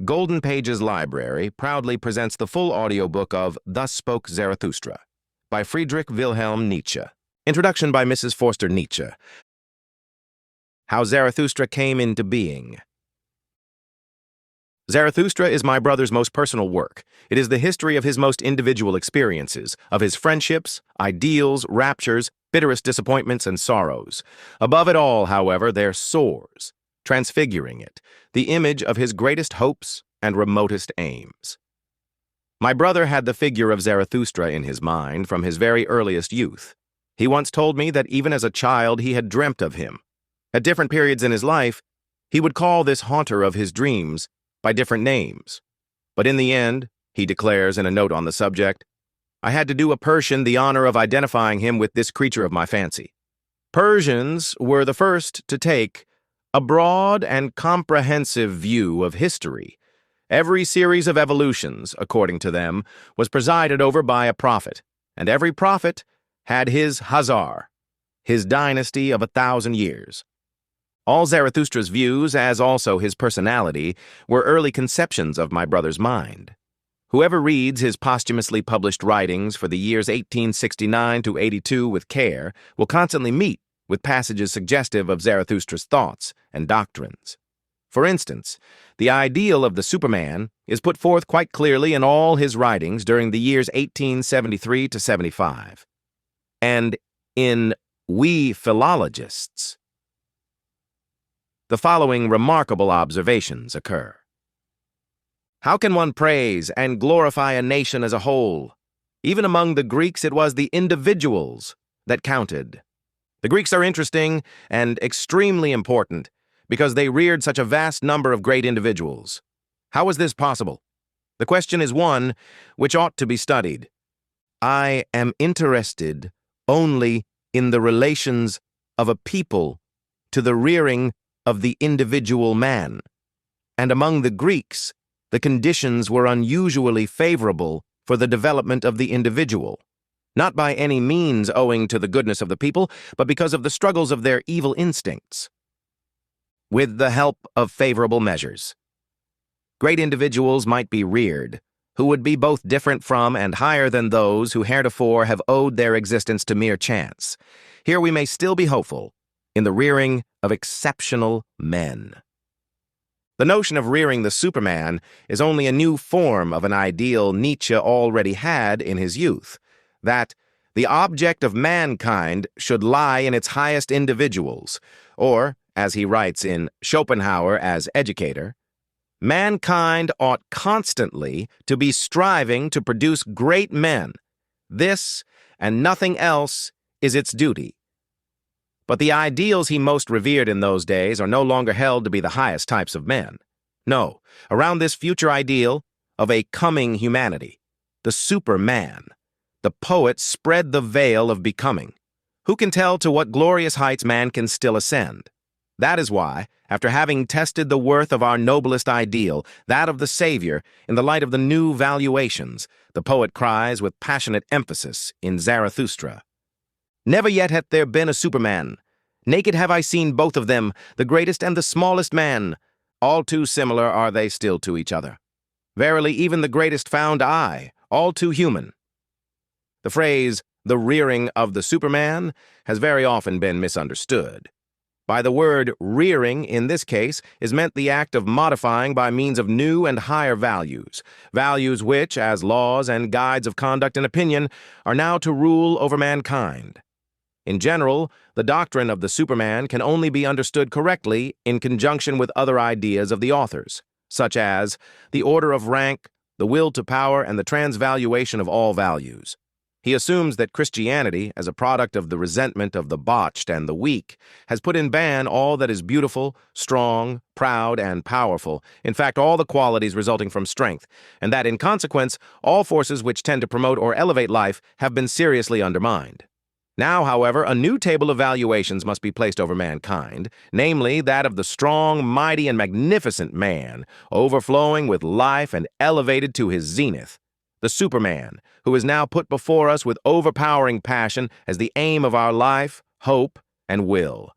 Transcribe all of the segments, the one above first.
Golden Pages Library proudly presents the full audiobook of Thus Spoke Zarathustra by Friedrich Nietzsche. Introduction by Mrs. Forster Nietzsche. How Zarathustra Came into Being. Zarathustra is my brother's most personal work. It is the history of his most individual experiences, of his friendships, ideals, raptures, bitterest disappointments, and sorrows. Above it all, however, there soars, transfiguring it, the image of his greatest hopes and remotest aims. My brother had the figure of Zarathustra in his mind from his very earliest youth. He once told me that even as a child he had dreamt of him. At different periods in his life, he would call this haunter of his dreams by different names. But in the end, he declares in a note on the subject, I had to do a Persian the honor of identifying him with this creature of my fancy. Persians were the first to take a broad and comprehensive view of history. Every series of evolutions, according to them, was presided over by a prophet, and every prophet had his Hazar, his dynasty of 1,000 years. All Zarathustra's views, as also his personality, were early conceptions of my brother's mind. Whoever reads his posthumously published writings for the years 1869 to 82 with care will constantly meet with passages suggestive of Zarathustra's thoughts and doctrines. For instance, the ideal of the Superman is put forth quite clearly in all his writings during the years 1873 to 75. And in We Philologists, the following remarkable observations occur. How can one praise and glorify a nation as a whole? Even among the Greeks, it was the individuals that counted. The Greeks are interesting and extremely important because they reared such a vast number of great individuals. How is this possible? The question is one which ought to be studied. I am interested only in the relations of a people to the rearing of the individual man. And among the Greeks, the conditions were unusually favorable for the development of the individual. Not by any means owing to the goodness of the people, but because of the struggles of their evil instincts. With the help of favorable measures, great individuals might be reared, who would be both different from and higher than those who heretofore have owed their existence to mere chance. Here we may still be hopeful in the rearing of exceptional men. The notion of rearing the Superman is only a new form of an ideal Nietzsche already had in his youth, that the object of mankind should lie in its highest individuals, or, as he writes in Schopenhauer as Educator, mankind ought constantly to be striving to produce great men. This, and nothing else, is its duty. But the ideals he most revered in those days are no longer held to be the highest types of men. No, around this future ideal of a coming humanity, the Superman, the poet spread the veil of becoming. Who can tell to what glorious heights man can still ascend? That is why, after having tested the worth of our noblest ideal, that of the Savior, in the light of the new valuations, the poet cries with passionate emphasis in Zarathustra, Never yet hath there been a Superman. Naked have I seen both of them, the greatest and the smallest man. All too similar are they still to each other. Verily, even the greatest found I, all too human. The phrase, the rearing of the Superman, has very often been misunderstood. By the word rearing, in this case, is meant the act of modifying by means of new and higher values, values which, as laws and guides of conduct and opinion, are now to rule over mankind. In general, the doctrine of the Superman can only be understood correctly in conjunction with other ideas of the authors, such as the order of rank, the will to power, and the transvaluation of all values. He assumes that Christianity, as a product of the resentment of the botched and the weak, has put in ban all that is beautiful, strong, proud, and powerful, in fact all the qualities resulting from strength, and that in consequence all forces which tend to promote or elevate life have been seriously undermined. Now, however, a new table of valuations must be placed over mankind, namely that of the strong, mighty, and magnificent man, overflowing with life and elevated to his zenith. The Superman, who is now put before us with overpowering passion as the aim of our life, hope, and will.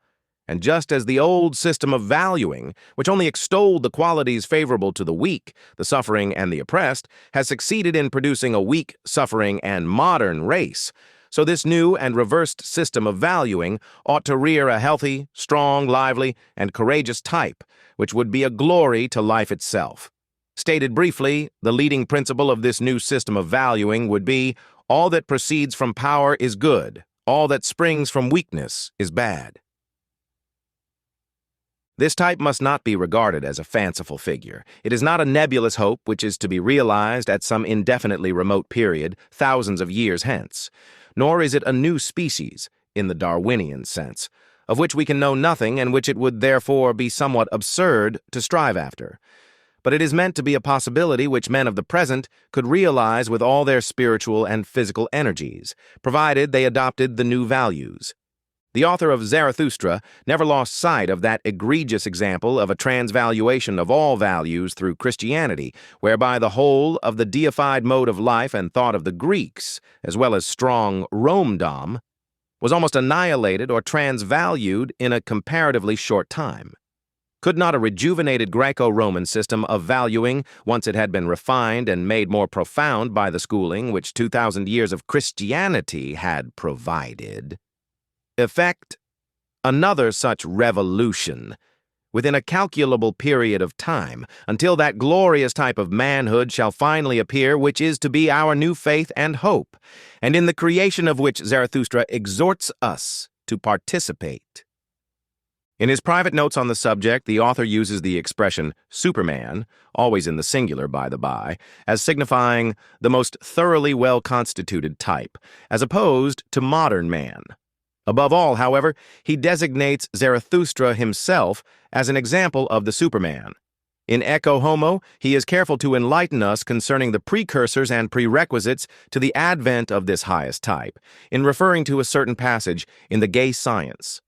And just as the old system of valuing, which only extolled the qualities favorable to the weak, the suffering, and the oppressed, has succeeded in producing a weak, suffering, and modern race, so this new and reversed system of valuing ought to rear a healthy, strong, lively, and courageous type, which would be a glory to life itself. Stated briefly, the leading principle of this new system of valuing would be, all that proceeds from power is good, all that springs from weakness is bad. This type must not be regarded as a fanciful figure. It is not a nebulous hope which is to be realized at some indefinitely remote period, thousands of years hence. Nor is it a new species, in the Darwinian sense, of which we can know nothing and which it would therefore be somewhat absurd to strive after. But it is meant to be a possibility which men of the present could realize with all their spiritual and physical energies, provided they adopted the new values. The author of Zarathustra never lost sight of that egregious example of a transvaluation of all values through Christianity, whereby the whole of the deified mode of life and thought of the Greeks, as well as strong Romedom, was almost annihilated or transvalued in a comparatively short time. Could not a rejuvenated Greco-Roman system of valuing, once it had been refined and made more profound by the schooling which 2,000 years of Christianity had provided, effect another such revolution within a calculable period of time, until that glorious type of manhood shall finally appear which is to be our new faith and hope, and in the creation of which Zarathustra exhorts us to participate. In his private notes on the subject, the author uses the expression Superman, always in the singular by the by, as signifying the most thoroughly well-constituted type, as opposed to modern man. Above all, however, he designates Zarathustra himself as an example of the Superman. In Ecce Homo, he is careful to enlighten us concerning the precursors and prerequisites to the advent of this highest type, in referring to a certain passage in the Gay Science.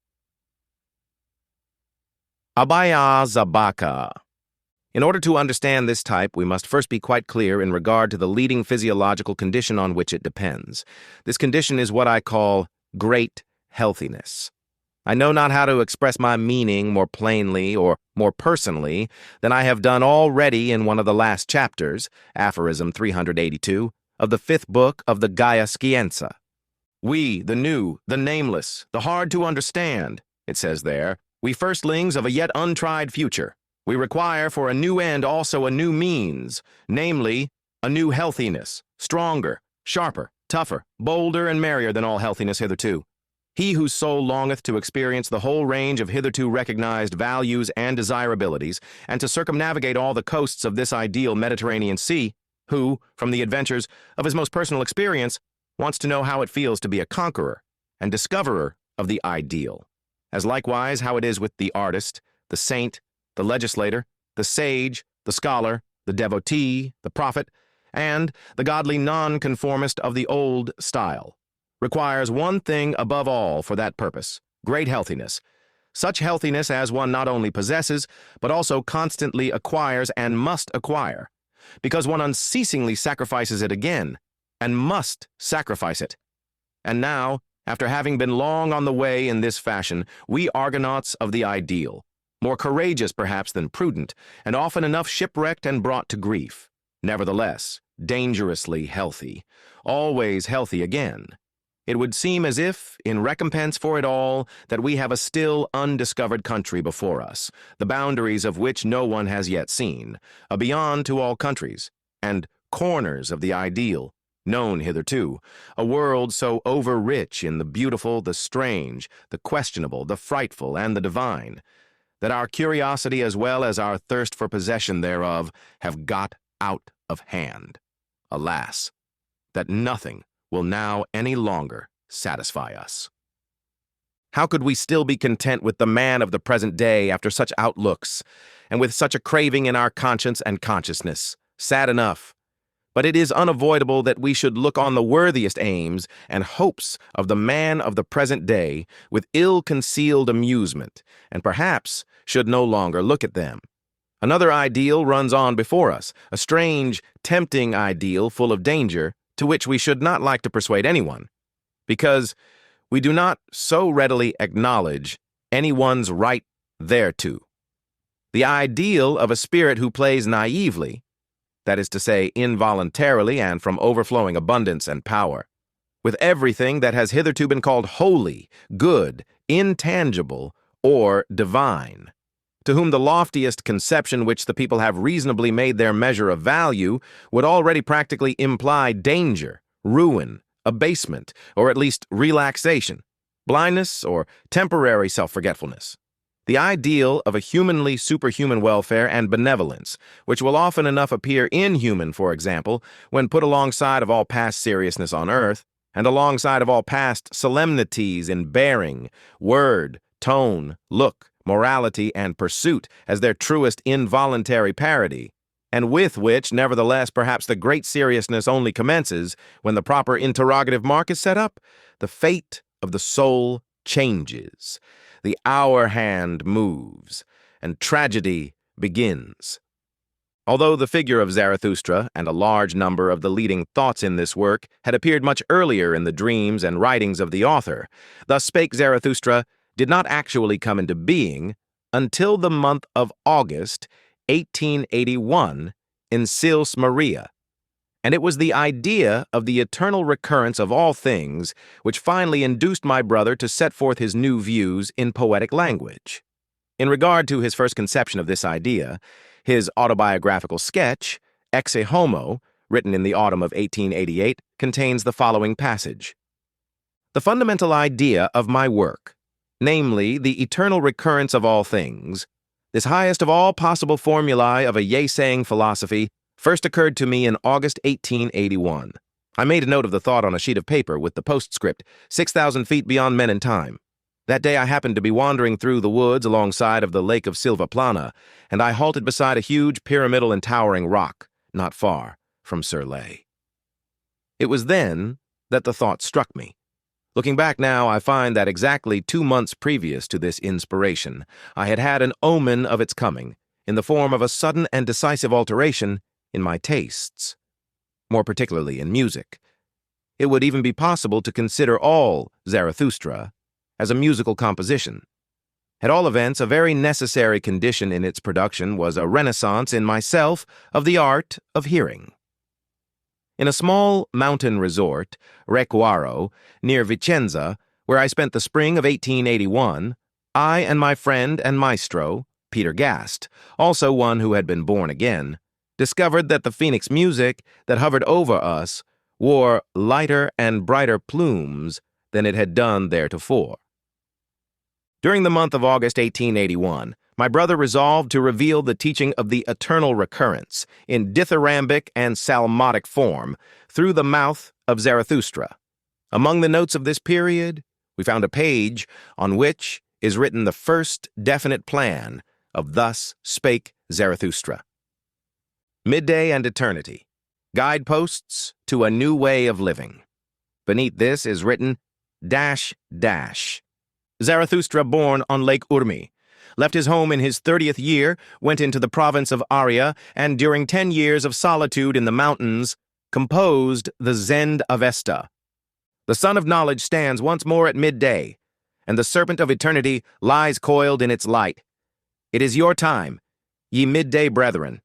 Abaya Zabaka. In order to understand this type, we must first be quite clear in regard to the leading physiological condition on which it depends. This condition is what I call great healthiness. I know not how to express my meaning more plainly or more personally than I have done already in one of the last chapters, aphorism 382, of the 5th book of the Gaia Scienza. We, the new, the nameless, the hard to understand, it says there, we firstlings of a yet untried future. We require for a new end also a new means, namely, a new healthiness, stronger, sharper, tougher, bolder, and merrier than all healthiness hitherto. He whose soul longeth to experience the whole range of hitherto recognized values and desirabilities, and to circumnavigate all the coasts of this ideal Mediterranean Sea, who, from the adventures of his most personal experience, wants to know how it feels to be a conqueror and discoverer of the ideal, as likewise how it is with the artist, the saint, the legislator, the sage, the scholar, the devotee, the prophet, and the godly nonconformist of the old style, requires one thing above all for that purpose, great healthiness, such healthiness as one not only possesses, but also constantly acquires and must acquire, because one unceasingly sacrifices it again, and must sacrifice it. And now, after having been long on the way in this fashion, we Argonauts of the ideal, more courageous perhaps than prudent, and often enough shipwrecked and brought to grief, nevertheless, dangerously healthy, always healthy again. It would seem as if, in recompense for it all, that we have a still undiscovered country before us, the boundaries of which no one has yet seen, a beyond to all countries, and corners of the ideal, known hitherto, a world so over-rich in the beautiful, the strange, the questionable, the frightful, and the divine, that our curiosity as well as our thirst for possession thereof have got out of hand. Alas, that nothing will now any longer satisfy us. How could we still be content with the man of the present day after such outlooks, and with such a craving in our conscience and consciousness? Sad enough. But it is unavoidable that we should look on the worthiest aims and hopes of the man of the present day with ill-concealed amusement, and perhaps should no longer look at them. Another ideal runs on before us, a strange, tempting ideal full of danger, to which we should not like to persuade anyone, because we do not so readily acknowledge anyone's right thereto. The ideal of a spirit who plays naively, that is to say, involuntarily and from overflowing abundance and power, with everything that has hitherto been called holy, good, intangible, or divine, to whom the loftiest conception which the people have reasonably made their measure of value would already practically imply danger, ruin, abasement, or at least relaxation, blindness, or temporary self-forgetfulness. The ideal of a humanly superhuman welfare and benevolence, which will often enough appear inhuman, for example, when put alongside of all past seriousness on earth, and alongside of all past solemnities in bearing, word, tone, look, morality, and pursuit as their truest involuntary parody, and with which, nevertheless, perhaps the great seriousness only commences when the proper interrogative mark is set up. The fate of the soul changes, the hour hand moves, and tragedy begins. Although the figure of Zarathustra and a large number of the leading thoughts in this work had appeared much earlier in the dreams and writings of the author, thus Spake Zarathustra did not actually come into being until the month of August 1881 in Sils Maria, and it was the idea of the eternal recurrence of all things which finally induced my brother to set forth his new views in poetic language. In regard to his first conception of this idea, his autobiographical sketch, Exe Homo, written in the autumn of 1888, contains the following passage. The fundamental idea of my work, namely the eternal recurrence of all things, this highest of all possible formulae of a yea-saying philosophy, first occurred to me in August 1881. I made a note of the thought on a sheet of paper with the postscript, 6,000 feet beyond men and time. That day I happened to be wandering through the woods alongside of the lake of Silva Plana, and I halted beside a huge pyramidal and towering rock, not far from Surlay. It was then that the thought struck me. Looking back now, I find that exactly 2 months previous to this inspiration, I had had an omen of its coming, in the form of a sudden and decisive alteration in my tastes, more particularly in music. It would even be possible to consider all Zarathustra as a musical composition. At all events, a very necessary condition in its production was a renaissance in myself of the art of hearing. In a small mountain resort, Recuaro, near Vicenza, where I spent the spring of 1881, I and my friend and maestro, Peter Gast, also one who had been born again, discovered that the phoenix music that hovered over us wore lighter and brighter plumes than it had done theretofore. During the month of August 1881, my brother resolved to reveal the teaching of the eternal recurrence in dithyrambic and psalmodic form through the mouth of Zarathustra. Among the notes of this period, we found a page on which is written the first definite plan of Thus Spake Zarathustra. Midday and eternity, guideposts to a new way of living. Beneath this is written -- Zarathustra, born on Lake Urmi, left his home in his 30th year, went into the province of Arya, and during 10 years of solitude in the mountains, composed the Zend Avesta. The sun of knowledge stands once more at midday, and the serpent of eternity lies coiled in its light. It is your time, ye midday brethren.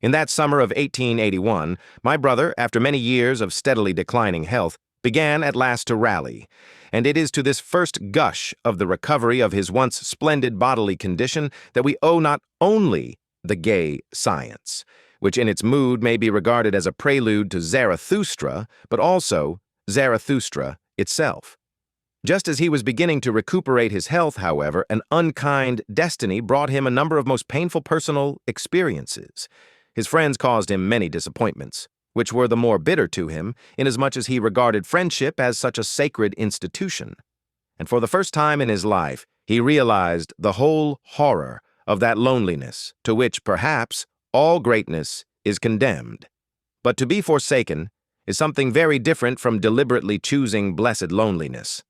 In that summer of 1881, my brother, after many years of steadily declining health, began at last to rally, and it is to this first gush of the recovery of his once splendid bodily condition that we owe not only the gay science, which in its mood may be regarded as a prelude to Zarathustra, but also Zarathustra itself. Just as he was beginning to recuperate his health, however, an unkind destiny brought him a number of most painful personal experiences. His friends caused him many disappointments, which were the more bitter to him, inasmuch as he regarded friendship as such a sacred institution. And for the first time in his life, he realized the whole horror of that loneliness to which, perhaps, all greatness is condemned. But to be forsaken is something very different from deliberately choosing blessed loneliness.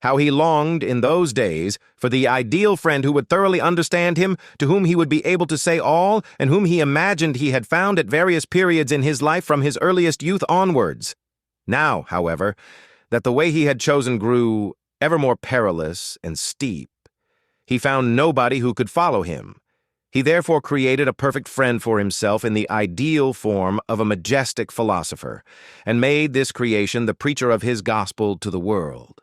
How he longed in those days for the ideal friend who would thoroughly understand him, to whom he would be able to say all, and whom he imagined he had found at various periods in his life from his earliest youth onwards. Now, however, that the way he had chosen grew ever more perilous and steep, He found nobody who could follow him. He therefore created a perfect friend for himself in the ideal form of a majestic philosopher, and made this creation the preacher of his gospel to the world.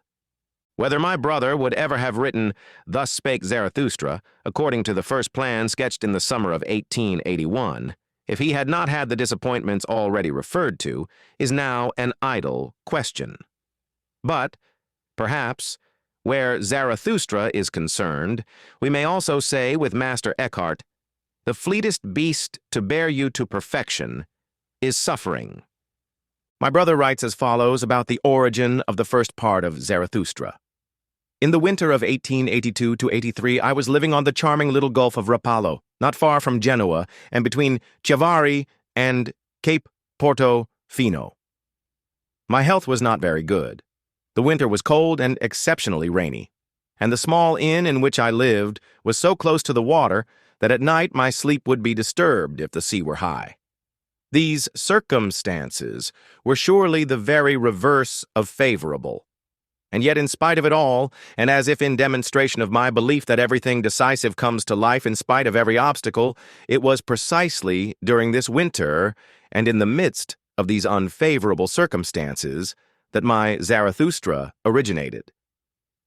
Whether my brother would ever have written Thus Spake Zarathustra, according to the first plan sketched in the summer of 1881, if he had not had the disappointments already referred to, is now an idle question. But, perhaps, where Zarathustra is concerned, we may also say with Master Eckhart, the fleetest beast to bear you to perfection is suffering. My brother writes as follows about the origin of the first part of Zarathustra. In the winter of 1882–83, I was living on the charming little Gulf of Rapallo, not far from Genoa, and between Chiavari and Cape Porto Fino. My health was not very good. The winter was cold and exceptionally rainy, and the small inn in which I lived was so close to the water that at night my sleep would be disturbed if the sea were high. These circumstances were surely the very reverse of favorable. And yet, in spite of it all, and as if in demonstration of my belief that everything decisive comes to life in spite of every obstacle, it was precisely during this winter, and in the midst of these unfavorable circumstances, that my Zarathustra originated.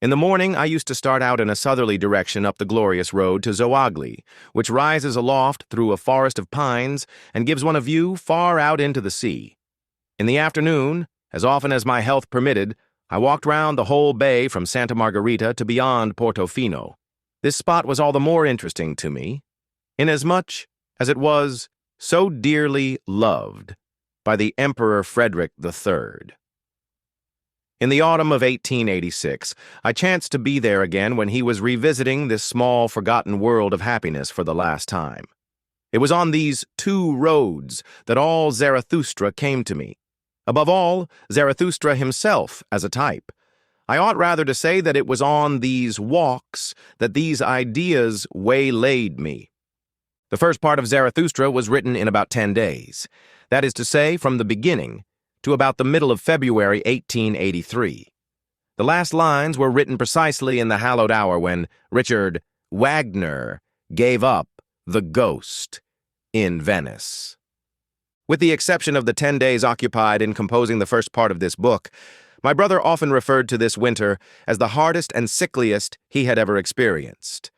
In the morning, I used to start out in a southerly direction up the glorious road to Zoagli, which rises aloft through a forest of pines and gives one a view far out into the sea. In the afternoon, as often as my health permitted, I walked round the whole bay from Santa Margherita to beyond Portofino. This spot was all the more interesting to me, inasmuch as it was so dearly loved by the Emperor Friedrich III. In the autumn of 1886, I chanced to be there again when he was revisiting this small, forgotten world of happiness for the last time. It was on these two roads that all Zarathustra came to me. Above all, Zarathustra himself as a type. I ought rather to say that it was on these walks that these ideas waylaid me. The first part of Zarathustra was written in about 10 days. That is to say, from the beginning to about the middle of February 1883. The last lines were written precisely in the hallowed hour when Richard Wagner gave up the ghost in Venice. With the exception of the 10 days occupied in composing the first part of this book, my brother often referred to this winter as the hardest and sickliest he had ever experienced.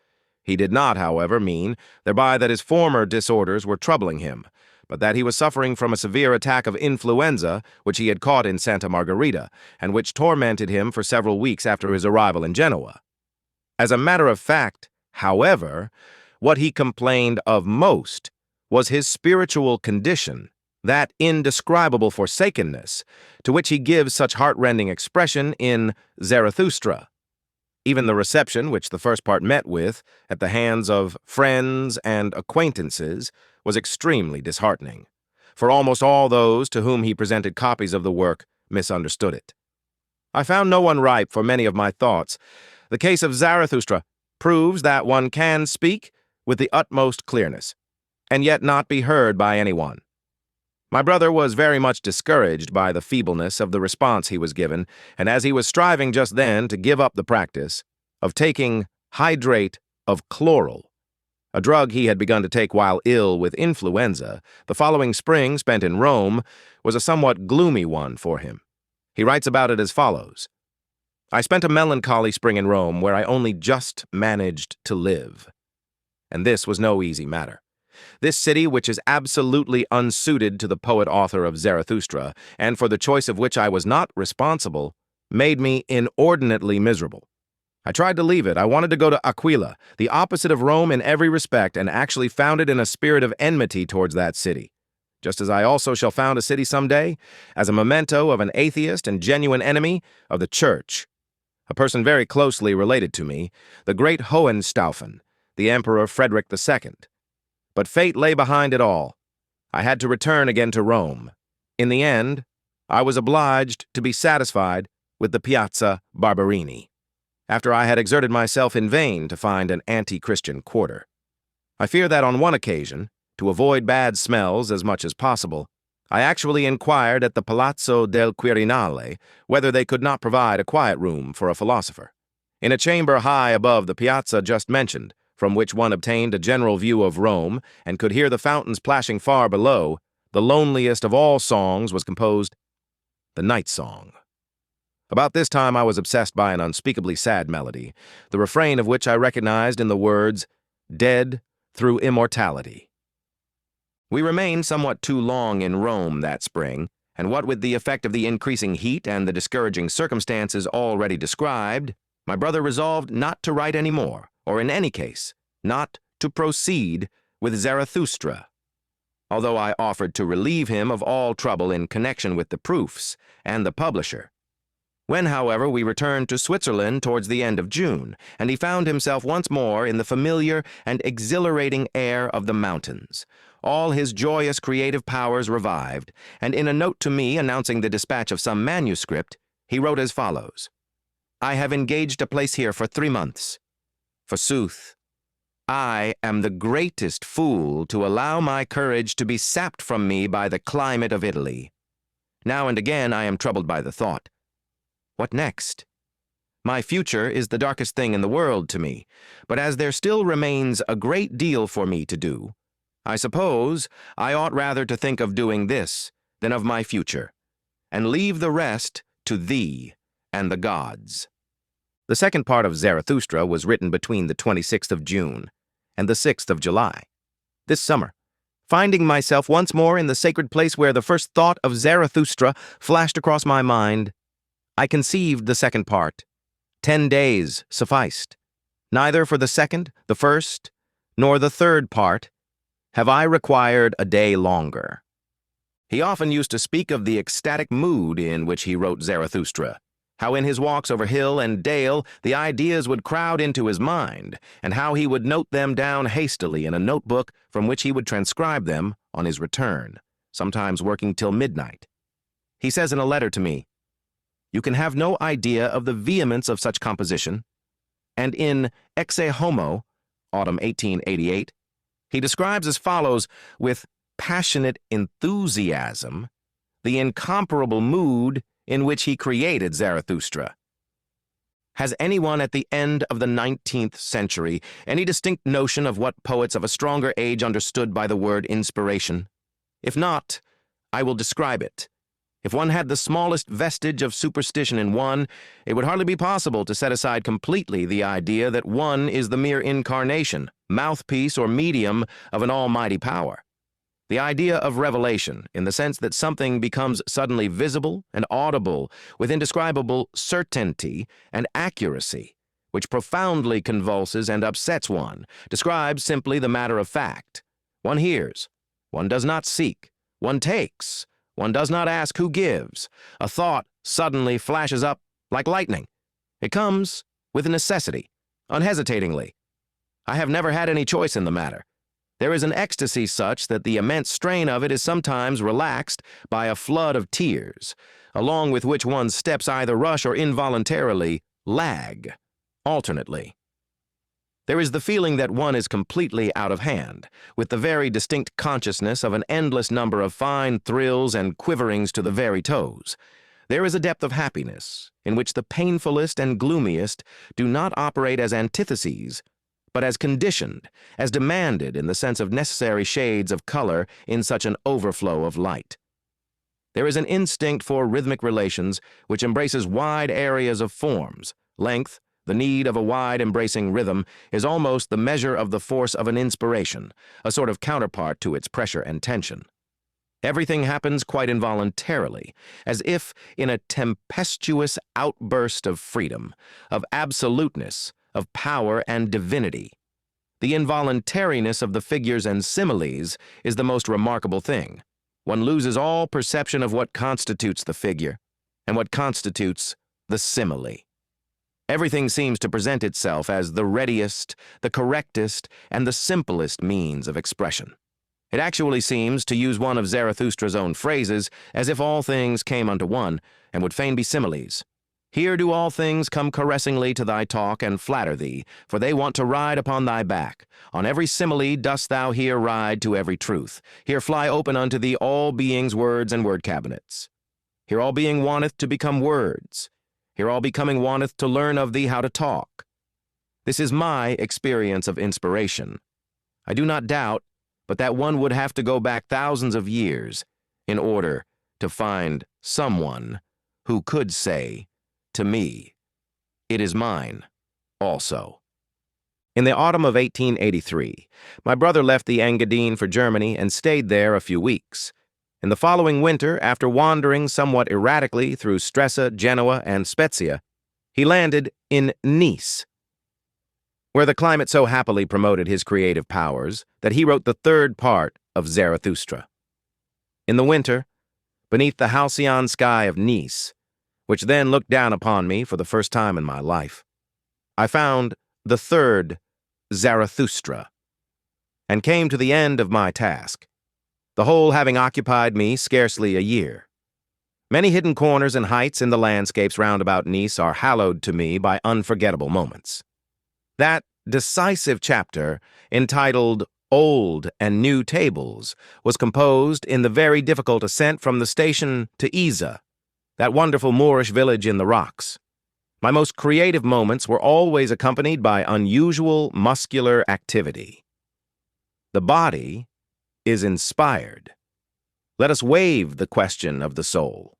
He did not, however, mean thereby that his former disorders were troubling him, but that he was suffering from a severe attack of influenza which he had caught in Santa Margherita, and which tormented him for several weeks after his arrival in Genoa. As a matter of fact, however, what he complained of most was his spiritual condition, that indescribable forsakenness, to which he gives such heart-rending expression in Zarathustra. Even the reception which the first part met with, at the hands of friends and acquaintances, was extremely disheartening, for almost all those to whom he presented copies of the work misunderstood it. I found no one ripe for many of my thoughts. The case of Zarathustra proves that one can speak with the utmost clearness, and yet not be heard by anyone. My brother was very much discouraged by the feebleness of the response he was given, and as he was striving just then to give up the practice of taking hydrate of chloral, a drug he had begun to take while ill with influenza, the following spring spent in Rome was a somewhat gloomy one for him. He writes about it as follows. I spent a melancholy spring in Rome where I only just managed to live. And this was no easy matter. This city, which is absolutely unsuited to the poet-author of Zarathustra, and for the choice of which I was not responsible, made me inordinately miserable. I tried to leave it. I wanted to go to Aquila, the opposite of Rome in every respect, and actually found it in a spirit of enmity towards that city. Just as I also shall found a city someday, as a memento of an atheist and genuine enemy of the Church. A person very closely related to me, the great Hohenstaufen, the Emperor Friedrich II. But fate lay behind it all. I had to return again to Rome. In the end, I was obliged to be satisfied with the Piazza Barberini, after I had exerted myself in vain to find an anti-Christian quarter. I fear that on one occasion, to avoid bad smells as much as possible, I actually inquired at the Palazzo del Quirinale whether they could not provide a quiet room for a philosopher. In a chamber high above the piazza just mentioned, from which one obtained a general view of Rome and could hear the fountains plashing far below, the loneliest of all songs was composed, the Night Song. About this time I was obsessed by an unspeakably sad melody, the refrain of which I recognized in the words, "Dead through immortality." We remained somewhat too long in Rome that spring, and what with the effect of the increasing heat and the discouraging circumstances already described, my brother resolved not to write any more, or in any case, not to proceed with Zarathustra, although I offered to relieve him of all trouble in connection with the proofs and the publisher. When, however, we returned to Switzerland towards the end of June, and he found himself once more in the familiar and exhilarating air of the mountains, all his joyous creative powers revived, and in a note to me announcing the dispatch of some manuscript, he wrote as follows: "I have engaged a place here for 3 months. Forsooth, I am the greatest fool to allow my courage to be sapped from me by the climate of Italy. Now and again I am troubled by the thought, what next? My future is the darkest thing in the world to me, but as there still remains a great deal for me to do, I suppose I ought rather to think of doing this than of my future, and leave the rest to thee and the gods." The second part of Zarathustra was written between the 26th of June and the 6th of July, this summer, finding myself once more in the sacred place where the first thought of Zarathustra flashed across my mind. I conceived the second part. 10 days sufficed. Neither for the second, the first, nor the third part have I required a day longer. He often used to speak of the ecstatic mood in which he wrote Zarathustra, how in his walks over hill and dale the ideas would crowd into his mind, and how he would note them down hastily in a notebook from which he would transcribe them on his return, sometimes working till midnight. He says in a letter to me, "You can have no idea of the vehemence of such composition," and in Exe Homo, autumn 1888, he describes as follows, with passionate enthusiasm, the incomparable mood in which he created Zarathustra. Has anyone at the end of the 19th century any distinct notion of what poets of a stronger age understood by the word inspiration? If not, I will describe it. If one had the smallest vestige of superstition in one, it would hardly be possible to set aside completely the idea that one is the mere incarnation, mouthpiece, or medium of an almighty power. The idea of revelation, in the sense that something becomes suddenly visible and audible with indescribable certainty and accuracy, which profoundly convulses and upsets one, describes simply the matter of fact. One hears, one does not seek, one takes, one does not ask who gives. A thought suddenly flashes up like lightning. It comes with necessity, unhesitatingly. I have never had any choice in the matter. There is an ecstasy such that the immense strain of it is sometimes relaxed by a flood of tears, along with which one's steps either rush or involuntarily lag, alternately. There is the feeling that one is completely out of hand, with the very distinct consciousness of an endless number of fine thrills and quiverings to the very toes. There is a depth of happiness in which the painfulest and gloomiest do not operate as antitheses, but as conditioned, as demanded in the sense of necessary shades of color in such an overflow of light. There is an instinct for rhythmic relations which embraces wide areas of forms, length. The need of a wide embracing rhythm is almost the measure of the force of an inspiration, a sort of counterpart to its pressure and tension. Everything happens quite involuntarily, as if in a tempestuous outburst of freedom, of absoluteness, of power and divinity. The involuntariness of the figures and similes is the most remarkable thing. One loses all perception of what constitutes the figure and what constitutes the simile. Everything seems to present itself as the readiest, the correctest, and the simplest means of expression. It actually seems, to use one of Zarathustra's own phrases, as if all things came unto one, and would fain be similes. Here do all things come caressingly to thy talk and flatter thee, for they want to ride upon thy back. On every simile dost thou here ride to every truth. Here fly open unto thee all being's words and word cabinets. Here all being wanteth to become words. Here all becoming wanteth to learn of thee how to talk. This is my experience of inspiration. I do not doubt, but that one would have to go back thousands of years in order to find someone who could say to me, "It is mine also." In the autumn of 1883, my brother left the Engadine for Germany and stayed there a few weeks. In the following winter, after wandering somewhat erratically through Stresa, Genoa, and Spezia, he landed in Nice, where the climate so happily promoted his creative powers that he wrote the third part of Zarathustra. In the winter, beneath the halcyon sky of Nice, which then looked down upon me for the first time in my life, I found the third Zarathustra, and came to the end of my task, the whole having occupied me scarcely a year. Many hidden corners and heights in the landscapes round about Nice are hallowed to me by unforgettable moments. That decisive chapter, entitled Old and New Tables, was composed in the very difficult ascent from the station to Isa, that wonderful Moorish village in the rocks. My most creative moments were always accompanied by unusual muscular activity. The body is inspired. Let us waive the question of the soul.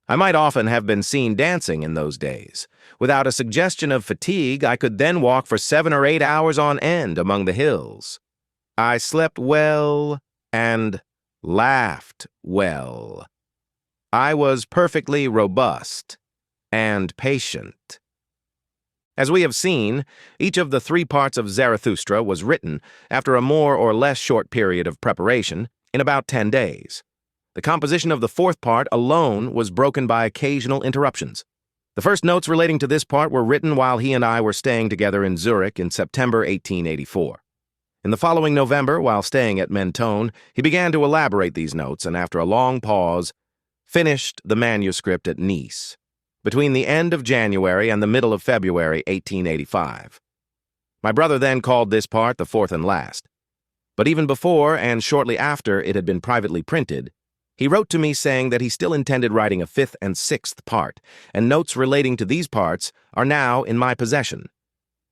I might often have been seen dancing in those days. Without a suggestion of fatigue, I could then walk for 7 or 8 hours on end among the hills. I slept well and laughed well. I was perfectly robust and patient. As we have seen, each of the 3 parts of Zarathustra was written after a more or less short period of preparation in about 10 days. The composition of the 4th part alone was broken by occasional interruptions. The first notes relating to this part were written while he and I were staying together in Zurich in September 1884. In the following November, while staying at Mentone, he began to elaborate these notes and, after a long pause, finished the manuscript at Nice, between the end of January and the middle of February 1885. My brother then called this part the 4th and last. But even before and shortly after it had been privately printed, he wrote to me saying that he still intended writing a 5th and 6th part, and notes relating to these parts are now in my possession.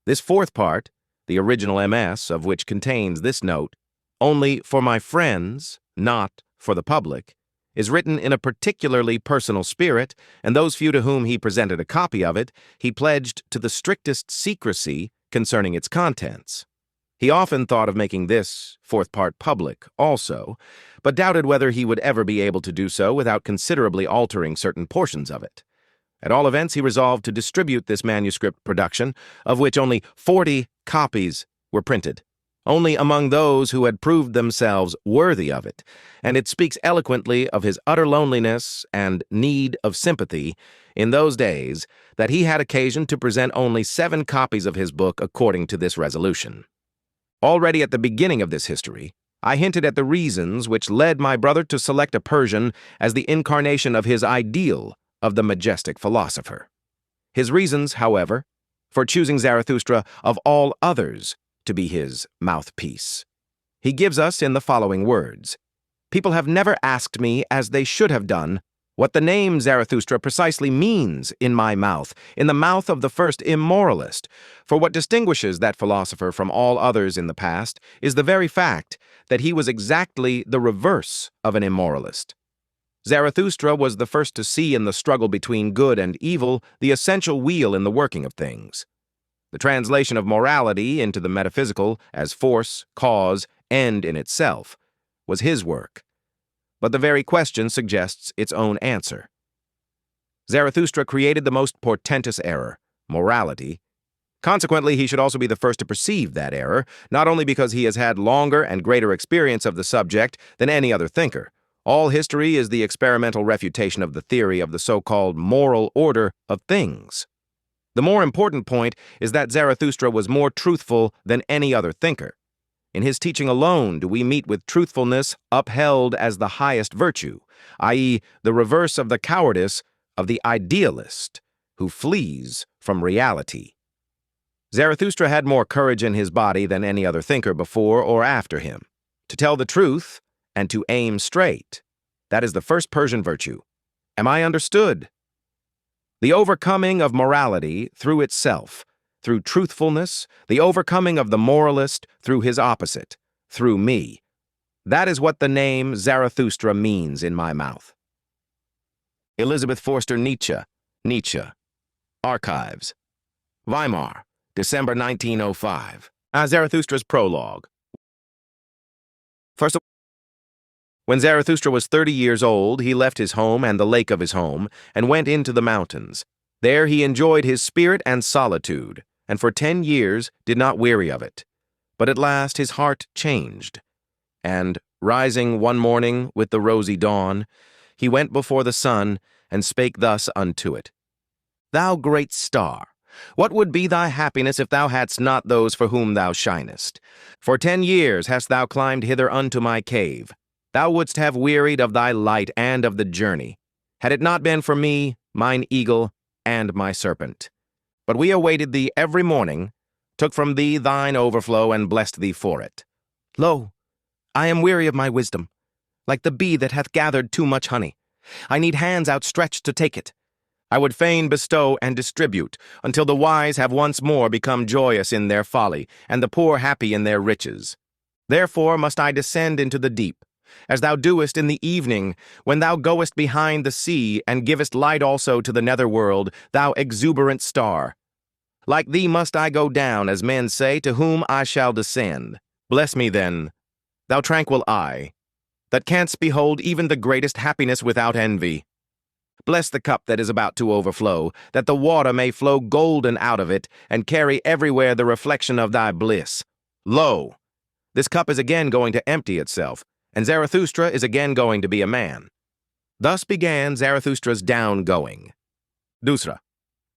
This 4th part, the original MS of which contains this note, only for my friends, not for the public, is written in a particularly personal spirit, and those few to whom he presented a copy of it, he pledged to the strictest secrecy concerning its contents. He often thought of making this 4th part public also, but doubted whether he would ever be able to do so without considerably altering certain portions of it. At all events, he resolved to distribute this manuscript production, of which only 40 copies were printed, only among those who had proved themselves worthy of it, and it speaks eloquently of his utter loneliness and need of sympathy in those days that he had occasion to present only 7 copies of his book according to this resolution. Already at the beginning of this history, I hinted at the reasons which led my brother to select a Persian as the incarnation of his ideal of the majestic philosopher. His reasons, however, for choosing Zarathustra of all others to be his mouthpiece, he gives us in the following words. People have never asked me, as they should have done, what the name Zarathustra precisely means in my mouth, in the mouth of the first immoralist, for what distinguishes that philosopher from all others in the past is the very fact that he was exactly the reverse of an immoralist. Zarathustra was the first to see in the struggle between good and evil the essential wheel in the working of things. The translation of morality into the metaphysical as force, cause, end in itself was his work. But the very question suggests its own answer. Zarathustra created the most portentous error, morality. Consequently, he should also be the first to perceive that error, not only because he has had longer and greater experience of the subject than any other thinker. All history is the experimental refutation of the theory of the so-called moral order of things. The more important point is that Zarathustra was more truthful than any other thinker. In his teaching alone do we meet with truthfulness upheld as the highest virtue, i.e., the reverse of the cowardice of the idealist who flees from reality. Zarathustra had more courage in his body than any other thinker before or after him. To tell the truth and to aim straight, that is the first Persian virtue. Am I understood? The overcoming of morality through itself, through truthfulness, the overcoming of the moralist through his opposite, through me. That is what the name Zarathustra means in my mouth. Elizabeth Forster Nietzsche, Nietzsche. Archives. Weimar, December 1905. Zarathustra's prologue. First, when Zarathustra was 30 years old, he left his home and the lake of his home, and went into the mountains. There he enjoyed his spirit and solitude, and for 10 years did not weary of it. But at last his heart changed, and, rising one morning with the rosy dawn, he went before the sun, and spake thus unto it. Thou great star, what would be thy happiness if thou hadst not those for whom thou shinest? For 10 years hast thou climbed hither unto my cave. Thou wouldst have wearied of thy light and of the journey, had it not been for me, mine eagle, and my serpent. But we awaited thee every morning, took from thee thine overflow, and blessed thee for it. Lo, I am weary of my wisdom, like the bee that hath gathered too much honey. I need hands outstretched to take it. I would fain bestow and distribute, until the wise have once more become joyous in their folly, and the poor happy in their riches. Therefore must I descend into the deep, as thou doest in the evening, when thou goest behind the sea, and givest light also to the nether world, thou exuberant star. Like thee must I go down, as men say, to whom I shall descend. Bless me then, thou tranquil eye, that canst behold even the greatest happiness without envy. Bless the cup that is about to overflow, that the water may flow golden out of it, and carry everywhere the reflection of thy bliss. Lo, this cup is again going to empty itself, and Zarathustra is again going to be a man. Thus began Zarathustra's down-going. Dusra.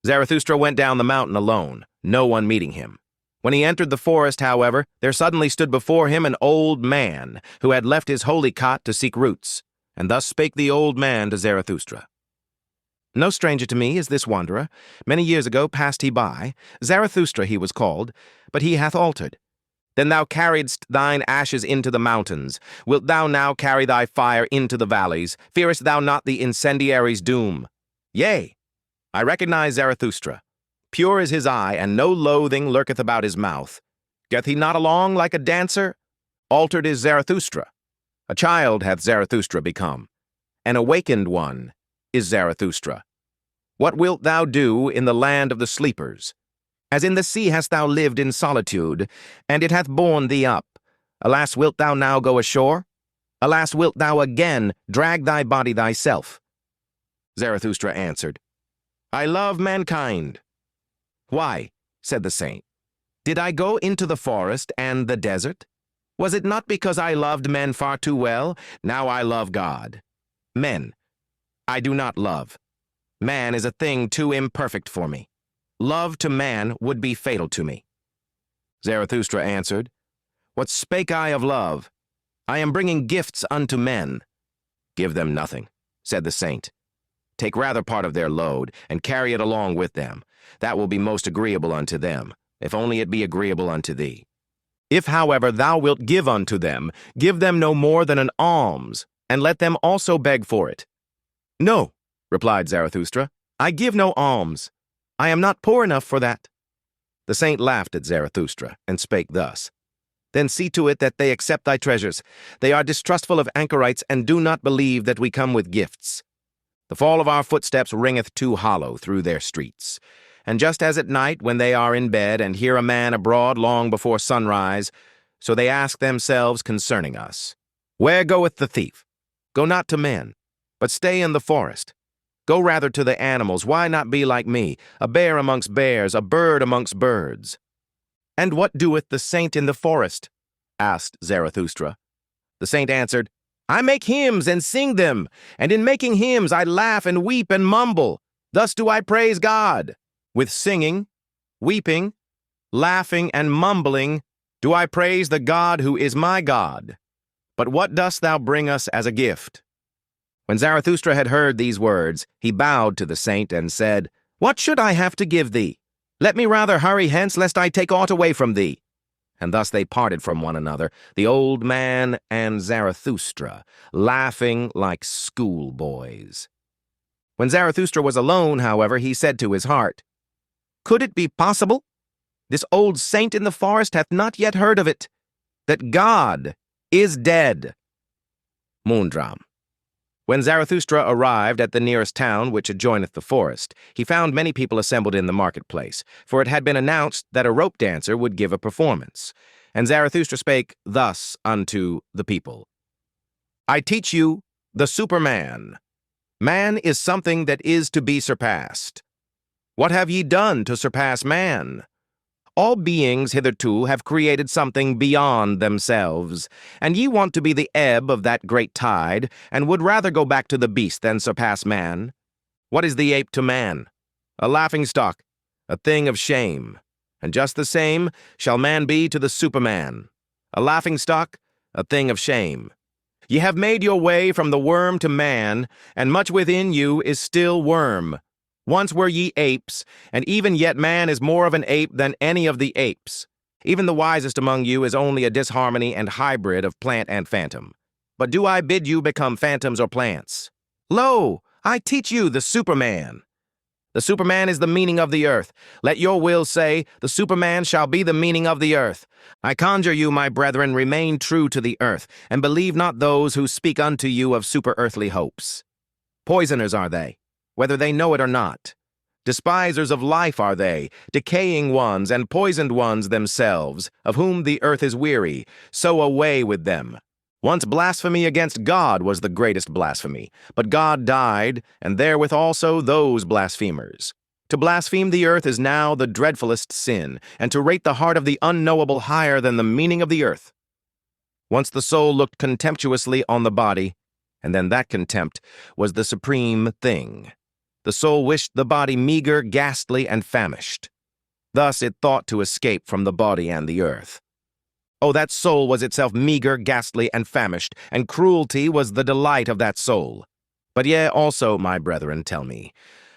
Zarathustra went down the mountain alone, no one meeting him. When he entered the forest, however, there suddenly stood before him an old man, who had left his holy cot to seek roots. And thus spake the old man to Zarathustra. No stranger to me is this wanderer. Many years ago passed he by. Zarathustra he was called, but he hath altered. Then thou carriedst thine ashes into the mountains. Wilt thou now carry thy fire into the valleys? Fearest thou not the incendiary's doom? Yea, I recognize Zarathustra. Pure is his eye, and no loathing lurketh about his mouth. Geth he not along like a dancer? Altered is Zarathustra. A child hath Zarathustra become. An awakened one is Zarathustra. What wilt thou do in the land of the sleepers? As in the sea hast thou lived in solitude, and it hath borne thee up. Alas, wilt thou now go ashore? Alas, wilt thou again drag thy body thyself? Zarathustra answered, I love mankind. Why, said the saint, did I go into the forest and the desert? Was it not because I loved men far too well? Now I love God. Men, I do not love. Man is a thing too imperfect for me. Love to man would be fatal to me. Zarathustra answered, What spake I of love? I am bringing gifts unto men. Give them nothing, said the saint. Take rather part of their load, and carry it along with them. That will be most agreeable unto them, if only it be agreeable unto thee. If, however, thou wilt give unto them, give them no more than an alms, and let them also beg for it. No, replied Zarathustra, I give no alms. I am not poor enough for that. The saint laughed at Zarathustra, and spake thus. Then see to it that they accept thy treasures. They are distrustful of anchorites, and do not believe that we come with gifts. The fall of our footsteps ringeth too hollow through their streets. And just as at night, when they are in bed, and hear a man abroad long before sunrise, so they ask themselves concerning us, Where goeth the thief? Go not to men, but stay in the forest. Go rather to the animals. Why not be like me, a bear amongst bears, a bird amongst birds? And what doeth the saint in the forest? Asked Zarathustra. The saint answered, I make hymns and sing them, and in making hymns I laugh and weep and mumble. Thus do I praise God. With singing, weeping, laughing, and mumbling do I praise the God who is my God. But what dost thou bring us as a gift? When Zarathustra had heard these words, he bowed to the saint and said, What should I have to give thee? Let me rather hurry hence, lest I take aught away from thee. And thus they parted from one another, the old man and Zarathustra, laughing like schoolboys. When Zarathustra was alone, however, he said to his heart, "Could it be possible? This old saint in the forest hath not yet heard of it, that God is dead." Moondram. When Zarathustra arrived at the nearest town which adjoineth the forest, he found many people assembled in the marketplace, for it had been announced that a rope dancer would give a performance. And Zarathustra spake thus unto the people, "I teach you the Superman. Man is something that is to be surpassed. What have ye done to surpass man? All beings hitherto have created something beyond themselves, and ye want to be the ebb of that great tide, and would rather go back to the beast than surpass man. What is the ape to man? A laughingstock, a thing of shame. And just the same shall man be to the Superman, a laughingstock, a thing of shame. Ye have made your way from the worm to man, and much within you is still worm. Once were ye apes, and even yet man is more of an ape than any of the apes. Even the wisest among you is only a disharmony and hybrid of plant and phantom. But do I bid you become phantoms or plants? Lo, I teach you the Superman. The Superman is the meaning of the earth. Let your will say, the Superman shall be the meaning of the earth. I conjure you, my brethren, remain true to the earth, and believe not those who speak unto you of super-earthly hopes. Poisoners are they, whether they know it or not. Despisers of life are they, decaying ones and poisoned ones themselves, of whom the earth is weary, so away with them. Once blasphemy against God was the greatest blasphemy, but God died, and therewith also those blasphemers. To blaspheme the earth is now the dreadfulest sin, and to rate the heart of the unknowable higher than the meaning of the earth. Once the soul looked contemptuously on the body, and then that contempt was the supreme thing. The soul wished the body meager, ghastly, and famished. Thus it thought to escape from the body and the earth. Oh, that soul was itself meager, ghastly, and famished, and cruelty was the delight of that soul. But ye also, my brethren, tell me,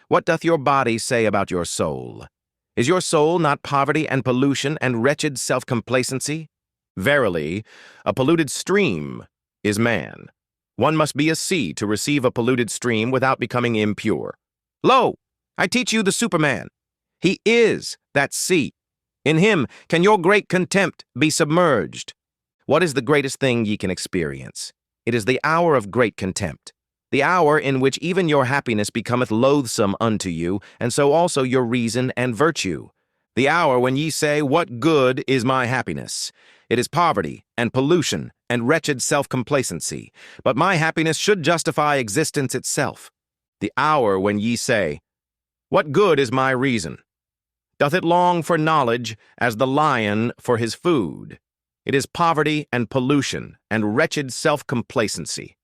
what doth your body say about your soul? Is your soul not poverty and pollution and wretched self-complacency? Verily, a polluted stream is man. One must be a sea to receive a polluted stream without becoming impure. Lo, I teach you the Superman. He is that sea. In him can your great contempt be submerged. What is the greatest thing ye can experience? It is the hour of great contempt, the hour in which even your happiness becometh loathsome unto you, and so also your reason and virtue. The hour when ye say, what good is my happiness? It is poverty and pollution and wretched self-complacency, but my happiness should justify existence itself. The hour when ye say, what good is my reason? Doth it long for knowledge as the lion for his food? It is poverty and pollution and wretched self-complacency.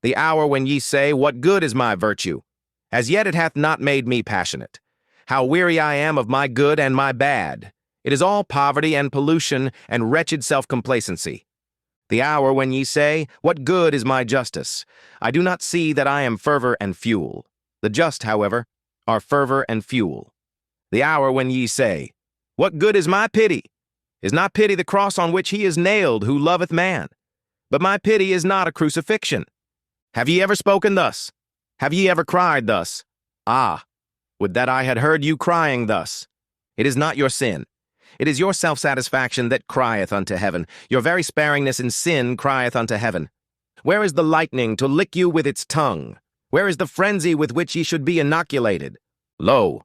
The hour when ye say, what good is my virtue? As yet it hath not made me passionate. How weary I am of my good and my bad. It is all poverty and pollution and wretched self-complacency. The hour when ye say, what good is my justice? I do not see that I am fervor and fuel. The just, however, are fervor and fuel. The hour when ye say, what good is my pity? Is not pity the cross on which he is nailed who loveth man? But my pity is not a crucifixion. Have ye ever spoken thus? Have ye ever cried thus? Ah, would that I had heard you crying thus. It is not your sin. It is your self-satisfaction that crieth unto heaven. Your very sparingness in sin crieth unto heaven. Where is the lightning to lick you with its tongue? Where is the frenzy with which ye should be inoculated? Lo,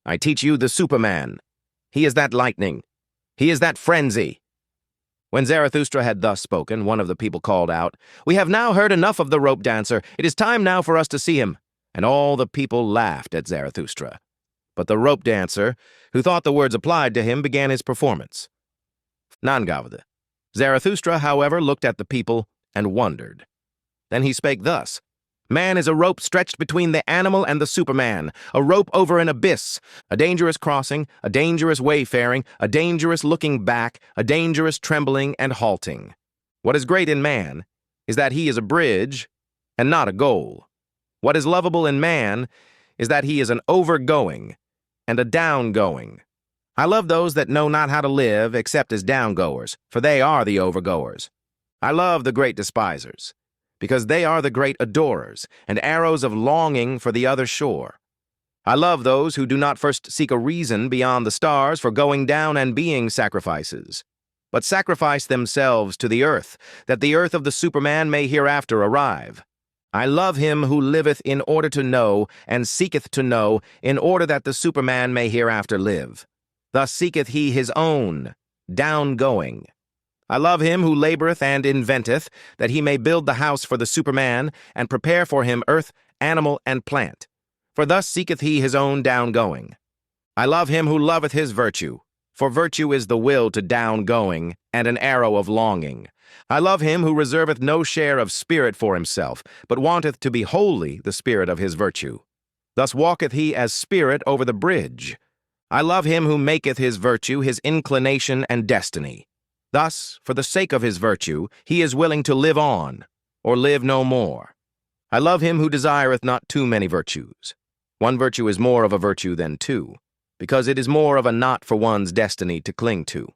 I teach you the Superman. He is that lightning. He is that frenzy. When Zarathustra had thus spoken, one of the people called out, we have now heard enough of the rope dancer. It is time now for us to see him. And all the people laughed at Zarathustra. But the rope dancer, who thought the words applied to him, began his performance. Nangavada. Zarathustra, however, looked at the people and wondered. Then he spake thus, man is a rope stretched between the animal and the Superman, a rope over an abyss, a dangerous crossing, a dangerous wayfaring, a dangerous looking back, a dangerous trembling and halting. What is great in man is that he is a bridge and not a goal. What is lovable in man is that he is an overgoing and a downgoing. I love those that know not how to live except as downgoers, for they are the overgoers. I love the great despisers. because they are the great adorers, and arrows of longing for the other shore. I love those who do not first seek a reason beyond the stars for going down and being sacrifices, but sacrifice themselves to the earth, that the earth of the Superman may hereafter arrive. I love him who liveth in order to know, and seeketh to know, in order that the Superman may hereafter live. Thus seeketh he his own, down-going. I love him who laboreth and inventeth, that he may build the house for the Superman, and prepare for him earth, animal, and plant. For thus seeketh he his own down-going. I love him who loveth his virtue, for virtue is the will to down-going, and an arrow of longing. I love him who reserveth no share of spirit for himself, but wanteth to be wholly the spirit of his virtue. Thus walketh he as spirit over the bridge. I love him who maketh his virtue his inclination and destiny. Thus, for the sake of his virtue, he is willing to live on, or live no more. I love him who desireth not too many virtues. One virtue is more of a virtue than two, because it is more of a knot for one's destiny to cling to.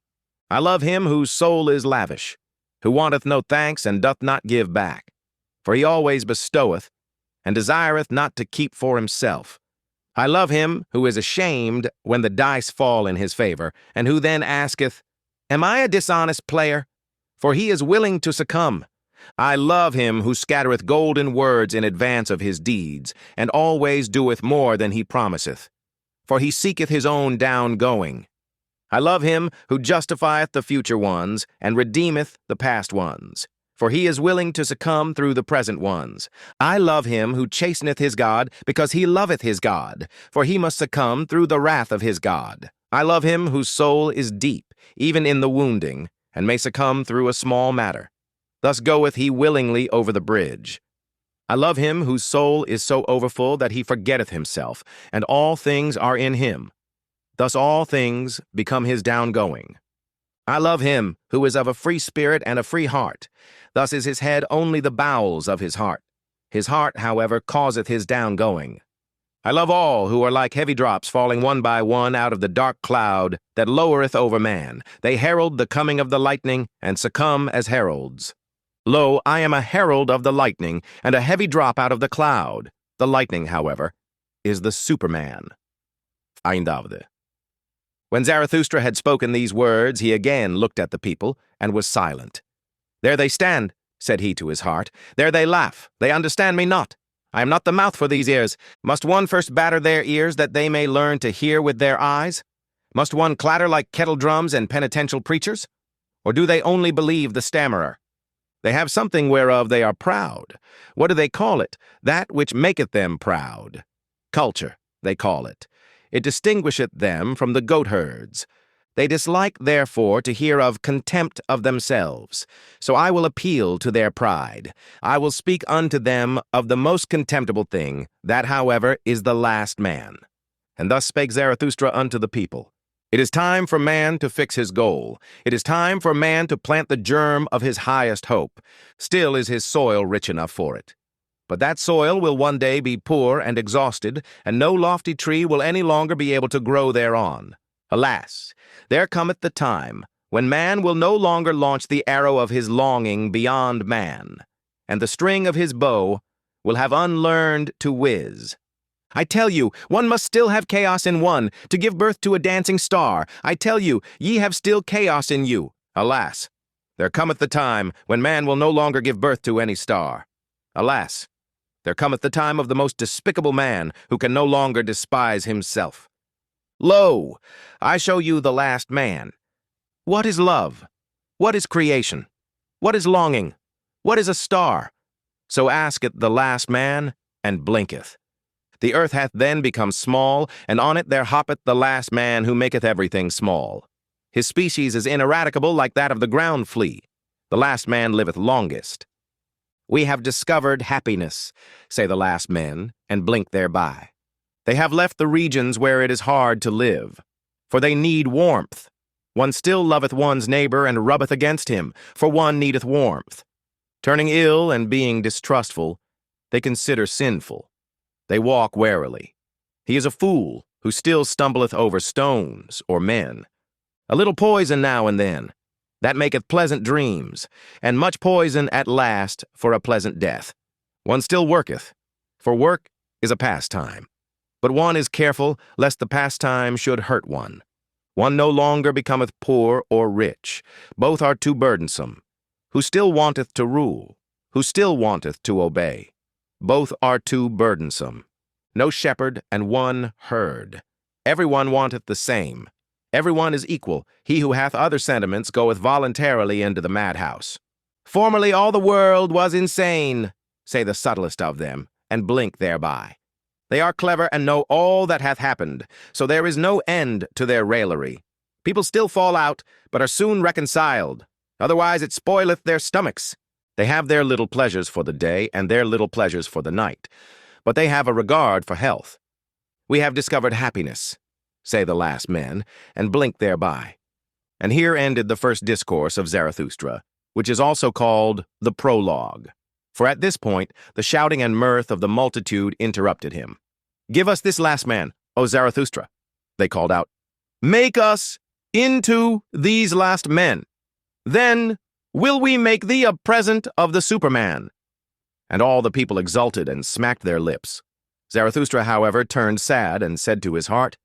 I love him whose soul is lavish, who wanteth no thanks and doth not give back. For he always bestoweth, and desireth not to keep for himself. I love him who is ashamed when the dice fall in his favor, and who then asketh, Am I a dishonest player? For he is willing to succumb. I love him who scattereth golden words in advance of his deeds, and always doeth more than he promiseth. For he seeketh his own down-going. I love him who justifieth the future ones, and redeemeth the past ones. For he is willing to succumb through the present ones. I love him who chasteneth his God, because he loveth his God. For he must succumb through the wrath of his God. I love him whose soul is deep, even in the wounding, and may succumb through a small matter. Thus goeth he willingly over the bridge. I love him whose soul is so overfull that he forgetteth himself, and all things are in him. Thus all things become his down-going. I love him who is of a free spirit and a free heart. Thus is his head only the bowels of his heart. His heart, however, causeth his down-going. I love all who are like heavy drops falling one by one out of the dark cloud that lowereth over man. They herald the coming of the lightning, and succumb as heralds. Lo, I am a herald of the lightning, and a heavy drop out of the cloud. The lightning, however, is the Superman. Eindavde. When Zarathustra had spoken these words, he again looked at the people, and was silent. There they stand, said he to his heart. There they laugh. They understand me not. I am not the mouth for these ears. Must one first batter their ears that they may learn to hear with their eyes? Must one clatter like kettle drums and penitential preachers? Or do they only believe the stammerer? They have something whereof they are proud. What do they call it? That which maketh them proud. Culture, they call it. It distinguisheth them from the goatherds. They dislike, therefore, to hear of contempt of themselves. So I will appeal to their pride. I will speak unto them of the most contemptible thing, that, however, is the last man. And thus spake Zarathustra unto the people. It is time for man to fix his goal. It is time for man to plant the germ of his highest hope. Still is his soil rich enough for it. But that soil will one day be poor and exhausted, and no lofty tree will any longer be able to grow thereon. Alas, there cometh the time when man will no longer launch the arrow of his longing beyond man, and the string of his bow will have unlearned to whiz. I tell you, one must still have chaos in one, to give birth to a dancing star. I tell you, ye have still chaos in you. Alas, there cometh the time when man will no longer give birth to any star. Alas, there cometh the time of the most despicable man, who can no longer despise himself. Lo, I show you the last man. What is love? What is creation? What is longing? What is a star? So asketh the last man, and blinketh. The earth hath then become small, and on it there hoppeth the last man who maketh everything small. His species is ineradicable like that of the ground flea. The last man liveth longest. We have discovered happiness, say the last men, and blink thereby. They have left the regions where it is hard to live, for they need warmth. One still loveth one's neighbor and rubbeth against him, for one needeth warmth. Turning ill and being distrustful, they consider sinful. They walk warily. He is a fool who still stumbleth over stones or men. A little poison now and then. that maketh pleasant dreams, and much poison at last for a pleasant death. One still worketh, for work is a pastime. But one is careful lest the pastime should hurt one. One no longer becometh poor or rich. Both are too burdensome. Who still wanteth to rule? Who still wanteth to obey? Both are too burdensome. No shepherd and one herd. Every one wanteth the same. Every one is equal. He who hath other sentiments goeth voluntarily into the madhouse. Formerly all the world was insane, say the subtlest of them, and blink thereby. They are clever and know all that hath happened, so there is no end to their raillery. People still fall out, but are soon reconciled. Otherwise it spoileth their stomachs. They have their little pleasures for the day, and their little pleasures for the night. But they have a regard for health. We have discovered happiness, say the last men, and blink thereby. And here ended the first discourse of Zarathustra, which is also called the prologue. For at this point, the shouting and mirth of the multitude interrupted him. Give us this last man, O Zarathustra, they called out. Make us into these last men. Then will we make thee a present of the Superman. And all the people exulted and smacked their lips. Zarathustra, however, turned sad and said to his heart,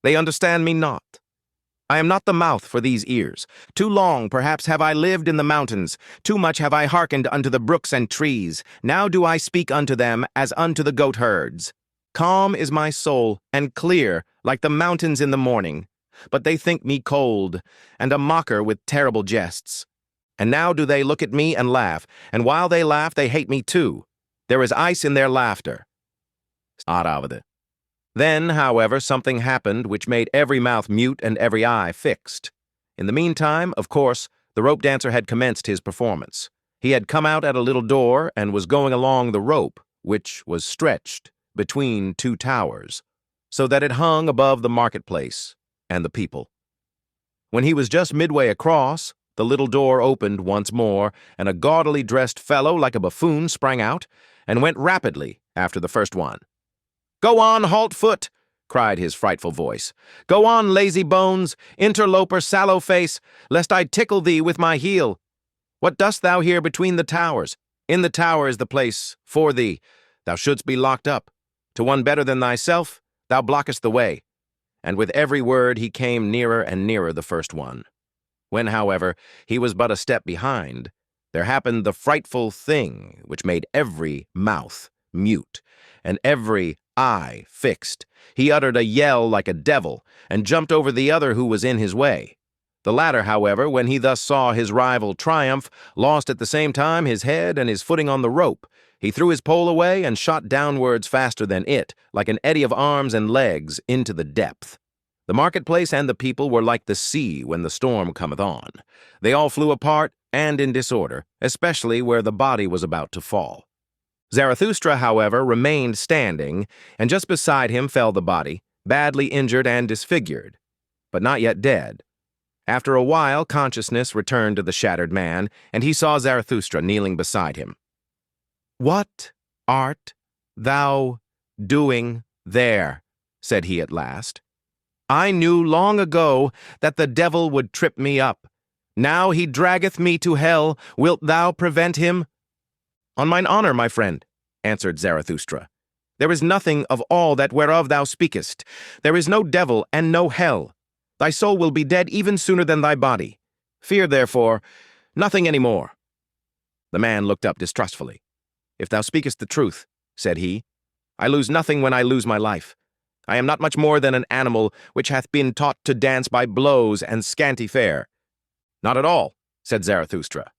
They understand me not. I am not the mouth for these ears. Too long, perhaps, have I lived in the mountains. Too much have I hearkened unto the brooks and trees. Now do I speak unto them as unto the goat herds. Calm is my soul, and clear, like the mountains in the morning. But they think me cold, and a mocker with terrible jests. And now do they look at me and laugh, and while they laugh, they hate me too. There is ice in their laughter. Then, however, something happened which made every mouth mute and every eye fixed. In the meantime, of course, the rope dancer had commenced his performance. He had come out at a little door and was going along the rope, which was stretched between two towers, so that it hung above the marketplace and the people. When he was just midway across, the little door opened once more, and a gaudily dressed fellow like a buffoon sprang out and went rapidly after the first one. Go on, halt foot, cried his frightful voice. Go on, lazy bones, interloper, sallow face, lest I tickle thee with my heel. What dost thou here between the towers? In the tower is the place for thee. Thou shouldst be locked up. To one better than thyself, thou blockest the way. And with every word he came nearer and nearer the first one. When, however, he was but a step behind, there happened the frightful thing which made every mouth mute, and every eye fixed. He uttered a yell like a devil, and jumped over the other who was in his way. The latter, however, when he thus saw his rival triumph, lost at the same time his head and his footing on the rope. He threw his pole away and shot downwards faster than it, like an eddy of arms and legs, into the depth. The marketplace and the people were like the sea when the storm cometh on. They all flew apart and in disorder, especially where the body was about to fall. Zarathustra, however, remained standing, and just beside him fell the body, badly injured and disfigured, but not yet dead. After a while, consciousness returned to the shattered man, and he saw Zarathustra kneeling beside him. What art thou doing there? Said he at last. I knew long ago that the devil would trip me up. Now he draggeth me to hell. Wilt thou prevent him? On mine honor, my friend, answered Zarathustra. There is nothing of all that whereof thou speakest. There is no devil and no hell. Thy soul will be dead even sooner than thy body. Fear, therefore, nothing any more. The man looked up distrustfully. If thou speakest the truth, said he, I lose nothing when I lose my life. I am not much more than an animal which hath been taught to dance by blows and scanty fare. Not at all, said Zarathustra.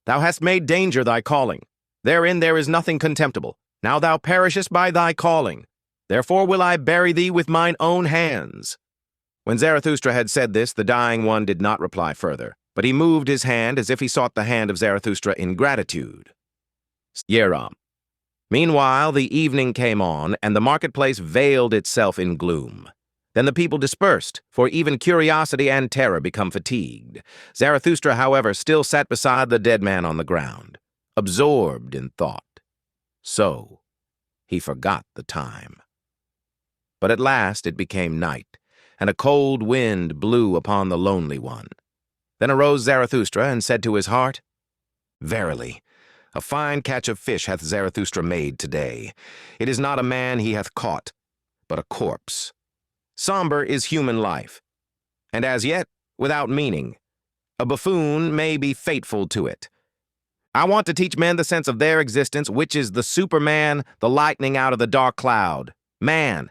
Thou hast made danger thy calling. Therein there is nothing contemptible. Now thou perishest by thy calling. Therefore will I bury thee with mine own hands. When Zarathustra had said this, the dying one did not reply further, but he moved his hand as if he sought the hand of Zarathustra in gratitude. Yeram. Meanwhile, the evening came on, and the marketplace veiled itself in gloom. Then the people dispersed, for even curiosity and terror become fatigued. Zarathustra, however, still sat beside the dead man on the ground, absorbed in thought. So he forgot the time. But at last it became night, and a cold wind blew upon the lonely one. Then arose Zarathustra and said to his heart, Verily, a fine catch of fish hath Zarathustra made today. It is not a man he hath caught, but a corpse. Somber is human life, and as yet without meaning. A buffoon may be fateful to it. I want to teach men the sense of their existence, which is the superman, the lightning out of the dark cloud, man.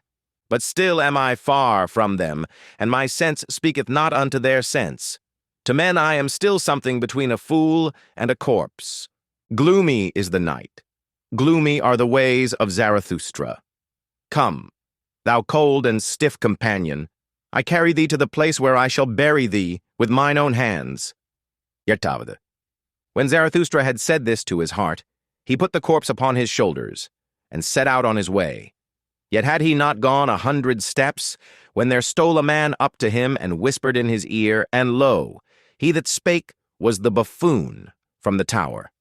But still am I far from them, and my sense speaketh not unto their sense. To men I am still something between a fool and a corpse. Gloomy is the night. Gloomy are the ways of Zarathustra. Come, thou cold and stiff companion, I carry thee to the place where I shall bury thee with mine own hands. Yertavada. When Zarathustra had said this to his heart, he put the corpse upon his shoulders, and set out on his way. Yet had he not gone 100 steps, when there stole a man up to him and whispered in his ear, and lo, he that spake was the buffoon from the tower.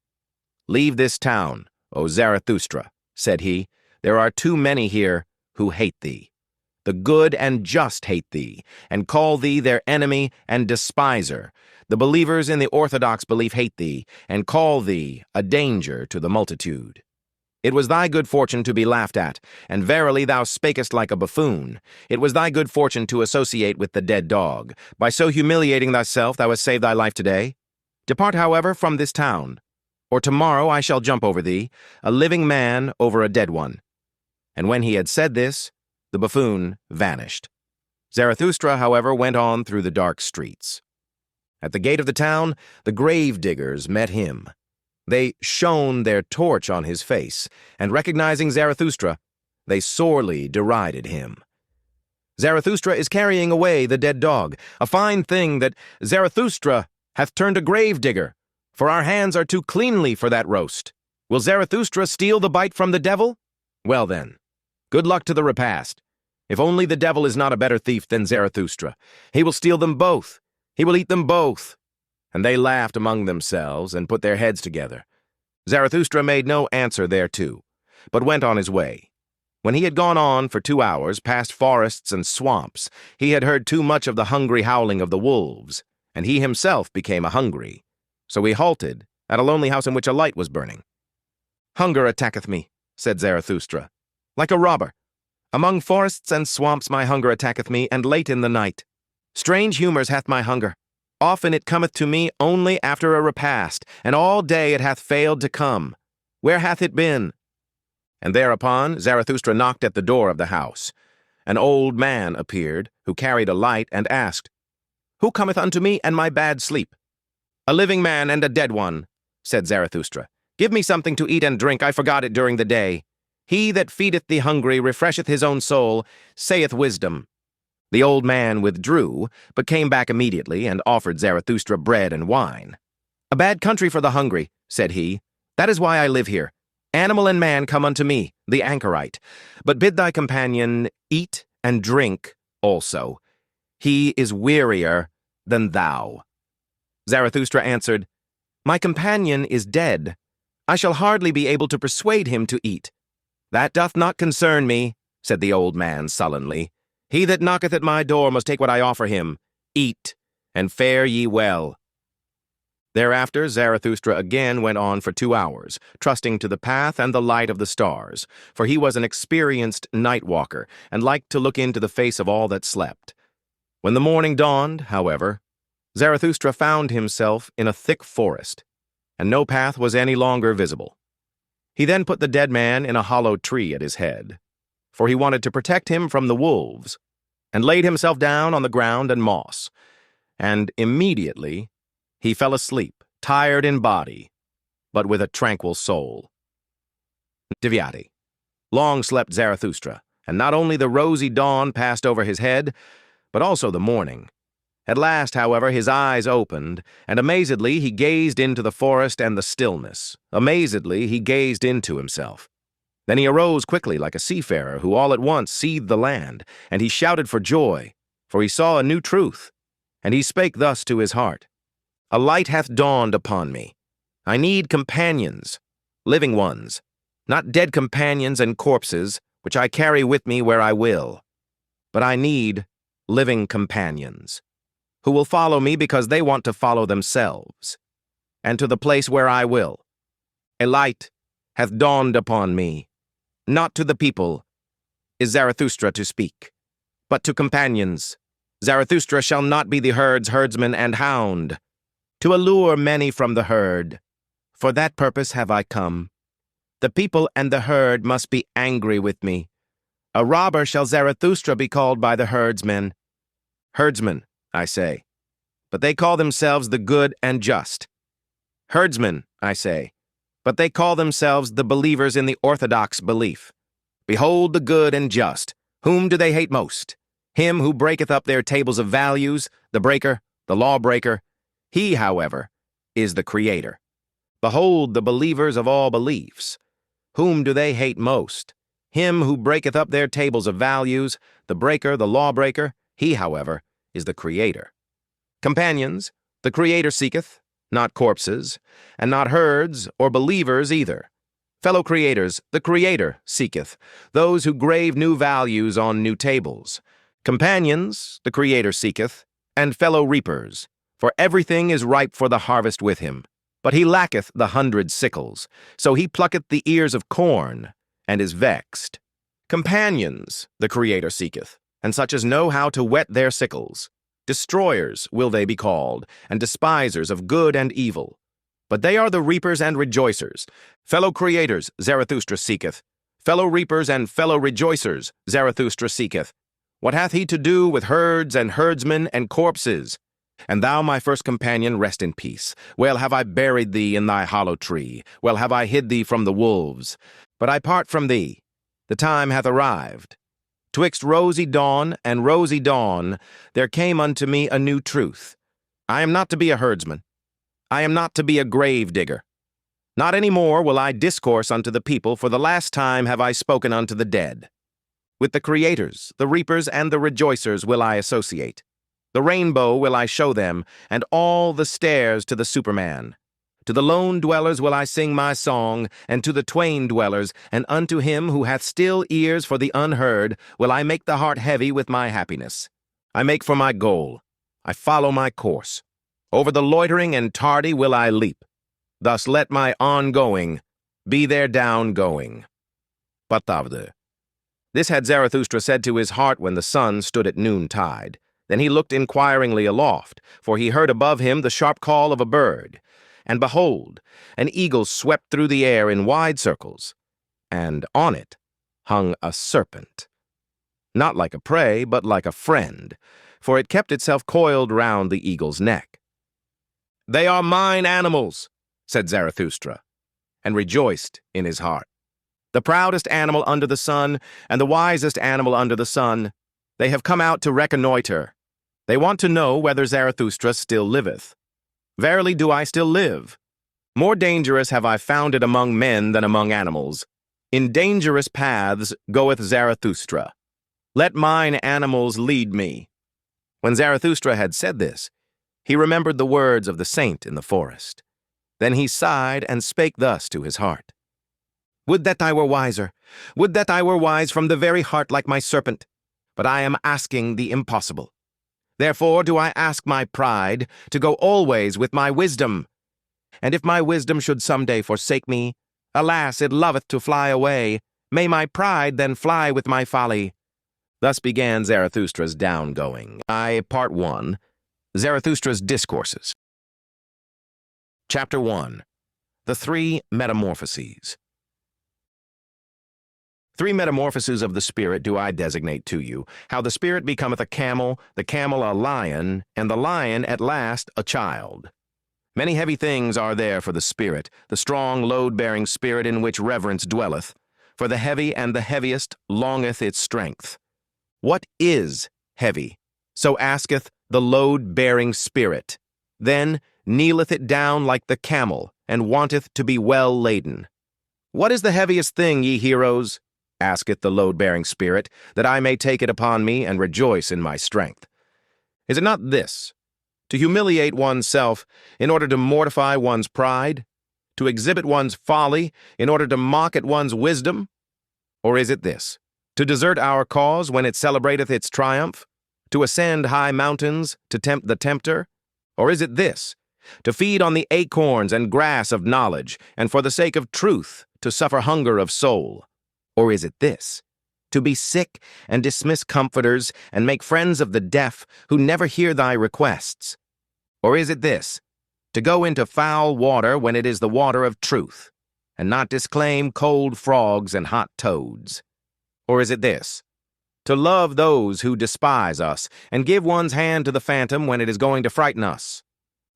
Leave this town, O Zarathustra, said he. There are too many here who hate thee. The good and just hate thee, and call thee their enemy and despiser. The believers in the orthodox belief hate thee, and call thee a danger to the multitude. It was thy good fortune to be laughed at, and verily thou spakest like a buffoon. It was thy good fortune to associate with the dead dog. By so humiliating thyself thou hast saved thy life today. Depart, however, from this town, or tomorrow I shall jump over thee, a living man over a dead one. And when he had said this, the buffoon vanished. Zarathustra, however, went on through the dark streets. At the gate of the town, the grave diggers met him. They shone their torch on his face, and recognizing Zarathustra, they sorely derided him. Zarathustra is carrying away the dead dog. A fine thing that Zarathustra hath turned a grave digger, for our hands are too cleanly for that roast. Will Zarathustra steal the bite from the devil? Well then, good luck to the repast. If only the devil is not a better thief than Zarathustra. He will steal them both. He will eat them both. And they laughed among themselves and put their heads together. Zarathustra made no answer thereto, but went on his way. When he had gone on for 2 hours, past forests and swamps, he had heard too much of the hungry howling of the wolves, and he himself became a-hungry. So he halted at a lonely house in which a light was burning. Hunger attacketh me, said Zarathustra, like a robber. Among forests and swamps my hunger attacketh me, and late in the night. Strange humours hath my hunger. Often it cometh to me only after a repast, and all day it hath failed to come. Where hath it been? And thereupon Zarathustra knocked at the door of the house. An old man appeared, who carried a light, and asked, Who cometh unto me and my bad sleep? A living man and a dead one, said Zarathustra. Give me something to eat and drink, I forgot it during the day. He that feedeth the hungry refresheth his own soul, saith wisdom. The old man withdrew, but came back immediately, and offered Zarathustra bread and wine. A bad country for the hungry, said he. That is why I live here. Animal and man come unto me, the anchorite. But bid thy companion eat and drink also. He is wearier than thou. Zarathustra answered, My companion is dead. I shall hardly be able to persuade him to eat. That doth not concern me, said the old man sullenly. He that knocketh at my door must take what I offer him. Eat, and fare ye well. Thereafter Zarathustra again went on for 2 hours, trusting to the path and the light of the stars, for he was an experienced night walker, and liked to look into the face of all that slept. When the morning dawned, however, Zarathustra found himself in a thick forest, and no path was any longer visible. He then put the dead man in a hollow tree at his head, for he wanted to protect him from the wolves, and laid himself down on the ground and moss, and immediately he fell asleep, tired in body, but with a tranquil soul. Divyati. Long slept Zarathustra, and not only the rosy dawn passed over his head, but also the morning. At last, however, his eyes opened, and amazedly he gazed into the forest and the stillness. Amazedly he gazed into himself. Then he arose quickly like a seafarer who all at once seethed the land, and he shouted for joy, for he saw a new truth. And he spake thus to his heart, A light hath dawned upon me. I need companions, living ones, not dead companions and corpses, which I carry with me where I will. But I need living companions. who will follow me because they want to follow themselves, and to the place where I will. A light hath dawned upon me. Not to the people is Zarathustra to speak, but to companions. Zarathustra shall not be the herd's herdsman and hound, to allure many from the herd. For that purpose have I come. The people and the herd must be angry with me. A robber shall Zarathustra be called by the herdsmen. Herdsmen, I say, but they call themselves the good and just. Herdsmen, I say, but they call themselves the believers in the orthodox belief. Behold the good and just. Whom do they hate most? Him who breaketh up their tables of values, the breaker, the lawbreaker. He, however, is the creator. Behold the believers of all beliefs. Whom do they hate most? Him who breaketh up their tables of values, the breaker, the lawbreaker. He, however, is the creator. Companions, the creator seeketh, not corpses, and not herds or believers either. Fellow creators, the creator seeketh, those who grave new values on new tables. Companions, the creator seeketh, and fellow reapers, for everything is ripe for the harvest with him. But he lacketh the 100 sickles, so he plucketh the ears of corn, and is vexed. Companions, the creator seeketh, and such as know how to whet their sickles. Destroyers will they be called, and despisers of good and evil. But they are the reapers and rejoicers. Fellow creators, Zarathustra seeketh. Fellow reapers and fellow rejoicers, Zarathustra seeketh. What hath he to do with herds and herdsmen and corpses? And thou, my first companion, rest in peace. Well have I buried thee in thy hollow tree. Well have I hid thee from the wolves. But I part from thee. The time hath arrived. Twixt rosy dawn and rosy dawn, there came unto me a new truth. I am not to be a herdsman. I am not to be a grave digger. Not any more will I discourse unto the people, for the last time have I spoken unto the dead. With the creators, the reapers, and the rejoicers will I associate. The rainbow will I show them, and all the stairs to the Superman. To the lone dwellers will I sing my song, and to the twain dwellers, and unto him who hath still ears for the unheard, will I make the heart heavy with my happiness. I make for my goal. I follow my course. Over the loitering and tardy will I leap. Thus let my ongoing be their down-going. Patavde. This had Zarathustra said to his heart when the sun stood at noontide. Then he looked inquiringly aloft, for he heard above him the sharp call of a bird. And behold, an eagle swept through the air in wide circles, and on it hung a serpent. Not like a prey, but like a friend, for it kept itself coiled round the eagle's neck. "They are mine animals," said Zarathustra, and rejoiced in his heart. "The proudest animal under the sun, and the wisest animal under the sun, they have come out to reconnoiter. They want to know whether Zarathustra still liveth. Verily do I still live. More dangerous have I found it among men than among animals. In dangerous paths goeth Zarathustra. Let mine animals lead me." When Zarathustra had said this, he remembered the words of the saint in the forest. Then he sighed and spake thus to his heart. "Would that I were wiser. Would that I were wise from the very heart like my serpent. But I am asking the impossible. Therefore do I ask my pride to go always with my wisdom. And if my wisdom should some day forsake me, alas, it loveth to fly away. May my pride then fly with my folly." Thus began Zarathustra's down-going. Part 1. Zarathustra's Discourses. Chapter 1. The Three Metamorphoses. 3 metamorphoses of the spirit do I designate to you, how the spirit becometh a camel, the camel a lion, and the lion at last a child. Many heavy things are there for the spirit, the strong load-bearing spirit in which reverence dwelleth. For the heavy and the heaviest longeth its strength. What is heavy? So asketh the load-bearing spirit. Then kneeleth it down like the camel, and wanteth to be well laden. What is the heaviest thing, ye heroes? Asketh the load-bearing spirit, that I may take it upon me and rejoice in my strength. Is it not this, to humiliate one's self in order to mortify one's pride? To exhibit one's folly in order to mock at one's wisdom? Or is it this, to desert our cause when it celebrateth its triumph? To ascend high mountains, to tempt the tempter? Or is it this? To feed on the acorns and grass of knowledge, and for the sake of truth, to suffer hunger of soul? Or is it this? To be sick and dismiss comforters, and make friends of the deaf who never hear thy requests? Or is it this? To go into foul water when it is the water of truth, and not disclaim cold frogs and hot toads? Or is it this? To love those who despise us, and give one's hand to the phantom when it is going to frighten us?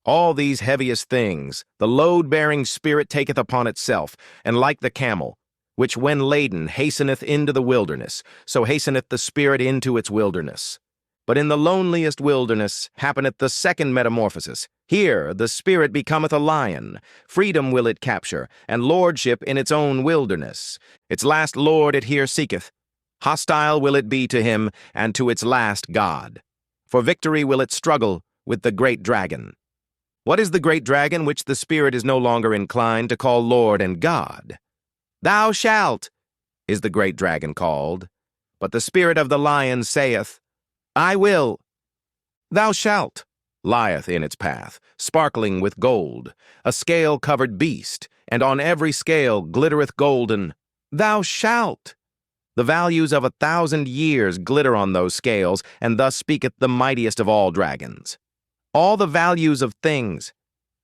All these heaviest things the load-bearing spirit taketh upon itself, and like the camel, which when laden hasteneth into the wilderness, so hasteneth the spirit into its wilderness. But in the loneliest wilderness happeneth the second metamorphosis. Here the spirit becometh a lion. Freedom will it capture, and lordship in its own wilderness. Its last lord it here seeketh. Hostile will it be to him, and to its last God. For victory will it struggle with the great dragon. What is the great dragon which the spirit is no longer inclined to call Lord and God? Thou shalt, is the great dragon called. But the spirit of the lion saith, I will. Thou shalt lieth in its path, sparkling with gold, a scale-covered beast, and on every scale glittereth golden. Thou shalt. The values of 1,000 years glitter on those scales, and thus speaketh the mightiest of all dragons. All the values of things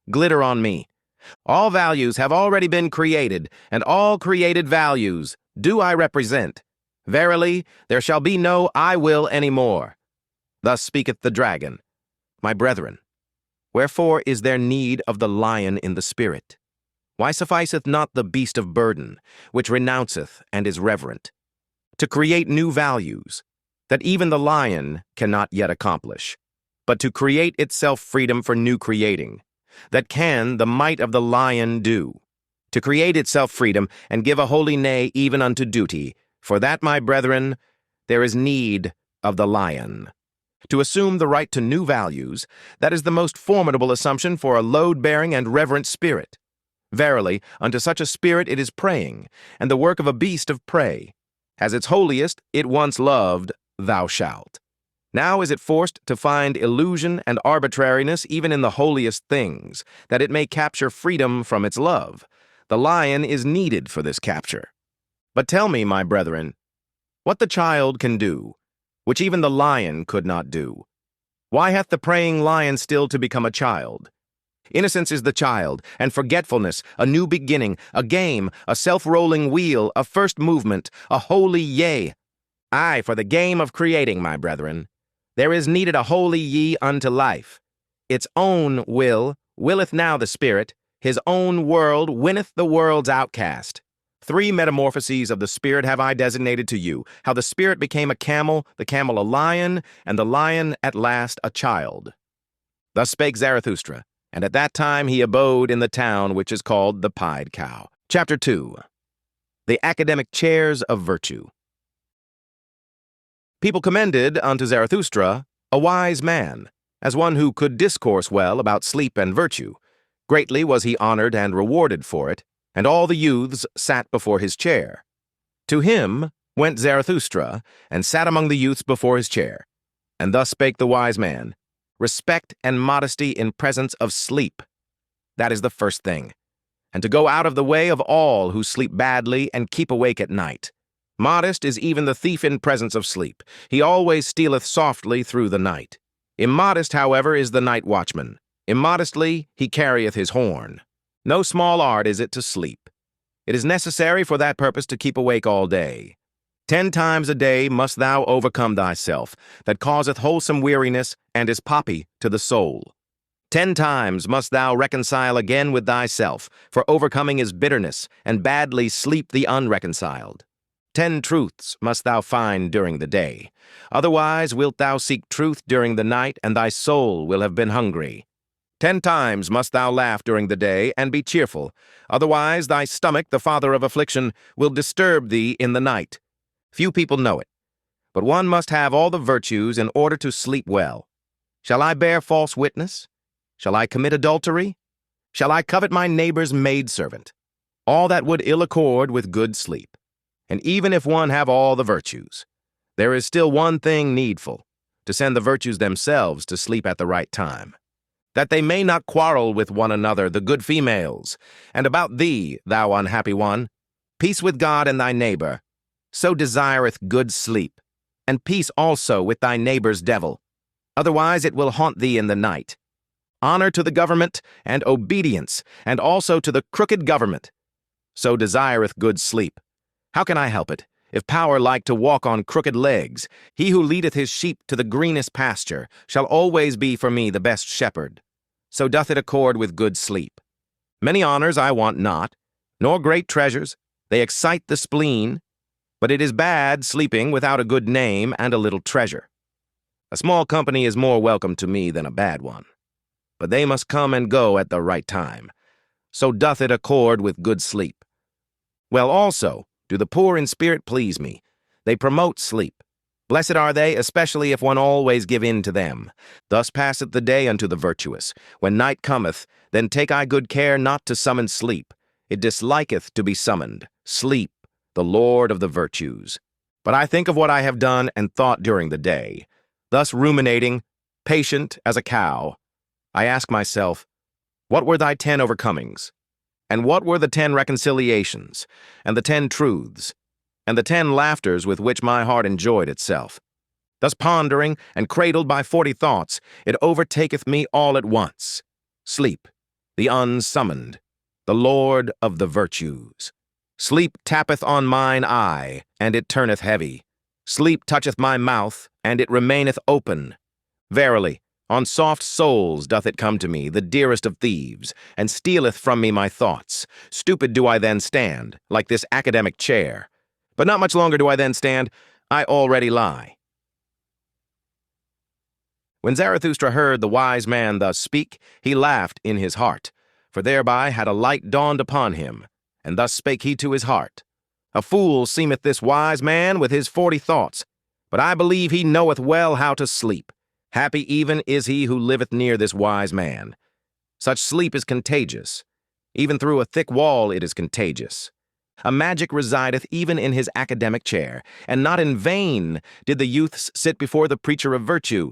glitter on me. All values have already been created, and all created values do I represent. Verily, there shall be no I will any more. Thus speaketh the dragon. My brethren, wherefore is there need of the lion in the spirit? Why sufficeth not the beast of burden, which renounceth and is reverent? To create new values, that even the lion cannot yet accomplish, but to create itself freedom for new creating, that can the might of the lion do. To create itself freedom, and give a holy nay even unto duty, for that, my brethren, there is need of the lion. To assume the right to new values, that is the most formidable assumption for a load-bearing and reverent spirit. Verily, unto such a spirit it is praying, and the work of a beast of prey. As its holiest, it once loved, thou shalt. Now is it forced to find illusion and arbitrariness even in the holiest things, that it may capture freedom from its love. The lion is needed for this capture. But tell me, my brethren, what the child can do, which even the lion could not do. Why hath the praying lion still to become a child? Innocence is the child, and forgetfulness, a new beginning, a game, a self-rolling wheel, a first movement, a holy yea. Aye, for the game of creating, my brethren. There is needed a holy ye unto life. Its own will willeth now the spirit, his own world winneth the world's outcast. 3 metamorphoses of the spirit have I designated to you, how the spirit became a camel, the camel a lion, and the lion at last a child. Thus spake Zarathustra, and at that time he abode in the town which is called the Pied Cow. Chapter 2. The Academic Chairs of Virtue. People commended unto Zarathustra a wise man, as one who could discourse well about sleep and virtue. Greatly was he honored and rewarded for it, and all the youths sat before his chair. To him went Zarathustra, and sat among the youths before his chair. And thus spake the wise man, respect and modesty in presence of sleep. That is the first thing. And to go out of the way of all who sleep badly and keep awake at night. Modest is even the thief in presence of sleep. He always stealeth softly through the night. Immodest, however, is the night watchman. Immodestly he carrieth his horn. No small art is it to sleep. It is necessary for that purpose to keep awake all day. 10 times a day must thou overcome thyself, that causeth wholesome weariness, and is poppy to the soul. 10 times must thou reconcile again with thyself, for overcoming is bitterness, and badly sleep the unreconciled. 10 truths must thou find during the day. Otherwise wilt thou seek truth during the night, and thy soul will have been hungry. 10 times must thou laugh during the day, and be cheerful. Otherwise thy stomach, the father of affliction, will disturb thee in the night. Few people know it, but one must have all the virtues in order to sleep well. Shall I bear false witness? Shall I commit adultery? Shall I covet my neighbor's maidservant? All that would ill accord with good sleep. And even if one have all the virtues, there is still one thing needful, to send the virtues themselves to sleep at the right time, that they may not quarrel with one another, the good females. And about thee, thou unhappy one, peace with God and thy neighbor, so desireth good sleep, and peace also with thy neighbor's devil. Otherwise it will haunt thee in the night. Honor to the government, and obedience, and also to the crooked government. So desireth good sleep. How can I help it, if power like to walk on crooked legs? He who leadeth his sheep to the greenest pasture shall always be for me the best shepherd. So doth it accord with good sleep. Many honors I want not, nor great treasures. They excite the spleen. But it is bad sleeping without a good name and a little treasure. A small company is more welcome to me than a bad one. But they must come and go at the right time. So doth it accord with good sleep. Well also, do the poor in spirit please me. They promote sleep. Blessed are they, especially if one always give in to them. Thus passeth the day unto the virtuous. When night cometh, then take I good care not to summon sleep. It disliketh to be summoned. Sleep, the Lord of the virtues. But I think of what I have done and thought during the day. Thus ruminating, patient as a cow, I ask myself, what were thy 10 overcomings? And what were the 10 reconciliations, and the 10 truths, and the 10 laughters with which my heart enjoyed itself? Thus pondering, and cradled by 40 thoughts, it overtaketh me all at once. Sleep, the unsummoned, the Lord of the virtues. Sleep tappeth on mine eye, and it turneth heavy. Sleep toucheth my mouth, and it remaineth open. Verily, on soft souls doth it come to me, the dearest of thieves, and stealeth from me my thoughts. Stupid do I then stand, like this academic chair. But not much longer do I then stand, I already lie. When Zarathustra heard the wise man thus speak, he laughed in his heart, for thereby had a light dawned upon him, and thus spake he to his heart. A fool seemeth this wise man with his 40 thoughts, but I believe he knoweth well how to sleep. Happy even is he who liveth near this wise man. Such sleep is contagious. Even through a thick wall it is contagious. A magic resideth even in his academic chair, and not in vain did the youths sit before the preacher of virtue.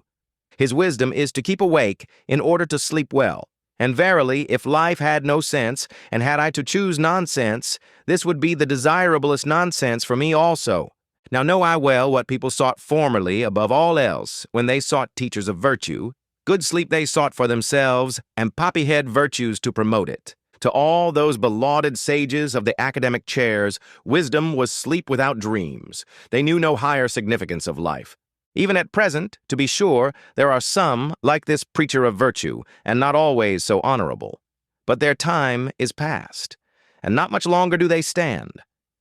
His wisdom is to keep awake in order to sleep well. And verily, if life had no sense, and had I to choose nonsense, this would be the desirablest nonsense for me also. Now know I well what people sought formerly above all else when they sought teachers of virtue. Good sleep they sought for themselves, and poppyhead virtues to promote it. To all those belauded sages of the academic chairs, wisdom was sleep without dreams. They knew no higher significance of life. Even at present, to be sure, there are some like this preacher of virtue, and not always so honorable. But their time is past, and not much longer do they stand.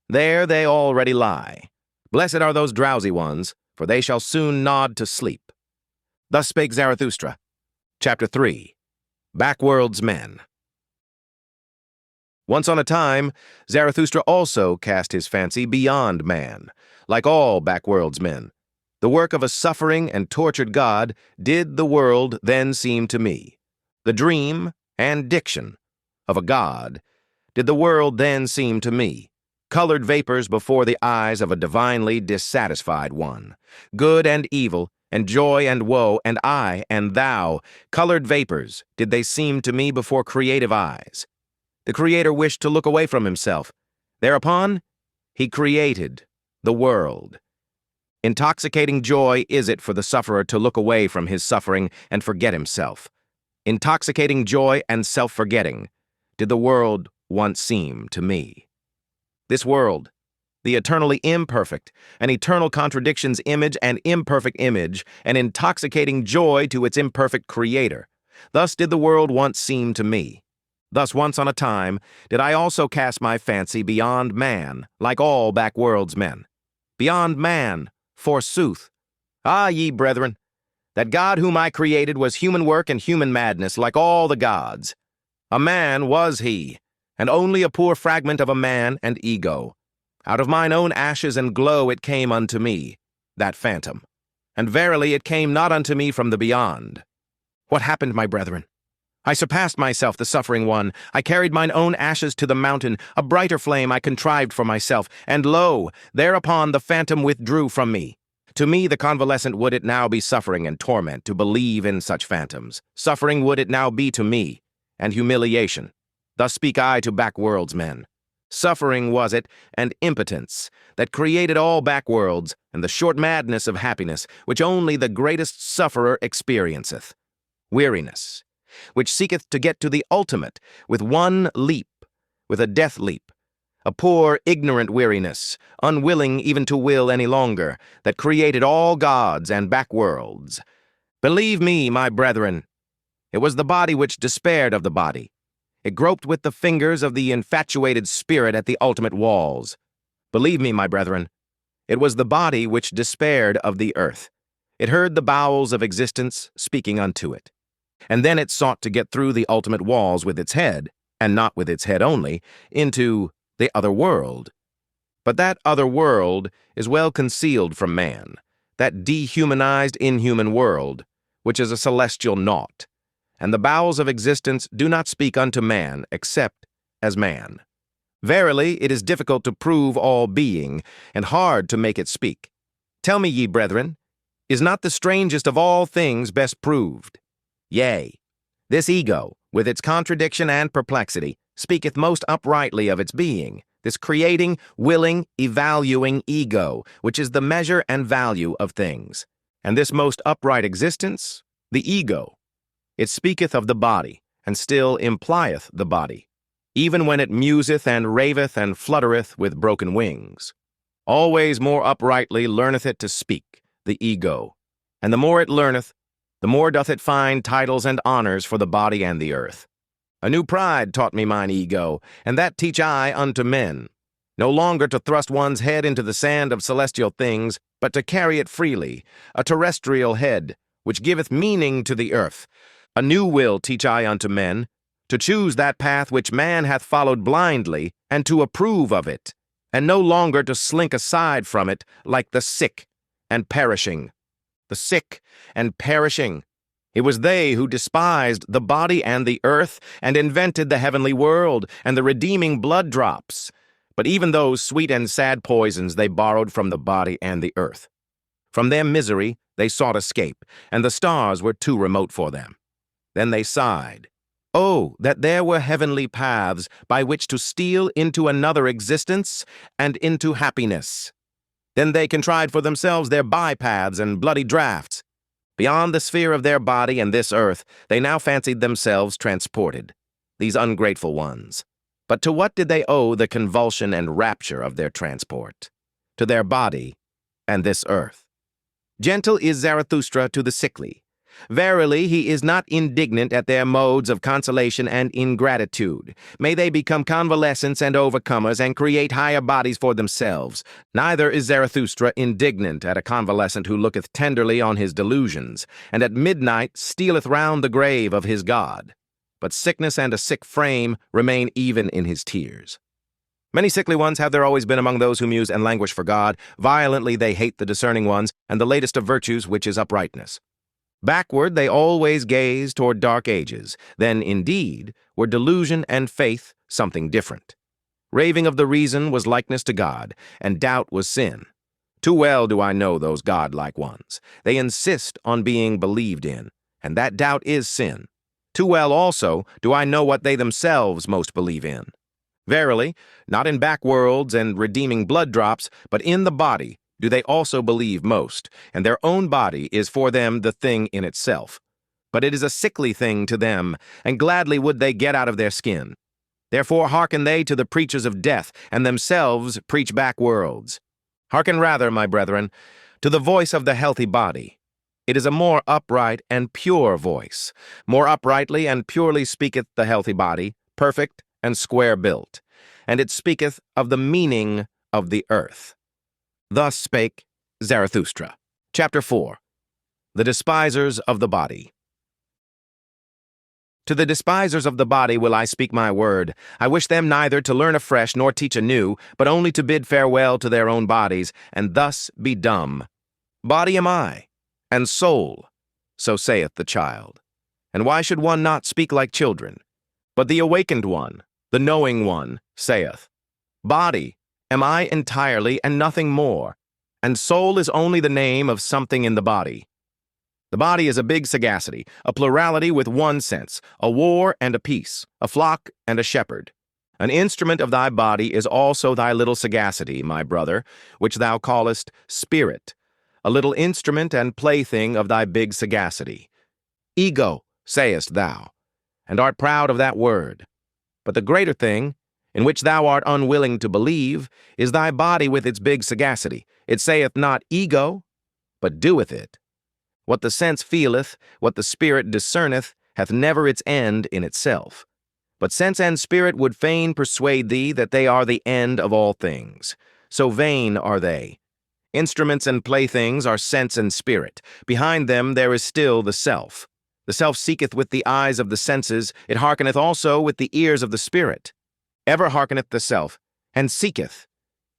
There they already lie. Blessed are those drowsy ones, for they shall soon nod to sleep. Thus spake Zarathustra. Chapter 3. Backworld's Men. Once on a time, Zarathustra also cast his fancy beyond man. Like all backworld's men, the work of a suffering and tortured God did the world then seem to me. The dream and diction of a God did the world then seem to me. Colored vapors before the eyes of a divinely dissatisfied one. Good and evil, and joy and woe, and I and thou, colored vapors, did they seem to me before creative eyes. The Creator wished to look away from himself. Thereupon, he created the world. Intoxicating joy is it for the sufferer to look away from his suffering and forget himself. Intoxicating joy and self-forgetting did the world once seem to me. This world, the eternally imperfect, an eternal contradiction's image and imperfect image, an intoxicating joy to its imperfect creator. Thus did the world once seem to me. Thus once on a time did I also cast my fancy beyond man, like all backworld's men. Beyond man, forsooth. Ah, ye brethren, that God whom I created was human work and human madness, like all the gods. A man was he, and only a poor fragment of a man and ego. Out of mine own ashes and glow it came unto me, that phantom. And verily it came not unto me from the beyond. What happened, my brethren? I surpassed myself, the suffering one. I carried mine own ashes to the mountain. A brighter flame I contrived for myself. And lo, thereupon the phantom withdrew from me. To me, the convalescent, would it now be suffering and torment to believe in such phantoms? Suffering would it now be to me, and humiliation. Thus speak I to backworlds men. Suffering was it, and impotence, that created all backworlds, and the short madness of happiness, which only the greatest sufferer experienceth. Weariness, which seeketh to get to the ultimate with one leap, with a death leap. A poor, ignorant weariness, unwilling even to will any longer, that created all gods and backworlds. Believe me, my brethren, it was the body which despaired of the body. It groped with the fingers of the infatuated spirit at the ultimate walls. Believe me, my brethren, it was the body which despaired of the earth. It heard the bowels of existence speaking unto it. And then it sought to get through the ultimate walls with its head, and not with its head only, into the other world. But that other world is well concealed from man, that dehumanized, inhuman world, which is a celestial naught. And the bowels of existence do not speak unto man except as man. Verily, it is difficult to prove all being, and hard to make it speak. Tell me, ye brethren, is not the strangest of all things best proved? Yea, this ego, with its contradiction and perplexity, speaketh most uprightly of its being, this creating, willing, evaluing ego, which is the measure and value of things. And this most upright existence, the ego, it speaketh of the body, and still implieth the body, even when it museth and raveth and fluttereth with broken wings. Always more uprightly learneth it to speak, the ego, and the more it learneth, the more doth it find titles and honors for the body and the earth. A new pride taught me mine ego, and that teach I unto men, no longer to thrust one's head into the sand of celestial things, but to carry it freely, a terrestrial head, which giveth meaning to the earth. A new will teach I unto men, to choose that path which man hath followed blindly, and to approve of it, and no longer to slink aside from it like the sick and perishing. The sick and perishing. It was they who despised the body and the earth, and invented the heavenly world, and the redeeming blood drops. But even those sweet and sad poisons they borrowed from the body and the earth. From their misery they sought escape, and the stars were too remote for them. Then they sighed, "Oh, that there were heavenly paths by which to steal into another existence and into happiness." Then they contrived for themselves their bypaths and bloody draughts. Beyond the sphere of their body and this earth, they now fancied themselves transported, these ungrateful ones. But to what did they owe the convulsion and rapture of their transport? To their body and this earth. Gentle is Zarathustra to the sickly. Verily, he is not indignant at their modes of consolation and ingratitude. May they become convalescents and overcomers and create higher bodies for themselves. Neither is Zarathustra indignant at a convalescent who looketh tenderly on his delusions, and at midnight stealeth round the grave of his God. But sickness and a sick frame remain even in his tears. Many sickly ones have there always been among those who muse and languish for God. Violently they hate the discerning ones, and the latest of virtues, which is uprightness. Backward they always gaze toward dark ages. Then, indeed, were delusion and faith something different. Raving of the reason was likeness to God, and doubt was sin. Too well do I know those God-like ones. They insist on being believed in, and that doubt is sin. Too well also do I know what they themselves most believe in. Verily, not in backworlds and redeeming blood drops, but in the body, do they also believe most, and their own body is for them the thing in itself. But it is a sickly thing to them, and gladly would they get out of their skin. Therefore hearken they to the preachers of death, and themselves preach backworlds. Hearken rather, my brethren, to the voice of the healthy body. It is a more upright and pure voice. More uprightly and purely speaketh the healthy body, perfect and square-built, and it speaketh of the meaning of the earth. Thus spake Zarathustra. Chapter 4. The Despisers of the Body. To the despisers of the body will I speak my word. I wish them neither to learn afresh nor teach anew, but only to bid farewell to their own bodies, and thus be dumb. Body am I, and soul, so saith the child. And why should one not speak like children? But the awakened one, the knowing one, saith, Body am I entirely and nothing more, and soul is only the name of something in the body. The body is a big sagacity, a plurality with one sense, a war and a peace, a flock and a shepherd. An instrument of thy body is also thy little sagacity, my brother, which thou callest spirit, a little instrument and plaything of thy big sagacity. Ego, sayest thou, and art proud of that word. But the greater thing, in which thou art unwilling to believe, is thy body with its big sagacity. It saith not ego, but doeth it. What the sense feeleth, what the spirit discerneth, hath never its end in itself. But sense and spirit would fain persuade thee that they are the end of all things. So vain are they. Instruments and playthings are sense and spirit. Behind them there is still the self. The self seeketh with the eyes of the senses, it hearkeneth also with the ears of the spirit. Ever hearkeneth the self, and seeketh.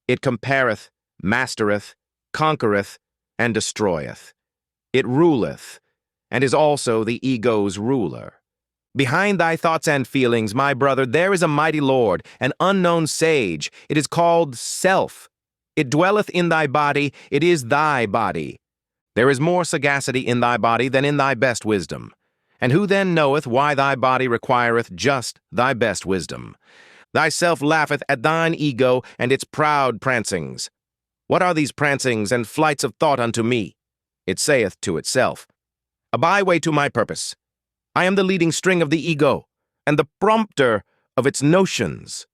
It compareth, mastereth, conquereth, and destroyeth. It ruleth, and is also the ego's ruler. Behind thy thoughts and feelings, my brother, there is a mighty Lord, an unknown sage. It is called self. It dwelleth in thy body, it is thy body. There is more sagacity in thy body than in thy best wisdom. And who then knoweth why thy body requireth just thy best wisdom? Thyself laugheth at thine ego and its proud prancings. What are these prancings and flights of thought unto me? It saith to itself, a byway to my purpose. I am the leading string of the ego, and the prompter of its notions.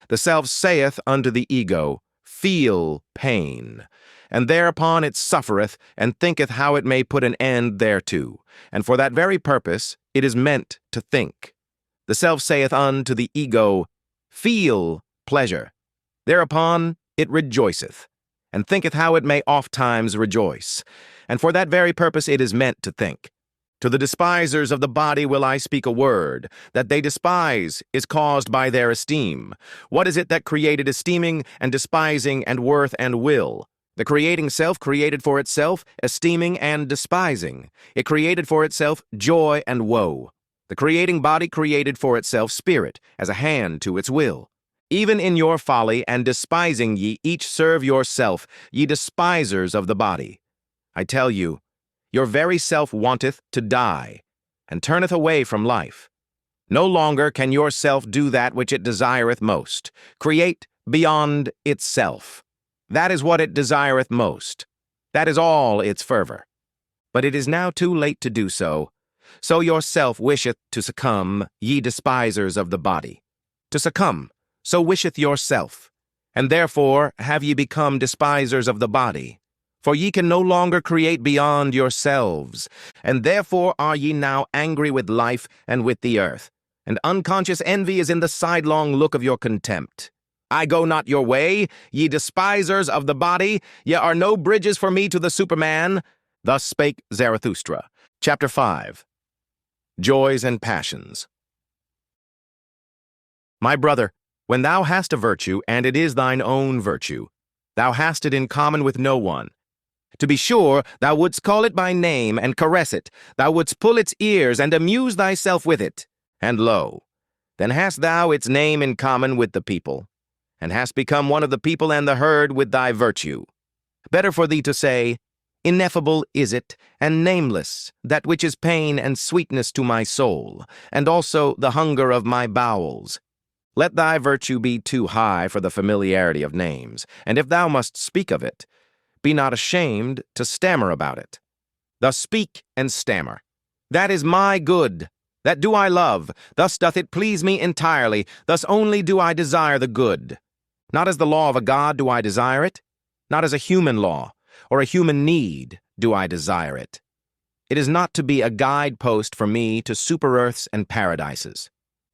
The self saith unto the ego, feel pain, and thereupon it suffereth, and thinketh how it may put an end thereto, and for that very purpose it is meant to think. The self saith unto the ego, feel pleasure. Thereupon it rejoiceth, and thinketh how it may ofttimes rejoice, and for that very purpose it is meant to think. To the despisers of the body will I speak a word. That they despise is caused by their esteem. What is it that created esteeming and despising and worth and will? The creating self created for itself esteeming and despising. It created for itself joy and woe. The creating body created for itself spirit, as a hand to its will. Even in your folly and despising ye each serve yourself, ye despisers of the body. I tell you, your very self wanteth to die, and turneth away from life. No longer can your self do that which it desireth most, create beyond itself. That is what it desireth most. That is all its fervor. But it is now too late to do so. So yourself wisheth to succumb, ye despisers of the body. To succumb, so wisheth yourself, and therefore have ye become despisers of the body. For ye can no longer create beyond yourselves, and therefore are ye now angry with life and with the earth, and unconscious envy is in the sidelong look of your contempt. I go not your way, ye despisers of the body, ye are no bridges for me to the Superman. Thus spake Zarathustra. Chapter 5. Joys and Passions. My brother, when thou hast a virtue, and it is thine own virtue, thou hast it in common with no one. To be sure, thou wouldst call it by name and caress it, thou wouldst pull its ears and amuse thyself with it. And lo, then hast thou its name in common with the people, and hast become one of the people and the herd with thy virtue. Better for thee to say, ineffable is it, and nameless, that which is pain and sweetness to my soul, and also the hunger of my bowels. Let thy virtue be too high for the familiarity of names, and if thou must speak of it, be not ashamed to stammer about it. Thus speak and stammer. That is my good, that do I love, thus doth it please me entirely, thus only do I desire the good. Not as the law of a god do I desire it, not as a human law, or a human need do I desire it. It is not to be a guidepost for me to super-earths and paradises.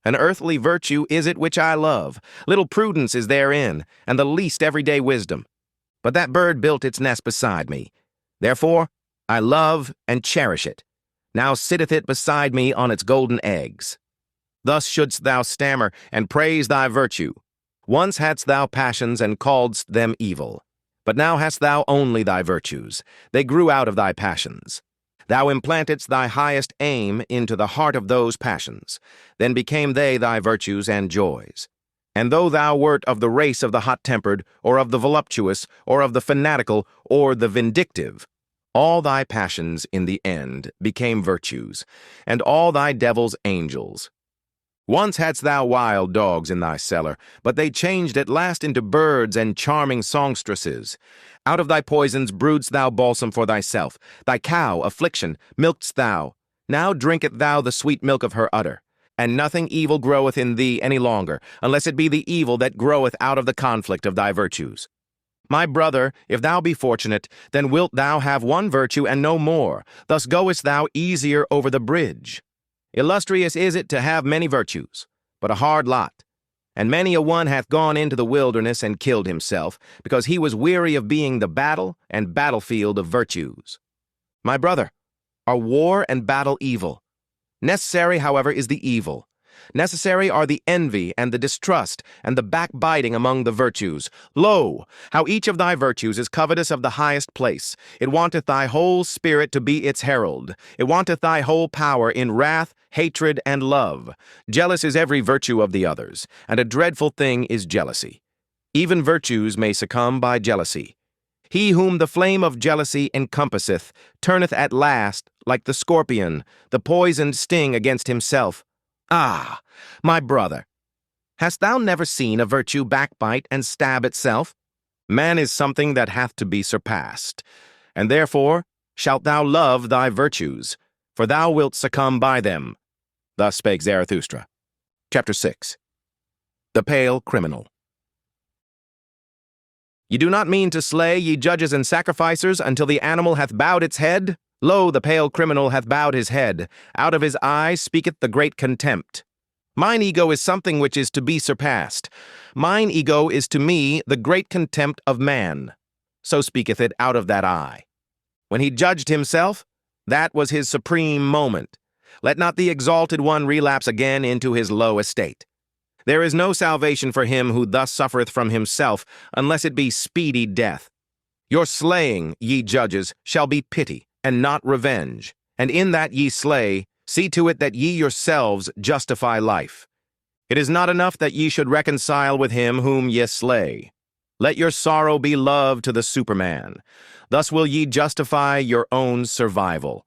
An earthly virtue is it which I love, little prudence is therein, and the least everyday wisdom. But that bird built its nest beside me. Therefore, I love and cherish it. Now sitteth it beside me on its golden eggs. Thus shouldst thou stammer and praise thy virtue. Once hadst thou passions and calledst them evil. But now hast thou only thy virtues. They grew out of thy passions. Thou implantedst thy highest aim into the heart of those passions. Then became they thy virtues and joys. And though thou wert of the race of the hot-tempered, or of the voluptuous, or of the fanatical, or the vindictive, all thy passions in the end became virtues, and all thy devils angels. Once hadst thou wild dogs in thy cellar, but they changed at last into birds and charming songstresses. Out of thy poisons broodst thou balsam for thyself. Thy cow, affliction, milk'st thou. Now drinketh thou the sweet milk of her udder. And nothing evil groweth in thee any longer, unless it be the evil that groweth out of the conflict of thy virtues. My brother, if thou be fortunate, then wilt thou have one virtue and no more. Thus goest thou easier over the bridge. Illustrious is it to have many virtues, but a hard lot. And many a one hath gone into the wilderness and killed himself, because he was weary of being the battle and battlefield of virtues. My brother, are war and battle evil? Necessary, however, is the evil. Necessary are the envy and the distrust and the backbiting among the virtues. Lo, how each of thy virtues is covetous of the highest place. It wanteth thy whole spirit to be its herald. It wanteth thy whole power in wrath, hatred, and love. Jealous is every virtue of the others, and a dreadful thing is jealousy. Even virtues may succumb by jealousy. He whom the flame of jealousy encompasseth turneth at last, like the scorpion, the poisoned sting against himself. Ah, my brother, hast thou never seen a virtue backbite and stab itself? Man is something that hath to be surpassed, and therefore shalt thou love thy virtues, for thou wilt succumb by them. Thus spake Zarathustra. Chapter 6. The Pale Criminal. Ye do not mean to slay, ye judges and sacrificers, until the animal hath bowed its head? Lo, the pale criminal hath bowed his head. Out of his eye speaketh the great contempt. Mine ego is something which is to be surpassed. Mine ego is to me the great contempt of man. So speaketh it out of that eye. When he judged himself, that was his supreme moment. Let not the exalted one relapse again into his low estate. There is no salvation for him who thus suffereth from himself, unless it be speedy death. Your slaying, ye judges, shall be pity, and not revenge. And in that ye slay, see to it that ye yourselves justify life. It is not enough that ye should reconcile with him whom ye slay. Let your sorrow be love to the Superman. Thus will ye justify your own survival.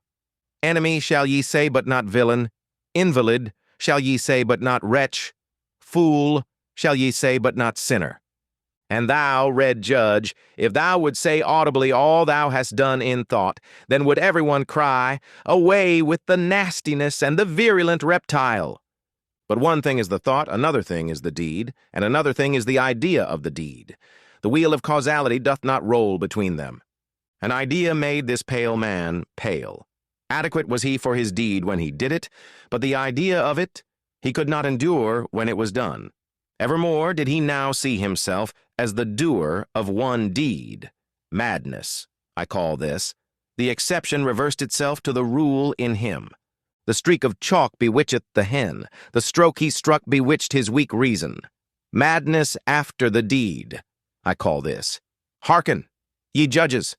Enemy shall ye say, but not villain. Invalid shall ye say, but not wretch. Fool shall ye say, but not sinner. And thou, red judge, if thou would say audibly all thou hast done in thought, then would everyone cry, away with the nastiness and the virulent reptile. But one thing is the thought, another thing is the deed, and another thing is the idea of the deed. The wheel of causality doth not roll between them. An idea made this pale man pale. Adequate was he for his deed when he did it, but the idea of it he could not endure when it was done. Evermore did he now see himself as the doer of one deed. Madness, I call this. The exception reversed itself to the rule in him. The streak of chalk bewitcheth the hen. The stroke he struck bewitched his weak reason. Madness after the deed, I call this. Hearken, ye judges.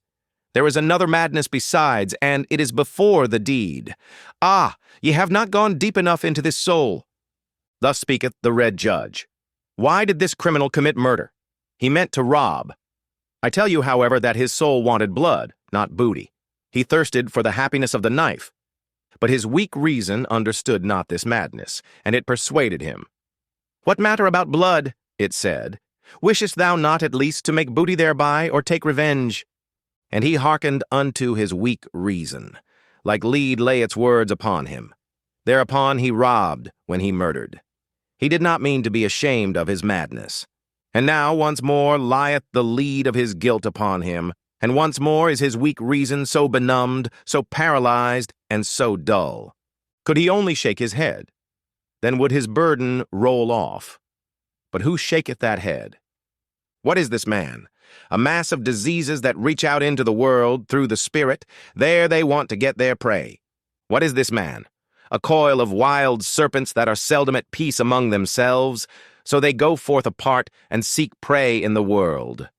There is another madness besides, and it is before the deed. Ah, ye have not gone deep enough into this soul. Thus speaketh the red judge. Why did this criminal commit murder? He meant to rob. I tell you, however, that his soul wanted blood, not booty. He thirsted for the happiness of the knife. But his weak reason understood not this madness, and it persuaded him. What matter about blood? It said. Wishest thou not at least to make booty thereby, or take revenge? And he hearkened unto his weak reason. Like lead lay its words upon him. Thereupon he robbed when he murdered. He did not mean to be ashamed of his madness. And now once more lieth the lead of his guilt upon him, and once more is his weak reason so benumbed, so paralyzed, and so dull. Could he only shake his head? Then would his burden roll off. But who shaketh that head? What is this man? A mass of diseases that reach out into the world through the spirit. There they want to get their prey. What is this man? A coil of wild serpents that are seldom at peace among themselves, so they go forth apart and seek prey in the world.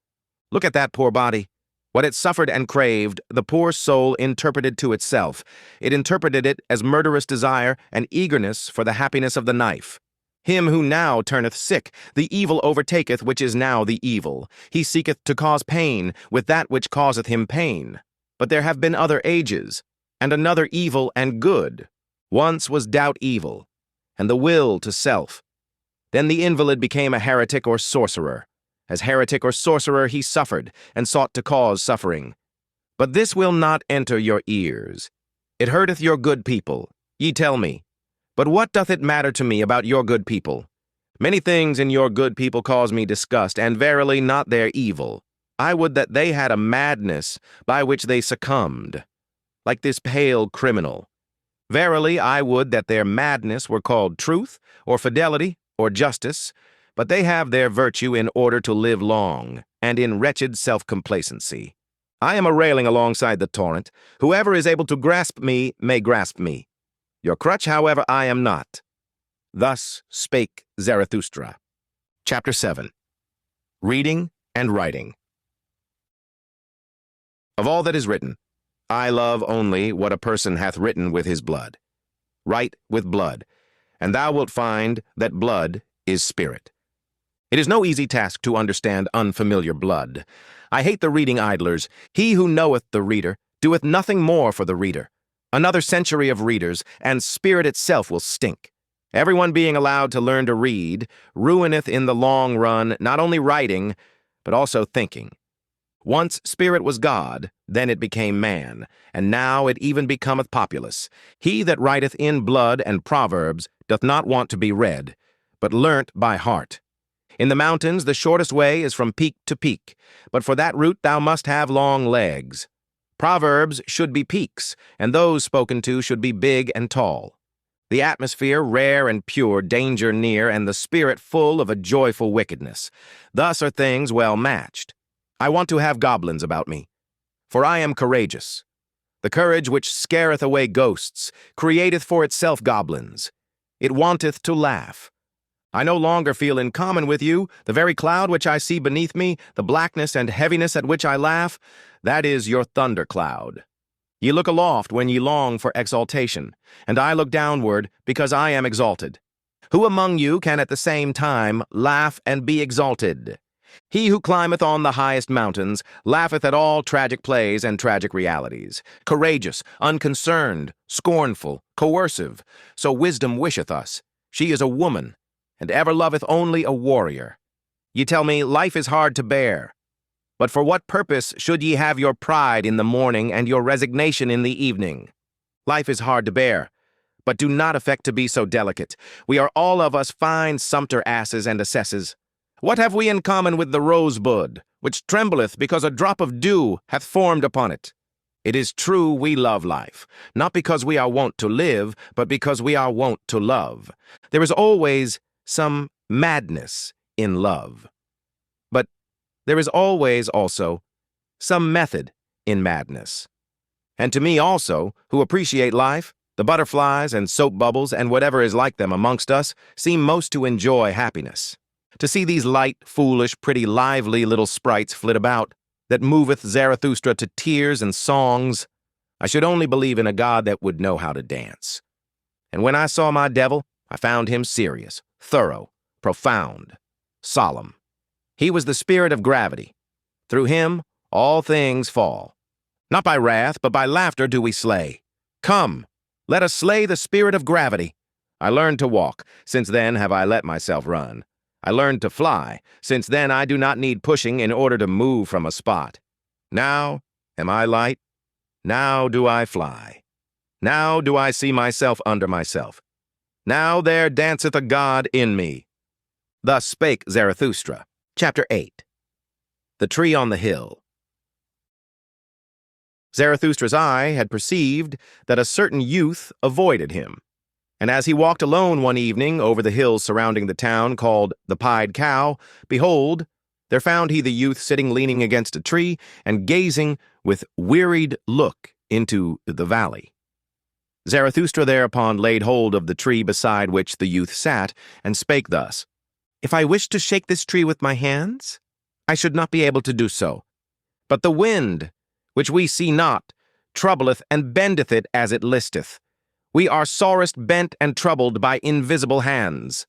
Look at that poor body. What it suffered and craved, the poor soul interpreted to itself. It interpreted it as murderous desire and eagerness for the happiness of the knife. Him who now turneth sick, the evil overtaketh which is now the evil. He seeketh to cause pain with that which causeth him pain. But there have been other ages, and another evil and good. Once was doubt evil, and the will to self. Then the invalid became a heretic or sorcerer. As heretic or sorcerer he suffered, and sought to cause suffering. But this will not enter your ears. It hurteth your good people. Ye tell me, but what doth it matter to me about your good people? Many things in your good people cause me disgust, and verily not their evil. I would that they had a madness by which they succumbed, like this pale criminal. Verily I would that their madness were called truth, or fidelity, or justice, but they have their virtue in order to live long, and in wretched self-complacency. I am a railing alongside the torrent. Whoever is able to grasp me may grasp me. Your crutch, however, I am not. Thus spake Zarathustra. Chapter 7. Reading and Writing. Of all that is written, I love only what a person hath written with his blood. Write with blood, and thou wilt find that blood is spirit. It is no easy task to understand unfamiliar blood. I hate the reading idlers. He who knoweth the reader doeth nothing more for the reader. Another century of readers, and spirit itself will stink. Everyone being allowed to learn to read ruineth in the long run not only writing, but also thinking. Once spirit was God, then it became man, and now it even becometh populace. He that writeth in blood and proverbs doth not want to be read, but learnt by heart. In the mountains the shortest way is from peak to peak, but for that route thou must have long legs. Proverbs should be peaks, and those spoken to should be big and tall. The atmosphere rare and pure, danger near, and the spirit full of a joyful wickedness. Thus are things well matched. I want to have goblins about me, for I am courageous. The courage which scareth away ghosts createth for itself goblins. It wanteth to laugh. I no longer feel in common with you. The very cloud which I see beneath me, the blackness and heaviness at which I laugh, that is your thunder cloud. Ye look aloft when ye long for exaltation, and I look downward because I am exalted. Who among you can at the same time laugh and be exalted? He who climbeth on the highest mountains laugheth at all tragic plays and tragic realities. Courageous, unconcerned, scornful, coercive. So wisdom wisheth us. She is a woman, and ever loveth only a warrior. Ye tell me, life is hard to bear. But for what purpose should ye have your pride in the morning and your resignation in the evening? Life is hard to bear, but do not affect to be so delicate. We are all of us fine sumpter asses and assesses. What have we in common with the rosebud, which trembleth because a drop of dew hath formed upon it? It is true we love life, not because we are wont to live, but because we are wont to love. There is always some madness in love. But there is always also some method in madness. And to me also, who appreciate life, the butterflies and soap bubbles and whatever is like them amongst us seem most to enjoy happiness. To see these light, foolish, pretty, lively little sprites flit about, that moveth Zarathustra to tears and songs, I should only believe in a God that would know how to dance. And when I saw my devil, I found him serious, thorough, profound, solemn. He was the spirit of gravity. Through him, all things fall. Not by wrath, but by laughter do we slay. Come, let us slay the spirit of gravity. I learned to walk, since then have I let myself run. I learned to fly, since then I do not need pushing in order to move from a spot. Now am I light? Now do I fly. Now do I see myself under myself. Now there danceth a God in me. Thus spake Zarathustra. Chapter 8. The Tree on the Hill. Zarathustra's eye had perceived that a certain youth avoided him. And as he walked alone one evening over the hills surrounding the town called the Pied Cow, behold, there found he the youth sitting leaning against a tree and gazing with wearied look into the valley. Zarathustra thereupon laid hold of the tree beside which the youth sat, and spake thus, If I wished to shake this tree with my hands, I should not be able to do so. But the wind, which we see not, troubleth and bendeth it as it listeth. We are sorest bent and troubled by invisible hands.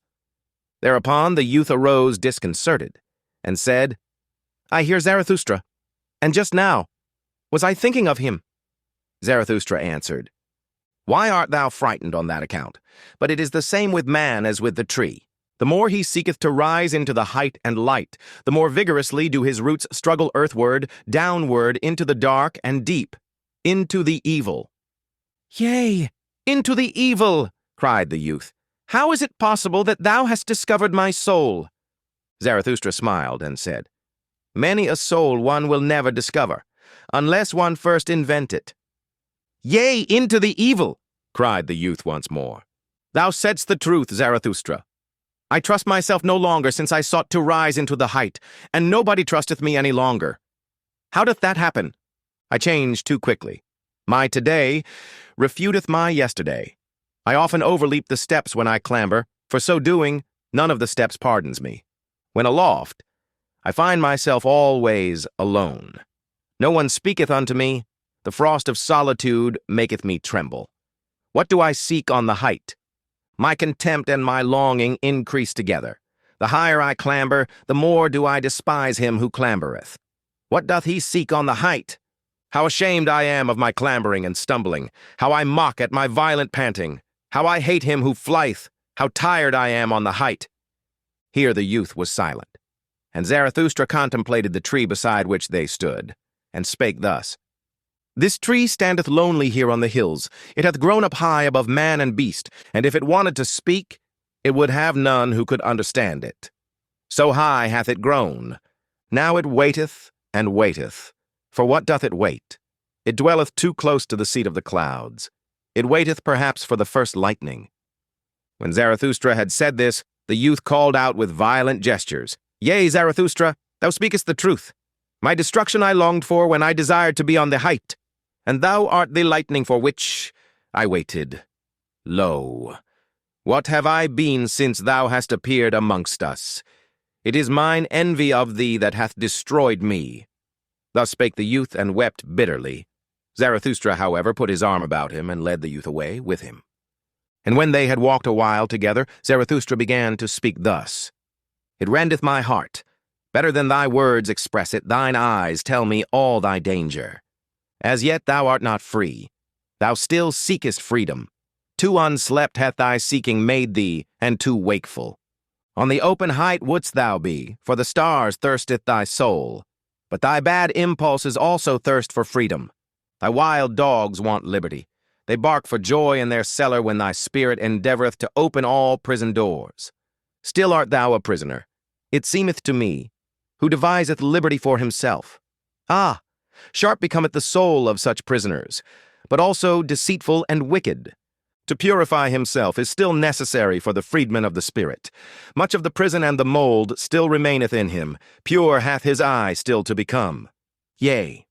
Thereupon the youth arose disconcerted, and said, I hear Zarathustra, and just now was I thinking of him. Zarathustra answered, Why art thou frightened on that account? But it is the same with man as with the tree. The more he seeketh to rise into the height and light, the more vigorously do his roots struggle earthward, downward, into the dark and deep, into the evil. Yea, into the evil, cried the youth. How is it possible that thou hast discovered my soul? Zarathustra smiled and said, Many a soul one will never discover, unless one first invent it. Yea, into the evil, cried the youth once more. Thou saidst the truth, Zarathustra. I trust myself no longer since I sought to rise into the height, and nobody trusteth me any longer. How doth that happen? I change too quickly. My today refuteth my yesterday. I often overleap the steps when I clamber, for so doing, none of the steps pardons me. When aloft, I find myself always alone. No one speaketh unto me, the frost of solitude maketh me tremble. What do I seek on the height? My contempt and my longing increase together. The higher I clamber, the more do I despise him who clambereth. What doth he seek on the height? How ashamed I am of my clambering and stumbling, how I mock at my violent panting, how I hate him who flieth, how tired I am on the height. Here the youth was silent, and Zarathustra contemplated the tree beside which they stood, and spake thus. This tree standeth lonely here on the hills. It hath grown up high above man and beast, and if it wanted to speak, it would have none who could understand it. So high hath it grown. Now it waiteth and waiteth. For what doth it wait? It dwelleth too close to the seat of the clouds. It waiteth perhaps for the first lightning. When Zarathustra had said this, the youth called out with violent gestures, Yea, Zarathustra, thou speakest the truth. My destruction I longed for when I desired to be on the height, and thou art the lightning for which I waited. Lo, what have I been since thou hast appeared amongst us? It is mine envy of thee that hath destroyed me. Thus spake the youth and wept bitterly. Zarathustra, however, put his arm about him and led the youth away with him. And when they had walked a while together, Zarathustra began to speak thus. It rendeth my heart. Better than thy words express it, thine eyes tell me all thy danger. As yet thou art not free. Thou still seekest freedom. Too unslept hath thy seeking made thee, and too wakeful. On the open height wouldst thou be, for the stars thirsteth thy soul. But thy bad impulses also thirst for freedom. Thy wild dogs want liberty. They bark for joy in their cellar when thy spirit endeavoureth to open all prison doors. Still art thou a prisoner. It seemeth to me, who deviseth liberty for himself. Ah, sharp becometh the soul of such prisoners, but also deceitful and wicked. To purify himself is still necessary for the freedman of the spirit. Much of the prison and the mold still remaineth in him. Pure hath his eye still to become. Yea,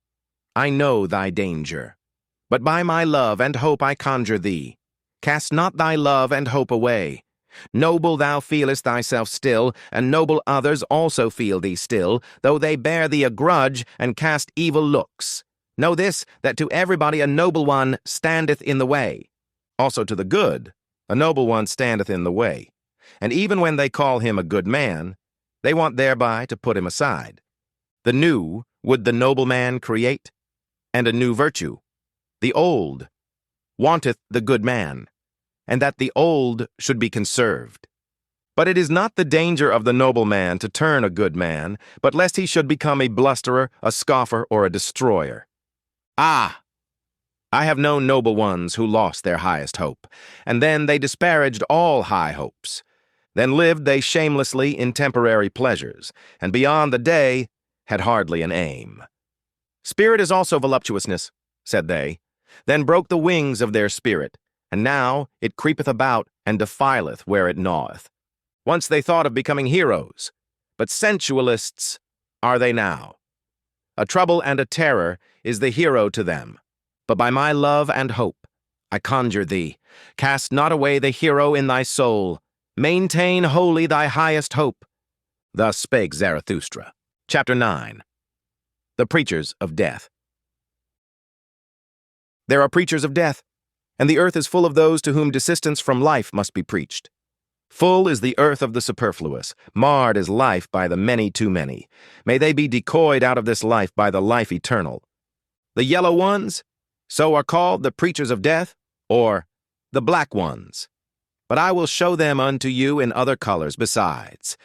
I know thy danger. But by my love and hope I conjure thee. Cast not thy love and hope away. Noble thou feelest thyself still, and noble others also feel thee still, though they bear thee a grudge and cast evil looks. Know this, that to everybody a noble one standeth in the way. Also to the good, a noble one standeth in the way. And even when they call him a good man, they want thereby to put him aside. The new would the noble man create, and a new virtue. The old wanteth the good man, and that the old should be conserved. But it is not the danger of the noble man to turn a good man, but lest he should become a blusterer, a scoffer, or a destroyer. Ah! I have known noble ones who lost their highest hope, and then they disparaged all high hopes. Then lived they shamelessly in temporary pleasures, and beyond the day had hardly an aim. Spirit is also voluptuousness, said they, then broke the wings of their spirit, and now it creepeth about and defileth where it gnaweth. Once they thought of becoming heroes, but sensualists are they now. A trouble and a terror is the hero to them. But by my love and hope, I conjure thee, cast not away the hero in thy soul. Maintain wholly thy highest hope. Thus spake Zarathustra. Chapter 9. The Preachers of Death. There are preachers of death, and the earth is full of those to whom desistance from life must be preached. Full is the earth of the superfluous, marred is life by the many too many. May they be decoyed out of this life by the life eternal. The yellow ones, so are called the preachers of death, or the black ones. But I will show them unto you in other colors besides.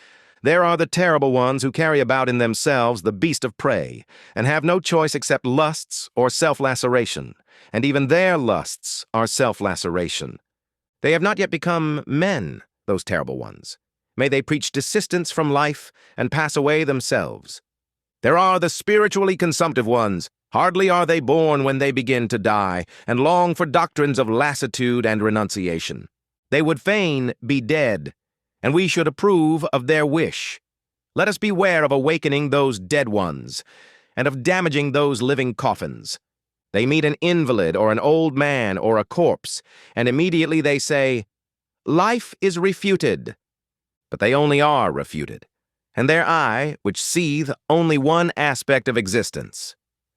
There are the terrible ones who carry about in themselves the beast of prey, and have no choice except lusts or self-laceration, and even their lusts are self-laceration. They have not yet become men, those terrible ones. May they preach desistance from life and pass away themselves. There are the spiritually consumptive ones. Hardly are they born when they begin to die, and long for doctrines of lassitude and renunciation. They would fain be dead, and we should approve of their wish. Let us beware of awakening those dead ones, and of damaging those living coffins. They meet an invalid or an old man or a corpse, and immediately they say, "Life is refuted." But they only are refuted, and their eye, which seeth only one aspect of existence.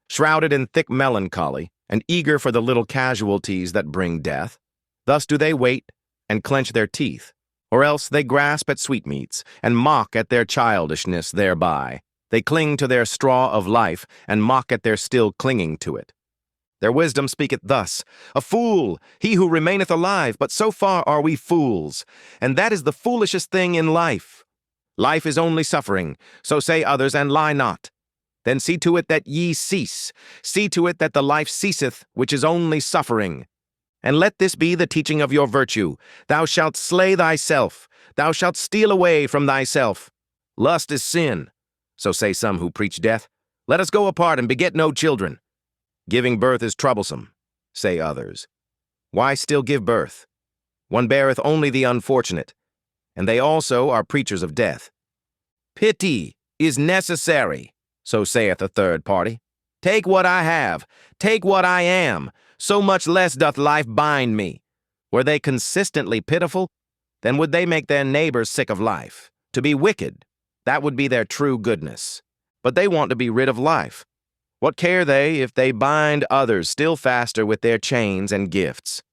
Shrouded in thick melancholy, and eager for the little casualties that bring death, thus do they wait and clench their teeth, or else they grasp at sweetmeats, and mock at their childishness thereby. They cling to their straw of life, and mock at their still clinging to it. Their wisdom speaketh thus, "A fool, he who remaineth alive, but so far are we fools, and that is the foolishest thing in life. Life is only suffering, so say others, and lie not. Then see to it that ye cease. See to it that the life ceaseth, which is only suffering. And let this be the teaching of your virtue. Thou shalt slay thyself. Thou shalt steal away from thyself. Lust is sin. So say some who preach death. Let us go apart and beget no children. Giving birth is troublesome, say others. Why still give birth? One beareth only the unfortunate, and they also are preachers of death. Pity is necessary, so saith a third party. Take what I have, take what I am, so much less doth life bind me. Were they consistently pitiful, then would they make their neighbors sick of life. To be wicked, that would be their true goodness. But they want to be rid of life. What care they if they bind others still faster with their chains and gifts?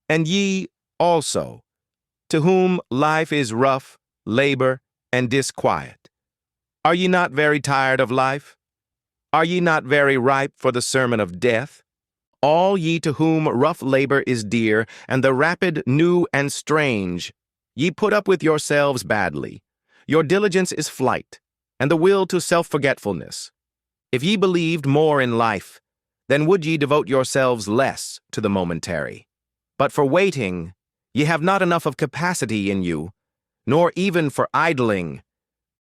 And ye also, to whom life is rough, labor, and disquiet. Are ye not very tired of life? Are ye not very ripe for the sermon of death? All ye to whom rough labor is dear, and the rapid, new, and strange, ye put up with yourselves badly. Your diligence is flight, and the will to self-forgetfulness. If ye believed more in life, then would ye devote yourselves less to the momentary. But for waiting, ye have not enough of capacity in you, nor even for idling.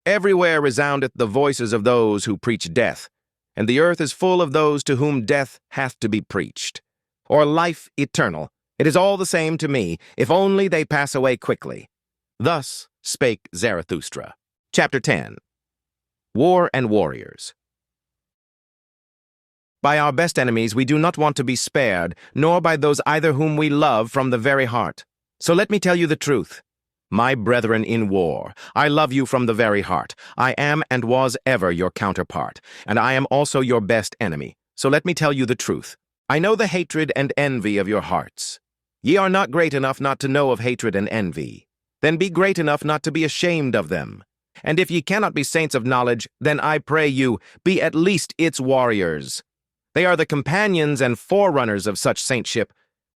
Everywhere resoundeth the voices of those who preach death, and the earth is full of those to whom death hath to be preached. Or life eternal, it is all the same to me, if only they pass away quickly. Thus spake Zarathustra. Chapter 10. War and Warriors. By our best enemies we do not want to be spared, nor by those either whom we love from the very heart. So let me tell you the truth. My brethren in war, I love you from the very heart. I am and was ever your counterpart, and I am also your best enemy. So let me tell you the truth. I know the hatred and envy of your hearts. Ye are not great enough not to know of hatred and envy. Then be great enough not to be ashamed of them. And if ye cannot be saints of knowledge, then I pray you, be at least its warriors. They are the companions and forerunners of such saintship.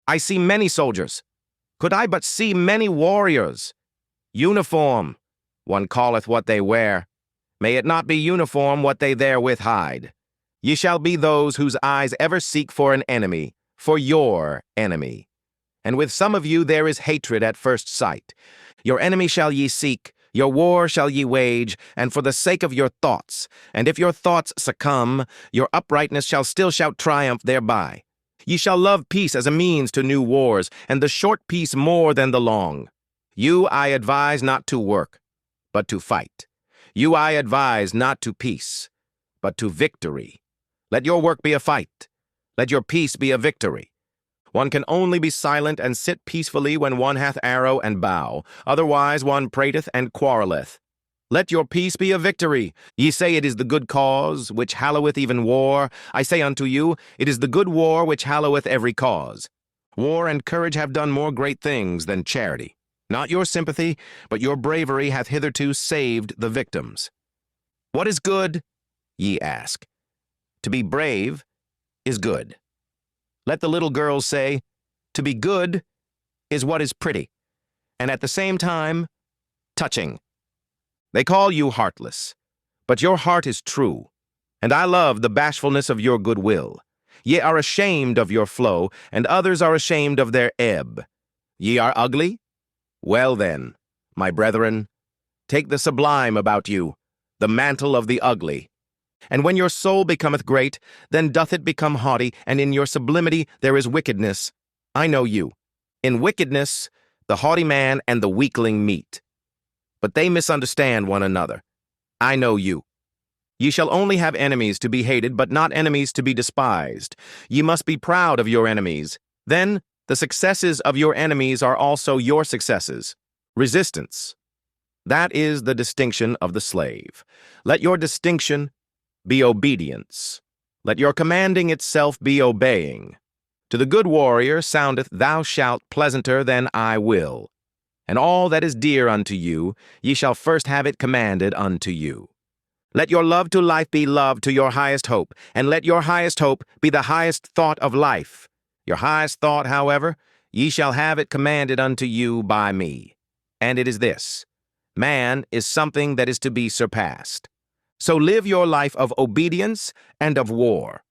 I see many soldiers. Could I but see many warriors? Uniform, one calleth what they wear. May it not be uniform what they therewith hide. Ye shall be those whose eyes ever seek for an enemy, for your enemy. And with some of you there is hatred at first sight. Your enemy shall ye seek, your war shall ye wage, and for the sake of your thoughts. And if your thoughts succumb, your uprightness shall still shout triumph thereby. Ye shall love peace as a means to new wars, and the short peace more than the long. You I advise not to work, but to fight. You I advise not to peace, but to victory. Let your work be a fight. Let your peace be a victory. One can only be silent and sit peacefully when one hath arrow and bow, otherwise one prateth and quarreleth. Let your peace be a victory. Ye say it is the good cause, which halloweth even war. I say unto you, it is the good war which halloweth every cause. War and courage have done more great things than charity. Not your sympathy, but your bravery hath hitherto saved the victims. What is good? Ye ask. To be brave is good. Let the little girls say, to be good is what is pretty, and at the same time, touching. They call you heartless, but your heart is true, and I love the bashfulness of your goodwill. Ye are ashamed of your flow, and others are ashamed of their ebb. Ye are ugly? Well then, my brethren, take the sublime about you, the mantle of the ugly. And when your soul becometh great, then doth it become haughty, and in your sublimity there is wickedness. I know you. In wickedness, the haughty man and the weakling meet. But they misunderstand one another. I know you. Ye shall only have enemies to be hated, but not enemies to be despised. Ye must be proud of your enemies. Then the successes of your enemies are also your successes. Resistance. That is the distinction of the slave. Let your distinction be obedience. Let your commanding itself be obeying. To the good warrior soundeth thou shalt pleasanter than I will. And all that is dear unto you, ye shall first have it commanded unto you. Let your love to life be love to your highest hope, and let your highest hope be the highest thought of life. Your highest thought, however, ye shall have it commanded unto you by me. And it is this: man is something that is to be surpassed. So live your life of obedience and of war.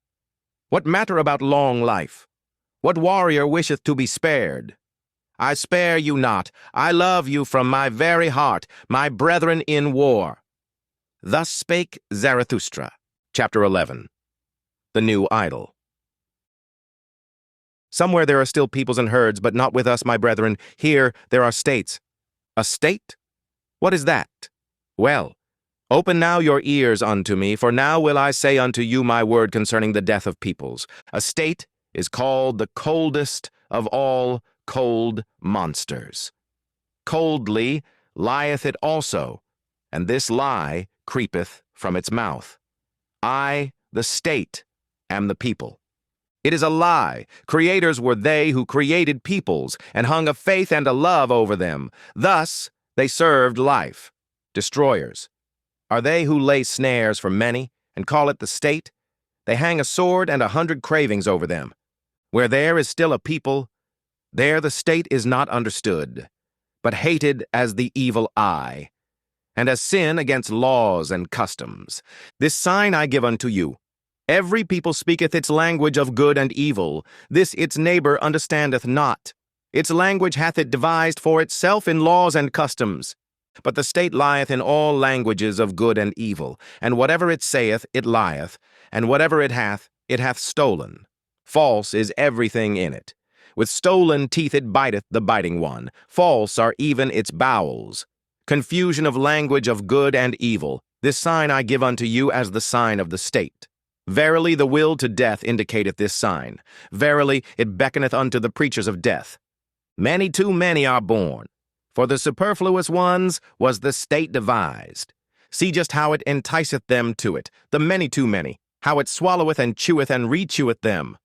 What matter about long life? What warrior wisheth to be spared? I spare you not. I love you from my very heart, my brethren in war. Thus spake Zarathustra. Chapter 11. The New Idol. Somewhere there are still peoples and herds, but not with us, my brethren. Here there are states. A state? What is that? Well, open now your ears unto me, for now will I say unto you my word concerning the death of peoples. A state is called the coldest of all cold monsters. Coldly lieth it also, and this lie creepeth from its mouth. I, the state, am the people. It is a lie. Creators were they who created peoples, and hung a faith and a love over them. Thus they served life. Destroyers are they who lay snares for many, and call it the state. They hang a sword and 100 cravings over them. Where there is still a people, there the state is not understood, but hated as the evil eye, and as sin against laws and customs. This sign I give unto you: every people speaketh its language of good and evil. This its neighbor understandeth not. Its language hath it devised for itself in laws and customs. But the state lieth in all languages of good and evil, and whatever it saith, it lieth, and whatever it hath stolen. False is everything in it. With stolen teeth it biteth the biting one. False are even its bowels. Confusion of language of good and evil. This sign I give unto you as the sign of the state. Verily the will to death indicateth this sign. Verily it beckoneth unto the preachers of death. Many too many are born. For the superfluous ones was the state devised. See just how it enticeth them to it, the many too many, how it swalloweth and cheweth and recheweth them.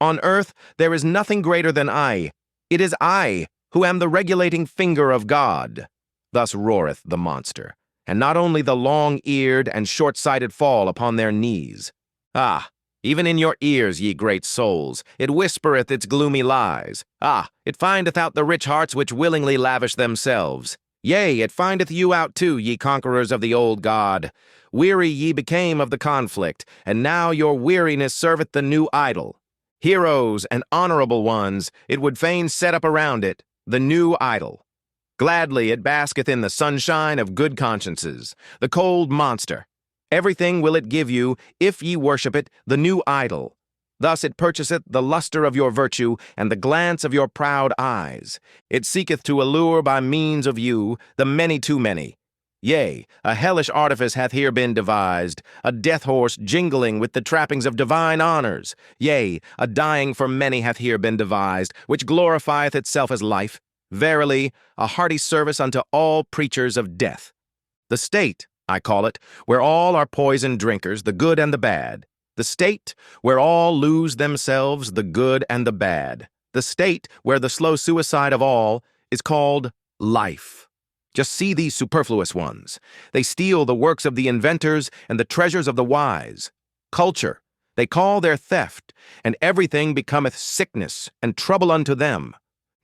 On earth there is nothing greater than I. It is I who am the regulating finger of God. Thus roareth the monster, and not only the long-eared and short-sighted fall upon their knees. Ah, even in your ears, ye great souls, it whispereth its gloomy lies. Ah, it findeth out the rich hearts which willingly lavish themselves. Yea, it findeth you out too, ye conquerors of the old God. Weary ye became of the conflict, and now your weariness serveth the new idol. Heroes and honorable ones, it would fain set up around it, the new idol. Gladly it basketh in the sunshine of good consciences, the cold monster. Everything will it give you, if ye worship it, the new idol. Thus it purchaseth the luster of your virtue, and the glance of your proud eyes. It seeketh to allure by means of you, the many too many. Yea, a hellish artifice hath here been devised, a death horse jingling with the trappings of divine honors. Yea, a dying for many hath here been devised, which glorifieth itself as life. Verily, a hearty service unto all preachers of death. The state, I call it, where all are poison drinkers, the good and the bad. The state, where all lose themselves, the good and the bad. The state, where the slow suicide of all is called life. Just see these superfluous ones. They steal the works of the inventors and the treasures of the wise. Culture, they call their theft, and everything becometh sickness and trouble unto them.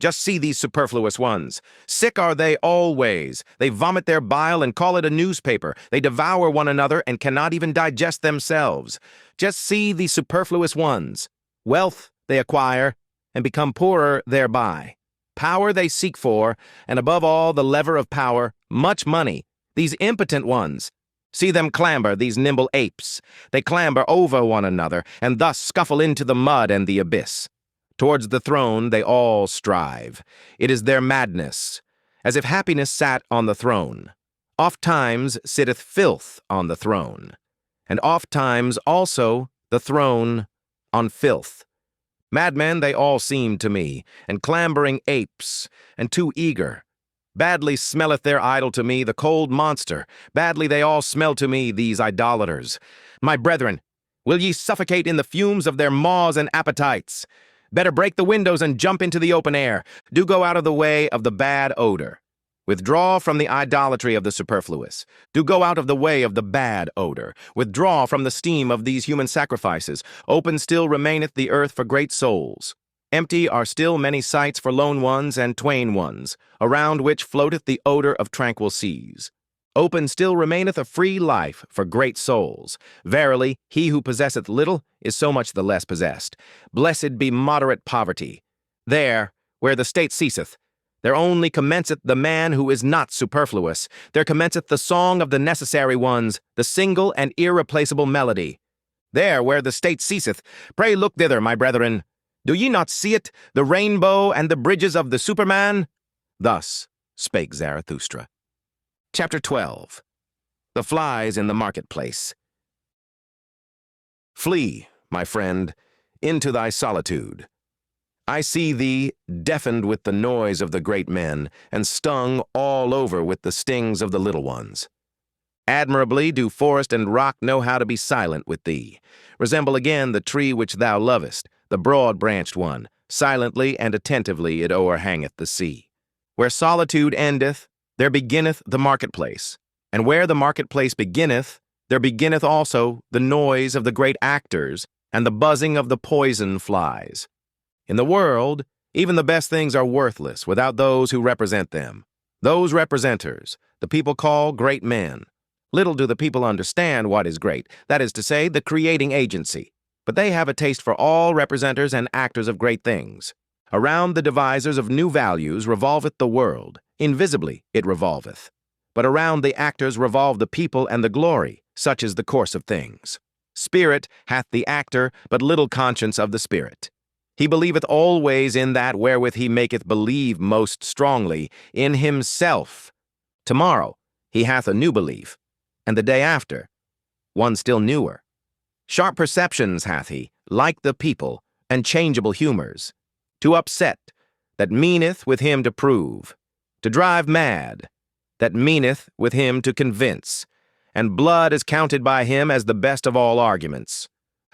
Just see these superfluous ones. Sick are they always. They vomit their bile and call it a newspaper. They devour one another and cannot even digest themselves. Just see these superfluous ones. Wealth they acquire and become poorer thereby. Power they seek for, and above all the lever of power, much money. These impotent ones. See them clamber, these nimble apes. They clamber over one another, and thus scuffle into the mud and the abyss. Towards the throne they all strive. It is their madness, as if happiness sat on the throne. Ofttimes sitteth filth on the throne, and ofttimes also the throne on filth. Madmen they all seem to me, and clambering apes, and too eager. Badly smelleth their idol to me, the cold monster. Badly they all smell to me, these idolaters. My brethren, will ye suffocate in the fumes of their maws and appetites? Better break the windows and jump into the open air. Do go out of the way of the bad odor. Withdraw from the idolatry of the superfluous. Do go out of the way of the bad odor. Withdraw from the steam of these human sacrifices. Open still remaineth the earth for great souls. Empty are still many sites for lone ones and twain ones, around which floateth the odor of tranquil seas. Open still remaineth a free life for great souls. Verily, he who possesseth little is so much the less possessed. Blessed be moderate poverty. There, where the state ceaseth, there only commenceth the man who is not superfluous. There commenceth the song of the necessary ones, the single and irreplaceable melody. There, where the state ceaseth, pray look thither, my brethren. Do ye not see it, the rainbow and the bridges of the Superman? Thus spake Zarathustra. Chapter 12. The Flies in the Marketplace. Flee, my friend, into thy solitude. I see thee, deafened with the noise of the great men, and stung all over with the stings of the little ones. Admirably do forest and rock know how to be silent with thee. Resemble again the tree which thou lovest, the broad-branched one. Silently and attentively it o'erhangeth the sea. Where solitude endeth, there beginneth the marketplace. And where the marketplace beginneth, there beginneth also the noise of the great actors and the buzzing of the poison flies. In the world, even the best things are worthless without those who represent them. Those representers, the people call great men. Little do the people understand what is great, that is to say, the creating agency. But they have a taste for all representers and actors of great things. Around the devisers of new values revolveth the world. Invisibly it revolveth. But around the actors revolve the people and the glory. Such is the course of things. Spirit hath the actor, but little conscience of the spirit. He believeth always in that wherewith he maketh believe most strongly, in himself. Tomorrow he hath a new belief, and the day after, one still newer. Sharp perceptions hath he, like the people, and changeable humors. To upset, that meaneth with him to prove. To drive mad, that meaneth with him to convince. And blood is counted by him as the best of all arguments.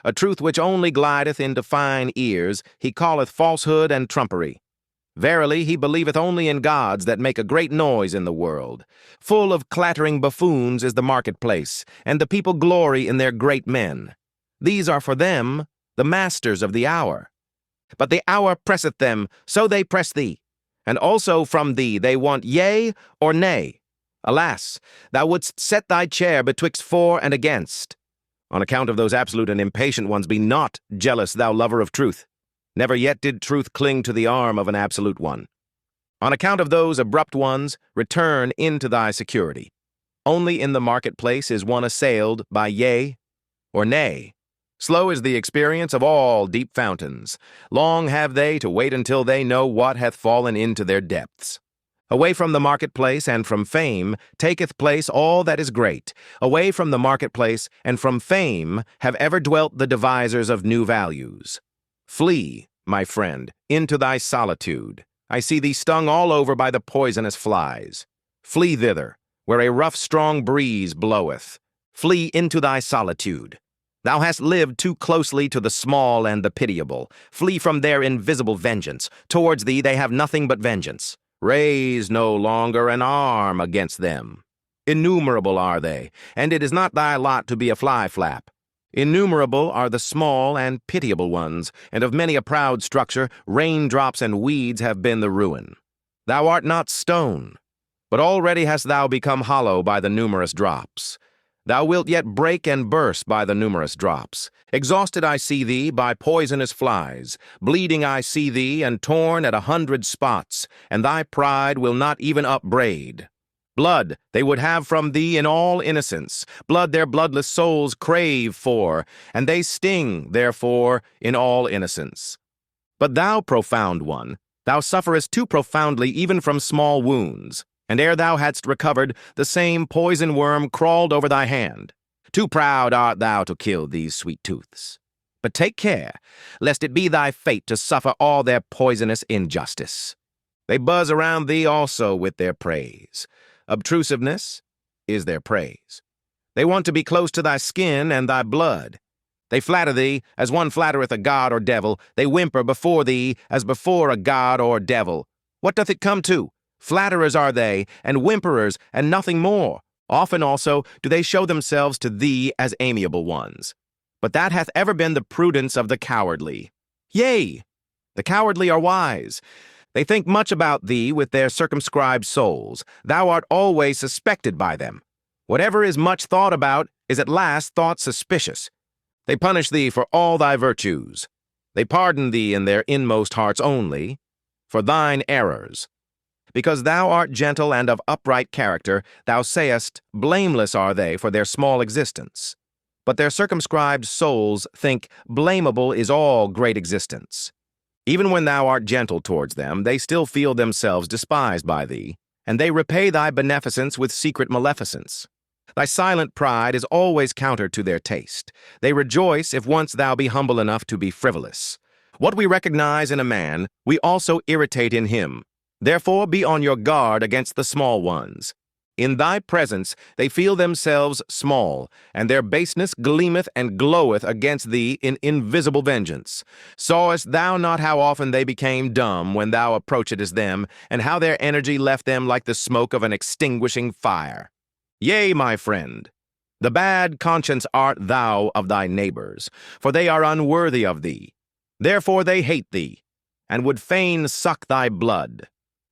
A truth which only glideth into fine ears, he calleth falsehood and trumpery. Verily, he believeth only in gods that make a great noise in the world. Full of clattering buffoons is the marketplace, and the people glory in their great men. These are for them the masters of the hour. But the hour presseth them, so they press thee. And also from thee they want yea or nay. Alas, thou wouldst set thy chair betwixt for and against. On account of those absolute and impatient ones, be not jealous, thou lover of truth. Never yet did truth cling to the arm of an absolute one. On account of those abrupt ones, return into thy security. Only in the marketplace is one assailed by yea or nay. Slow is the experience of all deep fountains. Long have they to wait until they know what hath fallen into their depths. Away from the marketplace and from fame taketh place all that is great. Away from the marketplace and from fame have ever dwelt the devisers of new values. Flee, my friend, into thy solitude. I see thee stung all over by the poisonous flies. Flee thither, where a rough, strong breeze bloweth. Flee into thy solitude. Thou hast lived too closely to the small and the pitiable. Flee from their invisible vengeance. Towards thee they have nothing but vengeance. Raise no longer an arm against them. Innumerable are they, and it is not thy lot to be a fly-flap. Innumerable are the small and pitiable ones, and of many a proud structure, raindrops and weeds have been the ruin. Thou art not stone, but already hast thou become hollow by the numerous drops. Thou wilt yet break and burst by the numerous drops. Exhausted I see thee by poisonous flies. Bleeding I see thee and torn at 100 spots, and thy pride will not even upbraid. Blood they would have from thee in all innocence. Blood their bloodless souls crave for, and they sting, therefore, in all innocence. But thou, profound one, thou sufferest too profoundly even from small wounds. And ere thou hadst recovered, the same poison worm crawled over thy hand. Too proud art thou to kill these sweet tooths. But take care, lest it be thy fate to suffer all their poisonous injustice. They buzz around thee also with their praise. Obtrusiveness is their praise. They want to be close to thy skin and thy blood. They flatter thee as one flattereth a god or devil. They whimper before thee as before a god or devil. What doth it come to? Flatterers are they, and whimperers, and nothing more. Often also do they show themselves to thee as amiable ones. But that hath ever been the prudence of the cowardly. Yea, the cowardly are wise. They think much about thee with their circumscribed souls. Thou art always suspected by them. Whatever is much thought about is at last thought suspicious. They punish thee for all thy virtues. They pardon thee in their inmost hearts only, for thine errors. Because thou art gentle and of upright character, thou sayest, blameless are they for their small existence. But their circumscribed souls think blamable is all great existence. Even when thou art gentle towards them, they still feel themselves despised by thee, and they repay thy beneficence with secret maleficence. Thy silent pride is always counter to their taste. They rejoice if once thou be humble enough to be frivolous. What we recognize in a man, we also irritate in him. Therefore be on your guard against the small ones. In thy presence they feel themselves small, and their baseness gleameth and gloweth against thee in invisible vengeance. Sawest thou not how often they became dumb when thou approachedst them, and how their energy left them like the smoke of an extinguishing fire? Yea, my friend, the bad conscience art thou of thy neighbors, for they are unworthy of thee. Therefore they hate thee, and would fain suck thy blood.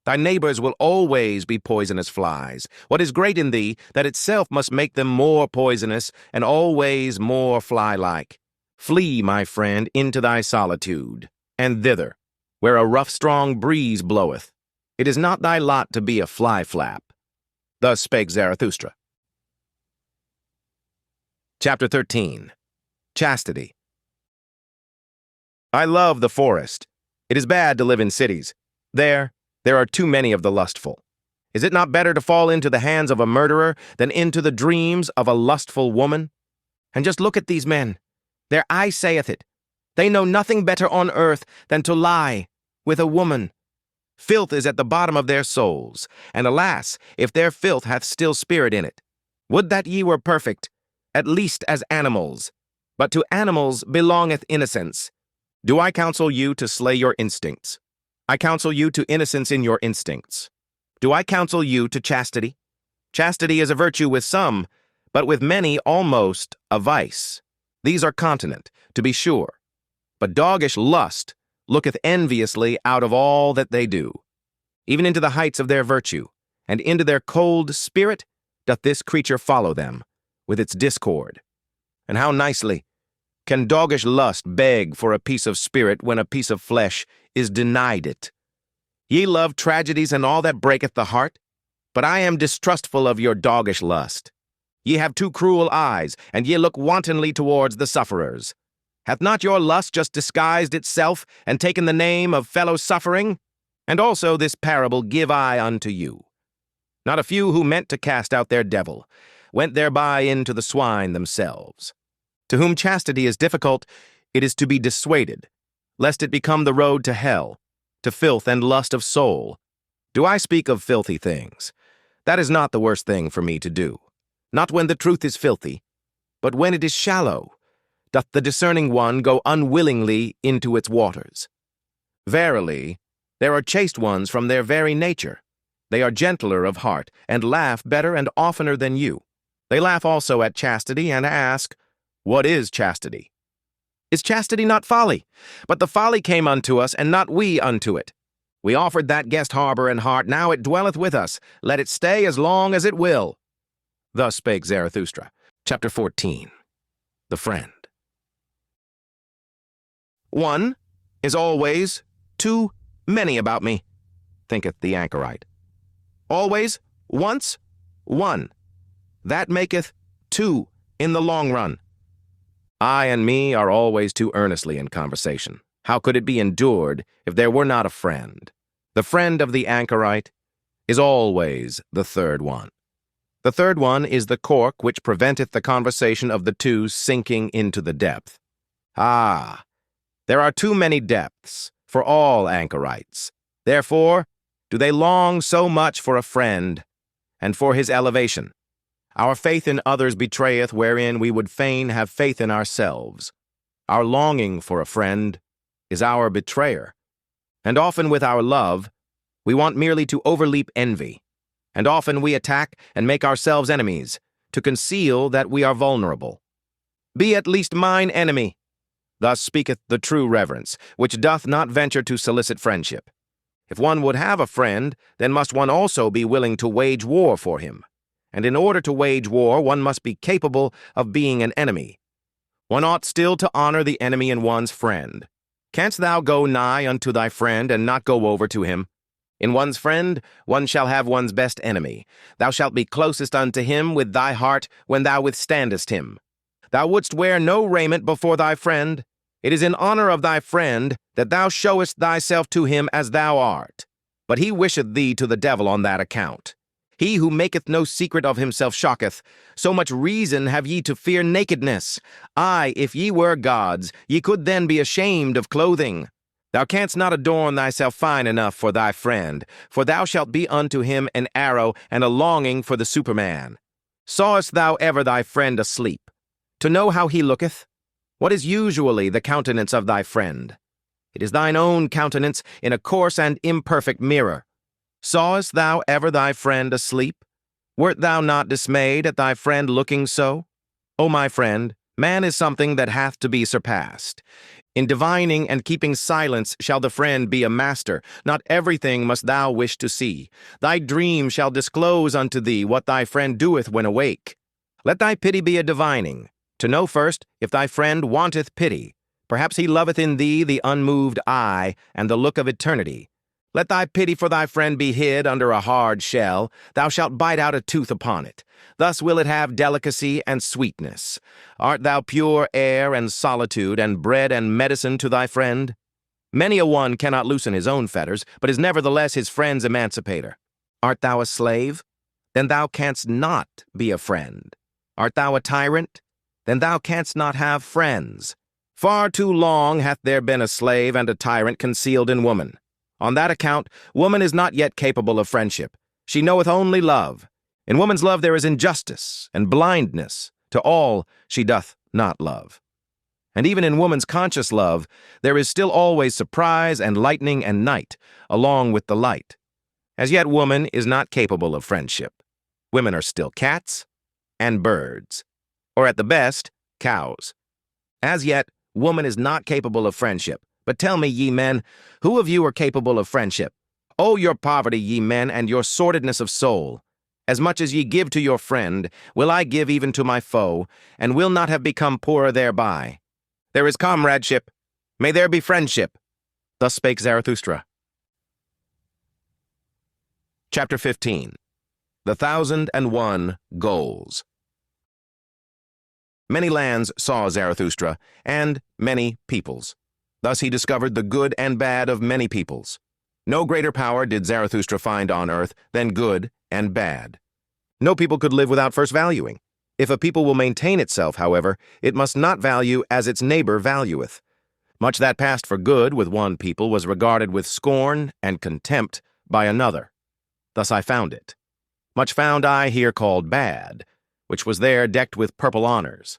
Thy neighbors will always be poisonous flies. What is great in thee, that itself must make them more poisonous, and always more fly-like. Flee, my friend, into thy solitude, and thither, where a rough strong breeze bloweth. It is not thy lot to be a fly-flap. Thus spake Zarathustra. Chapter 13. Chastity. I love the forest. It is bad to live in cities. There are too many of the lustful. Is it not better to fall into the hands of a murderer than into the dreams of a lustful woman? And just look at these men. Their eye saith it. They know nothing better on earth than to lie with a woman. Filth is at the bottom of their souls, and alas, if their filth hath still spirit in it. Would that ye were perfect, at least as animals. But to animals belongeth innocence. Do I counsel you to slay your instincts? I counsel you to innocence in your instincts. Do I counsel you to chastity? Chastity is a virtue with some, but with many almost a vice. These are continent, to be sure. But doggish lust looketh enviously out of all that they do. Even into the heights of their virtue, and into their cold spirit doth this creature follow them, with its discord. And how nicely can doggish lust beg for a piece of spirit when a piece of flesh is denied it? Ye love tragedies and all that breaketh the heart, but I am distrustful of your doggish lust. Ye have too cruel eyes, and ye look wantonly towards the sufferers. Hath not your lust just disguised itself, and taken the name of fellow-suffering? And also this parable give I unto you. Not a few who meant to cast out their devil went thereby into the swine themselves. To whom chastity is difficult, it is to be dissuaded, lest it become the road to hell, to filth and lust of soul. Do I speak of filthy things? That is not the worst thing for me to do. Not when the truth is filthy, but when it is shallow, doth the discerning one go unwillingly into its waters. Verily, there are chaste ones from their very nature, They are gentler of heart, and laugh better and oftener than you. They laugh also at chastity, and ask, What is chastity? Is chastity not folly? But the folly came unto us, and not we unto it. We offered that guest harbor and heart, now it dwelleth with us. Let it stay as long as it will. Thus spake Zarathustra. Chapter 14. The Friend. 1 is always too many about me, thinketh the anchorite. Always, once, one. That maketh 2 in the long run. I and me are always too earnestly in conversation. How could it be endured if there were not a friend? The friend of the anchorite is always the third one. The third one is the cork which preventeth the conversation of the two sinking into the depth. Ah, there are too many depths for all anchorites. Therefore, do they long so much for a friend and for his elevation. Our faith in others betrayeth wherein we would fain have faith in ourselves. Our longing for a friend is our betrayer. And often with our love, we want merely to overleap envy. And often we attack and make ourselves enemies, to conceal that we are vulnerable. Be at least mine enemy. Thus speaketh the true reverence, which doth not venture to solicit friendship. If one would have a friend, then must one also be willing to wage war for him. And in order to wage war, one must be capable of being an enemy. One ought still to honor the enemy in one's friend. Canst thou go nigh unto thy friend, and not go over to him? In one's friend, one shall have one's best enemy. Thou shalt be closest unto him with thy heart when thou withstandest him. Thou wouldst wear no raiment before thy friend. It is in honor of thy friend that thou showest thyself to him as thou art. But he wisheth thee to the devil on that account. He who maketh no secret of himself shocketh. So much reason have ye to fear nakedness. Aye, if ye were gods, ye could then be ashamed of clothing. Thou canst not adorn thyself fine enough for thy friend, for thou shalt be unto him an arrow and a longing for the Superman. Sawest thou ever thy friend asleep, to know how he looketh? What is usually the countenance of thy friend? It is thine own countenance in a coarse and imperfect mirror. Sawest thou ever thy friend asleep? Wert thou not dismayed at thy friend looking so? O my friend, man is something that hath to be surpassed. In divining and keeping silence shall the friend be a master. Not everything must thou wish to see. Thy dream shall disclose unto thee what thy friend doeth when awake. Let thy pity be a divining, to know first if thy friend wanteth pity. Perhaps he loveth in thee the unmoved eye and the look of eternity. Let thy pity for thy friend be hid under a hard shell. Thou shalt bite out a tooth upon it. Thus will it have delicacy and sweetness. Art thou pure air and solitude, and bread and medicine to thy friend? Many a one cannot loosen his own fetters, but is nevertheless his friend's emancipator. Art thou a slave? Then thou canst not be a friend. Art thou a tyrant? Then thou canst not have friends. Far too long hath there been a slave and a tyrant concealed in woman. On that account, woman is not yet capable of friendship. She knoweth only love. In woman's love there is injustice and blindness to all she doth not love. And even in woman's conscious love, there is still always surprise and lightning and night, along with the light. As yet woman is not capable of friendship. Women are still cats and birds, or at the best, cows. As yet, woman is not capable of friendship. But tell me, ye men, who of you are capable of friendship? Oh, your poverty, ye men, and your sordidness of soul. As much as ye give to your friend, will I give even to my foe, and will not have become poorer thereby. There is comradeship. May there be friendship. Thus spake Zarathustra. Chapter 15. The 1,001 Goals. Many lands saw Zarathustra, and many peoples. Thus he discovered the good and bad of many peoples. No greater power did Zarathustra find on earth than good and bad. No people could live without first valuing. If a people will maintain itself, however, it must not value as its neighbor valueth. Much that passed for good with one people was regarded with scorn and contempt by another. Thus I found it. Much found I here called bad, which was there decked with purple honors.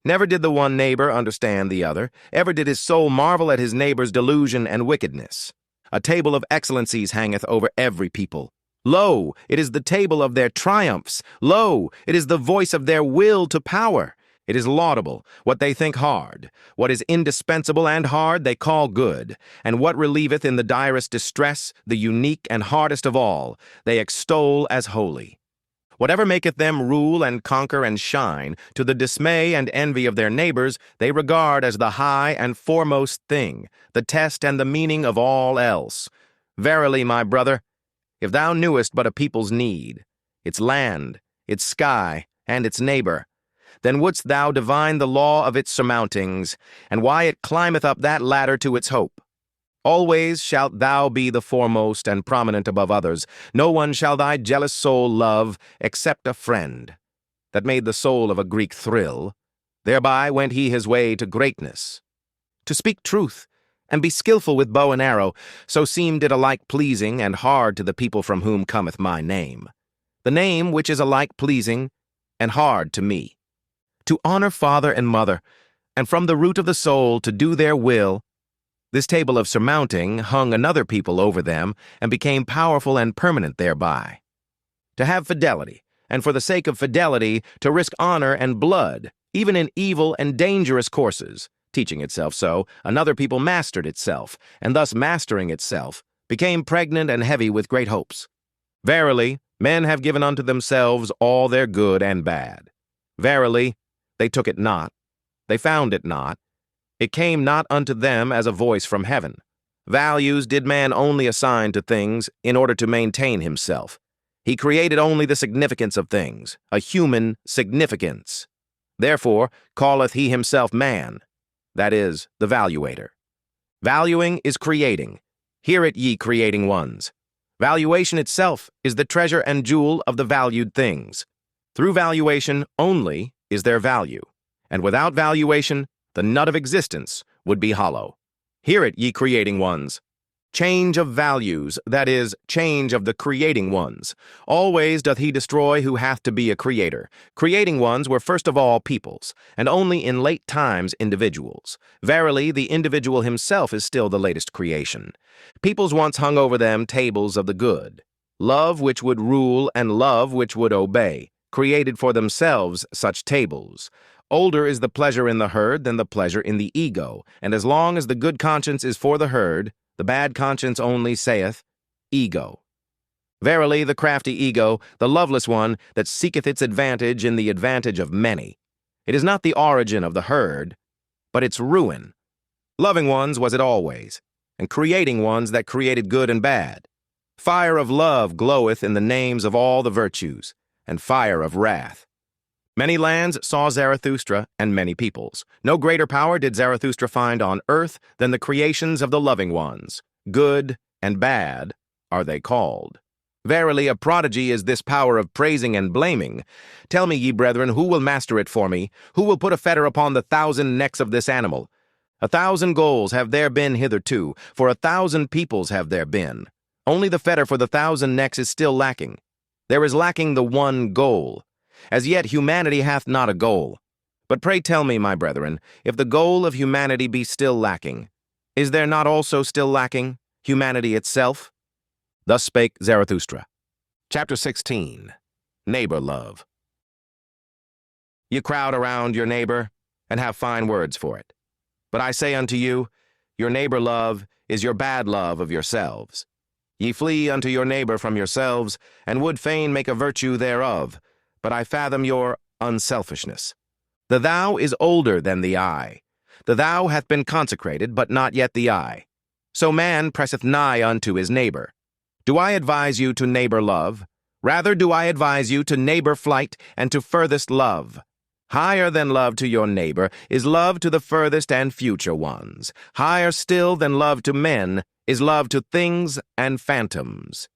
Never did the one neighbor understand the other. Ever did his soul marvel at his neighbor's delusion and wickedness. A table of excellencies hangeth over every people. Lo, it is the table of their triumphs. Lo, it is the voice of their will to power. It is laudable, what they think hard. What is indispensable and hard they call good. And what relieveth in the direst distress, the unique and hardest of all, they extol as holy. Whatever maketh them rule and conquer and shine, to the dismay and envy of their neighbors, they regard as the high and foremost thing, the test and the meaning of all else. Verily, my brother, if thou knewest but a people's need, its land, its sky, and its neighbor, then wouldst thou divine the law of its surmountings, and why it climbeth up that ladder to its hope. Always shalt thou be the foremost and prominent above others. No one shall thy jealous soul love, except a friend. That made the soul of a Greek thrill. Thereby went he his way to greatness. To speak truth, and be skillful with bow and arrow, so seemed it alike pleasing and hard to the people from whom cometh my name. The name which is alike pleasing and hard to me. To honor father and mother, and from the root of the soul to do their will. This table of surmounting hung another people over them, and became powerful and permanent thereby. To have fidelity, and for the sake of fidelity to risk honor and blood, even in evil and dangerous courses, teaching itself so, another people mastered itself, and thus mastering itself, became pregnant and heavy with great hopes. Verily, men have given unto themselves all their good and bad. Verily, they took it not, they found it not, it came not unto them as a voice from heaven. Values did man only assign to things in order to maintain himself. He created only the significance of things, a human significance. Therefore calleth he himself man, that is, the valuator. Valuing is creating. Hear it, ye creating ones. Valuation itself is the treasure and jewel of the valued things. Through valuation only is there value, and without valuation, the nut of existence would be hollow. Hear it, ye creating ones. Change of values, that is, change of the creating ones. Always doth he destroy who hath to be a creator. Creating ones were first of all peoples, and only in late times individuals. Verily, the individual himself is still the latest creation. Peoples once hung over them tables of the good. Love which would rule and love which would obey, created for themselves such tables. Older is the pleasure in the herd than the pleasure in the ego, and as long as the good conscience is for the herd, the bad conscience only saith, ego. Verily, the crafty ego, the loveless one, that seeketh its advantage in the advantage of many. It is not the origin of the herd, but its ruin. Loving ones was it always, and creating ones that created good and bad. Fire of love gloweth in the names of all the virtues, and fire of wrath. Many lands saw Zarathustra, and many peoples. No greater power did Zarathustra find on earth than the creations of the loving ones. Good and bad are they called. Verily, a prodigy is this power of praising and blaming. Tell me, ye brethren, who will master it for me? Who will put a fetter upon the 1,000 necks of this animal? 1,000 goals have there been hitherto, for 1,000 peoples have there been. Only the fetter for the 1,000 necks is still lacking. There is lacking the one goal. As yet humanity hath not a goal. But pray tell me, my brethren, if the goal of humanity be still lacking, is there not also still lacking humanity itself? Thus spake Zarathustra. Chapter 16. Neighbor Love. Ye crowd around your neighbor, and have fine words for it. But I say unto you, your neighbor love is your bad love of yourselves. Ye flee unto your neighbor from yourselves, and would fain make a virtue thereof, but I fathom your unselfishness. The thou is older than the I. The thou hath been consecrated, but not yet the I. So man presseth nigh unto his neighbor. Do I advise you to neighbor love? Rather do I advise you to neighbor flight and to furthest love. Higher than love to your neighbor is love to the furthest and future ones. Higher still than love to men is love to things and phantoms.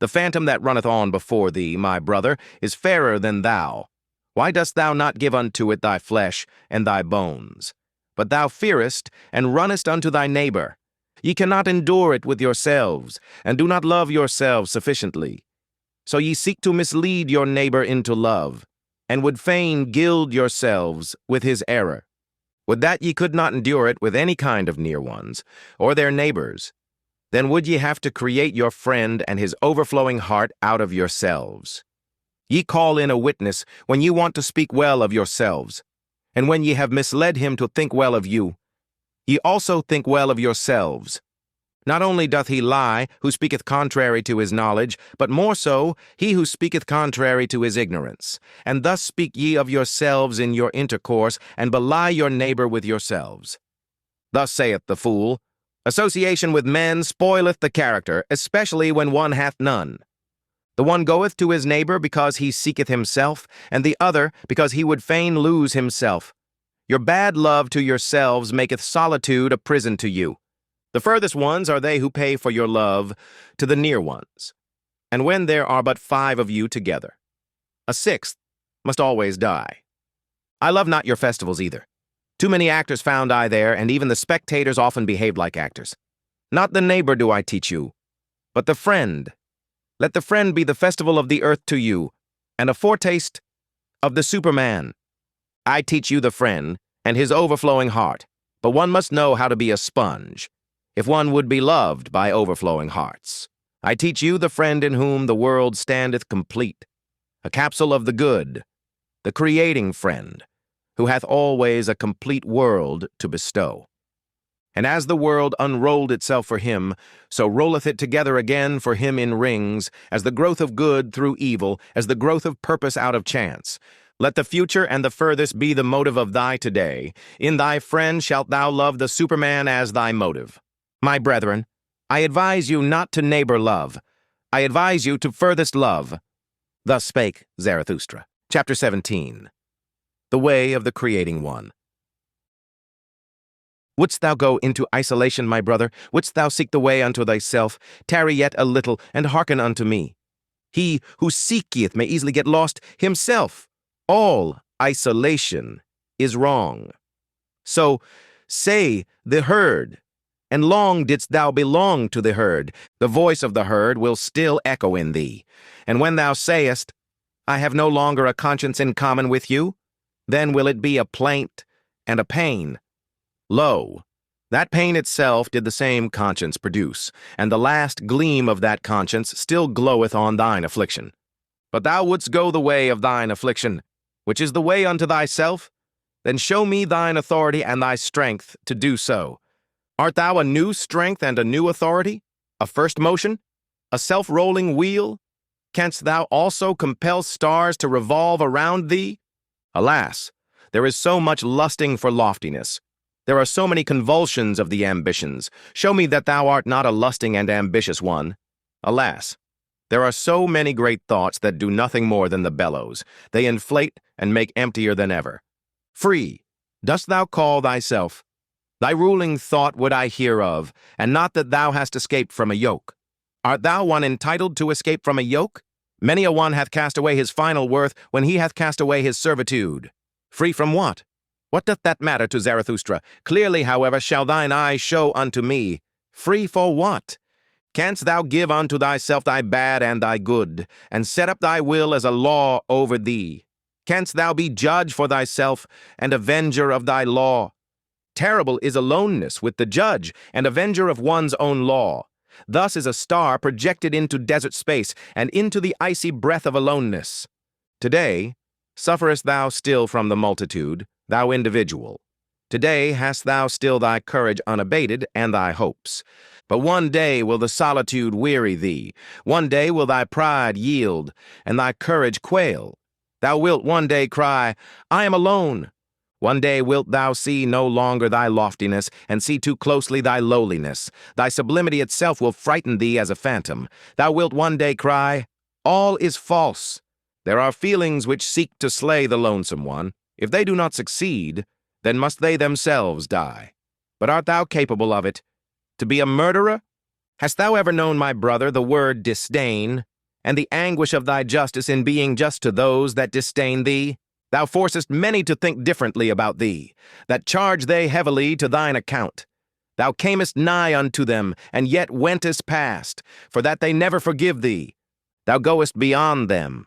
The phantom that runneth on before thee, my brother, is fairer than thou. Why dost thou not give unto it thy flesh and thy bones? But thou fearest, and runnest unto thy neighbor. Ye cannot endure it with yourselves, and do not love yourselves sufficiently. So ye seek to mislead your neighbor into love, and would fain gild yourselves with his error. Would that ye could not endure it with any kind of near ones, or their neighbors. then would ye have to create your friend and his overflowing heart out of yourselves. Ye call in a witness when ye want to speak well of yourselves, and when ye have misled him to think well of you, ye also think well of yourselves. Not only doth he lie who speaketh contrary to his knowledge, but more so he who speaketh contrary to his ignorance. And thus speak ye of yourselves in your intercourse, and belie your neighbor with yourselves. Thus saith the fool, association with men spoileth the character, especially when one hath none. The one goeth to his neighbor because he seeketh himself, and the other because he would fain lose himself. Your bad love to yourselves maketh solitude a prison to you. The furthest ones are they who pay for your love to the near ones. And when there are but 5 of you together, a 6th must always die. I love not your festivals either. Too many actors found I there, and even the spectators often behaved like actors. Not the neighbor do I teach you, but the friend. Let the friend be the festival of the earth to you, and a foretaste of the Superman. I teach you the friend and his overflowing heart, but one must know how to be a sponge, if one would be loved by overflowing hearts. I teach you the friend in whom the world standeth complete, a capsule of the good, the creating friend, who hath always a complete world to bestow. And as the world unrolled itself for him, so rolleth it together again for him in rings, as the growth of good through evil, as the growth of purpose out of chance. Let the future and the furthest be the motive of thy today. In thy friend shalt thou love the Superman as thy motive. My brethren, I advise you not to neighbor love. I advise you to furthest love. Thus spake Zarathustra. Chapter 17. The Way of the Creating One. Wouldst thou go into isolation, my brother? Wouldst thou seek the way unto thyself? Tarry yet a little, and hearken unto me. He who seeketh may easily get lost himself. All isolation is wrong. So say the herd, and long didst thou belong to the herd. The voice of the herd will still echo in thee. And when thou sayest, I have no longer a conscience in common with you, then will it be a plaint and a pain. Lo, that pain itself did the same conscience produce, and the last gleam of that conscience still gloweth on thine affliction. But thou wouldst go the way of thine affliction, which is the way unto thyself? Then show me thine authority and thy strength to do so. Art thou a new strength and a new authority? A first motion? A self-rolling wheel? Canst thou also compel stars to revolve around thee? Alas, there is so much lusting for loftiness. There are so many convulsions of the ambitions. Show me that thou art not a lusting and ambitious one. Alas, there are so many great thoughts that do nothing more than the bellows. They inflate and make emptier than ever. Free, dost thou call thyself? Thy ruling thought would I hear of, and not that thou hast escaped from a yoke. Art thou one entitled to escape from a yoke? Many a one hath cast away his final worth when he hath cast away his servitude. Free from what? What doth that matter to Zarathustra? Clearly, however, shall thine eye show unto me. Free for what? Canst thou give unto thyself thy bad and thy good, and set up thy will as a law over thee? Canst thou be judge for thyself, and avenger of thy law? Terrible is aloneness with the judge and avenger of one's own law. Thus is a star projected into desert space and into the icy breath of aloneness. Today, sufferest thou still from the multitude, thou individual. Today hast thou still thy courage unabated and thy hopes. But one day will the solitude weary thee. One day will thy pride yield and thy courage quail. Thou wilt one day cry, I am alone. One day wilt thou see no longer thy loftiness, and see too closely thy lowliness. Thy sublimity itself will frighten thee as a phantom. Thou wilt one day cry, all is false. There are feelings which seek to slay the lonesome one. If they do not succeed, then must they themselves die. But art thou capable of it? To be a murderer? Hast thou ever known, my brother, the word disdain, and the anguish of thy justice in being just to those that disdain thee? Thou forcest many to think differently about thee, that charge they heavily to thine account. Thou camest nigh unto them, and yet wentest past, for that they never forgive thee. Thou goest beyond them.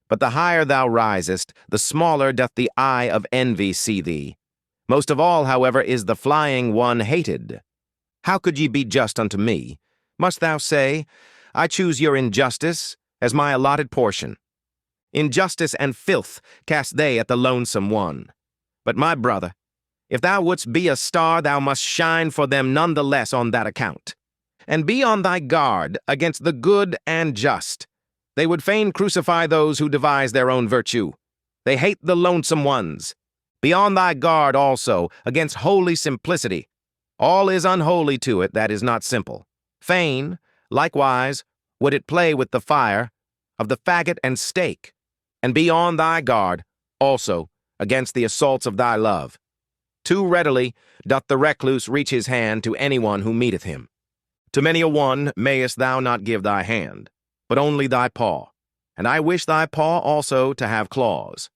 But the higher thou risest, the smaller doth the eye of envy see thee. Most of all, however, is the flying one hated. How could ye be just unto me? Must thou say, I choose your injustice as my allotted portion? Injustice and filth cast they at the lonesome one. But my brother, if thou wouldst be a star, thou must shine for them none the less on that account. And be on thy guard against the good and just. They would fain crucify those who devise their own virtue. They hate the lonesome ones. Be on thy guard also against holy simplicity. All is unholy to it that is not simple. Fain, likewise, would it play with the fire of the faggot and stake. And be on thy guard also against the assaults of thy love. Too readily doth the recluse reach his hand to anyone who meeteth him. To many a one mayest thou not give thy hand, but only thy paw, and I wish thy paw also to have claws.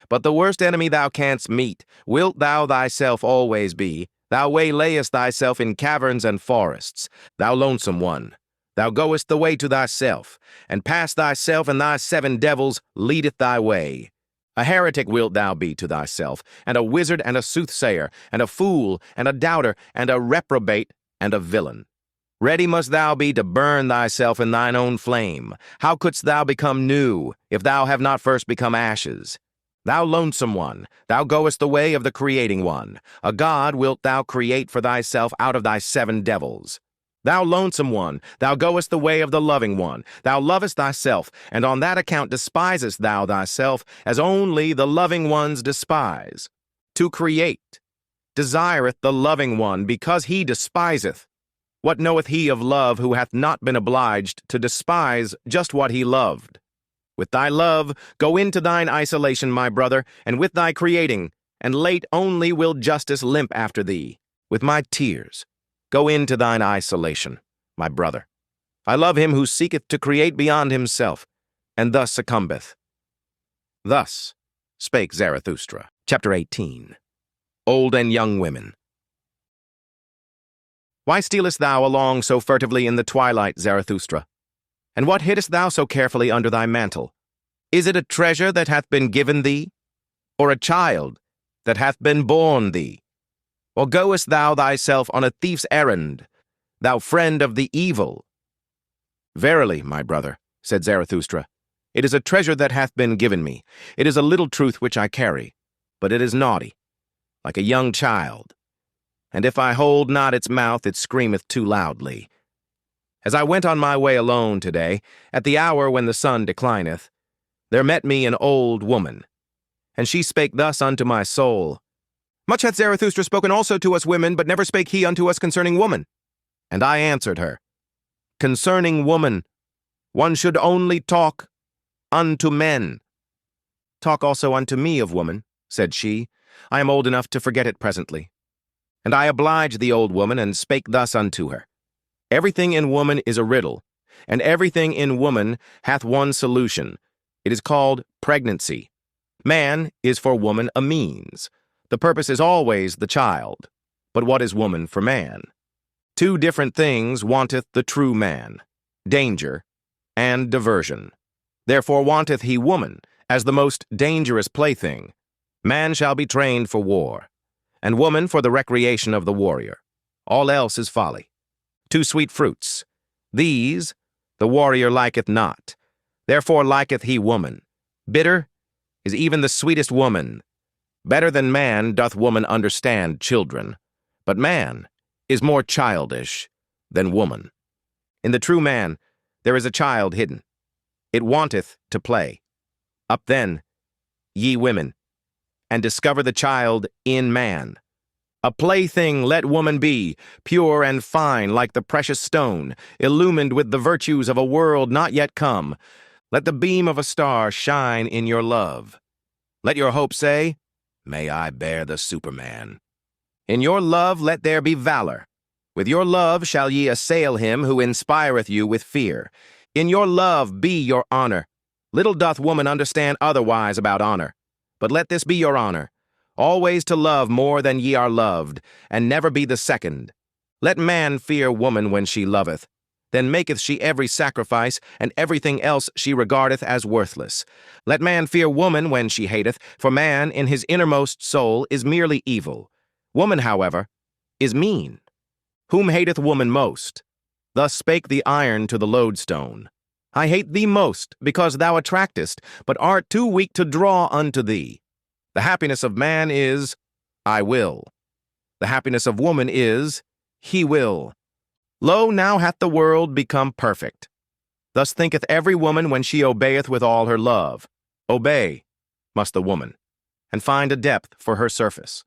But the worst enemy thou canst meet wilt thou thyself always be. Thou waylayest thyself in caverns and forests. Thou lonesome one, thou goest the way to thyself, and past thyself and thy 7 devils leadeth thy way. A heretic wilt thou be to thyself, and a wizard and a soothsayer, and a fool, and a doubter, and a reprobate, and a villain. Ready must thou be to burn thyself in thine own flame. How couldst thou become new, if thou have not first become ashes? Thou lonesome one, thou goest the way of the creating one. A god wilt thou create for thyself out of thy 7 devils. Thou lonesome one, thou goest the way of the loving one. Thou lovest thyself, and on that account despisest thou thyself, as only the loving ones despise. To create desireth the loving one, because he despiseth. What knoweth he of love who hath not been obliged to despise just what he loved? With thy love go into thine isolation, my brother, and with thy creating, and late only will justice limp after thee. With my tears go into thine isolation, my brother. I love him who seeketh to create beyond himself, and thus succumbeth. Thus spake Zarathustra. Chapter 18. Old and Young Women. Why stealest thou along so furtively in the twilight, Zarathustra? And what hiddest thou so carefully under thy mantle? Is it a treasure that hath been given thee, or a child that hath been born thee? Or goest thou thyself on a thief's errand, thou friend of the evil? Verily, my brother, said Zarathustra, it is a treasure that hath been given me. It is a little truth which I carry, but it is naughty, like a young child. And if I hold not its mouth, it screameth too loudly. As I went on my way alone today, at the hour when the sun declineth, there met me an old woman, and she spake thus unto my soul, Much hath Zarathustra spoken also to us women, but never spake he unto us concerning woman. And I answered her, Concerning woman, one should only talk unto men. Talk also unto me of woman, said she. I am old enough to forget it presently. And I obliged the old woman, and spake thus unto her. Everything in woman is a riddle, and everything in woman hath one solution. It is called pregnancy. Man is for woman a means. The purpose is always the child. But what is woman for man? 2 different things wanteth the true man, danger and diversion. Therefore wanteth he woman as the most dangerous plaything. Man shall be trained for war, and woman for the recreation of the warrior. All else is folly. 2 sweet fruits. These the warrior liketh not. Therefore liketh he woman. Bitter is even the sweetest woman. Better than man doth woman understand children. But man is more childish than woman. In the true man there is a child hidden. It wanteth to play. Up then, ye women, and discover the child in man. A plaything let woman be, pure and fine like the precious stone, illumined with the virtues of a world not yet come. Let the beam of a star shine in your love. Let your hope say, May I bear the Superman. In your love let there be valor. With your love shall ye assail him who inspireth you with fear. In your love be your honor. Little doth woman understand otherwise about honor. But let this be your honor, always to love more than ye are loved, and never be the second. Let man fear woman when she loveth. Then maketh she every sacrifice, and everything else she regardeth as worthless. Let man fear woman when she hateth, for man in his innermost soul is merely evil. Woman, however, is mean. Whom hateth woman most? Thus spake the iron to the lodestone. I hate thee most, because thou attractest, but art too weak to draw unto thee. The happiness of man is, I will. The happiness of woman is, he will. Lo, now hath the world become perfect. Thus thinketh every woman when she obeyeth with all her love. Obey, must the woman, and find a depth for her surface.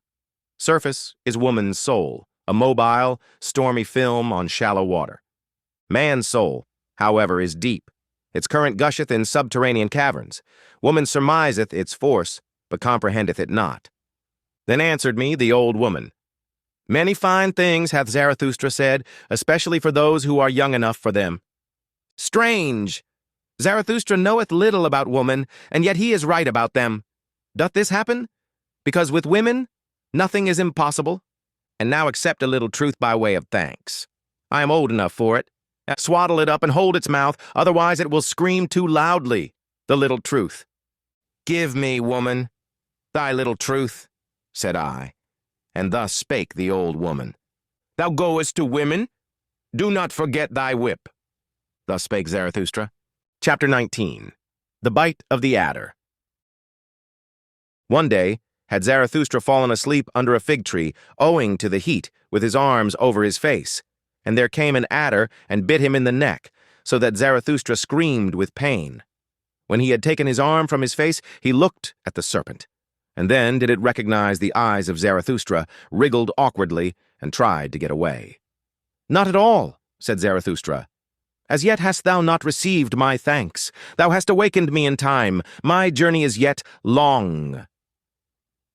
Surface is woman's soul, a mobile, stormy film on shallow water. Man's soul, however, is deep. Its current gusheth in subterranean caverns. Woman surmiseth its force, but comprehendeth it not. Then answered me the old woman. Many fine things hath Zarathustra said, especially for those who are young enough for them. Strange! Zarathustra knoweth little about woman, and yet he is right about them. Doth this happen? Because with women, nothing is impossible. And now accept a little truth by way of thanks. I am old enough for it. Swaddle it up and hold its mouth, otherwise it will scream too loudly, the little truth. Give me, woman, thy little truth, said I, and thus spake the old woman. Thou goest to women? Do not forget thy whip. Thus spake Zarathustra. Chapter 19. The Bite of the Adder. One day, had Zarathustra fallen asleep under a fig tree, owing to the heat, with his arms over his face, and there came an adder and bit him in the neck, so that Zarathustra screamed with pain. When he had taken his arm from his face, he looked at the serpent, and then did it recognize the eyes of Zarathustra, wriggled awkwardly, and tried to get away. Not at all, said Zarathustra. As yet hast thou not received my thanks. Thou hast awakened me in time. My journey is yet long.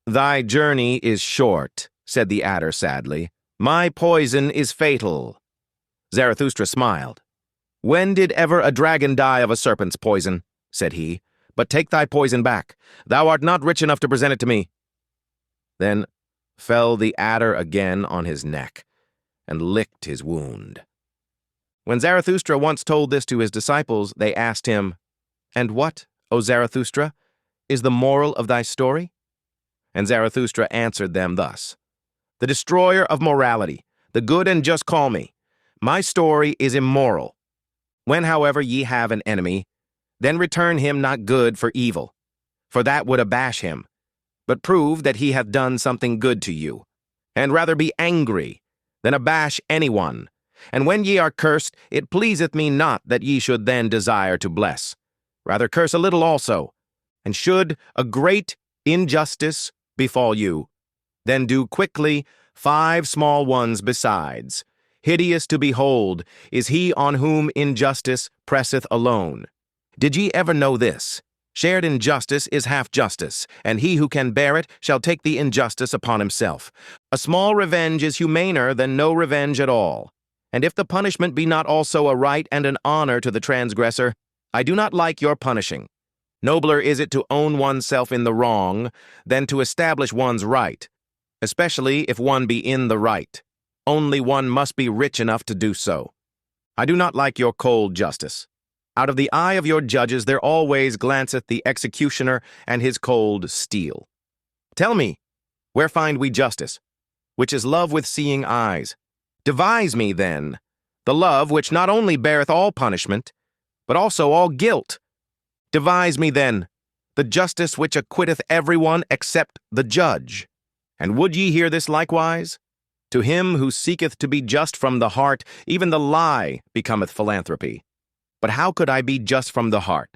Thy journey is short, said the adder sadly. My poison is fatal. Zarathustra smiled. When did ever a dragon die of a serpent's poison? Said he. But take thy poison back. Thou art not rich enough to present it to me. Then fell the adder again on his neck, and licked his wound. When Zarathustra once told this to his disciples, they asked him, And what, O Zarathustra, is the moral of thy story? And Zarathustra answered them thus, The destroyer of morality, the good and just call me. My story is immoral. When, however, ye have an enemy, then return him not good for evil, for that would abash him, but prove that he hath done something good to you, and rather be angry than abash anyone. And when ye are cursed, it pleaseth me not that ye should then desire to bless. Rather curse a little also, and should a great injustice befall you, then do quickly 5 small ones besides. Hideous to behold is he on whom injustice presseth alone. Did ye ever know this? Shared injustice is half justice, and he who can bear it shall take the injustice upon himself. A small revenge is humaner than no revenge at all. And if the punishment be not also a right and an honor to the transgressor, I do not like your punishing. Nobler is it to own oneself in the wrong than to establish one's right, especially if one be in the right. Only one must be rich enough to do so. I do not like your cold justice. Out of the eye of your judges there always glanceth the executioner and his cold steel. Tell me, where find we justice, which is love with seeing eyes? Devise me, then, the love which not only beareth all punishment, but also all guilt. Devise me, then, the justice which acquitteth everyone except the judge. And would ye hear this likewise? To him who seeketh to be just from the heart, even the lie becometh philanthropy. But how could I be just from the heart?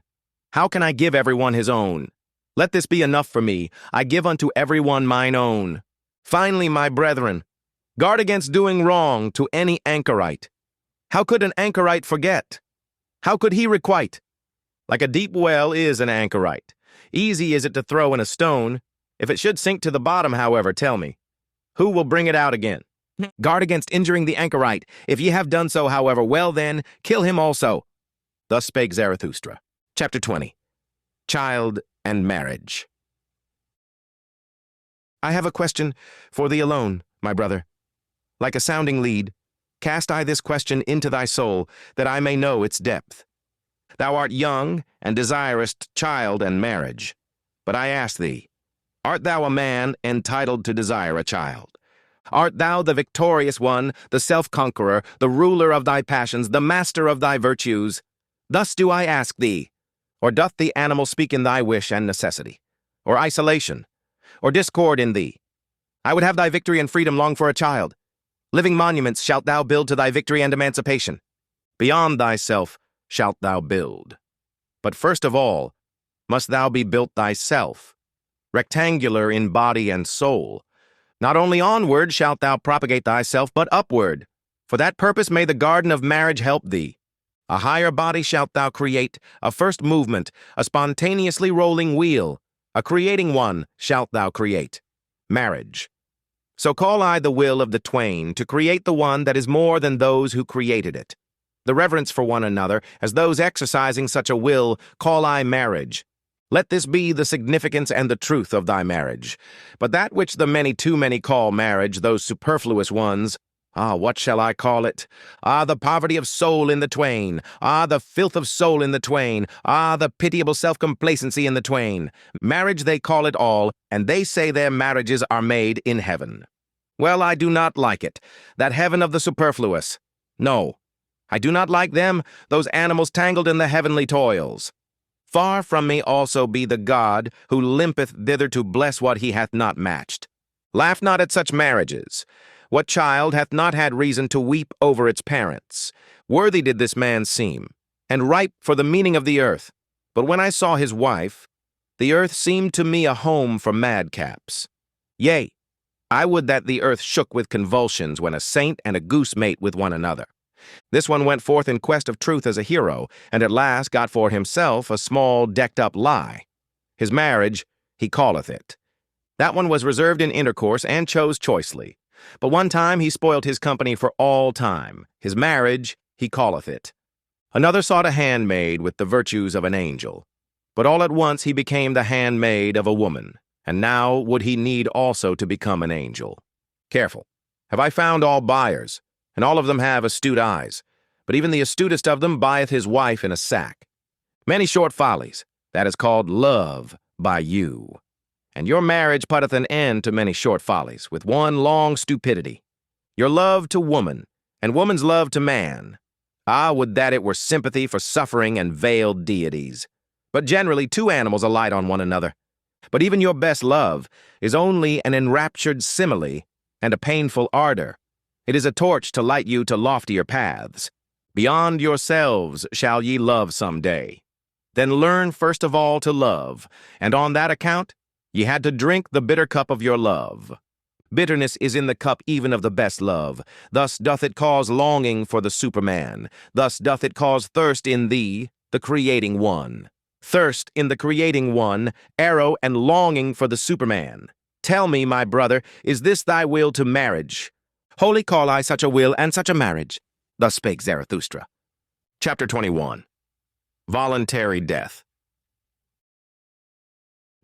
How can I give everyone his own? Let this be enough for me. I give unto everyone mine own. Finally, my brethren, guard against doing wrong to any anchorite. How could an anchorite forget? How could he requite? Like a deep well is an anchorite. Easy is it to throw in a stone. If it should sink to the bottom, however, tell me, who will bring it out again? Guard against injuring the anchorite. If ye have done so, however, well then, kill him also. Thus spake Zarathustra. Chapter 20. Child and Marriage. I have a question for thee alone, my brother. Like a sounding lead, cast I this question into thy soul, that I may know its depth. Thou art young, and desirest child and marriage. But I ask thee, art thou a man entitled to desire a child? Art thou the victorious one, the self-conqueror, the ruler of thy passions, the master of thy virtues? Thus do I ask thee. Or doth the animal speak in thy wish and necessity? Or isolation? Or discord in thee? I would have thy victory and freedom long for a child. Living monuments shalt thou build to thy victory and emancipation. Beyond thyself shalt thou build. But first of all, must thou be built thyself, rectangular in body and soul. Not only onward shalt thou propagate thyself, but upward. For that purpose may the garden of marriage help thee. A higher body shalt thou create, a first movement, a spontaneously rolling wheel, a creating one shalt thou create, marriage. So call I the will of the twain to create the one that is more than those who created it. The reverence for one another, as those exercising such a will, call I marriage. Let this be the significance and the truth of thy marriage. But that which the many too many call marriage, those superfluous ones, what shall I call it? The poverty of soul in the twain. The filth of soul in the twain. The pitiable self-complacency in the twain. Marriage they call it all, and they say their marriages are made in heaven. Well, I do not like it, that heaven of the superfluous. No, I do not like them, those animals tangled in the heavenly toils. Far from me also be the God who limpeth thither to bless what he hath not matched. Laugh not at such marriages. What child hath not had reason to weep over its parents? Worthy did this man seem, and ripe for the meaning of the earth. But when I saw his wife, the earth seemed to me a home for madcaps. Yea, I would that the earth shook with convulsions when a saint and a goose mate with one another. This one went forth in quest of truth as a hero, and at last got for himself a small decked-up lie. His marriage, he calleth it. That one was reserved in intercourse and chose choicely. But one time he spoilt his company for all time. His marriage, he calleth it. Another sought a handmaid with the virtues of an angel. But all at once he became the handmaid of a woman, and now would he need also to become an angel. Careful. Have I found all buyers? And all of them have astute eyes. But even the astutest of them buyeth his wife in a sack. Many short follies, that is called love by you. And your marriage putteth an end to many short follies, with one long stupidity. Your love to woman, and woman's love to man. Would that it were sympathy for suffering and veiled deities. But generally two animals alight on one another. But even your best love is only an enraptured simile and a painful ardor. It is a torch to light you to loftier paths. Beyond yourselves shall ye love some day. Then learn first of all to love, and on that account ye had to drink the bitter cup of your love. Bitterness is in the cup even of the best love. Thus doth it cause longing for the Superman. Thus doth it cause thirst in thee, the creating one. Thirst in the creating one, arrow and longing for the Superman. Tell me, my brother, is this thy will to marriage? Wholly call I such a will and such a marriage. Thus spake Zarathustra. Chapter 21. Voluntary Death.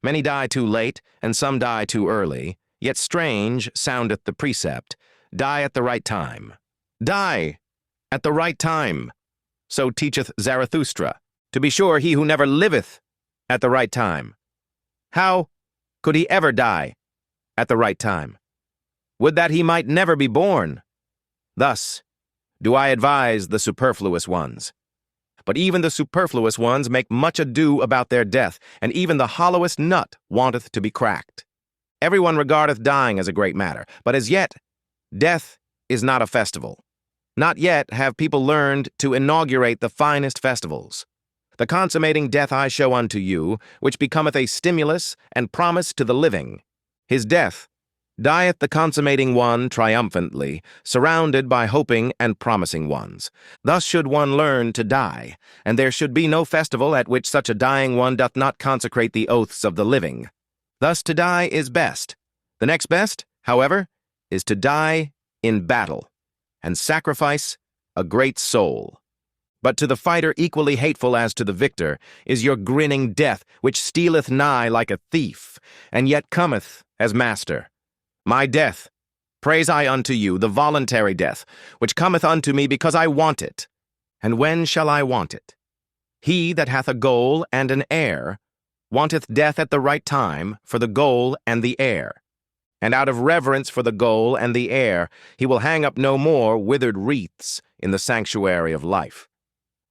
Many die too late, and some die too early, yet strange soundeth the precept, die at the right time. Die at the right time. So teacheth Zarathustra. To be sure, he who never liveth at the right time. How could he ever die at the right time? Would that he might never be born. Thus do I advise the superfluous ones. But even the superfluous ones make much ado about their death, and even the hollowest nut wanteth to be cracked. Everyone regardeth dying as a great matter, but as yet, death is not a festival. Not yet have people learned to inaugurate the finest festivals. The consummating death I show unto you, which becometh a stimulus and promise to the living. His death dieth the consummating one triumphantly, surrounded by hoping and promising ones. Thus should one learn to die, and there should be no festival at which such a dying one doth not consecrate the oaths of the living. Thus to die is best. The next best, however, is to die in battle, and sacrifice a great soul. But to the fighter equally hateful as to the victor is your grinning death, which stealeth nigh like a thief, and yet cometh as master. My death, praise I unto you, the voluntary death, which cometh unto me because I want it. And when shall I want it? He that hath a goal and an heir wanteth death at the right time for the goal and the heir. and out of reverence for the goal and the heir, he will hang up no more withered wreaths in the sanctuary of life.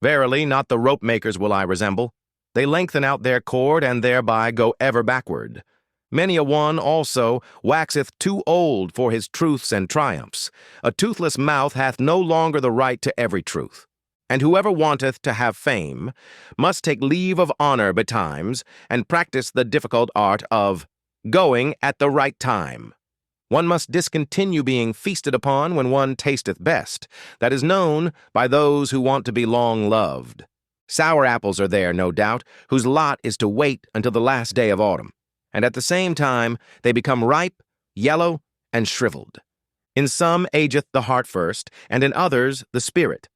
Verily, not the rope-makers will I resemble. They lengthen out their cord, and thereby go ever backward. Many a one also waxeth too old for his truths and triumphs. A toothless mouth hath no longer the right to every truth. And whoever wanteth to have fame must take leave of honor betimes, and practice the difficult art of going at the right time. One must discontinue being feasted upon when one tasteth best. That is known by those who want to be long loved. Sour apples are there, no doubt, whose lot is to wait until the last day of autumn, and at the same time they become ripe, yellow, and shriveled. In some ageth the heart first, and in others the spirit.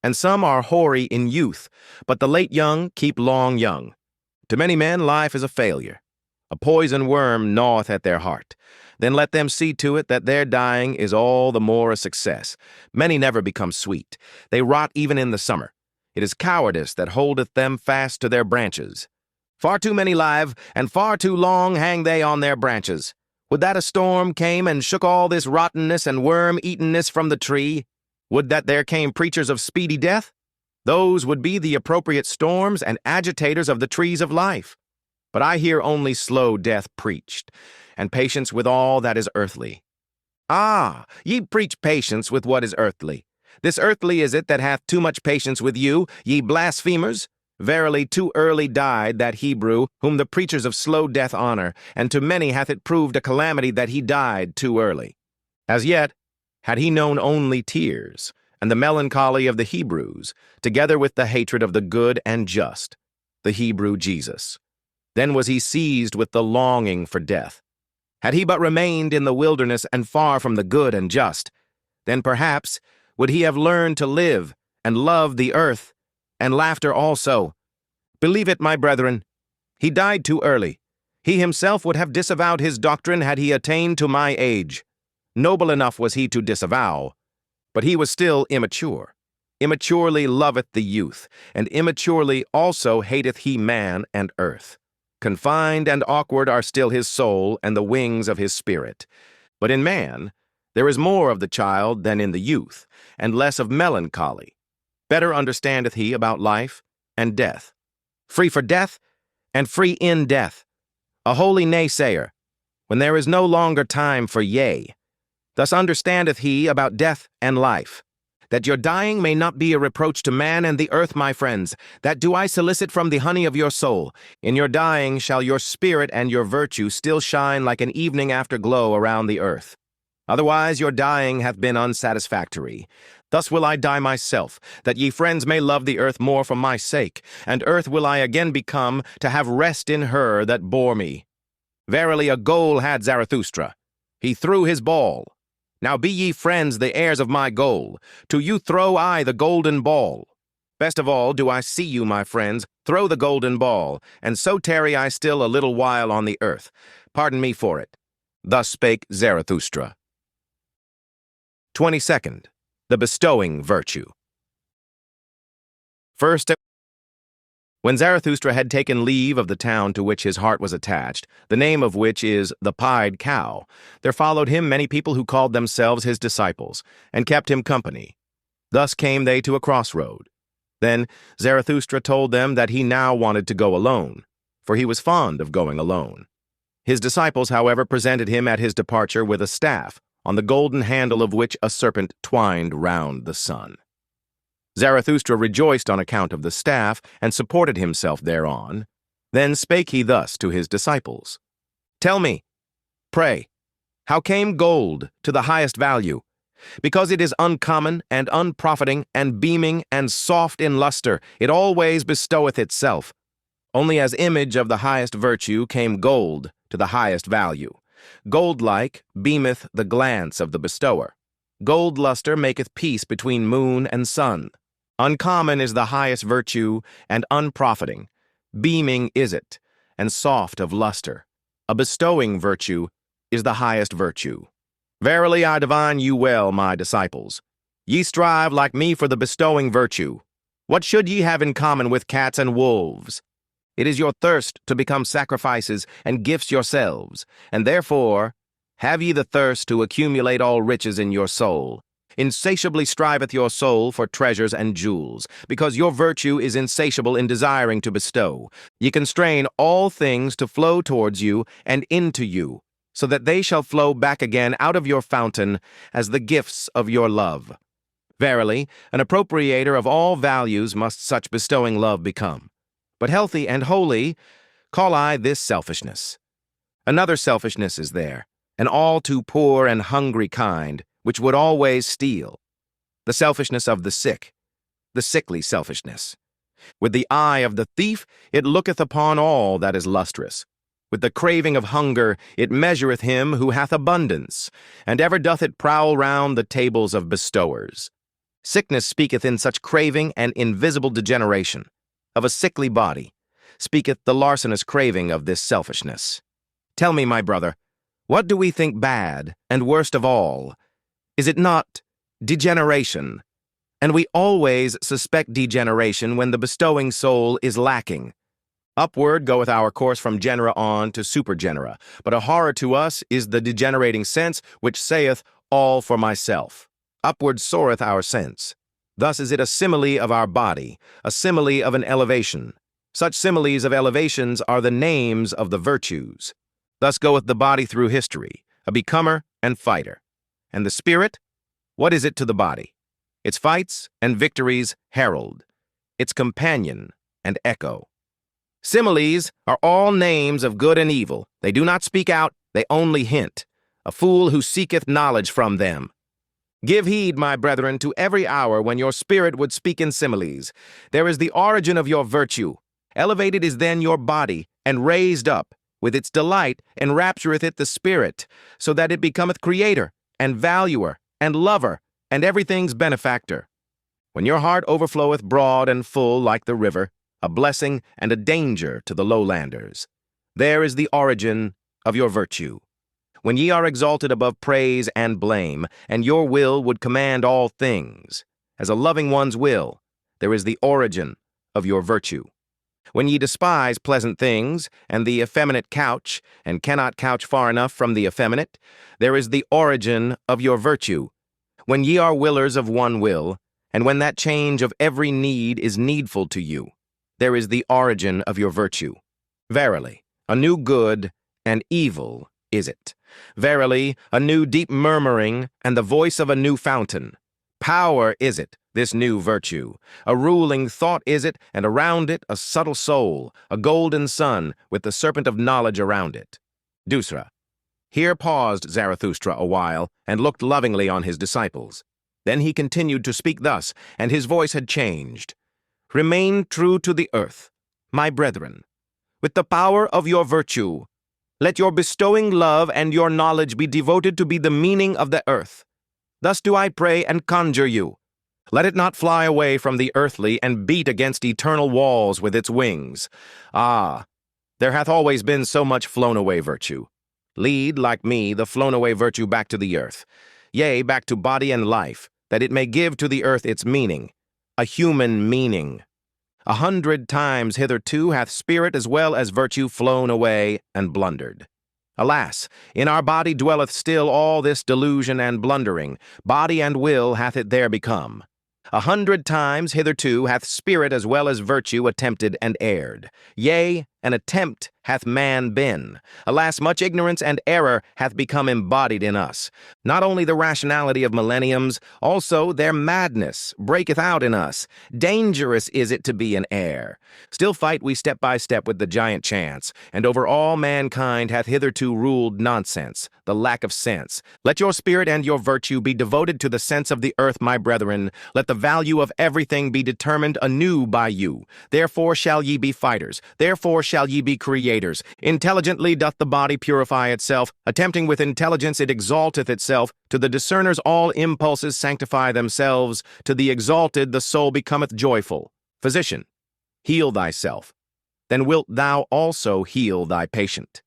And some are hoary in youth, but the late young keep long young. To many men life is a failure. A poison worm gnaweth at their heart. Then let them see to it that their dying is all the more a success. Many never become sweet. They rot even in the summer. It is cowardice that holdeth them fast to their branches. Far too many live, and far too long hang they on their branches. Would that a storm came and shook all this rottenness and worm-eatenness from the tree? Would that there came preachers of speedy death? Those would be the appropriate storms and agitators of the trees of life. But I hear only slow death preached, and patience with all that is earthly. Ah, ye preach patience with what is earthly. This earthly is it that hath too much patience with you, ye blasphemers? Verily too early died that Hebrew, whom the preachers of slow death honor, and to many hath it proved a calamity that he died too early. As yet, had he known only tears, and the melancholy of the Hebrews, together with the hatred of the good and just, the Hebrew Jesus. Then was he seized with the longing for death. Had he but remained in the wilderness and far from the good and just, then perhaps would he have learned to live and love the earth, and laughter also. Believe it, my brethren, he died too early. He himself would have disavowed his doctrine had he attained to my age. Noble enough was he to disavow, but he was still immature. Immaturely loveth the youth, and immaturely also hateth he man and earth. Confined and awkward are still his soul and the wings of his spirit. But in man there is more of the child than in the youth, and less of melancholy. Better understandeth he about life and death. Free for death, and free in death. A holy naysayer, when there is no longer time for yea. Thus understandeth he about death and life. That your dying may not be a reproach to man and the earth, my friends, that do I solicit from the honey of your soul. In your dying shall your spirit and your virtue still shine like an evening afterglow around the earth. Otherwise your dying hath been unsatisfactory. Thus will I die myself, that ye friends may love the earth more for my sake, and earth will I again become, to have rest in her that bore me. Verily a goal had Zarathustra. He threw his ball. Now be ye friends the heirs of my goal. To you throw I the golden ball. Best of all do I see you, my friends, throw the golden ball, and so tarry I still a little while on the earth. Pardon me for it. Thus spake Zarathustra. 22nd. The bestowing virtue. First, when Zarathustra had taken leave of the town to which his heart was attached, the name of which is the Pied Cow, there followed him many people who called themselves his disciples, and kept him company. Thus came they to a crossroad. Then Zarathustra told them that he now wanted to go alone, for he was fond of going alone. His disciples, however, presented him at his departure with a staff, on the golden handle of which a serpent twined round the sun. Zarathustra rejoiced on account of the staff, and supported himself thereon. Then spake he thus to his disciples. Tell me, pray, how came gold to the highest value? Because it is uncommon, and unprofiting, and beaming, and soft in luster, it always bestoweth itself. Only as image of the highest virtue came gold to the highest value. Gold-like beameth the glance of the bestower. Gold luster maketh peace between moon and sun. Uncommon is the highest virtue, and unprofiting. Beaming is it, and soft of luster. A bestowing virtue is the highest virtue. Verily I divine you well, my disciples. Ye strive like me for the bestowing virtue. What should ye have in common with cats and wolves? It is your thirst to become sacrifices and gifts yourselves, and therefore Have ye the thirst to accumulate all riches in your soul? Insatiably striveth your soul for treasures and jewels, because your virtue is insatiable in desiring to bestow. Ye constrain all things to flow towards you and into you, so that they shall flow back again out of your fountain as the gifts of your love. Verily, an appropriator of all values must such bestowing love become. But healthy and holy call I this selfishness. Another selfishness is there, an all too poor and hungry kind, which would always steal. The selfishness of the sick, the sickly selfishness. With the eye of the thief it looketh upon all that is lustrous. With the craving of hunger it measureth him who hath abundance, and ever doth it prowl round the tables of bestowers. Sickness speaketh in such craving and invisible degeneration. Of a sickly body speaketh the larcenous craving of this selfishness. Tell me, my brother, what do we think bad, and worst of all? Is it not degeneration? And we always suspect degeneration when the bestowing soul is lacking. Upward goeth our course from genera on to supergenera, but a horror to us is the degenerating sense which saith, all for myself. Upward soareth our sense. Thus is it a simile of our body, a simile of an elevation. Such similes of elevations are the names of the virtues. Thus goeth the body through history, a becomer and fighter. And the spirit, what is it to the body? Its fights and victories herald, its companion and echo. Similes are all names of good and evil. They do not speak out, they only hint. A fool who seeketh knowledge from them. Give heed, my brethren, to every hour when your spirit would speak in similes. There is the origin of your virtue. Elevated is then your body, and raised up. With its delight enraptureth it the spirit, so that it becometh creator, and valuer, and lover, and everything's benefactor. When your heart overfloweth broad and full like the river, a blessing and a danger to the lowlanders. There is the origin of your virtue. When ye are exalted above praise and blame, and your will would command all things, as a loving one's will, there is the origin of your virtue. When ye despise pleasant things, and the effeminate couch, and cannot couch far enough from the effeminate, there is the origin of your virtue. When ye are willers of one will, and when that change of every need is needful to you, there is the origin of your virtue. Verily, a new good and evil is it. Verily, a new deep murmuring, and the voice of a new fountain. Power is it, this new virtue. A ruling thought is it, and around it a subtle soul, a golden sun, with the serpent of knowledge around it. Dusra. Here paused Zarathustra a while, and looked lovingly on his disciples. Then he continued to speak thus, and his voice had changed. Remain true to the earth, my brethren. With the power of your virtue, let your bestowing love and your knowledge be devoted to be the meaning of the earth. Thus do I pray and conjure you. Let it not fly away from the earthly and beat against eternal walls with its wings. Ah, there hath always been so much flown-away virtue. Lead, like me, the flown-away virtue back to the earth, yea, back to body and life, that it may give to the earth its meaning, a human meaning. 100 times hitherto hath spirit as well as virtue flown away and blundered. Alas, in our body dwelleth still all this delusion and blundering, body and will hath it there become. 100 times hitherto hath spirit as well as virtue attempted and erred. Yea, an attempt hath man been. Alas, much ignorance and error hath become embodied in us. Not only the rationality of millenniums, also their madness breaketh out in us. Dangerous is it to be an heir. Still fight we step by step with the giant chance, and over all mankind hath hitherto ruled nonsense, the lack of sense. Let your spirit and your virtue be devoted to the sense of the earth, my brethren. Let the value of everything be determined anew by you. Therefore shall ye be fighters. Therefore shall ye be creators. Intelligently doth the body purify itself. Attempting with intelligence it exalteth itself. To the discerners all impulses sanctify themselves. To the exalted the soul becometh joyful. Physician, heal thyself. Then wilt thou also heal thy patient.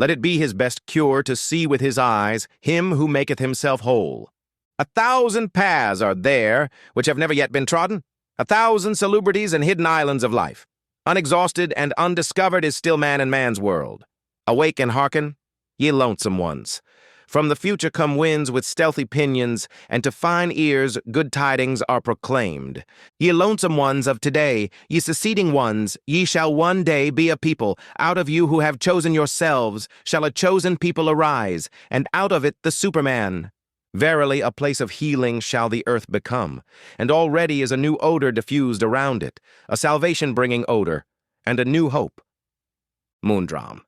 Let it be his best cure to see with his eyes him who maketh himself whole. 1,000 paths are there which have never yet been trodden. 1,000 salubrities and hidden islands of life. Unexhausted and undiscovered is still man and man's world. Awake and hearken, ye lonesome ones. From the future come winds with stealthy pinions, and to fine ears good tidings are proclaimed. Ye lonesome ones of today, ye seceding ones, ye shall one day be a people. Out of you who have chosen yourselves shall a chosen people arise, and out of it the Superman. Verily, a place of healing shall the earth become, and already is a new odor diffused around it, a salvation-bringing odor, and a new hope. Moondram.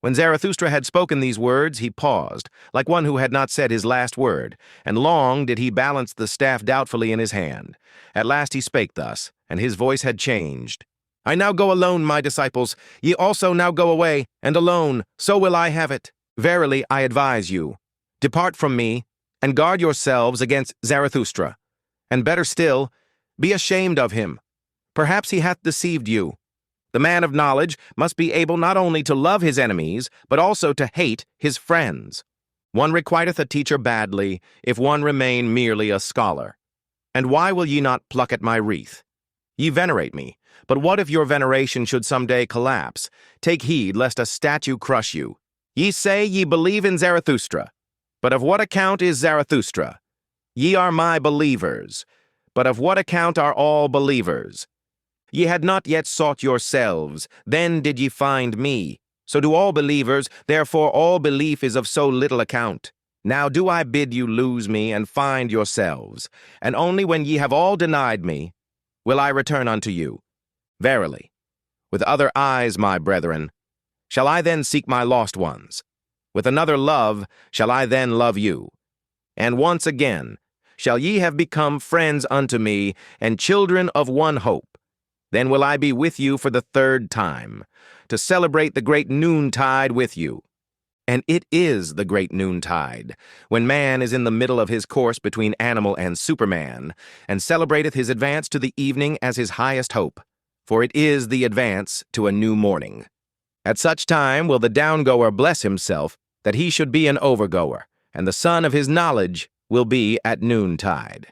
When Zarathustra had spoken these words, he paused, like one who had not said his last word, and long did he balance the staff doubtfully in his hand. At last he spake thus, and his voice had changed. I now go alone, my disciples. Ye also now go away, and alone, so will I have it. Verily, I advise you. Depart from me, and guard yourselves against Zarathustra. And better still, be ashamed of him. Perhaps he hath deceived you. The man of knowledge must be able not only to love his enemies, but also to hate his friends. One requiteth a teacher badly, if one remain merely a scholar. And why will ye not pluck at my wreath? Ye venerate me, but what if your veneration should some day collapse? Take heed lest a statue crush you. Ye say ye believe in Zarathustra. But of what account is Zarathustra? Ye are my believers. But of what account are all believers? Ye had not yet sought yourselves, then did ye find me. So do all believers, therefore all belief is of so little account. Now do I bid you lose me and find yourselves, and only when ye have all denied me, will I return unto you. Verily, with other eyes, my brethren, shall I then seek my lost ones. With another love shall I then love you. And once again shall ye have become friends unto me, and children of one hope. Then will I be with you for the third time, to celebrate the great noontide with you. And it is the great noontide, when man is in the middle of his course between animal and Superman, and celebrateth his advance to the evening as his highest hope, for it is the advance to a new morning. At such time will the downgoer bless himself that he should be an overgoer, and the sun of his knowledge will be at noontide.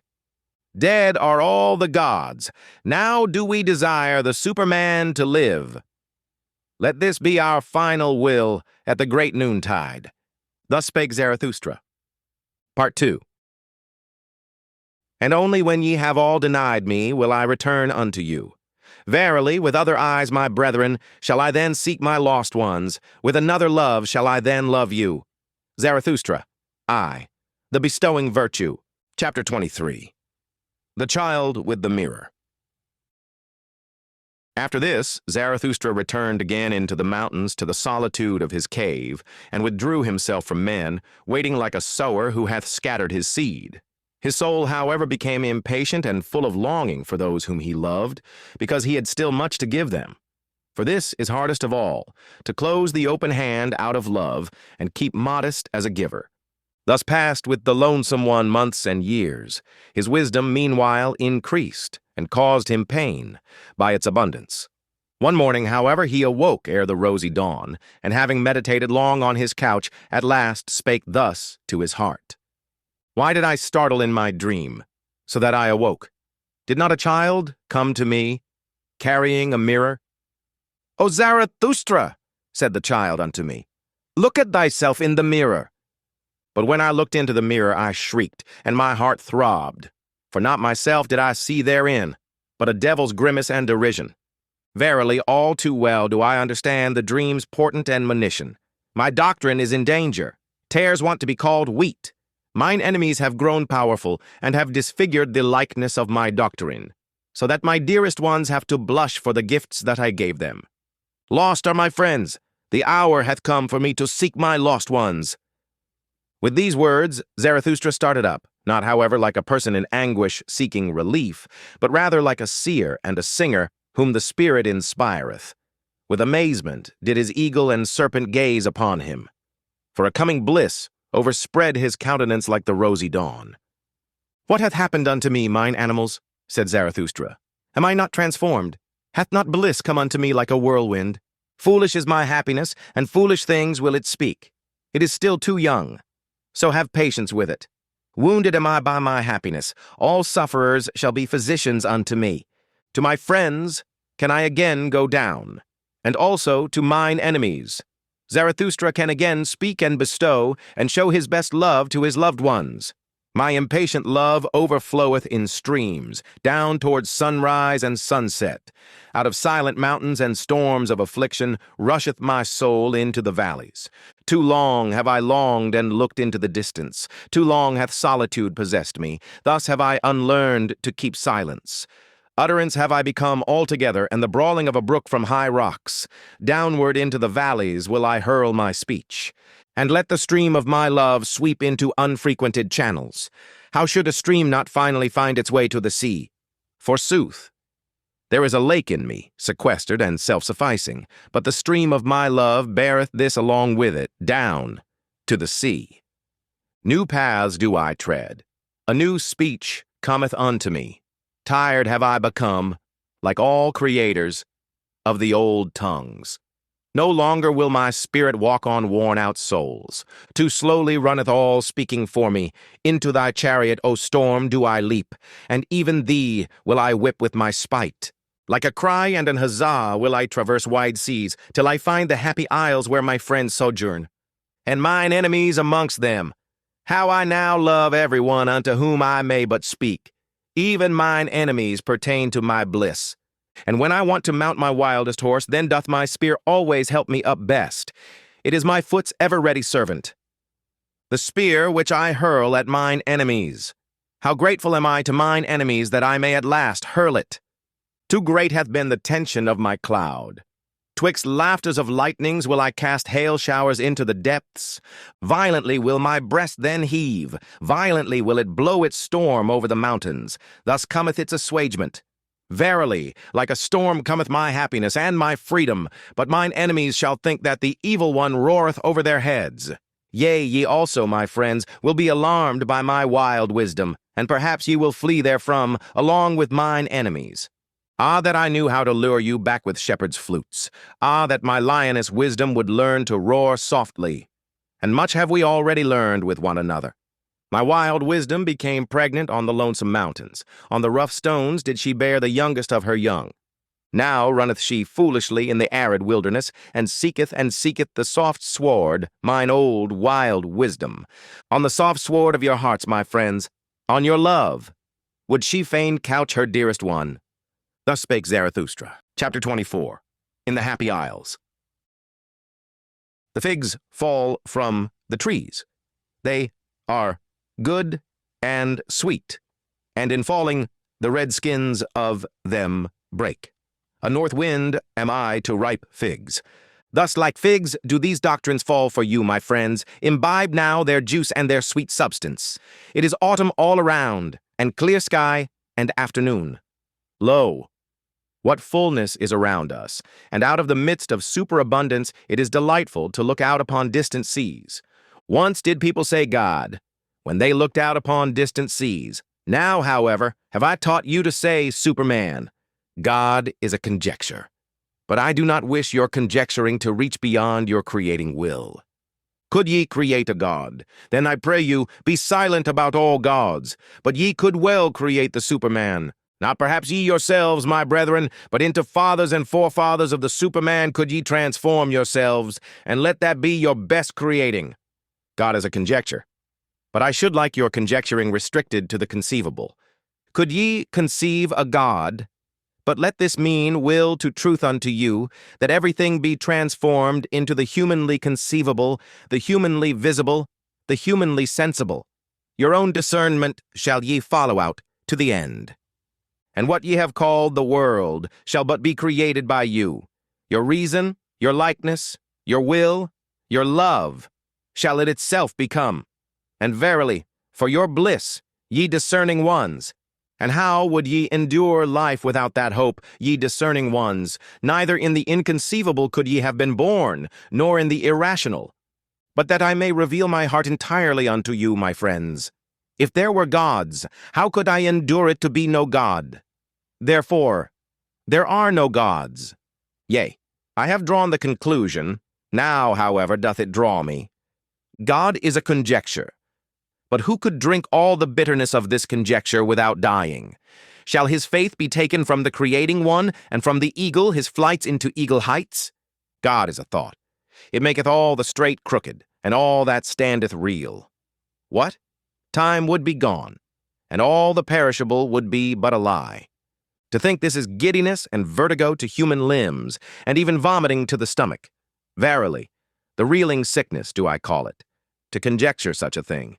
Dead are all the gods. Now do we desire the Superman to live. Let this be our final will at the great noontide. Thus spake Zarathustra. Part 2. And only when ye have all denied me will I return unto you. Verily, with other eyes, my brethren, shall I then seek my lost ones. With another love shall I then love you. Zarathustra, I, the bestowing virtue. Chapter 23. The Child with the Mirror. After this, Zarathustra returned again into the mountains to the solitude of his cave, and withdrew himself from men, waiting like a sower who hath scattered his seed. His soul, however, became impatient and full of longing for those whom he loved, because he had still much to give them. For this is hardest of all, to close the open hand out of love, and keep modest as a giver. Thus passed with the lonesome one months and years. His wisdom, meanwhile, increased, and caused him pain by its abundance. One morning, however, he awoke ere the rosy dawn, and having meditated long on his couch, at last spake thus to his heart. Why did I startle in my dream, so that I awoke? Did not a child come to me, carrying a mirror? O Zarathustra, said the child unto me, look at thyself in the mirror. But when I looked into the mirror, I shrieked, and my heart throbbed. For not myself did I see therein, but a devil's grimace and derision. Verily, all too well do I understand the dream's portent and monition. My doctrine is in danger. Tares want to be called wheat. Mine enemies have grown powerful, and have disfigured the likeness of my doctrine, so that my dearest ones have to blush for the gifts that I gave them. Lost are my friends. The hour hath come for me to seek my lost ones. With these words, Zarathustra started up, not, however, like a person in anguish seeking relief, but rather like a seer and a singer whom the Spirit inspireth. With amazement did his eagle and serpent gaze upon him, for a coming bliss overspread his countenance like the rosy dawn. What hath happened unto me, mine animals? Said Zarathustra. Am I not transformed? Hath not bliss come unto me like a whirlwind? Foolish is my happiness, and foolish things will it speak. It is still too young. So have patience with it. Wounded am I by my happiness. All sufferers shall be physicians unto me. To my friends can I again go down, and also to mine enemies. Zarathustra can again speak and bestow, and show his best love to his loved ones. My impatient love overfloweth in streams, down towards sunrise and sunset. Out of silent mountains and storms of affliction rusheth my soul into the valleys. Too long have I longed and looked into the distance. Too long hath solitude possessed me. Thus have I unlearned to keep silence. Utterance have I become altogether, and the brawling of a brook from high rocks. Downward into the valleys will I hurl my speech. And let the stream of my love sweep into unfrequented channels. How should a stream not finally find its way to the sea? Forsooth, there is a lake in me, sequestered and self-sufficing, but the stream of my love beareth this along with it, down to the sea. New paths do I tread. A new speech cometh unto me. Tired have I become, like all creators, of the old tongues. No longer will my spirit walk on worn-out souls. Too slowly runneth all speaking for me. Into thy chariot, O storm, do I leap, and even thee will I whip with my spite. Like a cry and an huzzah will I traverse wide seas, till I find the happy isles where my friends sojourn, and mine enemies amongst them. How I now love everyone unto whom I may but speak. Even mine enemies pertain to my bliss. And when I want to mount my wildest horse, then doth my spear always help me up best. It is my foot's ever-ready servant, the spear which I hurl at mine enemies. How grateful am I to mine enemies that I may at last hurl it. Too great hath been the tension of my cloud. Twixt laughters of lightnings will I cast hail showers into the depths. Violently will my breast then heave. Violently will it blow its storm over the mountains. Thus cometh its assuagement. Verily, like a storm cometh my happiness and my freedom, but mine enemies shall think that the evil one roareth over their heads. Yea, ye also, my friends, will be alarmed by my wild wisdom, and perhaps ye will flee therefrom, along with mine enemies. Ah, that I knew how to lure you back with shepherd's flutes. Ah, that my lioness wisdom would learn to roar softly. And much have we already learned with one another. My wild wisdom became pregnant on the lonesome mountains. On the rough stones did she bear the youngest of her young. Now runneth she foolishly in the arid wilderness, and seeketh the soft sward, mine old wild wisdom. On the soft sward of your hearts, my friends, on your love, would she fain couch her dearest one. Thus spake Zarathustra. Chapter 24. In the Happy Isles. The figs fall from the trees. They are good and sweet, and in falling, the red skins of them break. A north wind am I to ripe figs. Thus, like figs, do these doctrines fall for you, my friends. Imbibe now their juice and their sweet substance. It is autumn all around, and clear sky and afternoon. Lo, what fullness is around us, and out of the midst of superabundance it is delightful to look out upon distant seas. Once did people say God, when they looked out upon distant seas. Now, however, have I taught you to say Superman. God is a conjecture. But I do not wish your conjecturing to reach beyond your creating will. Could ye create a God? Then I pray you, be silent about all gods. But ye could well create the Superman. Not perhaps ye yourselves, my brethren, but into fathers and forefathers of the Superman could ye transform yourselves, and let that be your best creating. God is a conjecture. But I should like your conjecturing restricted to the conceivable. Could ye conceive a God? But let this mean will to truth unto you, that everything be transformed into the humanly conceivable, the humanly visible, the humanly sensible. Your own discernment shall ye follow out to the end. And what ye have called the world shall but be created by you. Your reason, your likeness, your will, your love, shall it itself become. And verily, for your bliss, ye discerning ones. And how would ye endure life without that hope, ye discerning ones? Neither in the inconceivable could ye have been born, nor in the irrational. But that I may reveal my heart entirely unto you, my friends. If there were gods, how could I endure it to be no God? Therefore, there are no gods. Yea, I have drawn the conclusion, now, however, doth it draw me. God is a conjecture. But who could drink all the bitterness of this conjecture without dying? Shall his faith be taken from the creating one, and from the eagle his flights into eagle heights? God is a thought. It maketh all the straight crooked, and all that standeth real. What? Time would be gone, and all the perishable would be but a lie. To think this is giddiness and vertigo to human limbs, and even vomiting to the stomach. Verily, the reeling sickness do I call it, to conjecture such a thing.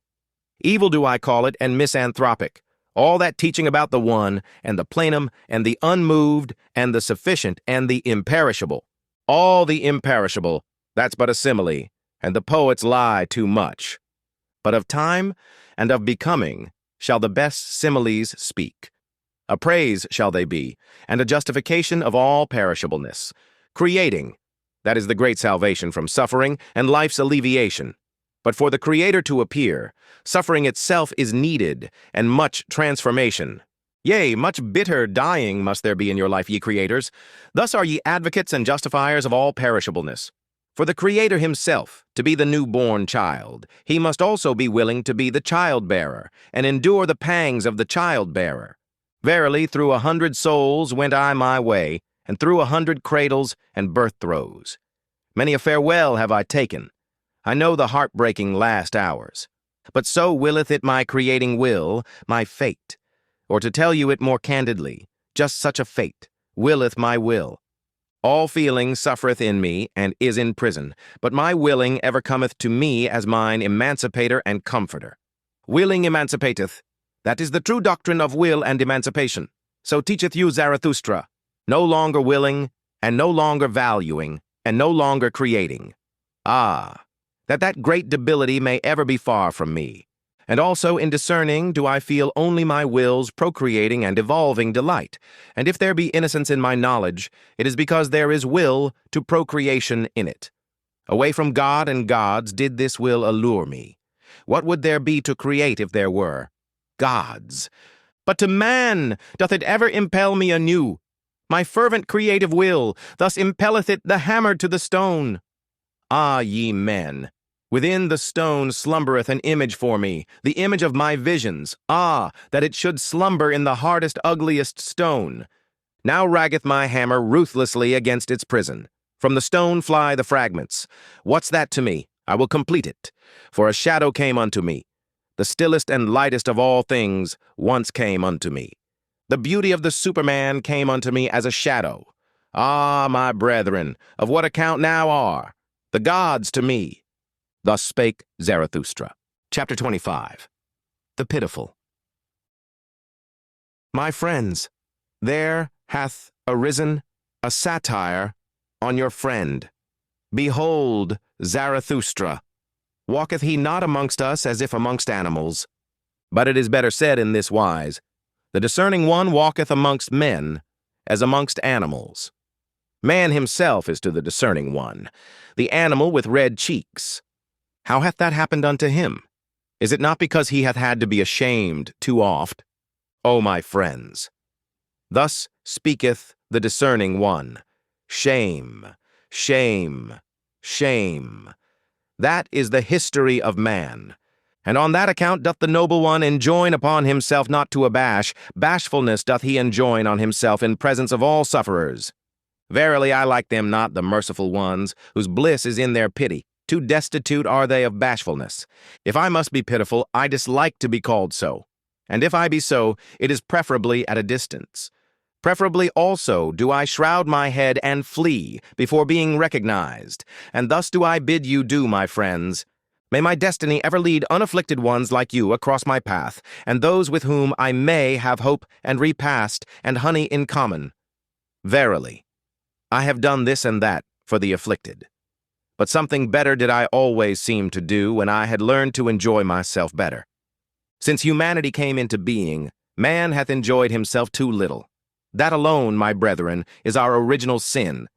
Evil do I call it, and misanthropic. All that teaching about the one, and the plenum, and the unmoved, and the sufficient, and the imperishable. All the imperishable, that's but a simile, and the poets lie too much. But of time and of becoming shall the best similes speak. A praise shall they be, and a justification of all perishableness. Creating, that is the great salvation from suffering and life's alleviation. But for the Creator to appear, suffering itself is needed, and much transformation. Yea, much bitter dying must there be in your life, ye creators. Thus are ye advocates and justifiers of all perishableness. For the Creator himself, to be the newborn child, he must also be willing to be the childbearer, and endure the pangs of the childbearer. Verily, through 100 souls went I my way, and through 100 cradles and birth throes. Many a farewell have I taken. I know the heartbreaking last hours. But so willeth it my creating will, my fate. Or to tell you it more candidly, just such a fate willeth my will. All feeling suffereth in me, and is in prison, but my willing ever cometh to me as mine emancipator and comforter. Willing emancipateth. That is the true doctrine of will and emancipation. So teacheth you Zarathustra, no longer willing, and no longer valuing, and no longer creating. Ah, that great debility may ever be far from me. And also in discerning do I feel only my will's procreating and evolving delight. And if there be innocence in my knowledge, it is because there is will to procreation in it. Away from God and gods did this will allure me. What would there be to create if there were? Gods. But to man doth it ever impel me anew. My fervent creative will, thus impelleth it the hammer to the stone. Ah, ye men! Within the stone slumbereth an image for me, the image of my visions. Ah, that it should slumber in the hardest, ugliest stone. Now raggeth my hammer ruthlessly against its prison. From the stone fly the fragments. What's that to me? I will complete it. For a shadow came unto me. The stillest and lightest of all things once came unto me. The beauty of the Superman came unto me as a shadow. Ah, my brethren, of what account now are the gods to me? Thus spake Zarathustra. Chapter 25. The Pitiful. My friends, there hath arisen a satire on your friend. Behold, Zarathustra. Walketh he not amongst us as if amongst animals? But it is better said in this wise, the discerning one walketh amongst men as amongst animals. Man himself is to the discerning one, the animal with red cheeks. How hath that happened unto him? Is it not because he hath had to be ashamed too oft? O my friends! Thus speaketh the discerning one. Shame, shame, shame. That is the history of man. And on that account doth the noble one enjoin upon himself not to abash. Bashfulness doth he enjoin on himself in presence of all sufferers. Verily I like them not, the merciful ones, whose bliss is in their pity. Too destitute are they of bashfulness. If I must be pitiful, I dislike to be called so. And if I be so, it is preferably at a distance. Preferably also do I shroud my head and flee before being recognized. And thus do I bid you do, my friends. May my destiny ever lead unafflicted ones like you across my path, and those with whom I may have hope and repast and honey in common. Verily, I have done this and that for the afflicted. But something better did I always seem to do when I had learned to enjoy myself better. Since humanity came into being, man hath enjoyed himself too little. That alone, my brethren, is our original sin.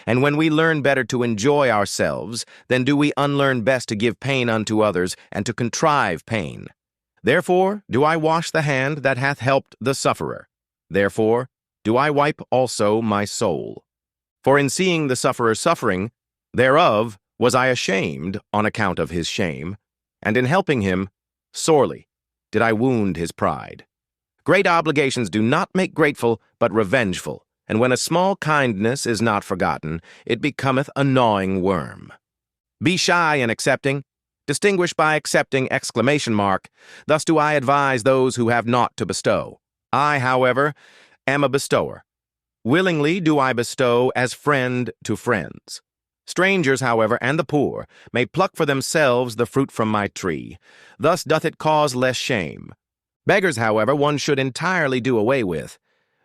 And when we learn better to enjoy ourselves, then do we unlearn best to give pain unto others and to contrive pain. Therefore do I wash the hand that hath helped the sufferer. Therefore do I wipe also my soul. For in seeing the sufferer suffering, thereof was I ashamed on account of his shame, and in helping him, sorely did I wound his pride. Great obligations do not make grateful, but revengeful, and when a small kindness is not forgotten, it becometh a gnawing worm. Be shy in accepting. Distinguish by accepting ! Thus do I advise those who have naught to bestow. I, however, am a bestower. Willingly do I bestow as friend to friends. Strangers, however, and the poor, may pluck for themselves the fruit from my tree. Thus doth it cause less shame. Beggars, however, one should entirely do away with.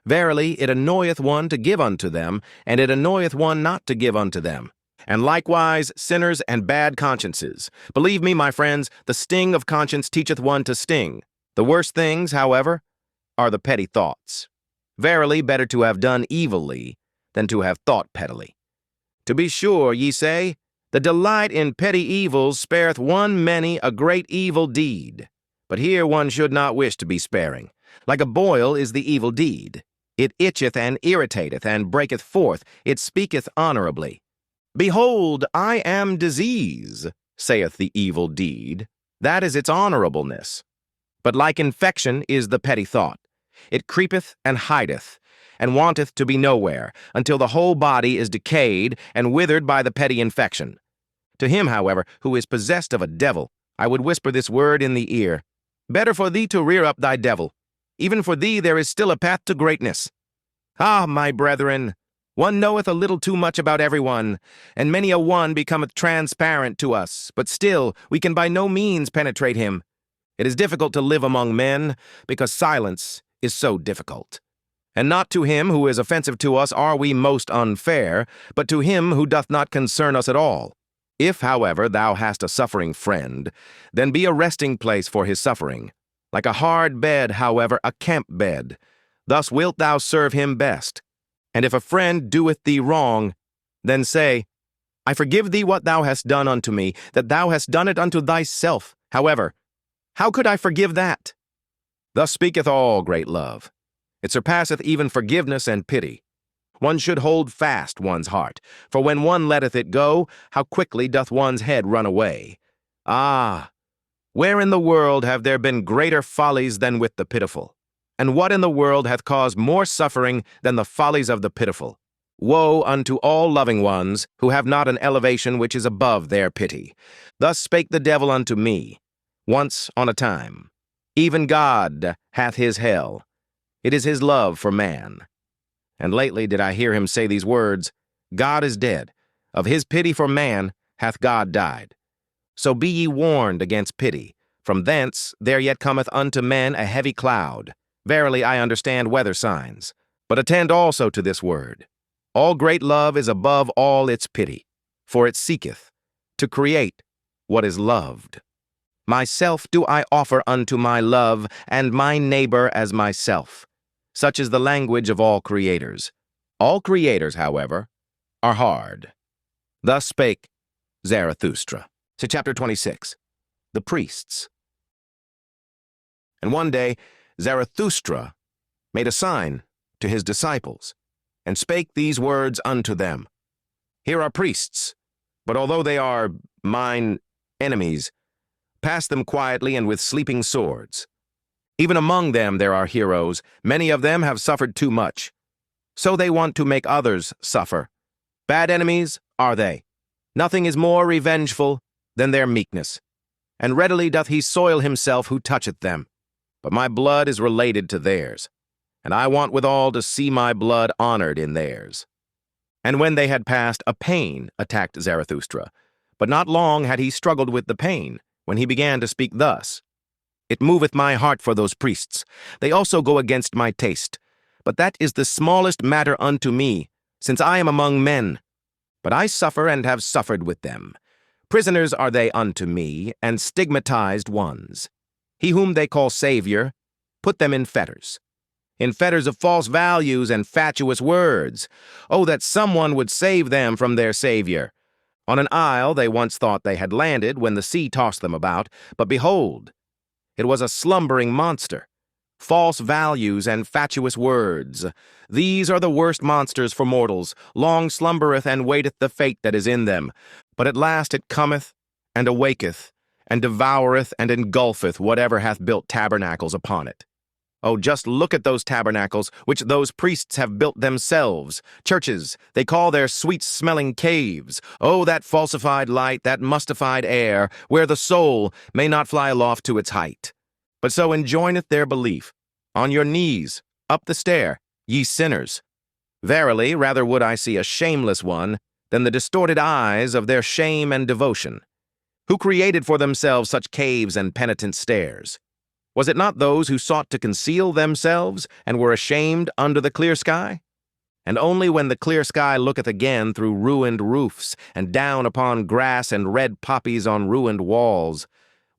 Verily, it annoyeth one to give unto them, and it annoyeth one not to give unto them. And likewise sinners and bad consciences. Believe me, my friends, the sting of conscience teacheth one to sting. The worst things, however, are the petty thoughts. Verily, better to have done evilly than to have thought pettily. To be sure, ye say, the delight in petty evils spareth one many a great evil deed. But here one should not wish to be sparing. Like a boil is the evil deed. It itcheth and irritateth and breaketh forth, it speaketh honorably. Behold, I am disease, saith the evil deed. That is its honorableness. But like infection is the petty thought. It creepeth and hideth, and wanteth to be nowhere, until the whole body is decayed and withered by the petty infection. To him, however, who is possessed of a devil, I would whisper this word in the ear. Better for thee to rear up thy devil. Even for thee there is still a path to greatness. Ah, my brethren, one knoweth a little too much about everyone, and many a one becometh transparent to us, but still we can by no means penetrate him. It is difficult to live among men, because silence is so difficult. And not to him who is offensive to us are we most unfair, but to him who doth not concern us at all. If, however, thou hast a suffering friend, then be a resting place for his suffering. Like a hard bed, however, a camp bed. Thus wilt thou serve him best. And if a friend doeth thee wrong, then say, I forgive thee what thou hast done unto me, that thou hast done it unto thyself. However, how could I forgive that? Thus speaketh all great love. It surpasseth even forgiveness and pity. One should hold fast one's heart, for when one letteth it go, how quickly doth one's head run away. Ah, where in the world have there been greater follies than with the pitiful? And what in the world hath caused more suffering than the follies of the pitiful? Woe unto all loving ones who have not an elevation which is above their pity. Thus spake the devil unto me, once on a time. Even God hath his hell. It is his love for man. And lately did I hear him say these words, God is dead. Of his pity for man hath God died. So be ye warned against pity. From thence there yet cometh unto men a heavy cloud. Verily I understand weather signs. But attend also to this word. All great love is above all its pity, for it seeketh to create what is loved. Myself do I offer unto my love, and my neighbor as myself. Such is the language of all creators. All creators, however, are hard. Thus spake Zarathustra. To chapter 26. The Priests. And one day Zarathustra made a sign to his disciples, and spake these words unto them. Here are priests, but although they are mine enemies, pass them quietly and with sleeping swords. Even among them there are heroes. Many of them have suffered too much. So they want to make others suffer. Bad enemies are they. Nothing is more revengeful than their meekness. And readily doth he soil himself who toucheth them. But my blood is related to theirs, and I want withal to see my blood honored in theirs. And when they had passed, a pain attacked Zarathustra. But not long had he struggled with the pain, when he began to speak thus. It moveth my heart for those priests. They also go against my taste. But that is the smallest matter unto me, since I am among men. But I suffer and have suffered with them. Prisoners are they unto me, and stigmatized ones. He whom they call Savior, put them in fetters of false values and fatuous words. Oh, that someone would save them from their Savior. On an isle they once thought they had landed when the sea tossed them about, but behold, it was a slumbering monster. False values and fatuous words. These are the worst monsters for mortals. Long slumbereth and waiteth the fate that is in them. But at last it cometh, and awaketh, and devoureth and engulfeth whatever hath built tabernacles upon it. Oh, just look at those tabernacles, which those priests have built themselves. Churches, they call their sweet-smelling caves. Oh, that falsified light, that mustified air, where the soul may not fly aloft to its height. But so enjoineth their belief. On your knees, up the stair, ye sinners. Verily, rather would I see a shameless one than the distorted eyes of their shame and devotion. Who created for themselves such caves and penitent stairs? Was it not those who sought to conceal themselves and were ashamed under the clear sky? And only when the clear sky looketh again through ruined roofs and down upon grass and red poppies on ruined walls,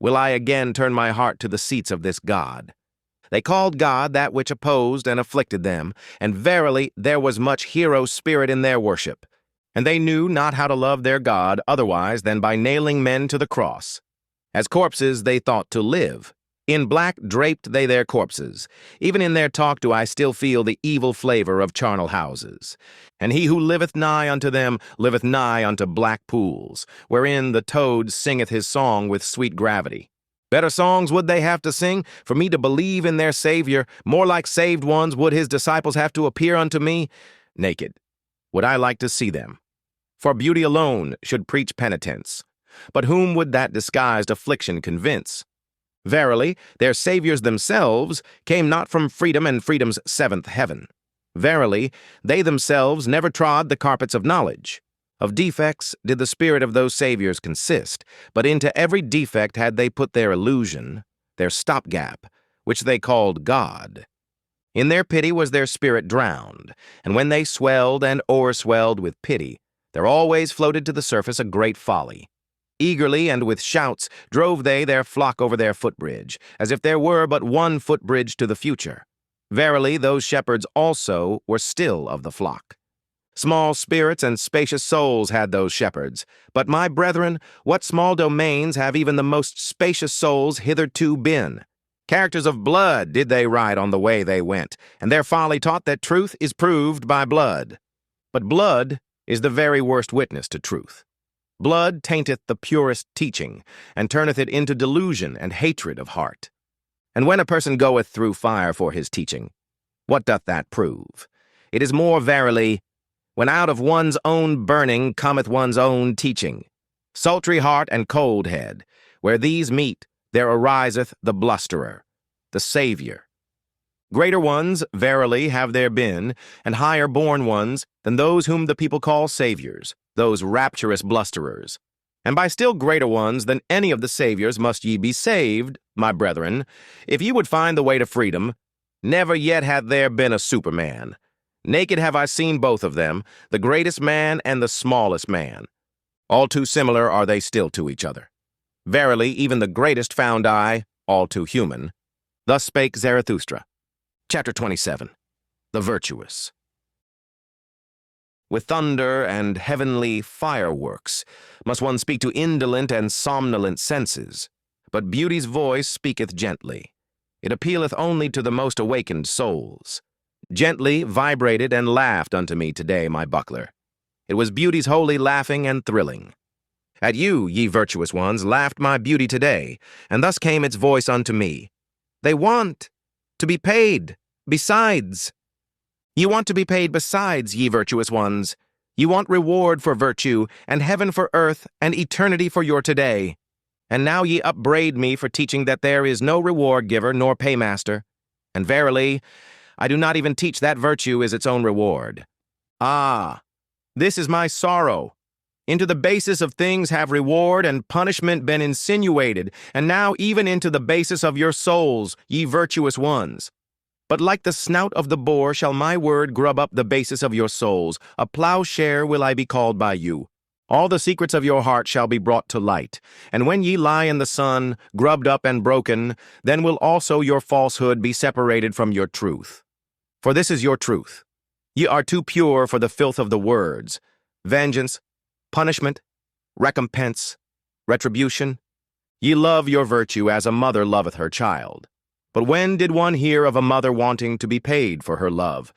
will I again turn my heart to the seats of this God. They called God that which opposed and afflicted them, and verily there was much hero spirit in their worship. And they knew not how to love their God otherwise than by nailing men to the cross. As corpses they thought to live. In black draped they their corpses. Even in their talk do I still feel the evil flavor of charnel houses. And he who liveth nigh unto them liveth nigh unto black pools, wherein the toad singeth his song with sweet gravity. Better songs would they have to sing for me to believe in their Savior. More like saved ones would his disciples have to appear unto me. Naked would I like to see them. For beauty alone should preach penitence. But whom would that disguised affliction convince? Verily, their saviors themselves came not from freedom and freedom's seventh heaven. Verily, they themselves never trod the carpets of knowledge. Of defects did the spirit of those saviors consist, but into every defect had they put their illusion, their stopgap, which they called God. In their pity was their spirit drowned, and when they swelled and o'erswelled with pity, there always floated to the surface a great folly. Eagerly and with shouts drove they their flock over their footbridge, as if there were but one footbridge to the future. Verily, those shepherds also were still of the flock. Small spirits and spacious souls had those shepherds. But, my brethren, what small domains have even the most spacious souls hitherto been? Characters of blood did they ride on the way they went, and their folly taught that truth is proved by blood. But blood is the very worst witness to truth. Blood tainteth the purest teaching, and turneth it into delusion and hatred of heart. And when a person goeth through fire for his teaching, what doth that prove? It is more verily, when out of one's own burning cometh one's own teaching. Sultry heart and cold head, where these meet, there ariseth the blusterer, the Savior. Greater ones, verily, have there been, and higher-born ones, than those whom the people call saviors, those rapturous blusterers. And by still greater ones than any of the saviors must ye be saved, my brethren, if ye would find the way to freedom. Never yet hath there been a Superman. Naked have I seen both of them, the greatest man and the smallest man. All too similar are they still to each other. Verily, even the greatest found I all too human. Thus spake Zarathustra. Chapter 27. The Virtuous. With thunder and heavenly fireworks must one speak to indolent and somnolent senses, but beauty's voice speaketh gently. It appealeth only to the most awakened souls. Gently vibrated and laughed unto me today, my buckler. It was beauty's holy laughing and thrilling. At you, ye virtuous ones, laughed my beauty today, and thus came its voice unto me. They want to be paid. Besides, ye want to be paid besides, ye virtuous ones. Ye want reward for virtue, and heaven for earth, and eternity for your today. And now ye upbraid me for teaching that there is no reward giver nor paymaster. And verily, I do not even teach that virtue is its own reward. Ah, this is my sorrow. Into the basis of things have reward and punishment been insinuated, and now even into the basis of your souls, ye virtuous ones. But like the snout of the boar shall my word grub up the basis of your souls. A plowshare will I be called by you. All the secrets of your heart shall be brought to light. And when ye lie in the sun, grubbed up and broken, then will also your falsehood be separated from your truth. For this is your truth. Ye are too pure for the filth of the words. Vengeance, punishment, recompense, retribution. Ye love your virtue as a mother loveth her child. But when did one hear of a mother wanting to be paid for her love?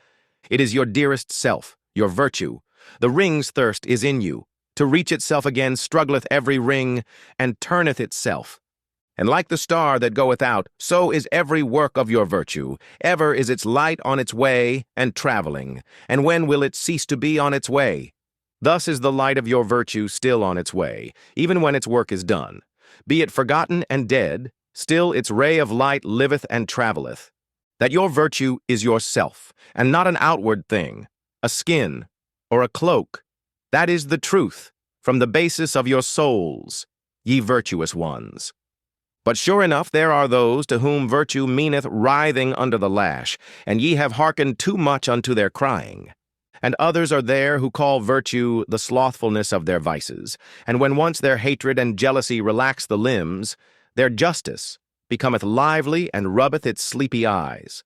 It is your dearest self, your virtue. The ring's thirst is in you. To reach itself again struggleth every ring, and turneth itself. And like the star that goeth out, so is every work of your virtue. Ever is its light on its way and traveling. And when will it cease to be on its way? Thus is the light of your virtue still on its way, even when its work is done. Be it forgotten and dead, still its ray of light liveth and travelleth. That your virtue is yourself, and not an outward thing, a skin, or a cloak. That is the truth, from the basis of your souls, ye virtuous ones. But sure enough there are those to whom virtue meaneth writhing under the lash, and ye have hearkened too much unto their crying. And others are there who call virtue the slothfulness of their vices, and when once their hatred and jealousy relax the limbs, their justice becometh lively and rubbeth its sleepy eyes.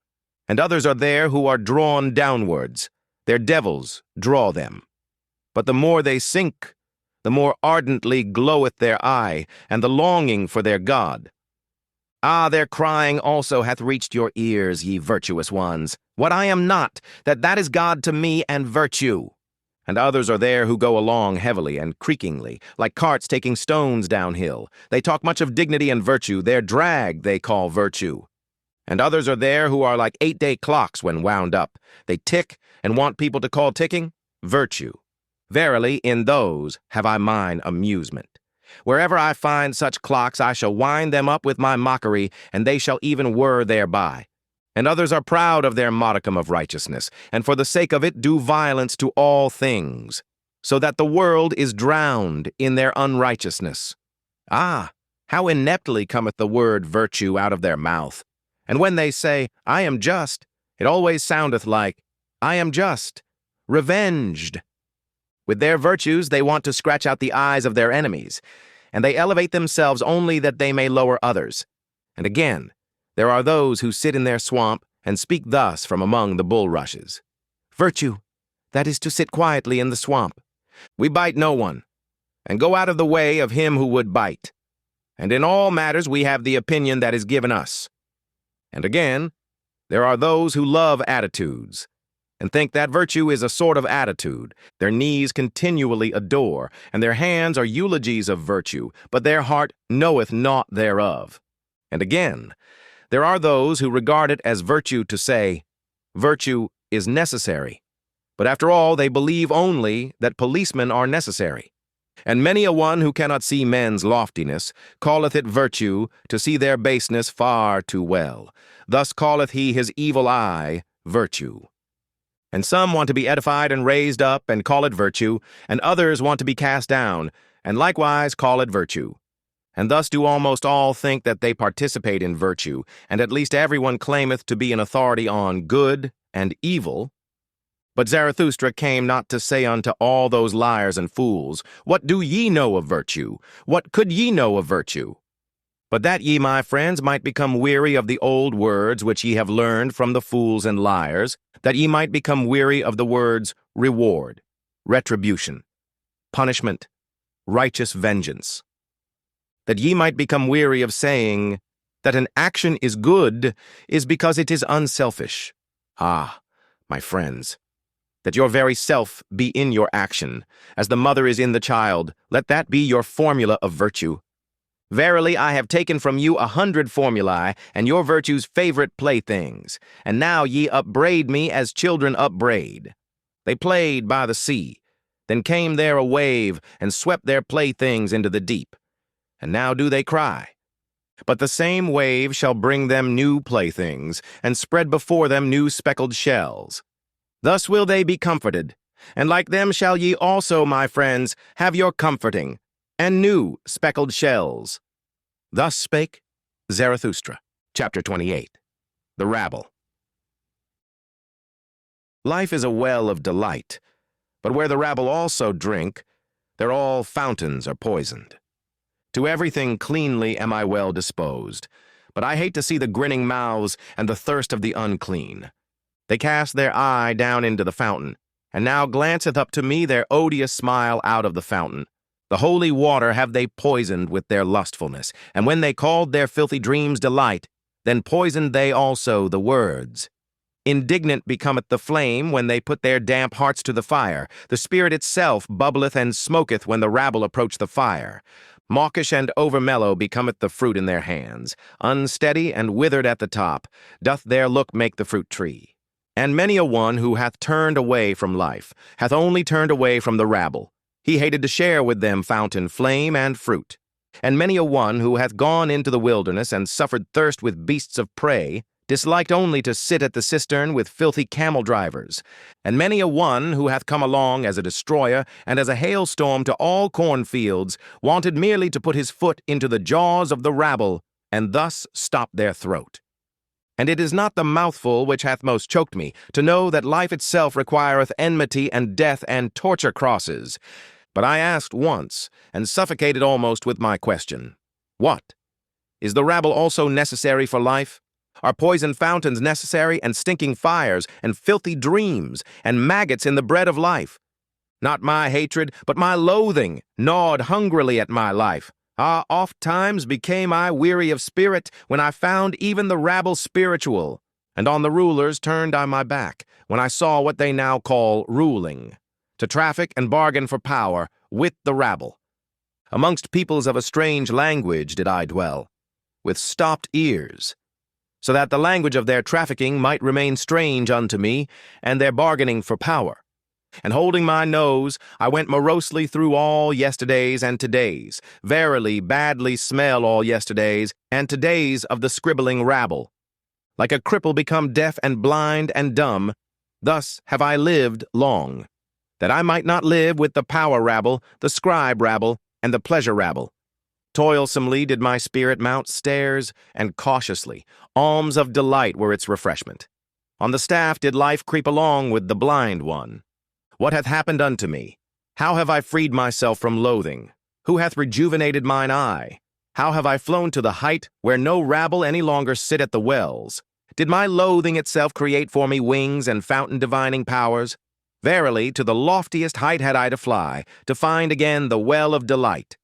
And others are there who are drawn downwards, their devils draw them. But the more they sink, the more ardently gloweth their eye, and the longing for their God. Ah, their crying also hath reached your ears, ye virtuous ones. What I am not, that is God to me and virtue. And others are there who go along heavily and creakingly, like carts taking stones downhill. They talk much of dignity and virtue, their drag they call virtue. And others are there who are like 8-day clocks when wound up. They tick and want people to call ticking virtue. Verily, in those have I mine amusement. Wherever I find such clocks, I shall wind them up with my mockery, and they shall even whir thereby. And others are proud of their modicum of righteousness, and for the sake of it do violence to all things, so that the world is drowned in their unrighteousness. Ah, how ineptly cometh the word virtue out of their mouth. And when they say, I am just, it always soundeth like, I am just, revenged. With their virtues they want to scratch out the eyes of their enemies, and they elevate themselves only that they may lower others. And again, there are those who sit in their swamp and speak thus from among the bulrushes. Virtue, that is to sit quietly in the swamp. We bite no one, and go out of the way of him who would bite. And in all matters we have the opinion that is given us. And again, there are those who love attitudes, and think that virtue is a sort of attitude. Their knees continually adore, and their hands are eulogies of virtue, but their heart knoweth naught thereof. And again, there are those who regard it as virtue to say, virtue is necessary. But after all, they believe only that policemen are necessary. And many a one who cannot see men's loftiness calleth it virtue to see their baseness far too well. Thus calleth he his evil eye virtue. And some want to be edified and raised up and call it virtue, and others want to be cast down, and likewise call it virtue. And thus do almost all think that they participate in virtue, and at least everyone claimeth to be an authority on good and evil. But Zarathustra came not to say unto all those liars and fools, What do ye know of virtue? What could ye know of virtue? But that ye, my friends, might become weary of the old words which ye have learned from the fools and liars, that ye might become weary of the words reward, retribution, punishment, righteous vengeance. That ye might become weary of saying that an action is good is because it is unselfish. Ah, my friends, that your very self be in your action, as the mother is in the child, let that be your formula of virtue. Verily, I have taken from you 100 formulae, and your virtue's favorite playthings, and now ye upbraid me as children upbraid. They played by the sea, then came there a wave, and swept their playthings into the deep. And now do they cry. But the same wave shall bring them new playthings, and spread before them new speckled shells. Thus will they be comforted, and like them shall ye also, my friends, have your comforting, and new speckled shells. Thus spake Zarathustra. Chapter 28. The Rabble. Life is a well of delight, but where the rabble also drink, there all fountains are poisoned. To everything cleanly am I well disposed, but I hate to see the grinning mouths and the thirst of the unclean. They cast their eye down into the fountain, and now glanceth up to me their odious smile out of the fountain. The holy water have they poisoned with their lustfulness, and when they called their filthy dreams delight, then poisoned they also the words. Indignant becometh the flame when they put their damp hearts to the fire. The spirit itself bubbleth and smoketh when the rabble approach the fire. Mawkish and overmellow becometh the fruit in their hands. Unsteady and withered at the top, doth their look make the fruit tree. And many a one who hath turned away from life, hath only turned away from the rabble. He hated to share with them fountain, flame, and fruit. And many a one who hath gone into the wilderness and suffered thirst with beasts of prey, disliked only to sit at the cistern with filthy camel drivers. And many a one who hath come along as a destroyer and as a hailstorm to all cornfields, wanted merely to put his foot into the jaws of the rabble, and thus stop their throat. And it is not the mouthful which hath most choked me, to know that life itself requireth enmity and death and torture crosses. But I asked once, and suffocated almost with my question, what? Is the rabble also necessary for life? Are poison fountains necessary, and stinking fires, and filthy dreams, and maggots in the bread of life? Not my hatred, but my loathing, gnawed hungrily at my life. Ah, oft times became I weary of spirit, when I found even the rabble spiritual, and on the rulers turned I my back, when I saw what they now call ruling, to traffic and bargain for power with the rabble. Amongst peoples of a strange language did I dwell, with stopped ears, so that the language of their trafficking might remain strange unto me, and their bargaining for power. And holding my nose, I went morosely through all yesterdays and todays, verily badly smell all yesterdays and todays of the scribbling rabble. Like a cripple become deaf and blind and dumb, thus have I lived long, that I might not live with the power rabble, the scribe rabble, and the pleasure rabble. Toilsomely did my spirit mount stairs, and cautiously, alms of delight were its refreshment. On the staff did life creep along with the blind one. What hath happened unto me? How have I freed myself from loathing? Who hath rejuvenated mine eye? How have I flown to the height where no rabble any longer sit at the wells? Did my loathing itself create for me wings and fountain divining powers? Verily, to the loftiest height had I to fly, to find again the well of delight.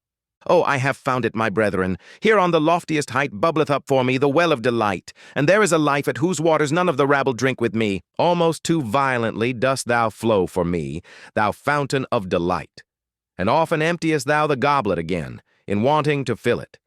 Oh, I have found it, my brethren. Here on the loftiest height bubbleth up for me the well of delight, and there is a life at whose waters none of the rabble drink with me. Almost too violently dost thou flow for me, thou fountain of delight. And often emptiest thou the goblet again, in wanting to fill it.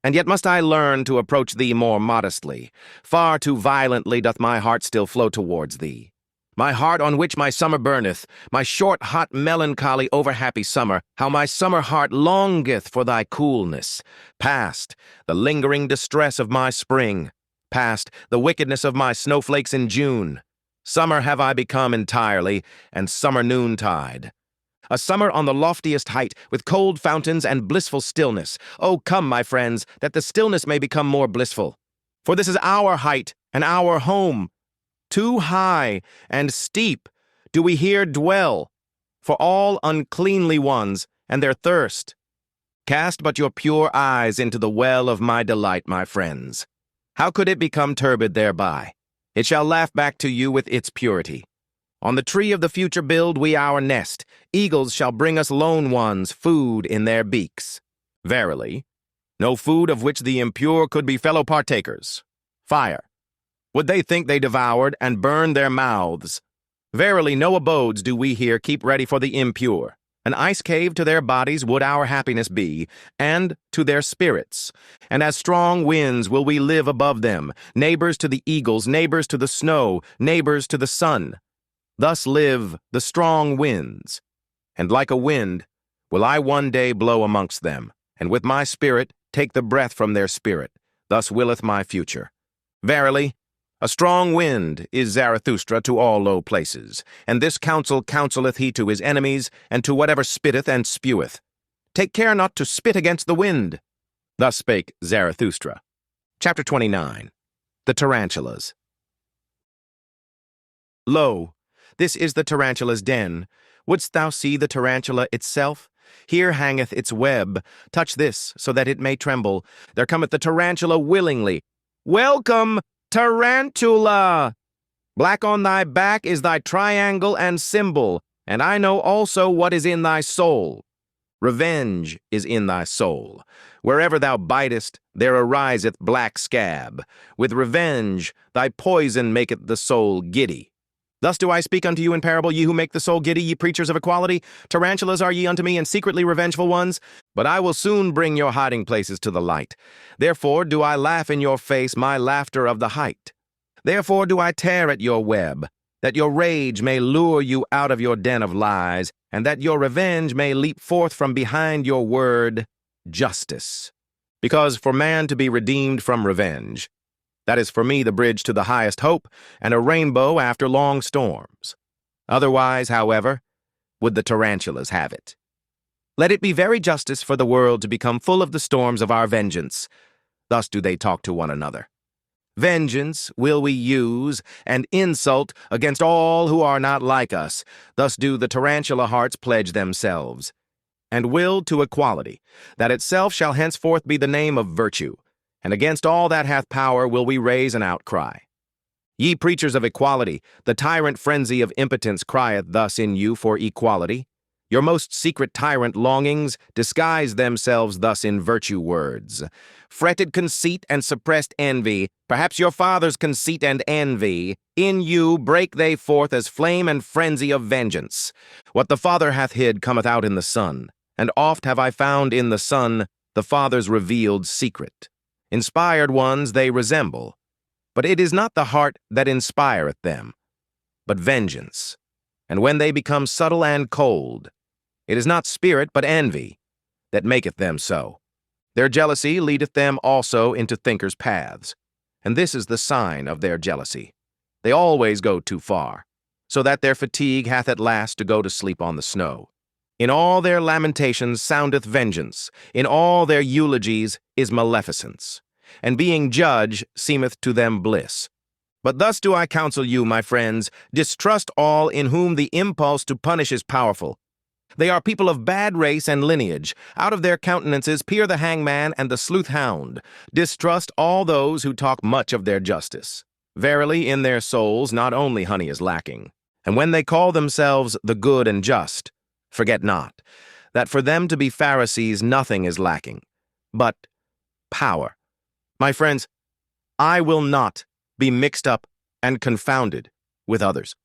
And yet must I learn to approach thee more modestly. Far too violently doth my heart still flow towards thee. My heart on which my summer burneth, my short, hot, melancholy, over-happy summer, how my summer heart longeth for thy coolness. Past the lingering distress of my spring, past the wickedness of my snowflakes in June. Summer have I become entirely, and summer noontide. A summer on the loftiest height, with cold fountains and blissful stillness. Oh, come, my friends, that the stillness may become more blissful. For this is our height and our home. Too high and steep do we here dwell, for all uncleanly ones and their thirst. Cast but your pure eyes into the well of my delight, my friends. How could it become turbid thereby? It shall laugh back to you with its purity. On the tree of the future build we our nest. Eagles shall bring us lone ones food in their beaks. Verily, no food of which the impure could be fellow partakers. Fire. Would they think they devoured and burned their mouths? Verily, no abodes do we here keep ready for the impure. An ice cave to their bodies would our happiness be, and to their spirits. And as strong winds will we live above them, neighbors to the eagles, neighbors to the snow, neighbors to the sun. Thus live the strong winds. And like a wind will I one day blow amongst them, and with my spirit take the breath from their spirit. Thus willeth my future. Verily, a strong wind is Zarathustra to all low places, and this counsel counselleth he to his enemies, and to whatever spitteth and speweth. Take care not to spit against the wind. Thus spake Zarathustra. Chapter 29. The Tarantulas. Lo, this is the tarantula's den. Wouldst thou see the tarantula itself? Here hangeth its web. Touch this, so that it may tremble. There cometh the tarantula willingly. Welcome, tarantula! Black on thy back is thy triangle and symbol, and I know also what is in thy soul. Revenge is in thy soul. Wherever thou bitest, there ariseth black scab. With revenge, thy poison maketh the soul giddy. Thus do I speak unto you in parable, ye who make the soul giddy, ye preachers of equality. Tarantulas are ye unto me, and secretly revengeful ones. But I will soon bring your hiding places to the light. Therefore do I laugh in your face my laughter of the height. Therefore do I tear at your web, that your rage may lure you out of your den of lies, and that your revenge may leap forth from behind your word, justice. Because for man to be redeemed from revenge, that is for me the bridge to the highest hope, and a rainbow after long storms. Otherwise, however, would the tarantulas have it. Let it be very justice for the world to become full of the storms of our vengeance. Thus do they talk to one another. Vengeance will we use, and insult against all who are not like us. Thus do the tarantula hearts pledge themselves. And will to equality, that itself shall henceforth be the name of virtue. And against all that hath power will we raise an outcry. Ye preachers of equality, the tyrant frenzy of impotence crieth thus in you for equality. Your most secret tyrant longings disguise themselves thus in virtue words. Fretted conceit and suppressed envy, perhaps your father's conceit and envy, in you break they forth as flame and frenzy of vengeance. What the Father hath hid cometh out in the Son, and oft have I found in the Son the Father's revealed secret. Inspired ones they resemble, but it is not the heart that inspireth them, but vengeance. And when they become subtle and cold, it is not spirit but envy that maketh them so. Their jealousy leadeth them also into thinkers' paths, and this is the sign of their jealousy. They always go too far, so that their fatigue hath at last to go to sleep on the snow. In all their lamentations soundeth vengeance, in all their eulogies is maleficence, and being judge seemeth to them bliss. But thus do I counsel you, my friends, distrust all in whom the impulse to punish is powerful. They are people of bad race and lineage. Out of their countenances peer the hangman and the sleuth-hound. Distrust all those who talk much of their justice. Verily, in their souls not only honey is lacking, and when they call themselves the good and just, forget not that for them to be Pharisees nothing is lacking, but power. My friends, I will not be mixed up and confounded with others.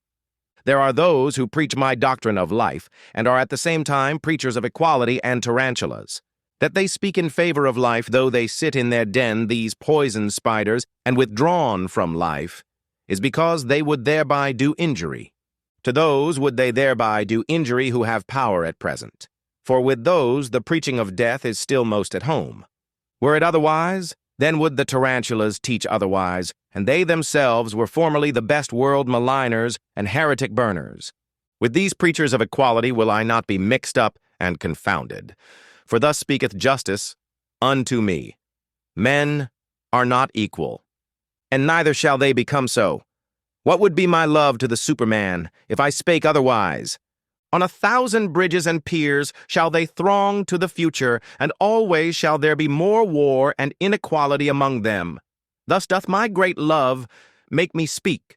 There are those who preach my doctrine of life, and are at the same time preachers of equality and tarantulas. That they speak in favor of life, though they sit in their den, these poison spiders, and withdrawn from life, is because they would thereby do injury. To those would they thereby do injury who have power at present. For with those the preaching of death is still most at home. Were it otherwise, then would the tarantulas teach otherwise, and they themselves were formerly the best world maligners and heretic burners. With these preachers of equality will I not be mixed up and confounded. For thus speaketh justice unto me. Men are not equal, and neither shall they become so. What would be my love to the Superman if I spake otherwise? On 1,000 bridges and piers shall they throng to the future, and always shall there be more war and inequality among them. Thus doth my great love make me speak.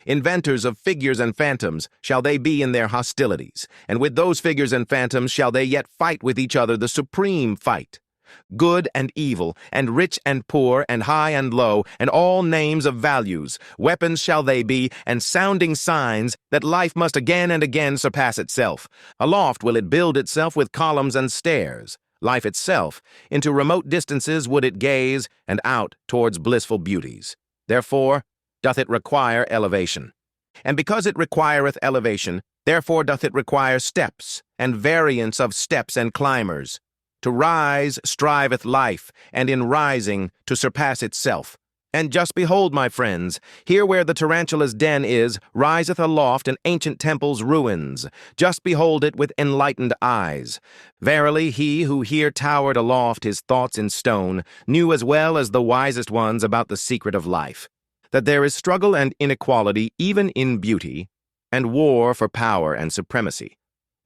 Inventors of figures and phantoms shall they be in their hostilities, and with those figures and phantoms shall they yet fight with each other the supreme fight. Good and evil, and rich and poor, and high and low, and all names of values, weapons shall they be, and sounding signs that life must again and again surpass itself. Aloft will it build itself with columns and stairs. Life itself, into remote distances would it gaze, and out towards blissful beauties. Therefore doth it require elevation. And because it requireth elevation, therefore doth it require steps, and variance of steps and climbers. To rise striveth life, and in rising to surpass itself. And just behold, my friends, here where the tarantula's den is, riseth aloft an ancient temple's ruins. Just behold it with enlightened eyes. Verily, he who here towered aloft his thoughts in stone knew as well as the wisest ones about the secret of life, that there is struggle and inequality even in beauty, and war for power and supremacy.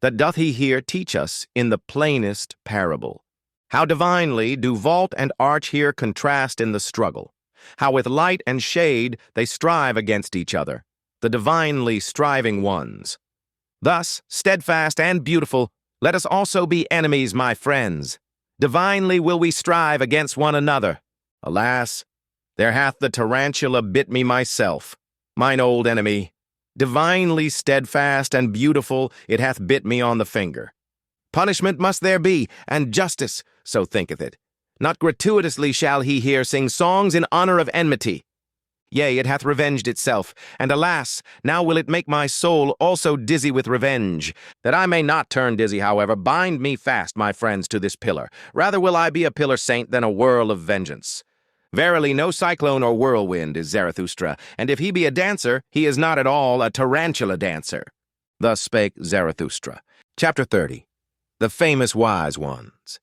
That doth he here teach us in the plainest parable. How divinely do vault and arch here contrast in the struggle. How with light and shade they strive against each other, the divinely striving ones. Thus, steadfast and beautiful, let us also be enemies, my friends. Divinely will we strive against one another. Alas, there hath the tarantula bit me myself, mine old enemy. Divinely steadfast and beautiful, it hath bit me on the finger. Punishment must there be, and justice, so thinketh it. Not gratuitously shall he here sing songs in honor of enmity. Yea, it hath revenged itself, and alas, now will it make my soul also dizzy with revenge. That I may not turn dizzy, however, bind me fast, my friends, to this pillar. Rather will I be a pillar saint than a whirl of vengeance. Verily, no cyclone or whirlwind is Zarathustra, and if he be a dancer, he is not at all a tarantula dancer. Thus spake Zarathustra. Chapter 30. The Famous Wise Ones.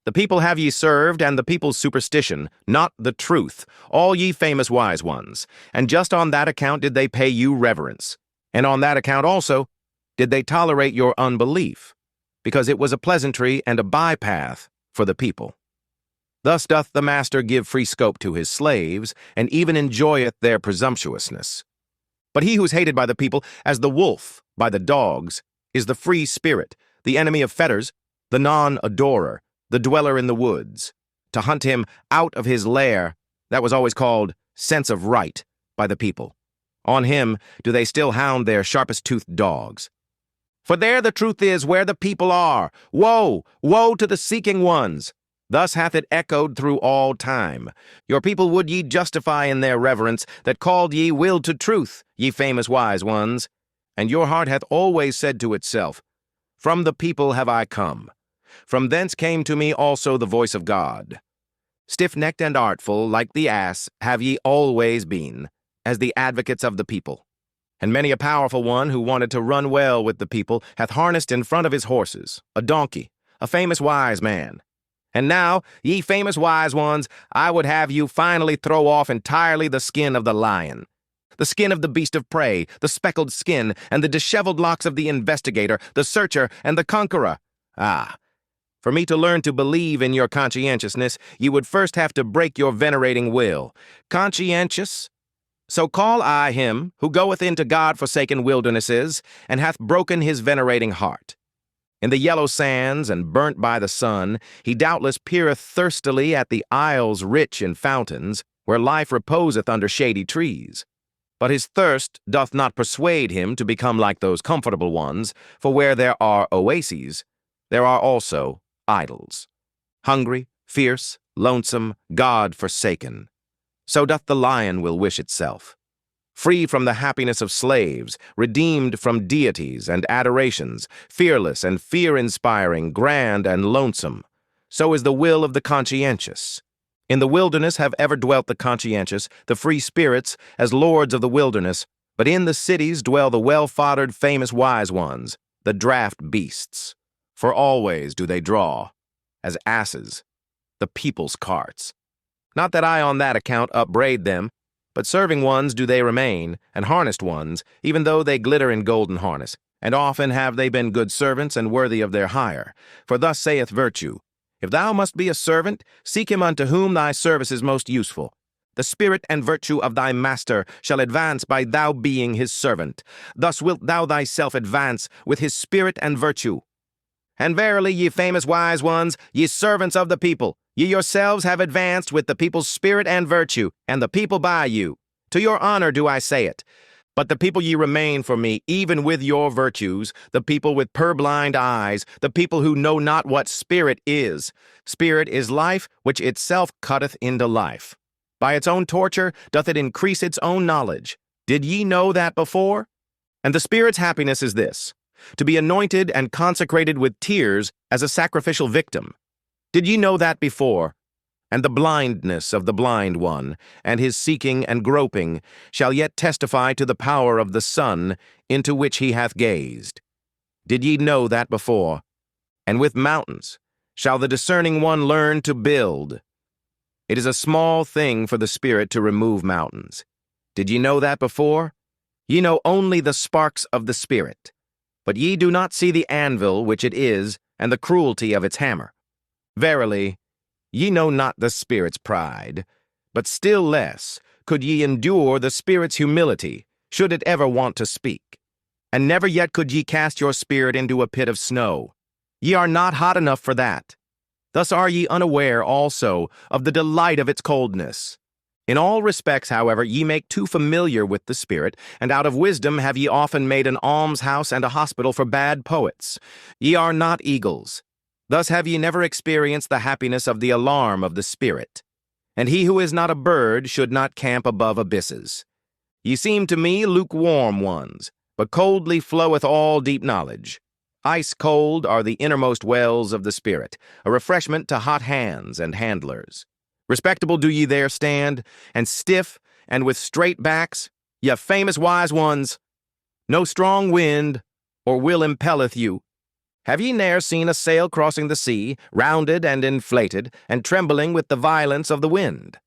The people have ye served, and the people's superstition, not the truth, all ye famous wise ones, and just on that account did they pay you reverence, and on that account also did they tolerate your unbelief, because it was a pleasantry and a bypath for the people. Thus doth the master give free scope to his slaves, and even enjoyeth their presumptuousness. But he who is hated by the people, as the wolf by the dogs, is the free spirit, the enemy of fetters, the non-adorer, the dweller in the woods. To hunt him out of his lair, that was always called sense of right by the people. On him do they still hound their sharpest-toothed dogs. For there the truth is where the people are. Woe, woe to the seeking ones! Thus hath it echoed through all time. Your people would ye justify in their reverence, that called ye will to truth, ye famous wise ones. And your heart hath always said to itself, From the people have I come. From thence came to me also the voice of God. Stiff-necked and artful, like the ass, have ye always been, as the advocates of the people. And many a powerful one who wanted to run well with the people hath harnessed in front of his horses a donkey, a famous wise man. And now, ye famous wise ones, I would have you finally throw off entirely the skin of the lion, the skin of the beast of prey, the speckled skin, and the disheveled locks of the investigator, the searcher, and the conqueror. Ah! For me to learn to believe in your conscientiousness, you would first have to break your venerating will. Conscientious? So call I him who goeth into God-forsaken wildernesses, and hath broken his venerating heart. In the yellow sands and burnt by the sun, he doubtless peereth thirstily at the isles rich in fountains, where life reposeth under shady trees. But his thirst doth not persuade him to become like those comfortable ones, for where there are oases, there are also idols. Hungry, fierce, lonesome, God-forsaken. So doth the lion will wish itself. Free from the happiness of slaves, redeemed from deities and adorations, fearless and fear-inspiring, grand and lonesome. So is the will of the conscientious. In the wilderness have ever dwelt the conscientious, the free spirits, as lords of the wilderness, but in the cities dwell the well-foddered famous wise ones, the draft beasts. For always do they draw, as asses, the people's carts. Not that I on that account upbraid them, but serving ones do they remain, and harnessed ones, even though they glitter in golden harness, and often have they been good servants and worthy of their hire. For thus saith virtue, If thou must be a servant, seek him unto whom thy service is most useful. The spirit and virtue of thy master shall advance by thou being his servant. Thus wilt thou thyself advance with his spirit and virtue. And verily, ye famous wise ones, ye servants of the people, ye yourselves have advanced with the people's spirit and virtue, and the people by you. To your honor do I say it. But the people ye remain for me, even with your virtues, the people with purblind eyes, the people who know not what spirit is. Spirit is life, which itself cutteth into life. By its own torture doth it increase its own knowledge. Did ye know that before? And the spirit's happiness is this, to be anointed and consecrated with tears as a sacrificial victim. Did ye know that before? And the blindness of the blind one, and his seeking and groping, shall yet testify to the power of the sun into which he hath gazed. Did ye know that before? And with mountains shall the discerning one learn to build. It is a small thing for the spirit to remove mountains. Did ye know that before? Ye know only the sparks of the spirit. But ye do not see the anvil which it is, and the cruelty of its hammer. Verily, ye know not the spirit's pride, but still less could ye endure the spirit's humility, should it ever want to speak. And never yet could ye cast your spirit into a pit of snow. Ye are not hot enough for that. Thus are ye unaware also of the delight of its coldness. In all respects, however, ye make too familiar with the spirit, and out of wisdom have ye often made an almshouse and a hospital for bad poets. Ye are not eagles. Thus have ye never experienced the happiness of the alarm of the spirit. And he who is not a bird should not camp above abysses. Ye seem to me lukewarm ones, but coldly floweth all deep knowledge. Ice cold are the innermost wells of the spirit, a refreshment to hot hands and handlers. Respectable do ye there stand, and stiff, and with straight backs, ye famous wise ones. No strong wind or will impelleth you. Have ye ne'er seen a sail crossing the sea, rounded and inflated, and trembling with the violence of the wind?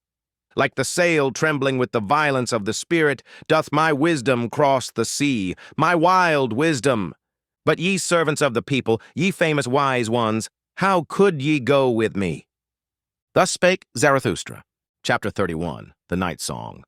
Like the sail trembling with the violence of the spirit, doth my wisdom cross the sea, my wild wisdom. But ye servants of the people, ye famous wise ones, how could ye go with me? Thus spake Zarathustra. Chapter 31, The Night Song.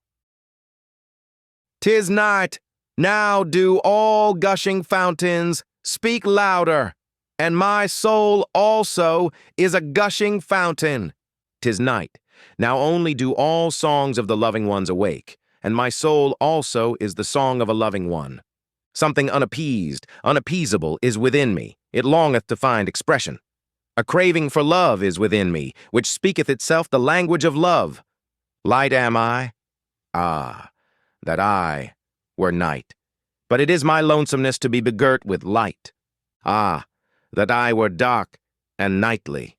'Tis night, now do all gushing fountains speak louder, and my soul also is a gushing fountain. 'Tis night, now only do all songs of the loving ones awake, and my soul also is the song of a loving one. Something unappeased, unappeasable is within me, it longeth to find expression. A craving for love is within me, which speaketh itself the language of love. Light am I? Ah, that I were night. But it is my lonesomeness to be begirt with light. Ah, that I were dark and nightly.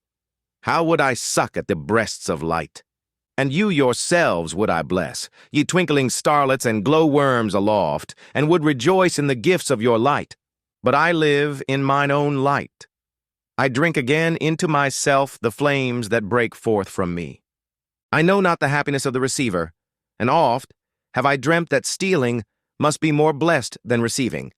How would I suck at the breasts of light? And you yourselves would I bless, ye twinkling starlets and glow-worms aloft, and would rejoice in the gifts of your light. But I live in mine own light. I drink again into myself the flames that break forth from me. I know not the happiness of the receiver, and oft have I dreamt that stealing must be more blessed than receiving.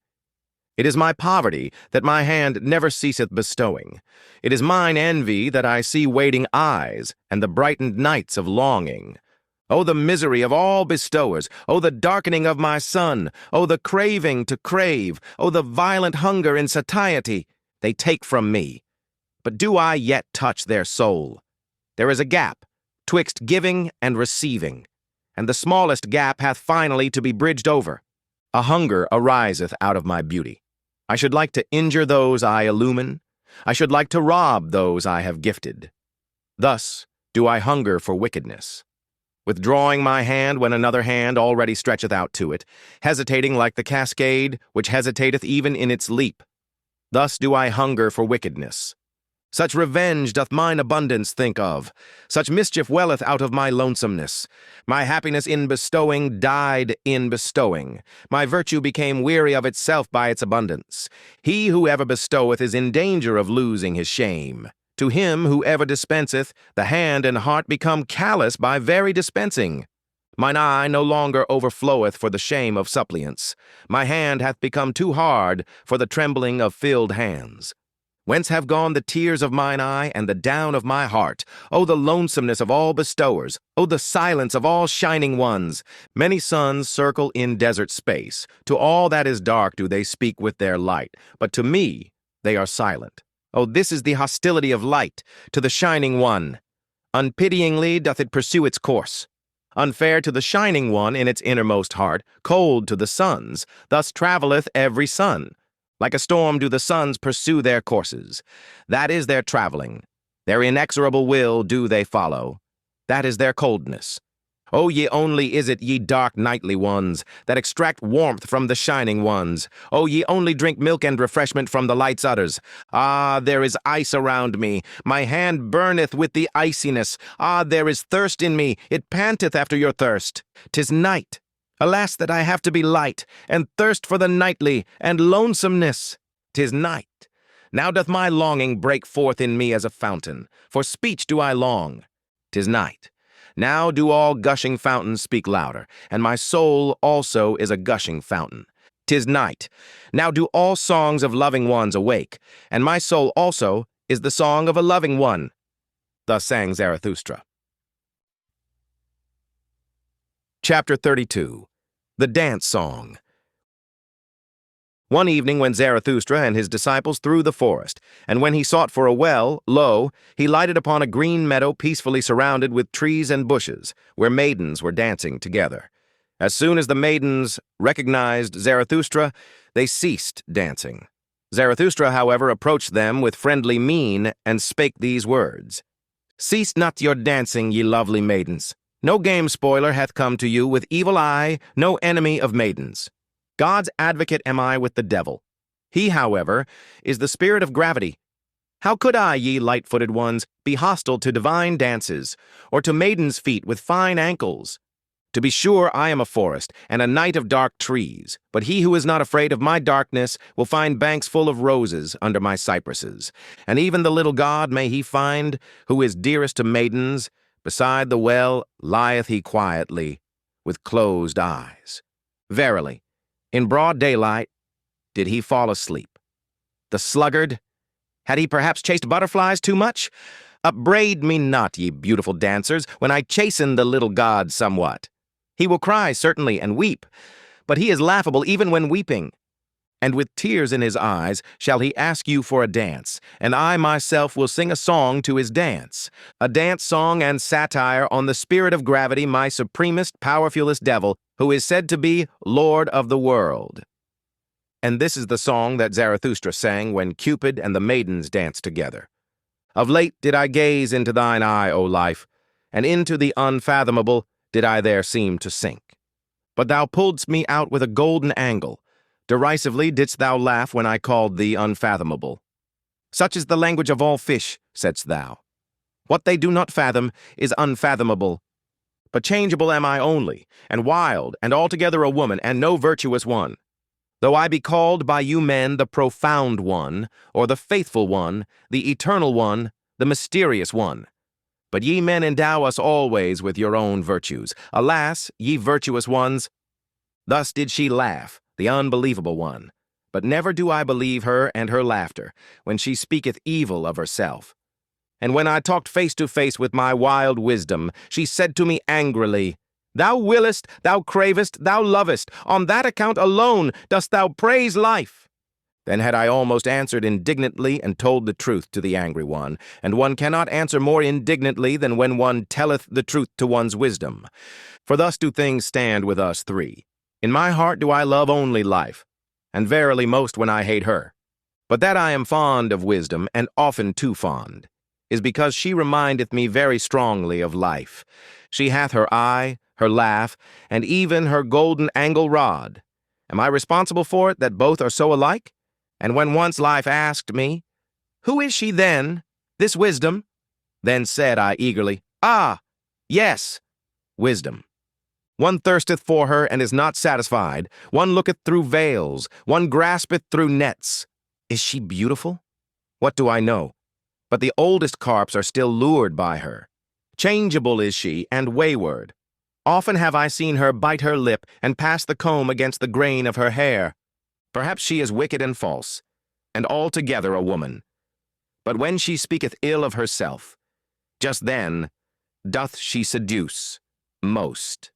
It is my poverty that my hand never ceaseth bestowing. It is mine envy that I see waiting eyes and the brightened nights of longing. Oh, the misery of all bestowers! Oh, the darkening of my sun! Oh, the craving to crave! Oh, the violent hunger in satiety! They take from me. But do I yet touch their soul? There is a gap twixt giving and receiving, and the smallest gap hath finally to be bridged over. A hunger ariseth out of my beauty. I should like to injure those I illumine. I should like to rob those I have gifted. Thus do I hunger for wickedness, withdrawing my hand when another hand already stretcheth out to it, hesitating like the cascade which hesitateth even in its leap. Thus do I hunger for wickedness. Such revenge doth mine abundance think of. Such mischief welleth out of my lonesomeness. My happiness in bestowing died in bestowing. My virtue became weary of itself by its abundance. He who ever bestoweth is in danger of losing his shame. To him who ever dispenseth, the hand and heart become callous by very dispensing. Mine eye no longer overfloweth for the shame of suppliants. My hand hath become too hard for the trembling of filled hands. Whence have gone the tears of mine eye and the down of my heart? O the lonesomeness of all bestowers! O the silence of all shining ones! Many suns circle in desert space. To all that is dark do they speak with their light, but to me they are silent. O this is the hostility of light to the shining one. Unpityingly doth it pursue its course. Unfair to the shining one in its innermost heart, cold to the suns, thus travelleth every sun. Like a storm do the suns pursue their courses. That is their traveling. Their inexorable will do they follow. That is their coldness. O ye only is it, ye dark nightly ones, that extract warmth from the shining ones. O ye only drink milk and refreshment from the light's udders. Ah, there is ice around me. My hand burneth with the iciness. Ah, there is thirst in me. It panteth after your thirst. 'Tis night. Alas, that I have to be light, and thirst for the nightly, and lonesomeness. 'Tis night. Now doth my longing break forth in me as a fountain. For speech do I long. 'Tis night. Now do all gushing fountains speak louder, and my soul also is a gushing fountain. 'Tis night. Now do all songs of loving ones awake, and my soul also is the song of a loving one. Thus sang Zarathustra. Chapter 32, The Dance Song. One evening went Zarathustra and his disciples through the forest, and when he sought for a well, lo, he lighted upon a green meadow peacefully surrounded with trees and bushes, where maidens were dancing together. As soon as the maidens recognized Zarathustra, they ceased dancing. Zarathustra, however, approached them with friendly mien and spake these words. Cease not your dancing, ye lovely maidens. No game spoiler hath come to you with evil eye, no enemy of maidens. God's advocate am I with the devil. He, however, is the spirit of gravity. How could I, ye light-footed ones, be hostile to divine dances, or to maidens' feet with fine ankles? To be sure, I am a forest, and a night of dark trees, but he who is not afraid of my darkness will find banks full of roses under my cypresses, and even the little god may he find, who is dearest to maidens, beside the well lieth he quietly, with closed eyes. Verily, in broad daylight did he fall asleep. The sluggard, had he perhaps chased butterflies too much? Upbraid me not, ye beautiful dancers, when I chasten the little god somewhat. He will cry, certainly, and weep, but he is laughable even when weeping. And with tears in his eyes shall he ask you for a dance, and I myself will sing a song to his dance, a dance song and satire on the spirit of gravity, my supremest, powerfulest devil, who is said to be Lord of the world. And this is the song that Zarathustra sang when Cupid and the maidens danced together. Of late did I gaze into thine eye, O life, and into the unfathomable did I there seem to sink. But thou pulledst me out with a golden angle. Derisively didst thou laugh when I called thee unfathomable. Such is the language of all fish, saidst thou. What they do not fathom is unfathomable. But changeable am I only, and wild, and altogether a woman, and no virtuous one. Though I be called by you men the profound one, or the faithful one, the eternal one, the mysterious one. But ye men endow us always with your own virtues. Alas, ye virtuous ones! Thus did she laugh, the unbelievable one. But never do I believe her and her laughter, when she speaketh evil of herself. And when I talked face to face with my wild wisdom, she said to me angrily, Thou willest, thou cravest, thou lovest, on that account alone dost thou praise life. Then had I almost answered indignantly and told the truth to the angry one, and one cannot answer more indignantly than when one telleth the truth to one's wisdom. For thus do things stand with us three. In my heart do I love only life, and verily most when I hate her. But that I am fond of wisdom, and often too fond, is because she remindeth me very strongly of life. She hath her eye, her laugh, and even her golden angle rod. Am I responsible for it that both are so alike? And when once life asked me, Who is she then, this wisdom? Then said I eagerly, Ah, yes, wisdom. One thirsteth for her and is not satisfied. One looketh through veils. One graspeth through nets. Is she beautiful? What do I know? But the oldest carps are still lured by her. Changeable is she and wayward. Often have I seen her bite her lip and pass the comb against the grain of her hair. Perhaps she is wicked and false, and altogether a woman. But when she speaketh ill of herself, just then doth she seduce most.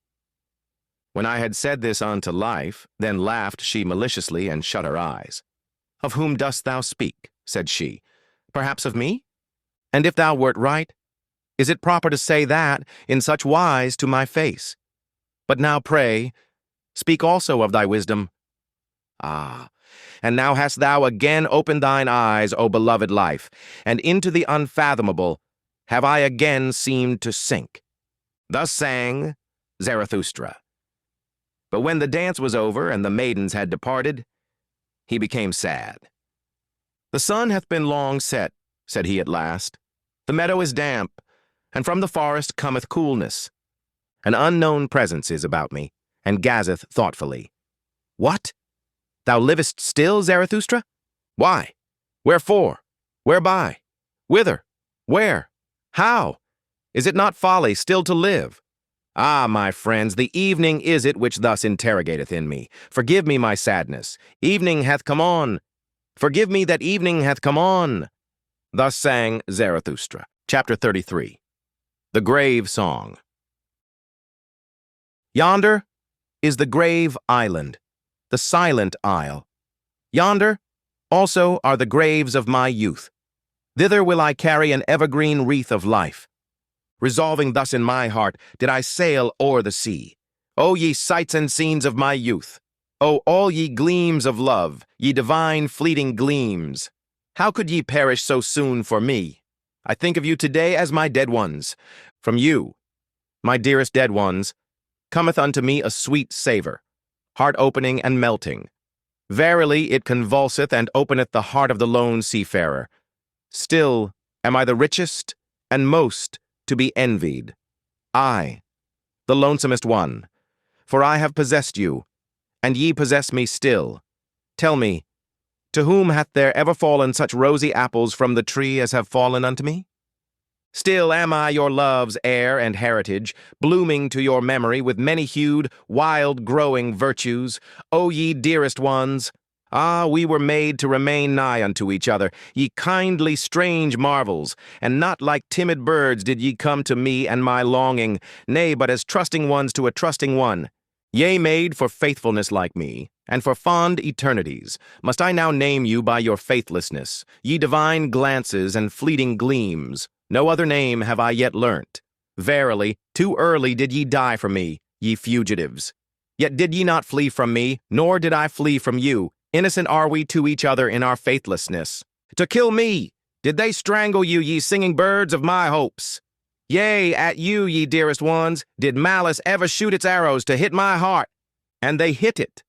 When I had said this unto life, then laughed she maliciously and shut her eyes. Of whom dost thou speak? Said she. Perhaps of me? And if thou wert right, is it proper to say that in such wise to my face? But now pray, speak also of thy wisdom. Ah, and now hast thou again opened thine eyes, O beloved life, and into the unfathomable have I again seemed to sink. Thus sang Zarathustra. But when the dance was over and the maidens had departed, he became sad. The sun hath been long set, said he at last. The meadow is damp, and from the forest cometh coolness. An unknown presence is about me, and gazeth thoughtfully. What? Thou livest still, Zarathustra? Why? Wherefore? Whereby? Whither? Where? How? Is it not folly still to live? Ah, my friends, the evening is it which thus interrogateth in me. Forgive me my sadness. Evening hath come on. Forgive me that evening hath come on. Thus sang Zarathustra. Chapter 33. The Grave Song. Yonder is the grave island, the silent isle. Yonder also are the graves of my youth. Thither will I carry an evergreen wreath of life. Resolving thus in my heart, did I sail o'er the sea. O ye sights and scenes of my youth! O all ye gleams of love, ye divine fleeting gleams! How could ye perish so soon for me? I think of you today as my dead ones. From you, my dearest dead ones, cometh unto me a sweet savour, heart-opening and melting. Verily it convulseth and openeth the heart of the lone seafarer. Still am I the richest and most to be envied. I, the lonesomest one, for I have possessed you, and ye possess me still. Tell me, to whom hath there ever fallen such rosy apples from the tree as have fallen unto me? Still am I your love's heir and heritage, blooming to your memory with many-hued, wild-growing virtues. O ye dearest ones! Ah, we were made to remain nigh unto each other, ye kindly strange marvels, and not like timid birds did ye come to me and my longing, nay, but as trusting ones to a trusting one. Yea, made for faithfulness like me, and for fond eternities, must I now name you by your faithlessness, ye divine glances and fleeting gleams. No other name have I yet learnt. Verily, too early did ye die for me, ye fugitives. Yet did ye not flee from me, nor did I flee from you. Innocent are we to each other in our faithlessness. To kill me, did they strangle you, ye singing birds of my hopes? Yea, at you, ye dearest ones, did malice ever shoot its arrows to hit my heart. And they hit it,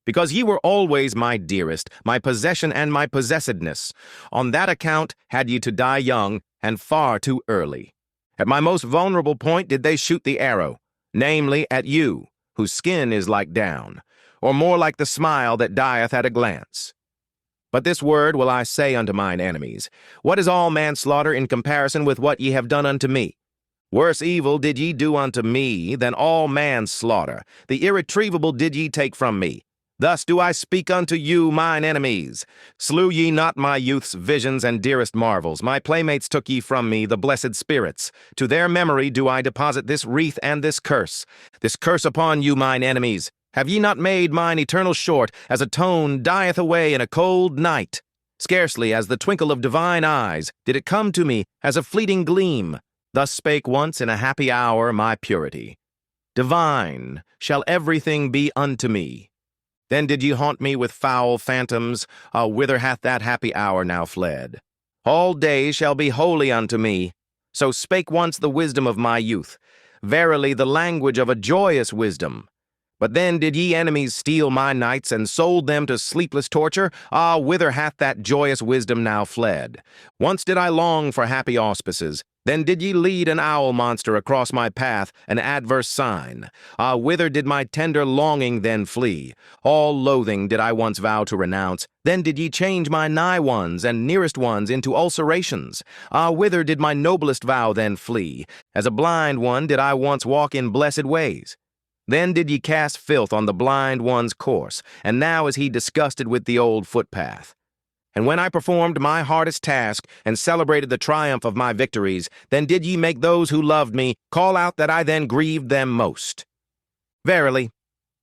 because ye were always my dearest, my possession and my possessedness. On that account had ye to die young, and far too early. At my most vulnerable point did they shoot the arrow, namely at you, whose skin is like down, or more like the smile that dieth at a glance. But this word will I say unto mine enemies, what is all manslaughter in comparison with what ye have done unto me? Worse evil did ye do unto me than all manslaughter. The irretrievable did ye take from me. Thus do I speak unto you, mine enemies. Slew ye not my youth's visions and dearest marvels. My playmates took ye from me, the blessed spirits. To their memory do I deposit this wreath and this curse. This curse upon you, mine enemies. Have ye not made mine eternal short, as a tone dieth away in a cold night? Scarcely as the twinkle of divine eyes did it come to me as a fleeting gleam. Thus spake once in a happy hour my purity. Divine shall everything be unto me. Then did ye haunt me with foul phantoms, whither hath that happy hour now fled? All days shall be holy unto me. So spake once the wisdom of my youth, verily the language of a joyous wisdom. But then did ye enemies steal my nights and sold them to sleepless torture? Ah, whither hath that joyous wisdom now fled? Once did I long for happy auspices. Then did ye lead an owl monster across my path, an adverse sign. Ah, whither did my tender longing then flee? All loathing did I once vow to renounce. Then did ye change my nigh ones and nearest ones into ulcerations. Ah, whither did my noblest vow then flee? As a blind one did I once walk in blessed ways. Then did ye cast filth on the blind one's course, and now is he disgusted with the old footpath. And when I performed my hardest task and celebrated the triumph of my victories, then did ye make those who loved me call out that I then grieved them most. Verily,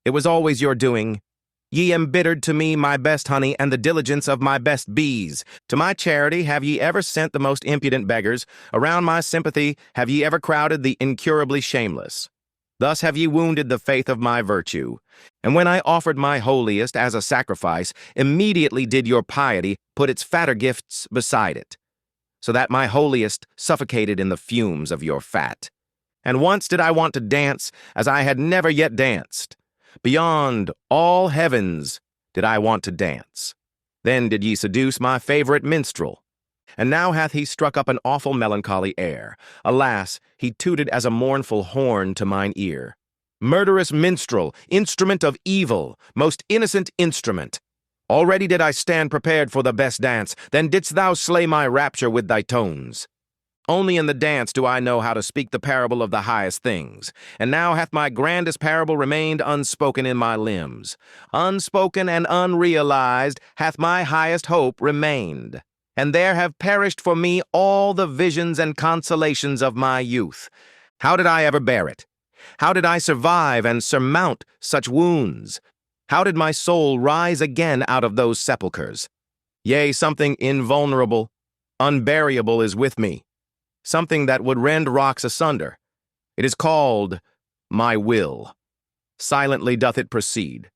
it was always your doing. Ye embittered to me my best honey and the diligence of my best bees. To my charity have ye ever sent the most impudent beggars. Around my sympathy have ye ever crowded the incurably shameless. Thus have ye wounded the faith of my virtue. And when I offered my holiest as a sacrifice, immediately did your piety put its fatter gifts beside it, so that my holiest suffocated in the fumes of your fat. And once did I want to dance as I had never yet danced. Beyond all heavens did I want to dance. Then did ye seduce my favorite minstrel. And now hath he struck up an awful melancholy air. Alas, he tooted as a mournful horn to mine ear. Murderous minstrel, instrument of evil, most innocent instrument. Already did I stand prepared for the best dance, then didst thou slay my rapture with thy tones. Only in the dance do I know how to speak the parable of the highest things, and now hath my grandest parable remained unspoken in my limbs. Unspoken and unrealized hath my highest hope remained. And there have perished for me all the visions and consolations of my youth. How did I ever bear it? How did I survive and surmount such wounds? How did my soul rise again out of those sepulchres? Yea, something invulnerable, unburyable is with me, something that would rend rocks asunder. It is called my will. Silently doth it proceed,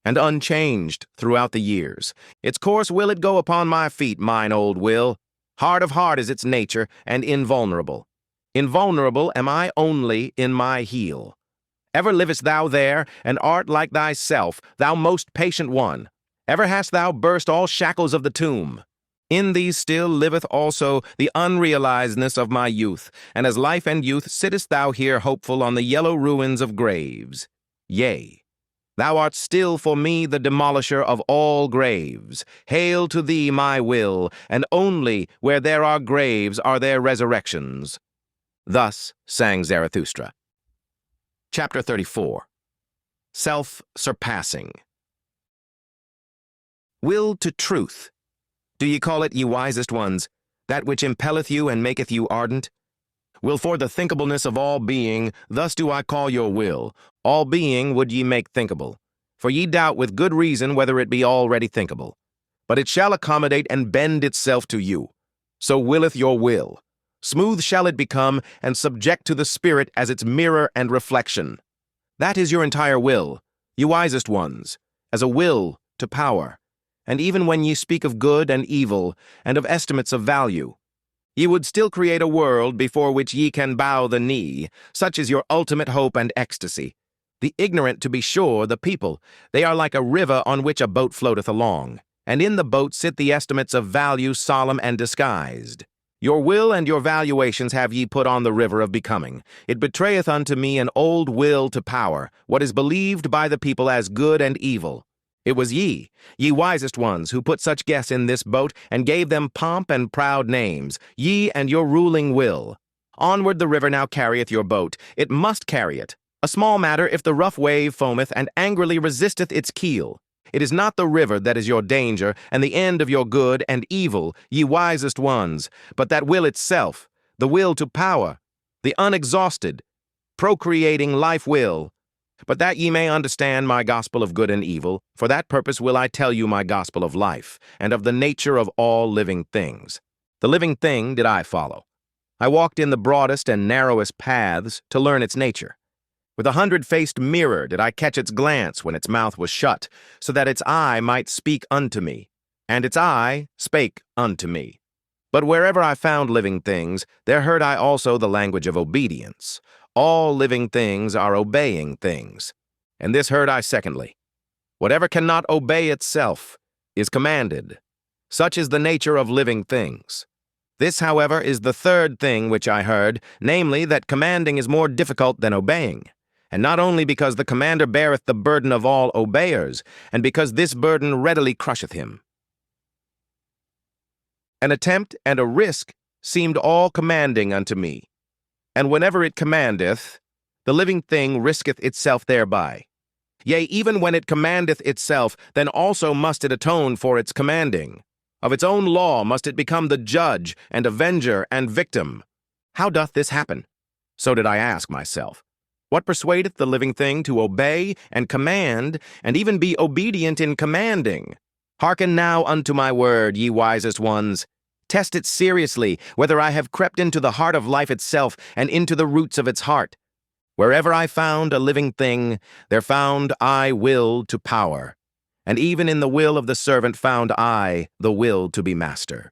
and unchanged throughout the years. Its course will it go upon my feet, mine old will. Hard of heart is its nature, and invulnerable. Invulnerable am I only in my heel. Ever livest thou there, and art like thyself, thou most patient one. Ever hast thou burst all shackles of the tomb. In thee still liveth also the unrealizedness of my youth, and as life and youth sittest thou here hopeful on the yellow ruins of graves. Yea, thou art still for me the demolisher of all graves. Hail to thee, my will, and only where there are graves are there resurrections. Thus sang Zarathustra. Chapter 34. Self-surpassing. Will to truth. Do ye call it, ye wisest ones, that which impelleth you and maketh you ardent? Will for the thinkableness of all being, thus do I call your will. All being would ye make thinkable. For ye doubt with good reason whether it be already thinkable. But it shall accommodate and bend itself to you. So willeth your will. Smooth shall it become, and subject to the spirit as its mirror and reflection. That is your entire will, ye wisest ones, as a will to power. And even when ye speak of good and evil, and of estimates of value, ye would still create a world before which ye can bow the knee. Such is your ultimate hope and ecstasy. The ignorant, to be sure, the people, they are like a river on which a boat floateth along, and in the boat sit the estimates of value solemn and disguised. Your will and your valuations have ye put on the river of becoming. It betrayeth unto me an old will to power, what is believed by the people as good and evil. It was ye, ye wisest ones, who put such guests in this boat, and gave them pomp and proud names, ye and your ruling will. Onward the river now carrieth your boat. It must carry it. A small matter if the rough wave foameth and angrily resisteth its keel. It is not the river that is your danger, and the end of your good and evil, ye wisest ones, but that will itself, the will to power, the unexhausted, procreating life will. But that ye may understand my gospel of good and evil, for that purpose will I tell you my gospel of life, and of the nature of all living things. The living thing did I follow. I walked in the broadest and narrowest paths to learn its nature. With a 100-faced mirror did I catch its glance when its mouth was shut, so that its eye might speak unto me, and its eye spake unto me. But wherever I found living things, there heard I also the language of obedience. All living things are obeying things. And this heard I secondly. Whatever cannot obey itself is commanded. Such is the nature of living things. This, however, is the third thing which I heard, namely, that commanding is more difficult than obeying. And not only because the commander beareth the burden of all obeyers, and because this burden readily crusheth him. An attempt and a risk seemed all commanding unto me. And whenever it commandeth, the living thing risketh itself thereby. Yea, even when it commandeth itself, then also must it atone for its commanding. Of its own law must it become the judge and avenger and victim. How doth this happen? So did I ask myself. What persuadeth the living thing to obey and command, and even be obedient in commanding? Hearken now unto my word, ye wisest ones. Test it seriously, whether I have crept into the heart of life itself and into the roots of its heart. Wherever I found a living thing, there found I will to power. And even in the will of the servant found I the will to be master.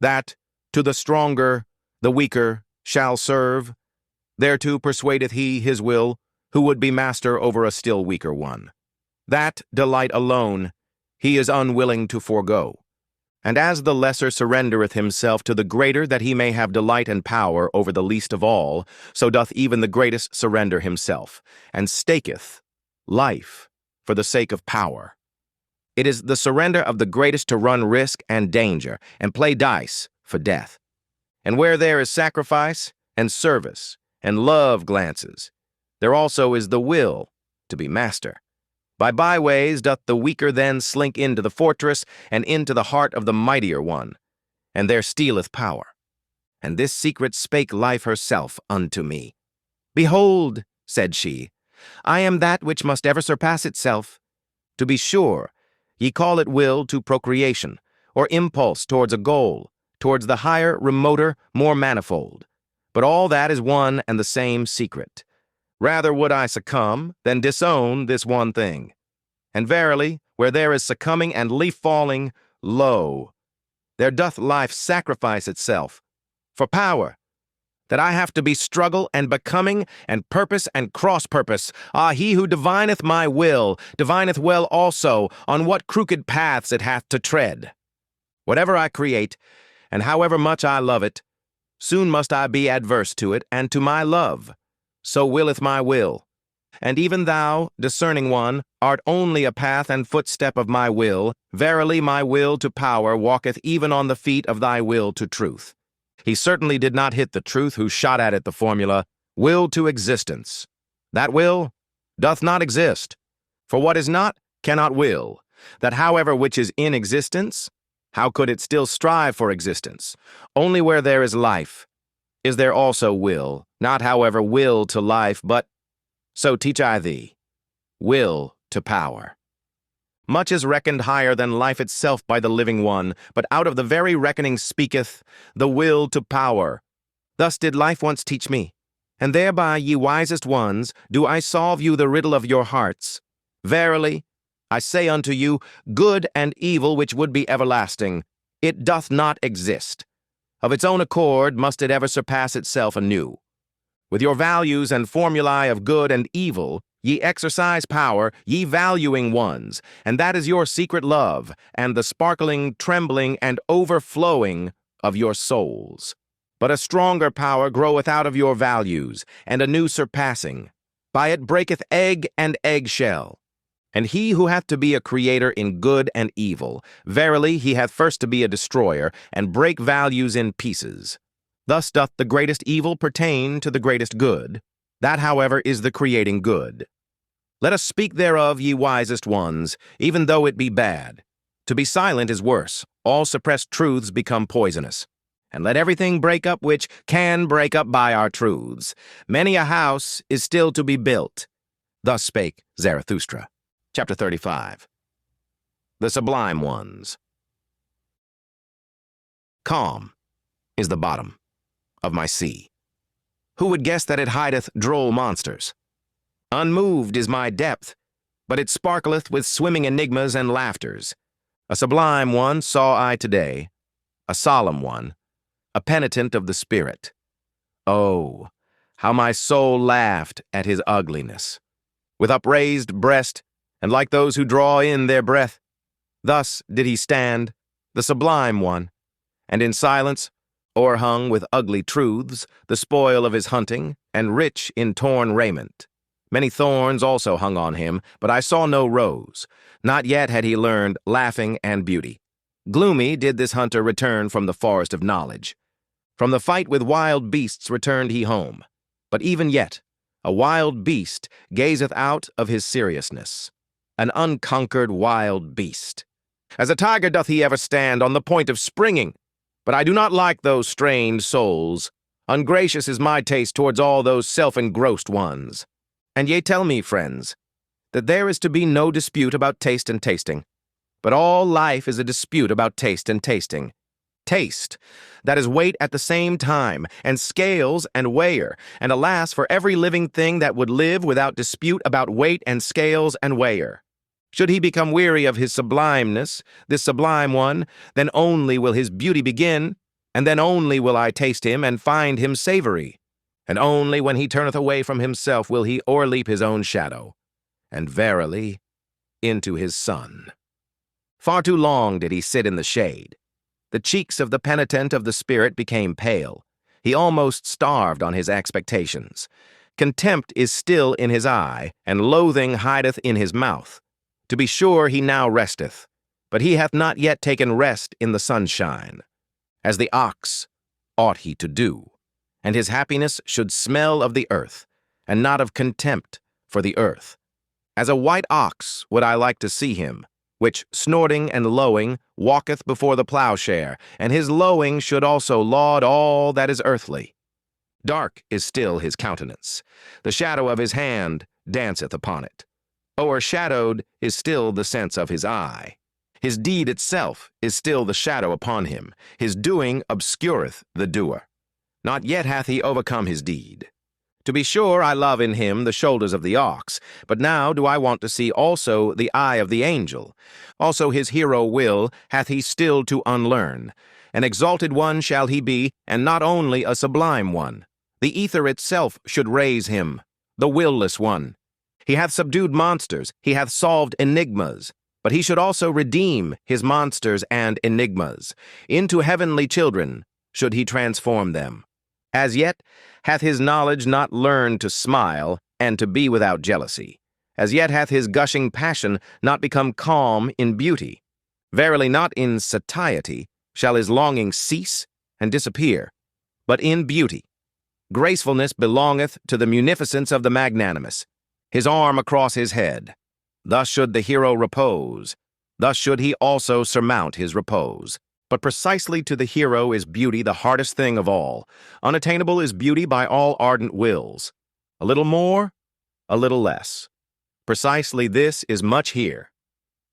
That, to the stronger, the weaker, shall serve. Thereto persuadeth he his will, who would be master over a still weaker one. That delight alone he is unwilling to forego. And as the lesser surrendereth himself to the greater that he may have delight and power over the least of all, so doth even the greatest surrender himself, and staketh life for the sake of power. It is the surrender of the greatest to run risk and danger, and play dice for death. And where there is sacrifice, and service, and love glances, there also is the will to be master. By byways doth the weaker then slink into the fortress, and into the heart of the mightier one, and there stealeth power. And this secret spake life herself unto me. Behold, said she, I am that which must ever surpass itself. To be sure, ye call it will to procreation, or impulse towards a goal, towards the higher, remoter, more manifold. But all that is one and the same secret. Rather would I succumb than disown this one thing. And verily, where there is succumbing and leaf falling, lo, there doth life sacrifice itself for power, that I have to be struggle and becoming and purpose and cross-purpose. Ah, he who divineth my will, divineth well also on what crooked paths it hath to tread. Whatever I create, and however much I love it, soon must I be adverse to it and to my love. So willeth my will. And even thou, discerning one, art only a path and footstep of my will. Verily my will to power walketh even on the feet of thy will to truth. He certainly did not hit the truth who shot at it the formula, will to existence. That will doth not exist. For what is not, cannot will. That however which is in existence, how could it still strive for existence? Only where there is life is there also will, not however will to life, but, so teach I thee, will to power. Much is reckoned higher than life itself by the living one, but out of the very reckoning speaketh the will to power. Thus did life once teach me, and thereby, ye wisest ones, do I solve you the riddle of your hearts. Verily, I say unto you, good and evil which would be everlasting, it doth not exist. Of its own accord must it ever surpass itself anew. With your values and formulae of good and evil, ye exercise power, ye valuing ones, and that is your secret love, and the sparkling, trembling, and overflowing of your souls. But a stronger power groweth out of your values, and a new surpassing. By it breaketh egg and eggshell. And he who hath to be a creator in good and evil, verily he hath first to be a destroyer, and break values in pieces. Thus doth the greatest evil pertain to the greatest good. That, however, is the creating good. Let us speak thereof, ye wisest ones, even though it be bad. To be silent is worse. All suppressed truths become poisonous. And let everything break up which can break up by our truths. Many a house is still to be built. Thus spake Zarathustra. Chapter 35. The Sublime Ones. Calm is the bottom of my sea. Who would guess that it hideth droll monsters? Unmoved is my depth, but it sparkleth with swimming enigmas and laughters. A sublime one saw I today, a solemn one, a penitent of the spirit. Oh, how my soul laughed at his ugliness. With upraised breast, and like those who draw in their breath, thus did he stand, the sublime one, and in silence, o'erhung with ugly truths, the spoil of his hunting, and rich in torn raiment. Many thorns also hung on him, but I saw no rose. Not yet had he learned laughing and beauty. Gloomy did this hunter return from the forest of knowledge. From the fight with wild beasts returned he home. But even yet, a wild beast gazeth out of his seriousness. An unconquered wild beast. As a tiger doth he ever stand on the point of springing. But I do not like those strained souls. Ungracious is my taste towards all those self-engrossed ones. And ye tell me, friends, that there is to be no dispute about taste and tasting. But all life is a dispute about taste and tasting. Taste, that is weight at the same time, and scales and weigher, and alas for every living thing that would live without dispute about weight and scales and weigher. Should he become weary of his sublimeness, this sublime one, then only will his beauty begin, and then only will I taste him and find him savory. And only when he turneth away from himself will he o'erleap his own shadow, and verily, into his sun. Far too long did he sit in the shade. The cheeks of the penitent of the spirit became pale. He almost starved on his expectations. Contempt is still in his eye, and loathing hideth in his mouth. To be sure he now resteth, but he hath not yet taken rest in the sunshine. As the ox ought he to do, and his happiness should smell of the earth, and not of contempt for the earth. As a white ox would I like to see him, which, snorting and lowing, walketh before the plowshare, and his lowing should also laud all that is earthly. Dark is still his countenance. The shadow of his hand danceth upon it. O'ershadowed is still the sense of his eye. His deed itself is still the shadow upon him. His doing obscureth the doer. Not yet hath he overcome his deed. To be sure, I love in him the shoulders of the ox, but now do I want to see also the eye of the angel. Also his hero will hath he still to unlearn. An exalted one shall he be, and not only a sublime one. The ether itself should raise him, the will-less one. He hath subdued monsters, he hath solved enigmas, but he should also redeem his monsters and enigmas. Into heavenly children should he transform them. As yet hath his knowledge not learned to smile and to be without jealousy. As yet hath his gushing passion not become calm in beauty. Verily not in satiety shall his longing cease and disappear, but in beauty. Gracefulness belongeth to the munificence of the magnanimous, his arm across his head. Thus should the hero repose. Thus should he also surmount his repose. But precisely to the hero is beauty the hardest thing of all. Unattainable is beauty by all ardent wills. A little more, a little less. Precisely this is much here.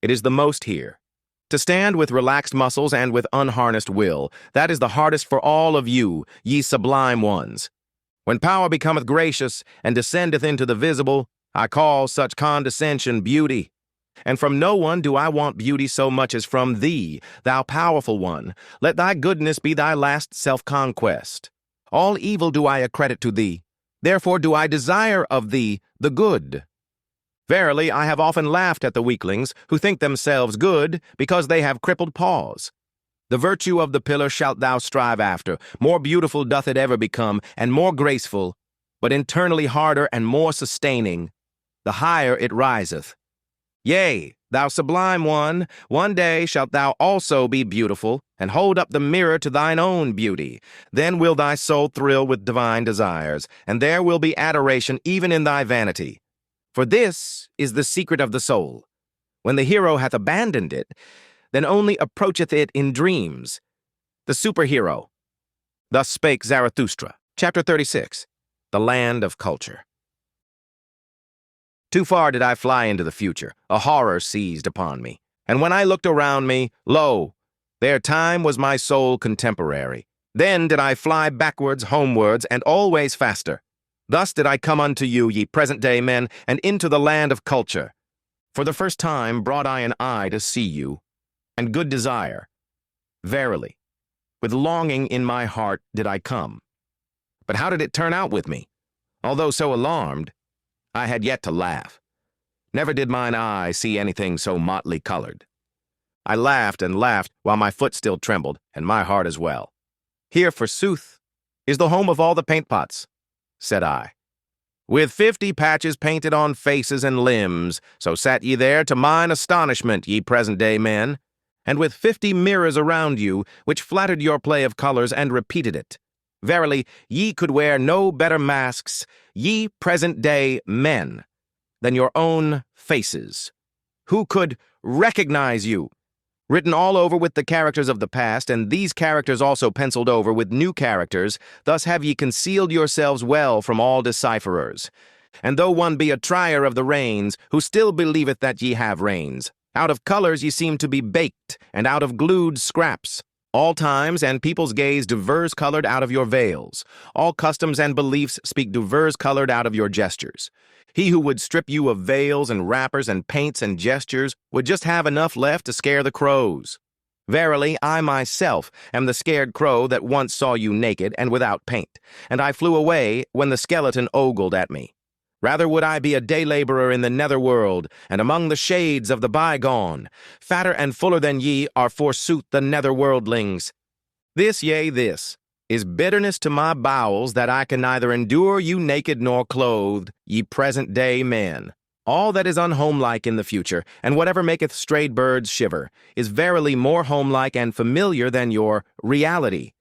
It is the most here. To stand with relaxed muscles and with unharnessed will, that is the hardest for all of you, ye sublime ones. When power becometh gracious and descendeth into the visible, I call such condescension beauty. And from no one do I want beauty so much as from thee, thou powerful one. Let thy goodness be thy last self-conquest. All evil do I accredit to thee. Therefore do I desire of thee the good. Verily, I have often laughed at the weaklings who think themselves good because they have crippled paws. The virtue of the pillar shalt thou strive after. More beautiful doth it ever become, and more graceful, but internally harder and more sustaining, the higher it riseth. Yea, thou sublime one day shalt thou also be beautiful, and hold up the mirror to thine own beauty. Then will thy soul thrill with divine desires, and there will be adoration even in thy vanity. For this is the secret of the soul. When the hero hath abandoned it, then only approacheth it in dreams. The superhero. Thus spake Zarathustra. Chapter 36. The Land of Culture. Too far did I fly into the future. A horror seized upon me. And when I looked around me, lo, there time was my soul contemporary. Then did I fly backwards, homewards, and always faster. Thus did I come unto you, ye present-day men, and into the land of culture. For the first time brought I an eye to see you, and good desire. Verily, with longing in my heart did I come. But how did it turn out with me? Although so alarmed, I had yet to laugh. Never did mine eye see anything so motley colored. I laughed and laughed while my foot still trembled, and my heart as well. Here, forsooth, is the home of all the paint pots, said I. With 50 patches painted on faces and limbs, so sat ye there to mine astonishment, ye present-day men, and with 50 mirrors around you, which flattered your play of colors and repeated it. Verily, ye could wear no better masks, ye present-day men, than your own faces. Who could recognize you? Written all over with the characters of the past, and these characters also penciled over with new characters, thus have ye concealed yourselves well from all decipherers. And though one be a trier of the reins, who still believeth that ye have reins, out of colors ye seem to be baked, and out of glued scraps. All times and people's gaze diverse-colored out of your veils. All customs and beliefs speak diverse-colored out of your gestures. He who would strip you of veils and wrappers and paints and gestures would just have enough left to scare the crows. Verily, I myself am the scared crow that once saw you naked and without paint, and I flew away when the skeleton ogled at me. Rather would I be a day-laborer in the nether-world, and among the shades of the bygone. Fatter and fuller than ye are forsooth the nether-worldlings. This, yea, this, is bitterness to my bowels that I can neither endure you naked nor clothed, ye present-day men. All that is unhomelike in the future, and whatever maketh strayed birds shiver, is verily more homelike and familiar than your reality.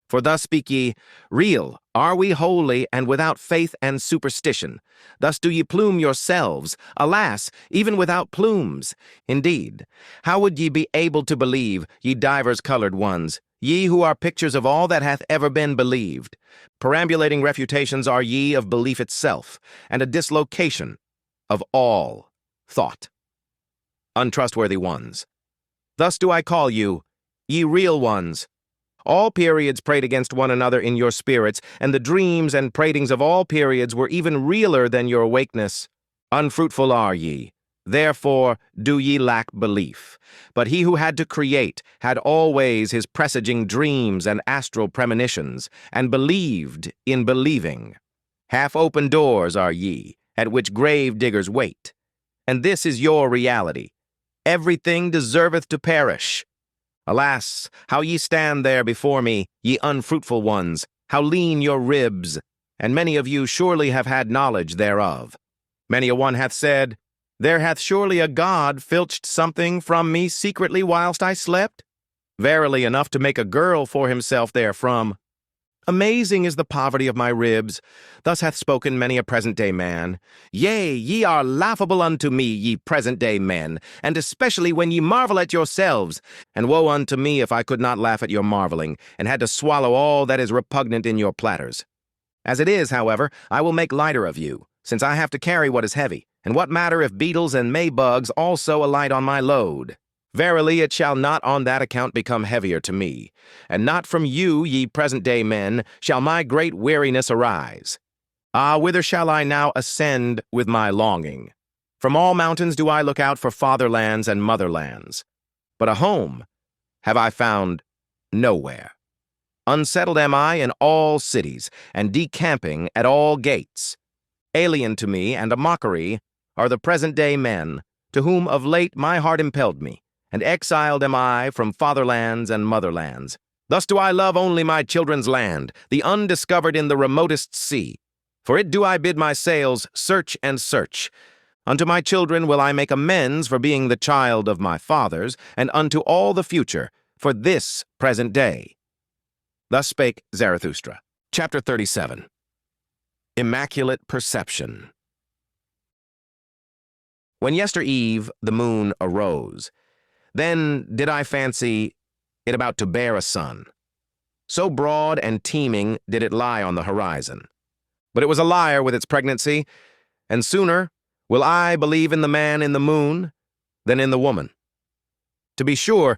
For thus speak ye, real are we wholly and without faith and superstition. Thus do ye plume yourselves, alas, even without plumes. Indeed, how would ye be able to believe, ye divers-colored ones, ye who are pictures of all that hath ever been believed? Perambulating refutations are ye of belief itself, and a dislocation of all thought. Untrustworthy ones. Thus do I call you, ye real ones. All periods prayed against one another in your spirits, and the dreams and pratings of all periods were even realer than your awakeness. Unfruitful are ye, therefore do ye lack belief. But he who had to create had always his presaging dreams and astral premonitions, and believed in believing. Half-open doors are ye, at which grave diggers wait. And this is your reality. Everything deserveth to perish. Alas, how ye stand there before me, ye unfruitful ones, how lean your ribs, and many of you surely have had knowledge thereof. Many a one hath said, There hath surely a God filched something from me secretly whilst I slept? Verily enough to make a girl for himself therefrom. Amazing is the poverty of my ribs. Thus hath spoken many a present-day man. Yea, ye are laughable unto me, ye present-day men, and especially when ye marvel at yourselves. And woe unto me if I could not laugh at your marveling, and had to swallow all that is repugnant in your platters. As it is, however, I will make lighter of you, since I have to carry what is heavy, and what matter if beetles and maybugs also alight on my load? Verily, it shall not on that account become heavier to me, and not from you, ye present-day men, shall my great weariness arise. Ah, whither shall I now ascend with my longing? From all mountains do I look out for fatherlands and motherlands, but a home have I found nowhere. Unsettled am I in all cities, and decamping at all gates. Alien to me and a mockery are the present-day men, to whom of late my heart impelled me, and exiled am I from fatherlands and motherlands. Thus do I love only my children's land, the undiscovered in the remotest sea. For it do I bid my sails search and search. Unto my children will I make amends for being the child of my fathers, and unto all the future for this present day. Thus spake Zarathustra. Chapter 37. Immaculate Perception. When yester-eve the moon arose, then did I fancy it about to bear a son. So broad and teeming did it lie on the horizon. But it was a liar with its pregnancy, and sooner will I believe in the man in the moon than in the woman. To be sure,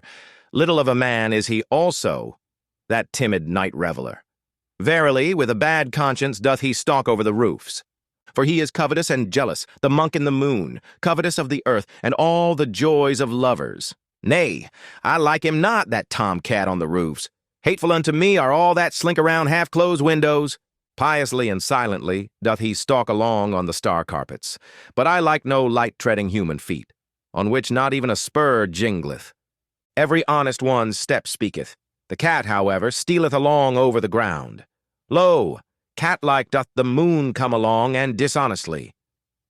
little of a man is he also, that timid night reveler. Verily, with a bad conscience doth he stalk over the roofs. For he is covetous and jealous, the monk in the moon, covetous of the earth, and all the joys of lovers. Nay, I like him not, that tomcat on the roofs. Hateful unto me are all that slink around half-closed windows. Piously and silently doth he stalk along on the star carpets. But I like no light-treading human feet, on which not even a spur jingleth. Every honest one's step speaketh. The cat, however, stealeth along over the ground. Lo, cat-like doth the moon come along, and dishonestly.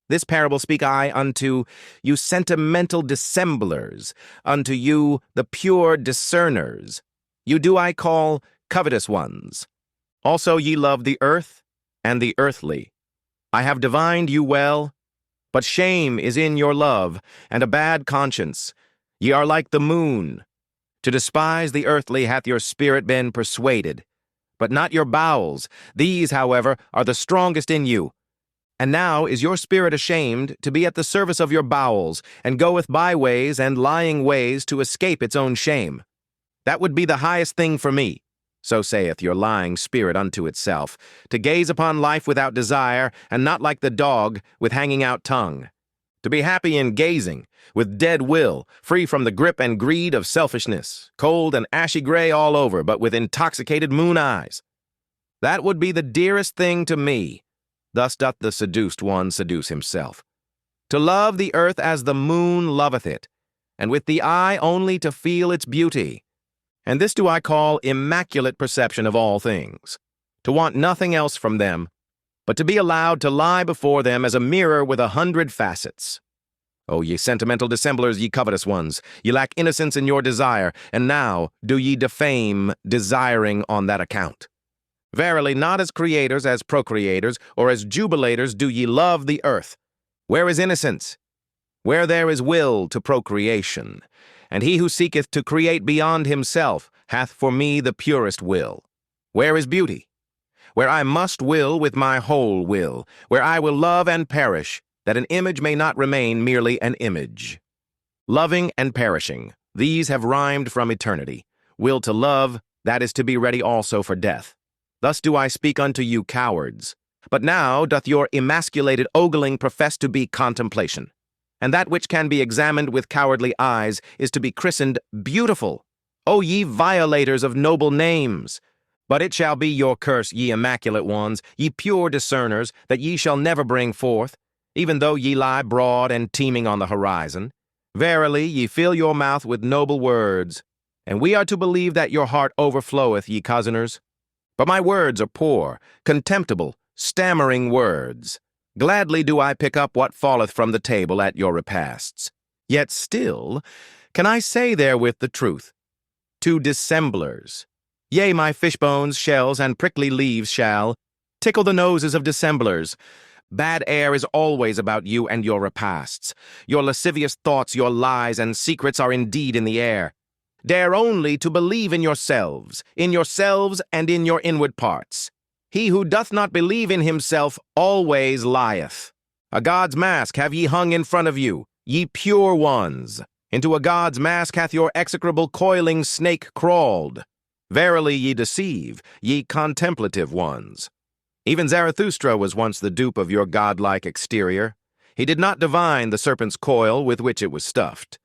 This parable speak I unto you sentimental dissemblers, unto you the pure discerners. You do I call covetous ones. Also ye love the earth and the earthly. I have divined you well, but shame is in your love, and a bad conscience. Ye are like the moon. To despise the earthly hath your spirit been persuaded, but not your bowels. These, however, are the strongest in you. And now is your spirit ashamed to be at the service of your bowels, and goeth by ways and lying ways to escape its own shame. That would be the highest thing for me, so saith your lying spirit unto itself, to gaze upon life without desire, and not like the dog with hanging out tongue. To be happy in gazing, with dead will, free from the grip and greed of selfishness, cold and ashy gray all over, but with intoxicated moon eyes. That would be the dearest thing to me. Thus doth the seduced one seduce himself. To love the earth as the moon loveth it, and with the eye only to feel its beauty. And this do I call immaculate perception of all things. To want nothing else from them, but to be allowed to lie before them as a mirror with 100 facets. O ye sentimental dissemblers, ye covetous ones, ye lack innocence in your desire, and now do ye defame desiring on that account. Verily, not as creators, as procreators, or as jubilators do ye love the earth. Where is innocence? Where there is will to procreation. And he who seeketh to create beyond himself hath for me the purest will. Where is beauty? Where I must will with my whole will, where I will love and perish, that an image may not remain merely an image. Loving and perishing, these have rhymed from eternity. Will to love, that is to be ready also for death. Thus do I speak unto you, cowards. But now doth your emasculated ogling profess to be contemplation. And that which can be examined with cowardly eyes is to be christened beautiful. O ye violators of noble names! But it shall be your curse, ye immaculate ones, ye pure discerners, that ye shall never bring forth, even though ye lie broad and teeming on the horizon. Verily, ye fill your mouth with noble words, and we are to believe that your heart overfloweth, ye cozeners. But my words are poor, contemptible, stammering words. Gladly do I pick up what falleth from the table at your repasts. Yet still can I say therewith the truth. To dissemblers, yea, my fishbones, shells, and prickly leaves shall tickle the noses of dissemblers. Bad air is always about you and your repasts. Your lascivious thoughts, your lies, and secrets are indeed in the air. Dare only to believe in yourselves and in your inward parts. He who doth not believe in himself always lieth. A god's mask have ye hung in front of you, ye pure ones. Into a god's mask hath your execrable coiling snake crawled. Verily ye deceive, ye contemplative ones. Even Zarathustra was once the dupe of your godlike exterior. He did not divine the serpent's coil with which it was stuffed.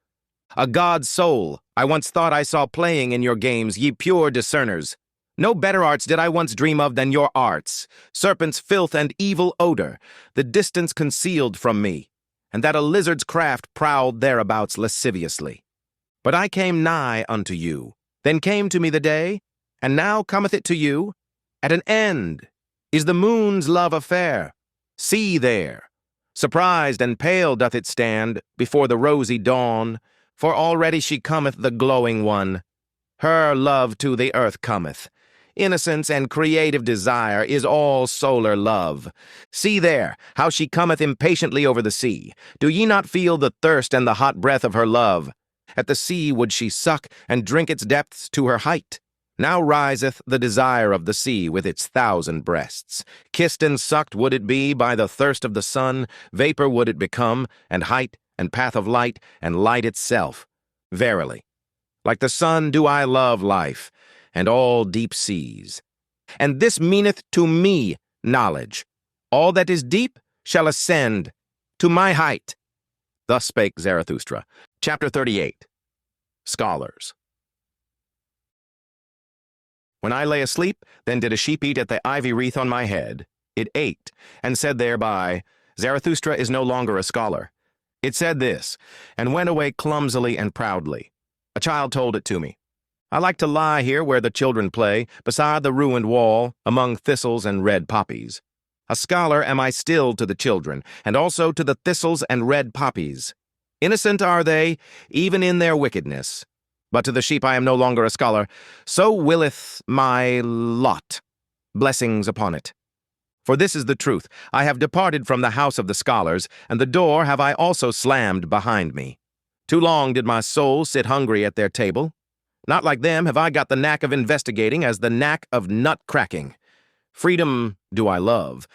A god's soul I once thought I saw playing in your games, ye pure discerners. No better arts did I once dream of than your arts, serpent's filth and evil odor, the distance concealed from me, and that a lizard's craft prowled thereabouts lasciviously. But I came nigh unto you, then came to me the day, and now cometh it to you. At an end is the moon's love affair. See there, surprised and pale doth it stand before the rosy dawn, for already she cometh, the glowing one. Her love to the earth cometh. Innocence and creative desire is all solar love. See there, how she cometh impatiently over the sea. Do ye not feel the thirst and the hot breath of her love? At the sea would she suck and drink its depths to her height. Now riseth the desire of the sea with its 1,000 breasts. Kissed and sucked would it be by the thirst of the sun, vapor would it become, and height, and path of light, and light itself. Verily, like the sun do I love life, and all deep seas. And this meaneth to me knowledge. All that is deep shall ascend to my height. Thus spake Zarathustra. Chapter 38. Scholars. When I lay asleep, then did a sheep eat at the ivy wreath on my head. It ate, and said thereby, Zarathustra is no longer a scholar. It said this, and went away clumsily and proudly. A child told it to me. I like to lie here where the children play, beside the ruined wall, among thistles and red poppies. A scholar am I still to the children, and also to the thistles and red poppies. Innocent are they, even in their wickedness. But to the sheep I am no longer a scholar. So willeth my lot. Blessings upon it. For this is the truth. I have departed from the house of the scholars, and the door have I also slammed behind me. Too long did my soul sit hungry at their table. Not like them have I got the knack of investigating as the knack of nut-cracking. Freedom do I love,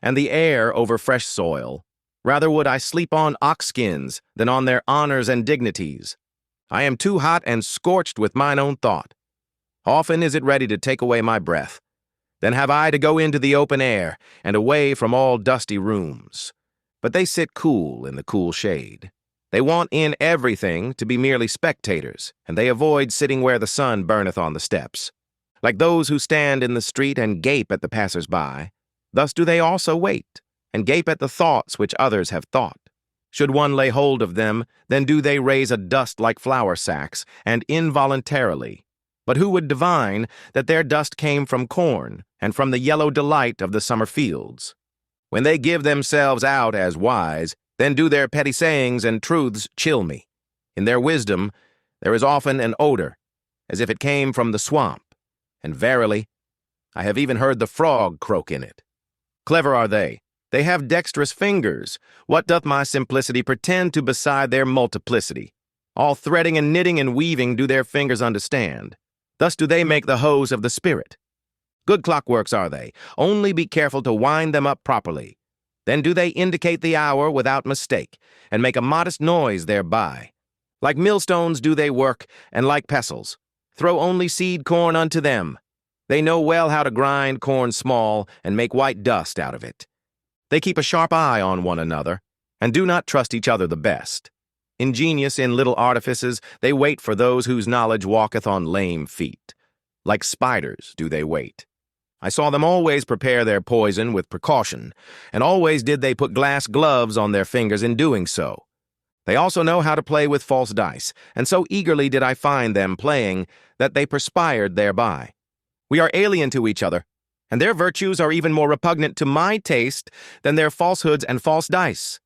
and the air over fresh soil. Rather would I sleep on ox-skins than on their honors and dignities. I am too hot and scorched with mine own thought. Often is it ready to take away my breath. Then have I to go into the open air, and away from all dusty rooms. But they sit cool in the cool shade. They want in everything to be merely spectators, and they avoid sitting where the sun burneth on the steps. Like those who stand in the street and gape at the passers-by, thus do they also wait, and gape at the thoughts which others have thought. Should one lay hold of them, then do they raise a dust like flour sacks, and involuntarily. But who would divine that their dust came from corn, and from the yellow delight of the summer fields? When they give themselves out as wise, then do their petty sayings and truths chill me. In their wisdom there is often an odor, as if it came from the swamp, and verily, I have even heard the frog croak in it. Clever are they. They have dexterous fingers. What doth my simplicity pretend to beside their multiplicity? All threading and knitting and weaving do their fingers understand. Thus do they make the hose of the spirit. Good clockworks are they. Only be careful to wind them up properly. Then do they indicate the hour without mistake, and make a modest noise thereby. Like millstones do they work, and like pestles. Throw only seed corn unto them. They know well how to grind corn small, and make white dust out of it. They keep a sharp eye on one another, and do not trust each other the best. Ingenious in little artifices, they wait for those whose knowledge walketh on lame feet. Like spiders do they wait. I saw them always prepare their poison with precaution, and always did they put glass gloves on their fingers in doing so. They also know how to play with false dice, and so eagerly did I find them playing that they perspired thereby. We are alien to each other, and their virtues are even more repugnant to my taste than their falsehoods and false dice.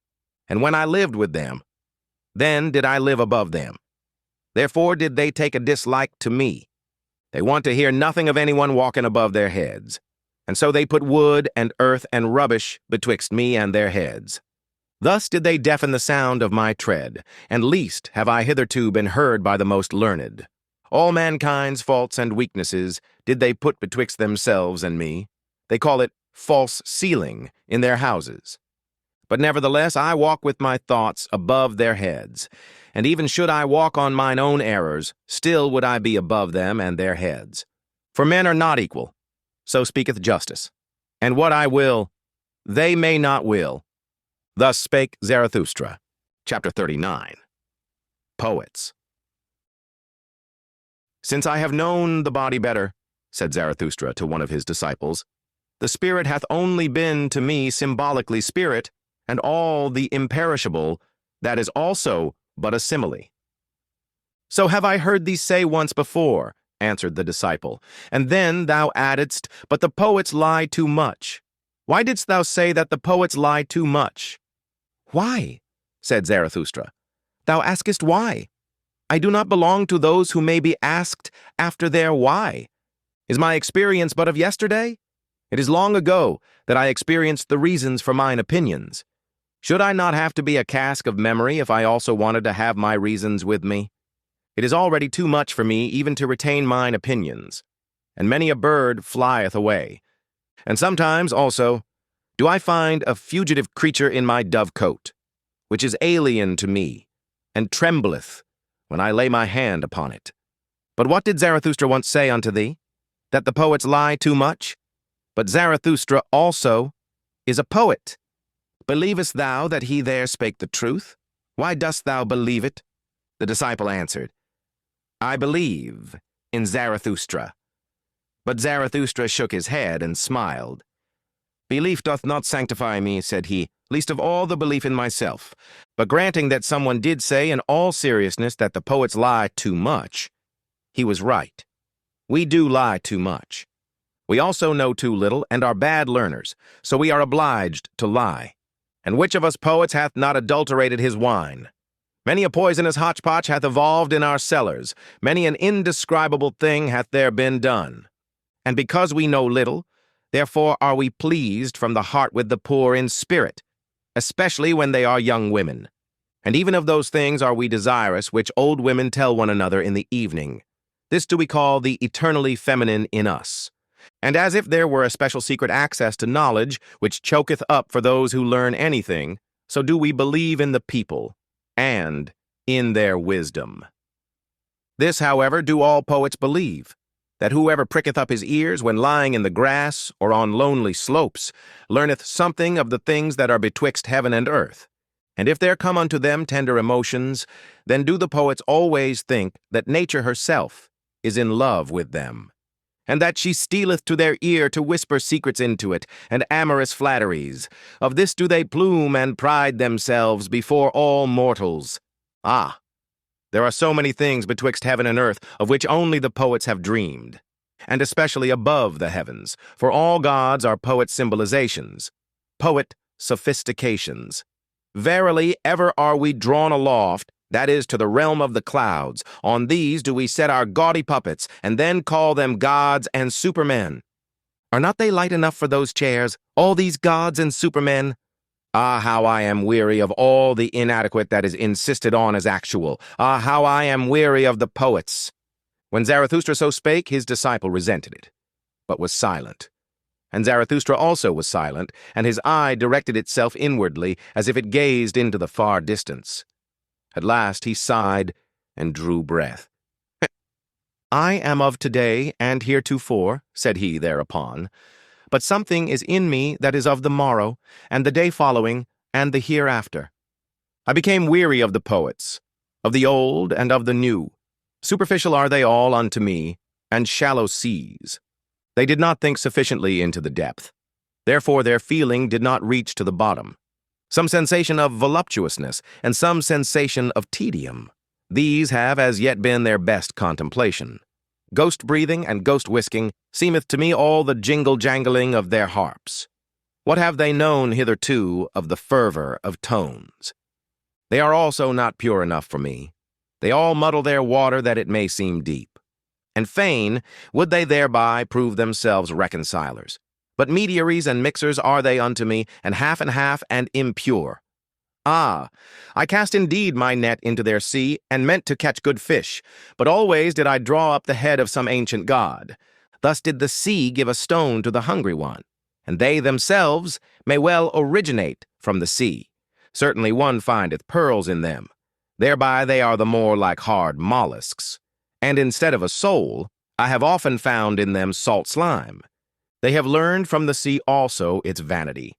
And when I lived with them, then did I live above them. Therefore did they take a dislike to me. They want to hear nothing of anyone walking above their heads. And so they put wood and earth and rubbish betwixt me and their heads. Thus did they deafen the sound of my tread, and least have I hitherto been heard by the most learned. All mankind's faults and weaknesses did they put betwixt themselves and me. They call it false ceiling in their houses. But nevertheless I walk with my thoughts above their heads, and even should I walk on mine own errors, still would I be above them and their heads. For men are not equal, so speaketh justice. And what I will, they may not will. Thus spake Zarathustra. Chapter 39. Poets. Since I have known the body better, said Zarathustra to one of his disciples, the spirit hath only been to me symbolically spirit, and all the imperishable, that is also but a simile. So have I heard thee say once before, answered the disciple, and then thou addedst, but the poets lie too much. Why didst thou say that the poets lie too much? Why? Said Zarathustra. Thou askest why. I do not belong to those who may be asked after their why. Is my experience but of yesterday? It is long ago that I experienced the reasons for mine opinions. Should I not have to be a cask of memory if I also wanted to have my reasons with me? It is already too much for me even to retain mine opinions, and many a bird flieth away. And sometimes, also, do I find a fugitive creature in my dove-cote, which is alien to me, and trembleth when I lay my hand upon it. But what did Zarathustra once say unto thee? That the poets lie too much? But Zarathustra also is a poet. Believest thou that he there spake the truth? Why dost thou believe it? The disciple answered, I believe in Zarathustra. But Zarathustra shook his head and smiled. Belief doth not sanctify me, said he, least of all the belief in myself. But granting that someone did say in all seriousness that the poets lie too much, he was right. We do lie too much. We also know too little and are bad learners, so we are obliged to lie. And which of us poets hath not adulterated his wine? Many a poisonous hotchpotch hath evolved in our cellars, many an indescribable thing hath there been done. And because we know little, therefore are we pleased from the heart with the poor in spirit, especially when they are young women. And even of those things are we desirous which old women tell one another in the evening. This do we call the eternally feminine in us. And as if there were a special secret access to knowledge which choketh up for those who learn anything, so do we believe in the people, and in their wisdom. This, however, do all poets believe, that whoever pricketh up his ears when lying in the grass or on lonely slopes learneth something of the things that are betwixt heaven and earth. And if there come unto them tender emotions, then do the poets always think that nature herself is in love with them, and that she stealeth to their ear to whisper secrets into it, and amorous flatteries. Of this do they plume and pride themselves before all mortals. Ah, there are so many things betwixt heaven and earth of which only the poets have dreamed, and especially above the heavens, for all gods are poet symbolizations, poet sophistications. Verily, ever are we drawn aloft, that is, to the realm of the clouds. On these do we set our gaudy puppets, and then call them gods and supermen. Are not they light enough for those chairs, all these gods and supermen? Ah, how I am weary of all the inadequate that is insisted on as actual. Ah, how I am weary of the poets. When Zarathustra so spake, his disciple resented it, but was silent. And Zarathustra also was silent, and his eye directed itself inwardly as if it gazed into the far distance. At last he sighed and drew breath. "I am of today and heretofore," said he thereupon, "but something is in me that is of the morrow, and the day following, and the hereafter. I became weary of the poets, of the old and of the new. Superficial are they all unto me, and shallow seas. They did not think sufficiently into the depth. Therefore their feeling did not reach to the bottom. Some sensation of voluptuousness, and some sensation of tedium. These have as yet been their best contemplation. Ghost-breathing and ghost-whisking seemeth to me all the jingle-jangling of their harps. What have they known hitherto of the fervor of tones? They are also not pure enough for me. They all muddle their water that it may seem deep. And fain would they thereby prove themselves reconcilers. But mediaries and mixers are they unto me, and half and impure. Ah, I cast indeed my net into their sea, and meant to catch good fish, but always did I draw up the head of some ancient god. Thus did the sea give a stone to the hungry one, and they themselves may well originate from the sea. Certainly one findeth pearls in them. Thereby they are the more like hard mollusks. And instead of a soul, I have often found in them salt slime. They have learned from the sea also its vanity.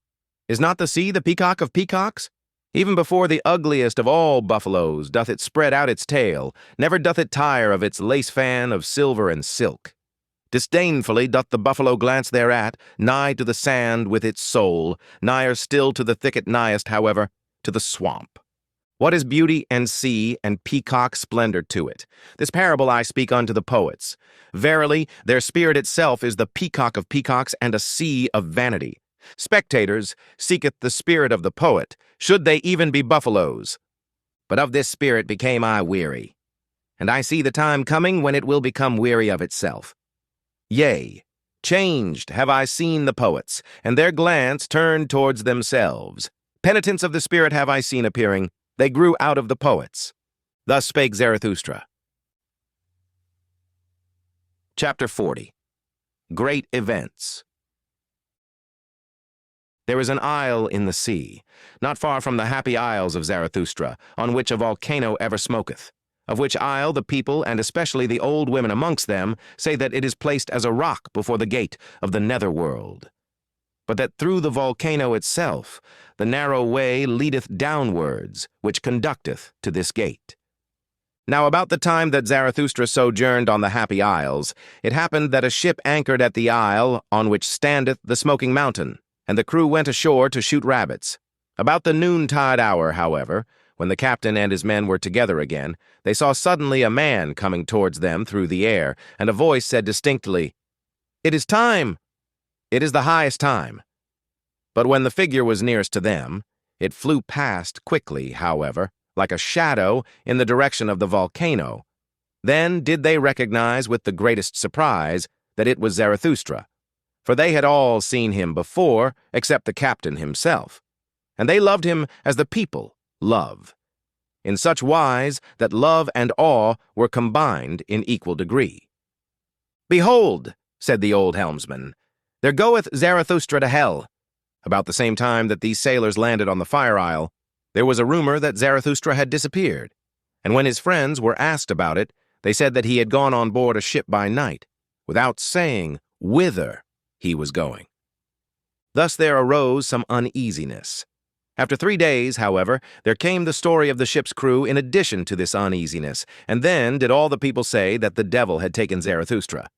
Is not the sea the peacock of peacocks? Even before the ugliest of all buffaloes doth it spread out its tail, never doth it tire of its lace fan of silver and silk. Disdainfully doth the buffalo glance thereat, nigh to the sand with its soul, nigher still to the thicket nighest, however, to the swamp. What is beauty and sea and peacock splendor to it? This parable I speak unto the poets. Verily, their spirit itself is the peacock of peacocks and a sea of vanity. Spectators, seeketh the spirit of the poet, should they even be buffaloes. But of this spirit became I weary, and I see the time coming when it will become weary of itself. Yea, changed have I seen the poets, and their glance turned towards themselves. Penitents of the spirit have I seen appearing. They grew out of the poets. Thus spake Zarathustra. Chapter 40. Great Events. There is an isle in the sea, not far from the happy isles of Zarathustra, on which a volcano ever smoketh, of which isle the people, and especially the old women amongst them, say that it is placed as a rock before the gate of the nether world. But that through the volcano itself the narrow way leadeth downwards, which conducteth to this gate. Now about the time that Zarathustra sojourned on the Happy Isles, it happened that a ship anchored at the isle on which standeth the Smoking Mountain, and the crew went ashore to shoot rabbits. About the noontide hour, however, when the captain and his men were together again, they saw suddenly a man coming towards them through the air, and a voice said distinctly, "It is time! It is the highest time." But when the figure was nearest to them, it flew past quickly, however, like a shadow in the direction of the volcano. Then did they recognize with the greatest surprise that it was Zarathustra, for they had all seen him before, except the captain himself, and they loved him as the people love, in such wise that love and awe were combined in equal degree. "Behold," said the old helmsman, "there goeth Zarathustra to hell." About the same time that these sailors landed on the Fire Isle, there was a rumor that Zarathustra had disappeared, and when his friends were asked about it, they said that he had gone on board a ship by night, without saying whither he was going. Thus there arose some uneasiness. After 3 days, however, there came the story of the ship's crew in addition to this uneasiness, and then did all the people say that the devil had taken Zarathustra.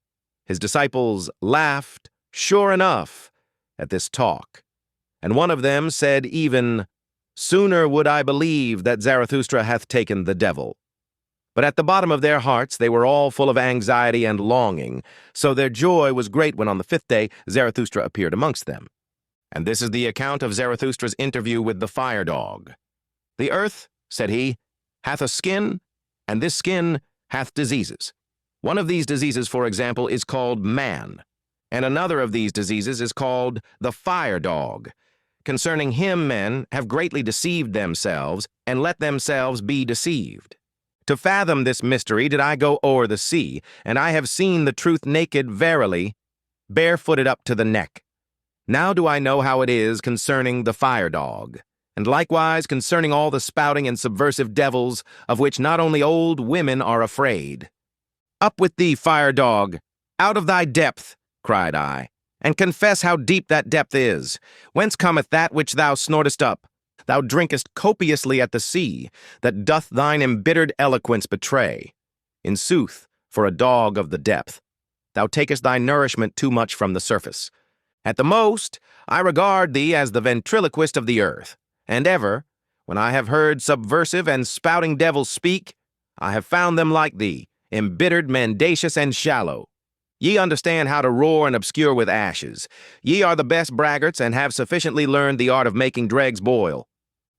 His disciples laughed, sure enough, at this talk. And one of them said even, "Sooner would I believe that Zarathustra hath taken the devil." But at the bottom of their hearts they were all full of anxiety and longing, so their joy was great when on the 5th day Zarathustra appeared amongst them. And this is the account of Zarathustra's interview with the fire dog. "The earth," said he, "hath a skin, and this skin hath diseases. One of these diseases, for example, is called man, and another of these diseases is called the fire dog. Concerning him men have greatly deceived themselves, and let themselves be deceived. To fathom this mystery did I go o'er the sea, and I have seen the truth naked verily, barefooted up to the neck. Now do I know how it is concerning the fire dog, and likewise concerning all the spouting and subversive devils, of which not only old women are afraid. Up with thee, fire dog! Out of thy depth, cried I, and confess how deep that depth is. Whence cometh that which thou snortest up? Thou drinkest copiously at the sea, that doth thine embittered eloquence betray. In sooth, for a dog of the depth, thou takest thy nourishment too much from the surface. At the most, I regard thee as the ventriloquist of the earth, and ever, when I have heard subversive and spouting devils speak, I have found them like thee, embittered, mendacious, and shallow. Ye understand how to roar and obscure with ashes. Ye are the best braggarts and have sufficiently learned the art of making dregs boil.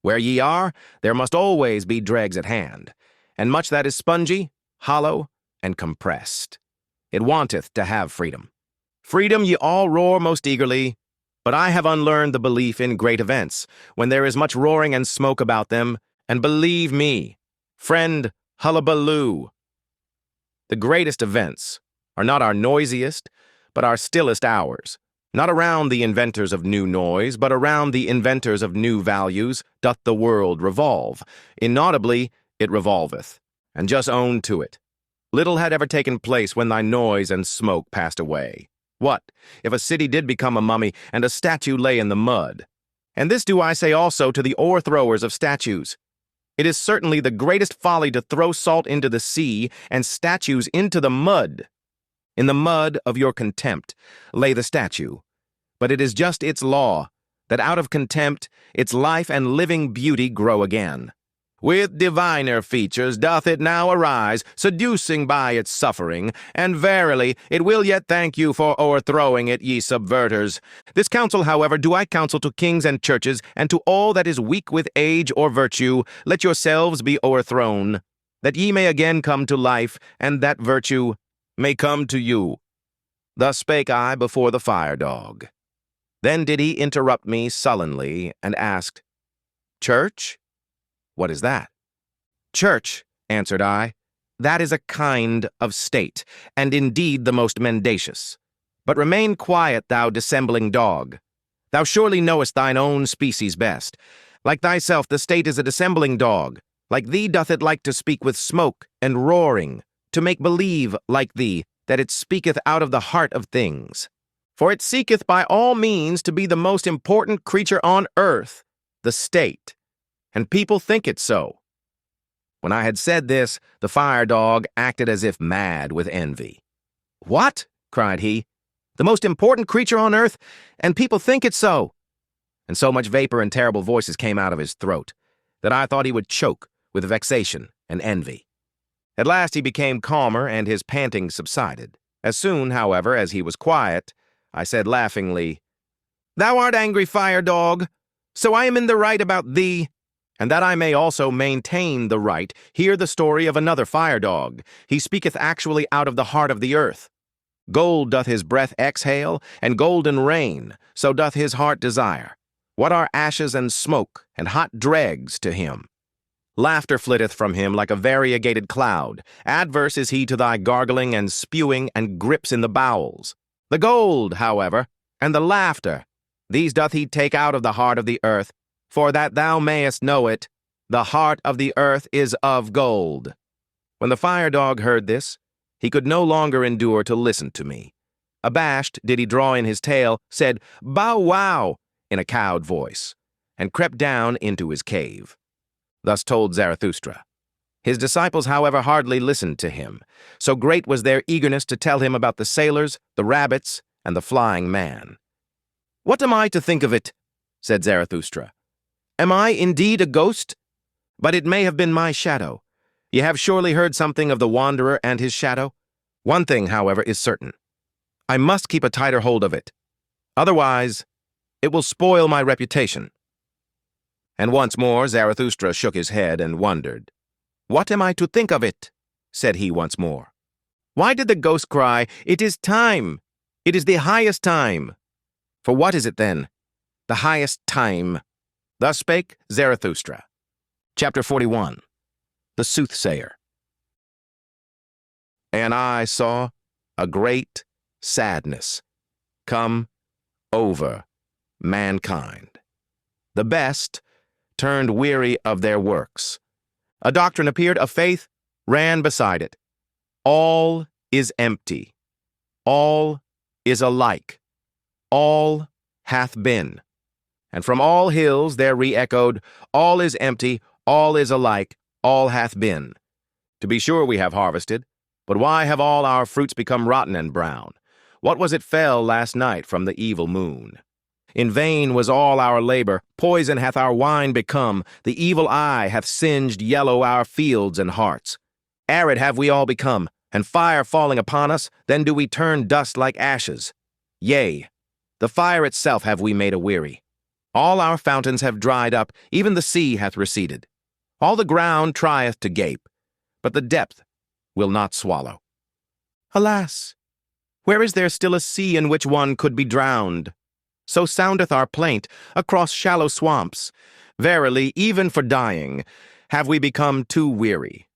Where ye are, there must always be dregs at hand, and much that is spongy, hollow, and compressed. It wanteth to have freedom. Freedom ye all roar most eagerly, but I have unlearned the belief in great events, when there is much roaring and smoke about them, and believe me, friend Hullabaloo, the greatest events are not our noisiest, but our stillest hours. Not around the inventors of new noise, but around the inventors of new values, doth the world revolve. Inaudibly it revolveth, and just own to it. Little had ever taken place when thy noise and smoke passed away. What, if a city did become a mummy, and a statue lay in the mud? And this do I say also to the o'erthrowers of statues. It is certainly the greatest folly to throw salt into the sea, and statues into the mud. In the mud of your contempt lay the statue, but it is just its law, that out of contempt its life and living beauty grow again. With diviner features doth it now arise, seducing by its suffering, and verily it will yet thank you for o'erthrowing it, ye subverters. This counsel, however, do I counsel to kings and churches, and to all that is weak with age or virtue, let yourselves be o'erthrown, that ye may again come to life, and that virtue may come to you. Thus spake I before the fire dog. Then did he interrupt me sullenly, and asked, Church? What is that? Church, answered I, that is a kind of state, and indeed the most mendacious. But remain quiet, thou dissembling dog. Thou surely knowest thine own species best. Like thyself, the state is a dissembling dog. Like thee doth it like to speak with smoke and roaring, to make believe, like thee, that it speaketh out of the heart of things. For it seeketh by all means to be the most important creature on earth, the state. And people think it so. When I had said this, the fire dog acted as if mad with envy. What? Cried he. The most important creature on earth, and people think it so. And so much vapor and terrible voices came out of his throat, that I thought he would choke with vexation and envy. At last he became calmer, and his panting subsided. As soon, however, as he was quiet, I said laughingly, Thou art angry, fire dog, so I am in the right about thee. And that I may also maintain the right, hear the story of another fire dog. He speaketh actually out of the heart of the earth. Gold doth his breath exhale, and golden rain, so doth his heart desire. What are ashes and smoke and hot dregs to him? Laughter flitteth from him like a variegated cloud. Adverse is he to thy gargling and spewing and grips in the bowels. The gold, however, and the laughter, these doth he take out of the heart of the earth, for that thou mayest know it, the heart of the earth is of gold. When the fire dog heard this, he could no longer endure to listen to me. Abashed did he draw in his tail, said, Bow wow, in a cowed voice, and crept down into his cave. Thus told Zarathustra. His disciples, however, hardly listened to him, so great was their eagerness to tell him about the sailors, the rabbits, and the flying man. What am I to think of it? Said Zarathustra. Am I indeed a ghost? But it may have been my shadow. Ye have surely heard something of the wanderer and his shadow? One thing, however, is certain. I must keep a tighter hold of it. Otherwise, it will spoil my reputation. And once more Zarathustra shook his head and wondered. What am I to think of it? Said he once more. Why did the ghost cry, It is time! It is the highest time! For what is it then? The highest time. Thus spake Zarathustra. Chapter 41. The Soothsayer. And I saw a great sadness come over mankind. The best turned weary of their works. A doctrine appeared, a faith ran beside it. All is empty. All is alike. All hath been. And from all hills there re-echoed, all is empty, all is alike, all hath been. To be sure we have harvested, but why have all our fruits become rotten and brown? What was it fell last night from the evil moon? In vain was all our labor, poison hath our wine become, the evil eye hath singed yellow our fields and hearts. Arid have we all become, and fire falling upon us, then do we turn dust like ashes. Yea, the fire itself have we made aweary. All our fountains have dried up, even the sea hath receded. All the ground trieth to gape, but the depth will not swallow. Alas, where is there still a sea in which one could be drowned? So soundeth our plaint across shallow swamps. Verily, even for dying, have we become too weary.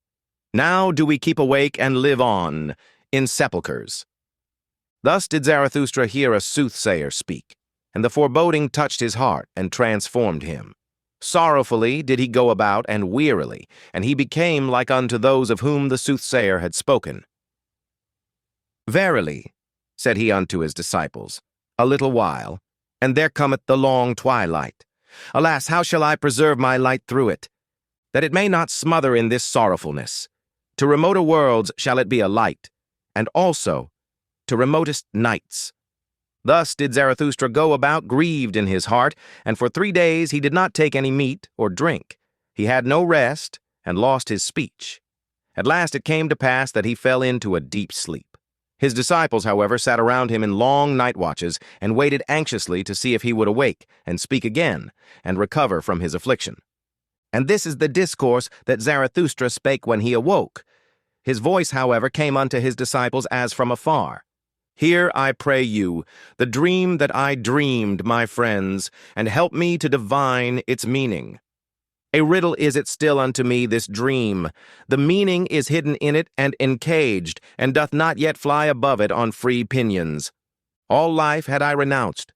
Now do we keep awake and live on in sepulchres. Thus did Zarathustra hear a soothsayer speak, and the foreboding touched his heart and transformed him. Sorrowfully did he go about and wearily, and he became like unto those of whom the soothsayer had spoken. Verily, said he unto his disciples, a little while, and there cometh the long twilight. Alas, how shall I preserve my light through it, that it may not smother in this sorrowfulness? To remoter worlds shall it be a light, and also to remotest nights. Thus did Zarathustra go about grieved in his heart, and for 3 days he did not take any meat or drink. He had no rest, and lost his speech. At last it came to pass that he fell into a deep sleep. His disciples, however, sat around him in long night watches, and waited anxiously to see if he would awake, and speak again, and recover from his affliction. And this is the discourse that Zarathustra spake when he awoke. His voice, however, came unto his disciples as from afar. Hear, I pray you, the dream that I dreamed, my friends, and help me to divine its meaning. A riddle is it still unto me, this dream. The meaning is hidden in it and encaged, and doth not yet fly above it on free pinions. All life had I renounced,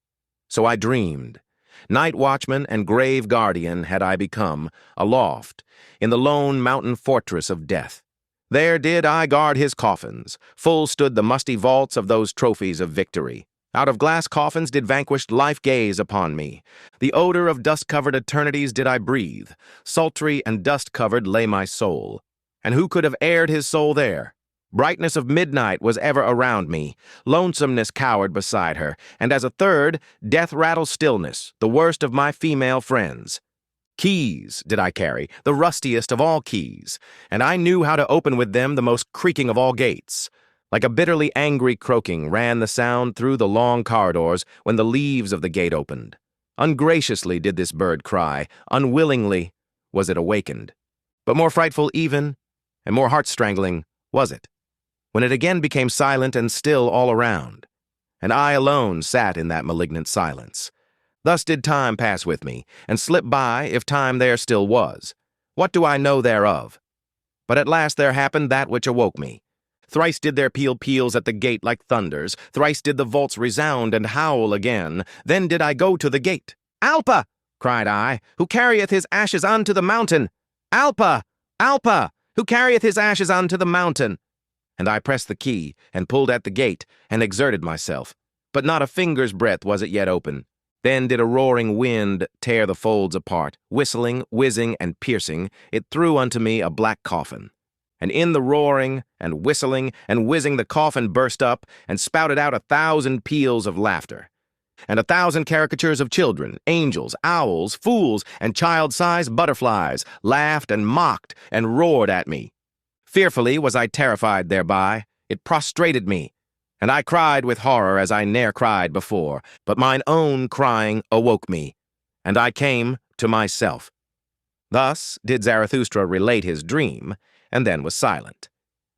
so I dreamed. Night watchman and grave guardian had I become, aloft, in the lone mountain fortress of death. There did I guard his coffins. Full stood the musty vaults of those trophies of victory. Out of glass coffins did vanquished life gaze upon me. The odor of dust-covered eternities did I breathe. Sultry and dust-covered lay my soul. And who could have aired his soul there? Brightness of midnight was ever around me. Lonesomeness cowered beside her. And as a third, death-rattle stillness, the worst of my female friends. Keys did I carry, the rustiest of all keys, and I knew how to open with them the most creaking of all gates. Like a bitterly angry croaking ran the sound through the long corridors when the leaves of the gate opened. Ungraciously did this bird cry, unwillingly was it awakened. But more frightful even, and more heart-strangling was it, when it again became silent and still all around, and I alone sat in that malignant silence. Thus did time pass with me, and slip by if time there still was. What do I know thereof? But at last there happened that which awoke me. Thrice did their peals at the gate like thunders, thrice did the vaults resound and howl again. Then did I go to the gate. Alpa, cried I, who carrieth his ashes unto the mountain. Alpa, Alpa, who carrieth his ashes unto the mountain. And I pressed the key, and pulled at the gate, and exerted myself. But not a finger's breadth was it yet open. Then did a roaring wind tear the folds apart. Whistling, whizzing, and piercing, it threw unto me a black coffin. And in the roaring, and whistling, and whizzing the coffin burst up, and spouted out 1,000 peals of laughter. And 1,000 caricatures of children, angels, owls, fools, and child-sized butterflies laughed and mocked and roared at me. Fearfully was I terrified thereby. It prostrated me. And I cried with horror as I ne'er cried before, but mine own crying awoke me, and I came to myself. Thus did Zarathustra relate his dream, and then was silent.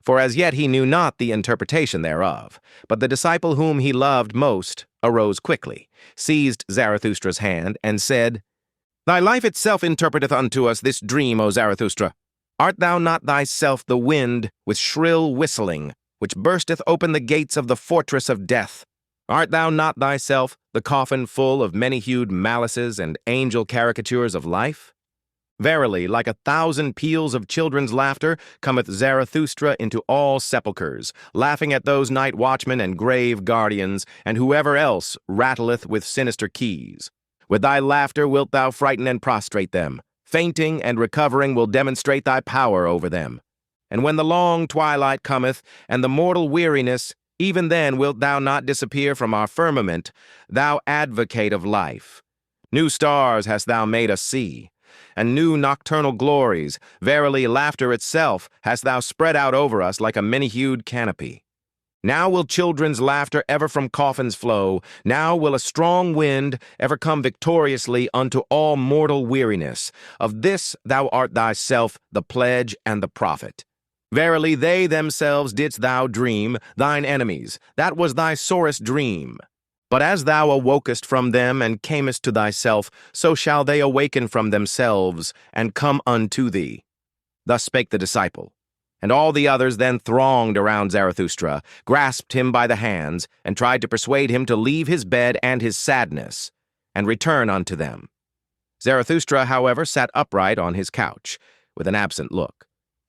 For as yet he knew not the interpretation thereof, but the disciple whom he loved most arose quickly, seized Zarathustra's hand, and said, Thy life itself interpreteth unto us this dream, O Zarathustra. Art thou not thyself the wind with shrill whistling, which bursteth open the gates of the fortress of death? Art thou not thyself the coffin full of many-hued malices and angel caricatures of life? Verily, like 1,000 peals of children's laughter cometh Zarathustra into all sepulchres, laughing at those night watchmen and grave guardians, and whoever else rattleth with sinister keys. With thy laughter wilt thou frighten and prostrate them. Fainting and recovering will demonstrate thy power over them. And when the long twilight cometh, and the mortal weariness, even then wilt thou not disappear from our firmament, thou advocate of life. New stars hast thou made us see, and new nocturnal glories, verily laughter itself, hast thou spread out over us like a many-hued canopy. Now will children's laughter ever from coffins flow, now will a strong wind ever come victoriously unto all mortal weariness. Of this thou art thyself the pledge and the prophet. Verily they themselves didst thou dream, thine enemies, that was thy sorest dream. But as thou awokest from them and camest to thyself, so shall they awaken from themselves and come unto thee. Thus spake the disciple. And all the others then thronged around Zarathustra, grasped him by the hands, and tried to persuade him to leave his bed and his sadness, and return unto them. Zarathustra, however, sat upright on his couch, with an absent look.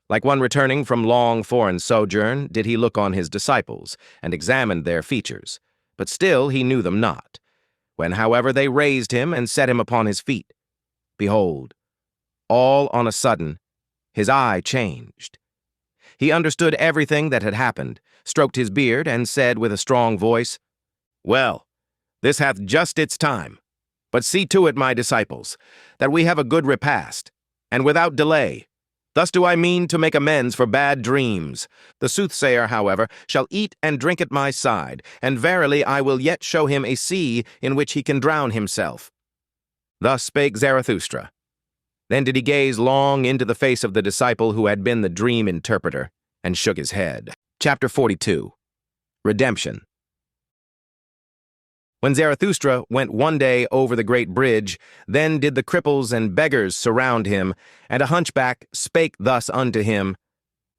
Like one returning from long foreign sojourn, did he look on his disciples, and examined their features. But still he knew them not. When, however, they raised him and set him upon his feet, behold, all on a sudden, his eye changed. He understood everything that had happened, stroked his beard, and said with a strong voice, Well, this hath just its time. But see to it, my disciples, that we have a good repast, and without delay. Thus do I mean to make amends for bad dreams. The soothsayer, however, shall eat and drink at my side, and verily I will yet show him a sea in which he can drown himself. Thus spake Zarathustra. Then did he gaze long into the face of the disciple who had been the dream interpreter, and shook his head. Chapter 42. Redemption. When Zarathustra went one day over the great bridge, then did the cripples and beggars surround him, and a hunchback spake thus unto him,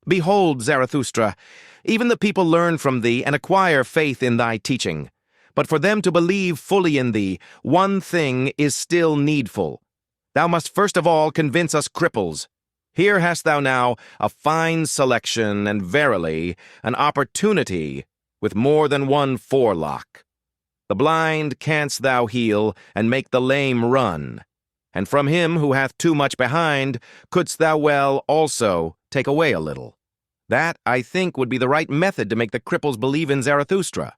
Behold, Zarathustra, even the people learn from thee and acquire faith in thy teaching. But for them to believe fully in thee, one thing is still needful. Thou must first of all convince us cripples. Here hast thou now a fine selection, and verily an opportunity with more than one forelock. The blind canst thou heal, and make the lame run. And from him who hath too much behind, couldst thou well also take away a little. That, I think, would be the right method to make the cripples believe in Zarathustra.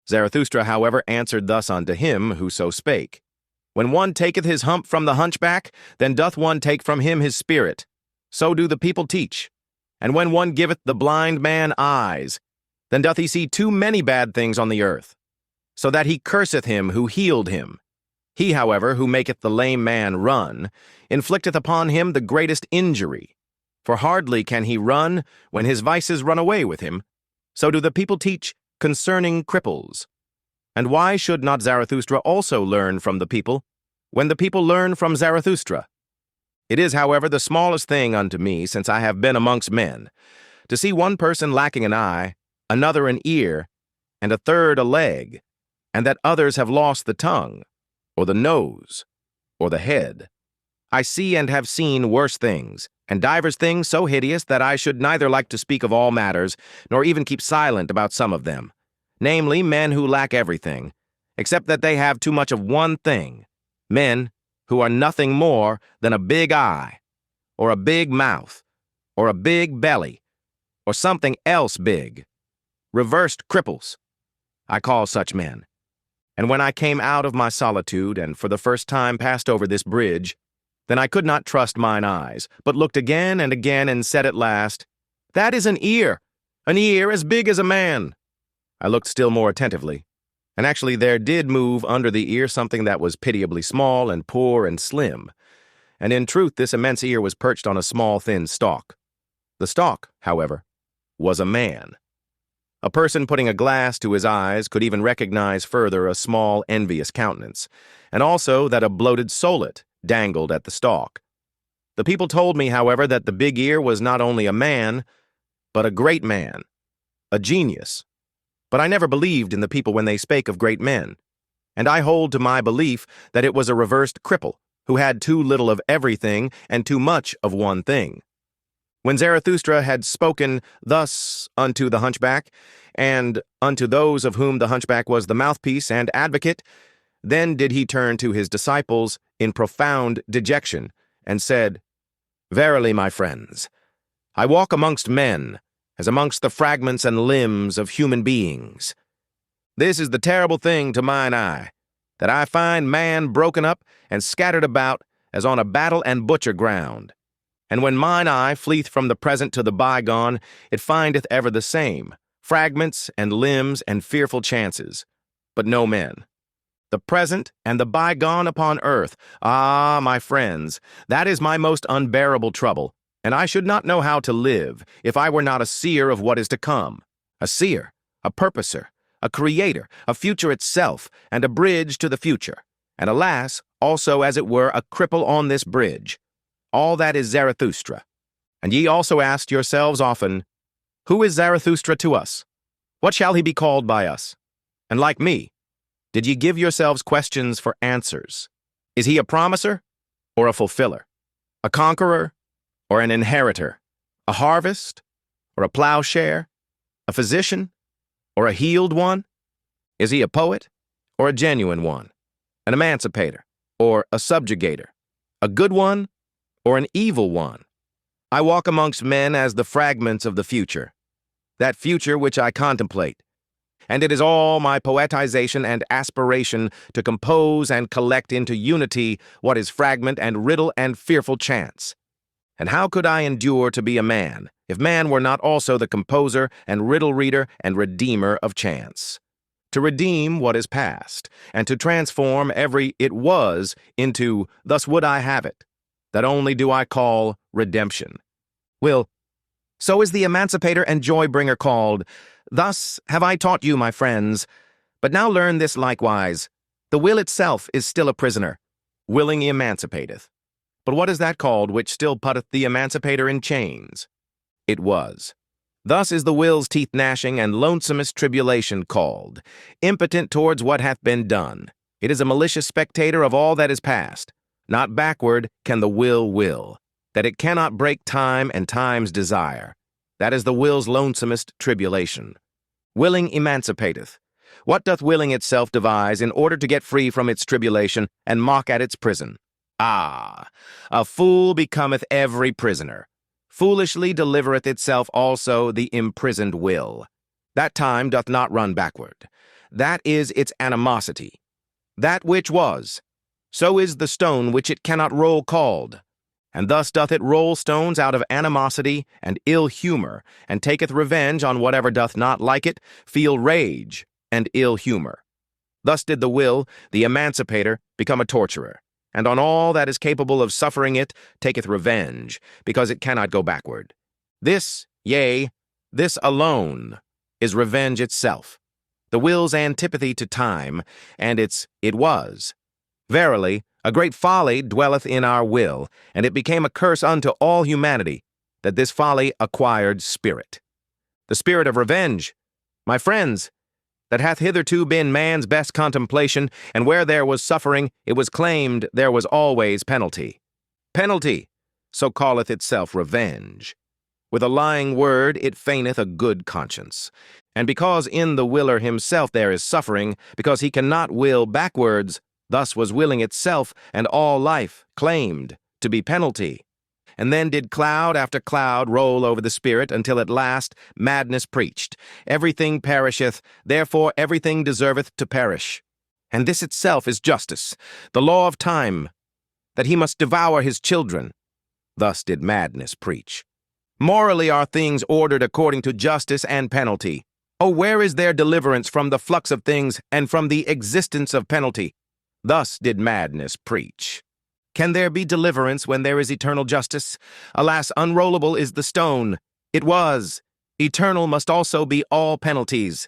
Zarathustra, however, answered thus unto him who so spake. When one taketh his hump from the hunchback, then doth one take from him his spirit. So do the people teach. And when one giveth the blind man eyes, then doth he see too many bad things on the earth, so that he curseth him who healed him. He, however, who maketh the lame man run, inflicteth upon him the greatest injury. For hardly can he run when his vices run away with him. So do the people teach concerning cripples. And why should not Zarathustra also learn from the people, when the people learn from Zarathustra? It is, however, the smallest thing unto me, since I have been amongst men, to see one person lacking an eye, another an ear, and a third a leg, and that others have lost the tongue, or the nose, or the head. I see and have seen worse things, and divers things so hideous that I should neither like to speak of all matters, nor even keep silent about some of them. Namely, men who lack everything, except that they have too much of one thing. Men who are nothing more than a big eye, or a big mouth, or a big belly, or something else big. Reversed cripples, I call such men. And when I came out of my solitude, and for the first time passed over this bridge, then I could not trust mine eyes, but looked again and again, and said at last, That is an ear as big as a man. I looked still more attentively, and actually there did move under the ear something that was pitiably small and poor and slim, and in truth this immense ear was perched on a small thin stalk. The stalk, however, was a man. A person putting a glass to his eyes could even recognize further a small, envious countenance, and also that a bloated solet dangled at the stalk. The people told me, however, that the big ear was not only a man, but a great man, a genius, But I never believed in the people when they spake of great men. And I hold to my belief that it was a reversed cripple, who had too little of everything and too much of one thing. When Zarathustra had spoken thus unto the hunchback, and unto those of whom the hunchback was the mouthpiece and advocate, then did he turn to his disciples in profound dejection, and said, Verily, my friends, I walk amongst men, as amongst the fragments and limbs of human beings. This is the terrible thing to mine eye, that I find man broken up and scattered about as on a battle and butcher ground. And when mine eye fleeth from the present to the bygone, it findeth ever the same, fragments and limbs and fearful chances, but no men. The present and the bygone upon earth, ah, my friends, that is my most unbearable trouble, and I should not know how to live if I were not a seer of what is to come, a seer, a purposer, a creator, a future itself, and a bridge to the future, and alas, also as it were a cripple on this bridge. All that is Zarathustra. And ye also asked yourselves often, Who is Zarathustra to us? What shall he be called by us? And like me, did ye give yourselves questions for answers? Is he a promiser or a fulfiller? A conqueror or an inheritor? A harvest or a plowshare? A physician or a healed one? Is he a poet or a genuine one? An emancipator or a subjugator? A good one or an evil one? I walk amongst men as the fragments of the future, that future which I contemplate, and it is all my poetization and aspiration to compose and collect into unity what is fragment and riddle and fearful chance. And how could I endure to be a man, if man were not also the composer and riddle reader and redeemer of chance? To redeem what is past, and to transform every it was into thus would I have it, that only do I call redemption. Will, so is the emancipator and joy-bringer called. Thus have I taught you, my friends. But now learn this likewise. The will itself is still a prisoner. Willing emancipateth. But what is that called which still putteth the emancipator in chains? It was. Thus is the will's teeth gnashing and lonesomest tribulation called. Impotent towards what hath been done. It is a malicious spectator of all that is past. Not backward can the will, that it cannot break time and time's desire. That is the will's lonesomest tribulation. Willing emancipateth. What doth willing itself devise in order to get free from its tribulation and mock at its prison? Ah, a fool becometh every prisoner. Foolishly delivereth itself also the imprisoned will. That time doth not run backward. That is its animosity. That which was, so is the stone which it cannot roll called. And thus doth it roll stones out of animosity and ill humor, and taketh revenge on whatever doth not like it, feel rage and ill humor. Thus did the will, the emancipator, become a torturer, and on all that is capable of suffering it taketh revenge, because it cannot go backward. This, yea, this alone, is revenge itself, the will's antipathy to time, and its it was. Verily, a great folly dwelleth in our will, and it became a curse unto all humanity, that this folly acquired spirit. The spirit of revenge, my friends, that hath hitherto been man's best contemplation, and where there was suffering, it was claimed there was always penalty. Penalty, so calleth itself revenge. With a lying word it feigneth a good conscience. And because in the willer himself there is suffering, because he cannot will backwards, thus was willing itself and all life claimed to be penalty. And then did cloud after cloud roll over the spirit until at last madness preached. Everything perisheth, therefore everything deserveth to perish. And this itself is justice, the law of time, that he must devour his children. Thus did madness preach. Morally are things ordered according to justice and penalty. Oh, where is there deliverance from the flux of things and from the existence of penalty? Thus did madness preach. Can there be deliverance when there is eternal justice? Alas, unrollable is the stone. It was. Eternal must also be all penalties.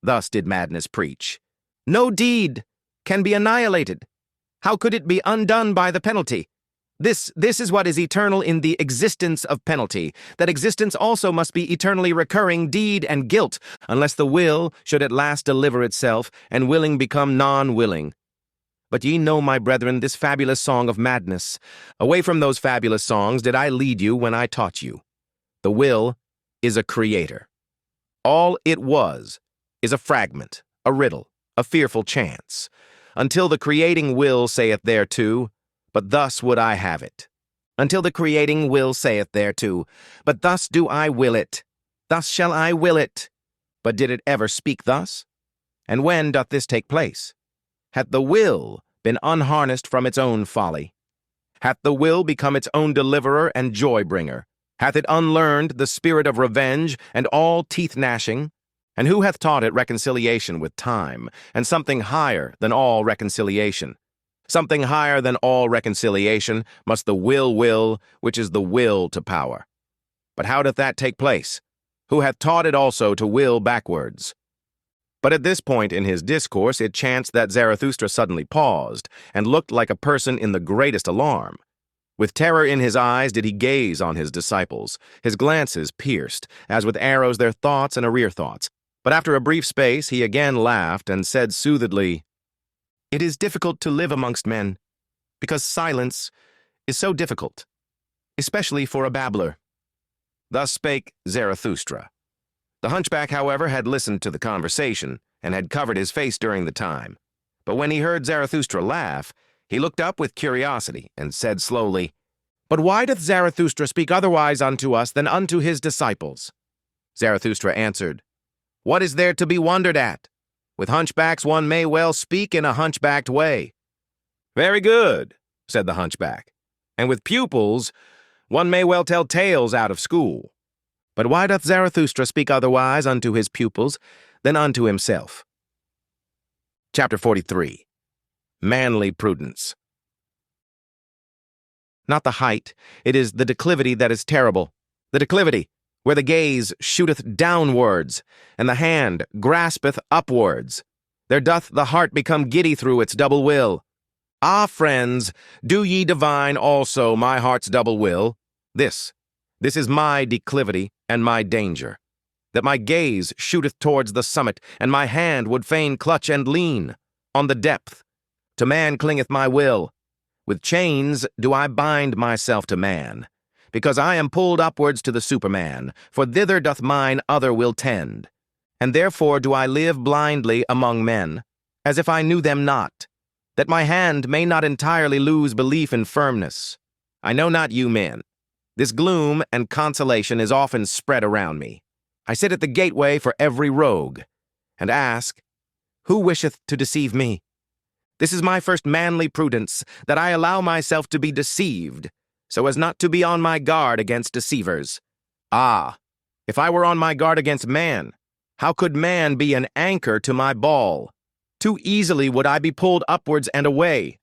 Thus did madness preach. No deed can be annihilated. How could it be undone by the penalty? This is what is eternal in the existence of penalty, that existence also must be eternally recurring deed and guilt, unless the will should at last deliver itself, and willing become non-willing. But ye know, my brethren, this fabulous song of madness. Away from those fabulous songs did I lead you when I taught you. The will is a creator. All it was is a fragment, a riddle, a fearful chance, until the creating will saith thereto, but thus would I have it. Until the creating will saith thereto, but thus do I will it. Thus shall I will it. But did it ever speak thus? And when doth this take place? Hath the will been unharnessed from its own folly? Hath the will become its own deliverer and joy-bringer? Hath it unlearned the spirit of revenge and all teeth-gnashing? And who hath taught it reconciliation with time, and something higher than all reconciliation? Something higher than all reconciliation must the will, which is the will to power. But how doth that take place? Who hath taught it also to will backwards? But at this point in his discourse it chanced that Zarathustra suddenly paused, and looked like a person in the greatest alarm. With terror in his eyes did he gaze on his disciples, his glances pierced, as with arrows their thoughts and arrear thoughts. But after a brief space he again laughed, and said soothedly, "It is difficult to live amongst men, because silence is so difficult, especially for a babbler." Thus spake Zarathustra. The hunchback, however, had listened to the conversation, and had covered his face during the time. But when he heard Zarathustra laugh, he looked up with curiosity, and said slowly, "But why doth Zarathustra speak otherwise unto us than unto his disciples?" Zarathustra answered, "What is there to be wondered at? With hunchbacks one may well speak in a hunchbacked way." "Very good," said the hunchback. "And with pupils one may well tell tales out of school. But why doth Zarathustra speak otherwise unto his pupils than unto himself?" Chapter 43. Manly Prudence. Not the height, it is the declivity that is terrible. The declivity, where the gaze shooteth downwards, and the hand graspeth upwards. There doth the heart become giddy through its double will. Ah, friends, do ye divine also my heart's double will? This is my declivity and my danger, that my gaze shooteth towards the summit, and my hand would fain clutch and lean on the depth. To man clingeth my will. With chains do I bind myself to man, because I am pulled upwards to the Superman, for thither doth mine other will tend. And therefore do I live blindly among men, as if I knew them not, that my hand may not entirely lose belief in firmness. I know not you men. This gloom and consolation is often spread around me. I sit at the gateway for every rogue, and ask, who wisheth to deceive me? This is my first manly prudence, that I allow myself to be deceived, so as not to be on my guard against deceivers. Ah, if I were on my guard against man, how could man be an anchor to my ball? Too easily would I be pulled upwards and away.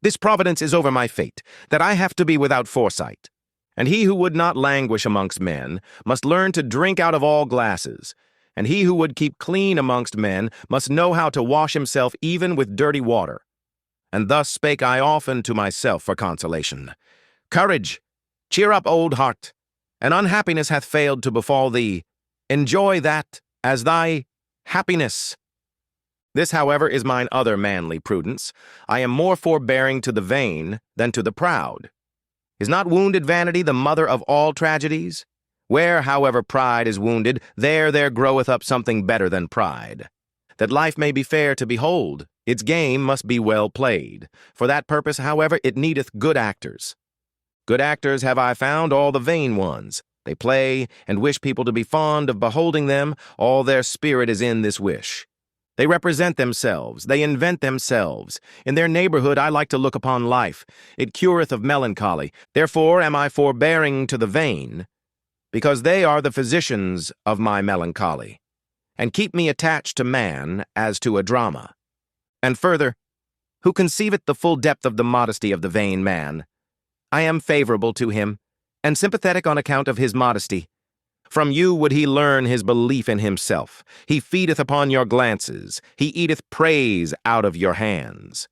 This providence is over my fate, that I have to be without foresight. And he who would not languish amongst men must learn to drink out of all glasses, and he who would keep clean amongst men must know how to wash himself even with dirty water. And thus spake I often to myself for consolation. Courage! Cheer up, old heart! An unhappiness hath failed to befall thee. Enjoy that as thy happiness. This, however, is mine other manly prudence. I am more forbearing to the vain than to the proud. Is not wounded vanity the mother of all tragedies? Where, however, pride is wounded, there groweth up something better than pride. That life may be fair to behold, its game must be well played. For that purpose, however, it needeth good actors. Good actors have I found all the vain ones. They play and wish people to be fond of beholding them. All their spirit is in this wish. They represent themselves. They invent themselves. In their neighborhood I like to look upon life. It cureth of melancholy. Therefore am I forbearing to the vain, because they are the physicians of my melancholy, and keep me attached to man as to a drama. And further, who conceiveth the full depth of the modesty of the vain man? I am favorable to him, and sympathetic on account of his modesty. From you would he learn his belief in himself. He feedeth upon your glances. He eateth praise out of your hands.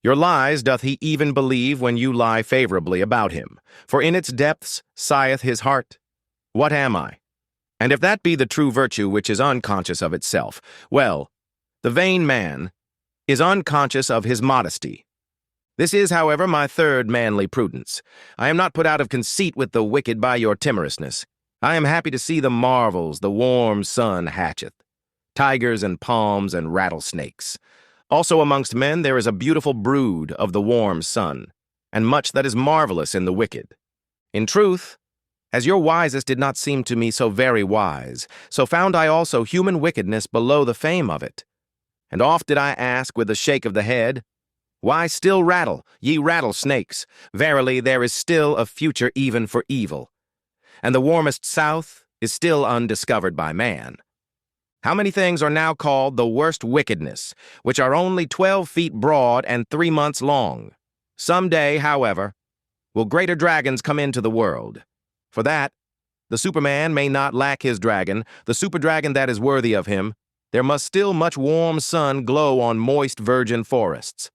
Your lies doth he even believe when you lie favorably about him, for in its depths sigheth his heart. What am I? And if that be the true virtue which is unconscious of itself, well, the vain man is unconscious of his modesty. This is, however, my third manly prudence. I am not put out of conceit with the wicked by your timorousness. I am happy to see the marvels the warm sun hatcheth, tigers and palms and rattlesnakes. Also amongst men there is a beautiful brood of the warm sun, and much that is marvelous in the wicked. In truth, as your wisest did not seem to me so very wise, so found I also human wickedness below the fame of it. And oft did I ask with a shake of the head, why still rattle, ye rattlesnakes? Verily there is still a future even for evil, and the warmest south is still undiscovered by man. How many things are now called the worst wickedness, which are only 12 feet broad and 3 months long? Some day, however, will greater dragons come into the world. For that, the Superman may not lack his dragon, the super-dragon that is worthy of him. There must still much warm sun glow on moist virgin forests.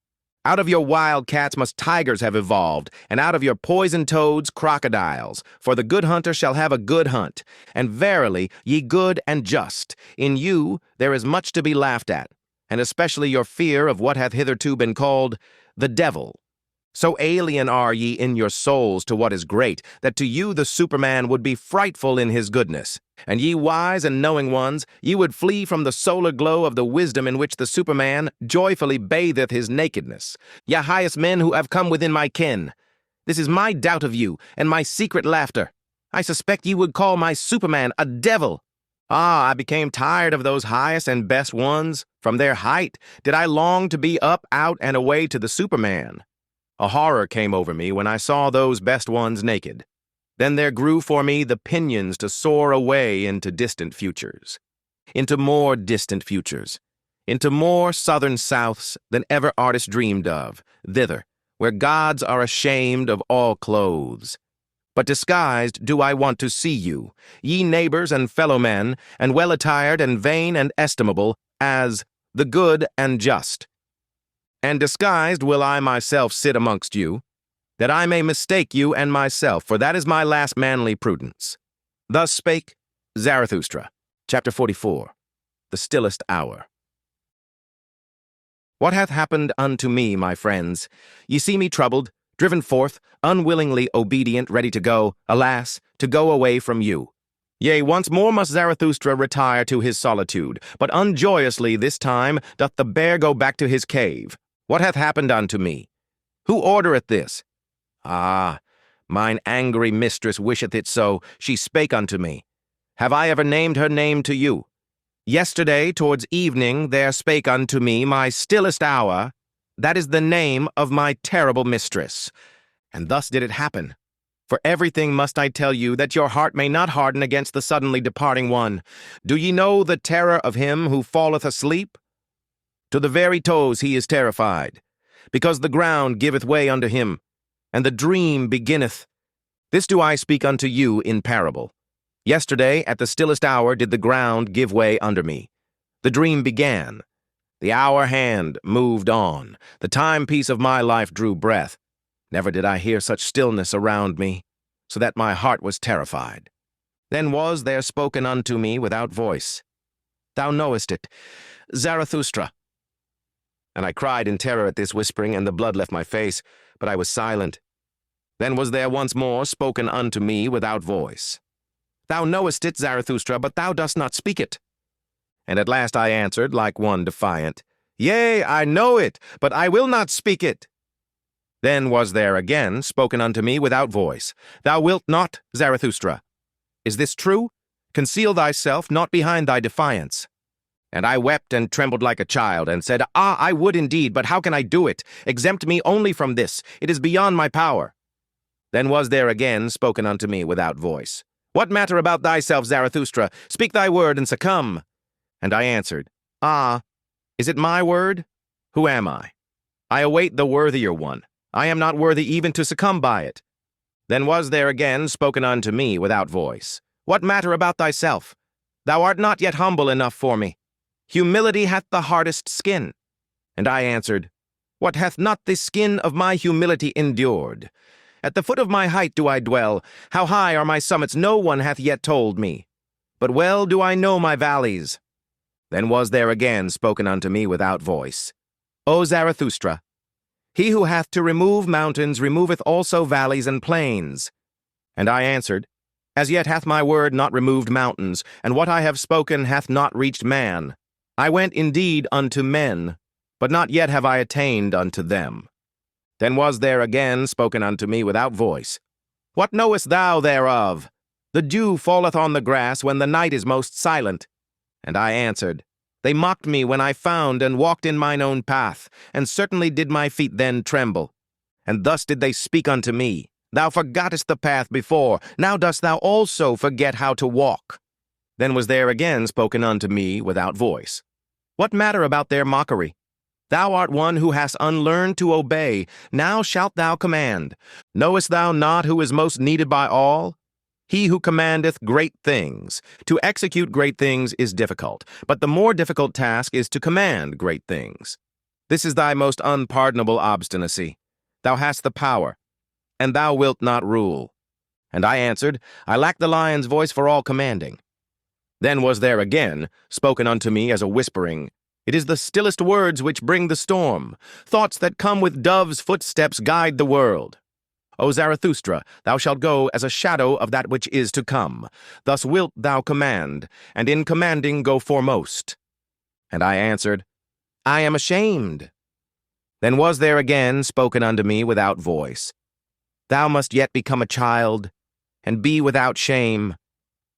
Out of your wildcats must tigers have evolved, and out of your poison toads crocodiles. For the good hunter shall have a good hunt. And verily, ye good and just, in you there is much to be laughed at, and especially your fear of what hath hitherto been called the devil. So alien are ye in your souls to what is great, that to you the Superman would be frightful in his goodness. And ye wise and knowing ones, ye would flee from the solar glow of the wisdom in which the Superman joyfully batheth his nakedness. Ye highest men who have come within my ken, this is my doubt of you, and my secret laughter. I suspect ye would call my Superman a devil. Ah, I became tired of those highest and best ones. From their height did I long to be up, out, and away to the Superman. A horror came over me when I saw those best ones naked. Then there grew for me the pinions to soar away into distant futures, into more distant futures, into more southern souths than ever artist dreamed of, thither, where gods are ashamed of all clothes. But disguised do I want to see you, ye neighbors and fellow men, and well attired and vain and estimable, as the good and just. And disguised will I myself sit amongst you, that I may mistake you and myself, for that is my last manly prudence. Thus spake Zarathustra. Chapter 44. The Stillest Hour. What hath happened unto me, my friends? Ye see me troubled, driven forth, unwillingly obedient, ready to go, alas, to go away from you. Yea, once more must Zarathustra retire to his solitude, but unjoyously this time doth the bear go back to his cave. What hath happened unto me? Who ordereth this? Ah, mine angry mistress wisheth it so. She spake unto me. Have I ever named her name to you? Yesterday, towards evening, there spake unto me my stillest hour. That is the name of my terrible mistress. And thus did it happen. For everything must I tell you, that your heart may not harden against the suddenly departing one. Do ye know the terror of him who falleth asleep? To the very toes he is terrified, because the ground giveth way unto him, and the dream beginneth. This do I speak unto you in parable. Yesterday, at the stillest hour, did the ground give way under me. The dream began. The hour hand moved on. The timepiece of my life drew breath. Never did I hear such stillness around me, so that my heart was terrified. Then was there spoken unto me without voice. Thou knowest it, Zarathustra. And I cried in terror at this whispering, and the blood left my face, but I was silent. Then was there once more spoken unto me without voice. Thou knowest it, Zarathustra, but thou dost not speak it. And at last I answered, like one defiant, Yea, I know it, but I will not speak it. Then was there again spoken unto me without voice. Thou wilt not, Zarathustra. Is this true? Conceal thyself not behind thy defiance. And I wept and trembled like a child, and said, Ah, I would indeed, but how can I do it? Exempt me only from this. It is beyond my power. Then was there again spoken unto me without voice. What matter about thyself, Zarathustra? Speak thy word and succumb. And I answered, Ah, is it my word? Who am I? I await the worthier one. I am not worthy even to succumb by it. Then was there again spoken unto me without voice. What matter about thyself? Thou art not yet humble enough for me. Humility hath the hardest skin. And I answered, What hath not the skin of my humility endured? At the foot of my height do I dwell. How high are my summits, no one hath yet told me. But well do I know my valleys. Then was there again spoken unto me without voice. O Zarathustra, he who hath to remove mountains removeth also valleys and plains. And I answered, As yet hath my word not removed mountains, and what I have spoken hath not reached man. I went indeed unto men, but not yet have I attained unto them. Then was there again spoken unto me without voice. What knowest thou thereof? The dew falleth on the grass when the night is most silent. And I answered, They mocked me when I found and walked in mine own path, and certainly did my feet then tremble. And thus did they speak unto me, Thou forgottest the path before, now dost thou also forget how to walk. Then was there again spoken unto me without voice. What matter about their mockery? Thou art one who hast unlearned to obey, now shalt thou command. Knowest thou not who is most needed by all? He who commandeth great things. To execute great things is difficult, but the more difficult task is to command great things. This is thy most unpardonable obstinacy. Thou hast the power, and thou wilt not rule. And I answered, I lack the lion's voice for all commanding. Then was there again spoken unto me as a whispering, It is the stillest words which bring the storm. Thoughts that come with doves' footsteps guide the world. O Zarathustra, thou shalt go as a shadow of that which is to come. Thus wilt thou command, and in commanding go foremost. And I answered, I am ashamed. Then was there again spoken unto me without voice. Thou must yet become a child, and be without shame.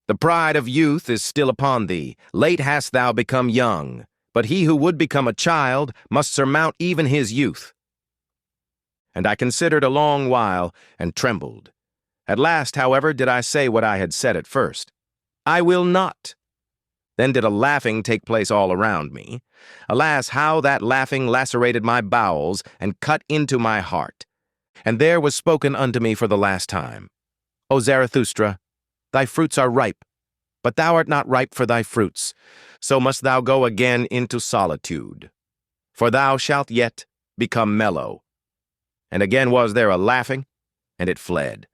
The pride of youth is still upon thee. Late hast thou become young. But he who would become a child must surmount even his youth. And I considered a long while, and trembled. At last, however, did I say what I had said at first. I will not. Then did a laughing take place all around me. Alas, how that laughing lacerated my bowels, and cut into my heart. And there was spoken unto me for the last time, O Zarathustra, thy fruits are ripe, but thou art not ripe for thy fruits. So must thou go again into solitude. For thou shalt yet become mellow. And again was there a laughing, and it fled.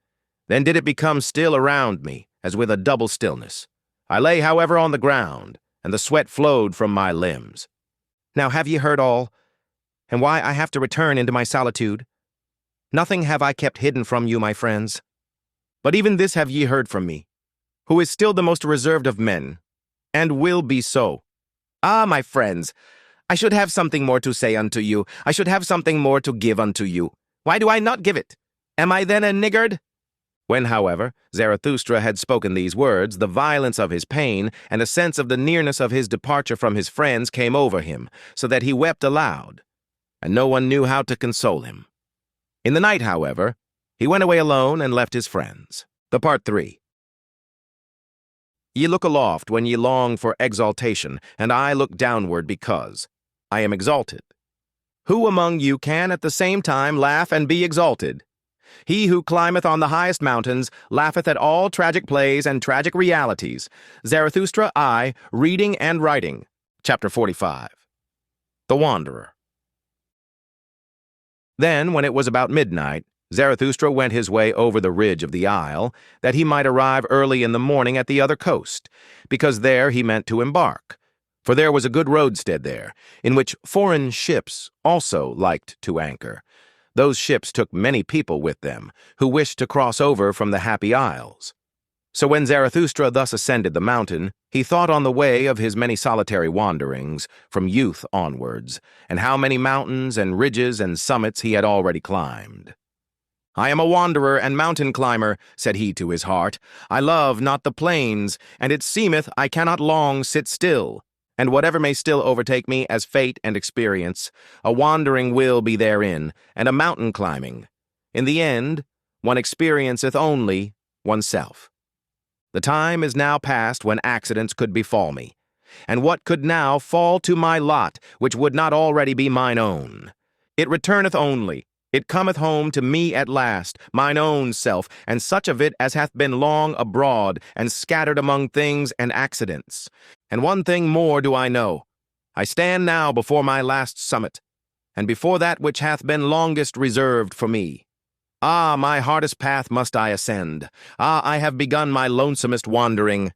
Then did it become still around me, as with a double stillness. I lay, however, on the ground, and the sweat flowed from my limbs. Now have ye heard all, and why I have to return into my solitude? Nothing have I kept hidden from you, my friends. But even this have ye heard from me, who is still the most reserved of men, and will be so. Ah, my friends, I should have something more to say unto you. I should have something more to give unto you. Why do I not give it? Am I then a niggard? When, however, Zarathustra had spoken these words, the violence of his pain and a sense of the nearness of his departure from his friends came over him, so that he wept aloud, and no one knew how to console him. In the night, however, he went away alone and left his friends. The Part 3. Ye look aloft when ye long for exaltation, and I look downward because I am exalted. Who among you can at the same time laugh and be exalted? He who climbeth on the highest mountains laugheth at all tragic plays and tragic realities. Zarathustra, I, reading and writing. Chapter 45. The Wanderer. Then, when it was about midnight, Zarathustra went his way over the ridge of the isle, that he might arrive early in the morning at the other coast, because there he meant to embark. For there was a good roadstead there, in which foreign ships also liked to anchor. Those ships took many people with them, who wished to cross over from the Happy Isles. So when Zarathustra thus ascended the mountain, he thought on the way of his many solitary wanderings, from youth onwards, and how many mountains and ridges and summits he had already climbed. I am a wanderer and mountain climber, said he to his heart. I love not the plains, and it seemeth I cannot long sit still. And whatever may still overtake me as fate and experience, a wandering will be therein, and a mountain climbing. In the end, one experienceth only oneself. The time is now past when accidents could befall me, and what could now fall to my lot, which would not already be mine own? It returneth only, it cometh home to me at last, mine own self, and such of it as hath been long abroad, and scattered among things and accidents. And one thing more do I know. I stand now before my last summit, and before that which hath been longest reserved for me. Ah, my hardest path must I ascend. Ah, I have begun my lonesomest wandering.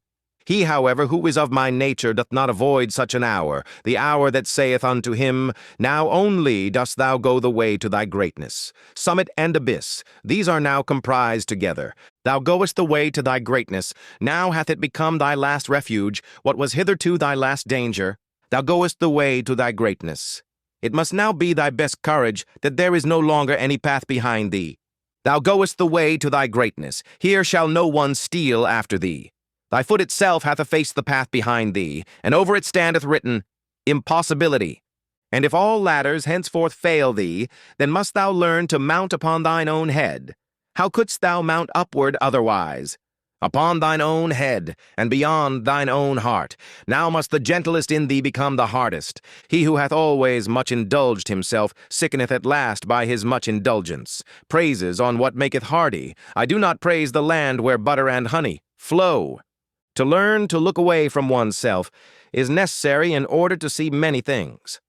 He, however, who is of my nature doth not avoid such an hour, the hour that saith unto him, Now only dost thou go the way to thy greatness. Summit and abyss, these are now comprised together. Thou goest the way to thy greatness, now hath it become thy last refuge, what was hitherto thy last danger. Thou goest the way to thy greatness. It must now be thy best courage that there is no longer any path behind thee. Thou goest the way to thy greatness, here shall no one steal after thee. Thy foot itself hath effaced the path behind thee, and over it standeth written, Impossibility. And if all ladders henceforth fail thee, then must thou learn to mount upon thine own head. How couldst thou mount upward otherwise? Upon thine own head, and beyond thine own heart. Now must the gentlest in thee become the hardest. He who hath always much indulged himself sickeneth at last by his much indulgence. Praises on what maketh hardy. I do not praise the land where butter and honey flow. To learn to look away from oneself is necessary in order to see many things.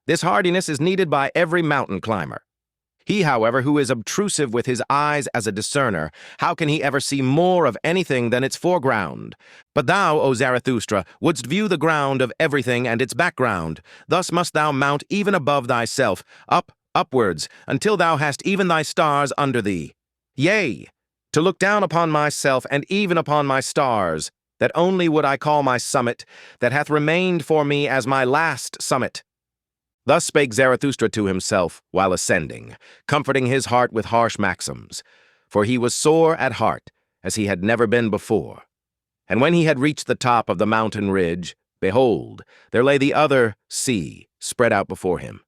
This hardiness is needed by every mountain climber. He, however, who is obtrusive with his eyes as a discerner, how can he ever see more of anything than its foreground? But thou, O Zarathustra, wouldst view the ground of everything and its background. Thus must thou mount even above thyself, upwards, until thou hast even thy stars under thee. Yea, to look down upon myself and even upon my stars, that only would I call my summit, that hath remained for me as my last summit. Thus spake Zarathustra to himself while ascending, comforting his heart with harsh maxims, for he was sore at heart, as he had never been before. And when he had reached the top of the mountain ridge, behold, there lay the other sea spread out before him,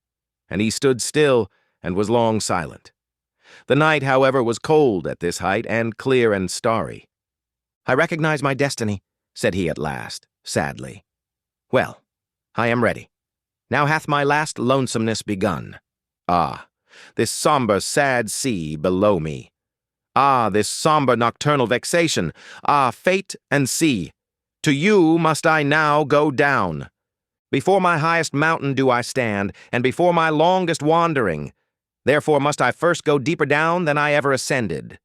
and he stood still and was long silent. The night, however, was cold at this height and clear and starry. I recognize my destiny, said he at last, sadly. Well, I am ready. Now hath my last lonesomeness begun. Ah, this somber, sad sea below me. Ah, this somber nocturnal vexation. Ah, fate and sea. To you must I now go down. Before my highest mountain do I stand, and before my longest wandering. Therefore must I first go deeper down than I ever ascended.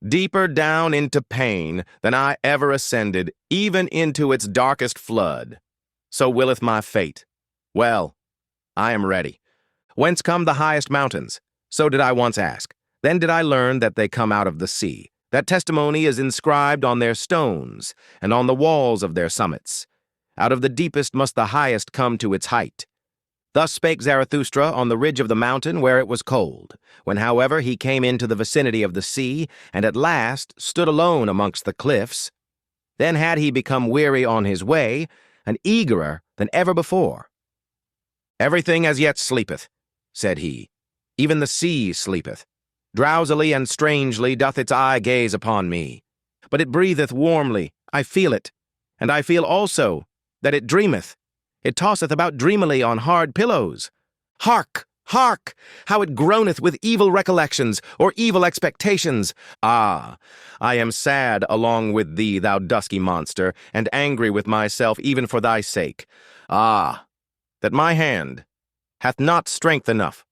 Deeper down into pain than I ever ascended, even into its darkest flood. So willeth my fate. Well, I am ready. Whence come the highest mountains? So did I once ask. Then did I learn that they come out of the sea. That testimony is inscribed on their stones, and on the walls of their summits. Out of the deepest must the highest come to its height. Thus spake Zarathustra on the ridge of the mountain where it was cold, when, however, he came into the vicinity of the sea, and at last stood alone amongst the cliffs. Then had he become weary on his way, and eagerer than ever before. Everything as yet sleepeth, said he. Even the sea sleepeth. Drowsily and strangely doth its eye gaze upon me. But it breatheth warmly, I feel it, and I feel also that it dreameth. It tosseth about dreamily on hard pillows. Hark! Hark! How it groaneth with evil recollections, or evil expectations. Ah! I am sad along with thee, thou dusky monster, and angry with myself even for thy sake. Ah! That my hand hath not strength enough.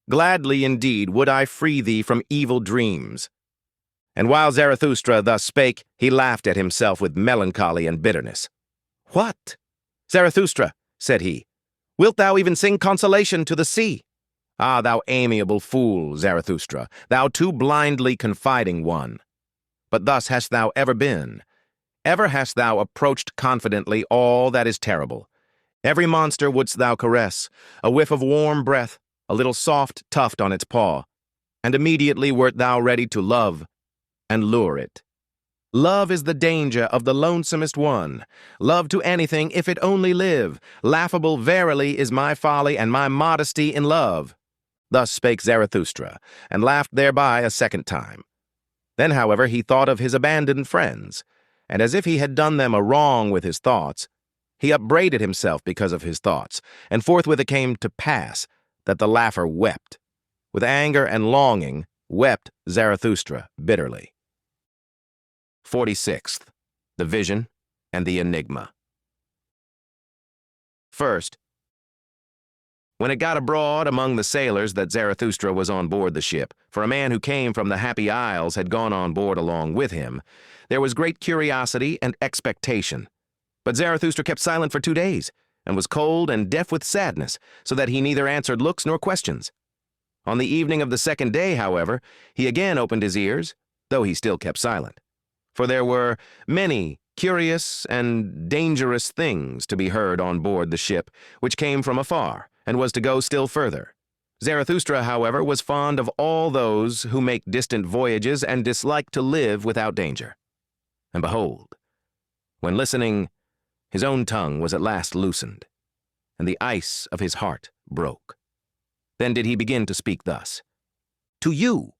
Gladly indeed would I free thee from evil dreams. And while Zarathustra thus spake, he laughed at himself with melancholy and bitterness. What? Zarathustra, said he, wilt thou even sing consolation to the sea? Ah, thou amiable fool, Zarathustra, thou too blindly confiding one. But thus hast thou ever been. Ever hast thou approached confidently all that is terrible. Every monster wouldst thou caress, a whiff of warm breath, a little soft tuft on its paw, and immediately wert thou ready to love and lure it. Love is the danger of the lonesomest one. Love to anything if it only live. Laughable verily is my folly and my modesty in love. Thus spake Zarathustra, and laughed thereby a second time. Then, however, he thought of his abandoned friends, and as if he had done them a wrong with his thoughts, he upbraided himself because of his thoughts, and forthwith it came to pass that the laugher wept. With anger and longing wept Zarathustra bitterly. 46th. The Vision and the Enigma. First, When it got abroad among the sailors that Zarathustra was on board the ship, for a man who came from the Happy Isles had gone on board along with him, there was great curiosity and expectation. But Zarathustra kept silent for 2 days, and was cold and deaf with sadness, so that he neither answered looks nor questions. On the evening of the 2nd day, however, he again opened his ears, though he still kept silent. For there were many curious and dangerous things to be heard on board the ship, which came from afar, and was to go still further. Zarathustra, however, was fond of all those who make distant voyages and dislike to live without danger. And behold, when listening, his own tongue was at last loosened, and the ice of his heart broke. Then did he begin to speak thus: "To you,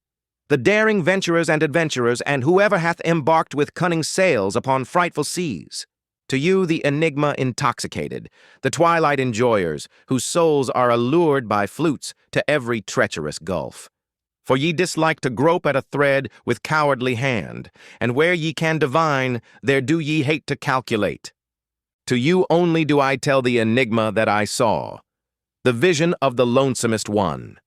the daring venturers and adventurers, and whoever hath embarked with cunning sails upon frightful seas, to you the enigma intoxicated, the twilight enjoyers, whose souls are allured by flutes to every treacherous gulf. For ye dislike to grope at a thread with cowardly hand, and where ye can divine, there do ye hate to calculate. To you only do I tell the enigma that I saw, the vision of the lonesomest one.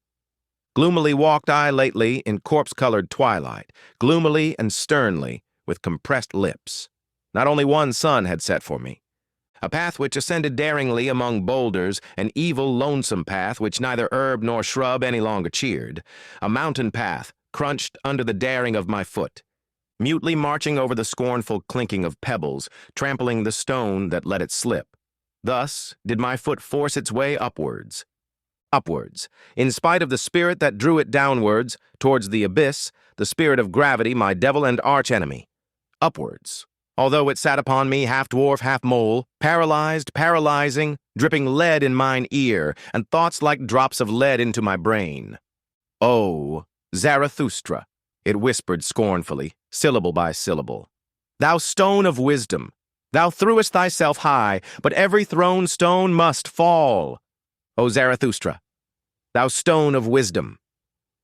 Gloomily walked I lately in corpse-colored twilight, gloomily and sternly, with compressed lips. Not only one sun had set for me. A path which ascended daringly among boulders, an evil, lonesome path which neither herb nor shrub any longer cheered, a mountain path crunched under the daring of my foot, mutely marching over the scornful clinking of pebbles, trampling the stone that let it slip. Thus did my foot force its way upwards. Upwards, in spite of the spirit that drew it downwards, towards the abyss, the spirit of gravity, my devil and arch-enemy. Upwards, although it sat upon me half-dwarf, half-mole, paralyzed, paralyzing, dripping lead in mine ear, and thoughts like drops of lead into my brain. "O Zarathustra," it whispered scornfully, syllable by syllable, "thou stone of wisdom, thou threwest thyself high, but every thrown stone must fall. O Zarathustra, thou stone of wisdom,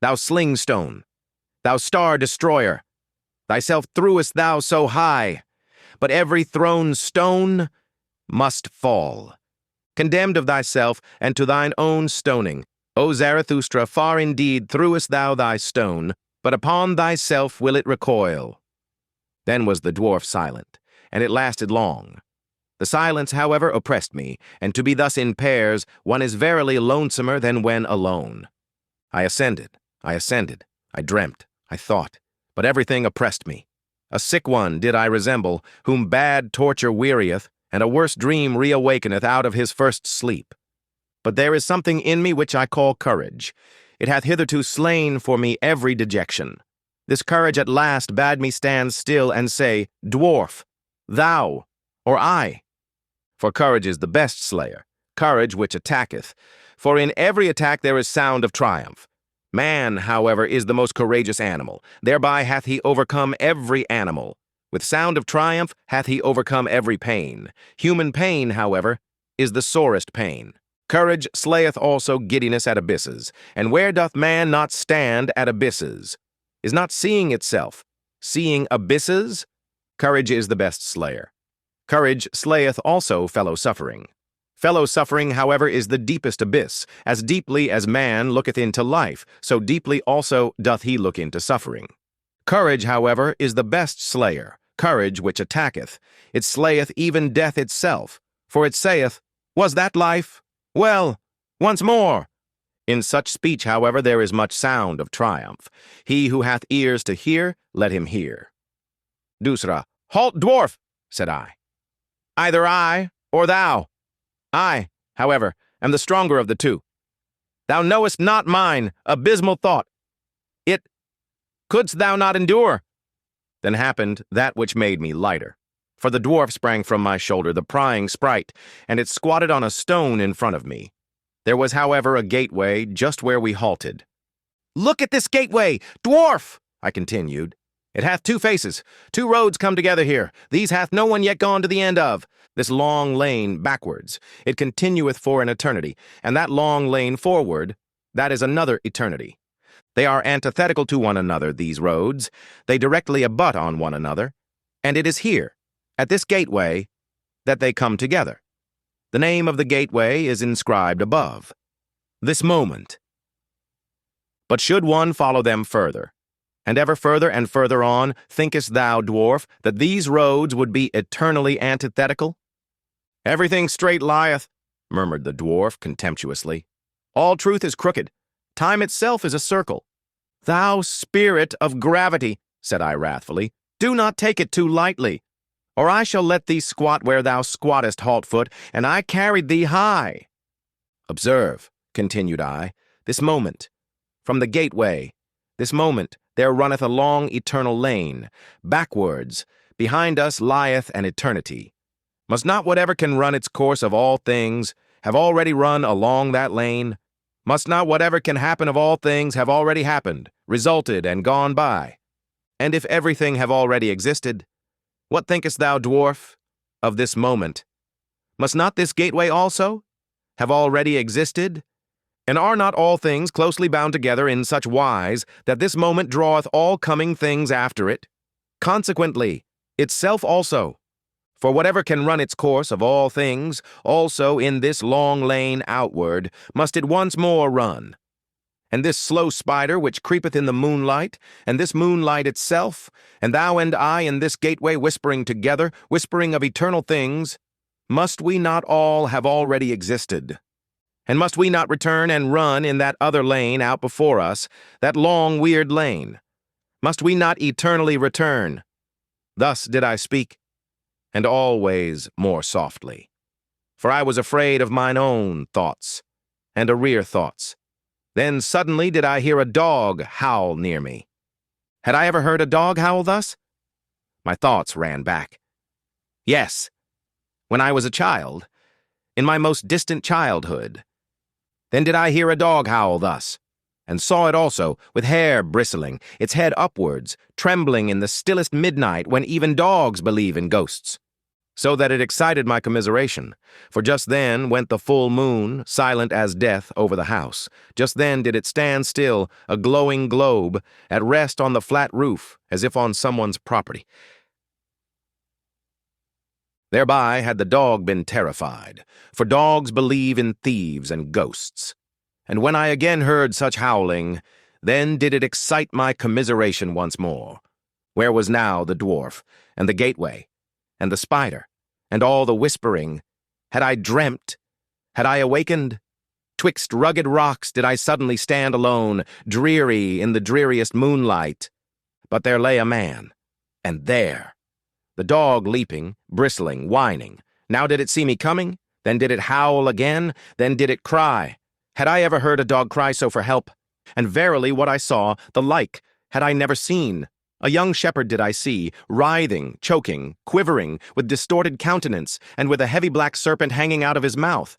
thou sling stone, thou star destroyer, thyself threwest thou so high, but every thrown stone must fall. Condemned of thyself and to thine own stoning, O Zarathustra, far indeed threwest thou thy stone, but upon thyself will it recoil." Then was the dwarf silent, and it lasted long. The silence, however, oppressed me, and to be thus in pairs, one is verily lonesomer than when alone. I ascended, I dreamt, I thought, but everything oppressed me. A sick one did I resemble, whom bad torture wearieth, and a worse dream reawakeneth out of his first sleep. But there is something in me which I call courage. It hath hitherto slain for me every dejection. This courage at last bade me stand still and say, "Dwarf, thou, or I." For courage is the best slayer, courage which attacketh. For in every attack there is sound of triumph. Man, however, is the most courageous animal. Thereby hath he overcome every animal. With sound of triumph hath he overcome every pain. Human pain, however, is the sorest pain. Courage slayeth also giddiness at abysses. And where doth man not stand at abysses? Is not seeing itself, seeing abysses? Courage is the best slayer. Courage slayeth also fellow-suffering. Fellow-suffering, however, is the deepest abyss. As deeply as man looketh into life, so deeply also doth he look into suffering. Courage, however, is the best slayer, courage which attacketh. It slayeth even death itself, for it saith, "Was that life? Well, once more." In such speech, however, there is much sound of triumph. He who hath ears to hear, let him hear. "Dusra, halt, dwarf," said I. "Either I or thou. I, however, am the stronger of the two. Thou knowest not mine abysmal thought. It couldst thou not endure?" Then happened that which made me lighter. For the dwarf sprang from my shoulder, the prying sprite, and it squatted on a stone in front of me. There was, however, a gateway just where we halted. "Look at this gateway, dwarf," I continued. "It hath 2 faces. 2 roads come together here. These hath no one yet gone to the end of. This long lane backwards, it continueth for an eternity, and that long lane forward, that is another eternity. They are antithetical to one another, these roads. They directly abut on one another, and it is here, at this gateway, that they come together. The name of the gateway is inscribed above. this moment. But should one follow them further, and ever further and further on, thinkest thou, dwarf, that these roads would be eternally antithetical? Everything straight lieth, murmured the dwarf contemptuously. All truth is crooked. Time itself is a circle. Thou spirit of gravity, said I wrathfully, do not take it too lightly, or I shall let thee squat where thou squattest, Haltfoot, and I carried thee high. Observe, continued I, this moment, from the gateway, this moment there runneth a long eternal lane. Backwards, behind us lieth an eternity. Must not whatever can run its course of all things have already run along that lane? Must not whatever can happen of all things have already happened, resulted, and gone by? And if everything have already existed, what thinkest thou, dwarf, of this moment? Must not this gateway also have already existed? And are not all things closely bound together in such wise that this moment draweth all coming things after it? Consequently, itself also. For whatever can run its course of all things, also in this long lane outward, must it once more run. And this slow spider which creepeth in the moonlight, and this moonlight itself, and thou and I in this gateway whispering together, whispering of eternal things, must we not all have already existed? And must we not return and run in that other lane out before us, that long weird lane? Must we not eternally return? Thus did I speak, and always more softly. For I was afraid of mine own thoughts, and arrear thoughts. Then suddenly did I hear a dog howl near me. Had I ever heard a dog howl thus? My thoughts ran back. Yes, when I was a child, in my most distant childhood. Then did I hear a dog howl thus, and saw it also, with hair bristling, its head upwards, trembling in the stillest midnight when even dogs believe in ghosts. So that it excited my commiseration, for just then went the full moon, silent as death, over the house. Just then did it stand still, a glowing globe, at rest on the flat roof, as if on someone's property. Thereby had the dog been terrified, for dogs believe in thieves and ghosts. And when I again heard such howling, then did it excite my commiseration once more. Where was now the dwarf, and the gateway, and the spider, and all the whispering? Had I dreamt? Had I awakened? Twixt rugged rocks did I suddenly stand alone, dreary in the dreariest moonlight. But there lay a man, and there, the dog leaping, bristling, whining. Now did it see me coming? Then did it howl again? Then did it cry? Had I ever heard a dog cry so for help? And verily what I saw, the like, had I never seen. A young shepherd did I see, writhing, choking, quivering, with distorted countenance, and with a heavy black serpent hanging out of his mouth.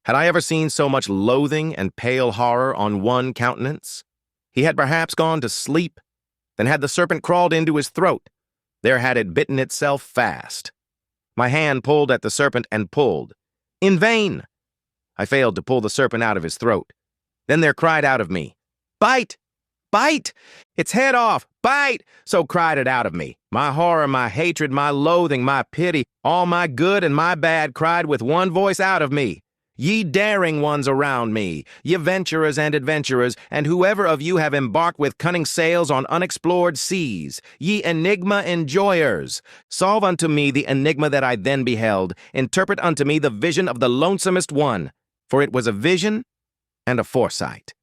Had I ever seen so much loathing and pale horror on one countenance? He had perhaps gone to sleep. Then had the serpent crawled into his throat. There had it bitten itself fast. My hand pulled at the serpent and pulled. In vain! I failed to pull the serpent out of his throat. Then there cried out of me, "Bite! Bite! Its head off! Bite!" So cried it out of me. My horror, my hatred, my loathing, my pity, all my good and my bad cried with one voice out of me. Ye daring ones around me, ye venturers and adventurers, and whoever of you have embarked with cunning sails on unexplored seas, ye enigma enjoyers, solve unto me the enigma that I then beheld, interpret unto me the vision of the lonesomest one, for it was a vision and a foresight.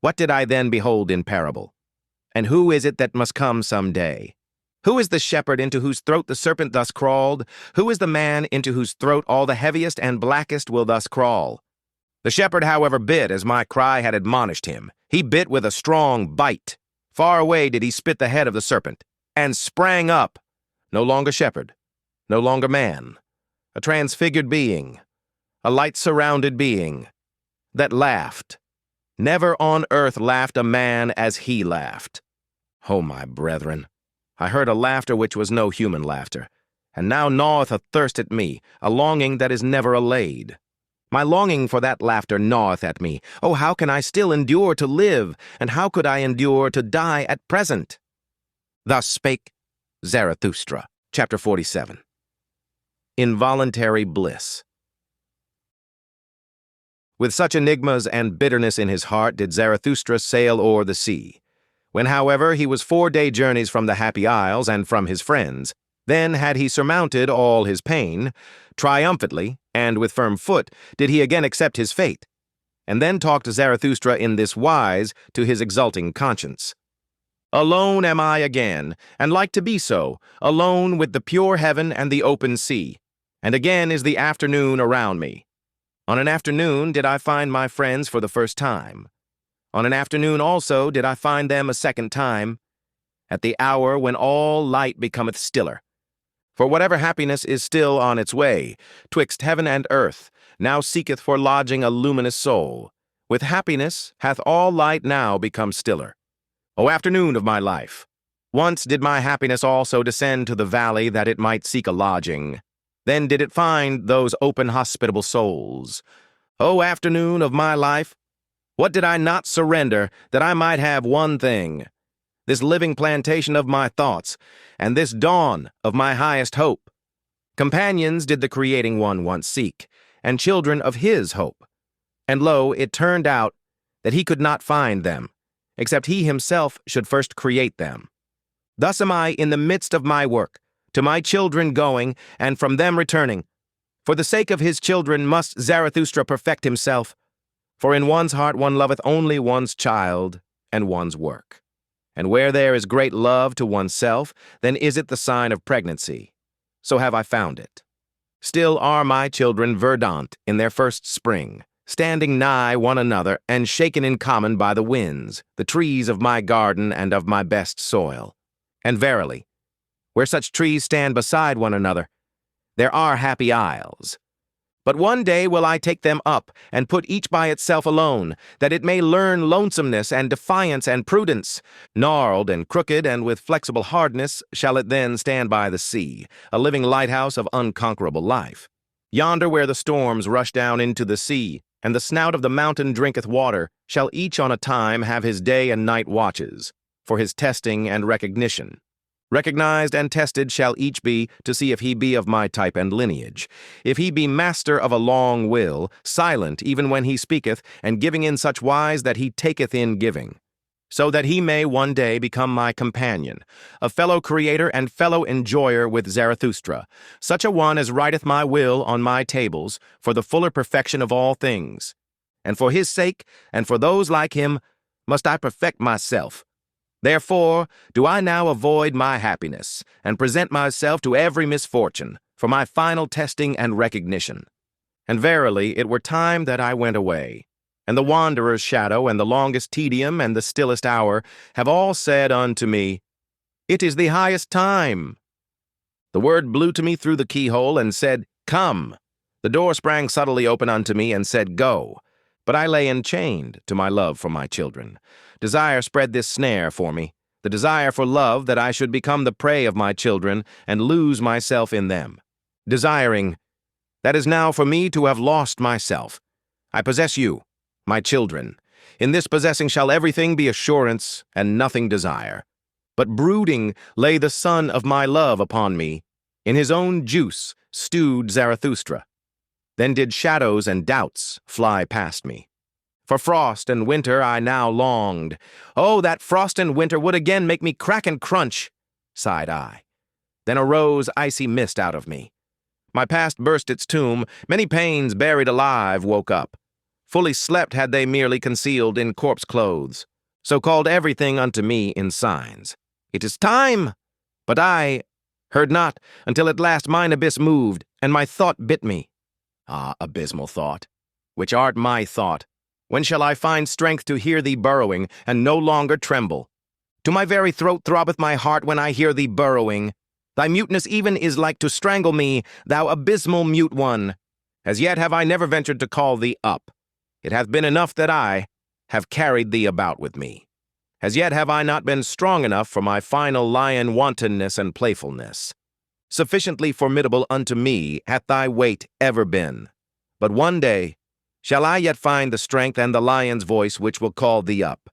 What did I then behold in parable? And who is it that must come some day? Who is the shepherd into whose throat the serpent thus crawled? Who is the man into whose throat all the heaviest and blackest will thus crawl? The shepherd, however, bit as my cry had admonished him. He bit with a strong bite. Far away did he spit the head of the serpent, and sprang up, no longer shepherd, no longer man, a transfigured being, a light-surrounded being, that laughed. Never on earth laughed a man as he laughed. Oh, my brethren, I heard a laughter which was no human laughter, and now gnaweth a thirst at me, a longing that is never allayed. My longing for that laughter gnaweth at me. Oh, how can I still endure to live, and how could I endure to die at present? Thus spake Zarathustra, chapter 47. Involuntary bliss. With such enigmas and bitterness in his heart did Zarathustra sail o'er the sea. When, however, he was 4-day journeys from the Happy Isles and from his friends, then had he surmounted all his pain, triumphantly, and with firm foot, did he again accept his fate. And then talked Zarathustra in this wise to his exulting conscience. Alone am I again, and like to be so, alone with the pure heaven and the open sea. And again is the afternoon around me. On an afternoon did I find my friends for the first time. On an afternoon also did I find them a second time, at the hour when all light becometh stiller. For whatever happiness is still on its way, twixt heaven and earth, now seeketh for lodging a luminous soul. With happiness hath all light now become stiller. O afternoon of my life, once did my happiness also descend to the valley that it might seek a lodging. Then did it find those open hospitable souls. O afternoon of my life, what did I not surrender that I might have one thing? This living plantation of my thoughts, and this dawn of my highest hope. Companions did the creating one once seek, and children of his hope. And lo, it turned out that he could not find them, except he himself should first create them. Thus am I in the midst of my work, to my children going, and from them returning. For the sake of his children must Zarathustra perfect himself, for in one's heart one loveth only one's child and one's work. And where there is great love to oneself, then is it the sign of pregnancy. So have I found it. Still are my children verdant in their first spring, standing nigh one another and shaken in common by the winds, the trees of my garden and of my best soil. And verily, where such trees stand beside one another, there are happy isles. But one day will I take them up and put each by itself alone, that it may learn lonesomeness and defiance and prudence. Gnarled and crooked and with flexible hardness shall it then stand by the sea, a living lighthouse of unconquerable life. Yonder where the storms rush down into the sea, and the snout of the mountain drinketh water, shall each on a time have his day and night watches, for his testing and recognition. Recognized and tested shall each be, to see if he be of my type and lineage. If he be master of a long will, silent even when he speaketh, and giving in such wise that he taketh in giving. So that he may one day become my companion, a fellow creator and fellow enjoyer with Zarathustra, such a one as writeth my will on my tables, for the fuller perfection of all things. And for his sake, and for those like him, must I perfect myself. Therefore do I now avoid my happiness, and present myself to every misfortune, for my final testing and recognition. And verily it were time that I went away, and the wanderer's shadow, and the longest tedium, and the stillest hour, have all said unto me, It is the highest time. The word blew to me through the keyhole, and said, Come. The door sprang subtly open unto me, and said, Go. But I lay enchained to my love for my children. Desire spread this snare for me, the desire for love that I should become the prey of my children and lose myself in them. Desiring, that is now for me to have lost myself. I possess you, my children. In this possessing shall everything be assurance and nothing desire. But brooding lay the sun of my love upon me. In his own juice stewed Zarathustra. Then did shadows and doubts fly past me. For frost and winter I now longed. Oh, that frost and winter would again make me crack and crunch, sighed I. Then arose icy mist out of me. My past burst its tomb, many pains buried alive woke up. Fully slept had they merely concealed in corpse clothes. So called everything unto me in signs. It is time! But I heard not, until at last mine abyss moved, and my thought bit me. Ah, abysmal thought, which art my thought, when shall I find strength to hear thee burrowing, and no longer tremble? To my very throat throbbeth my heart when I hear thee burrowing. Thy muteness even is like to strangle me, thou abysmal mute one. As yet have I never ventured to call thee up. It hath been enough that I have carried thee about with me. As yet have I not been strong enough for my final lion wantonness and playfulness. Sufficiently formidable unto me hath thy weight ever been. But one day shall I yet find the strength and the lion's voice which will call thee up.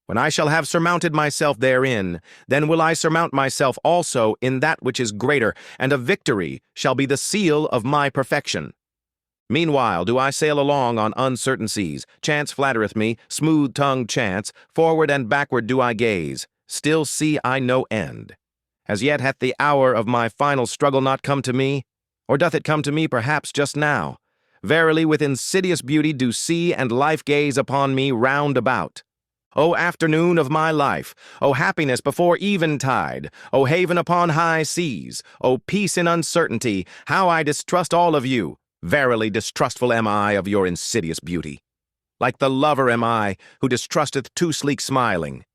When I shall have surmounted myself therein, then will I surmount myself also in that which is greater, and a victory shall be the seal of my perfection. Meanwhile do I sail along on uncertain seas. Chance flattereth me, smooth-tongued chance. Forward and backward do I gaze. Still see I no end. As yet hath the hour of my final struggle not come to me, or doth it come to me perhaps just now? Verily with insidious beauty do sea and life gaze upon me round about. O afternoon of my life, O happiness before eventide, O haven upon high seas, O peace in uncertainty, how I distrust all of you. Verily distrustful am I of your insidious beauty. Like the lover am I, who distrusteth too sleek smiling.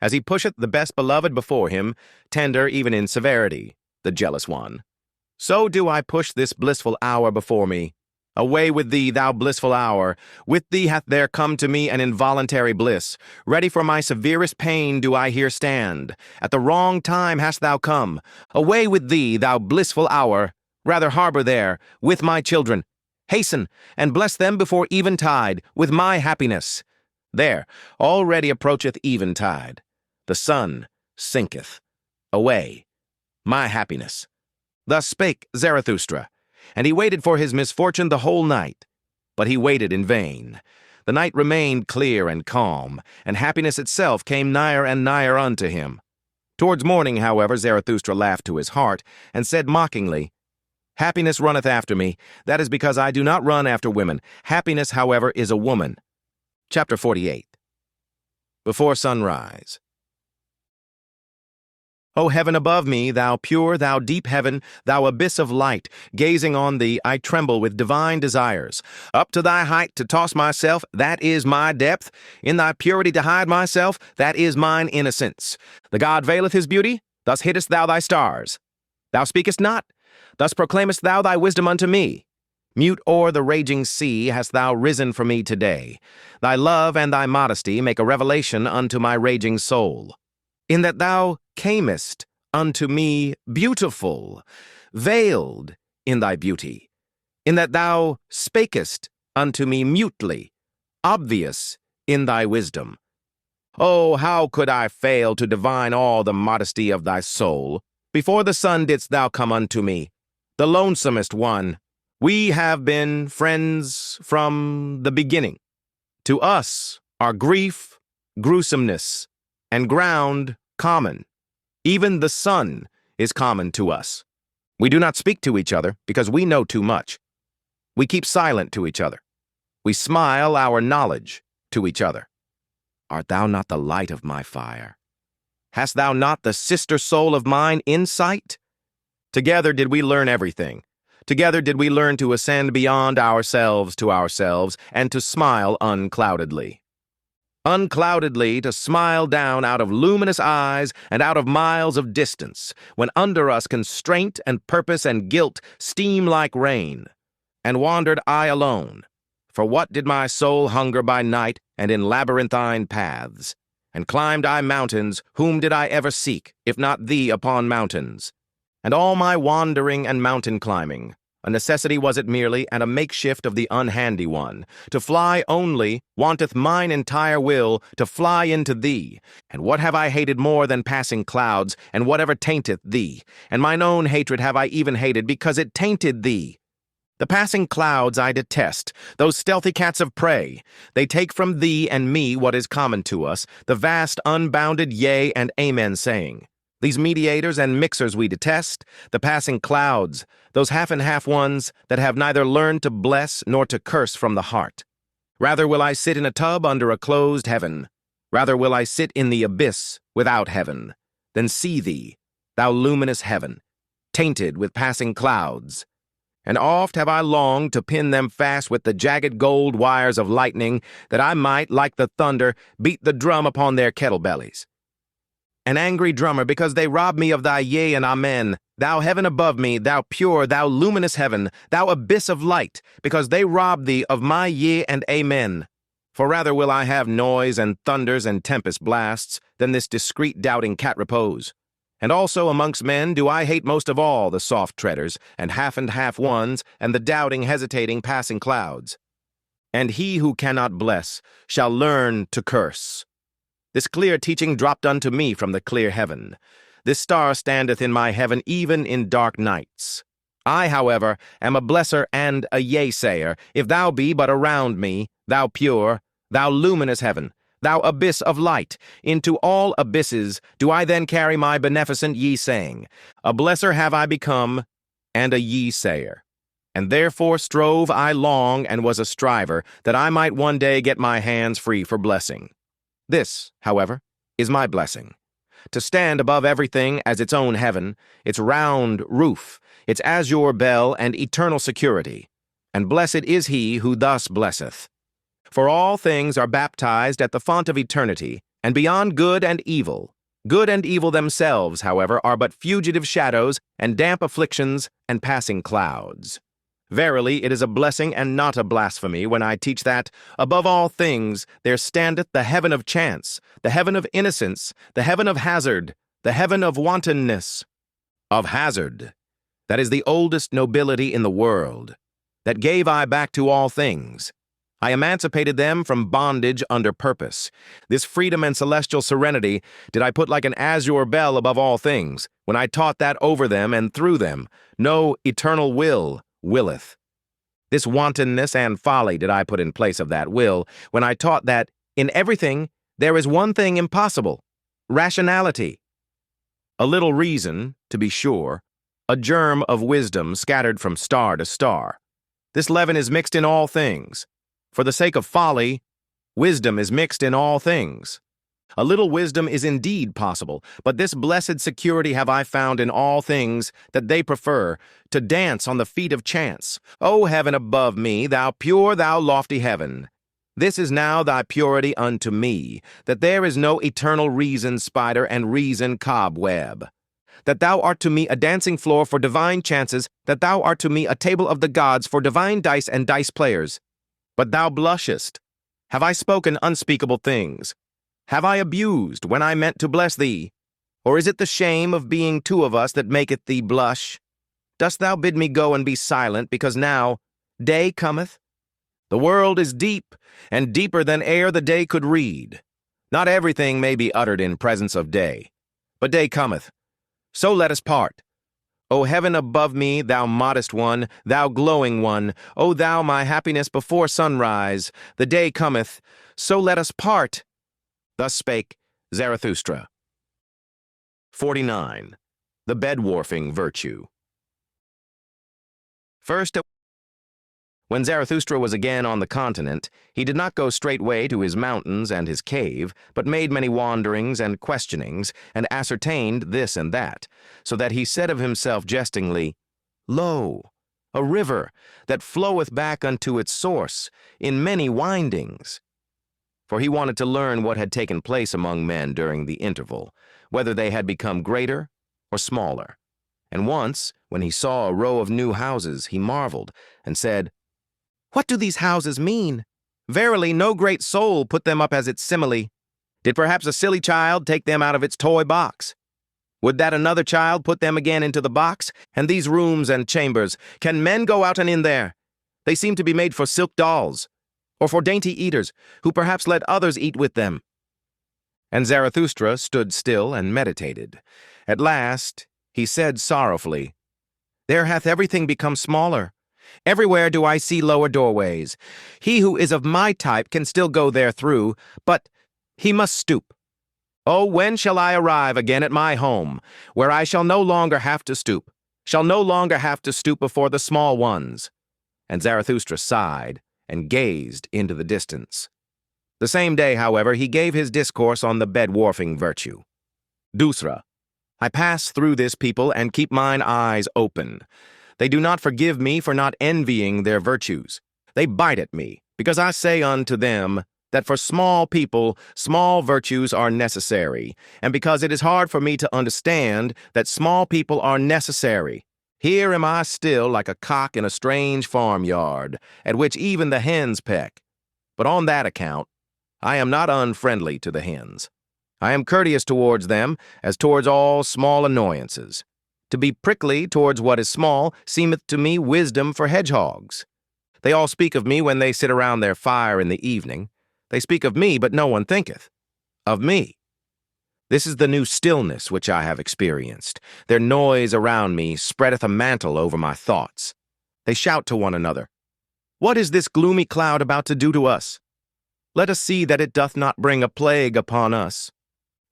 As he pusheth the best beloved before him, tender even in severity, the jealous one. So do I push this blissful hour before me. Away with thee, thou blissful hour. With thee hath there come to me an involuntary bliss. Ready for my severest pain do I here stand. At the wrong time hast thou come. Away with thee, thou blissful hour. Rather harbor there, with my children. Hasten, and bless them before eventide, with my happiness. There, already approacheth eventide. The sun sinketh. Away, my happiness. Thus spake Zarathustra, and he waited for his misfortune the whole night. But he waited in vain. The night remained clear and calm, and happiness itself came nigher and nigher unto him. Towards morning, however, Zarathustra laughed to his heart, and said mockingly, Happiness runneth after me. That is because I do not run after women. Happiness, however, is a woman. Chapter 48. Before Sunrise. O heaven above me, thou pure, thou deep heaven, thou abyss of light, gazing on thee, I tremble with divine desires. Up to thy height to toss myself, that is my depth. In thy purity to hide myself, that is mine innocence. The god veileth his beauty, thus hiddest thou thy stars. Thou speakest not, thus proclaimest thou thy wisdom unto me. Mute o'er the raging sea hast thou risen for me today. Thy love and thy modesty make a revelation unto my raging soul. In that thou camest unto me beautiful, veiled in thy beauty, in that thou spakest unto me mutely, obvious in thy wisdom. Oh, how could I fail to divine all the modesty of thy soul? Before the sun didst thou come unto me, the lonesomest one. We have been friends from the beginning. To us are grief, gruesomeness, and ground common. Even the sun is common to us. We do not speak to each other because we know too much. We keep silent to each other. We smile our knowledge to each other. Art thou not the light of my fire? Hast thou not the sister soul of mine insight? Together did we learn everything. Together did we learn to ascend beyond ourselves to ourselves and to smile uncloudedly. Uncloudedly to smile down out of luminous eyes and out of miles of distance, when under us constraint and purpose and guilt steam like rain. And wandered I alone. For what did my soul hunger by night and in labyrinthine paths? And climbed I mountains, whom did I ever seek, if not thee upon mountains? And all my wandering and mountain climbing, a necessity was it merely, and a makeshift of the unhandy one. To fly only wanteth mine entire will, to fly into thee. And what have I hated more than passing clouds, and whatever tainteth thee? And mine own hatred have I even hated, because it tainted thee. The passing clouds I detest, those stealthy cats of prey. They take from thee and me what is common to us, the vast unbounded yea and amen saying. These mediators and mixers we detest, the passing clouds, those half-and-half ones that have neither learned to bless nor to curse from the heart. Rather will I sit in a tub under a closed heaven, rather will I sit in the abyss without heaven, than see thee, thou luminous heaven, tainted with passing clouds. And oft have I longed to pin them fast with the jagged gold wires of lightning, that I might, like the thunder, beat the drum upon their kettle bellies. An angry drummer, because they rob me of thy yea and amen. Thou heaven above me, thou pure, thou luminous heaven, thou abyss of light, because they rob thee of my yea and amen. For rather will I have noise and thunders and tempest blasts than this discreet doubting cat repose. And also amongst men do I hate most of all the soft treaders, and half ones, and the doubting, hesitating, passing clouds. And he who cannot bless shall learn to curse. This clear teaching dropped unto me from the clear heaven. This star standeth in my heaven even in dark nights. I, however, am a blesser and a yea-sayer, if thou be but around me, thou pure, thou luminous heaven, thou abyss of light. Into all abysses do I then carry my beneficent ye-saying. A blesser have I become, and a ye-sayer. And therefore strove I long and was a striver, that I might one day get my hands free for blessing. This, however, is my blessing. To stand above everything as its own heaven, its round roof, its azure bell and eternal security. And blessed is he who thus blesseth. For all things are baptized at the font of eternity, and beyond good and evil. Good and evil themselves, however, are but fugitive shadows and damp afflictions and passing clouds. Verily, it is a blessing and not a blasphemy when I teach that, above all things, there standeth the heaven of chance, the heaven of innocence, the heaven of hazard, the heaven of wantonness. Of hazard. That is the oldest nobility in the world. That gave I back to all things. I emancipated them from bondage under purpose. This freedom and celestial serenity did I put like an azure bell above all things, when I taught that over them and through them no eternal will willeth. This wantonness and folly did I put in place of that will, when I taught that in everything there is one thing impossible, rationality. A little reason, to be sure, a germ of wisdom scattered from star to star. This leaven is mixed in all things. For the sake of folly, wisdom is mixed in all things. A little wisdom is indeed possible, but this blessed security have I found in all things, that they prefer to dance on the feet of chance. O heaven above me, thou pure, thou lofty heaven! This is now thy purity unto me, that there is no eternal reason spider and reason cobweb. That thou art to me a dancing floor for divine chances, that thou art to me a table of the gods for divine dice and dice players. But thou blushest. Have I spoken unspeakable things? Have I abused when I meant to bless thee? Or is it the shame of being two of us that maketh thee blush? Dost thou bid me go and be silent, because now day cometh? The world is deep, and deeper than e'er the day could read. Not everything may be uttered in presence of day, but day cometh. So let us part. O heaven above me, thou modest one, thou glowing one, O thou my happiness before sunrise, the day cometh, so let us part. Thus spake Zarathustra. 49. The bed-warfing virtue. First, when Zarathustra was again on the continent, he did not go straightway to his mountains and his cave, but made many wanderings and questionings, and ascertained this and that, so that he said of himself jestingly, Lo, a river that floweth back unto its source in many windings. For he wanted to learn what had taken place among men during the interval, whether they had become greater or smaller. And once, when he saw a row of new houses, he marveled, and said, What do these houses mean? Verily, no great soul put them up as its simile. Did perhaps a silly child take them out of its toy box? Would that another child put them again into the box? And these rooms and chambers, can men go out and in there? They seem to be made for silk dolls, or for dainty eaters, who perhaps let others eat with them. And Zarathustra stood still and meditated. At last he said sorrowfully, There hath everything become smaller. Everywhere do I see lower doorways. He who is of my type can still go there through, but he must stoop. Oh, when shall I arrive again at my home, where I shall no longer have to stoop, before the small ones? And Zarathustra sighed and gazed into the distance. The same day, however, he gave his discourse on the bed-warfing virtue. Dusra, I pass through this people and keep mine eyes open. They do not forgive me for not envying their virtues. They bite at me, because I say unto them that for small people, small virtues are necessary, and because it is hard for me to understand that small people are necessary. Here am I still like a cock in a strange farmyard, at which even the hens peck. But on that account, I am not unfriendly to the hens. I am courteous towards them, as towards all small annoyances. To be prickly towards what is small seemeth to me wisdom for hedgehogs. They all speak of me when they sit around their fire in the evening. They speak of me, but no one thinketh of me. This is the new stillness which I have experienced. Their noise around me spreadeth a mantle over my thoughts. They shout to one another, "What is this gloomy cloud about to do to us? Let us see that it doth not bring a plague upon us."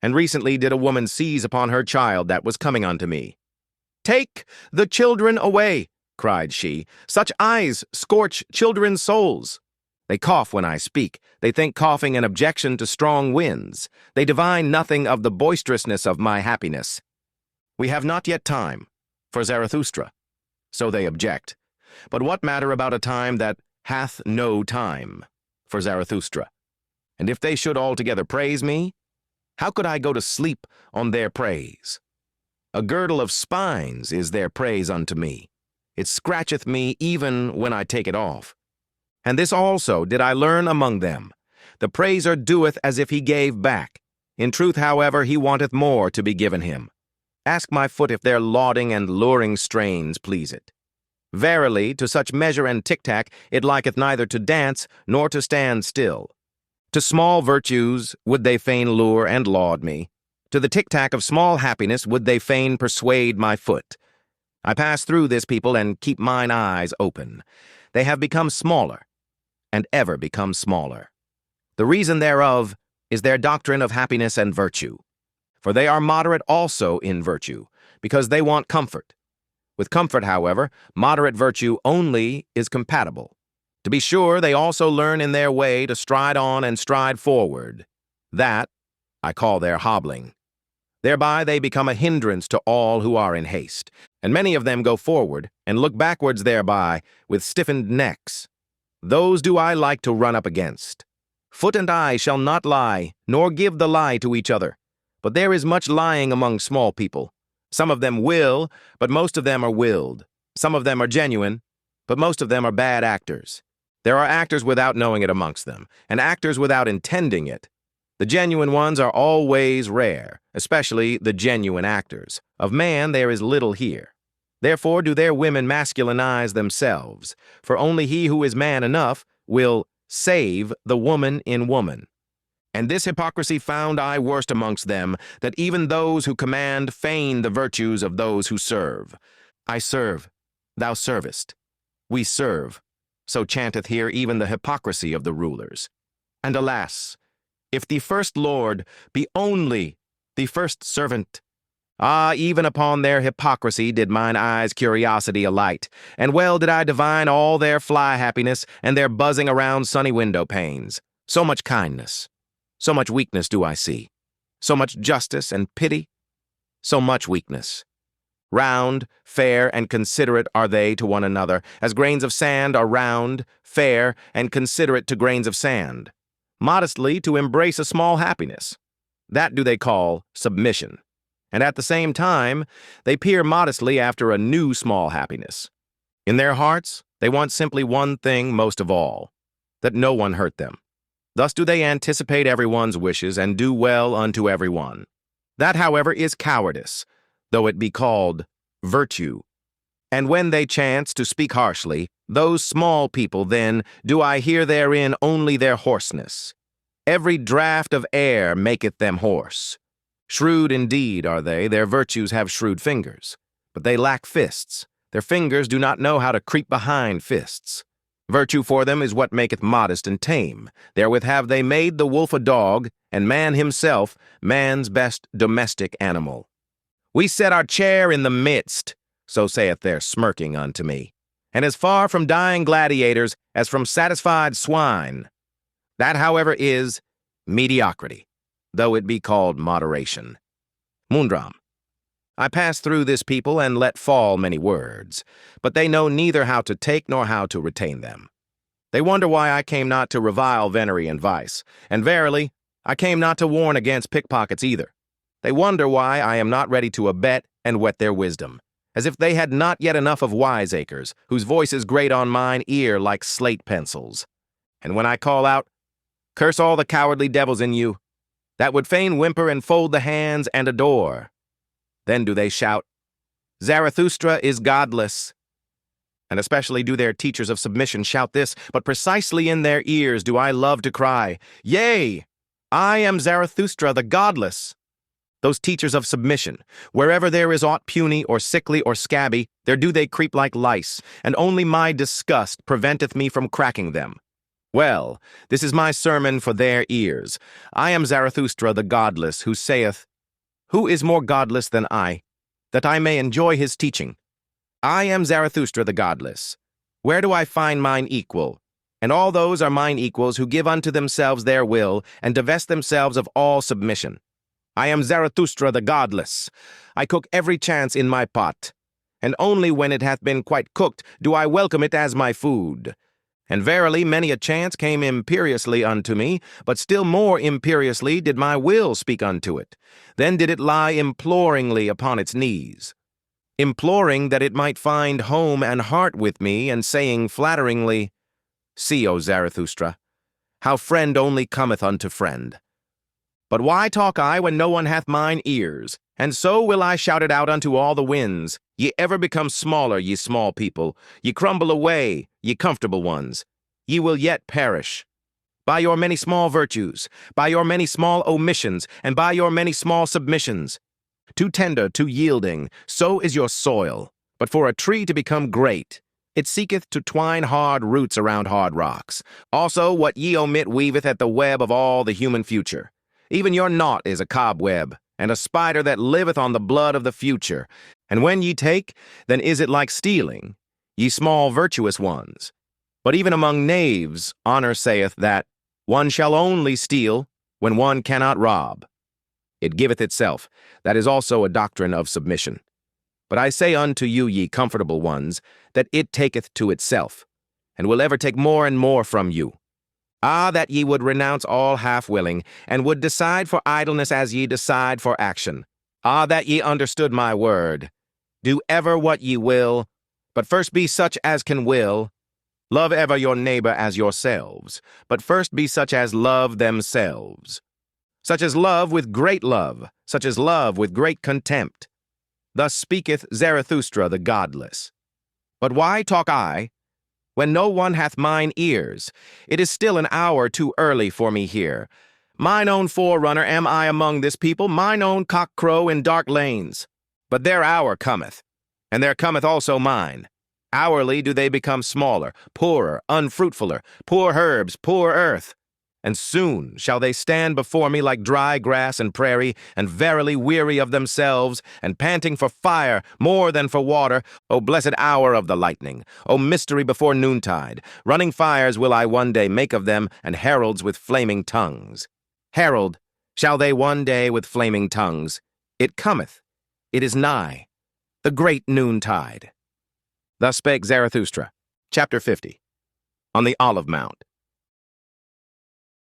And recently did a woman seize upon her child that was coming unto me. "Take the children away," cried she. "Such eyes scorch children's souls." They cough when I speak. They think coughing an objection to strong winds. They divine nothing of the boisterousness of my happiness. "We have not yet time for Zarathustra," so they object. But what matter about a time that hath no time for Zarathustra? And if they should altogether praise me, how could I go to sleep on their praise? A girdle of spines is their praise unto me. It scratcheth me even when I take it off. And this also did I learn among them. The praiser doeth as if he gave back. In truth, however, he wanteth more to be given him. Ask my foot if their lauding and luring strains please it. Verily, to such measure and tic-tac it liketh neither to dance nor to stand still. To small virtues would they fain lure and laud me. To the tic-tac of small happiness would they fain persuade my foot. I pass through this people and keep mine eyes open. They have become smaller, and ever become smaller. The reason thereof is their doctrine of happiness and virtue. For they are moderate also in virtue, because they want comfort. With comfort, however, moderate virtue only is compatible. To be sure, they also learn in their way to stride on and stride forward. That I call their hobbling. Thereby they become a hindrance to all who are in haste, and many of them go forward and look backwards thereby with stiffened necks. Those do I like to run up against. Foot and eye shall not lie, nor give the lie to each other. But there is much lying among small people. Some of them will, but most of them are willed. Some of them are genuine, but most of them are bad actors. There are actors without knowing it amongst them, and actors without intending it. The genuine ones are always rare, especially the genuine actors. Of man there is little here. Therefore do their women masculinize themselves, for only he who is man enough will save the woman in woman. And this hypocrisy found I worst amongst them, that even those who command feign the virtues of those who serve. I serve, thou servest. We serve, so chanteth here even the hypocrisy of the rulers. And alas, if the first lord be only the first servant, even upon their hypocrisy did mine eyes' curiosity alight, and well did I divine all their fly happiness and their buzzing around sunny window panes. So much kindness, so much weakness do I see, so much justice and pity, so much weakness. Round, fair, and considerate are they to one another, as grains of sand are round, fair, and considerate to grains of sand. Modestly to embrace a small happiness. That do they call submission. And at the same time, they peer modestly after a new small happiness. In their hearts, they want simply one thing most of all, that no one hurt them. Thus do they anticipate everyone's wishes and do well unto everyone. That, however, is cowardice, though it be called virtue. And when they chance to speak harshly, those small people then do I hear therein only their hoarseness. Every draught of air maketh them hoarse. Shrewd indeed are they, their virtues have shrewd fingers. But they lack fists. Their fingers do not know how to creep behind fists. Virtue for them is what maketh modest and tame. Therewith have they made the wolf a dog, and man himself man's best domestic animal. We set our chair in the midst, so saith their smirking unto me, and as far from dying gladiators as from satisfied swine. That, however, is mediocrity, though it be called moderation. Mundram. I pass through this people and let fall many words, but they know neither how to take nor how to retain them. They wonder why I came not to revile venery and vice, and verily, I came not to warn against pickpockets either. They wonder why I am not ready to abet and whet their wisdom, as if they had not yet enough of wiseacres, whose voices grate on mine ear like slate pencils. And when I call out, "Curse all the cowardly devils in you, that would fain whimper and fold the hands and adore," then do they shout, "Zarathustra is godless." And especially do their teachers of submission shout this, but precisely in their ears do I love to cry, "Yea, I am Zarathustra the godless." those teachers of submission. Wherever there is aught puny or sickly or scabby, there do they creep like lice, and only my disgust preventeth me from cracking them. Well, this is my sermon for their ears. I am Zarathustra the godless, who saith, Who is more godless than I, that I may enjoy his teaching? I am Zarathustra the godless. Where do I find mine equal? And all those are mine equals who give unto themselves their will, and divest themselves of all submission. I am Zarathustra the godless. I cook every chance in my pot, and only when it hath been quite cooked do I welcome it as my food. And verily many a chance came imperiously unto me, but still more imperiously did my will speak unto it. Then did it lie imploringly upon its knees, imploring that it might find home and heart with me, and saying flatteringly, See, O Zarathustra, how friend only cometh unto friend. But why talk I when no one hath mine ears? And so will I shout it out unto all the winds. Ye ever become smaller, ye small people. Ye crumble away, ye comfortable ones. Ye will yet perish. By your many small virtues, by your many small omissions, and by your many small submissions. Too tender, too yielding, so is your soil. But for a tree to become great, it seeketh to twine hard roots around hard rocks. Also what ye omit weaveth at the web of all the human future. Even your naught is a cobweb, and a spider that liveth on the blood of the future. And when ye take, then is it like stealing, ye small virtuous ones. But even among knaves, honor saith that one shall only steal when one cannot rob. It giveth itself. That is also a doctrine of submission. But I say unto you, ye comfortable ones, that it taketh to itself, and will ever take more and more from you. Ah, that ye would renounce all half-willing, and would decide for idleness as ye decide for action. Ah, that ye understood my word. Do ever what ye will, but first be such as can will. Love ever your neighbor as yourselves, but first be such as love themselves. Such as love with great love, such as love with great contempt. Thus speaketh Zarathustra the godless. But why talk I, when no one hath mine ears? It is still an hour too early for me here. Mine own forerunner am I among this people, mine own cock-crow in dark lanes. But their hour cometh, and there cometh also mine. Hourly do they become smaller, poorer, unfruitfuler, poor herbs, poor earth. And soon shall they stand before me like dry grass and prairie, and verily weary of themselves, and panting for fire more than for water. O blessed hour of the lightning! O mystery before noontide! Running fires will I one day make of them, and heralds with flaming tongues. Herald shall they one day with flaming tongues. It cometh, it is nigh, the great noontide. Thus spake Zarathustra. Chapter 50. On the Olive Mount.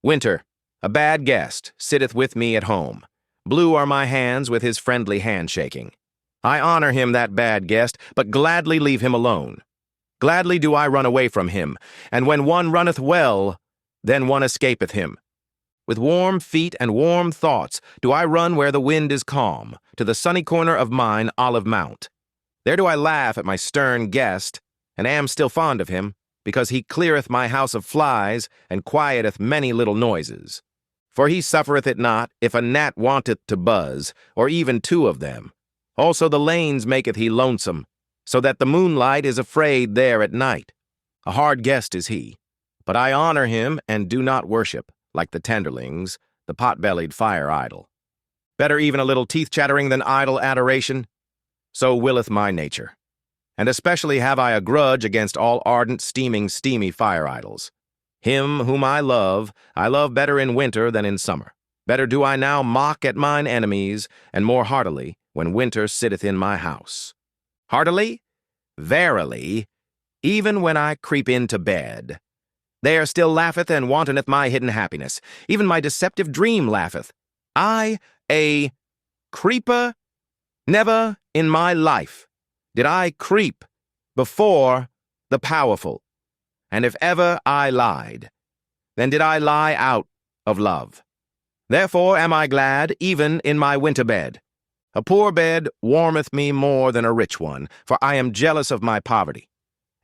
Winter, a bad guest, sitteth with me at home. Blue are my hands with his friendly handshaking. I honor him, that bad guest, but gladly leave him alone. Gladly do I run away from him, and when one runneth well, then one escapeth him. With warm feet and warm thoughts do I run where the wind is calm, to the sunny corner of mine Olive Mount. There do I laugh at my stern guest, and am still fond of him, because he cleareth my house of flies, and quieteth many little noises. For he suffereth it not, if a gnat wanteth to buzz, or even two of them. Also the lanes maketh he lonesome, so that the moonlight is afraid there at night. A hard guest is he, but I honor him, and do not worship, like the tenderlings, the pot-bellied fire idol. Better even a little teeth-chattering than idle adoration. So willeth my nature. And especially have I a grudge against all ardent, steamy fire idols. Him whom I love better in winter than in summer. Better do I now mock at mine enemies, and more heartily, when winter sitteth in my house. Heartily? Verily, even when I creep into bed. There still laugheth and wantoneth my hidden happiness. Even my deceptive dream laugheth. I, a creeper? Never in my life did I creep before the powerful, and if ever I lied, then did I lie out of love. Therefore am I glad even in my winter bed. A poor bed warmeth me more than a rich one, for I am jealous of my poverty.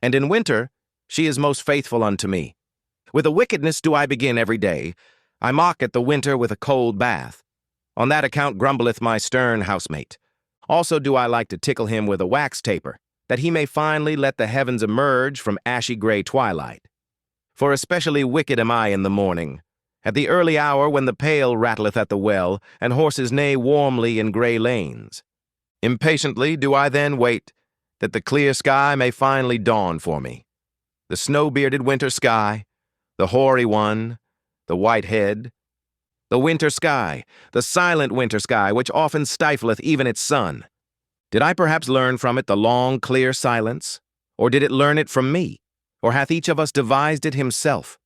And in winter she is most faithful unto me. With a wickedness do I begin every day. I mock at the winter with a cold bath. On that account grumbleth my stern housemate. Also do I like to tickle him with a wax taper, that he may finally let the heavens emerge from ashy gray twilight. For especially wicked am I in the morning, at the early hour when the pail rattleth at the well, and horses neigh warmly in gray lanes. Impatiently do I then wait, that the clear sky may finally dawn for me. The snow-bearded winter sky, the hoary one, the white head, the winter sky, the silent winter sky, which often stifleth even its sun. Did I perhaps learn from it the long, clear silence? Or did it learn it from me? Or hath each of us devised it himself?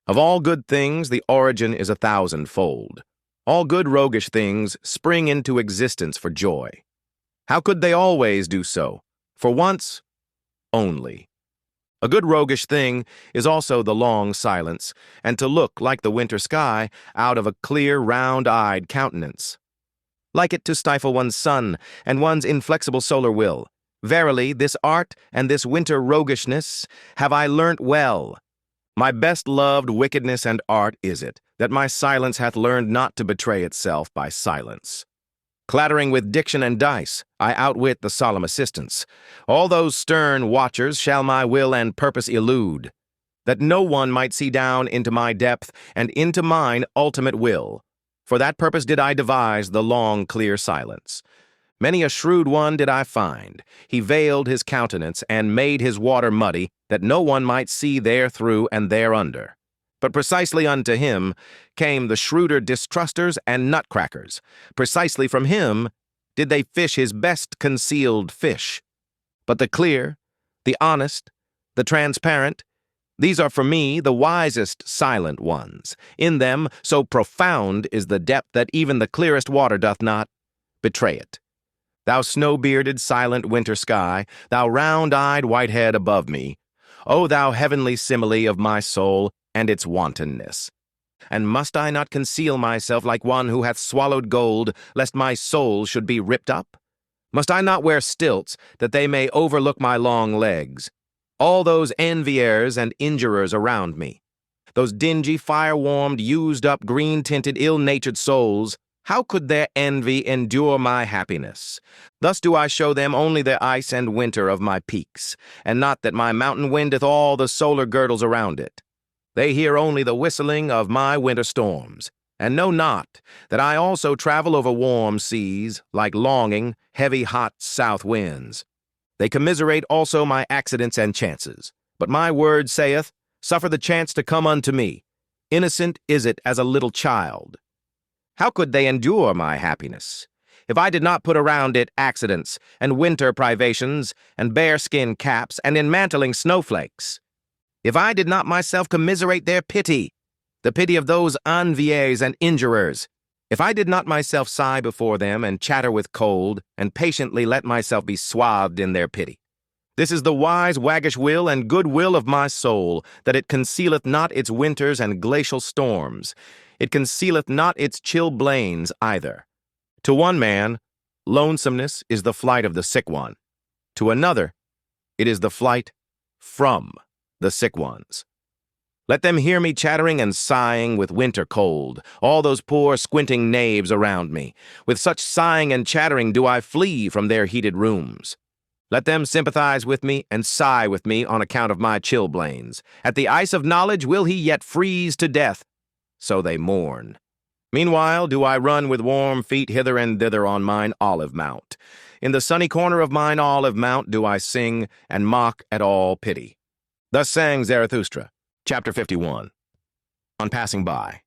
Of all good things the origin is 1,000-fold. All good roguish things spring into existence for joy. How could they always do so? For once only. A good roguish thing is also the long silence, and to look like the winter sky out of a clear, round-eyed countenance. Like it to stifle one's sun and one's inflexible solar will. Verily, this art and this winter roguishness have I learnt well. My best-loved wickedness and art is it, that my silence hath learned not to betray itself by silence. Clattering with diction and dice, I outwit the solemn assistants. All those stern watchers shall my will and purpose elude, that no one might see down into my depth and into mine ultimate will. For that purpose did I devise the long, clear silence. Many a shrewd one did I find. He veiled his countenance and made his water muddy, that no one might see therethrough and thereunder. But precisely unto him came the shrewder distrusters and nutcrackers. Precisely from him did they fish his best concealed fish. But the clear, the honest, the transparent, these are for me the wisest silent ones. In them so profound is the depth that even the clearest water doth not betray it. Thou snow-bearded silent winter sky, thou round-eyed white head above me, O thou heavenly simile of my soul and its wantonness! And must I not conceal myself like one who hath swallowed gold, lest my soul should be ripped up? Must I not wear stilts, that they may overlook my long legs? All those enviers and injurers around me, those dingy, fire-warmed, used-up, green-tinted, ill-natured souls, how could their envy endure my happiness? Thus do I show them only the ice and winter of my peaks, and not that my mountain windeth all the solar girdles around it. They hear only the whistling of my winter storms, and know not that I also travel over warm seas, like longing, heavy, hot south winds. They commiserate also my accidents and chances. But my word saith, suffer the chance to come unto me. Innocent is it as a little child. How could they endure my happiness? If I did not put around it accidents, and winter privations, and bearskin caps, and enmantling snowflakes. If I did not myself commiserate their pity, the pity of those enviers and injurers, if I did not myself sigh before them and chatter with cold, and patiently let myself be swathed in their pity. This is the wise waggish will and good will of my soul, that it concealeth not its winters and glacial storms. It concealeth not its chill blains either. To one man, lonesomeness is the flight of the sick one. To another, it is the flight from the sick ones. Let them hear me chattering and sighing with winter cold, all those poor squinting knaves around me. With such sighing and chattering do I flee from their heated rooms. Let them sympathize with me and sigh with me on account of my chilblains. At the ice of knowledge will he yet freeze to death. So they mourn. Meanwhile do I run with warm feet hither and thither on mine olive mount. In the sunny corner of mine olive mount do I sing and mock at all pity. Thus sang Zarathustra. Chapter 51. On Passing By.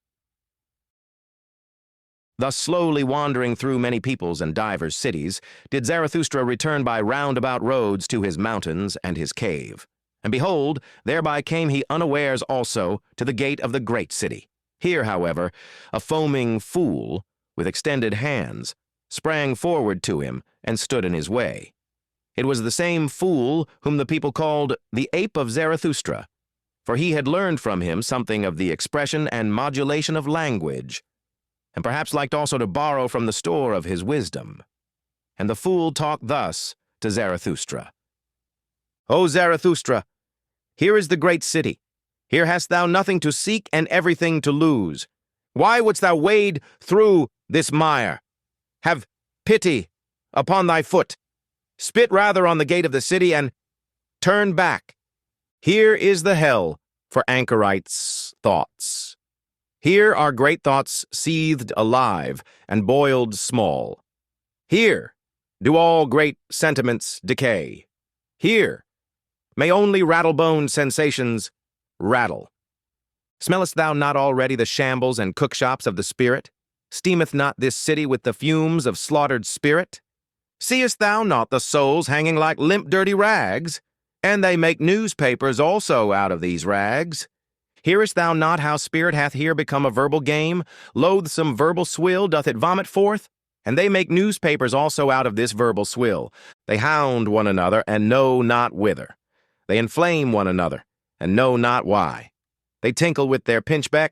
Thus slowly wandering through many peoples and divers cities, did Zarathustra return by roundabout roads to his mountains and his cave. And behold, thereby came he unawares also to the gate of the great city. Here, however, a foaming fool, with extended hands, sprang forward to him and stood in his way. It was the same fool whom the people called the ape of Zarathustra, for he had learned from him something of the expression and modulation of language, and perhaps liked also to borrow from the store of his wisdom. And the fool talked thus to Zarathustra. O Zarathustra, here is the great city. Here hast thou nothing to seek and everything to lose. Why wouldst thou wade through this mire. Have pity upon thy foot. Spit rather on the gate of the city and turn back. Here is the hell for anchorites' thoughts. Here are great thoughts seethed alive and boiled small. Here do all great sentiments decay. Here may only rattle-boned sensations rattle. Smellest thou not already the shambles and cookshops of the spirit? Steameth not this city with the fumes of slaughtered spirit? Seest thou not the souls hanging like limp dirty rags? And they make newspapers also out of these rags. Hearest thou not how spirit hath here become a verbal game? Loathsome verbal swill doth it vomit forth? And they make newspapers also out of this verbal swill. They hound one another, and know not whither. They inflame one another, and know not why. They tinkle with their pinchbeck,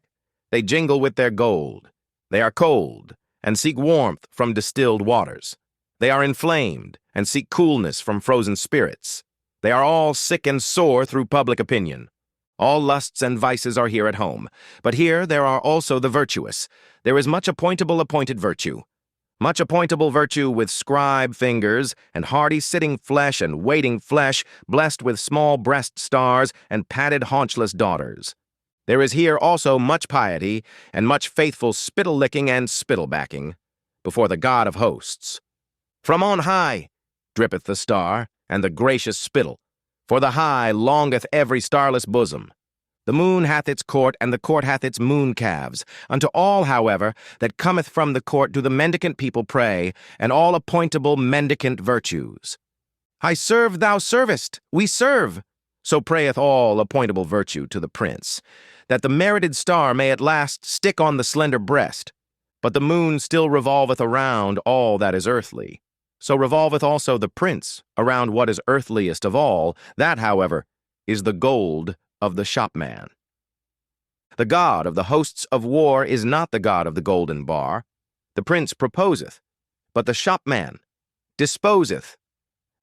they jingle with their gold. They are cold, and seek warmth from distilled waters. They are inflamed, and seek coolness from frozen spirits. They are all sick and sore through public opinion. All lusts and vices are here at home, but here there are also the virtuous. There is much appointed virtue. Much appointable virtue with scribe fingers, and hardy sitting flesh and waiting flesh, blessed with small breast stars and padded haunchless daughters. There is here also much piety, and much faithful spittle-licking and spittle-backing, before the God of hosts. From on high drippeth the star, and the gracious spittle, for the high longeth every starless bosom. The moon hath its court, and the court hath its moon calves. Unto all, however, that cometh from the court do the mendicant people pray, and all appointable mendicant virtues. I serve, thou servest, we serve. So prayeth all appointable virtue to the prince, that the merited star may at last stick on the slender breast. But the moon still revolveth around all that is earthly. So revolveth also the prince around what is earthliest of all. That, however, is the gold of the shopman. The god of the hosts of war is not the god of the golden bar. The prince proposeth, but the shopman disposeth.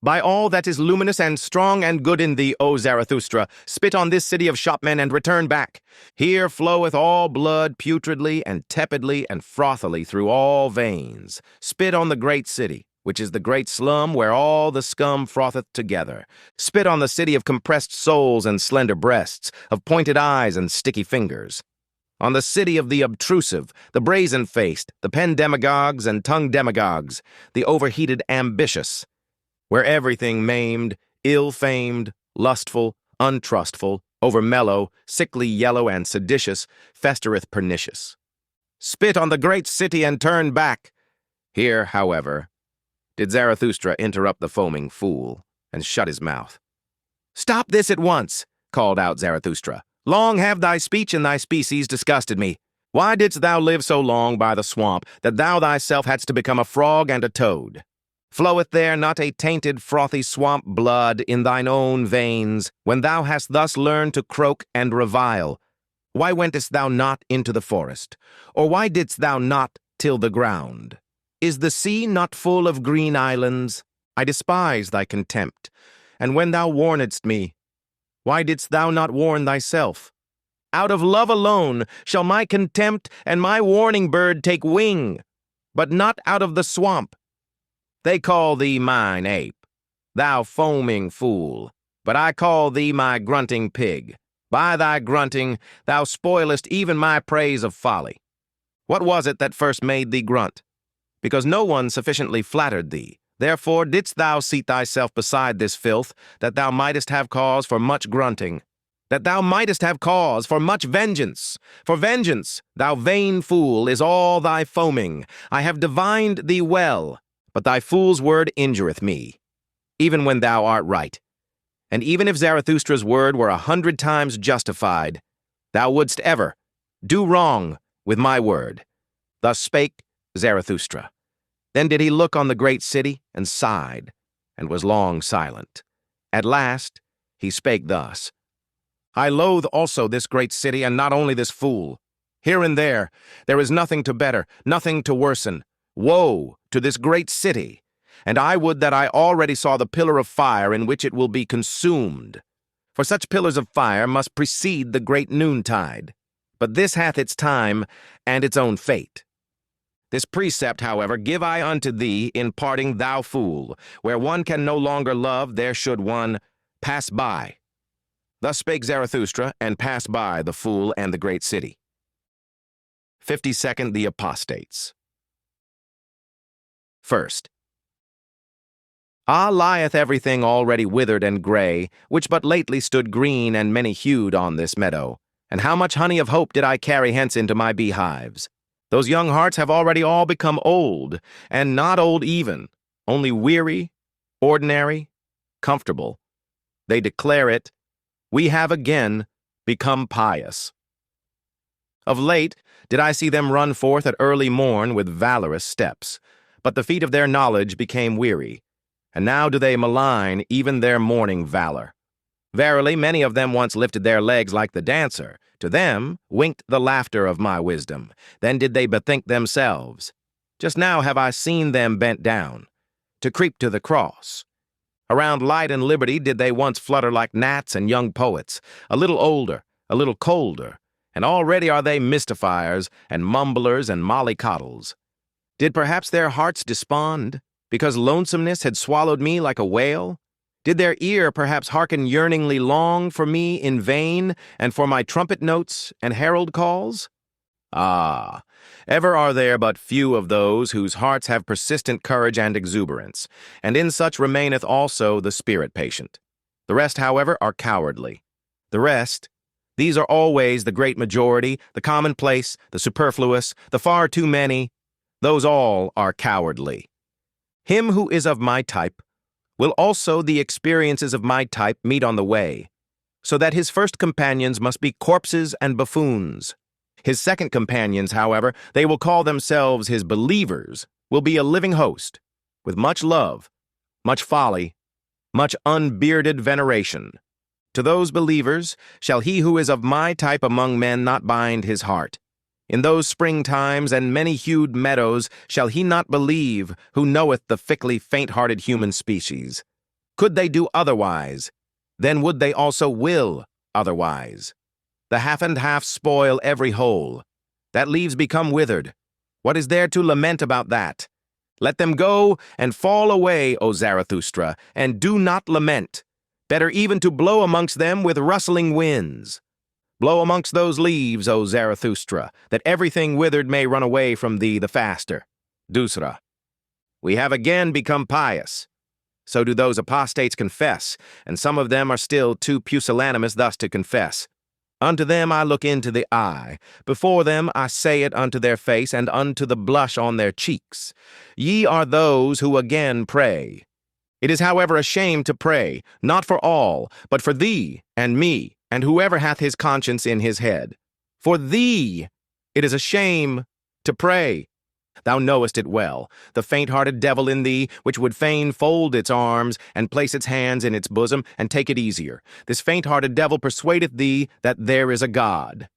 By all that is luminous and strong and good in thee, O Zarathustra, spit on this city of shopmen and return back. Here floweth all blood putridly and tepidly and frothily through all veins. Spit on the great city, which is the great slum where all the scum frotheth together. Spit on the city of compressed souls and slender breasts, of pointed eyes and sticky fingers. On the city of the obtrusive, the brazen-faced, the pen demagogues and tongue demagogues, the overheated ambitious, where everything maimed, ill-famed, lustful, untrustful, over-mellow, sickly yellow and seditious, festereth pernicious. Spit on the great city and turn back. Here, however, did Zarathustra interrupt the foaming fool, and shut his mouth. Stop this at once, called out Zarathustra. Long have thy speech and thy species disgusted me. Why didst thou live so long by the swamp, that thou thyself hadst to become a frog and a toad? Floweth there not a tainted, frothy swamp blood in thine own veins, when thou hast thus learned to croak and revile? Why wentest thou not into the forest? Or why didst thou not till the ground? Is the sea not full of green islands? I despise thy contempt. And when thou warnedst me, why didst thou not warn thyself? Out of love alone shall my contempt and my warning bird take wing, but not out of the swamp. They call thee mine ape, thou foaming fool, but I call thee my grunting pig. By thy grunting thou spoilest even my praise of folly. What was it that first made thee grunt? Because no one sufficiently flattered thee. Therefore didst thou seat thyself beside this filth, that thou mightest have cause for much grunting, that thou mightest have cause for much vengeance. For vengeance, thou vain fool, is all thy foaming. I have divined thee well, but thy fool's word injureth me, even when thou art right. And even if Zarathustra's word were 100 times justified, thou wouldst ever do wrong with my word. Thus spake Zarathustra. Then did he look on the great city and sighed, and was long silent. At last he spake thus. I loathe also this great city, and not only this fool. Here and there is nothing to better, nothing to worsen. Woe to this great city, and I would that I already saw the pillar of fire in which it will be consumed. For such pillars of fire must precede the great noontide. But this hath its time and its own fate. This precept, however, give I unto thee in parting, thou fool. Where one can no longer love, there should one pass by. Thus spake Zarathustra, and passed by the fool and the great city. 52nd, the apostates. First. Ah, lieth everything already withered and grey, which but lately stood green and many-hued on this meadow. And how much honey of hope did I carry hence into my beehives? Those young hearts have already all become old, and not old even, only weary, ordinary, comfortable. They declare it, we have again become pious. Of late did I see them run forth at early morn with valorous steps, but the feet of their knowledge became weary, and now do they malign even their morning valor. Verily, many of them once lifted their legs like the dancer. To them winked the laughter of my wisdom. Then did they bethink themselves. Just now have I seen them bent down, to creep to the cross. Around light and liberty did they once flutter like gnats and young poets, a little older, a little colder, and already are they mystifiers and mumblers and mollycoddles. Did perhaps their hearts despond, because lonesomeness had swallowed me like a whale? Did their ear perhaps hearken yearningly long for me in vain, and for my trumpet notes and herald calls? Ah, ever are there but few of those whose hearts have persistent courage and exuberance, and in such remaineth also the spirit patient. The rest, however, are cowardly. The rest, these are always the great majority, the commonplace, the superfluous, the far too many. Those all are cowardly. Him who is of my type will also the experiences of my type meet on the way, so that his first companions must be corpses and buffoons. His second companions, however, they will call themselves his believers, will be a living host, with much love, much folly, much unbearded veneration. To those believers shall he who is of my type among men not bind his heart. In those spring times and many-hued meadows shall he not believe who knoweth the fickly faint-hearted human species. Could they do otherwise, then would they also will otherwise. The half and half spoil every whole. That leaves become withered. What is there to lament about that? Let them go and fall away, O Zarathustra, and do not lament. Better even to blow amongst them with rustling winds. Blow amongst those leaves, O Zarathustra, that everything withered may run away from thee the faster. Dusra. We have again become pious. So do those apostates confess, and some of them are still too pusillanimous thus to confess. Unto them I look into the eye. Before them I say it unto their face, and unto the blush on their cheeks. Ye are those who again pray. It is, however, a shame to pray, not for all, but for thee and me, and whoever hath his conscience in his head. For thee it is a shame to pray. Thou knowest it well, the faint-hearted devil in thee, which would fain fold its arms, and place its hands in its bosom, and take it easier. This faint-hearted devil persuadeth thee that there is a God.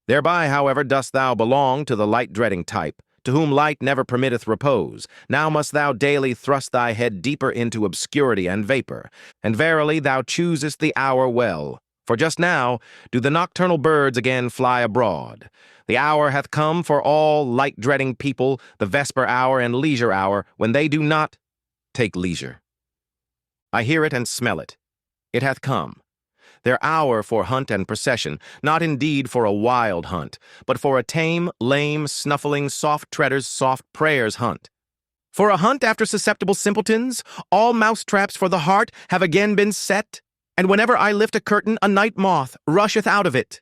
Thereby, however, dost thou belong to the light-dreading type, to whom light never permitteth repose. Now must thou daily thrust thy head deeper into obscurity and vapor, and verily thou choosest the hour well. For just now do the nocturnal birds again fly abroad. The hour hath come for all light-dreading people, the vesper hour and leisure hour, when they do not take leisure. I hear it and smell it. It hath come. Their hour for hunt and procession, not indeed for a wild hunt, but for a tame, lame, snuffling, soft-treaders, soft prayers hunt. For a hunt after susceptible simpletons, all mousetraps for the heart have again been set, and whenever I lift a curtain, a night moth rusheth out of it.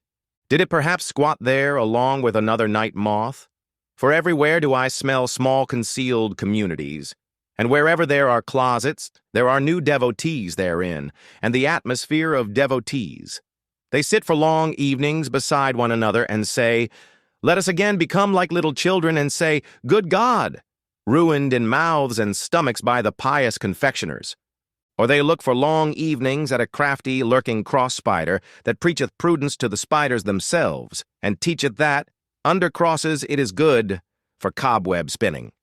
Did it perhaps squat there along with another night moth? For everywhere do I smell small concealed communities, and wherever there are closets, there are new devotees therein, and the atmosphere of devotees. They sit for long evenings beside one another and say, let us again become like little children and say, good God, ruined in mouths and stomachs by the pious confectioners. Or they look for long evenings at a crafty, lurking cross-spider that preacheth prudence to the spiders themselves, and teacheth that, under crosses, it is good for cobweb spinning.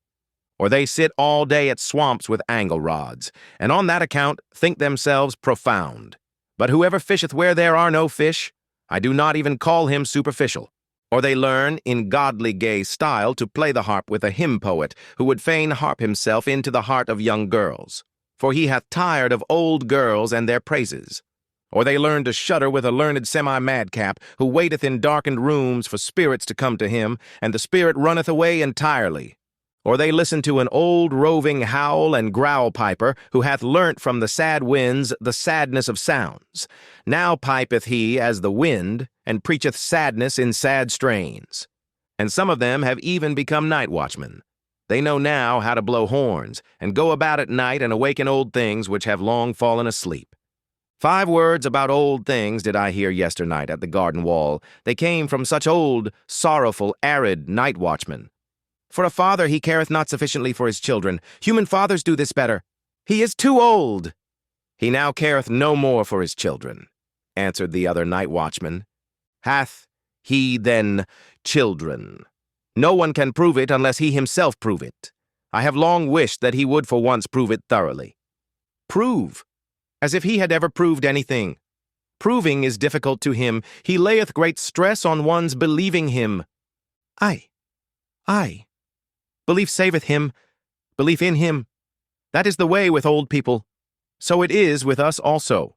Or they sit all day at swamps with angle rods, and on that account think themselves profound. But whoever fisheth where there are no fish, I do not even call him superficial. Or they learn, in godly gay style, to play the harp with a hymn poet, who would fain harp himself into the heart of young girls. For he hath tired of old girls and their praises. Or they learn to shudder with a learned semi-madcap, who waiteth in darkened rooms for spirits to come to him, and the spirit runneth away entirely. Or they listen to an old roving howl and growl piper, who hath learnt from the sad winds the sadness of sounds. Now pipeth he as the wind, and preacheth sadness in sad strains. And some of them have even become night watchmen. They know now how to blow horns, and go about at night and awaken old things which have long fallen asleep. 5 words about old things did I hear yesternight at the garden wall. They came from such old, sorrowful, arid night watchmen. For a father he careth not sufficiently for his children. Human fathers do this better. He is too old. He now careth no more for his children, answered the other night watchman. Hath he, then, children? No one can prove it unless he himself prove it. I have long wished that he would for once prove it thoroughly. Prove? As if he had ever proved anything. Proving is difficult to him. He layeth great stress on one's believing him. Aye. Belief saveth him. Belief in him. That is the way with old people. So it is with us also.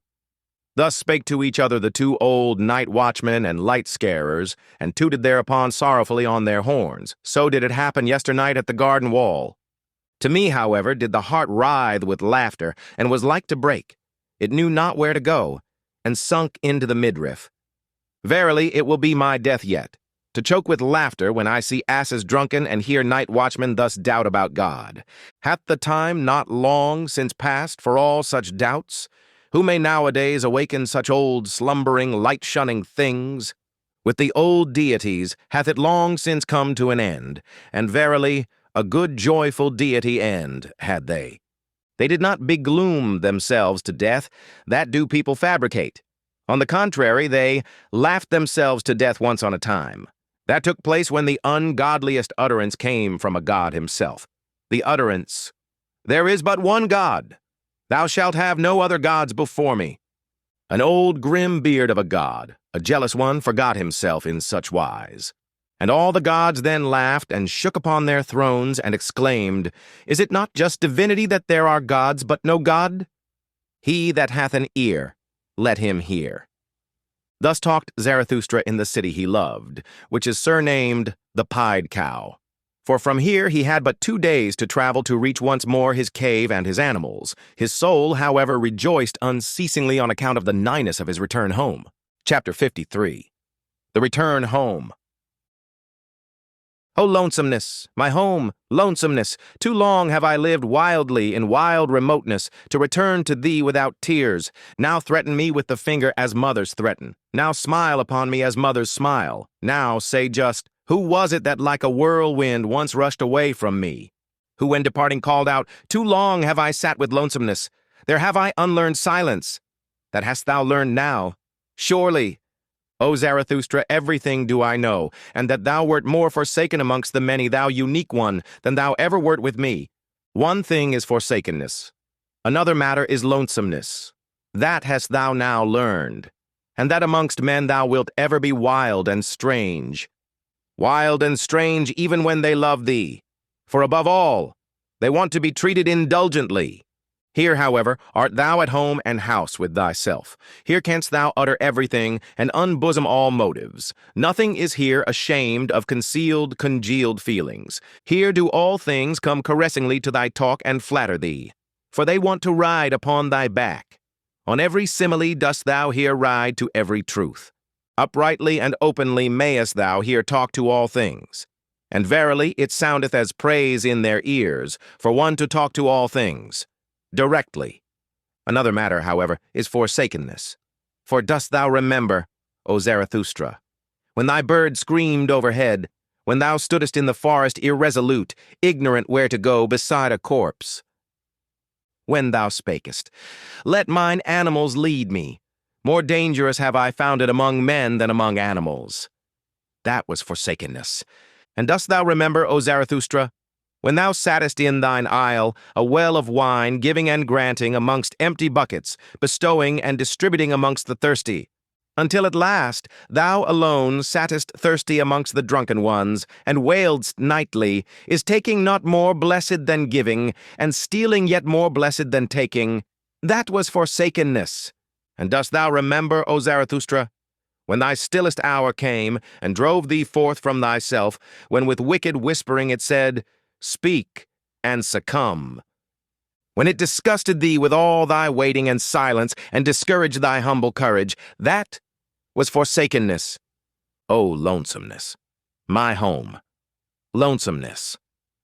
Thus spake to each other the 2 old night watchmen and light scarers, and tooted thereupon sorrowfully on their horns. So did it happen yesternight at the garden wall. To me, however, did the heart writhe with laughter, and was like to break. It knew not where to go, and sunk into the midriff. Verily, it will be my death yet, to choke with laughter when I see asses drunken and hear night watchmen thus doubt about God. Hath the time not long since passed for all such doubts? Who may nowadays awaken such old, slumbering, light-shunning things? With the old deities hath it long since come to an end, and verily, a good joyful deity end had they. They did not begloom themselves to death, that do people fabricate. On the contrary, they laughed themselves to death once on a time. That took place when the ungodliest utterance came from a god himself. The utterance, "There is but one God. Thou shalt have no other gods before me." An old grim beard of a god, a jealous one, forgot himself in such wise. And all the gods then laughed and shook upon their thrones and exclaimed, "Is it not just divinity that there are gods but no God? He that hath an ear, let him hear." Thus talked Zarathustra in the city he loved, which is surnamed the Pied Cow. For from here he had but 2 days to travel to reach once more his cave and his animals. His soul, however, rejoiced unceasingly on account of the nighness of his return home. Chapter 53. The Return Home. O lonesomeness, my home, lonesomeness, too long have I lived wildly in wild remoteness, to return to thee without tears. Now threaten me with the finger as mothers threaten. Now smile upon me as mothers smile. Now say just, who was it that like a whirlwind once rushed away from me? Who when departing called out, too long have I sat with lonesomeness. There have I unlearned silence. That hast thou learned now. Surely, O Zarathustra, everything do I know, and that thou wert more forsaken amongst the many, thou unique one, than thou ever wert with me. One thing is forsakenness. Another matter is lonesomeness. That hast thou now learned, and that amongst men thou wilt ever be wild and strange. Wild and strange even when they love thee. For above all, they want to be treated indulgently. Here, however, art thou at home and house with thyself. Here canst thou utter everything and unbosom all motives. Nothing is here ashamed of concealed, congealed feelings. Here do all things come caressingly to thy talk and flatter thee. For they want to ride upon thy back. On every simile dost thou here ride to every truth. Uprightly and openly mayest thou here talk to all things. And verily it soundeth as praise in their ears, for one to talk to all things. Directly. Another matter, however, is forsakenness. For dost thou remember, O Zarathustra, when thy bird screamed overhead, when thou stoodest in the forest irresolute, ignorant where to go beside a corpse? When thou spakest, "Let mine animals lead me. More dangerous have I found it among men than among animals." That was forsakenness. And dost thou remember, O Zarathustra, when thou sattest in thine isle, a well of wine, giving and granting amongst empty buckets, bestowing and distributing amongst the thirsty, until at last thou alone sattest thirsty amongst the drunken ones, and wailedst nightly, is taking not more blessed than giving, and stealing yet more blessed than taking. That was forsakenness. And dost thou remember, O Zarathustra, when thy stillest hour came, and drove thee forth from thyself, when with wicked whispering it said, Speak and succumb? When it disgusted thee with all thy waiting and silence, and discouraged thy humble courage, that was forsakenness. O lonesomeness, my home, lonesomeness,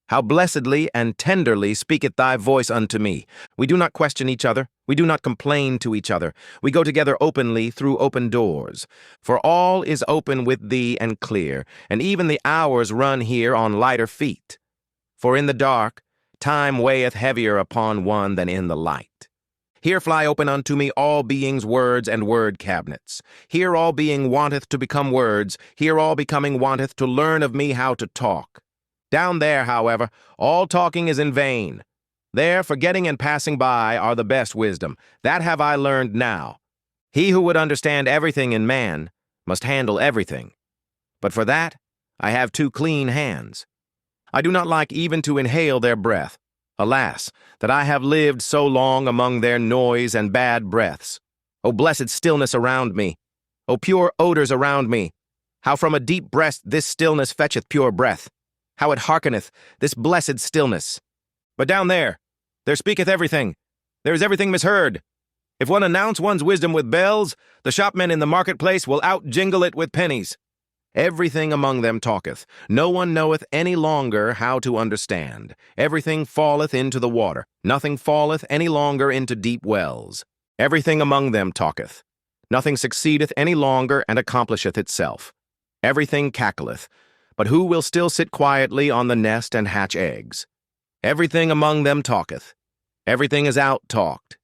how blessedly and tenderly speaketh thy voice unto me. We do not question each other, we do not complain to each other, we go together openly through open doors. For all is open with thee and clear, and even the hours run here on lighter feet. For in the dark, time weigheth heavier upon one than in the light. Here fly open unto me all beings' words and word cabinets. Here all being wanteth to become words, here all becoming wanteth to learn of me how to talk. Down there, however, all talking is in vain. There, forgetting and passing by are the best wisdom. That have I learned now. He who would understand everything in man must handle everything. But for that, I have 2 clean hands. I do not like even to inhale their breath. Alas, that I have lived so long among their noise and bad breaths. O blessed stillness around me! O pure odors around me! How from a deep breast this stillness fetcheth pure breath! How it hearkeneth, this blessed stillness! But down there speaketh everything. There is everything misheard. If one announce one's wisdom with bells, the shopmen in the marketplace will out-jingle it with pennies. Everything among them talketh. No one knoweth any longer how to understand. Everything falleth into the water. Nothing falleth any longer into deep wells. Everything among them talketh. Nothing succeedeth any longer and accomplisheth itself. Everything cackleth. But who will still sit quietly on the nest and hatch eggs? Everything among them talketh. Everything is out-talked.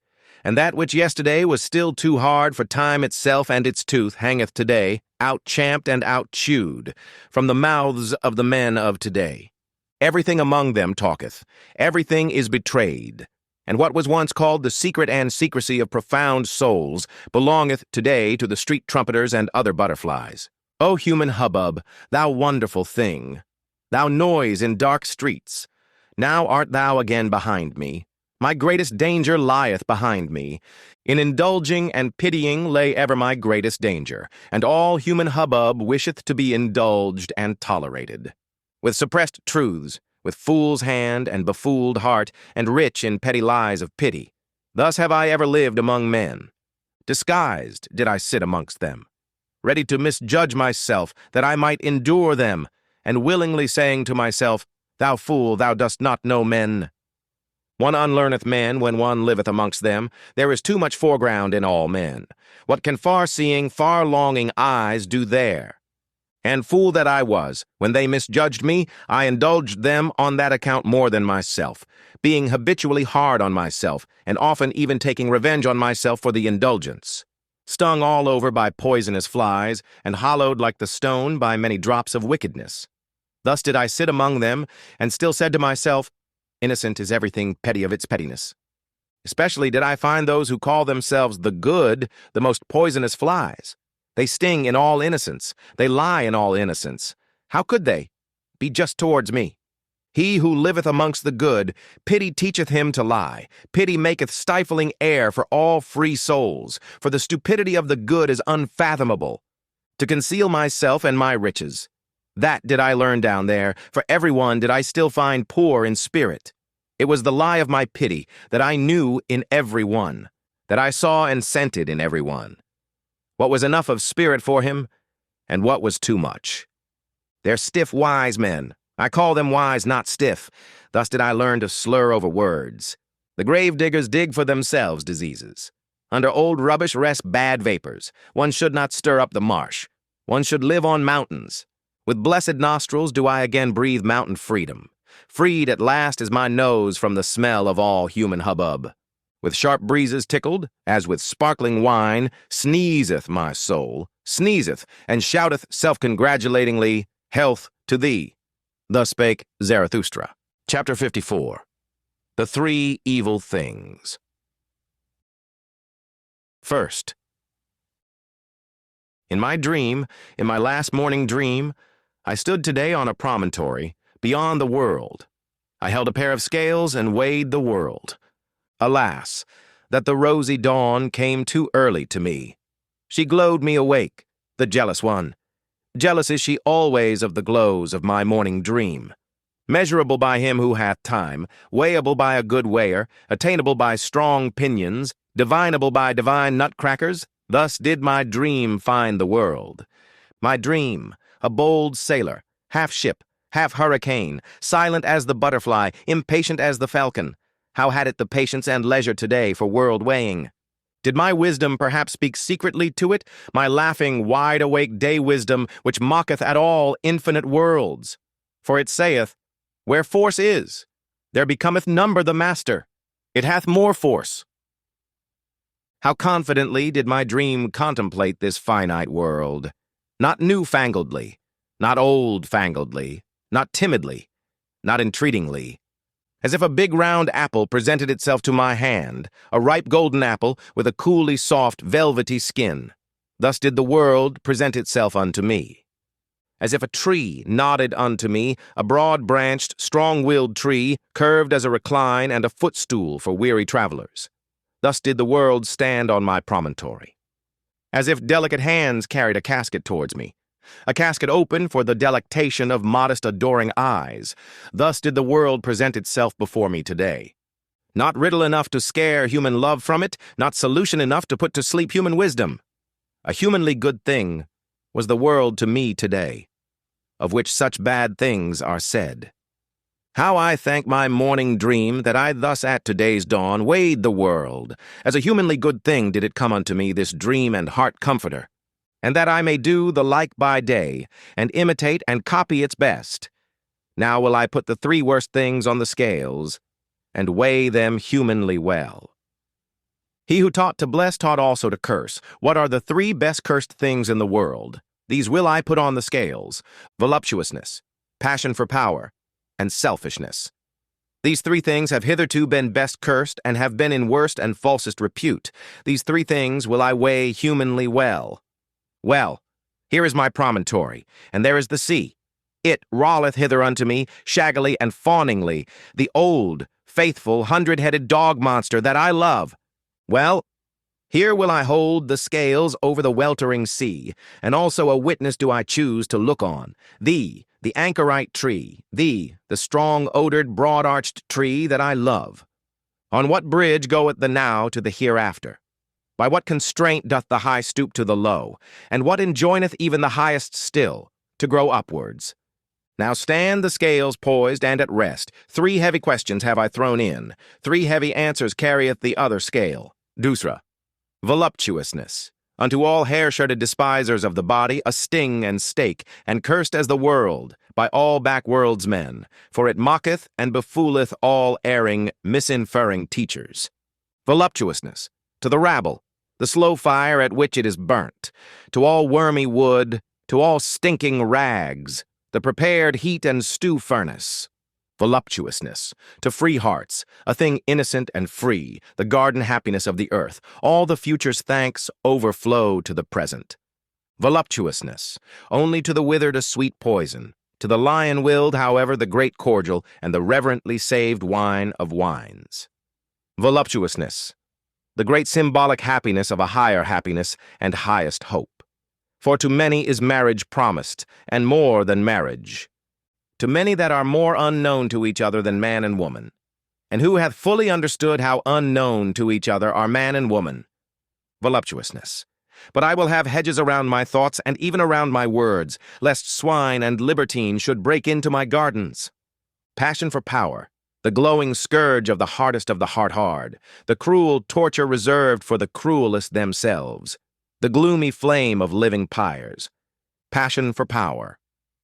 And that which yesterday was still too hard for time itself and its tooth hangeth today, out-champed and out-chewed, from the mouths of the men of today. Everything among them talketh. Everything is betrayed. And what was once called the secret and secrecy of profound souls belongeth today to the street trumpeters and other butterflies. O human hubbub, thou wonderful thing! Thou noise in dark streets! Now art thou again behind me. My greatest danger lieth behind me. In indulging and pitying lay ever my greatest danger, and all human hubbub wisheth to be indulged and tolerated. With suppressed truths, with fool's hand and befooled heart, and rich in petty lies of pity, thus have I ever lived among men. Disguised did I sit amongst them, ready to misjudge myself, that I might endure them, and willingly saying to myself, Thou fool, thou dost not know men. One unlearneth men when one liveth amongst them. There is too much foreground in all men. What can far-seeing, far-longing eyes do there? And fool that I was, when they misjudged me, I indulged them on that account more than myself, being habitually hard on myself, and often even taking revenge on myself for the indulgence. Stung all over by poisonous flies, and hollowed like the stone by many drops of wickedness. Thus did I sit among them, and still said to myself, Innocent is everything petty of its pettiness. Especially did I find those who call themselves the good the most poisonous flies. They sting in all innocence. They lie in all innocence. How could they be just towards me? He who liveth amongst the good, pity teacheth him to lie. Pity maketh stifling air for all free souls, for the stupidity of the good is unfathomable. To conceal myself and my riches. That did I learn down there, for everyone did I still find poor in spirit. It was the lie of my pity that I knew in every one, that I saw and scented in every one. What was enough of spirit for him, and what was too much. They're stiff wise men. I call them wise, not stiff. Thus did I learn to slur over words. The grave diggers dig for themselves diseases. Under old rubbish rest bad vapors. One should not stir up the marsh. One should live on mountains. With blessed nostrils do I again breathe mountain freedom. Freed at last is my nose from the smell of all human hubbub. With sharp breezes tickled, as with sparkling wine, sneezeth my soul, sneezeth, and shouteth self-congratulatingly, Health to thee. Thus spake Zarathustra. Chapter 54. The Three Evil Things. First, In my dream, in my last morning dream, I stood today on a promontory, beyond the world. I held a pair of scales and weighed the world. Alas, that the rosy dawn came too early to me. She glowed me awake, the jealous one. Jealous is she always of the glows of my morning dream. Measurable by him who hath time, weighable by a good weigher, attainable by strong pinions, divinable by divine nutcrackers, thus did my dream find the world. My dream, a bold sailor, half ship, half hurricane, silent as the butterfly, impatient as the falcon. How had it the patience and leisure today for world weighing? Did my wisdom perhaps speak secretly to it, my laughing, wide-awake day-wisdom, which mocketh at all infinite worlds? For it saith, where force is, there becometh number the master. It hath more force. How confidently did my dream contemplate this finite world, not new-fangledly, not old-fangledly, not timidly, not entreatingly. As if a big round apple presented itself to my hand, a ripe golden apple with a coolly soft, velvety skin. Thus did the world present itself unto me. As if a tree nodded unto me, a broad-branched, strong-willed tree, curved as a recline and a footstool for weary travelers. Thus did the world stand on my promontory. As if delicate hands carried a casket towards me, a casket open for the delectation of modest, adoring eyes. Thus did the world present itself before me today. Not riddle enough to scare human love from it, not solution enough to put to sleep human wisdom. A humanly good thing was the world to me today, of which such bad things are said. How I thank my morning dream that I thus at today's dawn weighed the world. As a humanly good thing did it come unto me, this dream and heart comforter, and that I may do the like by day, and imitate and copy its best. Now will I put the 3 worst things on the scales, and weigh them humanly well. He who taught to bless taught also to curse. What are the 3 best cursed things in the world? These will I put on the scales: voluptuousness, passion for power, and selfishness. These 3 things have hitherto been best cursed, and have been in worst and falsest repute. These 3 things will I weigh humanly well. Well, here is my promontory, and there is the sea. It rolleth hither unto me, shaggily and fawningly, the old, faithful, 100-headed dog monster that I love. Well, here will I hold the scales over the weltering sea, and also a witness do I choose to look on, thee, the anchorite tree, thee, the strong-odored, broad-arched tree that I love. On what bridge goeth the now to the hereafter? By what constraint doth the high stoop to the low, and what enjoineth even the highest still, to grow upwards? Now stand the scales poised and at rest. 3 heavy questions have I thrown in. 3 heavy answers carrieth the other scale. Dusra. Voluptuousness. Unto all hair-shirted despisers of the body, a sting and stake, and cursed as the world, by all back-world's men, for it mocketh and befooleth all erring, misinferring teachers. Voluptuousness. To the rabble, the slow fire at which it is burnt, to all wormy wood, to all stinking rags, the prepared heat and stew furnace. Voluptuousness, to free hearts, a thing innocent and free, the garden happiness of the earth, all the future's thanks overflow to the present. Voluptuousness, only to the withered a sweet poison, to the lion-willed, however, the great cordial, and the reverently saved wine of wines. Voluptuousness, the great symbolic happiness of a higher happiness and highest hope. For to many is marriage promised, and more than marriage. To many that are more unknown to each other than man and woman, and who hath fully understood how unknown to each other are man and woman. Voluptuousness. But I will have hedges around my thoughts and even around my words, lest swine and libertine should break into my gardens. Passion for power. The glowing scourge of the hardest of the heart-hard, the cruel torture reserved for the cruelest themselves, the gloomy flame of living pyres. Passion for power.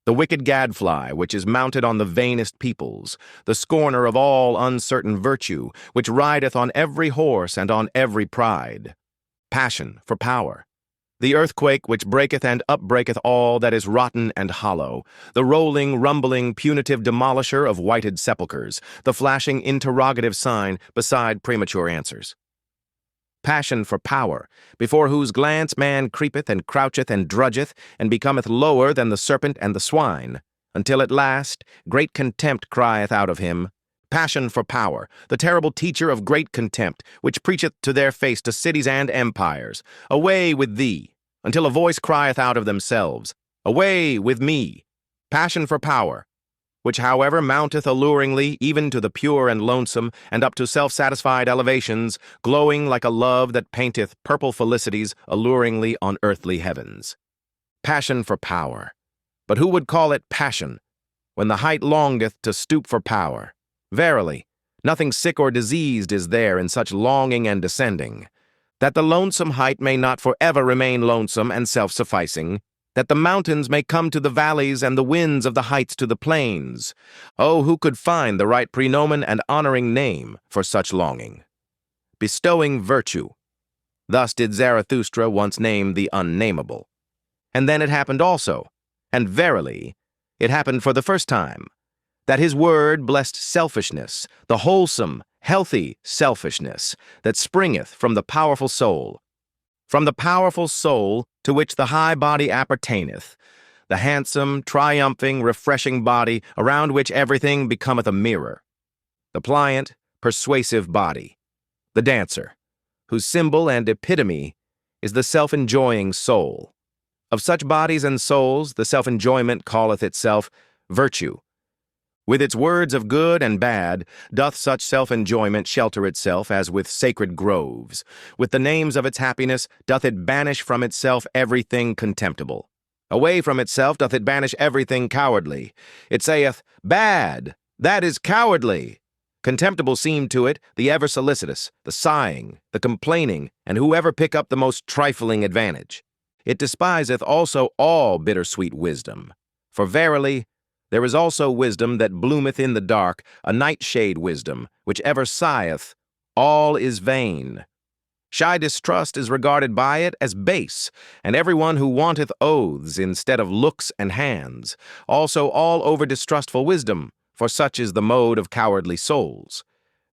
The wicked gadfly which is mounted on the vainest peoples, the scorner of all uncertain virtue, which rideth on every horse and on every pride. Passion for power. The earthquake which breaketh and upbreaketh all that is rotten and hollow, the rolling, rumbling, punitive demolisher of whited sepulchres, the flashing interrogative sign beside premature answers. passion for power, before whose glance man creepeth and croucheth and drudgeth, and becometh lower than the serpent and the swine, until at last great contempt crieth out of him. Passion for power, the terrible teacher of great contempt, which preacheth to their face to cities and empires, away with thee, until a voice crieth out of themselves, away with me. Passion for power, which however mounteth alluringly even to the pure and lonesome, and up to self-satisfied elevations, glowing like a love that painteth purple felicities alluringly on earthly heavens. Passion for power. But who would call it passion, when the height longeth to stoop for power? Verily, nothing sick or diseased is there in such longing and descending, that the lonesome height may not forever remain lonesome and self-sufficing, that the mountains may come to the valleys and the winds of the heights to the plains. Oh, who could find the right prenomen and honoring name for such longing? Bestowing virtue. Thus did Zarathustra once name the unnameable. And then it happened also, and verily, it happened for the first time, that his word blessed selfishness, the wholesome, healthy selfishness that springeth from the powerful soul to which the high body appertaineth, the handsome, triumphing, refreshing body around which everything becometh a mirror, the pliant, persuasive body, the dancer, whose symbol and epitome is the self-enjoying soul. Of such bodies and souls the self-enjoyment calleth itself virtue. With its words of good and bad doth such self-enjoyment shelter itself as with sacred groves. With the names of its happiness doth it banish from itself everything contemptible. Away from itself doth it banish everything cowardly. It saith, bad, that is cowardly. Contemptible seem to it the ever-solicitous, the sighing, the complaining, and whoever pick up the most trifling advantage. It despiseth also all bitter-sweet wisdom. For verily, there is also wisdom that bloometh in the dark, a nightshade wisdom, which ever sigheth, all is vain. Shy distrust is regarded by it as base, and everyone who wanteth oaths instead of looks and hands. Also all over-distrustful wisdom, for such is the mode of cowardly souls.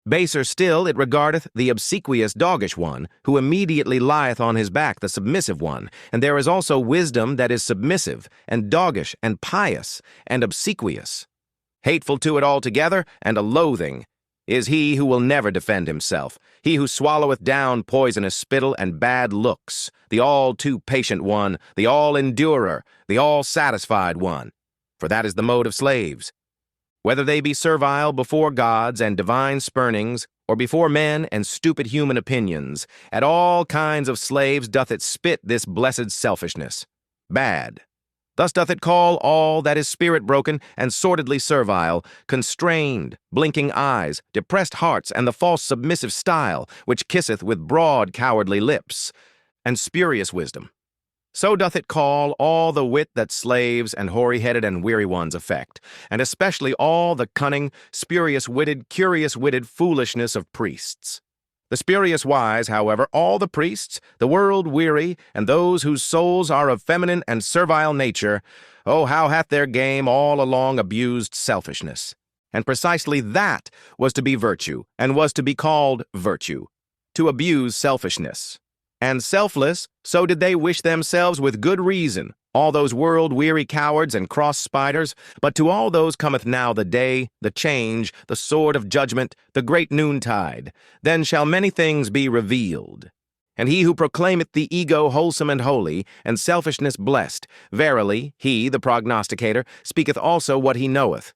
Baser still it regardeth the obsequious doggish one, who immediately lieth on his back, the submissive one. And there is also wisdom that is submissive, and doggish, and pious, and obsequious. Hateful to it altogether, and a loathing, is he who will never defend himself, he who swalloweth down poisonous spittle and bad looks, the all-too-patient one, the all-endurer, the all-satisfied one. For that is the mode of slaves. Whether they be servile before gods and divine spurnings, or before men and stupid human opinions, at all kinds of slaves doth it spit this blessed selfishness. Bad. Thus doth it call all that is spirit-broken and sordidly servile, constrained, blinking eyes, depressed hearts, and the false submissive style, which kisseth with broad cowardly lips, and spurious wisdom. So doth it call all the wit that slaves and hoary-headed and weary ones affect, and especially all the cunning, spurious-witted, curious-witted foolishness of priests. The spurious wise, however, all the priests, the world-weary, and those whose souls are of feminine and servile nature, oh, how hath their game all along abused selfishness. And precisely that was to be virtue, and was to be called virtue, to abuse selfishness. And selfless, so did they wish themselves with good reason, all those world-weary cowards and cross-spiders. But to all those cometh now the day, the change, the sword of judgment, the great noontide. Then shall many things be revealed. And he who proclaimeth the ego wholesome and holy, and selfishness blessed, verily, he, the prognosticator, speaketh also what he knoweth.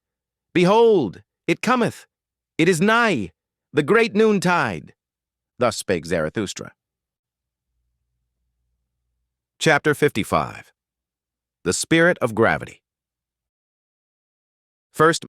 Behold, it cometh, it is nigh, the great noontide. Thus spake Zarathustra. Chapter 55. The Spirit of Gravity. First,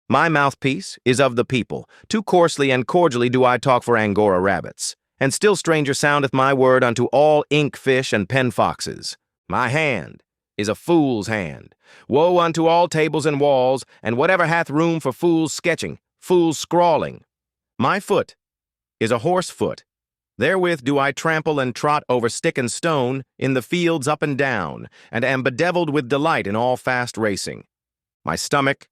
my mouthpiece is of the people. Too coarsely and cordially do I talk for Angora rabbits. And still stranger soundeth my word unto all ink-fish and pen-foxes. My hand is a fool's hand. Woe unto all tables and walls, and whatever hath room for fools sketching, fools scrawling. My foot is a horse foot. Therewith do I trample and trot over stick and stone in the fields up and down, and am bedeviled with delight in all fast racing. My stomach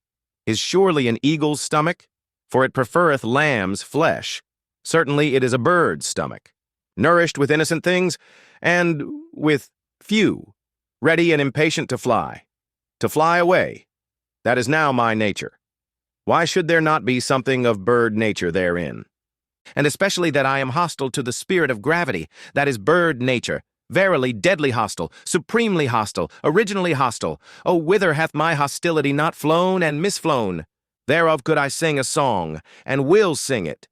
is surely an eagle's stomach, for it preferreth lamb's flesh. Certainly it is a bird's stomach, nourished with innocent things, and with few, ready and impatient to fly away. That is now my nature. Why should there not be something of bird nature therein? And especially that I am hostile to the spirit of gravity, that is bird nature, verily deadly hostile, supremely hostile, originally hostile. Oh, whither hath my hostility not flown and misflown? Thereof could I sing a song, and will sing it,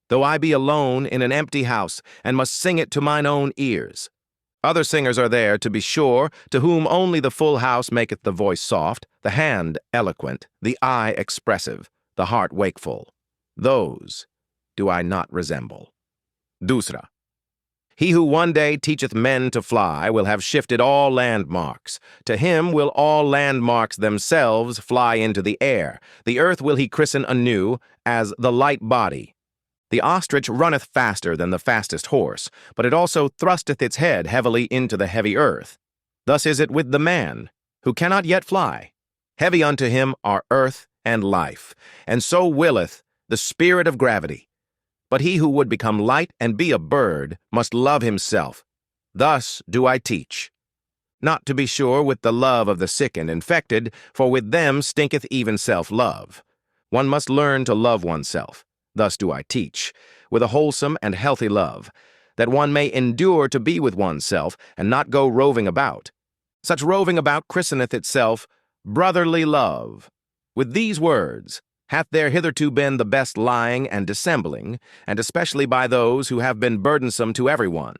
though I be alone in an empty house, and must sing it to mine own ears. Other singers are there, to be sure, to whom only the full house maketh the voice soft, the hand eloquent, the eye expressive, the heart wakeful. Those do I not resemble. Dusra. He who one day teacheth men to fly will have shifted all landmarks. To him will all landmarks themselves fly into the air. The earth will he christen anew as the light body. The ostrich runneth faster than the fastest horse, but it also thrusteth its head heavily into the heavy earth. Thus is it with the man, who cannot yet fly. Heavy unto him are earth and life, and so willeth the spirit of gravity. But he who would become light and be a bird must love himself. Thus do I teach. Not, to be sure, with the love of the sick and infected, for with them stinketh even self-love. One must learn to love oneself. Thus do I teach, with a wholesome and healthy love, that one may endure to be with oneself and not go roving about. Such roving about christeneth itself brotherly love. With these words hath there hitherto been the best lying and dissembling, and especially by those who have been burdensome to everyone.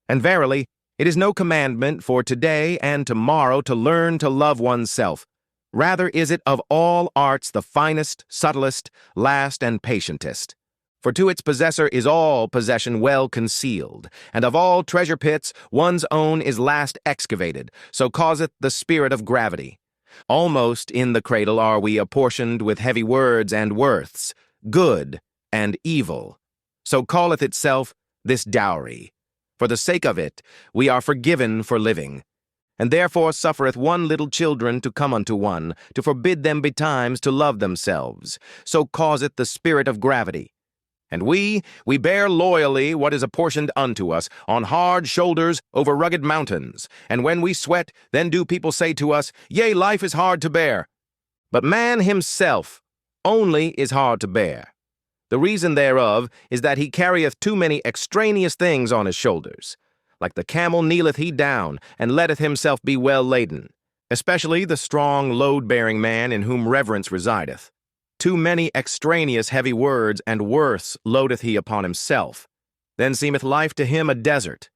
And verily, it is no commandment for today and tomorrow to learn to love oneself. Rather is it of all arts the finest, subtlest, last, and patientest. For to its possessor is all possession well concealed, and of all treasure pits one's own is last excavated, so causeth the spirit of gravity. Almost in the cradle are we apportioned with heavy words and worths, good and evil. So calleth itself this dowry. For the sake of it, we are forgiven for living. And therefore suffereth one little children to come unto one, to forbid them betimes to love themselves. So causeth the spirit of gravity. And we bear loyally what is apportioned unto us, on hard shoulders over rugged mountains. And when we sweat, then do people say to us, Yea, life is hard to bear. But man himself only is hard to bear. The reason thereof is that he carrieth too many extraneous things on his shoulders. Like the camel kneeleth he down, and letteth himself be well laden, especially the strong load-bearing man in whom reverence resideth. Too many extraneous heavy words and worths loadeth he upon himself. Then seemeth life to him a desert.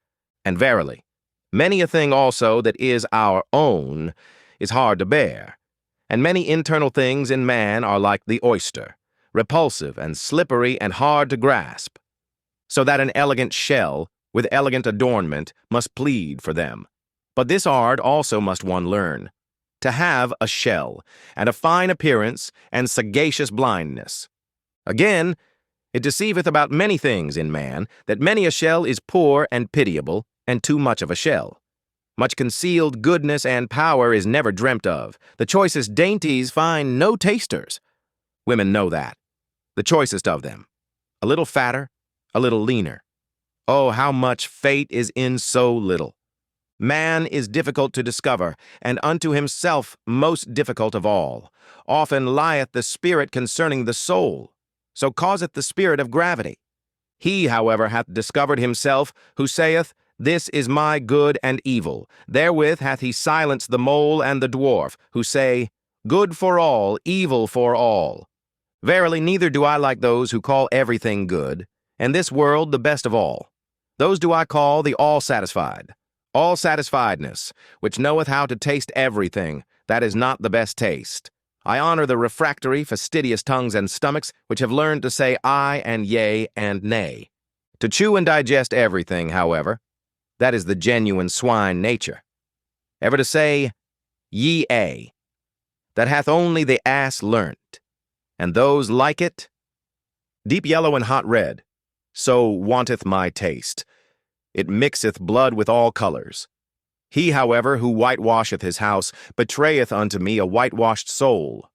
And verily, many a thing also that is our own is hard to bear. And many internal things in man are like the oyster, repulsive and slippery and hard to grasp. So that an elegant shell, with elegant adornment, must plead for them. But this art also must one learn, to have a shell, and a fine appearance, and sagacious blindness. Again, it deceiveth about many things in man, that many a shell is poor and pitiable, and too much of a shell. Much concealed goodness and power is never dreamt of. The choicest dainties find no tasters. Women know that. The choicest of them. A little fatter, a little leaner. Oh, how much fate is in so little. Man is difficult to discover, and unto himself most difficult of all. Often lieth the spirit concerning the soul, so causeth the spirit of gravity. He, however, hath discovered himself, who saith, This is my good and evil. Therewith hath he silenced the mole and the dwarf, who say, Good for all, evil for all. Verily, neither do I like those who call everything good, and this world the best of all. Those do I call the all-satisfied. All-satisfiedness, which knoweth how to taste everything, that is not the best taste. I honor the refractory, fastidious tongues and stomachs which have learned to say aye and yea and nay. To chew and digest everything, however, that is the genuine swine nature. Ever to say, yea, that hath only the ass learnt, and those like it, deep yellow and hot red, so wanteth my taste. It mixeth blood with all colors. He, however, who whitewasheth his house, betrayeth unto me a whitewashed soul.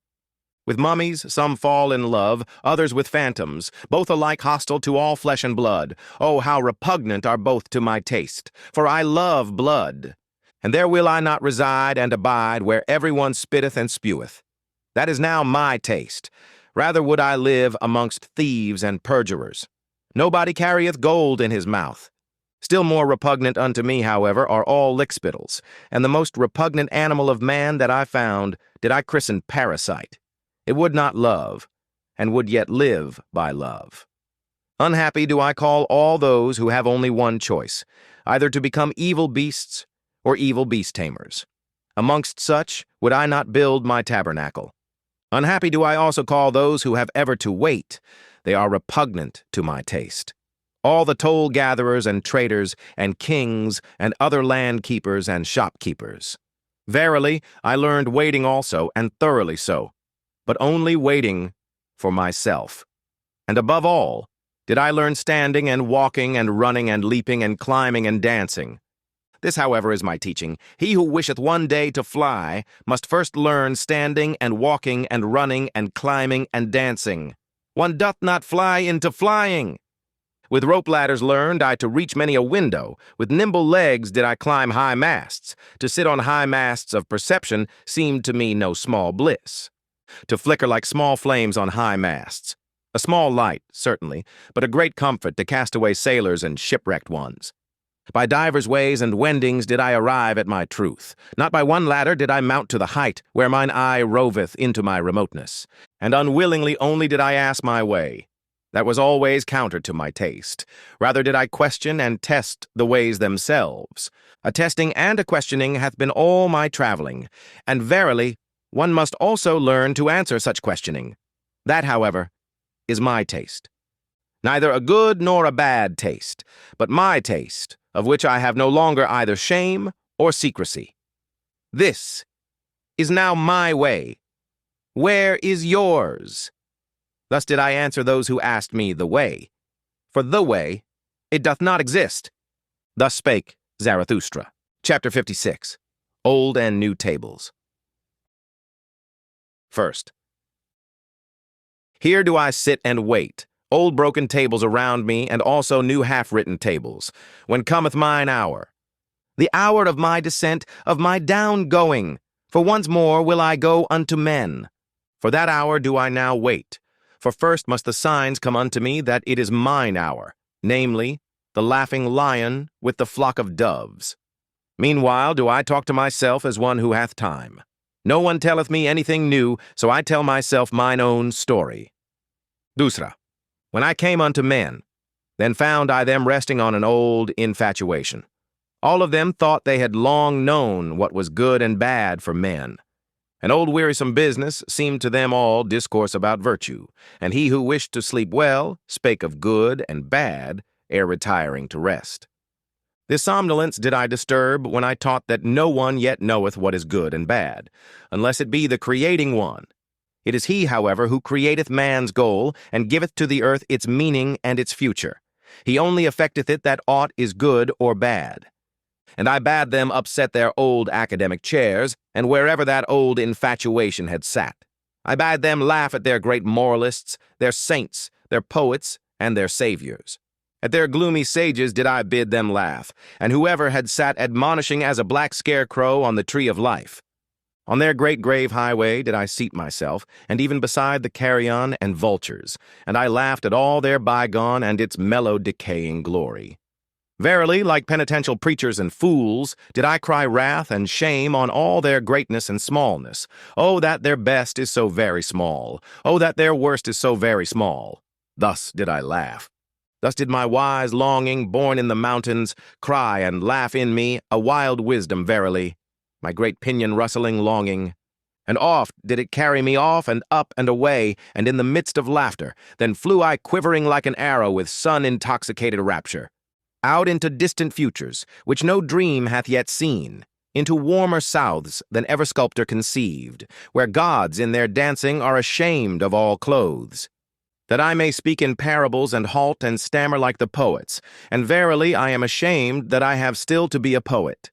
With mummies, some fall in love, others with phantoms, both alike hostile to all flesh and blood. Oh, how repugnant are both to my taste, for I love blood. And there will I not reside and abide where everyone spitteth and speweth. That is now my taste. Rather would I live amongst thieves and perjurers. Nobody carrieth gold in his mouth. Still more repugnant unto me, however, are all lickspittles, and the most repugnant animal of man that I found did I christen parasite. It would not love, and would yet live by love. Unhappy do I call all those who have only one choice, either to become evil beasts or evil beast tamers. Amongst such would I not build my tabernacle. Unhappy do I also call those who have ever to wait. They are repugnant to my taste. All the toll-gatherers and traders and kings and other land-keepers and shopkeepers. Verily, I learned waiting also, and thoroughly so, but only waiting for myself. And above all, did I learn standing and walking and running and leaping and climbing and dancing. This, however, is my teaching. He who wisheth one day to fly must first learn standing and walking and running and climbing and dancing. One doth not fly into flying. With rope ladders learned I to reach many a window. With nimble legs did I climb high masts. To sit on high masts of perception seemed to me no small bliss. To flicker like small flames on high masts. A small light, certainly, but a great comfort to castaway sailors and shipwrecked ones. By divers ways and wendings did I arrive at my truth. Not by one ladder did I mount to the height, where mine eye roveth into my remoteness. And unwillingly only did I ask my way. That was always counter to my taste. Rather did I question and test the ways themselves. A testing and a questioning hath been all my traveling, and verily, one must also learn to answer such questioning. That, however, is my taste. Neither a good nor a bad taste, but my taste, of which I have no longer either shame or secrecy. This is now my way. Where is yours? Thus did I answer those who asked me the way. For the way, it doth not exist. Thus spake Zarathustra. Chapter 56. Old and New Tables. First. Here do I sit and wait, old broken tables around me, and also new half-written tables, when cometh mine hour. The hour of my descent, of my down-going, for once more will I go unto men. For that hour do I now wait. For first must the signs come unto me that it is mine hour, namely, the laughing lion with the flock of doves. Meanwhile do I talk to myself as one who hath time. No one telleth me anything new, so I tell myself mine own story. Dusra. When I came unto men, then found I them resting on an old infatuation. All of them thought they had long known what was good and bad for men. An old wearisome business seemed to them all discourse about virtue, and he who wished to sleep well spake of good and bad ere retiring to rest. This somnolence did I disturb when I taught that no one yet knoweth what is good and bad, unless it be the creating one. It is he, however, who createth man's goal, and giveth to the earth its meaning and its future. He only effecteth it that aught is good or bad. And I bade them upset their old academic chairs, and wherever that old infatuation had sat. I bade them laugh at their great moralists, their saints, their poets, and their saviors. At their gloomy sages did I bid them laugh, and whoever had sat admonishing as a black scarecrow on the tree of life. On their great grave highway did I seat myself, and even beside the carrion and vultures, and I laughed at all their bygone and its mellow decaying glory. Verily, like penitential preachers and fools, did I cry wrath and shame on all their greatness and smallness. Oh, that their best is so very small. Oh, that their worst is so very small. Thus did I laugh. Thus did my wise longing, born in the mountains, cry and laugh in me, a wild wisdom, verily, my great pinion-rustling longing. And oft did it carry me off and up and away, and in the midst of laughter, then flew I quivering like an arrow with sun-intoxicated rapture, out into distant futures, which no dream hath yet seen, into warmer souths than ever sculptor conceived, where gods in their dancing are ashamed of all clothes, that I may speak in parables and halt and stammer like the poets, and verily I am ashamed that I have still to be a poet.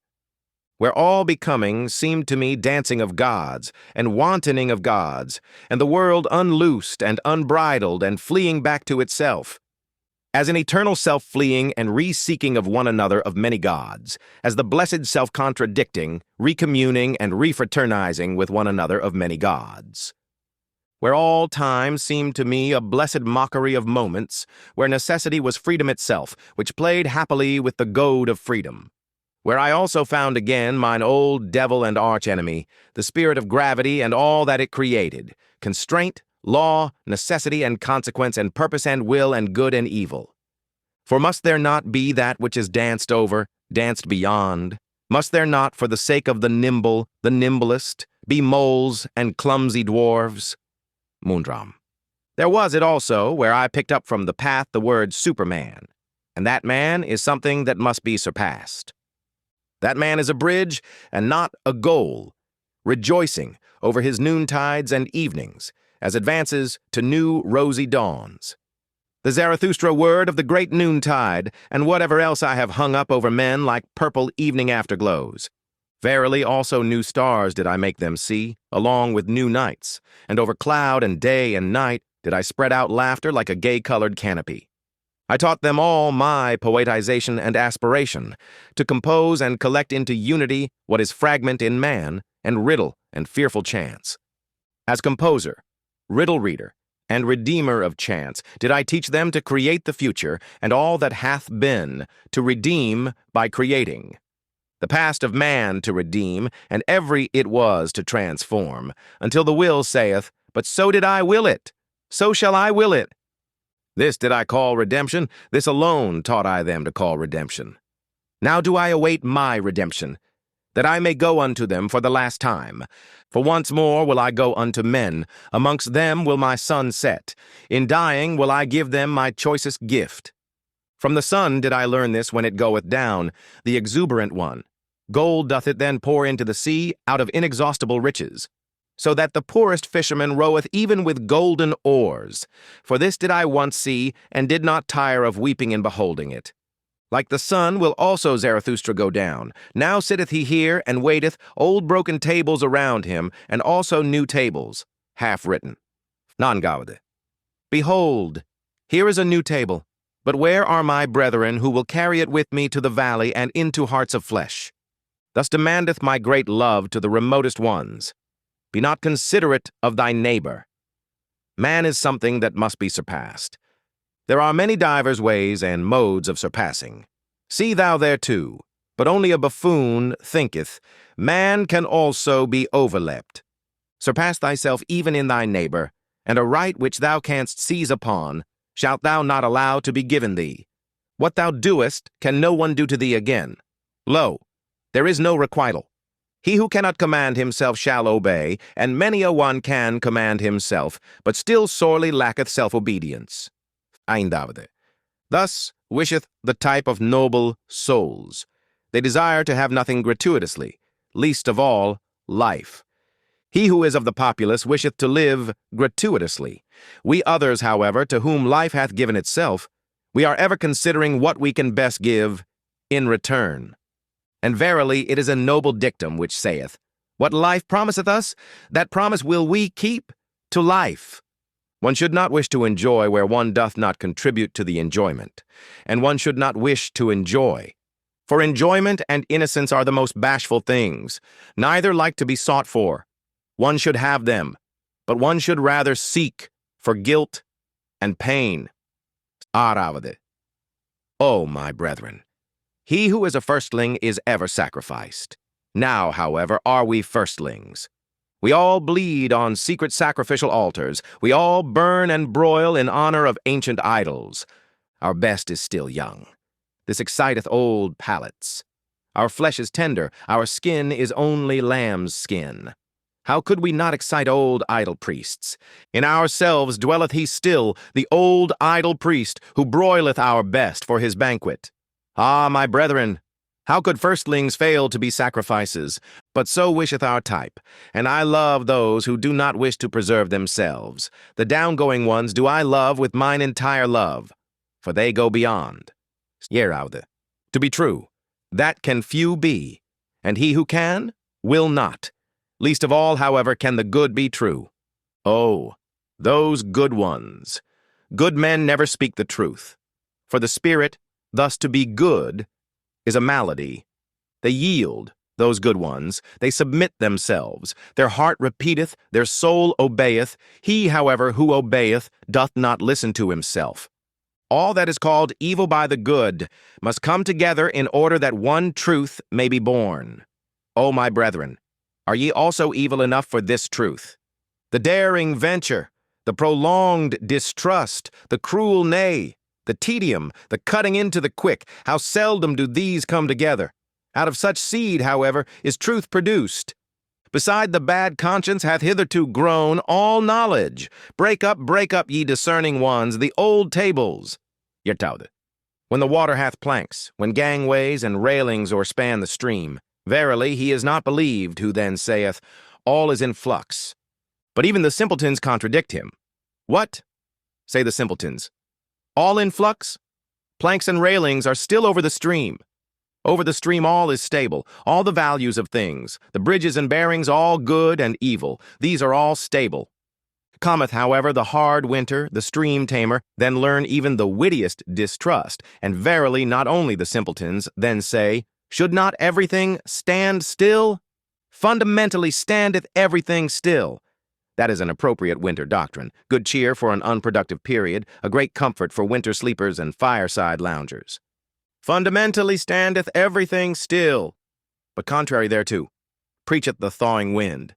where all becoming seemed to me dancing of gods, and wantoning of gods, and the world unloosed and unbridled and fleeing back to itself, as an eternal self-fleeing and re-seeking of one another of many gods, as the blessed self-contradicting, recommuning and refraternizing with one another of many gods, where all time seemed to me a blessed mockery of moments, where necessity was freedom itself, which played happily with the goad of freedom, where I also found again mine old devil and arch-enemy, the spirit of gravity and all that it created, constraint, law, necessity and consequence and purpose and will and good and evil. For must there not be that which is danced over, danced beyond? Must there not, for the sake of the nimble, the nimblest, be moles and clumsy dwarves? Moondram. There was it also where I picked up from the path the word Superman, and that man is something that must be surpassed. That man is a bridge and not a goal, rejoicing over his noontides and evenings as advances to new rosy dawns. The Zarathustra word of the great noontide and whatever else I have hung up over men like purple evening afterglows. Verily also new stars did I make them see, along with new nights, and over cloud and day and night did I spread out laughter like a gay-colored canopy. I taught them all my poetization and aspiration, to compose and collect into unity what is fragment in man, and riddle and fearful chance. As composer, riddle reader, and redeemer of chance, did I teach them to create the future, and all that hath been, to redeem by creating. The past of man to redeem, and every it was to transform, until the will saith, but so did I will it, so shall I will it. This did I call redemption, this alone taught I them to call redemption. Now do I await my redemption, that I may go unto them for the last time. For once more will I go unto men, amongst them will my sun set. In dying will I give them my choicest gift. From the sun did I learn this when it goeth down, the exuberant one. Gold doth it then pour into the sea out of inexhaustible riches, so that the poorest fisherman roweth even with golden oars. For this did I once see, and did not tire of weeping in beholding it. Like the sun will also Zarathustra go down. Now sitteth he here, and waiteth old broken tables around him, and also new tables, half written. Nangavade. Behold, here is a new table, but where are my brethren who will carry it with me to the valley and into hearts of flesh? Thus demandeth my great love to the remotest ones. Be not considerate of thy neighbor. Man is something that must be surpassed. There are many divers ways and modes of surpassing. See thou thereto, but only a buffoon thinketh, man can also be overleapt. Surpass thyself even in thy neighbor, and a right which thou canst seize upon, shalt thou not allow to be given thee. What thou doest can no one do to thee again. Lo, there is no requital. He who cannot command himself shall obey, and many a one can command himself, but still sorely lacketh self-obedience. Eindavade. Thus wisheth the type of noble souls. They desire to have nothing gratuitously, least of all, life. He who is of the populace wisheth to live gratuitously. We others, however, to whom life hath given itself, we are ever considering what we can best give in return. And verily it is a noble dictum which saith, what life promiseth us, that promise will we keep to life. One should not wish to enjoy where one doth not contribute to the enjoyment, and one should not wish to enjoy. For enjoyment and innocence are the most bashful things, neither like to be sought for. One should have them, but one should rather seek for guilt and pain. Aravade. O my brethren, he who is a firstling is ever sacrificed. Now, however, are we firstlings. We all bleed on secret sacrificial altars. We all burn and broil in honor of ancient idols. Our best is still young. This exciteth old palates. Our flesh is tender. Our skin is only lamb's skin. How could we not excite old idol priests? In ourselves dwelleth he still, the old idol priest, who broileth our best for his banquet. Ah, my brethren, how could firstlings fail to be sacrifices? But so wisheth our type, and I love those who do not wish to preserve themselves. The downgoing ones do I love with mine entire love, for they go beyond. Yeraude. To be true, that can few be, and he who can, will not. Least of all, however, can the good be true. Oh, those good ones! Good men never speak the truth. For the spirit, thus to be good, is a malady. They yield, those good ones, they submit themselves. Their heart repeateth, their soul obeyeth. He, however, who obeyeth, doth not listen to himself. All that is called evil by the good must come together in order that one truth may be born. O my brethren, are ye also evil enough for this truth? The daring venture, the prolonged distrust, the cruel nay, the tedium, the cutting into the quick, how seldom do these come together? Out of such seed, however, is truth produced. Beside the bad conscience hath hitherto grown all knowledge. Break up, ye discerning ones, the old tables. Yertaude. When the water hath planks, when gangways and railings o'erspan the stream, verily he is not believed who then saith, all is in flux. But even the simpletons contradict him. What? Say the simpletons. All in flux? Planks and railings are still over the stream. Over the stream all is stable, all the values of things, the bridges and bearings all good and evil, these are all stable. Cometh, however, the hard winter, the stream tamer, then learn even the wittiest distrust, and verily not only the simpletons, then say, should not everything stand still? Fundamentally standeth everything still. That is an appropriate winter doctrine, good cheer for an unproductive period, a great comfort for winter sleepers and fireside loungers. Fundamentally standeth everything still. But contrary thereto, preacheth the thawing wind.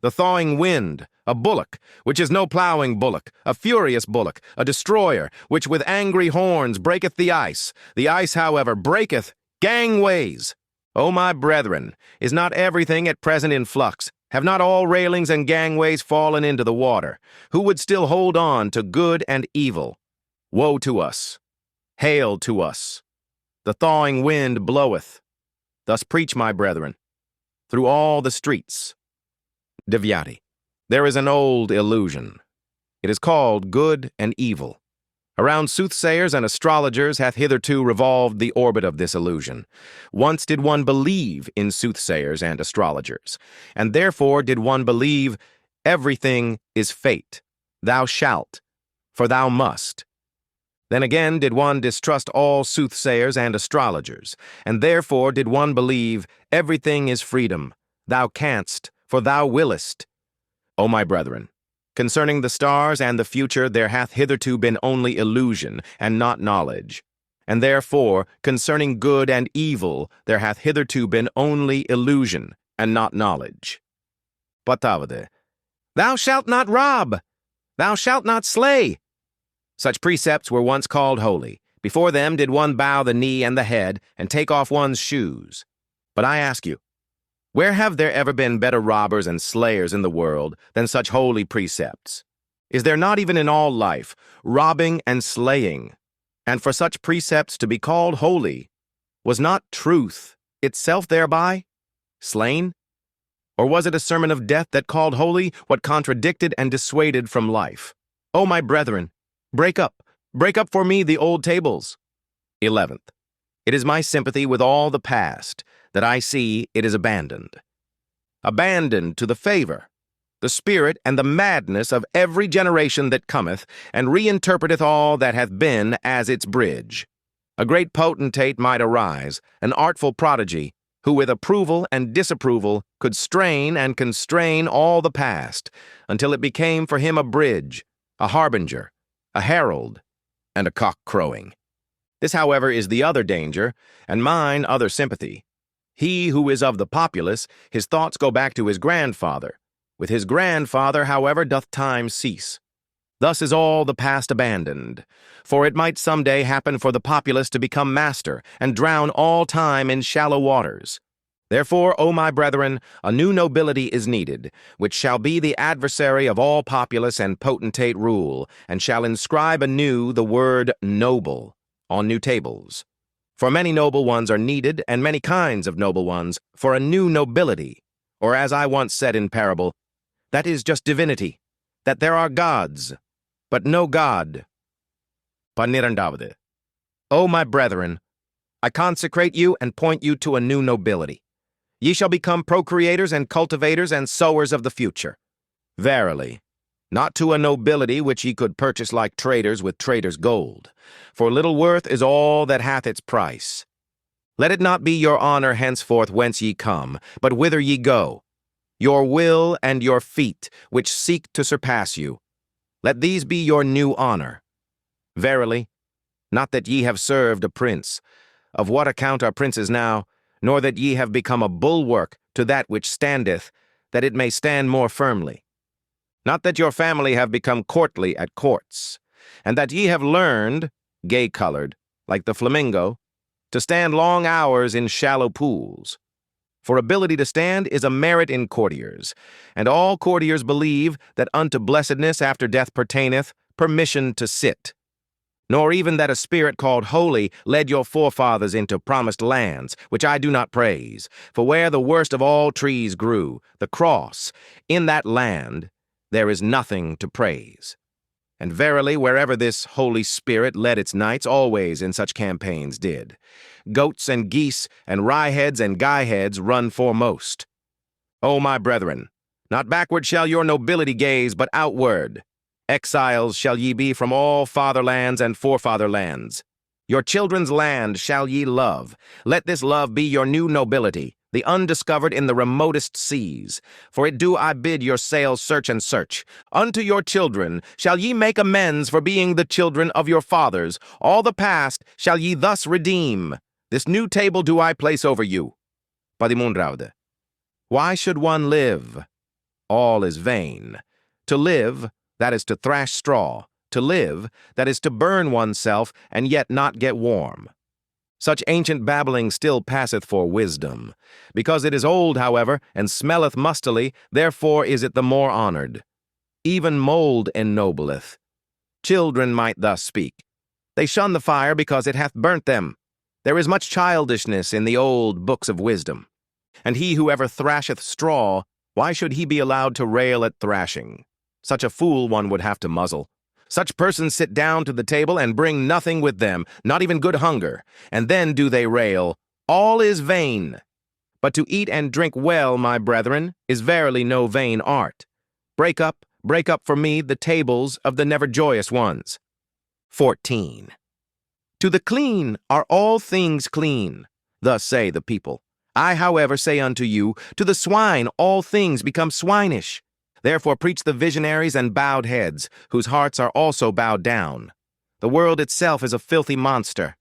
The thawing wind, a bullock, which is no plowing bullock, a furious bullock, a destroyer, which with angry horns breaketh the ice. The ice, however, breaketh gangways. O my brethren, is not everything at present in flux? Have not all railings and gangways fallen into the water? Who would still hold on to good and evil? Woe to us! Hail to us! The thawing wind bloweth. Thus preach, my brethren, through all the streets. Deviati. There is an old illusion. It is called good and evil. Around soothsayers and astrologers hath hitherto revolved the orbit of this illusion. Once did one believe in soothsayers and astrologers, and therefore did one believe everything is fate. Thou shalt, for thou must. Then again did one distrust all soothsayers and astrologers, and therefore did one believe everything is freedom. Thou canst, for thou willest. O my brethren, concerning the stars and the future there hath hitherto been only illusion, and not knowledge. And therefore, concerning good and evil, there hath hitherto been only illusion, and not knowledge. Patavade. Thou shalt not rob! Thou shalt not slay! Such precepts were once called holy. Before them did one bow the knee and the head, and take off one's shoes. But I ask you, where have there ever been better robbers and slayers in the world than such holy precepts? Is there not even in all life robbing and slaying? And for such precepts to be called holy, was not truth itself thereby slain? Or was it a sermon of death that called holy what contradicted and dissuaded from life? O my brethren, break up for me the old tables. 11th. It is my sympathy with all the past that I see it is abandoned. Abandoned to the favor, the spirit, and the madness of every generation that cometh, and reinterpreteth all that hath been as its bridge. A great potentate might arise, an artful prodigy, who with approval and disapproval could strain and constrain all the past, until it became for him a bridge, a harbinger, a herald, and a cock crowing. This, however, is the other danger, and mine other sympathy. He who is of the populace, his thoughts go back to his grandfather. With his grandfather, however, doth time cease. Thus is all the past abandoned, for it might some day happen for the populace to become master, and drown all time in shallow waters. Therefore, O my brethren, a new nobility is needed, which shall be the adversary of all populace and potentate rule, and shall inscribe anew the word noble on new tables. For many noble ones are needed, and many kinds of noble ones, for a new nobility. Or as I once said in parable, that is just divinity, that there are gods, but no God. Panirandavade. O my brethren, I consecrate you and point you to a new nobility. Ye shall become procreators and cultivators and sowers of the future. Verily, not to a nobility which ye could purchase like traders with traders' gold, for little worth is all that hath its price. Let it not be your honor henceforth whence ye come, but whither ye go, your will and your feet, which seek to surpass you. Let these be your new honor. Verily, not that ye have served a prince. Of what account are princes now, nor that ye have become a bulwark to that which standeth, that it may stand more firmly. Not that your family have become courtly at courts, and that ye have learned, gay-colored, like the flamingo, to stand long hours in shallow pools. For ability to stand is a merit in courtiers, and all courtiers believe that unto blessedness after death pertaineth permission to sit. Nor even that a spirit called holy led your forefathers into promised lands, which I do not praise. For where the worst of all trees grew, the cross, in that land there is nothing to praise. And verily, wherever this Holy Spirit led its knights, always in such campaigns did. Goats and geese and rye-heads and guy-heads run foremost. O my brethren, not backward shall your nobility gaze, but outward. Exiles shall ye be from all fatherlands and forefatherlands. Your children's land shall ye love. Let this love be your new nobility, the undiscovered in the remotest seas. For it do I bid your sails search and search. Unto your children shall ye make amends for being the children of your fathers. All the past shall ye thus redeem. This new table do I place over you. Padimundraude. Why should one live? All is vain. To live, that is to thrash straw. To live, that is to burn oneself and yet not get warm. Such ancient babbling still passeth for wisdom. Because it is old, however, and smelleth mustily, therefore is it the more honored. Even mold ennobleth. Children might thus speak. They shun the fire because it hath burnt them. There is much childishness in the old books of wisdom. And he who ever thrasheth straw, why should he be allowed to rail at thrashing? Such a fool one would have to muzzle. Such persons sit down to the table and bring nothing with them, not even good hunger, and then do they rail, all is vain. But to eat and drink well, my brethren, is verily no vain art. Break up for me the tables of the never joyous ones. 14. To the clean are all things clean, thus say the people. I, however, say unto you, to the swine all things become swinish. Therefore preach the visionaries and bowed heads, whose hearts are also bowed down. The world itself is a filthy monster.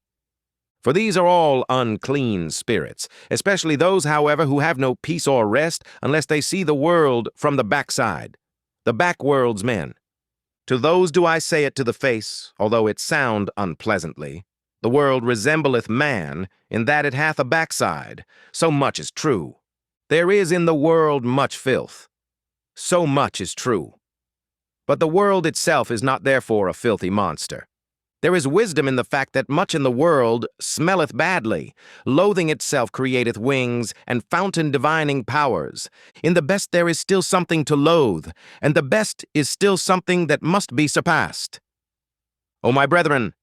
For these are all unclean spirits, especially those, however, who have no peace or rest unless they see the world from the backside, the backworld's men. To those do I say it to the face, although it sound unpleasantly. The world resembleth man in that it hath a backside. So much is true. There is in the world much filth. So much is true. But the world itself is not therefore a filthy monster. There is wisdom in the fact that much in the world smelleth badly. Loathing itself createth wings, and fountain divining powers. In the best there is still something to loathe, and the best is still something that must be surpassed. O my brethren,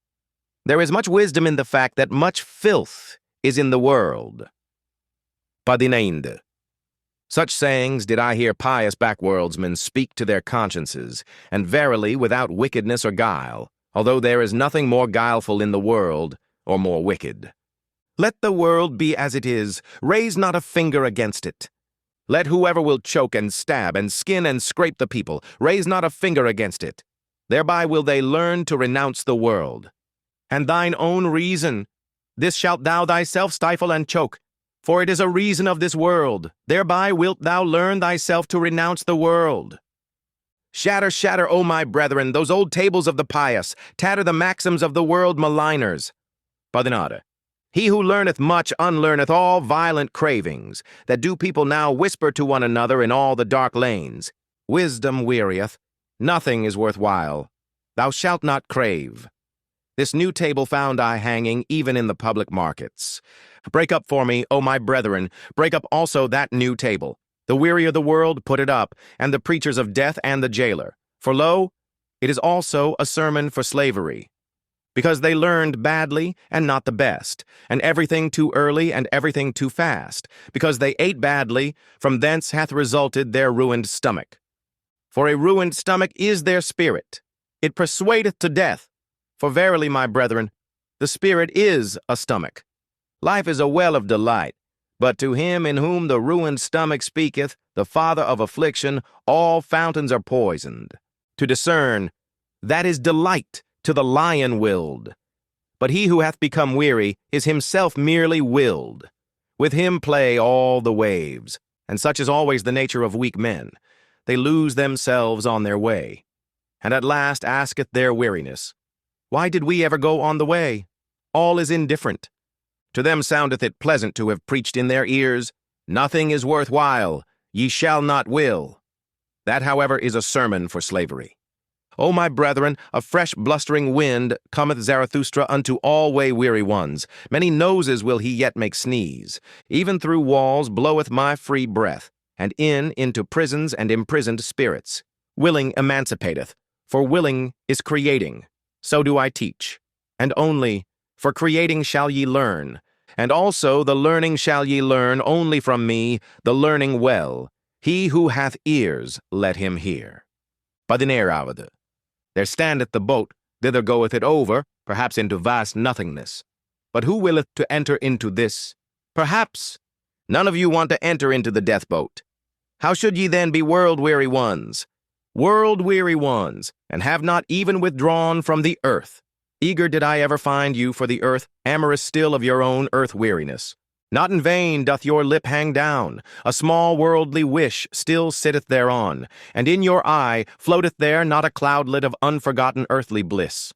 there is much wisdom in the fact that much filth is in the world. 19. Such sayings did I hear pious backworldsmen speak to their consciences, and verily without wickedness or guile, although there is nothing more guileful in the world, or more wicked. Let the world be as it is, raise not a finger against it. Let whoever will choke and stab and skin and scrape the people, raise not a finger against it. Thereby will they learn to renounce the world. And thine own reason, this shalt thou thyself stifle and choke, for it is a reason of this world. Thereby wilt thou learn thyself to renounce the world. Shatter, shatter, O my brethren, those old tables of the pious, tatter the maxims of the world maligners. 19. He who learneth much unlearneth all violent cravings, that do people now whisper to one another in all the dark lanes. Wisdom wearieth, nothing is worth while. Thou shalt not crave. This new table found I hanging even in the public markets. Break up for me, O my brethren, break up also that new table. The weary of the world put it up, and the preachers of death and the jailer. For lo, it is also a sermon for slavery. because they learned badly and not the best, and everything too early and everything too fast, because they ate badly, from thence hath resulted their ruined stomach. For a ruined stomach is their spirit. It persuadeth to death. For verily, my brethren, the spirit is a stomach. Life is a well of delight, but to him in whom the ruined stomach speaketh, the father of affliction, all fountains are poisoned. To discern, that is delight to the lion-willed. But he who hath become weary is himself merely willed. With him play all the waves, and such is always the nature of weak men. They lose themselves on their way, and at last asketh their weariness, why did we ever go on the way? All is indifferent. To them soundeth it pleasant to have preached in their ears, nothing is worth while, ye shall not will. That, however, is a sermon for slavery. O my brethren, a fresh blustering wind cometh Zarathustra unto all way-weary ones. Many noses will he yet make sneeze. Even through walls bloweth my free breath, and into prisons and imprisoned spirits. Willing emancipateth, for willing is creating. So do I teach. And only, for creating shall ye learn. And also the learning shall ye learn only from me, the learning well. He who hath ears, let him hear. Padineravada. There standeth the boat, thither goeth it over, perhaps into vast nothingness. But who willeth to enter into this? Perhaps. None of you want to enter into the death boat. How should ye then be world-weary ones? World-weary ones, and have not even withdrawn from the earth. Eager did I ever find you for the earth, amorous still of your own earth-weariness. Not in vain doth your lip hang down, a small worldly wish still sitteth thereon, and in your eye floateth there not a cloudlet of unforgotten earthly bliss.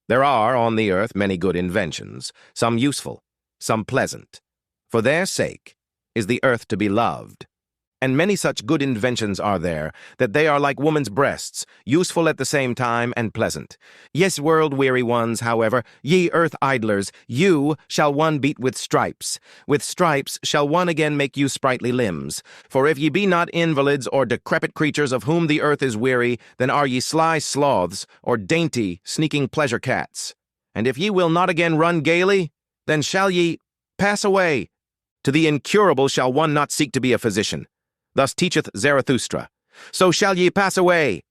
There are on the earth many good inventions, some useful, some pleasant. For their sake is the earth to be loved. And many such good inventions are there, that they are like woman's breasts, useful at the same time and pleasant. Yes, world-weary ones, however, ye earth-idlers, you shall one beat with stripes. With stripes shall one again make you sprightly limbs. For if ye be not invalids or decrepit creatures of whom the earth is weary, then are ye sly sloths, or dainty, sneaking pleasure cats. And if ye will not again run gaily, then shall ye pass away. To the incurable shall one not seek to be a physician. Thus teacheth Zarathustra. So shall ye pass away.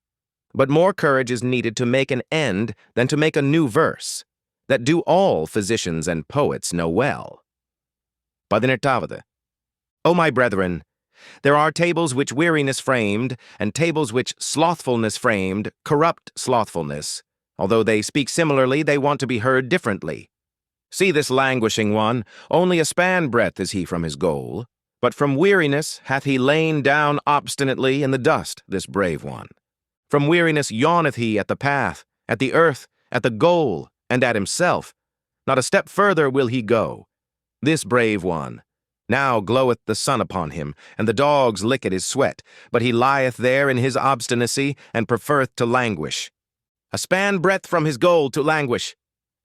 But more courage is needed to make an end than to make a new verse, that do all physicians and poets know well. Padineravada. O my brethren, there are tables which weariness framed, and tables which slothfulness framed, corrupt slothfulness. Although they speak similarly, they want to be heard differently. See this languishing one, only a span breadth is he from his goal. But from weariness hath he lain down obstinately in the dust, this brave one. From weariness yawneth he at the path, at the earth, at the goal, and at himself. Not a step further will he go. This brave one. Now gloweth the sun upon him, and the dogs lick at his sweat, but he lieth there in his obstinacy, and preferreth to languish. A span breadth from his goal to languish.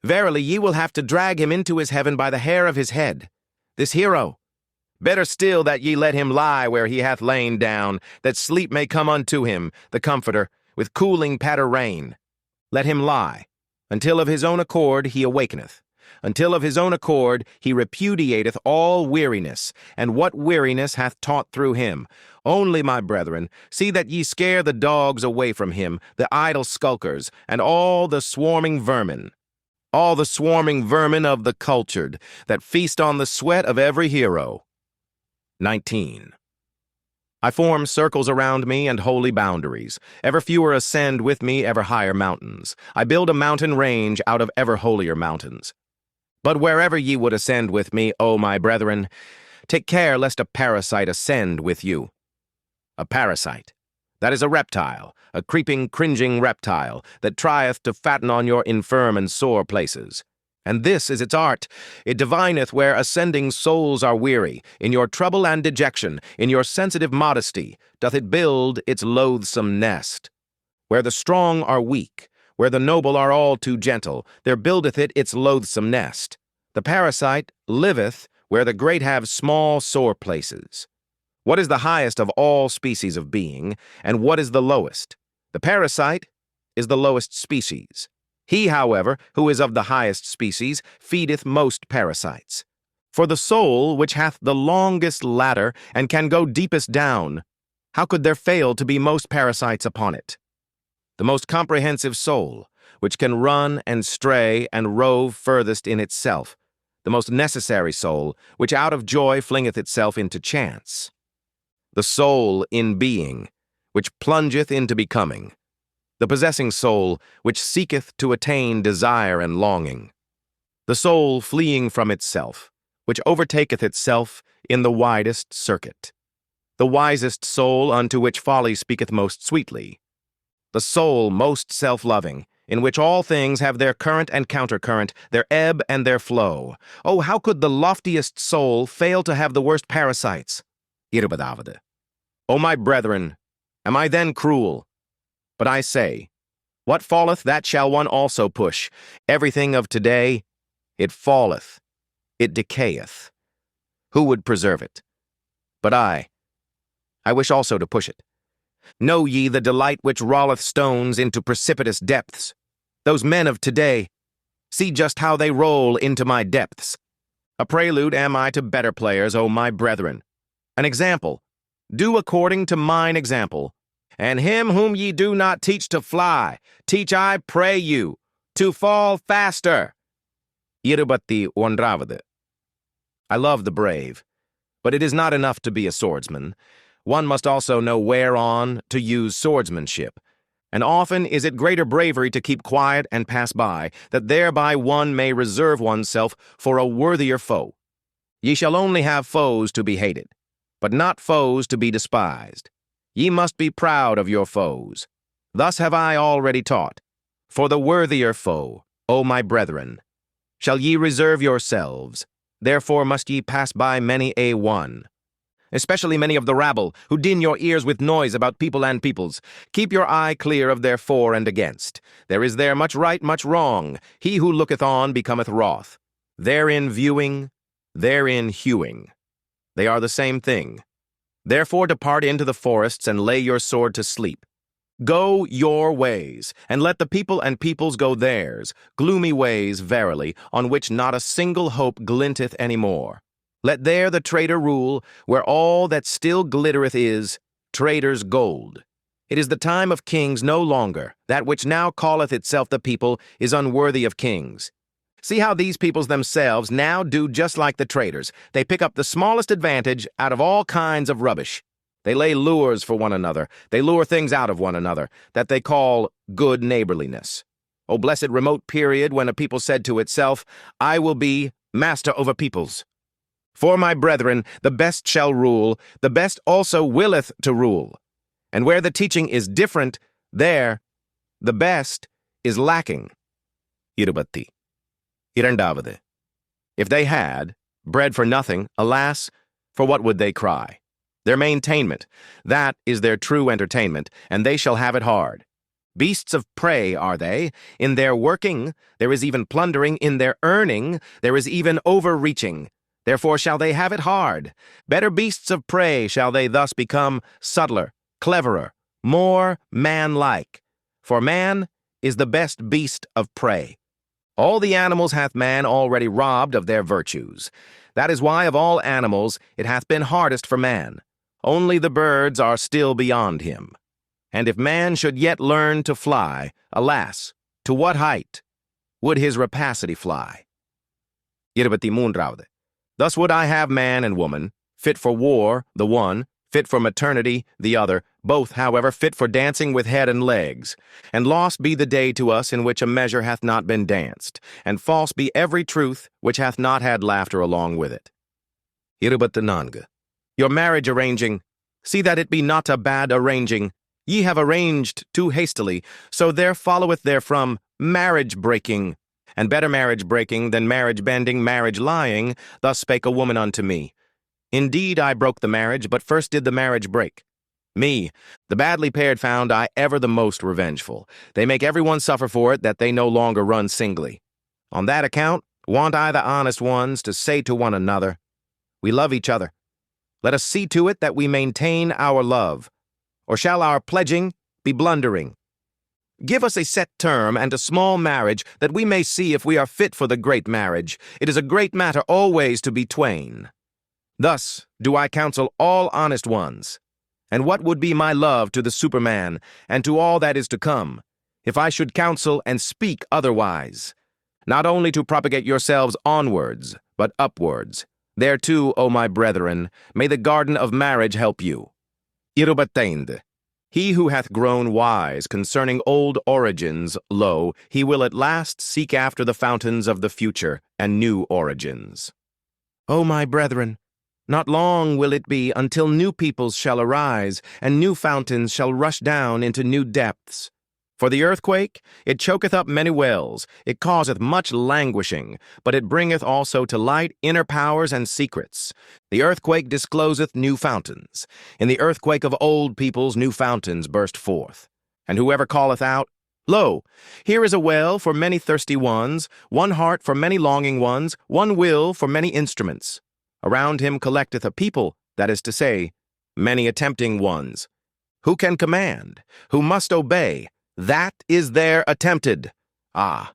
Verily, ye will have to drag him into his heaven by the hair of his head. This hero. Better still that ye let him lie where he hath lain down, that sleep may come unto him, the Comforter, with cooling patter rain. Let him lie, until of his own accord he awakeneth, until of his own accord he repudiateth all weariness, and what weariness hath taught through him. Only, my brethren, see that ye scare the dogs away from him, the idle skulkers, and all the swarming vermin. All the swarming vermin of the cultured, that feast on the sweat of every hero. 19. I form circles around me and holy boundaries. Ever fewer ascend with me ever higher mountains. I build a mountain range out of ever holier mountains. But wherever ye would ascend with me, O my brethren, take care lest a parasite ascend with you. A parasite. That is a reptile, a creeping, cringing reptile, that trieth to fatten on your infirm and sore places. And this is its art. It divineth where ascending souls are weary. In your trouble and dejection, in your sensitive modesty, doth it build its loathsome nest. Where the strong are weak, where the noble are all too gentle, there buildeth it its loathsome nest. The parasite liveth where the great have small sore places. What is the highest of all species of being, and what is the lowest? The parasite is the lowest species. He, however, who is of the highest species, feedeth most parasites. For the soul, which hath the longest ladder and can go deepest down, how could there fail to be most parasites upon it? The most comprehensive soul, which can run and stray and rove furthest in itself, the most necessary soul, which out of joy flingeth itself into chance. The soul in being, which plungeth into becoming. The possessing soul, which seeketh to attain desire and longing. The soul fleeing from itself, which overtaketh itself in the widest circuit. The wisest soul unto which folly speaketh most sweetly. The soul most self-loving, in which all things have their current and countercurrent, their ebb and their flow. Oh, how could the loftiest soul fail to have the worst parasites? Irbadavade. O my brethren, am I then cruel? But I say, what falleth, that shall one also push. Everything of today, it falleth, it decayeth. Who would preserve it? But I wish also to push it. Know ye the delight which rolleth stones into precipitous depths? Those men of today, see just how they roll into my depths. A prelude am I to better players, O my brethren. An example, do according to mine example. And him whom ye do not teach to fly, teach, I pray you, to fall faster. Irubatti Wandravade. I love the brave, but it is not enough to be a swordsman. One must also know whereon to use swordsmanship, and often is it greater bravery to keep quiet and pass by, that thereby one may reserve oneself for a worthier foe. Ye shall only have foes to be hated, but not foes to be despised. Ye must be proud of your foes. Thus have I already taught. For the worthier foe, O my brethren, shall ye reserve yourselves, therefore must ye pass by many a one. Especially many of the rabble, who din your ears with noise about people and peoples. Keep your eye clear of their for and against. There is there much right, much wrong. He who looketh on becometh wroth. Therein viewing, therein hewing. They are the same thing. Therefore depart into the forests and lay your sword to sleep. Go your ways, and let the people and peoples go theirs, gloomy ways, verily, on which not a single hope glinteth any more. Let there the traitor rule, where all that still glittereth is traitors' gold. It is the time of kings no longer. That which now calleth itself the people is unworthy of kings. See how these peoples themselves now do just like the traitors. They pick up the smallest advantage out of all kinds of rubbish. They lay lures for one another. They lure things out of one another that they call good neighborliness. O blessed remote period when a people said to itself, I will be master over peoples. For my brethren, the best shall rule, the best also willeth to rule. And where the teaching is different, there the best is lacking. Irubatti. Irandavade. If they had bread for nothing, alas, for what would they cry? Their maintainment, that is their true entertainment, and they shall have it hard. Beasts of prey are they. In their working, there is even plundering. In their earning, there is even overreaching. Therefore shall they have it hard. Better beasts of prey shall they thus become, subtler, cleverer, more man-like. For man is the best beast of prey. All the animals hath man already robbed of their virtues. That is why of all animals it hath been hardest for man. Only the birds are still beyond him. And if man should yet learn to fly, alas, to what height would his rapacity fly? Irvati Mundraude. Thus would I have man and woman, fit for war, the one, fit for maternity, the other, both, however, fit for dancing with head and legs. And lost be the day to us in which a measure hath not been danced, and false be every truth which hath not had laughter along with it. Irubatananga. Your marriage arranging, see that it be not a bad arranging. Ye have arranged too hastily, so there followeth therefrom marriage breaking. And better marriage breaking than marriage bending, marriage lying, thus spake a woman unto me. Indeed, I broke the marriage, but first did the marriage break. Me, the badly paired, found I ever the most revengeful. They make everyone suffer for it that they no longer run singly. On that account, want I the honest ones to say to one another, we love each other. Let us see to it that we maintain our love. Or shall our pledging be blundering? Give us a set term and a small marriage, that we may see if we are fit for the great marriage. It is a great matter always to be twain. Thus do I counsel all honest ones. And what would be my love to the Superman, and to all that is to come, if I should counsel and speak otherwise? Not only to propagate yourselves onwards, but upwards. Thereto, O my brethren, may the garden of marriage help you. Irubateind. He who hath grown wise concerning old origins, lo, he will at last seek after the fountains of the future and new origins. O my brethren, not long will it be until new peoples shall arise, and new fountains shall rush down into new depths. For the earthquake, it choketh up many wells, it causeth much languishing, but it bringeth also to light inner powers and secrets. The earthquake discloseth new fountains. In the earthquake of old peoples new fountains burst forth. And whoever calleth out, Lo, here is a well for many thirsty ones, one heart for many longing ones, one will for many instruments. Around him collecteth a people, that is to say, many attempting ones. Who can command? Who must obey? That is there attempted. Ah,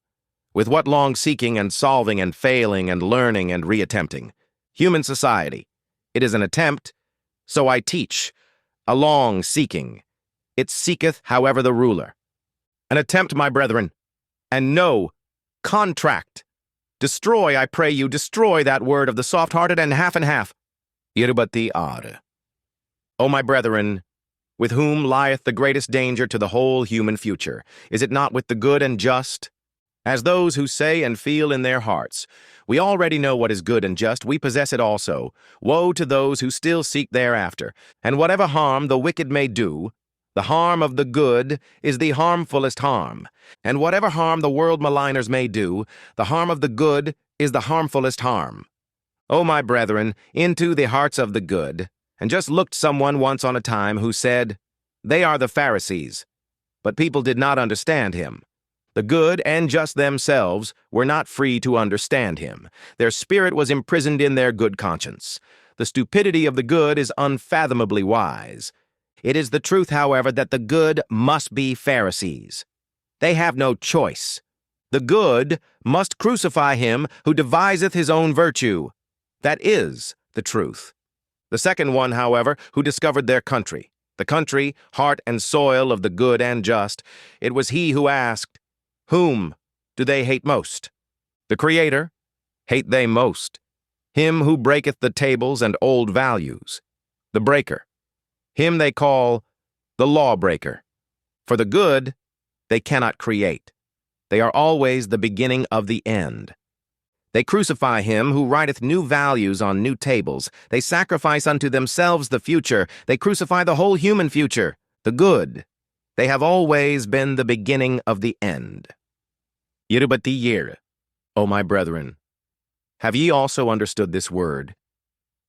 with what long seeking and solving and failing and learning and reattempting. Human society. It is an attempt, so I teach. A long seeking. It seeketh, however, the ruler. An attempt, my brethren. And no, contract. Destroy, I pray you, destroy that word of the soft-hearted and half. Irubati ar. O my brethren, with whom lieth the greatest danger to the whole human future? Is it not with the good and just? As those who say and feel in their hearts, we already know what is good and just, we possess it also. Woe to those who still seek thereafter. And whatever harm the wicked may do, the harm of the good is the harmfulest harm. And whatever harm the world maligners may do, the harm of the good is the harmfulest harm. O my brethren, into the hearts of the good, and just looked someone once on a time who said, They are the Pharisees. But people did not understand him. The good and just themselves were not free to understand him. Their spirit was imprisoned in their good conscience. The stupidity of the good is unfathomably wise. It is the truth, however, that the good must be Pharisees. They have no choice. The good must crucify him who deviseth his own virtue. That is the truth. The second one, however, who discovered their country, the country, heart, and soil of the good and just, it was he who asked, Whom do they hate most? The Creator hate they most. Him who breaketh the tables and old values, the breaker. Him they call the lawbreaker. For the good they cannot create. They are always the beginning of the end. They crucify him who writeth new values on new tables. They sacrifice unto themselves the future. They crucify the whole human future, the good. They have always been the beginning of the end. Irubati yir, O my brethren, have ye also understood this word?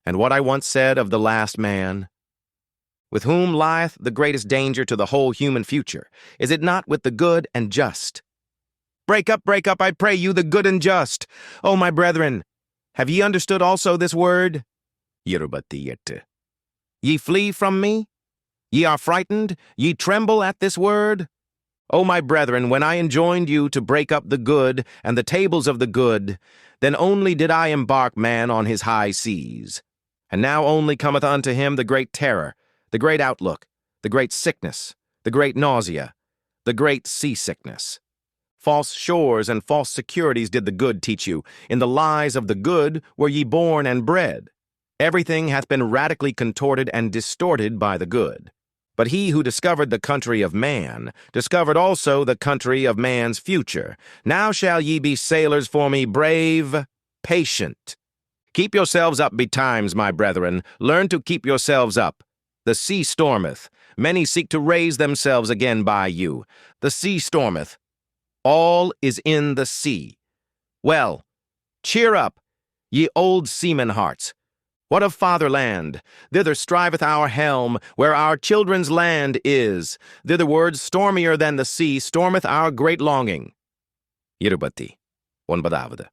And what I once said of the last man? With whom lieth the greatest danger to the whole human future? Is it not with the good and just? Break up, I pray you, the good and just. O my brethren, have ye understood also this word? Yerubati. Ye flee from me? Ye are frightened? Ye tremble at this word? O my brethren, when I enjoined you to break up the good and the tables of the good, then only did I embark man on his high seas. And now only cometh unto him the great terror, the great outlook, the great sickness, the great nausea, the great seasickness. False shores and false securities did the good teach you. In the lies of the good were ye born and bred. Everything hath been radically contorted and distorted by the good. But he who discovered the country of man discovered also the country of man's future. Now shall ye be sailors for me, brave, patient. Keep yourselves up betimes, my brethren. Learn to keep yourselves up. The sea stormeth. Many seek to raise themselves again by you. The sea stormeth. All is in the sea. Well, cheer up, ye old seaman hearts. What of fatherland? Thither striveth our helm, where our children's land is. Thitherward, stormier than the sea, stormeth our great longing. Yerubati, Onbadavada.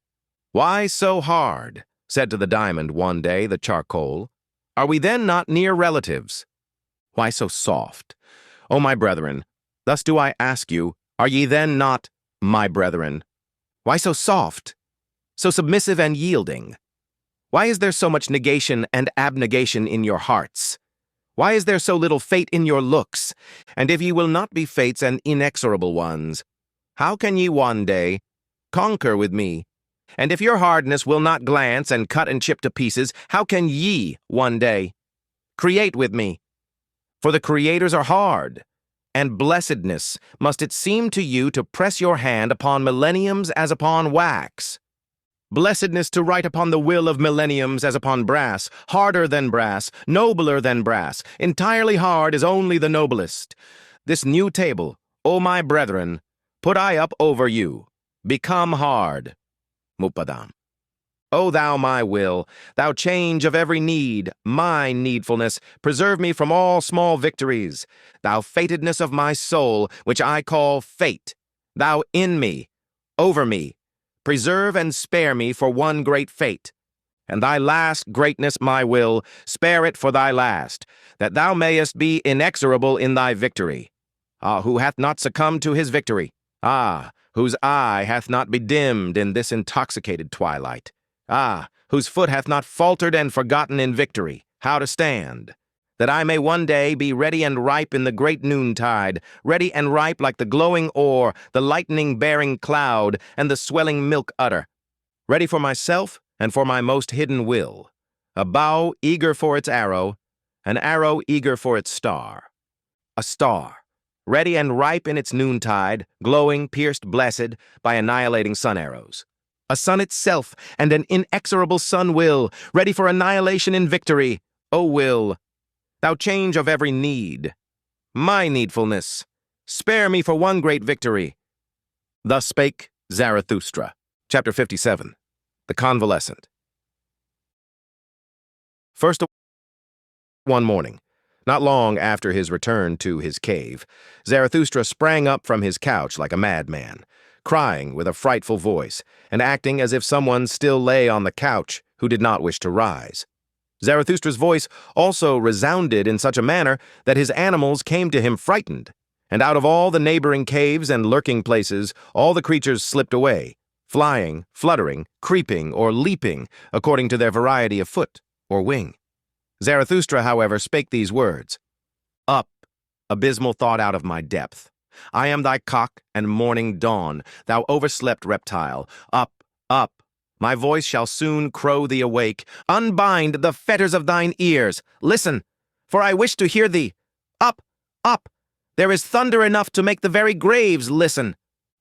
Why so hard? Said to the diamond one day the charcoal. Are we then not near relatives? Why so soft? O my brethren, thus do I ask you, Are ye then not my brethren? Why so soft, so submissive and yielding? Why is there so much negation and abnegation in your hearts? Why is there so little fate in your looks? And if ye will not be fates and inexorable ones, how can ye one day conquer with me? And if your hardness will not glance and cut and chip to pieces, how can ye one day create with me? For the creators are hard, and blessedness must it seem to you to press your hand upon millenniums as upon wax. Blessedness to write upon the will of millenniums as upon brass, harder than brass, nobler than brass, entirely hard is only the noblest. This new table, O my brethren, put I up over you, become hard. Mupadam. O thou my will, thou change of every need, my needfulness, preserve me from all small victories. Thou fatedness of my soul, which I call fate, thou in me, over me, preserve and spare me for one great fate. And thy last greatness, my will, spare it for thy last, that thou mayest be inexorable in thy victory. Ah, who hath not succumbed to his victory? Ah, whose eye hath not bedimmed in this intoxicated twilight? Ah, whose foot hath not faltered and forgotten in victory how to stand, that I may one day be ready and ripe in the great noontide, ready and ripe like the glowing ore, the lightning-bearing cloud, and the swelling milk udder, ready for myself and for my most hidden will, a bow eager for its arrow, an arrow eager for its star, a star, ready and ripe in its noontide, glowing, pierced, blessed by annihilating sun arrows. A sun itself, and an inexorable sun will, ready for annihilation in victory. O will, thou change of every need, my needfulness, spare me for one great victory. Thus spake Zarathustra. Chapter 57. The Convalescent. First, one morning, not long after his return to his cave, Zarathustra sprang up from his couch like a madman, crying with a frightful voice, and acting as if someone still lay on the couch who did not wish to rise. Zarathustra's voice also resounded in such a manner that his animals came to him frightened, and out of all the neighboring caves and lurking places all the creatures slipped away, flying, fluttering, creeping, or leaping, according to their variety of foot or wing. Zarathustra, however, spake these words: Up, abysmal thought out of my depth. I am thy cock and morning dawn, thou overslept reptile. Up, up, my voice shall soon crow thee awake. Unbind the fetters of thine ears. Listen, for I wish to hear thee. Up, up, there is thunder enough to make the very graves listen.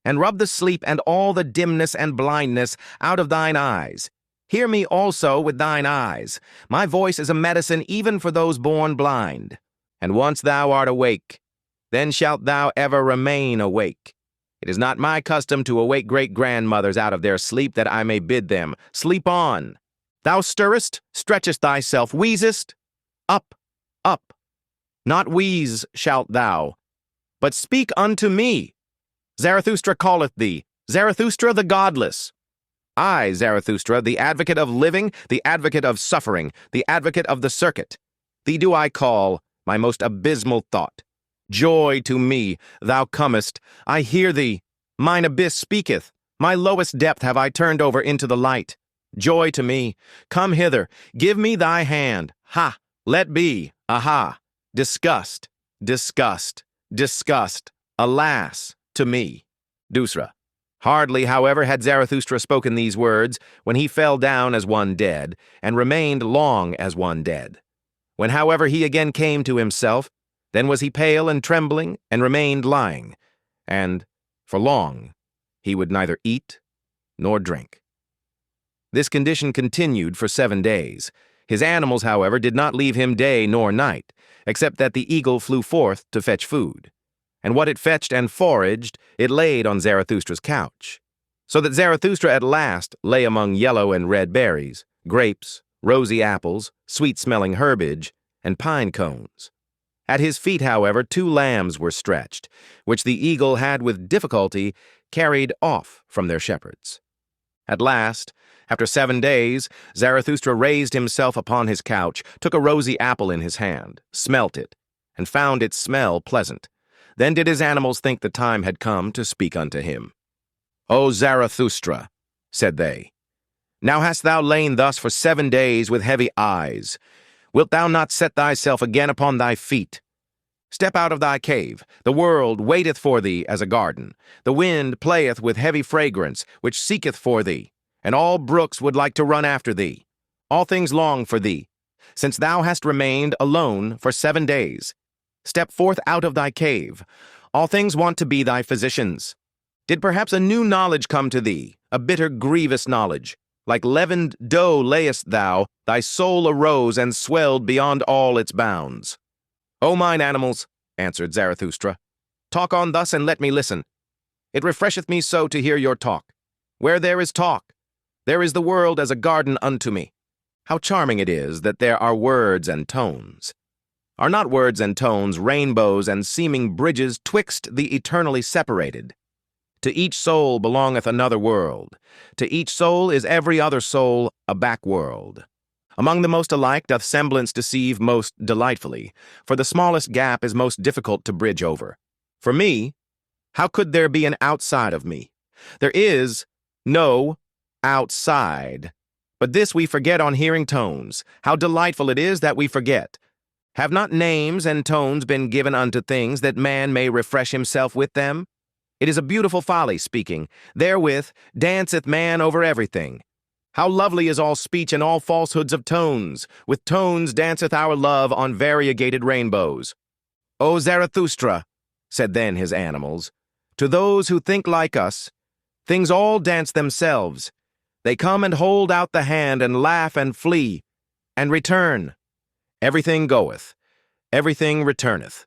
And rub the sleep and all the dimness and blindness out of thine eyes. Hear me also with thine eyes. My voice is a medicine even for those born blind. And once thou art awake, then shalt thou ever remain awake. It is not my custom to awake great-grandmothers out of their sleep that I may bid them, sleep on. Thou stirrest, stretchest thyself, wheezest, up, up. Not wheeze shalt thou, but speak unto me. Zarathustra calleth thee, Zarathustra the godless. I, Zarathustra, the advocate of living, the advocate of suffering, the advocate of the circuit. Thee do I call, my most abysmal thought. Joy to me, thou comest, I hear thee, mine abyss speaketh, my lowest depth have I turned over into the light. Joy to me, come hither, give me thy hand, ha, let be, aha, disgust, disgust, disgust, alas, to me. Dusra. Hardly, however, had Zarathustra spoken these words, when he fell down as one dead, and remained long as one dead. When, however, he again came to himself, then was he pale and trembling, and remained lying, and, for long, he would neither eat nor drink. This condition continued for 7 days. His animals, however, did not leave him day nor night, except that the eagle flew forth to fetch food. And what it fetched and foraged, it laid on Zarathustra's couch, so that Zarathustra at last lay among yellow and red berries, grapes, rosy apples, sweet-smelling herbage, and pine cones. At his feet, however, 2 lambs were stretched, which the eagle had with difficulty carried off from their shepherds. At last, after 7 days, Zarathustra raised himself upon his couch, took a rosy apple in his hand, smelt it, and found its smell pleasant. Then did his animals think the time had come to speak unto him. O Zarathustra, said they, now hast thou lain thus for 7 days with heavy eyes. Wilt thou not set thyself again upon thy feet? Step out of thy cave. The world waiteth for thee as a garden. The wind playeth with heavy fragrance, which seeketh for thee, and all brooks would like to run after thee. All things long for thee, since thou hast remained alone for 7 days. Step forth out of thy cave. All things want to be thy physicians. Did perhaps a new knowledge come to thee, a bitter, grievous knowledge? Like leavened dough layest thou, thy soul arose and swelled beyond all its bounds. O mine animals, answered Zarathustra, talk on thus and let me listen. It refresheth me so to hear your talk. Where there is talk, there is the world as a garden unto me. How charming it is that there are words and tones. Are not words and tones rainbows and seeming bridges twixt the eternally separated? To each soul belongeth another world. To each soul is every other soul a back world. Among the most alike doth semblance deceive most delightfully, for the smallest gap is most difficult to bridge over. For me, how could there be an outside of me? There is no outside. But this we forget on hearing tones. How delightful it is that we forget. Have not names and tones been given unto things that man may refresh himself with them? It is a beautiful folly speaking. Therewith danceth man over everything. How lovely is all speech and all falsehoods of tones! With tones danceth our love on variegated rainbows. O Zarathustra, said then his animals, to those who think like us, things all dance themselves. They come and hold out the hand and laugh and flee, and return. Everything goeth, everything returneth.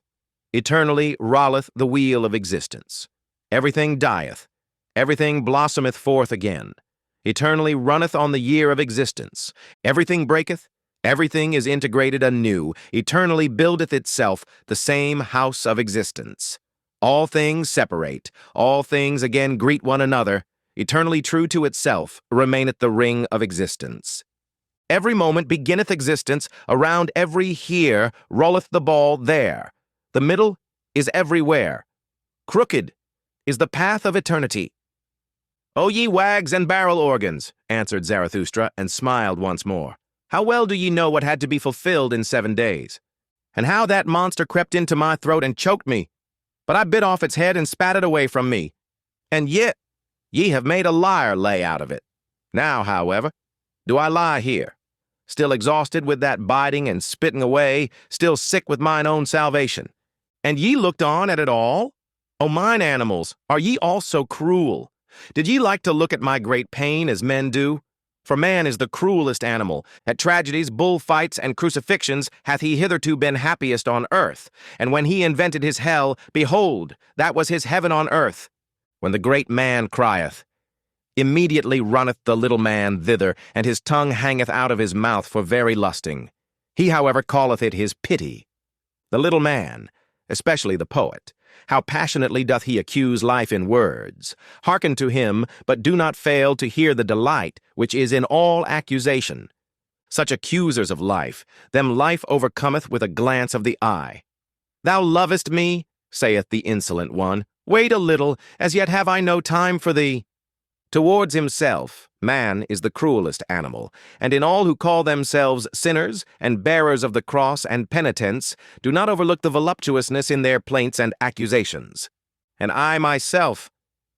Eternally rolleth the wheel of existence. Everything dieth, everything blossometh forth again. Eternally runneth on the year of existence. Everything breaketh, everything is integrated anew. Eternally buildeth itself the same house of existence. All things separate, all things again greet one another. Eternally true to itself remaineth the ring of existence. Every moment beginneth existence. Around every here rolleth the ball there. The middle is everywhere. Crooked is the path of eternity. O ye wags and barrel organs, answered Zarathustra, and smiled once more. How well do ye know what had to be fulfilled in 7 days? And how that monster crept into my throat and choked me? But I bit off its head and spat it away from me. And yet ye have made a liar lay out of it. Now, however, do I lie here, still exhausted with that biting and spitting away, still sick with mine own salvation. And ye looked on at it all? O mine animals, are ye all so cruel? Did ye like to look at my great pain as men do? For man is the cruelest animal. At tragedies, bullfights, and crucifixions hath he hitherto been happiest on earth. And when he invented his hell, behold, that was his heaven on earth. When the great man crieth, immediately runneth the little man thither, and his tongue hangeth out of his mouth for very lusting. He, however, calleth it his pity. The little man, especially the poet, how passionately doth he accuse life in words. Hearken to him, but do not fail to hear the delight which is in all accusation. Such accusers of life, them life overcometh with a glance of the eye. Thou lovest me, saith the insolent one. Wait a little, as yet have I no time for thee. Towards himself, man is the cruelest animal, and in all who call themselves sinners and bearers of the cross and penitents, do not overlook the voluptuousness in their plaints and accusations. And I myself,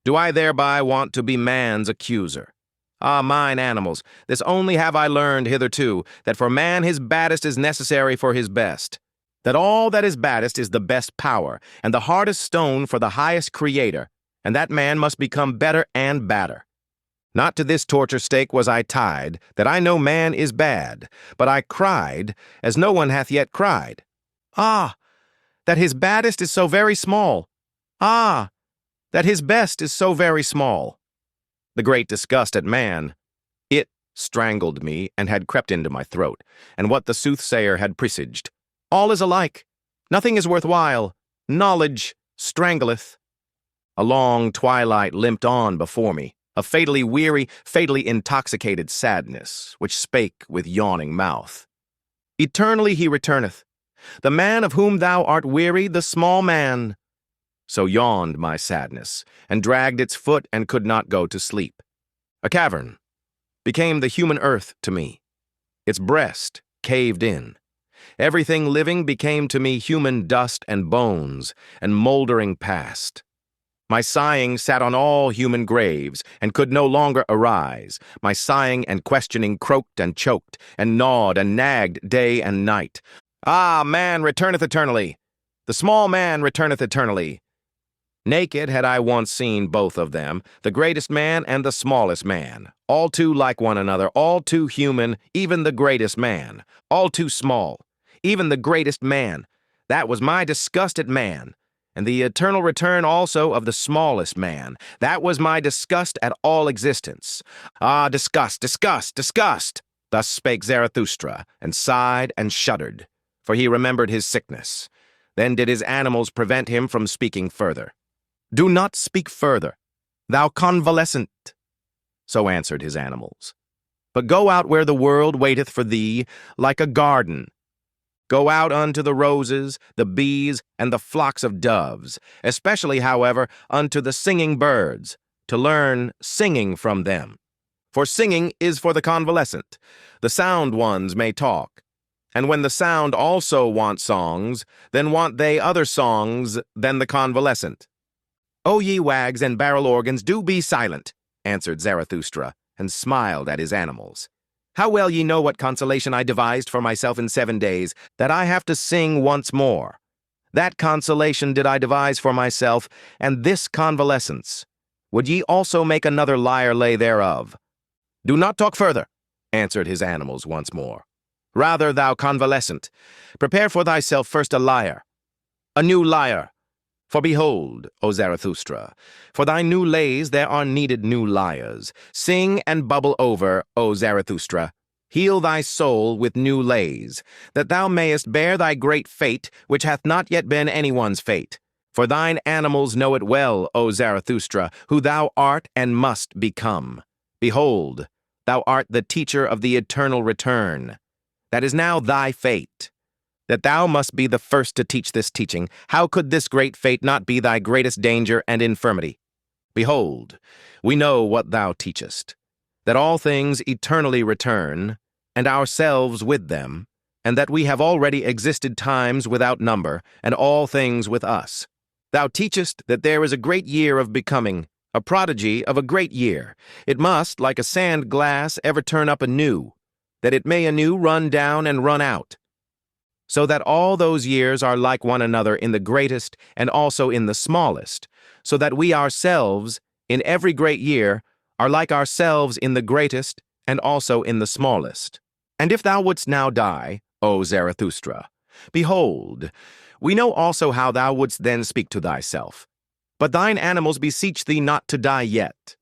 do I thereby want to be man's accuser? Ah, mine animals, this only have I learned hitherto, that for man his baddest is necessary for his best, that all that is baddest is the best power, and the hardest stone for the highest creator, and that man must become better and badder. Not to this torture stake was I tied, that I know man is bad, but I cried, as no one hath yet cried. Ah, that his baddest is so very small. Ah, that his best is so very small. The great disgust at man, it strangled me and had crept into my throat, and what the soothsayer had presaged. All is alike. Nothing is worth while. Knowledge strangleth. A long twilight limped on before me, a fatally weary, fatally intoxicated sadness, which spake with yawning mouth. Eternally he returneth. The man of whom thou art weary, the small man. So yawned my sadness, and dragged its foot and could not go to sleep. A cavern became the human earth to me. Its breast caved in. Everything living became to me human dust and bones, and moldering past. My sighing sat on all human graves, and could no longer arise. My sighing and questioning croaked and choked, and gnawed and nagged day and night. Ah, man returneth eternally. The small man returneth eternally. Naked had I once seen both of them, the greatest man and the smallest man, all too like one another, all too human, even the greatest man, all too small, even the greatest man. That was my disgust at man, and the eternal return also of the smallest man. That was my disgust at all existence. Ah, disgust, disgust, disgust! Thus spake Zarathustra, and sighed and shuddered, for he remembered his sickness. Then did his animals prevent him from speaking further. Do not speak further, thou convalescent, so answered his animals. But go out where the world waiteth for thee, like a garden. Go out unto the roses, the bees, and the flocks of doves, especially, however, unto the singing birds, to learn singing from them. For singing is for the convalescent. The sound ones may talk, and when the sound also want songs, then want they other songs than the convalescent. O ye wags and barrel organs, do be silent, answered Zarathustra, and smiled at his animals. How well ye know what consolation I devised for myself in 7 days, that I have to sing once more. That consolation did I devise for myself, and this convalescence. Would ye also make another lyre lay thereof? Do not talk further, answered his animals once more. Rather, thou convalescent, prepare for thyself first a lyre, a new lyre. For behold, O Zarathustra, for thy new lays there are needed new lyres. Sing and bubble over, O Zarathustra. Heal thy soul with new lays, that thou mayest bear thy great fate, which hath not yet been anyone's fate. For thine animals know it well, O Zarathustra, who thou art and must become. Behold, thou art the teacher of the eternal return. That is now thy fate. That thou must be the first to teach this teaching, how could this great fate not be thy greatest danger and infirmity? Behold, we know what thou teachest, that all things eternally return, and ourselves with them, and that we have already existed times without number, and all things with us. Thou teachest that there is a great year of becoming, a prodigy of a great year. It must, like a sand glass, ever turn up anew, that it may anew run down and run out. So that all those years are like one another in the greatest and also in the smallest, so that we ourselves, in every great year, are like ourselves in the greatest and also in the smallest. And if thou wouldst now die, O Zarathustra, behold, we know also how thou wouldst then speak to thyself. But thine animals beseech thee not to die yet.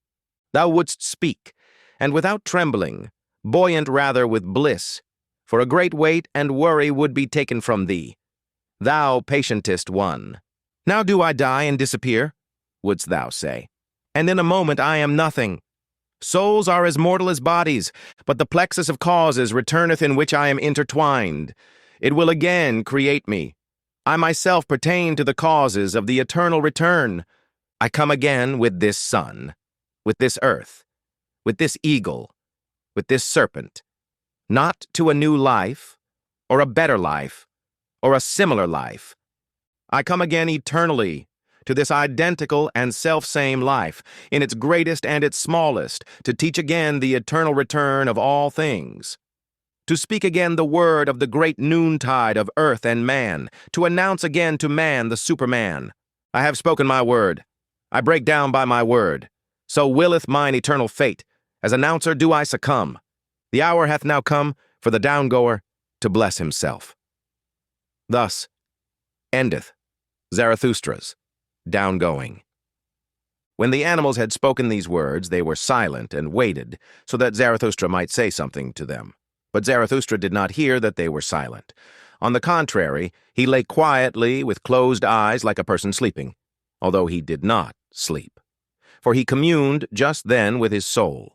Thou wouldst speak, and without trembling, buoyant rather with bliss, for a great weight and worry would be taken from thee. Thou patientest one. Now do I die and disappear, wouldst thou say, and in a moment I am nothing. Souls are as mortal as bodies, but the plexus of causes returneth in which I am intertwined. It will again create me. I myself pertain to the causes of the eternal return. I come again with this sun, with this earth, with this eagle, with this serpent, not to a new life, or a better life, or a similar life. I come again eternally, to this identical and self-same life, in its greatest and its smallest, to teach again the eternal return of all things. To speak again the word of the great noontide of earth and man, to announce again to man the Superman. I have spoken my word. I break down by my word. So willeth mine eternal fate. As announcer do I succumb. The hour hath now come for the downgoer to bless himself. Thus endeth Zarathustra's downgoing. When the animals had spoken these words, they were silent and waited, so that Zarathustra might say something to them. But Zarathustra did not hear that they were silent. On the contrary, he lay quietly with closed eyes like a person sleeping, although he did not sleep. For he communed just then with his soul.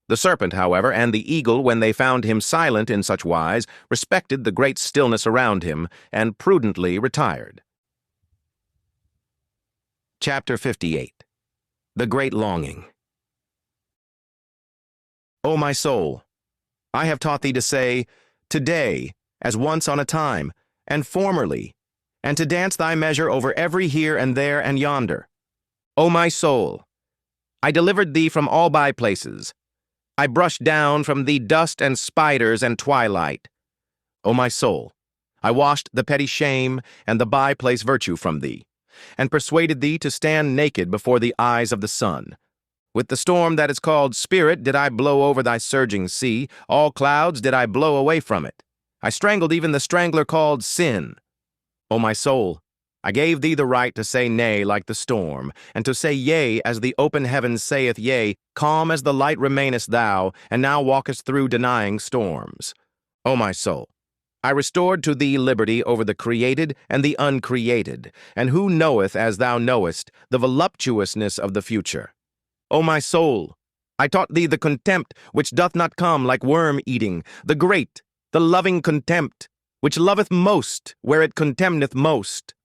The serpent, however, and the eagle, when they found him silent in such wise, respected the great stillness around him, and prudently retired. Chapter 58. The Great Longing. O my soul, I have taught thee to say, today, as once on a time, and formerly, and to dance thy measure over every here and there and yonder. O my soul, I delivered thee from all by-places. I brushed down from thee dust and spiders and twilight. O my soul, I washed the petty shame and the by-place virtue from thee, and persuaded thee to stand naked before the eyes of the sun. With the storm that is called Spirit did I blow over thy surging sea, all clouds did I blow away from it. I strangled even the strangler called Sin. O my soul, I gave thee the right to say nay like the storm, and to say yea as the open heaven saith yea, calm as the light remainest thou, and now walkest through denying storms. O my soul, I restored to thee liberty over the created and the uncreated, and who knoweth as thou knowest the voluptuousness of the future? O my soul, I taught thee the contempt which doth not come like worm-eating, the great, the loving contempt, which loveth most where it contemneth most.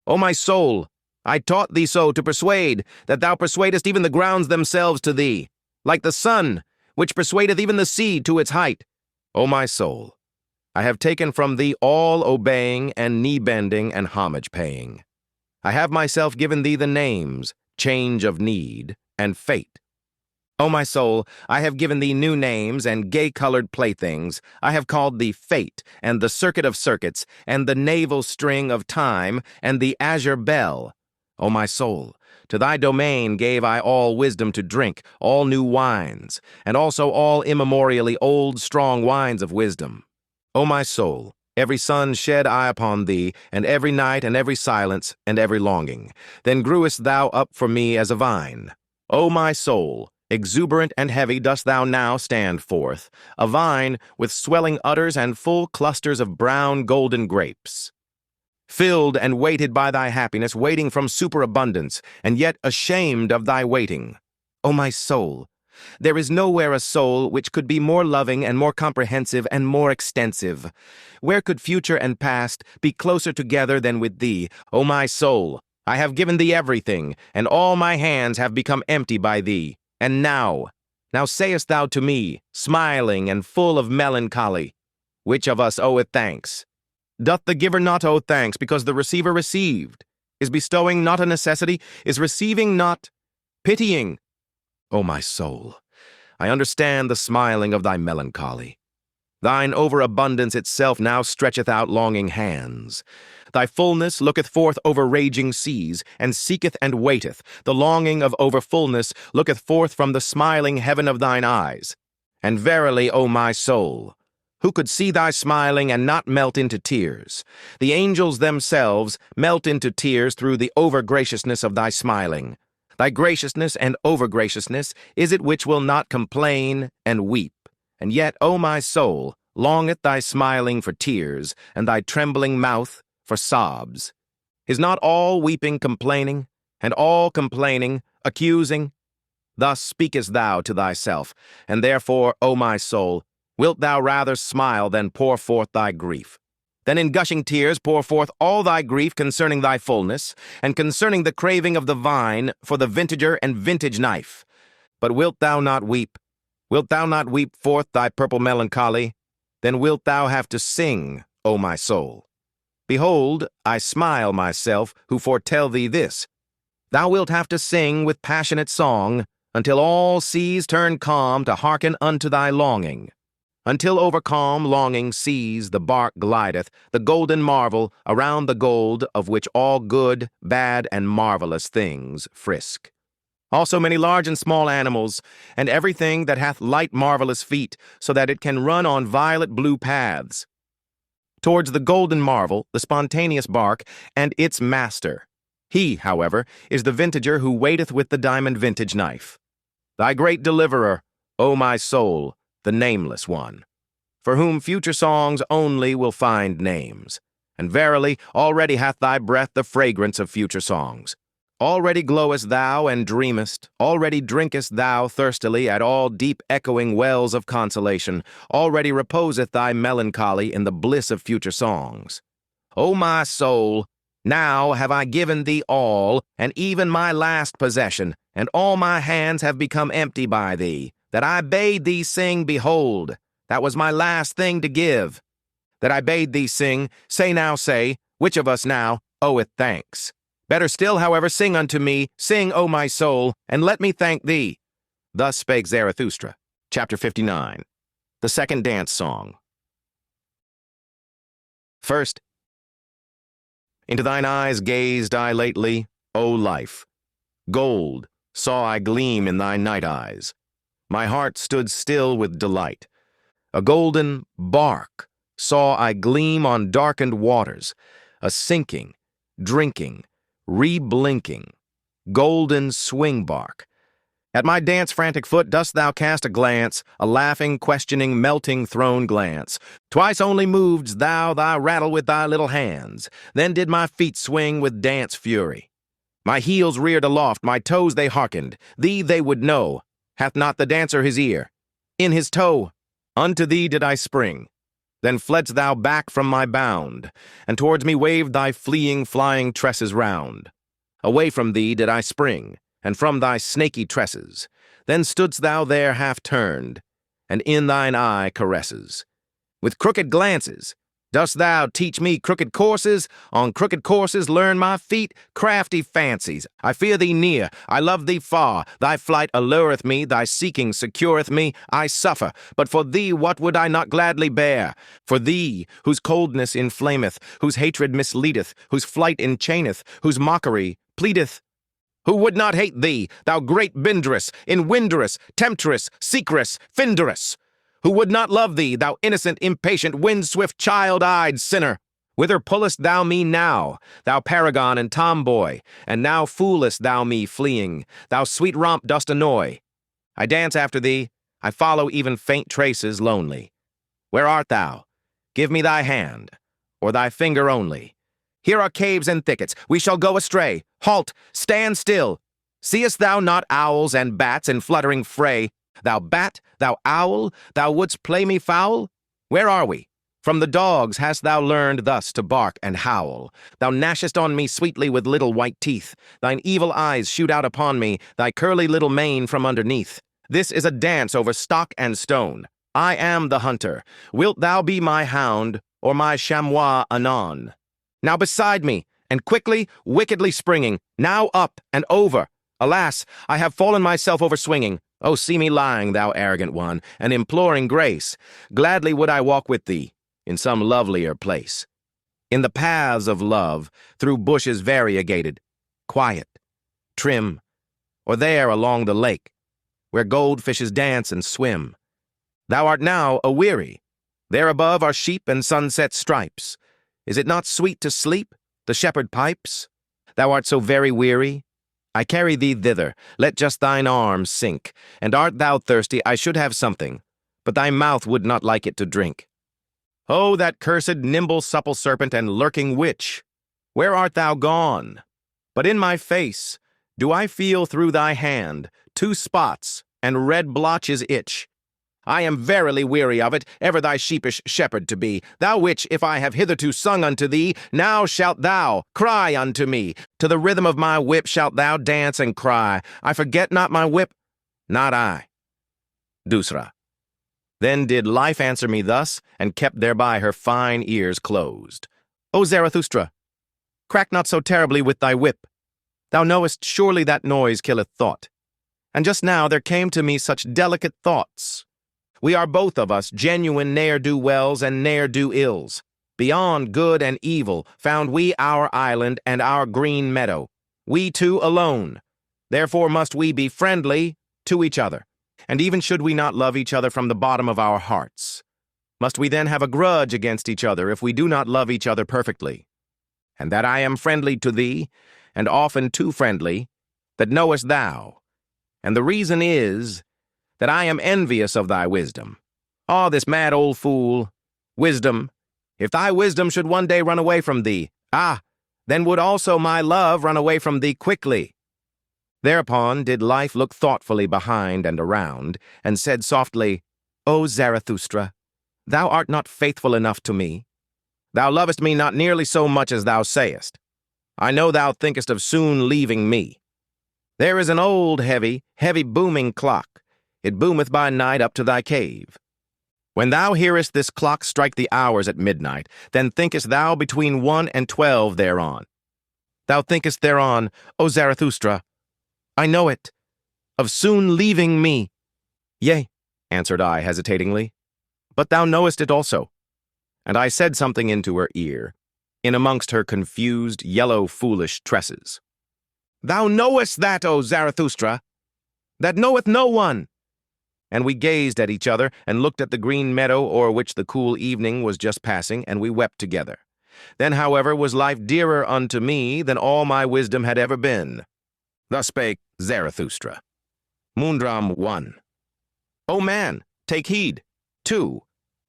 O my soul, I taught thee so to persuade, that thou persuadest even the grounds themselves to thee, like the sun, which persuadeth even the sea to its height. O my soul, I have taken from thee all obeying and knee-bending and homage-paying. I have myself given thee the names, change of need, and fate. O my soul, I have given thee new names and gay-colored playthings. I have called thee Fate, and the Circuit of Circuits, and the navel string of Time, and the azure bell. O my soul, to thy domain gave I all wisdom to drink, all new wines, and also all immemorially old strong wines of wisdom. O my soul, every sun shed I upon thee, and every night and every silence and every longing. Then grewest thou up for me as a vine. O my soul, exuberant and heavy dost thou now stand forth, a vine with swelling udders and full clusters of brown golden grapes. Filled and weighted by thy happiness, waiting from superabundance, and yet ashamed of thy waiting. O my soul, there is nowhere a soul which could be more loving and more comprehensive and more extensive. Where could future and past be closer together than with thee, O my soul? I have given thee everything, and all my hands have become empty by thee. And now sayest thou to me, smiling and full of melancholy, which of us oweth thanks? Doth the giver not owe thanks because the receiver received? Is bestowing not a necessity? Is receiving not pitying? O my soul, I understand the smiling of thy melancholy. Thine overabundance itself now stretcheth out longing hands. Thy fullness looketh forth over raging seas, and seeketh and waiteth. The longing of overfullness looketh forth from the smiling heaven of thine eyes. And verily, O my soul, who could see thy smiling and not melt into tears? The angels themselves melt into tears through the over-graciousness of thy smiling. Thy graciousness and over-graciousness is it which will not complain and weep. And yet, O my soul, longeth thy smiling for tears, and thy trembling mouth for sobs. Is not all weeping complaining, and all complaining accusing? Thus speakest thou to thyself, and therefore, O my soul, wilt thou rather smile than pour forth thy grief? Then in gushing tears pour forth all thy grief concerning thy fullness, and concerning the craving of the vine for the vintager and vintage knife. But wilt thou not weep? Wilt thou not weep forth thy purple melancholy? Then wilt thou have to sing, O my soul. Behold, I smile myself who foretell thee this. Thou wilt have to sing with passionate song, until all seas turn calm to hearken unto thy longing. Until over calm longing seas the bark glideth, the golden marvel, around the gold of which all good, bad, and marvelous things frisk. Also many large and small animals, and everything that hath light marvelous feet, so that it can run on violet blue paths. Towards the golden marvel, the spontaneous bark, and its master. He, however, is the vintager who waiteth with the diamond vintage knife. Thy great deliverer, O my soul, the nameless one, for whom future songs only will find names. And verily, already hath thy breath the fragrance of future songs. Already glowest thou and dreamest, already drinkest thou thirstily at all deep echoing wells of consolation, already reposeth thy melancholy in the bliss of future songs. O my soul, Now have I given thee all, and even my last possession, and all my hands have become empty by thee, that I bade thee sing, behold, that was my last thing to give. That I bade thee sing, say now, say, which of us now oweth thanks? Better still, however, sing unto me, sing, O my soul, and let me thank thee. Thus spake Zarathustra. Chapter 59. The Second Dance Song. First, into thine eyes gazed I lately, O life. Gold saw I gleam in thy night eyes. My heart stood still with delight. A golden bark saw I gleam on darkened waters, a sinking, drinking, re-blinking, golden swing bark. At my dance-frantic foot dost thou cast a glance, a laughing, questioning, melting, thrown glance. Twice only moved thou thy rattle with thy little hands. Then did my feet swing with dance fury. My heels reared aloft, my toes they hearkened. Thee they would know. Hath not the dancer his ear? In his toe, unto thee did I spring. Then fledst thou back from my bound, and towards me waved thy fleeing, flying tresses round. Away from thee did I spring, and from thy snaky tresses. Then stoodst thou there half turned, and in thine eye caresses. With crooked glances dost thou teach me crooked courses? On crooked courses learn my feet crafty fancies. I fear thee near, I love thee far. Thy flight allureth me, thy seeking secureth me. I suffer, but for thee what would I not gladly bear? For thee, whose coldness inflameth, whose hatred misleadeth, whose flight enchaineth, whose mockery pleadeth. Who would not hate thee, thou great bindress, inwinderous, temptress, seekeress, finderess? Who would not love thee, thou innocent, impatient, wind-swift, child-eyed sinner? Whither pullest thou me now, thou paragon and tomboy? And now foolest thou me fleeing, thou sweet romp dost annoy. I dance after thee, I follow even faint traces lonely. Where art thou? Give me thy hand, or thy finger only. Here are caves and thickets, we shall go astray. Halt, stand still. Seest thou not owls and bats in fluttering fray? Thou bat, thou owl, thou wouldst play me foul? Where are we? From the dogs hast thou learned thus to bark and howl. Thou gnashest on me sweetly with little white teeth. Thine evil eyes shoot out upon me, thy curly little mane from underneath. This is a dance over stock and stone. I am the hunter. Wilt thou be my hound, or my chamois anon? Now beside me, and quickly, wickedly springing, now up and over. Alas, I have fallen myself over swinging. Oh, see me lying, thou arrogant one, and imploring grace. Gladly would I walk with thee in some lovelier place. In the paths of love, through bushes variegated, quiet, trim, or there along the lake, where goldfishes dance and swim. Thou art now aweary. There above are sheep and sunset stripes. Is it not sweet to sleep? The shepherd pipes. Thou art so very weary. I carry thee thither, let just thine arms sink, and art thou thirsty, I should have something, but thy mouth would not like it to drink. Oh, that cursed, nimble, supple serpent and lurking witch! Where art thou gone? But in my face do I feel through thy hand 2 spots, and red blotches itch. I am verily weary of it, ever thy sheepish shepherd to be. Thou which, if I have hitherto sung unto thee, now shalt thou cry unto me. To the rhythm of my whip shalt thou dance and cry. I forget not my whip, not I. Dusra. Then did life answer me thus, and kept thereby her fine ears closed. O Zarathustra, crack not so terribly with thy whip. Thou knowest surely that noise killeth thought. And just now there came to me such delicate thoughts. We are both of us genuine ne'er-do-wells and ne'er-do-ills. Beyond good and evil found we our island and our green meadow. We two alone. Therefore must we be friendly to each other. And even should we not love each other from the bottom of our hearts, must we then have a grudge against each other if we do not love each other perfectly? And that I am friendly to thee, and often too friendly, that knowest thou. And the reason is that I am envious of thy wisdom. Ah, this mad old fool, wisdom, if thy wisdom should one day run away from thee, then would also my love run away from thee quickly. Thereupon did life look thoughtfully behind and around, and said softly, O Zarathustra, thou art not faithful enough to me. Thou lovest me not nearly so much as thou sayest. I know thou thinkest of soon leaving me. There is an old, heavy, booming clock. It boometh by night up to thy cave. When thou hearest this clock strike the hours at midnight, then thinkest thou between 1 and 12 thereon. Thou thinkest thereon, O Zarathustra, I know it, of soon leaving me. Yea, answered I hesitatingly, but thou knowest it also. And I said something into her ear, in amongst her confused, yellow, foolish tresses. Thou knowest that, O Zarathustra, that knoweth no one. And we gazed at each other, and looked at the green meadow o'er which the cool evening was just passing, and we wept together. Then, however, was life dearer unto me than all my wisdom had ever been. Thus spake Zarathustra. Mundram 1. O man, take heed. 2.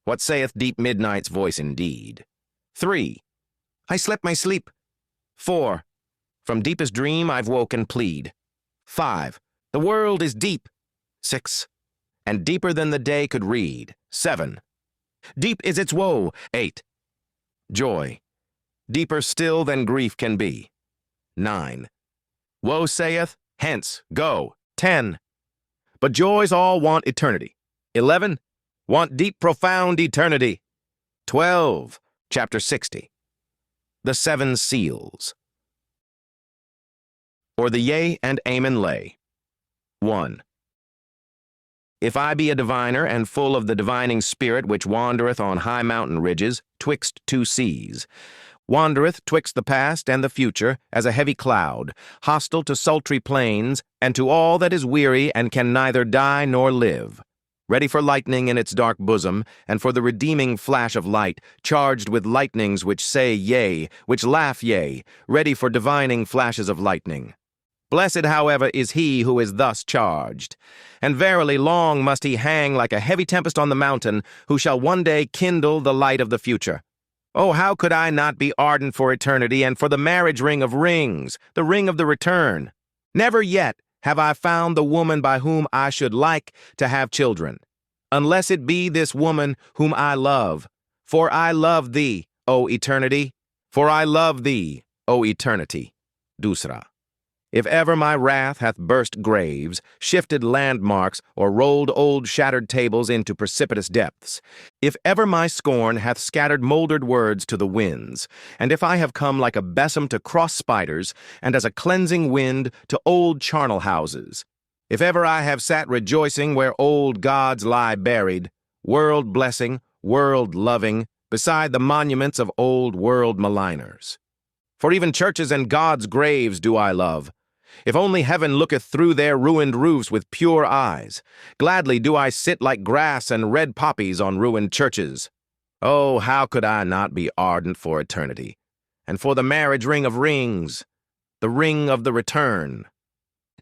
What saith deep midnight's voice indeed? 3. I slept my sleep. 4. From deepest dream I've woke and plead. 5. The world is deep. 6. And deeper than the day could read. 7. Deep is its woe. 8. Joy. Deeper still than grief can be. 9. Woe saith, hence, go. 10. But joys all want eternity. 11. Want deep, profound eternity. 12. Chapter 60. The Seven Seals. Or the Yea and Amen lay. 1. If I be a diviner, and full of the divining spirit which wandereth on high mountain ridges, twixt two seas, wandereth twixt the past and the future as a heavy cloud, hostile to sultry plains, and to all that is weary and can neither die nor live, ready for lightning in its dark bosom, and for the redeeming flash of light, charged with lightnings which say yea, which laugh yea, ready for divining flashes of lightning. Blessed, however, is he who is thus charged. And verily long must he hang like a heavy tempest on the mountain, who shall one day kindle the light of the future. Oh, how could I not be ardent for eternity and for the marriage ring of rings, the ring of the return? Never yet have I found the woman by whom I should like to have children, unless it be this woman whom I love. For I love thee, O eternity. For I love thee, O eternity. Dusra. If ever my wrath hath burst graves, shifted landmarks, or rolled old shattered tables into precipitous depths, if ever my scorn hath scattered mouldered words to the winds, and if I have come like a besom to cross spiders, and as a cleansing wind to old charnel houses, if ever I have sat rejoicing where old gods lie buried, world-blessing, world-loving, beside the monuments of old world maligners. For even churches and gods' graves do I love. If only heaven looketh through their ruined roofs with pure eyes, gladly do I sit like grass and red poppies on ruined churches. Oh, how could I not be ardent for eternity, and for the marriage ring of rings, the ring of the return?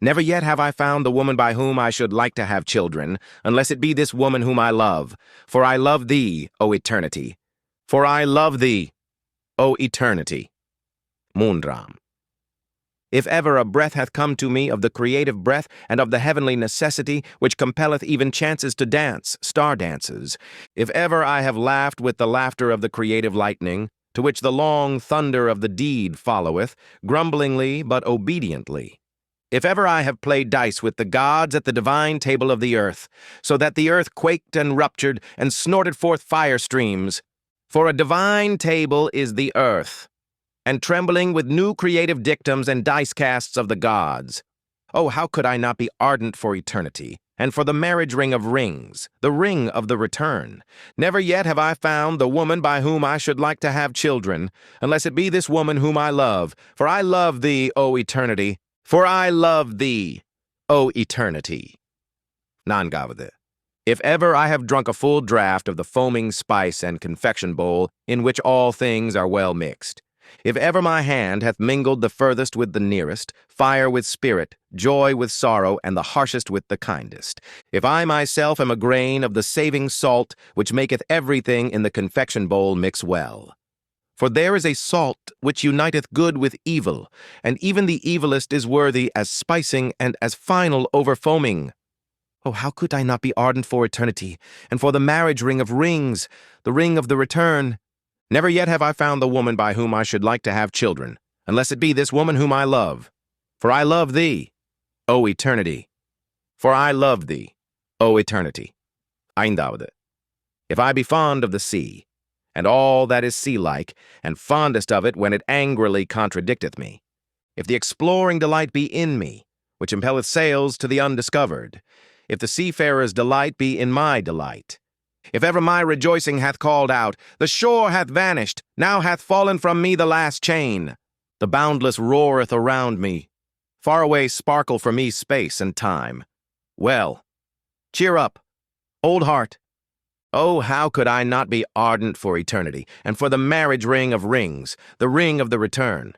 Never yet have I found the woman by whom I should like to have children, unless it be this woman whom I love. For I love thee, O eternity. For I love thee, O eternity. Mundram. If ever a breath hath come to me of the creative breath and of the heavenly necessity which compelleth even chances to dance, star dances, if ever I have laughed with the laughter of the creative lightning, to which the long thunder of the deed followeth, grumblingly but obediently, if ever I have played dice with the gods at the divine table of the earth, so that the earth quaked and ruptured and snorted forth fire streams, for a divine table is the earth, and trembling with new creative dictums and dice casts of the gods. Oh, how could I not be ardent for eternity, and for the marriage ring of rings, the ring of the return? Never yet have I found the woman by whom I should like to have children, unless it be this woman whom I love. For I love thee, O eternity. For I love thee, O eternity. Nangavade. If ever I have drunk a full draught of the foaming spice and confection bowl, in which all things are well mixed, if ever my hand hath mingled the furthest with the nearest, fire with spirit, joy with sorrow, and the harshest with the kindest, if I myself am a grain of the saving salt which maketh everything in the confection bowl mix well. For there is a salt which uniteth good with evil, and even the evilest is worthy as spicing and as final overfoaming. Oh, how could I not be ardent for eternity, and for the marriage ring of rings, the ring of the return? Never yet have I found the woman by whom I should like to have children, unless it be this woman whom I love. For I love thee, O eternity. For I love thee, O eternity. Eindaவது. If I be fond of the sea, and all that is sea-like, and fondest of it when it angrily contradicteth me, if the exploring delight be in me, which impelleth sails to the undiscovered, if the seafarer's delight be in my delight, if ever my rejoicing hath called out, the shore hath vanished, now hath fallen from me the last chain, the boundless roareth around me, far away sparkle for me space and time. Well, cheer up, old heart. Oh, how could I not be ardent for eternity, and for the marriage ring of rings, the ring of the return?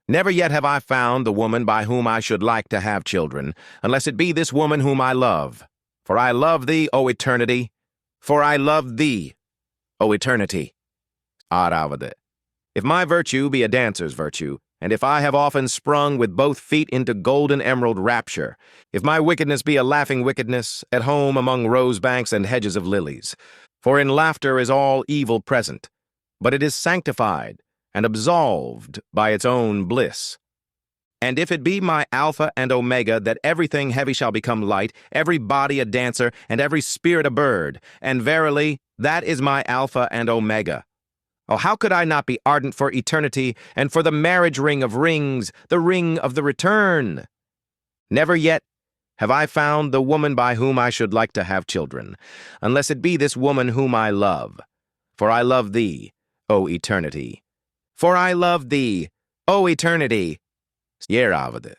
Never yet have I found the woman by whom I should like to have children, unless it be this woman whom I love. For I love thee, O eternity. For I love thee, O eternity. Áravad. If my virtue be a dancer's virtue, and if I have often sprung with both feet into golden emerald rapture, if my wickedness be a laughing wickedness, at home among rose-banks and hedges of lilies, for in laughter is all evil present, but it is sanctified and absolved by its own bliss. And if it be my Alpha and Omega, that everything heavy shall become light, every body a dancer, and every spirit a bird, and verily, that is my Alpha and Omega. Oh, how could I not be ardent for eternity, and for the marriage ring of rings, the ring of the return? Never yet have I found the woman by whom I should like to have children, unless it be this woman whom I love. For I love thee, O eternity. For I love thee, O eternity. Áravad.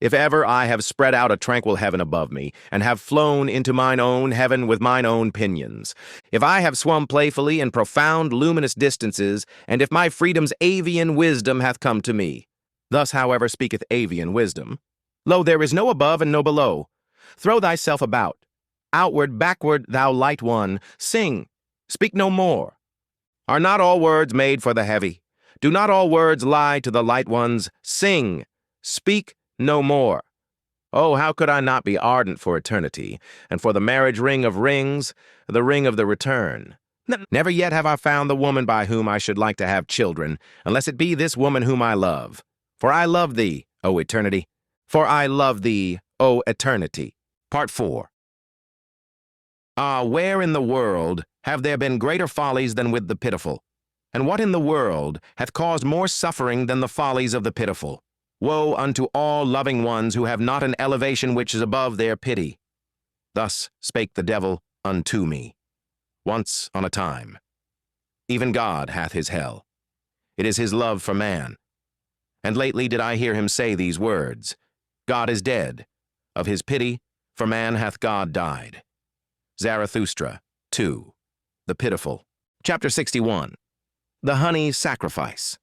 If ever I have spread out a tranquil heaven above me, and have flown into mine own heaven with mine own pinions, if I have swum playfully in profound luminous distances, and if my freedom's avian wisdom hath come to me, thus, however, speaketh avian wisdom, lo, there is no above and no below. Throw thyself about. Outward, backward, thou light one, sing, speak no more. Are not all words made for the heavy? Do not all words lie to the light ones? Sing, speak no more. Oh, how could I not be ardent for eternity, and for the marriage ring of rings, the ring of the return? Never yet have I found the woman by whom I should like to have children, unless it be this woman whom I love. For I love thee, O eternity. For I love thee, O eternity. Part 4. Ah, where in the world have there been greater follies than with the pitiful? And what in the world hath caused more suffering than the follies of the pitiful? Woe unto all loving ones who have not an elevation which is above their pity. Thus spake the devil unto me. Once on a time. Even God hath his hell. It is his love for man. And lately did I hear him say these words, God is dead. Of his pity for man hath God died. Zarathustra, 2. The Pitiful. Chapter 61. The Honey Sacrifice.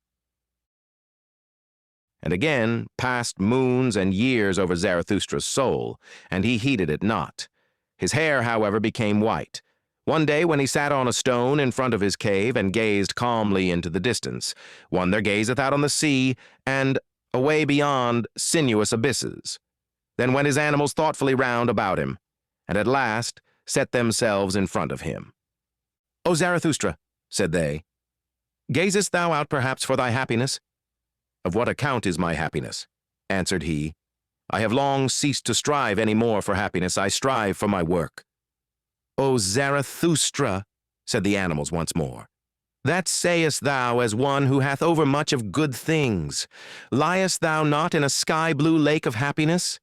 And again passed moons and years over Zarathustra's soul, and he heeded it not. His hair, however, became white. One day when he sat on a stone in front of his cave and gazed calmly into the distance, one there gazeth out on the sea, and away beyond sinuous abysses. Then went his animals thoughtfully round about him, and at last set themselves in front of him. O Zarathustra, said they, gazest thou out perhaps for thy happiness? Of what account is my happiness? Answered he. I have long ceased to strive any more for happiness. I strive for my work. O Zarathustra, said the animals once more, that sayest thou as one who hath overmuch of good things. Liest thou not in a sky-blue lake of happiness?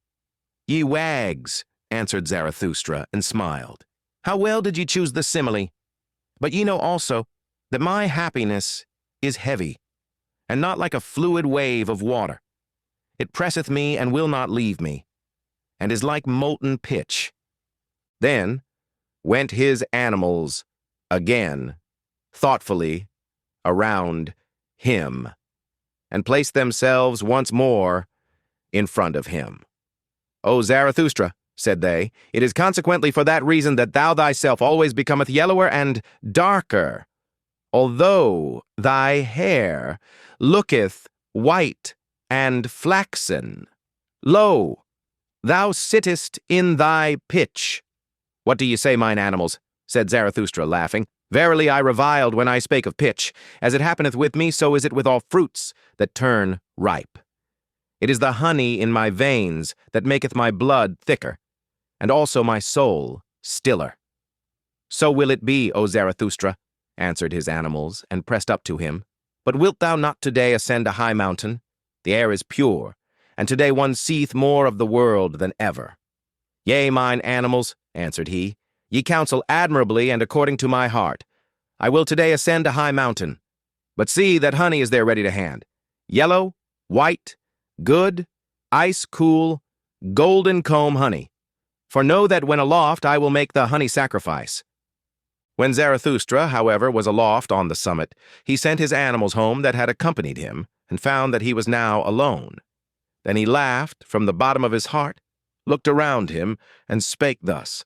Ye wags, answered Zarathustra, and smiled. How well did ye choose the simile? But ye know also that my happiness is heavy, and not like a fluid wave of water. It presseth me and will not leave me, and is like molten pitch. Then went his animals again, thoughtfully, around him, and placed themselves once more in front of him. O Zarathustra, said they, it is consequently for that reason that thou thyself always becometh yellower and darker, although thy hair looketh white and flaxen. Lo, thou sittest in thy pitch. What do ye say, mine animals? Said Zarathustra, laughing. Verily I reviled when I spake of pitch. As it happeneth with me, so is it with all fruits that turn ripe. It is the honey in my veins that maketh my blood thicker, and also my soul stiller. So will it be, O Zarathustra, answered his animals, and pressed up to him. But wilt thou not today ascend a high mountain? The air is pure, and today one seeth more of the world than ever. Yea, mine animals, answered he, ye counsel admirably and according to my heart. I will today ascend a high mountain. But see that honey is there ready to hand. Yellow, white, good, ice cool, golden comb honey. For know that when aloft I will make the honey sacrifice. When Zarathustra, however, was aloft on the summit, he sent his animals home that had accompanied him, and found that he was now alone. Then he laughed from the bottom of his heart, looked around him, and spake thus.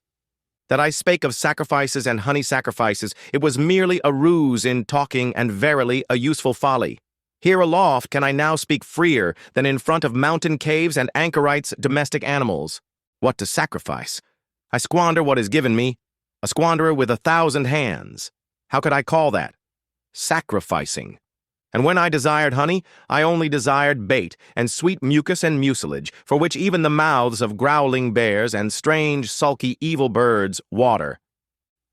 That I spake of sacrifices and honey sacrifices, it was merely a ruse in talking, and verily a useful folly. Here aloft can I now speak freer than in front of mountain caves and anchorites' domestic animals. What to sacrifice? I squander what is given me, a squanderer with 1,000 hands. How could I call that? Sacrificing. And when I desired honey, I only desired bait, and sweet mucus and mucilage, for which even the mouths of growling bears and strange, sulky, evil birds water.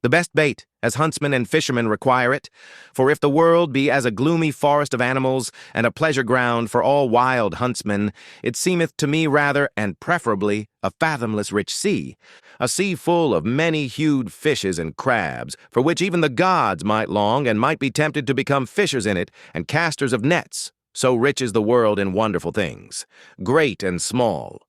The best bait, as huntsmen and fishermen require it, for if the world be as a gloomy forest of animals, and a pleasure ground for all wild huntsmen, it seemeth to me rather, and preferably, a fathomless rich sea, a sea full of many-hued fishes and crabs, for which even the gods might long, and might be tempted to become fishers in it, and casters of nets, so rich is the world in wonderful things, great and small,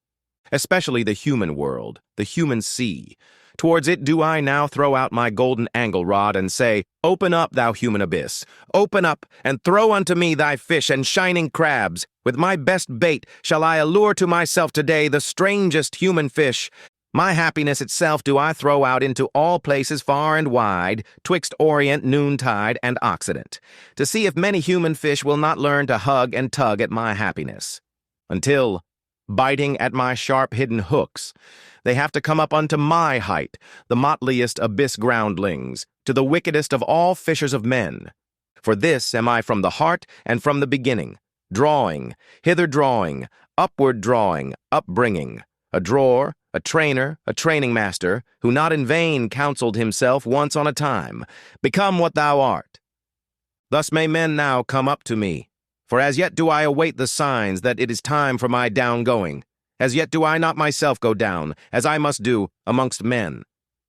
especially the human world, the human sea. Towards it do I now throw out my golden angle rod, and say, Open up, thou human abyss, open up, and throw unto me thy fish and shining crabs. With my best bait shall I allure to myself today the strangest human fish. My happiness itself do I throw out into all places far and wide, twixt Orient, noontide, and Occident, to see if many human fish will not learn to hug and tug at my happiness, until, biting at my sharp-hidden hooks, they have to come up unto my height, the motliest abyss groundlings, to the wickedest of all fishers of men. For this am I from the heart and from the beginning, drawing, hither drawing, upward drawing, upbringing, a drawer, a trainer, a training master, who not in vain counseled himself once on a time, become what thou art. Thus may men now come up to me, for as yet do I await the signs that it is time for my down-going. As yet do I not myself go down, as I must do, amongst men.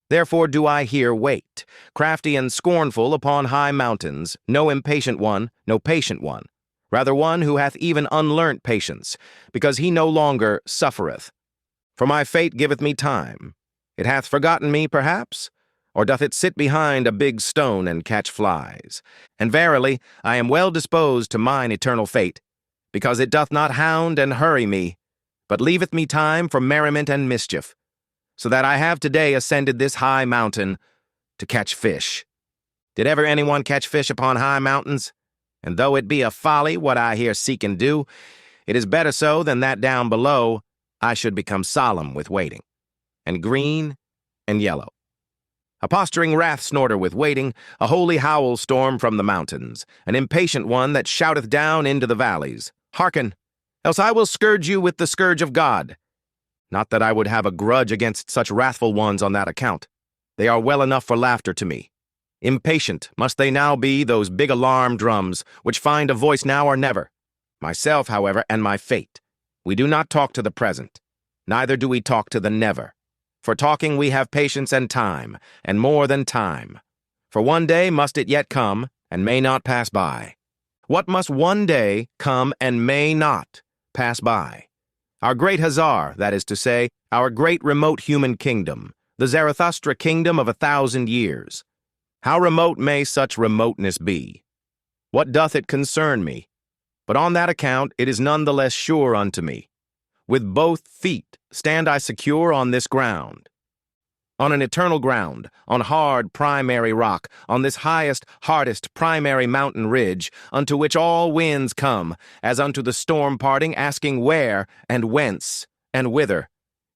Therefore do I here wait, crafty and scornful upon high mountains, no impatient one, no patient one, rather one who hath even unlearnt patience, because he no longer suffereth. For my fate giveth me time. It hath forgotten me, perhaps, or doth it sit behind a big stone and catch flies? And verily, I am well disposed to mine eternal fate, because it doth not hound and hurry me, but leaveth me time for merriment and mischief, so that I have today ascended this high mountain to catch fish. Did ever anyone catch fish upon high mountains? And though it be a folly what I here seek and do, it is better so than that down below I should become solemn with waiting, and green and yellow. A posturing wrath snorter with waiting, a holy howl storm from the mountains, an impatient one that shouteth down into the valleys. Hearken, else I will scourge you with the scourge of God. Not that I would have a grudge against such wrathful ones on that account. They are well enough for laughter to me. Impatient must they now be, those big alarm drums, which find a voice now or never. Myself, however, and my fate. We do not talk to the present, neither do we talk to the never. For talking we have patience and time, and more than time. For one day must it yet come, and may not pass by. What must one day come and may not pass by? Our great Hazar, that is to say, our great remote human kingdom, the Zarathustra kingdom of 1,000 years. How remote may such remoteness be? What doth it concern me? But on that account it is none the less sure unto me. With both feet stand I secure on this ground. On an eternal ground, on hard primary rock, on this highest, hardest primary mountain ridge, unto which all winds come, as unto the storm parting, asking where, and whence, and whither.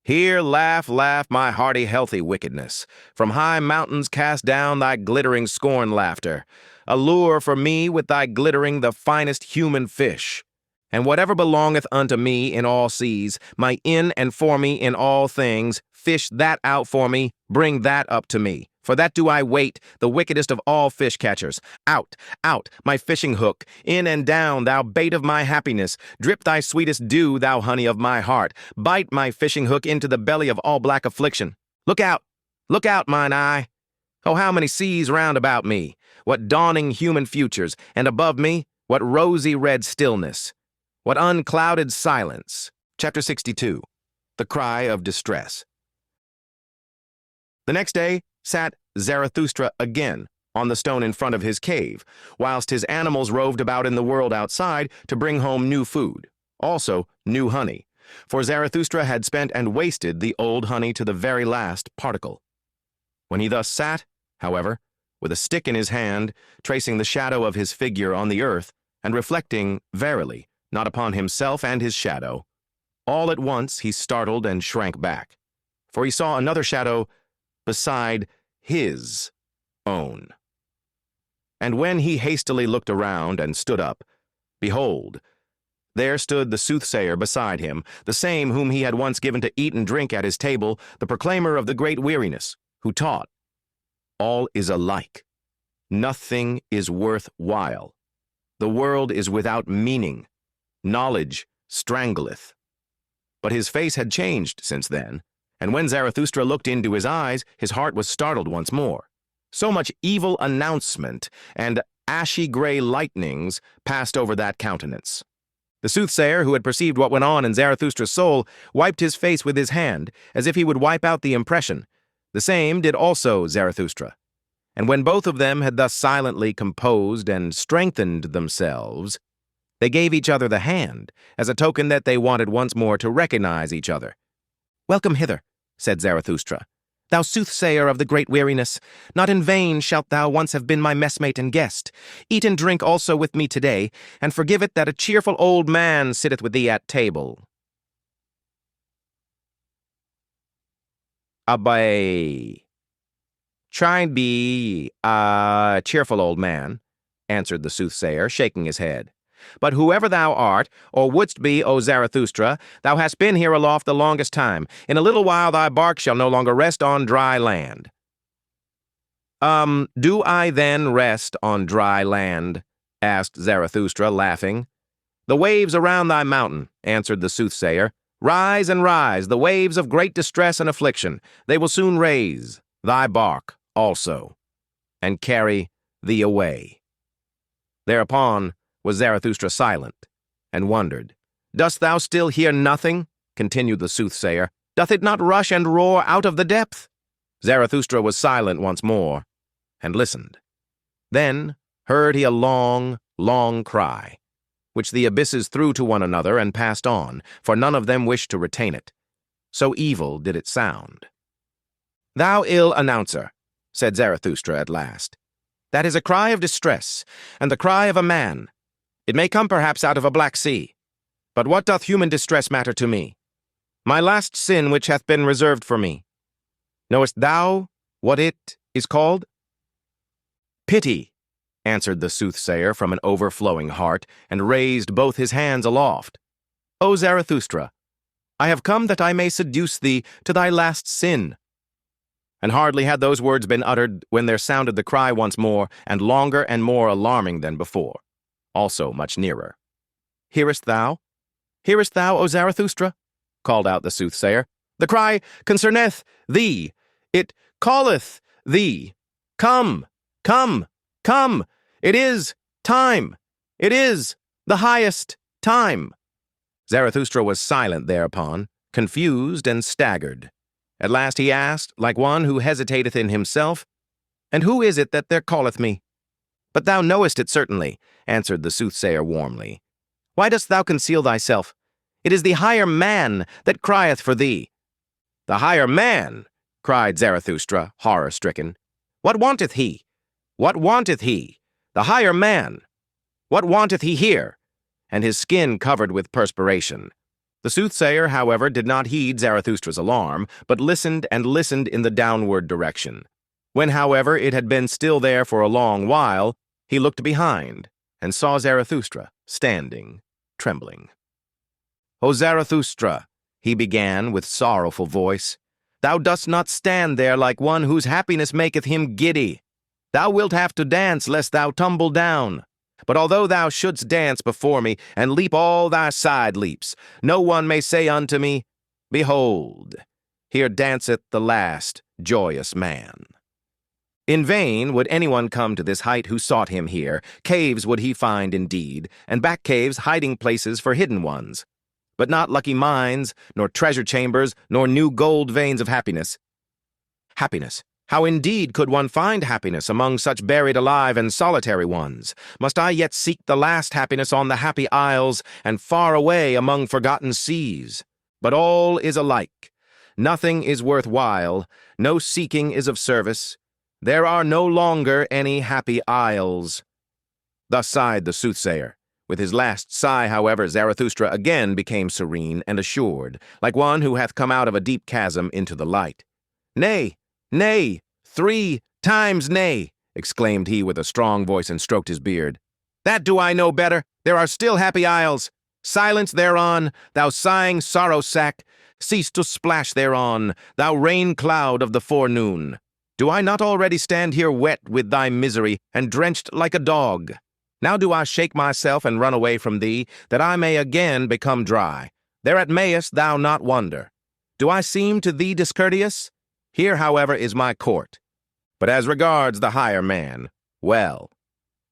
Here laugh, laugh, my hearty, healthy wickedness. From high mountains cast down thy glittering scorn laughter. Allure for me with thy glittering the finest human fish. And whatever belongeth unto me in all seas, my in and for me in all things, fish that out for me, bring that up to me. For that do I wait, the wickedest of all fish catchers. Out, out, my fishing hook, in and down, thou bait of my happiness. Drip thy sweetest dew, thou honey of my heart. Bite my fishing hook into the belly of all black affliction. Look out, mine eye. Oh, how many seas round about me! What dawning human futures, and above me, what rosy red stillness! What unclouded silence! Chapter 62. The Cry of Distress. The next day sat Zarathustra again on the stone in front of his cave, whilst his animals roved about in the world outside to bring home new food, also new honey, for Zarathustra had spent and wasted the old honey to the very last particle. When he thus sat, however, with a stick in his hand, tracing the shadow of his figure on the earth, and reflecting, verily, not upon himself and his shadow, all at once he startled and shrank back, for he saw another shadow beside his own. And when he hastily looked around and stood up, behold, there stood the soothsayer beside him, the same whom he had once given to eat and drink at his table, the proclaimer of the great weariness, who taught, all is alike. Nothing is worth while. The world is without meaning. Knowledge strangleth. But his face had changed since then, and when Zarathustra looked into his eyes, his heart was startled once more. So much evil announcement and ashy gray lightnings passed over that countenance. The soothsayer, who had perceived what went on in Zarathustra's soul, wiped his face with his hand, as if he would wipe out the impression. The same did also Zarathustra. And when both of them had thus silently composed and strengthened themselves, they gave each other the hand, as a token that they wanted once more to recognize each other. "Welcome hither," said Zarathustra, "thou soothsayer of the great weariness. Not in vain shalt thou once have been my messmate and guest. Eat and drink also with me today, and forgive it that a cheerful old man sitteth with thee at table." "Abay, try and be a cheerful old man," answered the soothsayer, shaking his head. "But whoever thou art, or wouldst be, O Zarathustra, thou hast been here aloft the longest time. In a little while thy bark shall no longer rest on dry land." Do I then rest on dry land?" asked Zarathustra, laughing. "The waves around thy mountain," answered the soothsayer. "Rise and rise, the waves of great distress and affliction. They will soon raise thy bark also, and carry thee away." Thereupon was Zarathustra silent, and wondered. "Dost thou still hear nothing?" continued the soothsayer. "Doth it not rush and roar out of the depth?" Zarathustra was silent once more, and listened. Then heard he a long, long cry, which the abysses threw to one another and passed on, for none of them wished to retain it. So evil did it sound. "Thou ill announcer," said Zarathustra at last, "that is a cry of distress, and the cry of a man. It may come perhaps out of a black sea. But what doth human distress matter to me? My last sin which hath been reserved for me. Knowest thou what it is called?" "Pity," answered the soothsayer from an overflowing heart, and raised both his hands aloft. "O Zarathustra, I have come that I may seduce thee to thy last sin." And hardly had those words been uttered when there sounded the cry once more, and longer and more alarming than before, also much nearer. "Hearest thou? Hearest thou, O Zarathustra?" called out the soothsayer. "The cry concerneth thee. It calleth thee. Come, come, come. It is time. It is the highest time." Zarathustra was silent thereupon, confused and staggered. At last he asked, like one who hesitateth in himself, "And who is it that there calleth me?" "But thou knowest it certainly," answered the soothsayer warmly. "Why dost thou conceal thyself? It is the higher man that crieth for thee." "The higher man!" cried Zarathustra, horror-stricken. "What wanteth he? What wanteth he? The higher man! What wanteth he here?" And his skin covered with perspiration. The soothsayer, however, did not heed Zarathustra's alarm, but listened and listened in the downward direction. When, however, it had been still there for a long while, he looked behind and saw Zarathustra standing, trembling. "O Zarathustra," he began with sorrowful voice, "thou dost not stand there like one whose happiness maketh him giddy. Thou wilt have to dance lest thou tumble down. But although thou shouldst dance before me, and leap all thy side leaps, no one may say unto me, Behold, here danceth the last joyous man. In vain would anyone come to this height who sought him here. Caves would he find indeed, and back caves hiding places for hidden ones. But not lucky mines, nor treasure chambers, nor new gold veins of happiness. Happiness. How indeed could one find happiness among such buried alive and solitary ones? Must I yet seek the last happiness on the happy isles and far away among forgotten seas? But all is alike. Nothing is worth while. No seeking is of service. There are no longer any happy isles." Thus sighed the soothsayer. With his last sigh, however, Zarathustra again became serene and assured, like one who hath come out of a deep chasm into the light. "Nay, nay, 3 times nay," exclaimed he with a strong voice and stroked his beard. "That do I know better. There are still happy isles. Silence thereon, thou sighing sorrow sack. Cease to splash thereon, thou rain cloud of the forenoon. Do I not already stand here wet with thy misery and drenched like a dog? Now do I shake myself and run away from thee, that I may again become dry. Thereat mayest thou not wonder. Do I seem to thee discourteous? Here, however, is my court. But as regards the higher man, well,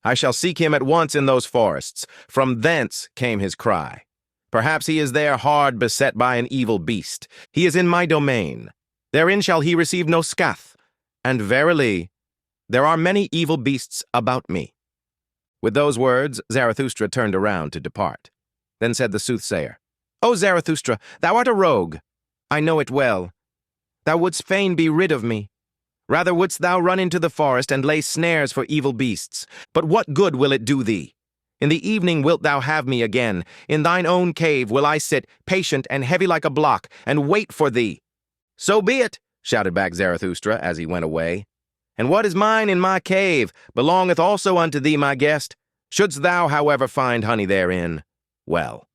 I shall seek him at once in those forests. From thence came his cry. Perhaps he is there hard beset by an evil beast. He is in my domain. Therein shall he receive no scath. And verily, there are many evil beasts about me." With those words, Zarathustra turned around to depart. Then said the soothsayer, "O Zarathustra, thou art a rogue. I know it well. Thou wouldst fain be rid of me. Rather wouldst thou run into the forest and lay snares for evil beasts. But what good will it do thee? In the evening wilt thou have me again. In thine own cave will I sit, patient and heavy like a block, and wait for thee." "So be it," shouted back Zarathustra as he went away. "And what is mine in my cave belongeth also unto thee, my guest. Shouldst thou, however, find honey therein, well,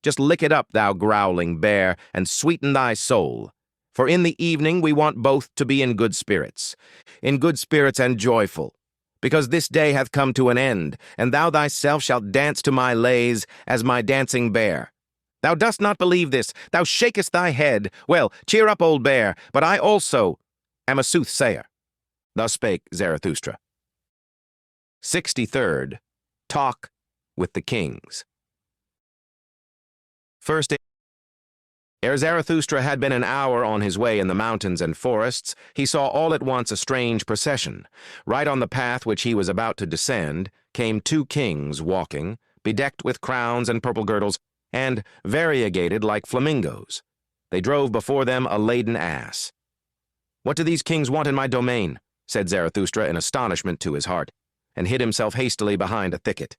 just lick it up, thou growling bear, and sweeten thy soul. For in the evening we want both to be in good spirits and joyful, because this day hath come to an end, and thou thyself shalt dance to my lays as my dancing bear. Thou dost not believe this, thou shakest thy head. Well, cheer up, old bear, but I also am a soothsayer." Thus spake Zarathustra. 63rd. Talk with the Kings. First, ere Zarathustra had been an hour on his way in the mountains and forests, he saw all at once a strange procession. Right on the path which he was about to descend came 2 kings walking, bedecked with crowns and purple girdles, and variegated like flamingos. They drove before them a laden ass. "What do these kings want in my domain?" said Zarathustra in astonishment to his heart, and hid himself hastily behind a thicket.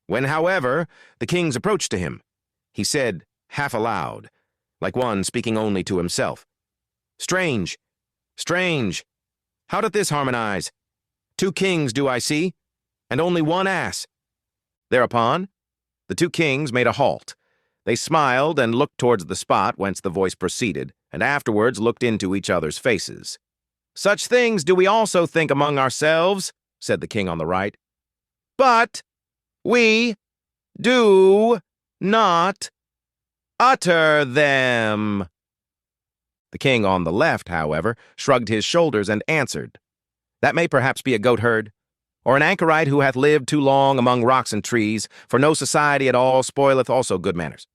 When, however, the kings approached to him, he said, half aloud, like one speaking only to himself, "Strange, strange, how doth this harmonize? 2 kings do I see, and only 1 ass." Thereupon, the 2 kings made a halt. They smiled and looked towards the spot whence the voice proceeded, and afterwards looked into each other's faces. "Such things do we also think among ourselves," said the king on the right, "but we do not utter them." The king on the left, however, shrugged his shoulders and answered, "That may perhaps be a goatherd, or an anchorite who hath lived too long among rocks and trees, for no society at all spoileth also good manners."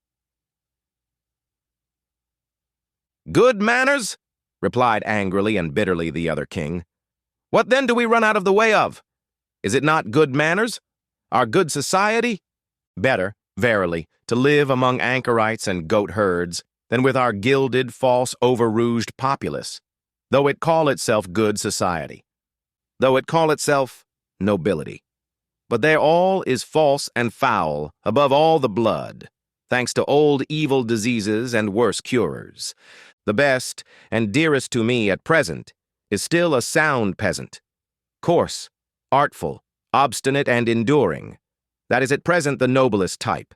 "Good manners?" replied angrily and bitterly the other king. "What then do we run out of the way of? Is it not good manners? Our good society? Better, verily, to live among anchorites and goat-herds than with our gilded, false, over-rouged populace, though it call itself good society, though it call itself nobility. But there all is false and foul, above all the blood. thanks to old evil diseases and worse curers. The best and dearest to me at present is still a sound peasant, coarse, artful, obstinate, and enduring. That is at present the noblest type.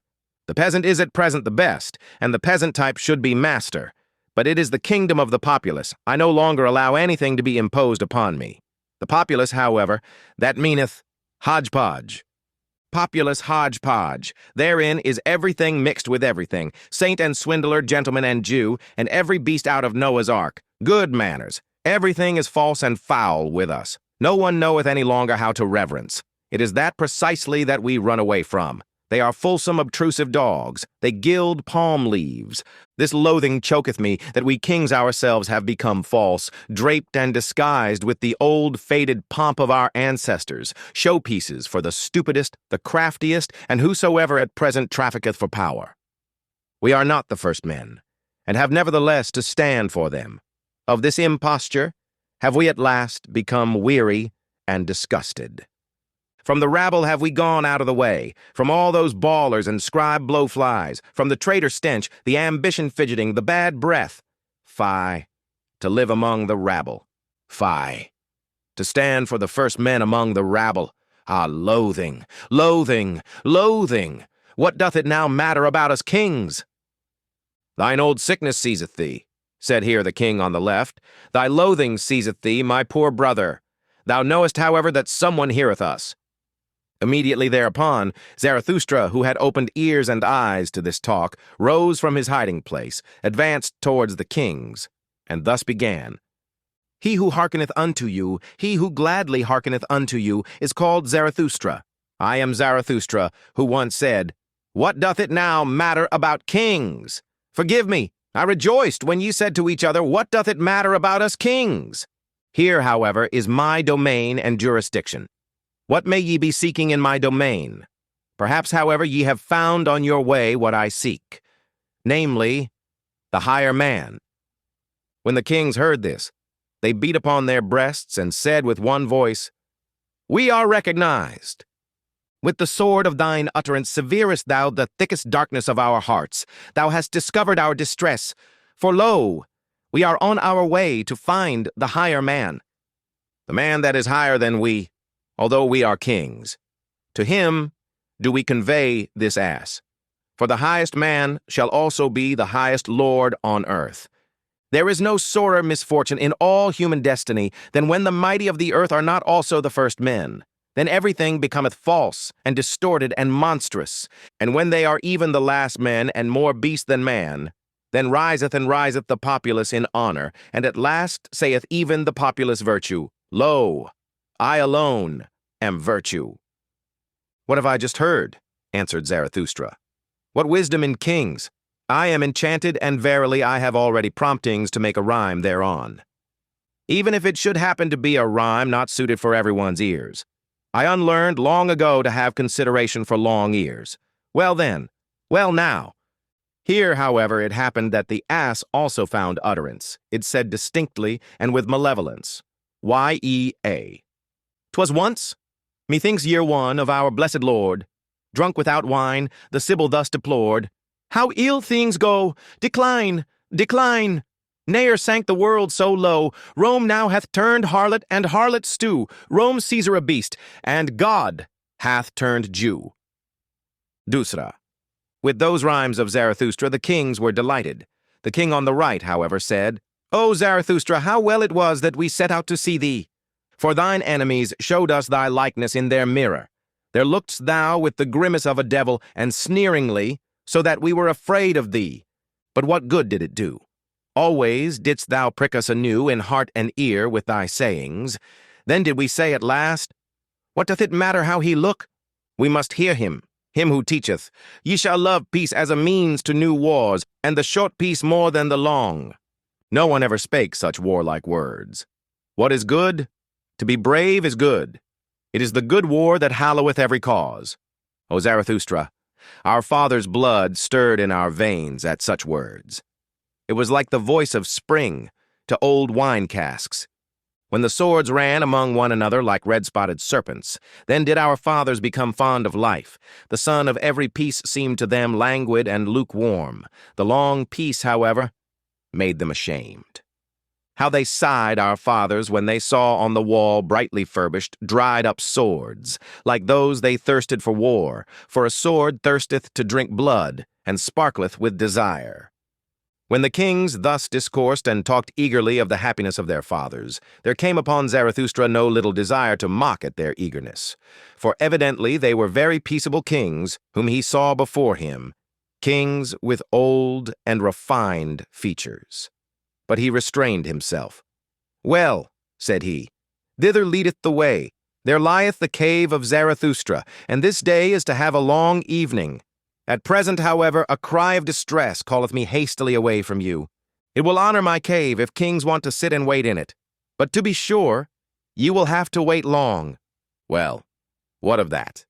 The peasant is at present the best, and the peasant type should be master. But it is the kingdom of the populace. I no longer allow anything to be imposed upon me. The populace, however, that meaneth hodgepodge. Populace hodgepodge. Therein is everything mixed with everything, saint and swindler, gentleman and Jew, and every beast out of Noah's ark. Good manners. Everything is false and foul with us. No one knoweth any longer how to reverence. It is that precisely that we run away from. They are fulsome, obtrusive dogs. They gild palm leaves. This loathing choketh me that we kings ourselves have become false, draped and disguised with the old faded pomp of our ancestors, showpieces for the stupidest, the craftiest, and whosoever at present trafficketh for power. We are not the first men, and have nevertheless to stand for them. Of this imposture have we at last become weary and disgusted. From the rabble have we gone out of the way, from all those bawlers and scribe blowflies, from the traitor stench, the ambition fidgeting, the bad breath. Fie, to live among the rabble. Fie, to stand for the first men among the rabble. Ah, loathing, loathing, loathing! What doth it now matter about us kings? Thine old sickness seizeth thee, said here the king on the left. Thy loathing seizeth thee, my poor brother. Thou knowest, however, that someone heareth us. Immediately thereupon, Zarathustra, who had opened ears and eyes to this talk, rose from his hiding place, advanced towards the kings, and thus began. He who hearkeneth unto you, he who gladly hearkeneth unto you, is called Zarathustra. I am Zarathustra, who once said, What doth it now matter about kings? Forgive me, I rejoiced when ye said to each other, What doth it matter about us kings? Here, however, is my domain and jurisdiction. What may ye be seeking in my domain? Perhaps, however, ye have found on your way what I seek, namely, the higher man. When the kings heard this, they beat upon their breasts and said with one voice, We are recognized. With the sword of thine utterance severest thou the thickest darkness of our hearts. Thou hast discovered our distress, for lo, we are on our way to find the higher man. The man that is higher than we, although we are kings. To him do we convey this ass. For the highest man shall also be the highest lord on earth. There is no sorer misfortune in all human destiny than when the mighty of the earth are not also the first men. Then everything becometh false and distorted and monstrous. And when they are even the last men and more beast than man, then riseth and riseth the populace in honor, and at last saith even the populace virtue, Lo, I alone am virtue. What have I just heard? Answered Zarathustra. What wisdom in kings? I am enchanted, and verily I have already promptings to make a rhyme thereon. Even if it should happen to be a rhyme not suited for everyone's ears. I unlearned long ago to have consideration for long ears. Well then, well now. Here, however, it happened that the ass also found utterance. It said distinctly and with malevolence, Y-E-A. 'Twas once, methinks year one of our blessed Lord, drunk without wine, the Sibyl thus deplored, How ill things go! Decline! Decline! Ne'er sank the world so low. Rome now hath turned harlot and harlot stew. Rome Caesar a beast, and God hath turned Jew. Dusra. With those rhymes of Zarathustra, the kings were delighted. The king on the right, however, said, O Zarathustra, how well it was that we set out to see thee! For thine enemies showed us thy likeness in their mirror. There look'st thou with the grimace of a devil, and sneeringly, so that we were afraid of thee. But what good did it do? Always didst thou prick us anew in heart and ear with thy sayings. Then did we say at last, What doth it matter how he look? We must hear him who teacheth, Ye shall love peace as a means to new wars, and the short peace more than the long. No one ever spake such warlike words. What is good? To be brave is good. It is the good war that halloweth every cause. O Zarathustra, our fathers' blood stirred in our veins at such words. It was like the voice of spring to old wine casks. when the swords ran among one another like red-spotted serpents. Then did our fathers become fond of life. The sun of every peace seemed to them languid and lukewarm. The long peace, however, made them ashamed. How they sighed, our fathers, when they saw on the wall brightly furbished, dried-up swords, like those they thirsted for war, for a sword thirsteth to drink blood, and sparkleth with desire. When the kings thus discoursed and talked eagerly of the happiness of their fathers, there came upon Zarathustra no little desire to mock at their eagerness. For evidently they were very peaceable kings whom he saw before him, kings with old and refined features. But he restrained himself. "Well," said he, "thither leadeth the way. There lieth the cave of Zarathustra, and this day is to have a long evening. At present, however, a cry of distress calleth me hastily away from you. It will honor my cave if kings want to sit and wait in it. But to be sure, you will have to wait long." Well, what of that?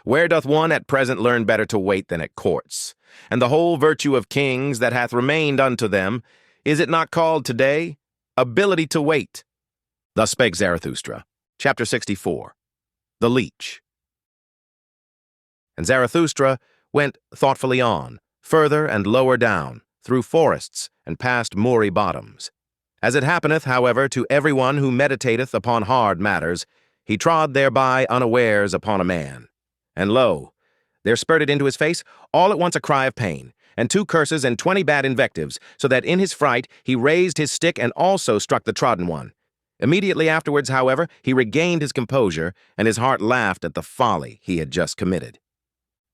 Where doth one at present learn better to wait than at courts? And the whole virtue of kings that hath remained unto them, is it not called today ability to wait? Thus spake Zarathustra. Chapter 64. The Leech. And Zarathustra went thoughtfully on, further and lower down, through forests and past moory bottoms. As it happeneth, however, to every one who meditateth upon hard matters, he trod thereby unawares upon a man. And lo, there spurted into his face all at once a cry of pain, and 2 curses and 20 bad invectives, so that in his fright he raised his stick and also struck the trodden one. Immediately afterwards, however, he regained his composure, and his heart laughed at the folly he had just committed.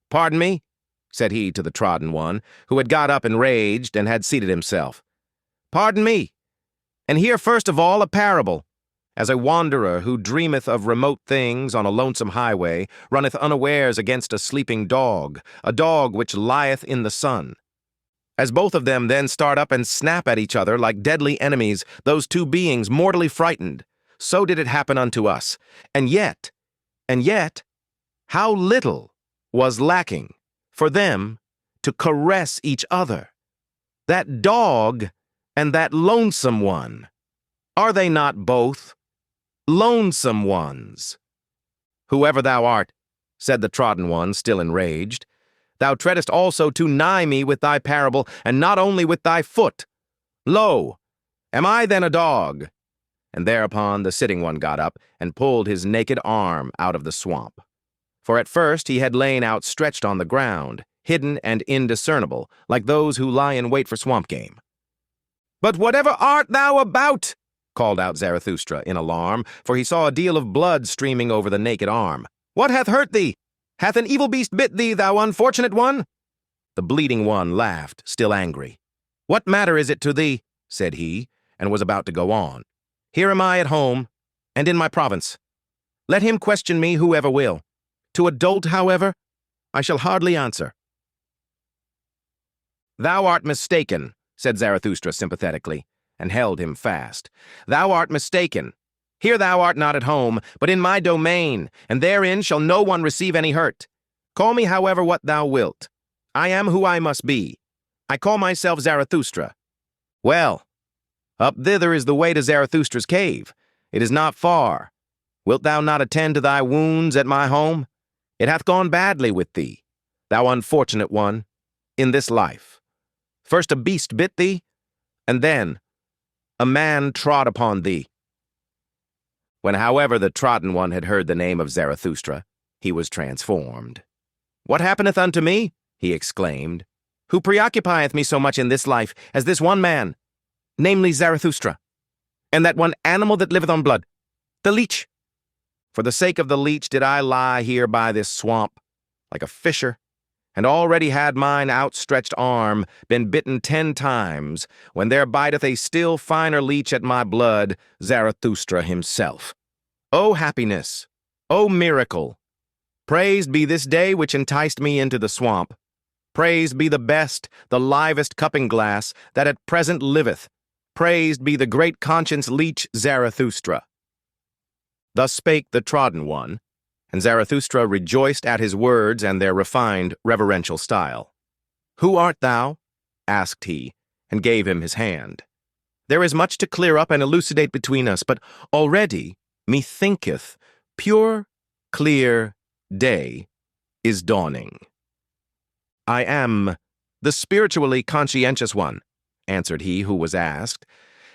"Pardon me," said he to the trodden one, who had got up enraged and had seated himself. "Pardon me, and hear first of all a parable. As a wanderer who dreameth of remote things on a lonesome highway runneth unawares against a sleeping dog, a dog which lieth in the sun. As both of them then start up and snap at each other like deadly enemies, those 2 beings mortally frightened, so did it happen unto us. And yet, how little was lacking for them to caress each other. That dog and that lonesome one, are they not both lonesome ones?" "Whoever thou art," said the trodden one, still enraged, "thou treadest also too nigh me with thy parable, and not only with thy foot. Lo, am I then a dog?" And thereupon the sitting one got up and pulled his naked arm out of the swamp. For at first he had lain outstretched on the ground, hidden and indiscernible, like those who lie in wait for swamp game. "But whatever art thou about?" called out Zarathustra in alarm, for he saw a deal of blood streaming over the naked arm. "What hath hurt thee? Hath an evil beast bit thee, thou unfortunate one?" The bleeding one laughed, still angry. "What matter is it to thee?" said he, and was about to go on. "Here am I at home, and in my province. Let him question me whoever will. To a dolt, however, I shall hardly answer." "Thou art mistaken," said Zarathustra sympathetically, and held him fast. "Thou art mistaken. Here thou art not at home, but in my domain, and therein shall no one receive any hurt. Call me, however, what thou wilt. I am who I must be. I call myself Zarathustra. Well, up thither is the way to Zarathustra's cave. It is not far. Wilt thou not attend to thy wounds at my home? It hath gone badly with thee, thou unfortunate one, in this life. First a beast bit thee, and then a man trod upon thee." When, however, the trodden one had heard the name of Zarathustra, he was transformed. "What happeneth unto me?" he exclaimed. "Who preoccupieth me so much in this life as this one man, namely Zarathustra, and that one animal that liveth on blood, the leech? For the sake of the leech did I lie here by this swamp, like a fisher, and already had mine outstretched arm been bitten 10 times, when there biteth a still finer leech at my blood, Zarathustra himself. O happiness! O miracle! Praised be this day which enticed me into the swamp. Praised be the best, the livest cupping glass that at present liveth. Praised be the great conscience leech Zarathustra." Thus spake the trodden one, and Zarathustra rejoiced at his words and their refined, reverential style. "Who art thou?" asked he, and gave him his hand. There is much to clear up and elucidate between us, but already, methinketh, pure, clear day is dawning. I am the spiritually conscientious one, answered he who was asked,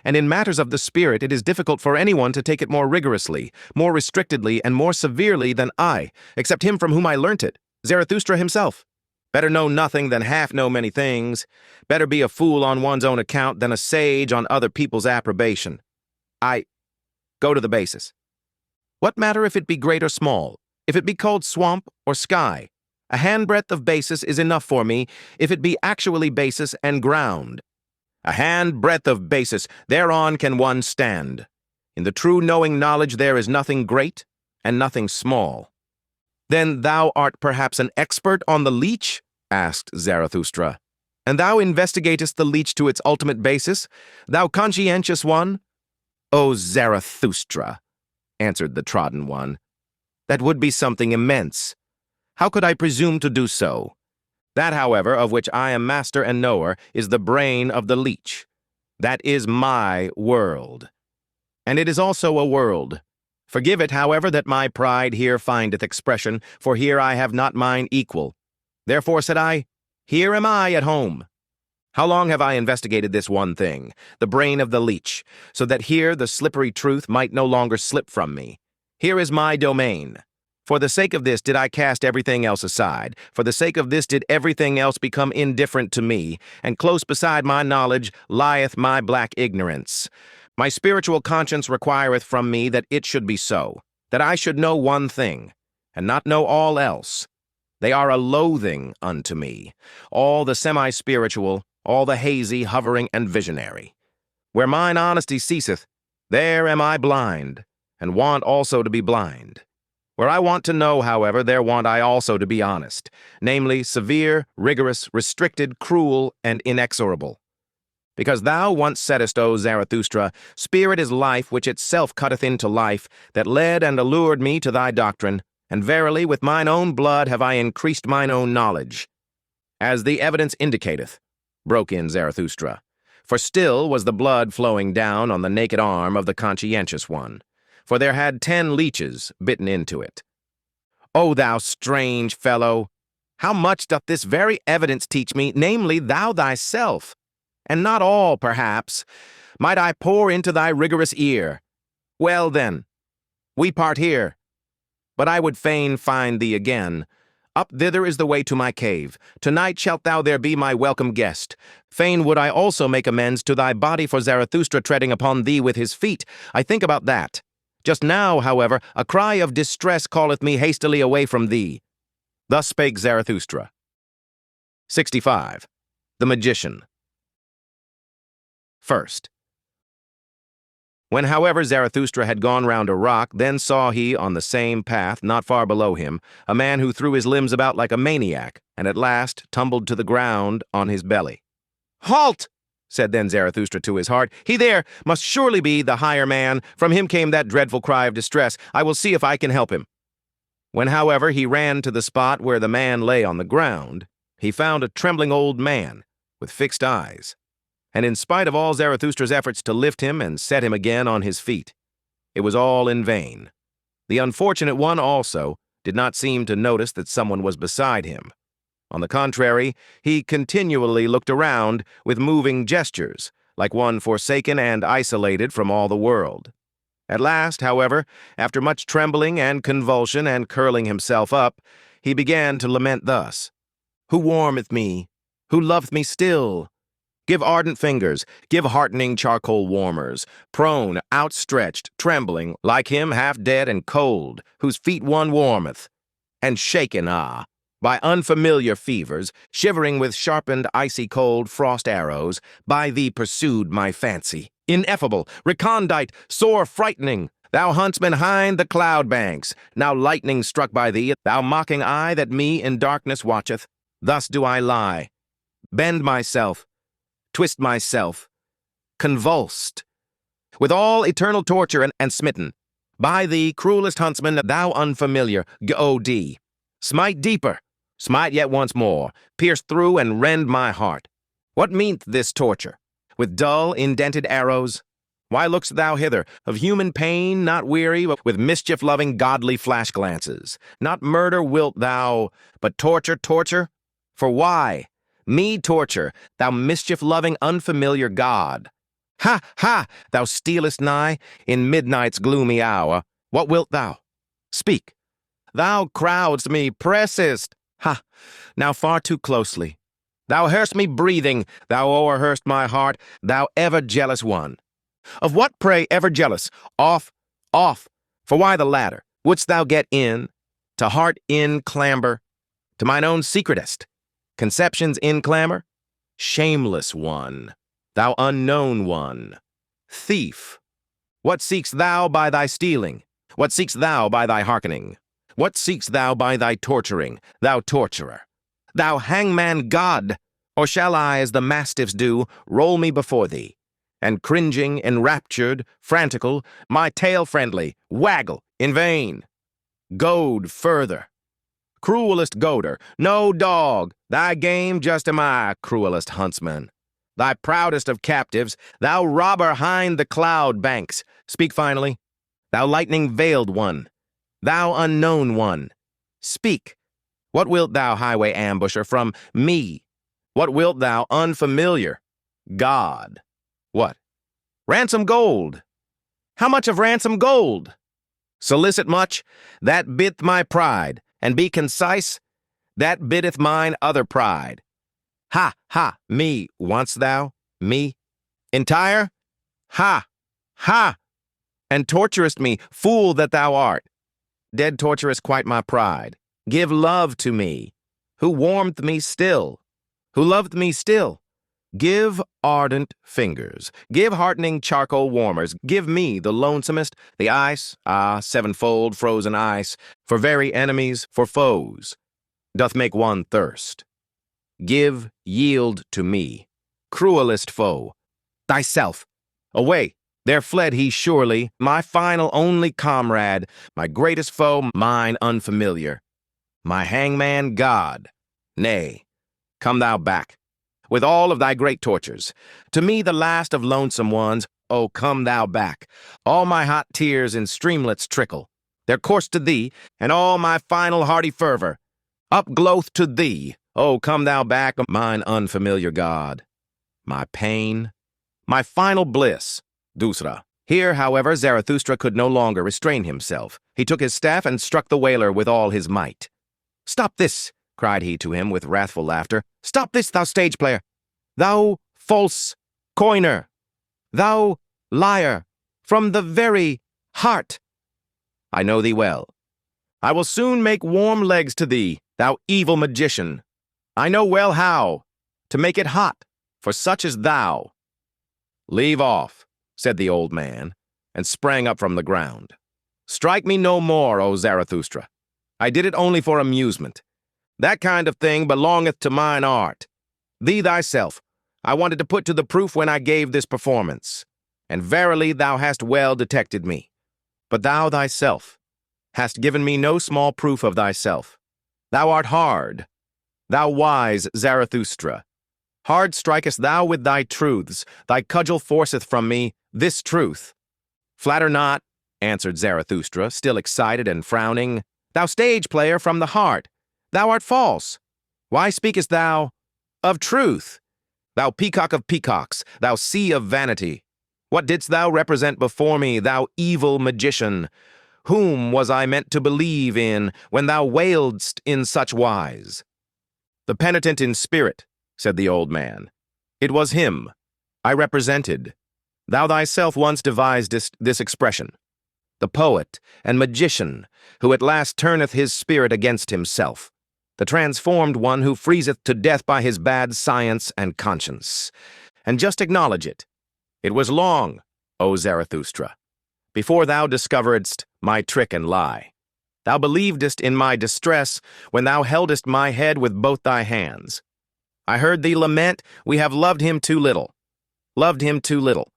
and in matters of the spirit it is difficult for anyone to take it more rigorously, more restrictedly, and more severely than I, except him from whom I learnt it, Zarathustra himself. Better know nothing than half know many things. Better be a fool on one's own account than a sage on other people's approbation. I go to the basis. What matter if it be great or small, if it be called swamp or sky? A handbreadth of basis is enough for me, if it be actually basis and ground. A handbreadth of basis, thereon can one stand. In the true knowing knowledge there is nothing great and nothing small. Then thou art perhaps an expert on the leech? Asked Zarathustra. And thou investigatest the leech to its ultimate basis, thou conscientious one? O Zarathustra, answered the trodden one, that would be something immense. How could I presume to do so? That, however, of which I am master and knower, is the brain of the leech. That is my world. And it is also a world. Forgive it, however, that my pride here findeth expression, for here I have not mine equal. Therefore, said I, here am I at home. How long have I investigated this one thing, the brain of the leech, so that here the slippery truth might no longer slip from me. Here is my domain. For the sake of this did I cast everything else aside. For the sake of this did everything else become indifferent to me, and close beside my knowledge lieth my black ignorance. My spiritual conscience requireth from me that it should be so, that I should know one thing, and not know all else. They are a loathing unto me, all the semi-spiritual, all the hazy, hovering, and visionary. Where mine honesty ceaseth, there am I blind, and want also to be blind. Where I want to know, however, there want I also to be honest, namely, severe, rigorous, restricted, cruel, and inexorable. Because thou once saidst, O Zarathustra, spirit is life which itself cutteth into life, that led and allured me to thy doctrine, and verily with mine own blood have I increased mine own knowledge. As the evidence indicateth, broke in Zarathustra, for still was the blood flowing down on the naked arm of the conscientious one, for there had 10 leeches bitten into it. O thou strange fellow, how much doth this very evidence teach me, namely thou thyself, and not all, perhaps, might I pour into thy rigorous ear. Well, then, we part here, but I would fain find thee again. Up thither is the way to my cave. Tonight shalt thou there be my welcome guest. Fain would I also make amends to thy body for Zarathustra treading upon thee with his feet. I think about that. Just now, however, a cry of distress calleth me hastily away from thee. Thus spake Zarathustra. 65. The Magician. First. When, however, Zarathustra had gone round a rock, then saw he on the same path, not far below him, a man who threw his limbs about like a maniac, and at last tumbled to the ground on his belly. Halt! Said then Zarathustra to his heart. He there must surely be the higher man. From him came that dreadful cry of distress. I will see if I can help him. When, however, he ran to the spot where the man lay on the ground, he found a trembling old man with fixed eyes. And in spite of all Zarathustra's efforts to lift him and set him again on his feet, it was all in vain. The unfortunate one also did not seem to notice that someone was beside him. On the contrary, he continually looked around with moving gestures, like one forsaken and isolated from all the world. At last, however, after much trembling and convulsion and curling himself up, he began to lament thus. Who warmeth me? Who loveth me still? Give ardent fingers, give heartening charcoal warmers, prone, outstretched, trembling, like him half dead and cold, whose feet one warmeth, and shaken, by unfamiliar fevers, shivering with sharpened icy cold frost arrows, by thee pursued my fancy. Ineffable, recondite, sore frightening, thou huntsman hind the cloud banks, now lightning struck by thee, thou mocking eye that me in darkness watcheth. Thus do I lie, bend myself, twist myself, convulsed, with all eternal torture and smitten. By thee, cruelest huntsman, thou unfamiliar, G.O.D. Smite deeper, smite yet once more, pierce through and rend my heart. What meaneth this torture? with dull, indented arrows? Why look'st thou hither, of human pain not weary, but with mischief-loving godly flash-glances? Not murder wilt thou, but torture? For why? Me torture, thou mischief-loving, unfamiliar god. Ha, ha! Thou stealest nigh, in midnight's gloomy hour. What wilt thou? Speak. Thou crowdst me, pressest. Ha! Now far too closely. Thou hearst me breathing, thou o'erhearst my heart, thou ever-jealous one. Of what, pray, ever jealous? Off. For why the latter? Wouldst thou get in? To heart in clamber? To mine own secretest? Conceptions in clamor? Shameless one, thou unknown one. Thief. What seek'st thou by thy stealing? What seek'st thou by thy hearkening? What seek'st thou by thy torturing, thou torturer? Thou hangman god! Or shall I, as the mastiffs do, roll me before thee, and cringing, enraptured, frantical, my tail friendly, waggle in vain? Goad further. Cruelest goader, no dog, thy game just am I, cruelest huntsman. Thy proudest of captives, thou robber hind the cloud banks. Speak finally, thou lightning-veiled one, thou unknown one. Speak. What wilt thou, highway ambusher, from me? What wilt thou, unfamiliar? God. What? Ransom gold. How much of ransom gold? Solicit much? That biddeth my pride. And be concise? That biddeth mine other pride. Ha, ha, me, want'st thou? Me? Entire? Ha, ha! And torturest me, fool that thou art. Dead torturest quite my pride. Give love to me, who warm'th me still, who loved me still. Give ardent fingers, give heartening charcoal warmers, give me the lonesomest, the ice, sevenfold frozen ice, for very enemies, for foes, doth make one thirst. Give, yield to me, cruelest foe, thyself. Away, there fled he surely, my final only comrade, my greatest foe, mine unfamiliar. My hangman god, nay, come thou back, with all of thy great tortures. To me the last of lonesome ones, oh, come thou back. All my hot tears in streamlets trickle, their course to thee, and all my final hearty fervor, upglowth to thee. Oh, come thou back, mine unfamiliar god. My pain, my final bliss, Dusra. Here, however, Zarathustra could no longer restrain himself. He took his staff and struck the wailer with all his might. "Stop this!" cried he to him with wrathful laughter. "Stop this, thou stage player! Thou false coiner! Thou liar! From the very heart! I know thee well. I will soon make warm legs to thee, thou evil magician. I know well how to make it hot for such as thou." "Leave off," said the old man, and sprang up from the ground. "Strike me no more, O Zarathustra. I did it only for amusement. That kind of thing belongeth to mine art. Thee thyself I wanted to put to the proof when I gave this performance, and verily thou hast well detected me. But thou thyself hast given me no small proof of thyself. Thou art hard, thou wise Zarathustra. Hard strikest thou with thy truths, thy cudgel forceth from me this truth." "Flatter not," answered Zarathustra, still excited and frowning. "Thou stage player from the heart, thou art false. Why speakest thou of truth? Thou peacock of peacocks, thou sea of vanity. What didst thou represent before me, thou evil magician? Whom was I meant to believe in when thou wailedst in such wise?" "The penitent in spirit," said the old man. "It was him I represented. Thou thyself once devisedst this expression. The poet and magician who at last turneth his spirit against himself. The transformed one who freezeth to death by his bad science and conscience. And just acknowledge it. It was long, O Zarathustra, before thou discoveredst my trick and lie. Thou believedst in my distress when thou heldest my head with both thy hands. I heard thee lament, we have loved him too little. Loved him too little.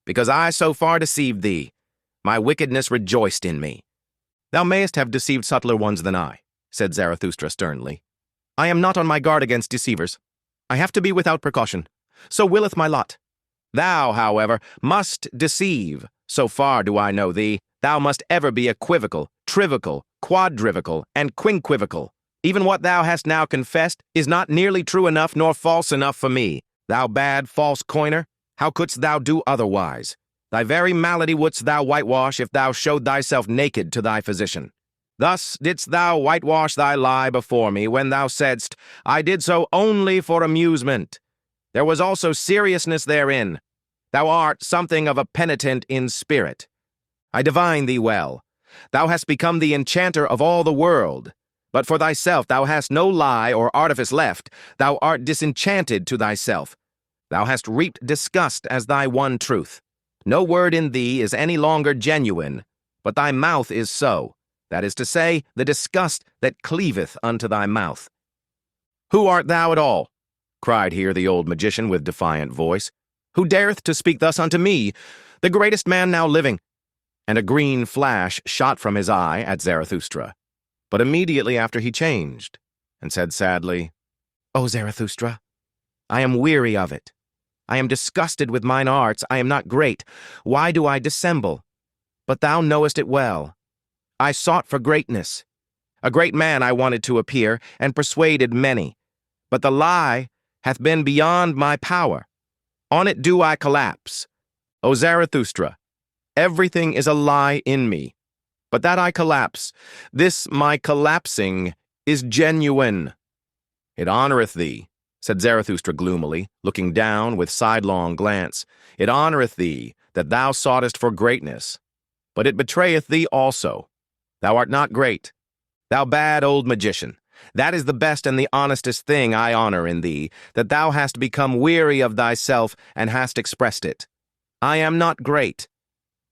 Because I so far deceived thee, my wickedness rejoiced in me." "Thou mayest have deceived subtler ones than I," said Zarathustra sternly. "I am not on my guard against deceivers. I have to be without precaution. So willeth my lot. Thou, however, must deceive. So far do I know thee, thou must ever be equivocal, trivical, quadrivical, and quinquivocal. Even what thou hast now confessed is not nearly true enough nor false enough for me. Thou bad, false coiner, how couldst thou do otherwise? Thy very malady wouldst thou whitewash if thou showed thyself naked to thy physician. Thus didst thou whitewash thy lie before me when thou saidst, I did so only for amusement. There was also seriousness therein. Thou art something of a penitent in spirit. I divine thee well. Thou hast become the enchanter of all the world. But for thyself thou hast no lie or artifice left. Thou art disenchanted to thyself. Thou hast reaped disgust as thy one truth. No word in thee is any longer genuine, but thy mouth is so. That is to say, the disgust that cleaveth unto thy mouth. Who art thou at all? Cried here the old magician with defiant voice. Who dareth to speak thus unto me, the greatest man now living? And a green flash shot from his eye at Zarathustra. But immediately after he changed, and said sadly, O Zarathustra, I am weary of it. I am disgusted with mine arts. I am not great. Why do I dissemble? But thou knowest it well. I sought for greatness. A great man I wanted to appear, and persuaded many. But the lie hath been beyond my power. On it do I collapse. O Zarathustra, everything is a lie in me. But that I collapse, this my collapsing, is genuine. It honoreth thee, said Zarathustra gloomily, looking down with sidelong glance. It honoreth thee that thou soughtest for greatness. But it betrayeth thee also. Thou art not great. Thou bad old magician, that is the best and the honestest thing I honor in thee, that thou hast become weary of thyself and hast expressed it. I am not great.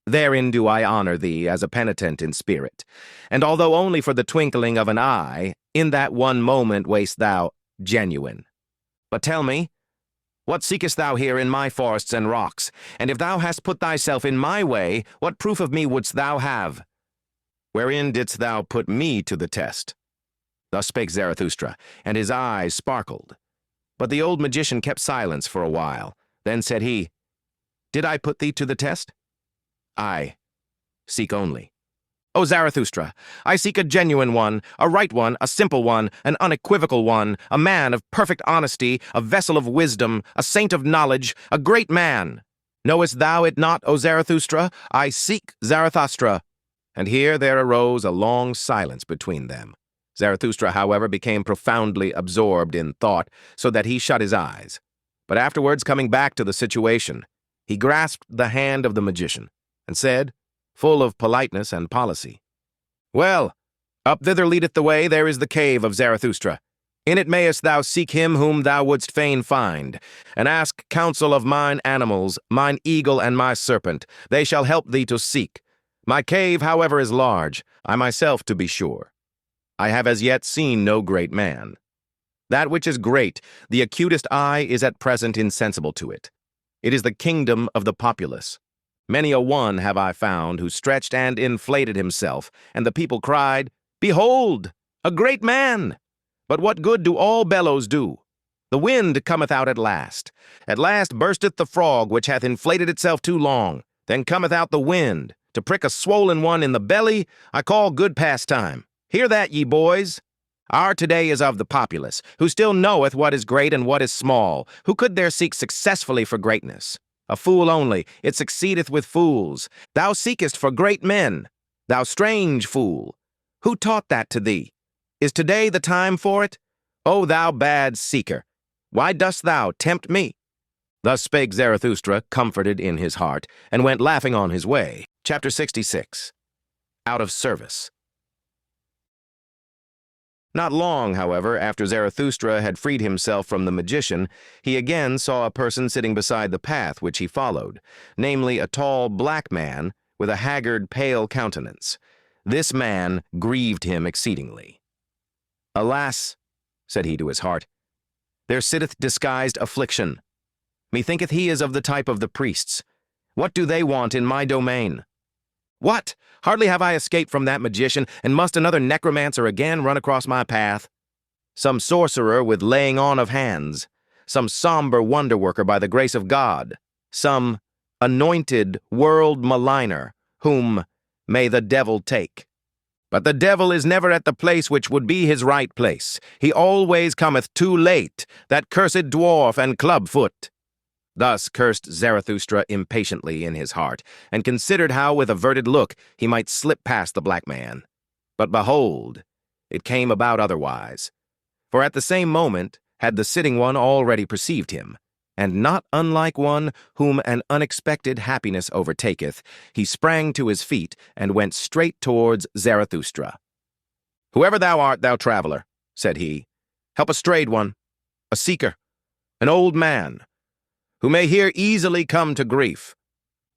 Therein do I honor thee as a penitent in spirit. And although only for the twinkling of an eye, in that one moment wast thou genuine. But tell me, what seekest thou here in my forests and rocks? And if thou hast put thyself in my way, what proof of me wouldst thou have? Wherein didst thou put me to the test? Thus spake Zarathustra, and his eyes sparkled. But the old magician kept silence for a while. Then said he, Did I put thee to the test? I seek only. O Zarathustra, I seek a genuine one, a right one, a simple one, an unequivocal one, a man of perfect honesty, a vessel of wisdom, a saint of knowledge, a great man. Knowest thou it not, O Zarathustra? I seek Zarathustra. And here there arose a long silence between them. Zarathustra, however, became profoundly absorbed in thought, so that he shut his eyes. But afterwards, coming back to the situation, he grasped the hand of the magician, and said, full of politeness and policy, Well, up thither leadeth the way, there is the cave of Zarathustra. In it mayest thou seek him whom thou wouldst fain find, and ask counsel of mine animals, mine eagle and my serpent. They shall help thee to seek. My cave, however, is large, I myself to be sure. I have as yet seen no great man. That which is great, the acutest eye is at present insensible to it. It is the kingdom of the populace. Many a one have I found who stretched and inflated himself, and the people cried, Behold, a great man! But what good do all bellows do? The wind cometh out at last. At last bursteth the frog which hath inflated itself too long. Then cometh out the wind. To prick a swollen one in the belly, I call good pastime. Hear that, ye boys! Our today is of the populace, who still knoweth what is great and what is small, who could there seek successfully for greatness. A fool only, it succeedeth with fools. Thou seekest for great men, thou strange fool. Who taught that to thee? Is today the time for it? O thou bad seeker, why dost thou tempt me? Thus spake Zarathustra, comforted in his heart, and went laughing on his way. Chapter 66. Out of Service. Not long, however, after Zarathustra had freed himself from the magician, he again saw a person sitting beside the path which he followed, namely a tall black man with a haggard, pale countenance. This man grieved him exceedingly. Alas, said he to his heart, there sitteth disguised affliction. Methinketh he is of the type of the priests. What do they want in my domain? What? Hardly have I escaped from that magician, and must another necromancer again run across my path? Some sorcerer with laying on of hands, some somber wonder-worker by the grace of God. some anointed world maligner, whom may the devil take. But the devil is never at the place which would be his right place. He always cometh too late, that cursed dwarf and clubfoot. Thus cursed Zarathustra impatiently in his heart, and considered how with averted look he might slip past the black man. But behold, it came about otherwise. For at the same moment had the sitting one already perceived him, and not unlike one whom an unexpected happiness overtaketh, he sprang to his feet and went straight towards Zarathustra. "Whoever thou art, thou traveler," said he, "help a strayed one, a seeker, an old man, who may here easily come to grief.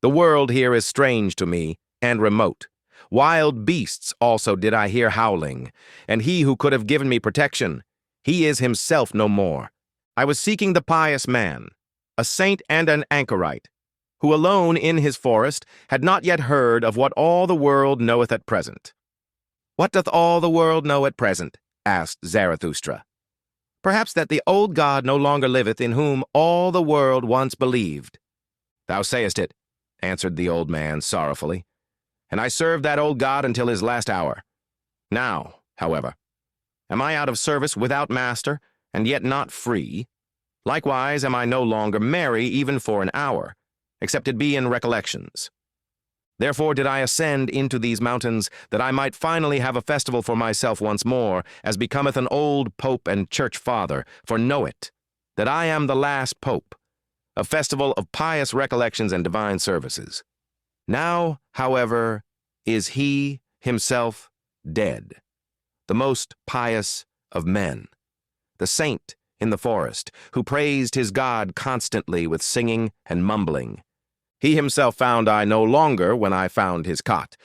The world here is strange to me and remote. Wild beasts also did I hear howling, and he who could have given me protection, he is himself no more. I was seeking the pious man, a saint and an anchorite, who alone in his forest had not yet heard of what all the world knoweth at present." "What doth all the world know at present?" asked Zarathustra. "Perhaps that the old God no longer liveth in whom all the world once believed." "Thou sayest it," answered the old man sorrowfully, "and I served that old God until his last hour. Now, however, am I out of service without master, and yet not free? Likewise am I no longer merry even for an hour, except it be in recollections. Therefore did I ascend into these mountains, that I might finally have a festival for myself once more, as becometh an old pope and church father, for know it, that I am the last pope, a festival of pious recollections and divine services. Now, however, is he himself dead, the most pious of men, the saint in the forest, who praised his God constantly with singing and mumbling. He himself found I no longer when I found his cot,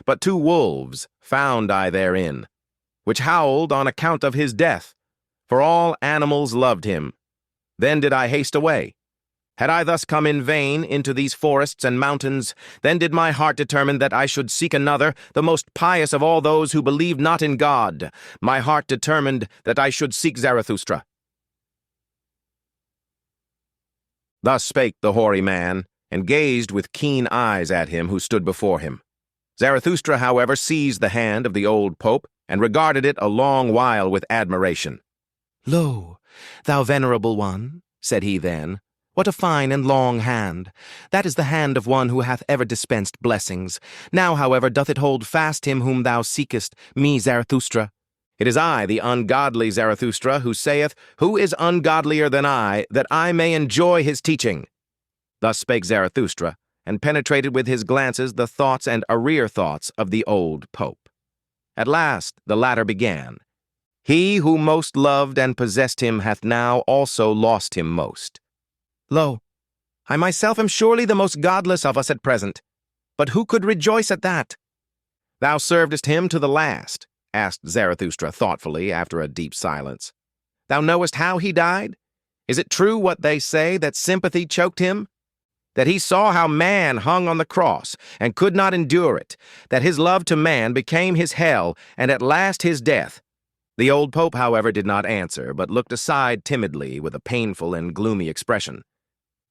but 2 wolves found I therein, which howled on account of his death, for all animals loved him. Then did I haste away. Had I thus come in vain into these forests and mountains, then did my heart determine that I should seek another, the most pious of all those who believed not in God. My heart determined that I should seek Zarathustra." Thus spake the hoary man, and gazed with keen eyes at him who stood before him. Zarathustra, however, seized the hand of the old pope, and regarded it a long while with admiration. "Lo, thou venerable one," said he then, "what a fine and long hand! That is the hand of one who hath ever dispensed blessings. Now, however, doth it hold fast him whom thou seekest, me, Zarathustra? It is I, the ungodly Zarathustra, who saith, Who is ungodlier than I, that I may enjoy his teaching? Thus spake Zarathustra, and penetrated with his glances the thoughts and arrear thoughts of the old pope. At last the latter began. He who most loved and possessed him hath now also lost him most. Lo, I myself am surely the most godless of us at present, but who could rejoice at that? Thou servedst him to the last, asked Zarathustra thoughtfully after a deep silence. Thou knowest how he died? Is it true what they say, that sympathy choked him? That he saw how man hung on the cross and could not endure it, that his love to man became his hell and at last his death? The old pope, however, did not answer, but looked aside timidly with a painful and gloomy expression.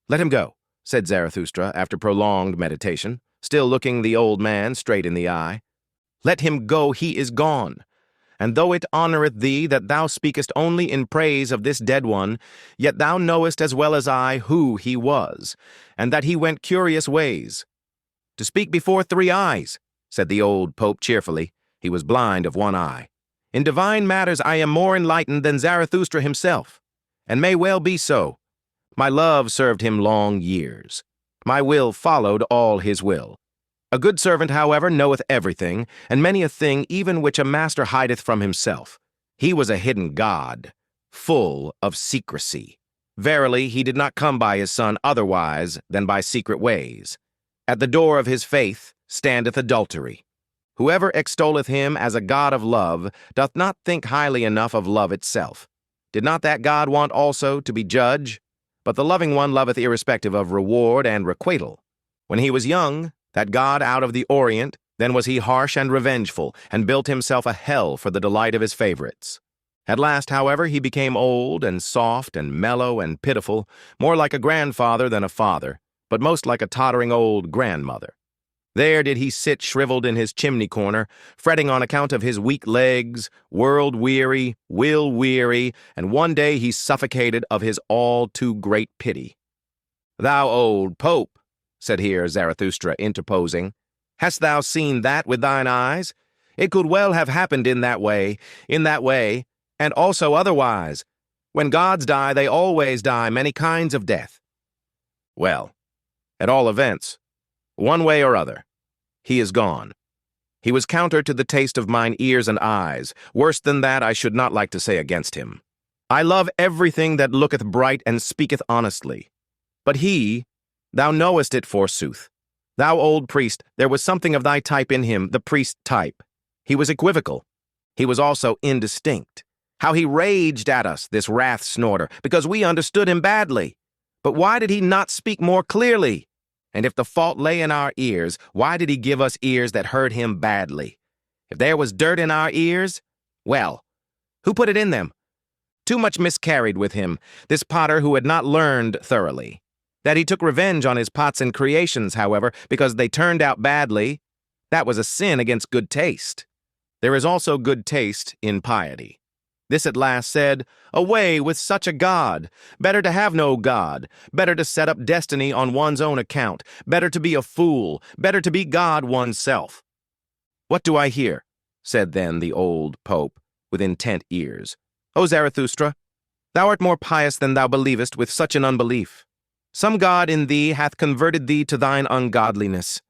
Let him go, said Zarathustra after prolonged meditation, still looking the old man straight in the eye. Let him go, he is gone. And though it honoreth thee that thou speakest only in praise of this dead one, yet thou knowest as well as I who he was, and that he went curious ways. To speak before 3 eyes, said the old pope cheerfully, he was blind of one eye. In divine matters I am more enlightened than Zarathustra himself, and may well be so. My love served him long years. My will followed all his will. A good servant, however, knoweth everything, and many a thing even which a master hideth from himself. He was a hidden god, full of secrecy. Verily, he did not come by his son otherwise than by secret ways. At the door of his faith standeth adultery. Whoever extolleth him as a god of love doth not think highly enough of love itself. Did not that god want also to be judge? But the loving one loveth irrespective of reward and requital. When he was young, that god out of the Orient, then was he harsh and revengeful, and built himself a hell for the delight of his favorites. At last, however, he became old and soft and mellow and pitiful, more like a grandfather than a father, but most like a tottering old grandmother. There did he sit shriveled in his chimney corner, fretting on account of his weak legs, world-weary, will-weary, and one day he suffocated of his all-too-great pity. "Thou old Pope," said here Zarathustra, interposing, "hast thou seen that with thine eyes? It could well have happened in that way, and also otherwise. When gods die, they always die many kinds of death." Well, at all events, one way or other, he is gone. He was counter to the taste of mine ears and eyes. Worse than that I should not like to say against him. I love everything that looketh bright and speaketh honestly. But he, thou knowest it forsooth. Thou old priest, there was something of thy type in him, the priest type. He was equivocal. He was also indistinct. How he raged at us, this wrath-snorter, because we understood him badly. But why did he not speak more clearly? And if the fault lay in our ears, why did he give us ears that heard him badly? If there was dirt in our ears, well, who put it in them? Too much miscarried with him, this potter who had not learned thoroughly. That he took revenge on his pots and creations, however, because they turned out badly, that was a sin against good taste. There is also good taste in piety. This at last said, "Away with such a God! Better to have no God, better to set up destiny on one's own account, better to be a fool, better to be God oneself." "What do I hear?" said then the old Pope, with intent ears. "O Zarathustra, thou art more pious than thou believest with such an unbelief. Some God in thee hath converted thee to thine ungodliness.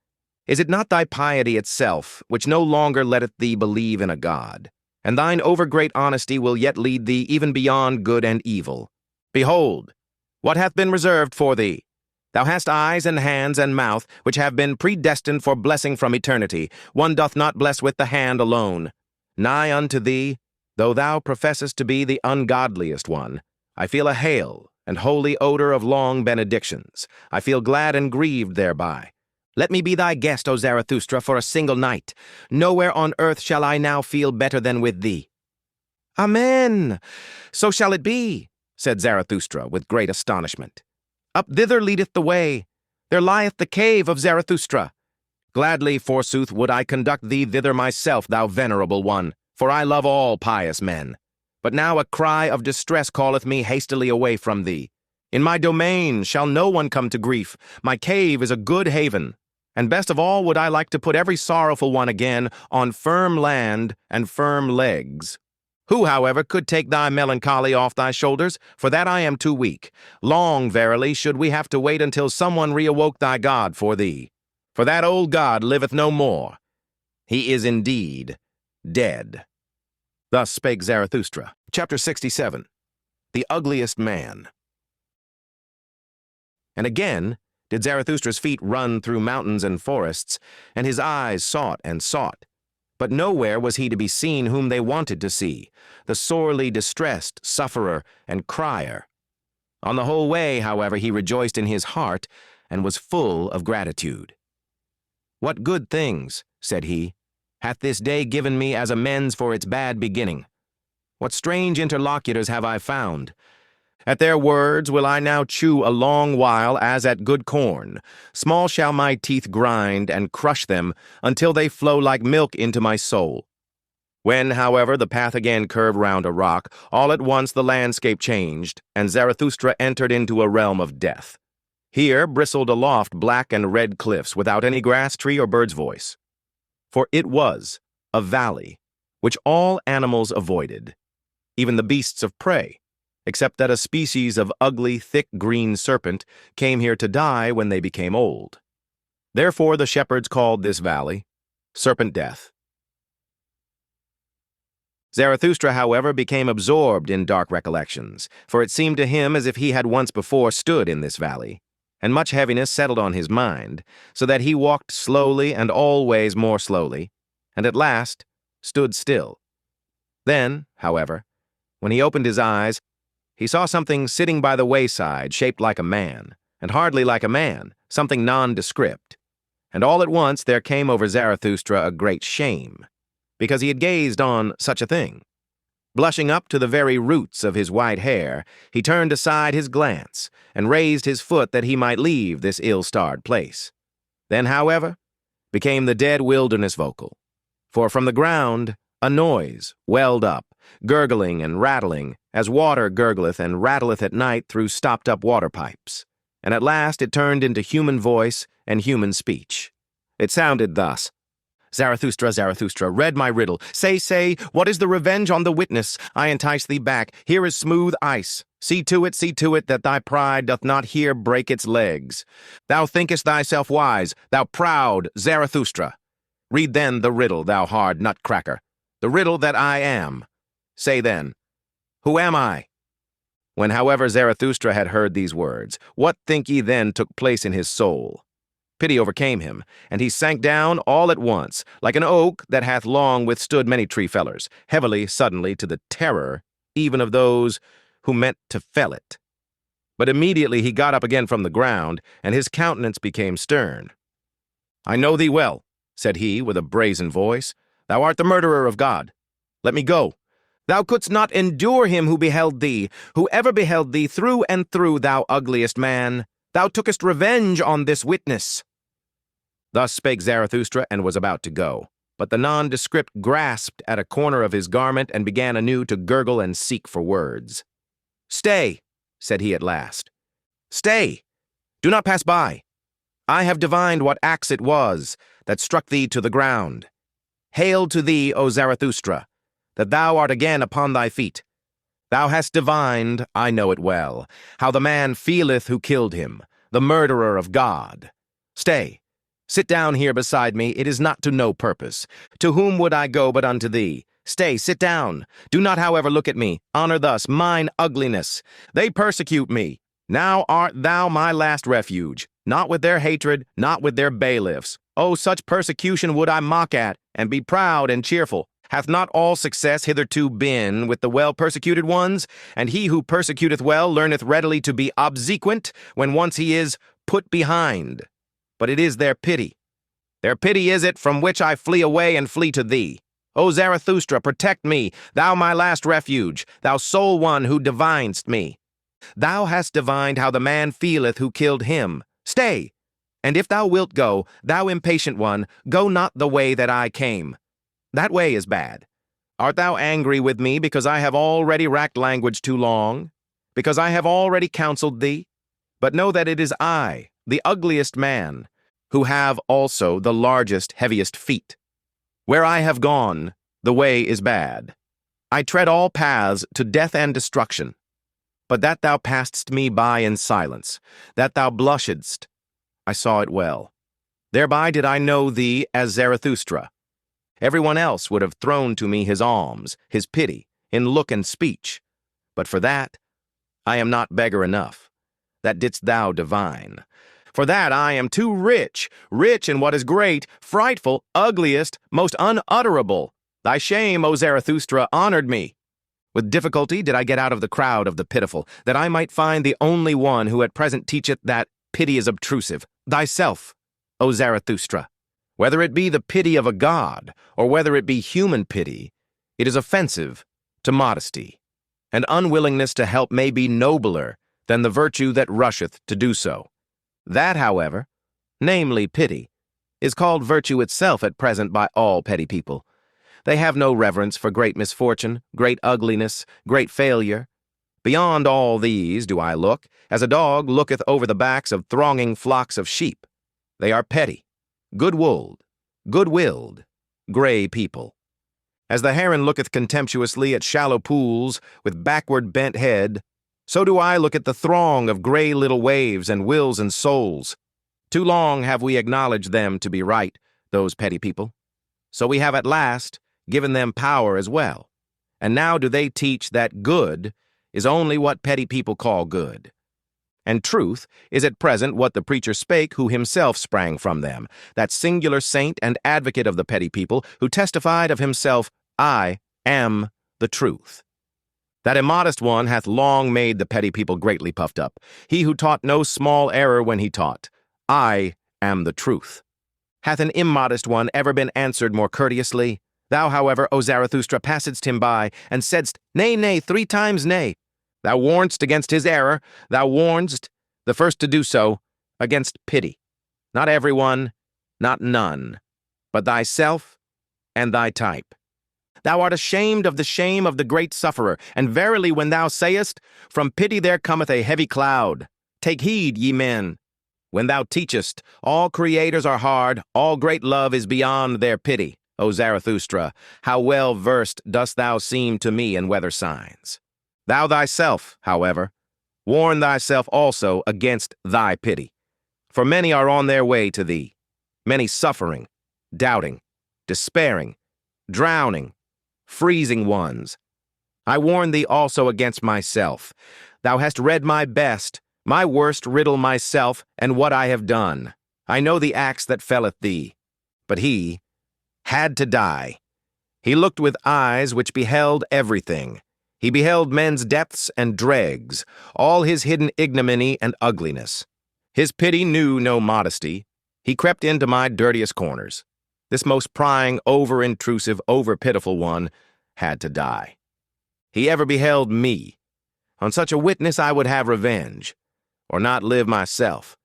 Is it not thy piety itself, which no longer letteth thee believe in a God? And thine overgreat honesty will yet lead thee even beyond good and evil. Behold, what hath been reserved for thee? Thou hast eyes and hands and mouth, which have been predestined for blessing from eternity. One doth not bless with the hand alone. Nigh unto thee, though thou professest to be the ungodliest one, I feel a hale and holy odor of long benedictions. I feel glad and grieved thereby. Let me be thy guest, O Zarathustra, for a single night. Nowhere on earth shall I now feel better than with thee." "Amen! So shall it be," said Zarathustra with great astonishment. "Up thither leadeth the way. There lieth the cave of Zarathustra. Gladly, forsooth, would I conduct thee thither myself, thou venerable one, for I love all pious men. But now a cry of distress calleth me hastily away from thee. In my domain shall no one come to grief. My cave is a good haven. And best of all would I like to put every sorrowful one again on firm land and firm legs. Who, however, could take thy melancholy off thy shoulders? For that I am too weak. Long, verily, should we have to wait until someone reawoke thy God for thee. For that old God liveth no more. He is indeed dead." Thus spake Zarathustra. Chapter 67. The Ugliest Man. And again did Zarathustra's feet run through mountains and forests, and his eyes sought and sought. But nowhere was he to be seen whom they wanted to see, the sorely distressed sufferer and crier. On the whole way, however, he rejoiced in his heart, and was full of gratitude. "What good things," said he, "hath this day given me as amends for its bad beginning? What strange interlocutors have I found! At their words will I now chew a long while as at good corn. Small shall my teeth grind and crush them until they flow like milk into my soul." When, however, the path again curved round a rock, all at once the landscape changed, and Zarathustra entered into a realm of death. Here bristled aloft black and red cliffs without any grass, tree, or bird's voice. For it was a valley, which all animals avoided, even the beasts of prey, except that a species of ugly, thick green serpent came here to die when they became old. Therefore the shepherds called this valley Serpent Death. Zarathustra, however, became absorbed in dark recollections, for it seemed to him as if he had once before stood in this valley, and much heaviness settled on his mind, so that he walked slowly and always more slowly, and at last stood still. Then, however, when he opened his eyes, he saw something sitting by the wayside, shaped like a man, and hardly like a man, something nondescript. And all at once there came over Zarathustra a great shame, because he had gazed on such a thing. Blushing up to the very roots of his white hair, he turned aside his glance and raised his foot that he might leave this ill-starred place. Then, however, became the dead wilderness vocal. For from the ground a noise welled up, gurgling and rattling, as water gurgleth and rattleth at night through stopped-up water pipes. And at last it turned into human voice and human speech. It sounded thus: Zarathustra, Zarathustra, read my riddle. Say, what is the revenge on the witness? I entice thee back. Here is smooth ice. See to it, that thy pride doth not here break its legs. Thou thinkest thyself wise, thou proud Zarathustra. Read then the riddle, thou hard nutcracker, the riddle that I am. Say then, who am I? When, however, Zarathustra had heard these words, what think ye then took place in his soul? Pity overcame him, and he sank down all at once, like an oak that hath long withstood many tree fellers, heavily, suddenly, to the terror even of those who meant to fell it. But immediately he got up again from the ground, and his countenance became stern. I know thee well, said he, with a brazen voice. Thou art the murderer of God. Let me go. Thou couldst not endure him who beheld thee, who ever beheld thee through and through, thou ugliest man. Thou tookest revenge on this witness. Thus spake Zarathustra, and was about to go. But the nondescript grasped at a corner of his garment and began anew to gurgle and seek for words. Stay, said he at last. Stay. Do not pass by. I have divined what axe it was that struck thee to the ground. Hail to thee, O Zarathustra, that thou art again upon thy feet. Thou hast divined, I know it well, how the man feeleth who killed him, the murderer of God. Stay, sit down here beside me, it is not to no purpose. To whom would I go but unto thee? Stay, sit down. Do not, however, look at me. Honor thus mine ugliness. They persecute me. Now art thou my last refuge, not with their hatred, not with their bailiffs. Oh, such persecution would I mock at, and be proud and cheerful. Hath not all success hitherto been with the well-persecuted ones? And he who persecuteth well learneth readily to be obsequent when once he is put behind. But it is their pity. Their pity is it from which I flee away and flee to thee. O Zarathustra, protect me, thou my last refuge, thou sole one who divinest me. Thou hast divined how the man feeleth who killed him. Stay, and if thou wilt go, thou impatient one, go not the way that I came. That way is bad. Art thou angry with me because I have already racked language too long? Because I have already counseled thee? But know that it is I, the ugliest man, who have also the largest, heaviest feet. Where I have gone, the way is bad. I tread all paths to death and destruction. But that thou passedst me by in silence, that thou blushedst, I saw it well. Thereby did I know thee as Zarathustra. Everyone else would have thrown to me his alms, his pity, in look and speech. But for that, I am not beggar enough. That didst thou divine. For that I am too rich, rich in what is great, frightful, ugliest, most unutterable. Thy shame, O Zarathustra, honored me. With difficulty did I get out of the crowd of the pitiful, that I might find the only one who at present teacheth that pity is obtrusive, thyself, O Zarathustra. Whether it be the pity of a god, or whether it be human pity, it is offensive to modesty, and unwillingness to help may be nobler than the virtue that rusheth to do so. That, however, namely pity, is called virtue itself at present by all petty people. They have no reverence for great misfortune, great ugliness, great failure. Beyond all these do I look, as a dog looketh over the backs of thronging flocks of sheep. They are petty, good-willed, gray people. As the heron looketh contemptuously at shallow pools with backward bent head, so do I look at the throng of gray little waves and wills and souls. Too long have we acknowledged them to be right, those petty people. So we have at last given them power as well. And now do they teach that good is only what petty people call good. And truth is at present what the preacher spake who himself sprang from them, that singular saint and advocate of the petty people who testified of himself, I am the truth. That immodest one hath long made the petty people greatly puffed up, he who taught no small error when he taught, I am the truth. Hath an immodest one ever been answered more courteously? Thou, however, O Zarathustra, passedst him by, and saidst, Nay, nay, 3 times nay. Thou warnedst against his error, thou warnedst, the first to do so, against pity. Not everyone, not none, but thyself and thy type. Thou art ashamed of the shame of the great sufferer, and verily when thou sayest, From pity there cometh a heavy cloud. Take heed, ye men. When thou teachest, all creators are hard, all great love is beyond their pity. O Zarathustra, how well versed dost thou seem to me in weather signs. Thou thyself, however, warn thyself also against thy pity. For many are on their way to thee, many suffering, doubting, despairing, drowning, freezing ones. I warn thee also against myself. Thou hast read my best, my worst riddle myself, and what I have done. I know the axe that felleth thee. But he had to die. He looked with eyes which beheld everything. He beheld men's depths and dregs, all his hidden ignominy and ugliness. His pity knew no modesty. He crept into my dirtiest corners. This most prying, over-intrusive, over-pitiful one had to die. He ever beheld me. On such a witness I would have revenge, or not live myself.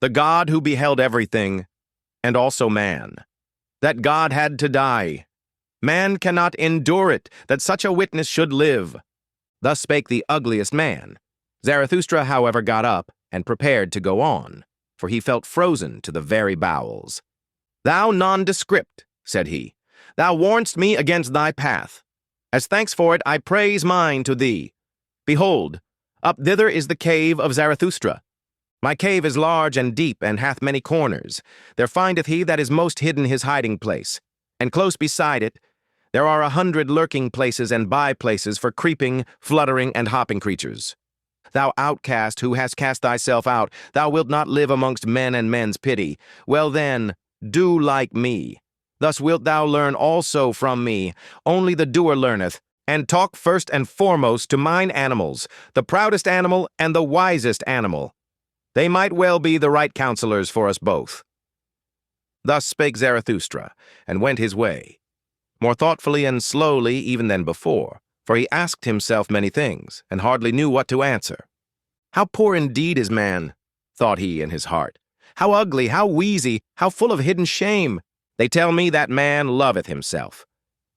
The God who beheld everything, and also man. That God had to die. Man cannot endure it, that such a witness should live. Thus spake the ugliest man. Zarathustra, however, got up and prepared to go on, for he felt frozen to the very bowels. Thou nondescript, said he, thou warnest me against thy path. As thanks for it, I praise mine to thee. Behold, up thither is the cave of Zarathustra. My cave is large and deep, and hath many corners. There findeth he that is most hidden his hiding place. And close beside it, there are 100 lurking places and by-places for creeping, fluttering, and hopping creatures. Thou outcast who hast cast thyself out, thou wilt not live amongst men and men's pity. Well then, do like me. Thus wilt thou learn also from me. Only the doer learneth. And talk first and foremost to mine animals, the proudest animal and the wisest animal. They might well be the right counselors for us both. Thus spake Zarathustra, and went his way, more thoughtfully and slowly even than before, for he asked himself many things, and hardly knew what to answer. How poor indeed is man, thought he in his heart. How ugly, how wheezy, how full of hidden shame. They tell me that man loveth himself.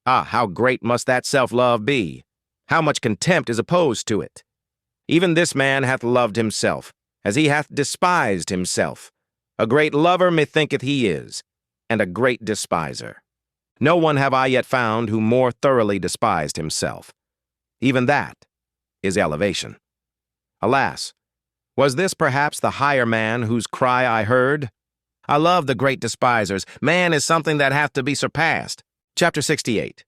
Ah, how great must that self-love be! How much contempt is opposed to it! Even this man hath loved himself, as he hath despised himself. A great lover methinketh he is, and a great despiser. No one have I yet found who more thoroughly despised himself. Even that is elevation. Alas, was this perhaps the higher man whose cry I heard? I love the great despisers. Man is something that hath to be surpassed. Chapter 68.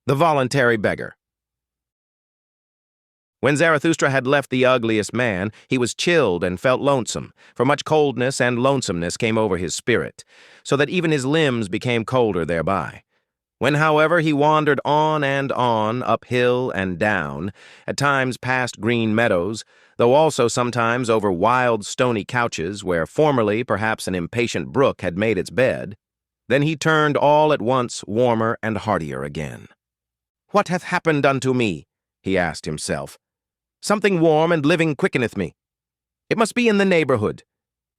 The Voluntary Beggar. When Zarathustra had left the ugliest man, he was chilled and felt lonesome, for much coldness and lonesomeness came over his spirit, so that even his limbs became colder thereby. When, however, he wandered on, up hill and down, at times past green meadows, though also sometimes over wild stony couches where formerly perhaps an impatient brook had made its bed, then he turned all at once warmer and heartier again. What hath happened unto me? He asked himself. Something warm and living quickeneth me. It must be in the neighborhood.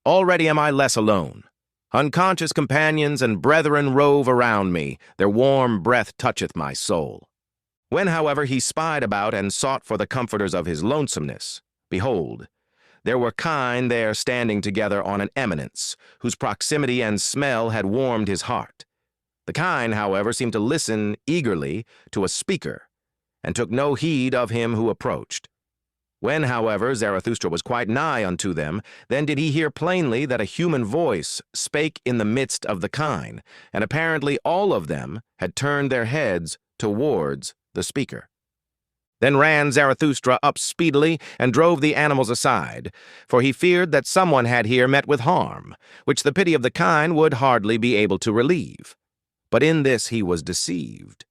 Already am I less alone. Unconscious companions and brethren rove around me. Their warm breath toucheth my soul. When, however, he spied about and sought for the comforters of his lonesomeness, behold, there were kine there standing together on an eminence, whose proximity and smell had warmed his heart. The kine, however, seemed to listen eagerly to a speaker, and took no heed of him who approached. When, however, Zarathustra was quite nigh unto them, then did he hear plainly that a human voice spake in the midst of the kine, and apparently all of them had turned their heads towards the speaker. Then ran Zarathustra up speedily and drove the animals aside, for he feared that someone had here met with harm, which the pity of the kine would hardly be able to relieve. But in this he was deceived.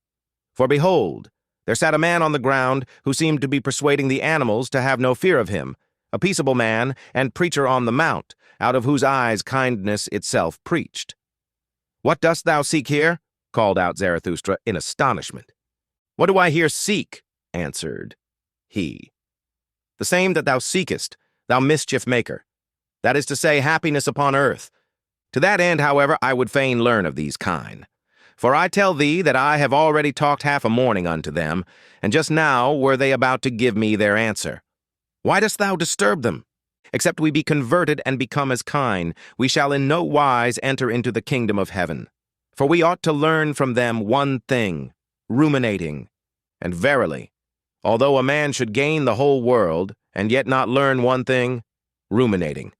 For behold, there sat a man on the ground who seemed to be persuading the animals to have no fear of him, a peaceable man and preacher on the mount, out of whose eyes kindness itself preached. What dost thou seek here? called out Zarathustra in astonishment. What do I here seek? Answered he. The same that thou seekest, thou mischief maker. That is to say, happiness upon earth. To that end, however, I would fain learn of these kine. For I tell thee that I have already talked half a morning unto them, and just now were they about to give me their answer. Why dost thou disturb them? Except we be converted and become as kine, we shall in no wise enter into the kingdom of heaven. For we ought to learn from them one thing, ruminating. And verily, although a man should gain the whole world, and yet not learn one thing, ruminating,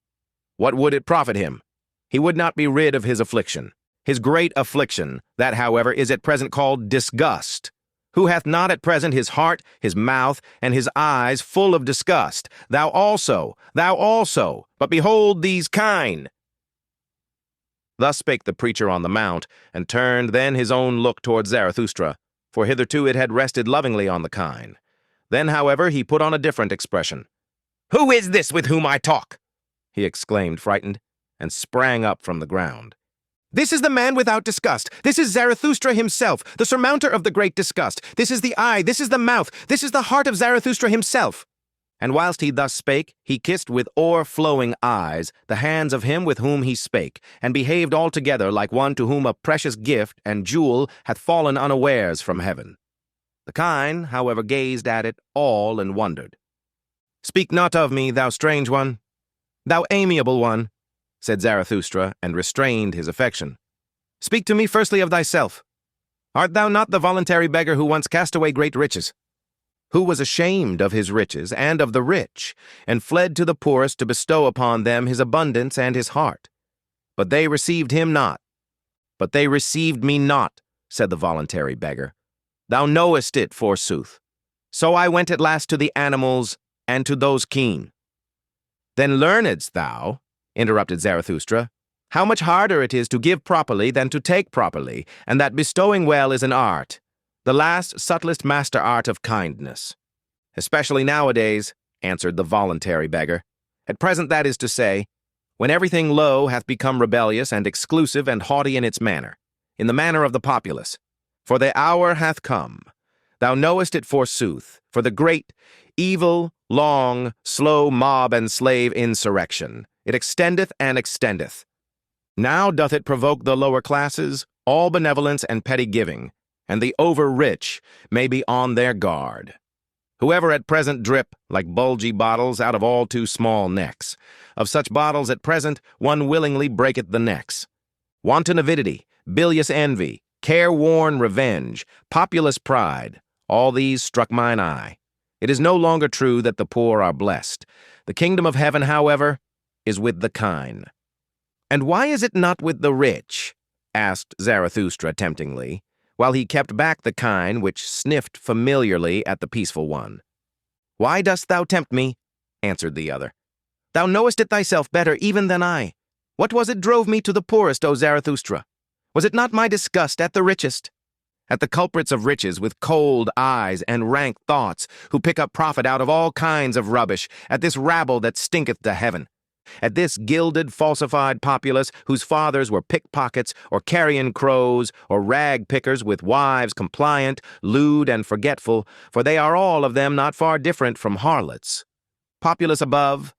what would it profit him? He would not be rid of his affliction. His great affliction, that, however, is at present called disgust. Who hath not at present his heart, his mouth, and his eyes full of disgust? Thou also, but behold these kine. Thus spake the preacher on the mount, and turned then his own look towards Zarathustra, for hitherto it had rested lovingly on the kine. Then, however, he put on a different expression. Who is this with whom I talk? He exclaimed, frightened, and sprang up from the ground. This is the man without disgust. This is Zarathustra himself, the surmounter of the great disgust. This is the eye, this is the mouth, this is the heart of Zarathustra himself. And whilst he thus spake, he kissed with o'erflowing eyes the hands of him with whom he spake, and behaved altogether like one to whom a precious gift and jewel hath fallen unawares from heaven. The kine, however, gazed at it all and wondered. Speak not of me, thou strange one, thou amiable one, said Zarathustra, and restrained his affection. Speak to me firstly of thyself. Art thou not the voluntary beggar who once cast away great riches? Who was ashamed of his riches and of the rich, and fled to the poorest to bestow upon them his abundance and his heart? But they received him not. But they received me not, said the voluntary beggar. Thou knowest it, forsooth. So I went at last to the animals and to those keen. Then learnedst thou, interrupted Zarathustra, how much harder it is to give properly than to take properly, and that bestowing well is an art, the last subtlest master art of kindness. Especially nowadays, answered the voluntary beggar. At present, that is to say, when everything low hath become rebellious and exclusive and haughty in its manner, in the manner of the populace. For the hour hath come. Thou knowest it forsooth, for the great, evil, long, slow mob and slave insurrection. It extendeth and extendeth. Now doth it provoke the lower classes, all benevolence and petty giving, and the over-rich may be on their guard. Whoever at present drip, like bulgy bottles, out of all too small necks. Of such bottles at present one willingly breaketh the necks. Wanton avidity, bilious envy, careworn revenge, populous pride, all these struck mine eye. It is no longer true that the poor are blessed. The kingdom of heaven, however, is with the kine. And why is it not with the rich? Asked Zarathustra temptingly, while he kept back the kine which sniffed familiarly at the peaceful one. Why dost thou tempt me? Answered the other. Thou knowest it thyself better even than I. What was it drove me to the poorest, O Zarathustra? Was it not my disgust at the richest? At the culprits of riches with cold eyes and rank thoughts, who pick up profit out of all kinds of rubbish, at this rabble that stinketh to heaven, at this gilded, falsified populace whose fathers were pickpockets or carrion crows or rag pickers with wives compliant, lewd, and forgetful, for they are all of them not far different from harlots. Populace above,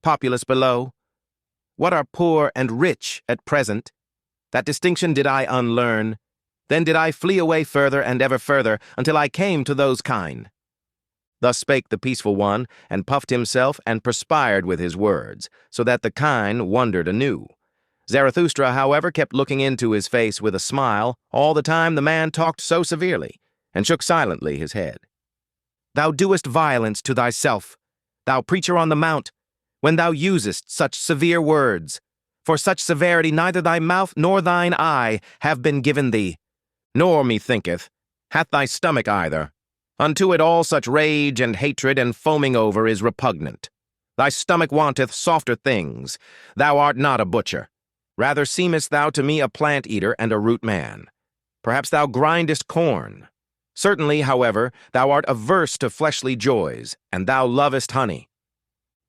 populace below. What are poor and rich at present? That distinction did I unlearn. Then did I flee away further and ever further, until I came to those kine. Thus spake the peaceful one, and puffed himself and perspired with his words, so that the kine wondered anew. Zarathustra, however, kept looking into his face with a smile, all the time the man talked so severely, and shook silently his head. Thou doest violence to thyself, thou preacher on the mount, when thou usest such severe words. For such severity neither thy mouth nor thine eye have been given thee. Nor, methinketh, hath thy stomach either. Unto it all such rage and hatred and foaming over is repugnant. Thy stomach wanteth softer things. Thou art not a butcher. Rather seemest thou to me a plant-eater and a root-man. Perhaps thou grindest corn. Certainly, however, thou art averse to fleshly joys, and thou lovest honey.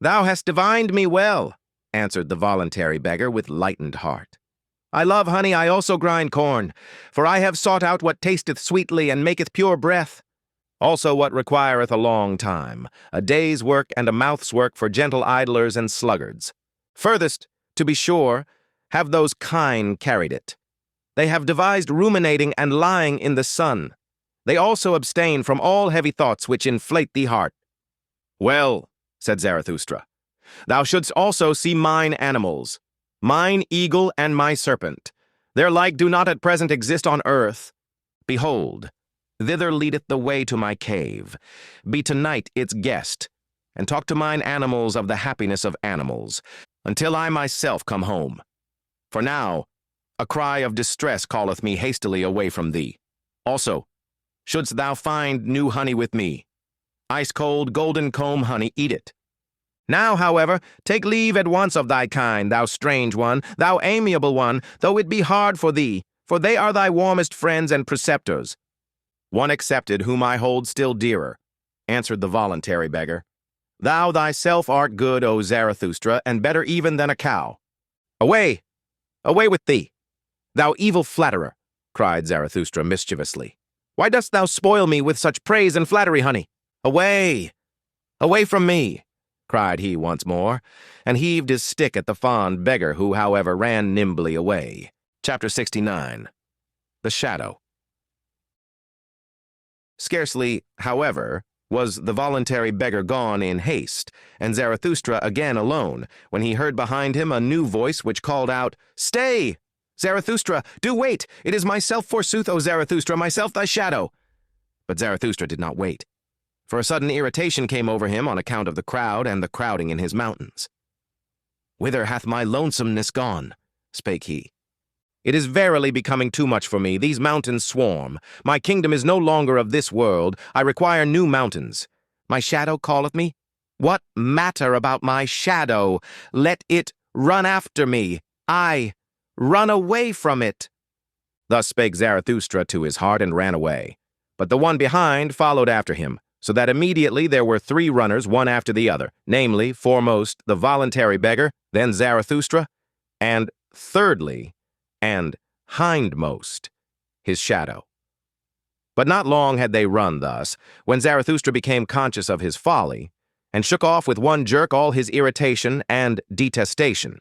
Thou hast divined me well, answered the voluntary beggar with lightened heart. I love honey, I also grind corn, for I have sought out what tasteth sweetly and maketh pure breath. Also what requireth a long time, a day's work and a mouth's work for gentle idlers and sluggards. Furthest, to be sure, have those kine carried it. They have devised ruminating and lying in the sun. They also abstain from all heavy thoughts which inflate the heart. Well, said Zarathustra, thou shouldst also see mine animals, mine eagle and my serpent. Their like do not at present exist on earth. Behold, thither leadeth the way to my cave. Be tonight its guest, and talk to mine animals of the happiness of animals, until I myself come home. For now, a cry of distress calleth me hastily away from thee. Also, shouldst thou find new honey with me, ice-cold golden comb honey, eat it. Now, however, take leave at once of thy kind, thou strange one, thou amiable one, though it be hard for thee, for they are thy warmest friends and preceptors. One excepted, whom I hold still dearer, answered the voluntary beggar. Thou thyself art good, O Zarathustra, and better even than a cow. Away! Away with thee! Thou evil flatterer, cried Zarathustra mischievously. Why dost thou spoil me with such praise and flattery, honey? Away! Away from me! Cried he once more, and heaved his stick at the fond beggar, who, however, ran nimbly away. Chapter 69. The Shadow. Scarcely, however, was the voluntary beggar gone in haste, and Zarathustra again alone, when he heard behind him a new voice which called out, Stay! Zarathustra, do wait! It is myself, forsooth, O Zarathustra, myself thy shadow! But Zarathustra did not wait, for a sudden irritation came over him on account of the crowd and the crowding in his mountains. Whither hath my lonesomeness gone? Spake he. It is verily becoming too much for me. These mountains swarm. My kingdom is no longer of this world. I require new mountains. My shadow calleth me? What matter about my shadow? Let it run after me. I run away from it. Thus spake Zarathustra to his heart and ran away. But the one behind followed after him, so that immediately there were 3 runners, one after the other, namely, foremost, the voluntary beggar, then Zarathustra, and thirdly, and hindmost, his shadow. But not long had they run thus, when Zarathustra became conscious of his folly, and shook off with one jerk all his irritation and detestation.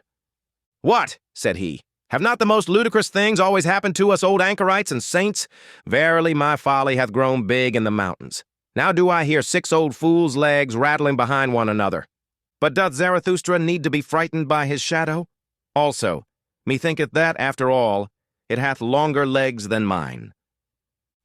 What, said he, have not the most ludicrous things always happened to us old anchorites and saints? Verily my folly hath grown big in the mountains. Now do I hear 6 old fools' legs rattling behind one another. But doth Zarathustra need to be frightened by his shadow? Also, methinketh that, after all, it hath longer legs than mine.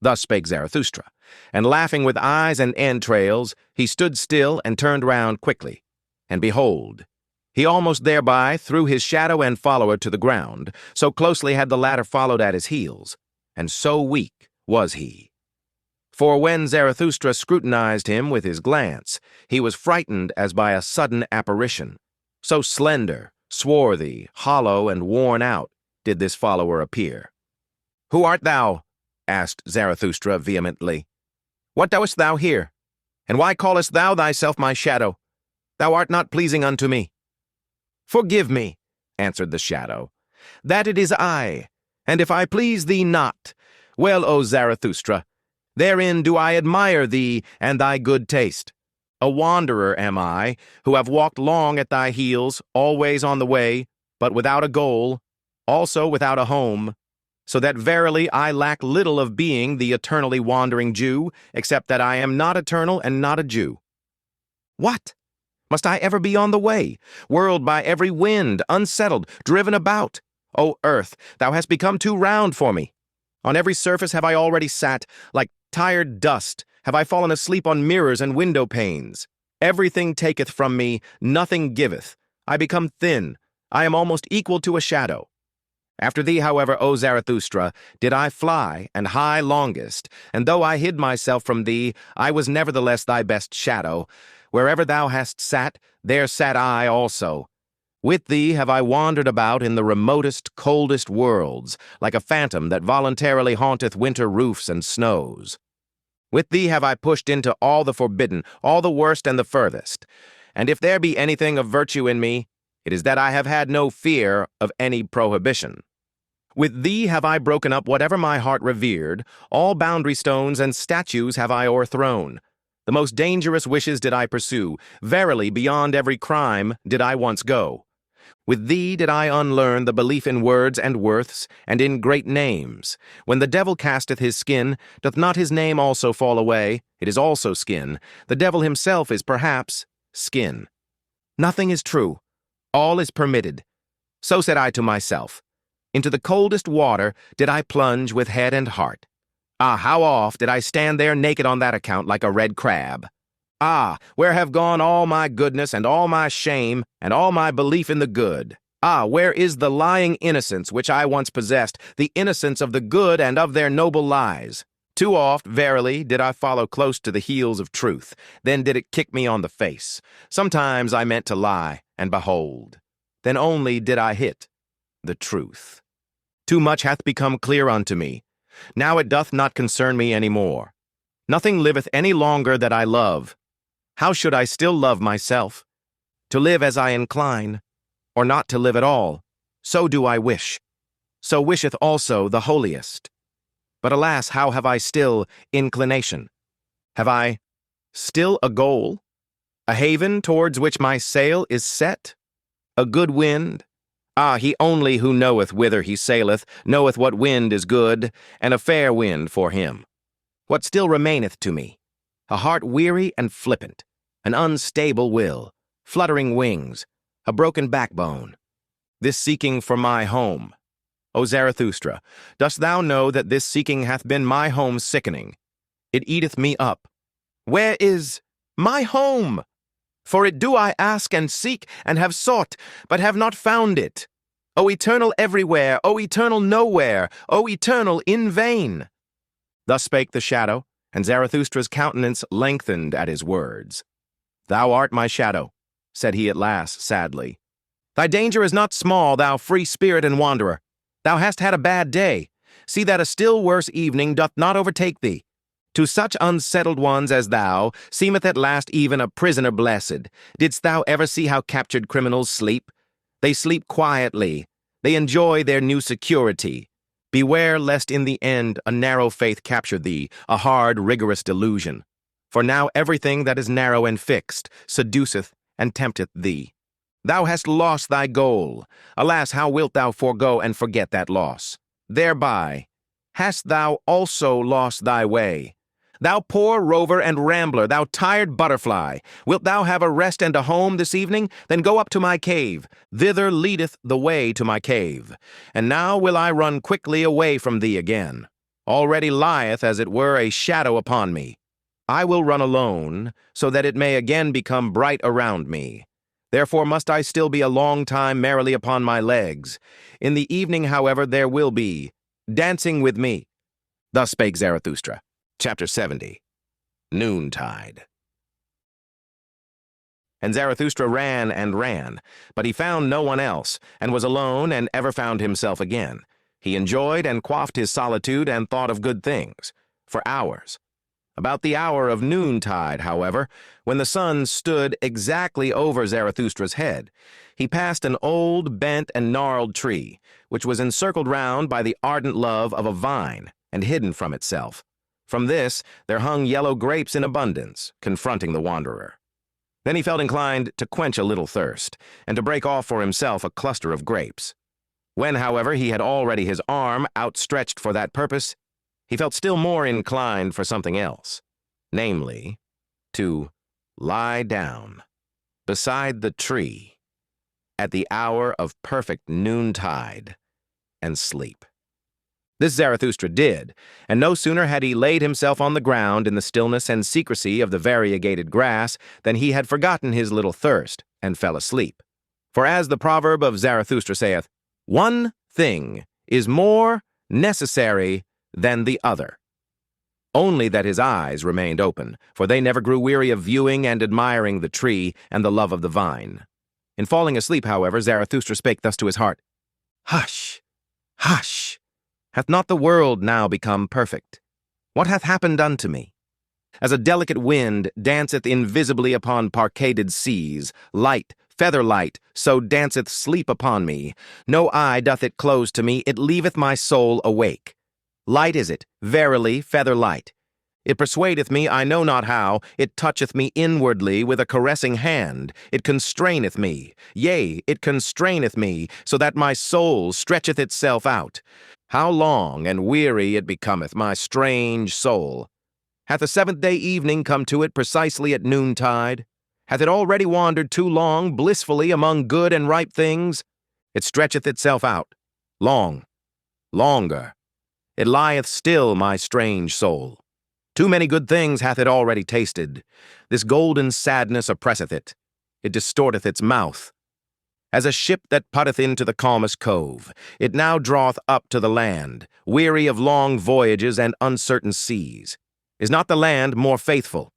Thus spake Zarathustra, and laughing with eyes and entrails, he stood still and turned round quickly. And behold, he almost thereby threw his shadow and follower to the ground, so closely had the latter followed at his heels, and so weak was he. For when Zarathustra scrutinized him with his glance, he was frightened as by a sudden apparition. So slender, swarthy, hollow, and worn out did this follower appear. Who art thou? Asked Zarathustra vehemently. What doest thou here? And why callest thou thyself my shadow? Thou art not pleasing unto me. Forgive me, answered the shadow, that it is I, and if I please thee not, well, O Zarathustra, therein do I admire thee and thy good taste. A wanderer am I, who have walked long at thy heels, always on the way, but without a goal, also without a home, so that verily I lack little of being the eternally wandering Jew, except that I am not eternal and not a Jew. What? Must I ever be on the way, whirled by every wind, unsettled, driven about? O earth, thou hast become too round for me. On every surface have I already sat, like tired dust, have I fallen asleep on mirrors and window panes. Everything taketh from me, nothing giveth. I become thin, I am almost equal to a shadow. After thee, however, O Zarathustra, did I fly, and high longest, and though I hid myself from thee, I was nevertheless thy best shadow. Wherever thou hast sat, there sat I also. With thee have I wandered about in the remotest, coldest worlds, like a phantom that voluntarily haunteth winter roofs and snows. With thee have I pushed into all the forbidden, all the worst and the furthest. And if there be anything of virtue in me, it is that I have had no fear of any prohibition. With thee have I broken up whatever my heart revered, all boundary stones and statues have I o'erthrown. The most dangerous wishes did I pursue, verily beyond every crime did I once go. With thee did I unlearn the belief in words and worths, and in great names. When the devil casteth his skin, doth not his name also fall away? It is also skin. The devil himself is perhaps skin. Nothing is true. All is permitted. So said I to myself. Into the coldest water did I plunge with head and heart. Ah, how oft did I stand there naked on that account like a red crab. Ah, where have gone all my goodness and all my shame and all my belief in the good? Ah, where is the lying innocence which I once possessed, the innocence of the good and of their noble lies? Too oft, verily, did I follow close to the heels of truth, then did it kick me on the face. Sometimes I meant to lie, and behold, then only did I hit the truth. Too much hath become clear unto me. Now it doth not concern me any more. Nothing liveth any longer that I love. How should I still love myself? To live as I incline, or not to live at all, so do I wish. So wisheth also the holiest. But alas, how have I still inclination? Have I still a goal? A haven towards which my sail is set? A good wind? Ah, he only who knoweth whither he saileth, knoweth what wind is good, and a fair wind for him. What still remaineth to me? A heart weary and flippant, an unstable will, fluttering wings, a broken backbone. This seeking for my home. O Zarathustra, dost thou know that this seeking hath been my home sickening? It eateth me up. Where is my home? For it do I ask and seek and have sought, but have not found it. O eternal everywhere, O eternal nowhere, O eternal in vain. Thus spake the shadow, and Zarathustra's countenance lengthened at his words. Thou art my shadow, said he at last sadly. Thy danger is not small, thou free spirit and wanderer. Thou hast had a bad day. See that a still worse evening doth not overtake thee. To such unsettled ones as thou, seemeth at last even a prisoner blessed. Didst thou ever see how captured criminals sleep? They sleep quietly. They enjoy their new security. Beware lest in the end a narrow faith capture thee, a hard, rigorous delusion. For now everything that is narrow and fixed seduceth and tempteth thee. Thou hast lost thy goal. Alas, how wilt thou forego and forget that loss? Thereby hast thou also lost thy way. Thou poor rover and rambler, thou tired butterfly, wilt thou have a rest and a home this evening? Then go up to my cave. Thither leadeth the way to my cave. And now will I run quickly away from thee again. Already lieth, as it were, a shadow upon me. I will run alone, so that it may again become bright around me. Therefore must I still be a long time merrily upon my legs. In the evening, however, there will be dancing with me. Thus spake Zarathustra. Chapter 70. Noontide. And Zarathustra ran and ran, but he found no one else, and was alone and ever found himself again. He enjoyed and quaffed his solitude and thought of good things, for hours. About the hour of noontide, however, when the sun stood exactly over Zarathustra's head, he passed an old, bent, and gnarled tree, which was encircled round by the ardent love of a vine, and hidden from itself. From this there hung yellow grapes in abundance, confronting the wanderer. Then he felt inclined to quench a little thirst, and to break off for himself a cluster of grapes. When, however, he had already his arm outstretched for that purpose, he felt still more inclined for something else, namely, to lie down beside the tree at the hour of perfect noontide and sleep. This Zarathustra did, and no sooner had he laid himself on the ground in the stillness and secrecy of the variegated grass than he had forgotten his little thirst and fell asleep. For as the proverb of Zarathustra saith, one thing is more necessary than the other. Only that his eyes remained open, for they never grew weary of viewing and admiring the tree and the love of the vine. In falling asleep, however, Zarathustra spake thus to his heart, Hush, hush! Hath not the world now become perfect? What hath happened unto me? As a delicate wind danceth invisibly upon parkaded seas, light feather light, so danceth sleep upon me. No eye doth it close to me, it leaveth my soul awake. Light is it, verily, feather light. It persuadeth me, I know not how, it toucheth me inwardly with a caressing hand, it constraineth me, yea, it constraineth me, so that my soul stretcheth itself out. How long and weary it becometh, my strange soul! Hath the seventh-day evening come to it precisely at noontide? Hath it already wandered too long, blissfully, among good and ripe things? It stretcheth itself out, long, longer. It lieth still, my strange soul. Too many good things hath it already tasted. This golden sadness oppresseth it. It distorteth its mouth. As a ship that putteth into the calmest cove, it now draweth up to the land, weary of long voyages and uncertain seas. Is not the land more faithful?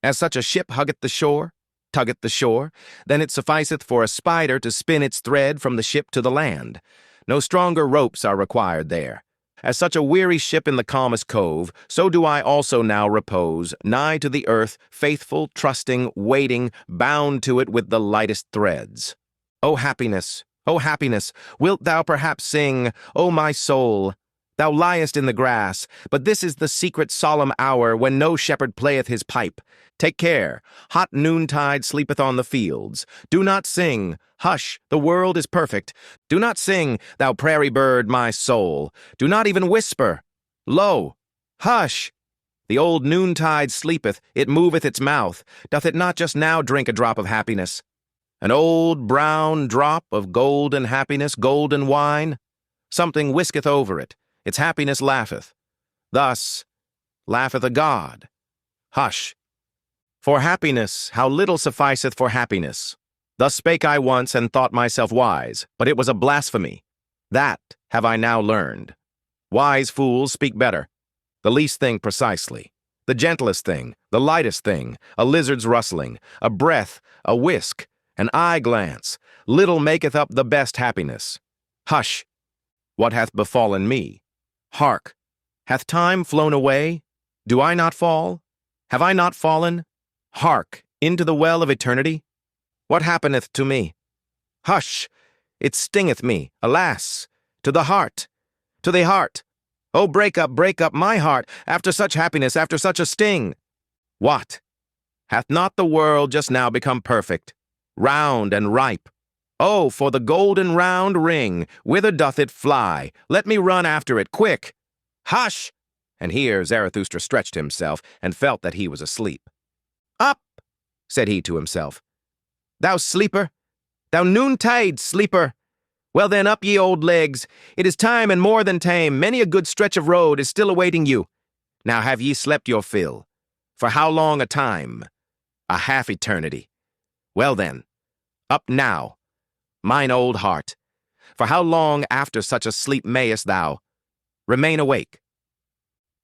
As such a ship huggeth the shore, tuggeth the shore, then it sufficeth for a spider to spin its thread from the ship to the land. No stronger ropes are required there. As such a weary ship in the calmest cove, so do I also now repose, nigh to the earth, faithful, trusting, waiting, bound to it with the lightest threads. O happiness, wilt thou perhaps sing, O my soul? Thou liest in the grass, but this is the secret solemn hour when no shepherd playeth his pipe. Take care, hot noontide sleepeth on the fields. Do not sing, hush, the world is perfect. Do not sing, thou prairie bird, my soul. Do not even whisper. Lo, hush! The old noontide sleepeth, it moveth its mouth. Doth it not just now drink a drop of happiness? An old brown drop of golden happiness, golden wine? Something whisketh over it, its happiness laugheth. Thus laugheth a god. Hush! For happiness, how little sufficeth for happiness. Thus spake I once, and thought myself wise, but it was a blasphemy. That have I now learned. Wise fools speak better. The least thing precisely. The gentlest thing, the lightest thing, a lizard's rustling, a breath, a whisk, an eye glance, little maketh up the best happiness. Hush! What hath befallen me? Hark! Hath time flown away? Do I not fall? Have I not fallen? Hark! Into the well of eternity? What happeneth to me? Hush! It stingeth me, alas! To the heart! To the heart! Oh, break up, my heart, after such happiness, after such a sting! What? Hath not the world just now become perfect, round and ripe? Oh, for the golden round ring, whither doth it fly? Let me run after it, quick! Hush! And here Zarathustra stretched himself, and felt that he was asleep. Up! Said he to himself. Thou sleeper! Thou noontide sleeper! Well then, up ye old legs! It is time and more than tame. Many a good stretch of road is still awaiting you. Now have ye slept your fill? For how long a time? A half eternity. Well then, up now, mine old heart. For how long after such a sleep mayest thou remain awake?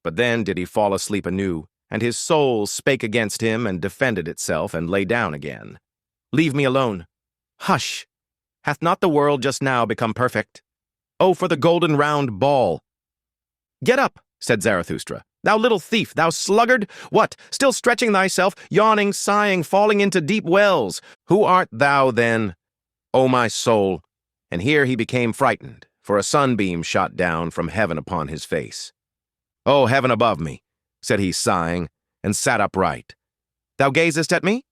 But then did he fall asleep anew, and his soul spake against him and defended itself and lay down again. Leave me alone. Hush! Hath not the world just now become perfect? Oh, for the golden round ball! Get up, said Zarathustra. Thou little thief, thou sluggard! What, still stretching thyself, yawning, sighing, falling into deep wells? Who art thou, then? O my soul! And here he became frightened, for a sunbeam shot down from heaven upon his face. O heaven above me, said he, sighing, and sat upright. Thou gazest at me?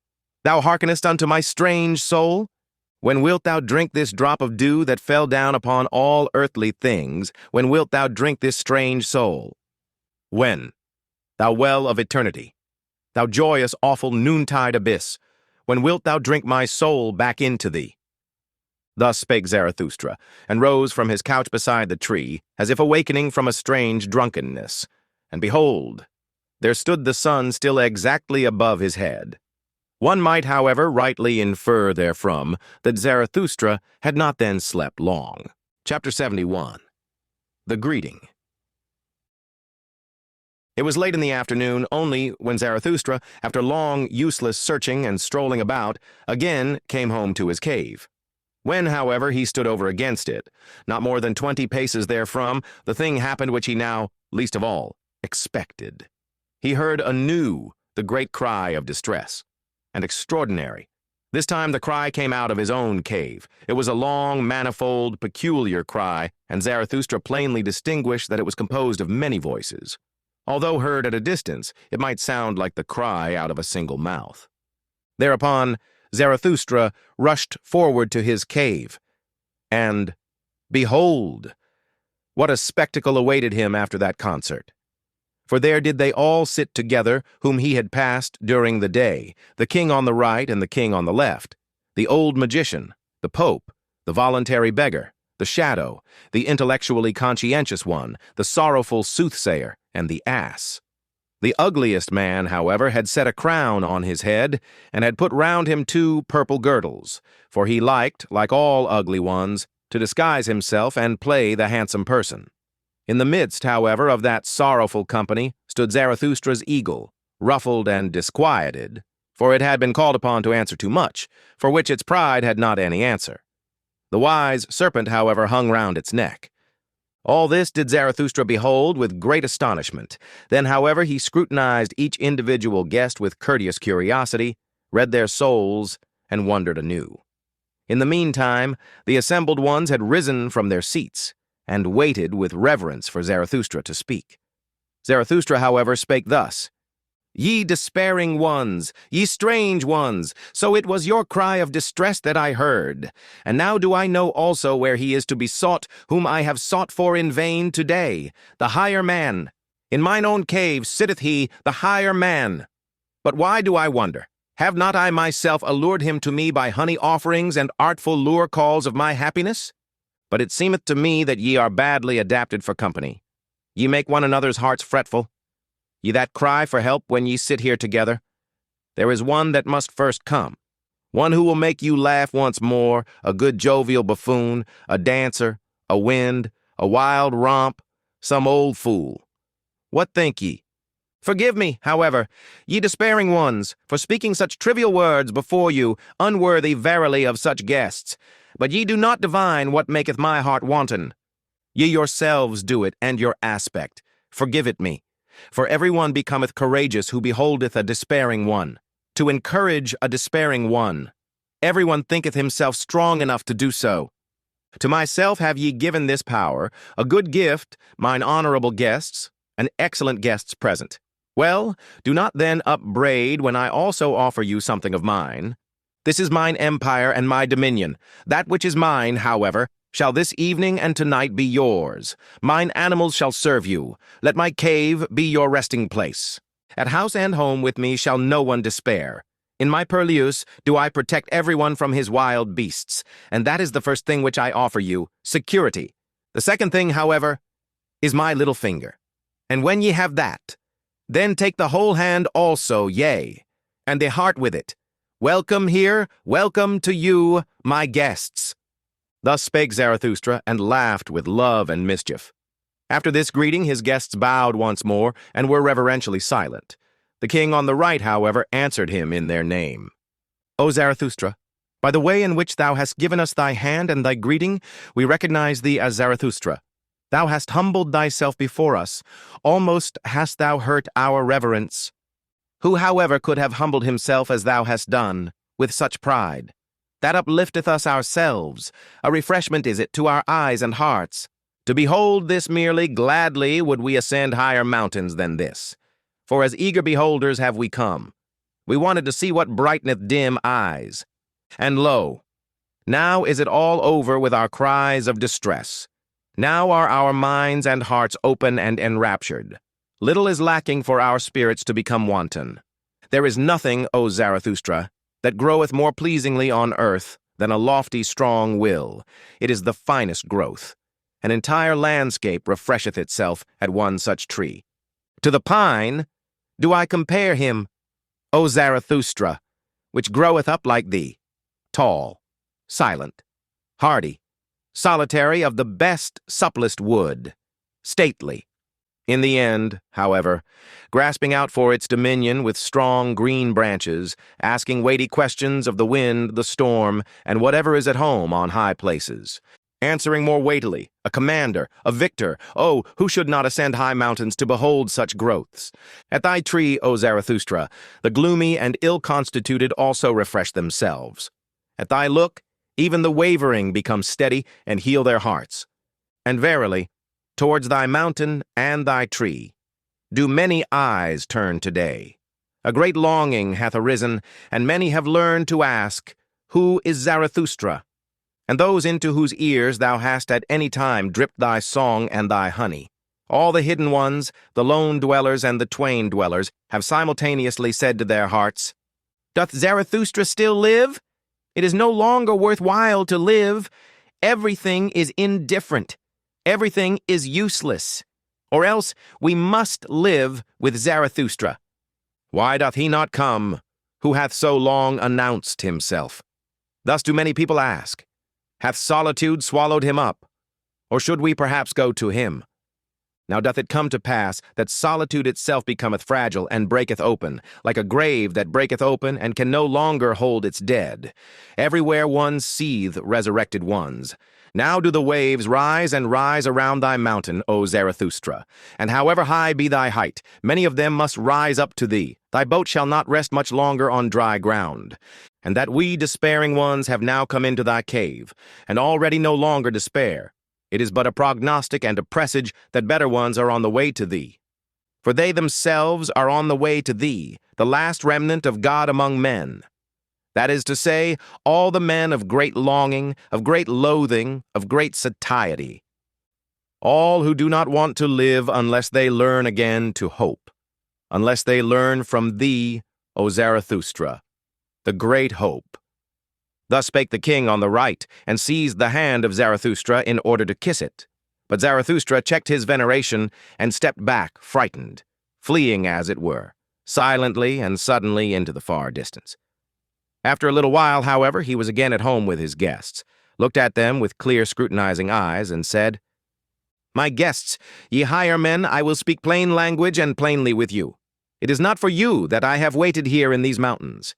Thou hearkenest unto my strange soul? When wilt thou drink this drop of dew that fell down upon all earthly things? When wilt thou drink this strange soul? When? Thou well of eternity, thou joyous, awful noontide abyss, when wilt thou drink my soul back into thee? Thus spake Zarathustra, and rose from his couch beside the tree, as if awakening from a strange drunkenness. And behold, there stood the sun still exactly above his head. One might, however, rightly infer therefrom that Zarathustra had not then slept long. Chapter 71. The Greeting. It was late in the afternoon only when Zarathustra, after long, useless searching and strolling about, again came home to his cave. When, however, he stood over against it, not more than 20 paces therefrom, the thing happened which he now, least of all, expected. He heard anew the great cry of distress, and extraordinary, This time the cry came out of his own cave. It was a long, manifold, peculiar cry, and Zarathustra plainly distinguished that it was composed of many voices. Although heard at a distance, it might sound like the cry out of a single mouth. Thereupon, Zarathustra rushed forward to his cave, and, behold, what a spectacle awaited him after that concert. For there did they all sit together, whom he had passed during the day, the king on the right and the king on the left, the old magician, the pope, the voluntary beggar, the shadow, the intellectually conscientious one, the sorrowful soothsayer, and the ass. The ugliest man, however, had set a crown on his head, and had put round him 2 purple girdles, for he liked, like all ugly ones, to disguise himself and play the handsome person. In the midst, however, of that sorrowful company stood Zarathustra's eagle, ruffled and disquieted, for it had been called upon to answer too much, for which its pride had not any answer. The wise serpent, however, hung round its neck. All this did Zarathustra behold with great astonishment. Then, however, he scrutinized each individual guest with courteous curiosity, read their souls, and wondered anew. In the meantime, the assembled ones had risen from their seats, and waited with reverence for Zarathustra to speak. Zarathustra, however, spake thus: "Ye despairing ones, ye strange ones, so it was your cry of distress that I heard. And now do I know also where he is to be sought, whom I have sought for in vain today, the higher man. In mine own cave sitteth he, the higher man. But why do I wonder? Have not I myself allured him to me by honey offerings and artful lure calls of my happiness? But it seemeth to me that ye are badly adapted for company. Ye make one another's hearts fretful. Ye that cry for help when ye sit here together. There is one that must first come, one who will make you laugh once more, a good jovial buffoon, a dancer, a wind, a wild romp, some old fool. What think ye? Forgive me, however, ye despairing ones, for speaking such trivial words before you, unworthy verily of such guests. But ye do not divine what maketh my heart wanton. Ye yourselves do it, and your aspect. Forgive it me. For every one becometh courageous who beholdeth a despairing one. To encourage a despairing one, every one thinketh himself strong enough to do so. To myself have ye given this power, a good gift, mine honorable guests, and excellent guests present. Well, do not then upbraid when I also offer you something of mine. This is mine empire and my dominion. That which is mine, however, shall this evening and tonight be yours. Mine animals shall serve you. Let my cave be your resting place. At house and home with me shall no one despair. In my purlieus do I protect everyone from his wild beasts, and that is the first thing which I offer you, security. The second thing, however, is my little finger. And when ye have that, then take the whole hand also, yea, and the heart with it. Welcome here, welcome to you, my guests." Thus spake Zarathustra, and laughed with love and mischief. After this greeting, his guests bowed once more, and were reverentially silent. The king on the right, however, answered him in their name. "O Zarathustra, by the way in which thou hast given us thy hand and thy greeting, we recognize thee as Zarathustra. Thou hast humbled thyself before us, almost hast thou hurt our reverence. Who, however, could have humbled himself as thou hast done, with such pride? That uplifteth us ourselves. A refreshment is it to our eyes and hearts. To behold this merely, gladly would we ascend higher mountains than this. For as eager beholders have we come. We wanted to see what brighteneth dim eyes. And lo, now is it all over with our cries of distress. Now are our minds and hearts open and enraptured. Little is lacking for our spirits to become wanton. There is nothing, O Zarathustra, that groweth more pleasingly on earth than a lofty, strong will. It is the finest growth. An entire landscape refresheth itself at one such tree. To the pine do I compare him, O Zarathustra, which groweth up like thee, tall, silent, hardy, solitary of the best, supplest wood, stately. In the end, however, grasping out for its dominion with strong green branches, asking weighty questions of the wind, the storm, and whatever is at home on high places. answering more weightily, a commander, a victor. Oh, who should not ascend high mountains to behold such growths? At thy tree, O Zarathustra, the gloomy and ill-constituted also refresh themselves. At thy look, even the wavering become steady and heal their hearts. And verily, towards thy mountain and thy tree, do many eyes turn today. A great longing hath arisen, and many have learned to ask, Who is Zarathustra? And those into whose ears thou hast at any time dripped thy song and thy honey. All the hidden ones, the lone dwellers and the twain dwellers, have simultaneously said to their hearts, Doth Zarathustra still live? It is no longer worthwhile to live. Everything is indifferent. Everything is useless. Or else we must live with Zarathustra. Why doth he not come, who hath so long announced himself? Thus do many people ask, Hath solitude swallowed him up? Or should we perhaps go to him? Now doth it come to pass that solitude itself becometh fragile and breaketh open, like a grave that breaketh open and can no longer hold its dead. Everywhere ones seethe resurrected ones. Now do the waves rise and rise around thy mountain, O Zarathustra. And however high be thy height, many of them must rise up to thee. Thy boat shall not rest much longer on dry ground. And that we despairing ones have now come into thy cave, and already no longer despair. It is but a prognostic and a presage that better ones are on the way to thee. For they themselves are on the way to thee, the last remnant of God among men. That is to say, all the men of great longing, of great loathing, of great satiety. All who do not want to live unless they learn again to hope, unless they learn from thee, O Zarathustra, the great hope. Thus spake the king on the right, and seized the hand of Zarathustra in order to kiss it. But Zarathustra checked his veneration and stepped back, frightened, fleeing, as it were, silently and suddenly into the far distance. After a little while, however, he was again at home with his guests, looked at them with clear, scrutinizing eyes, and said, My guests, ye higher men, I will speak plain language and plainly with you. It is not for you that I have waited here in these mountains.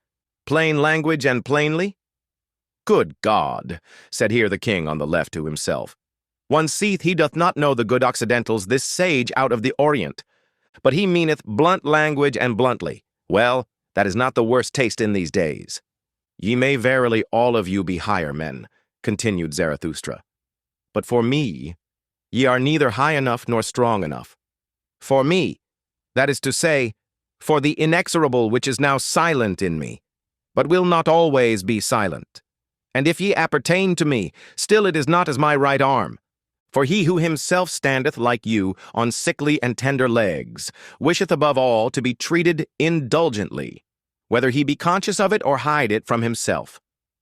Plain language and plainly? Good God, said here the king on the left to himself. One seeth he doth not know the good Occidentals, this sage out of the Orient. But he meaneth blunt language and bluntly. Well, that is not the worst taste in these days. Ye may verily all of you be higher men, continued Zarathustra. But for me, ye are neither high enough nor strong enough. For me, that is to say, for the inexorable which is now silent in me, but will not always be silent. And if ye appertain to me, still it is not as my right arm. For he who himself standeth like you on sickly and tender legs, wisheth above all to be treated indulgently, whether he be conscious of it or hide it from himself.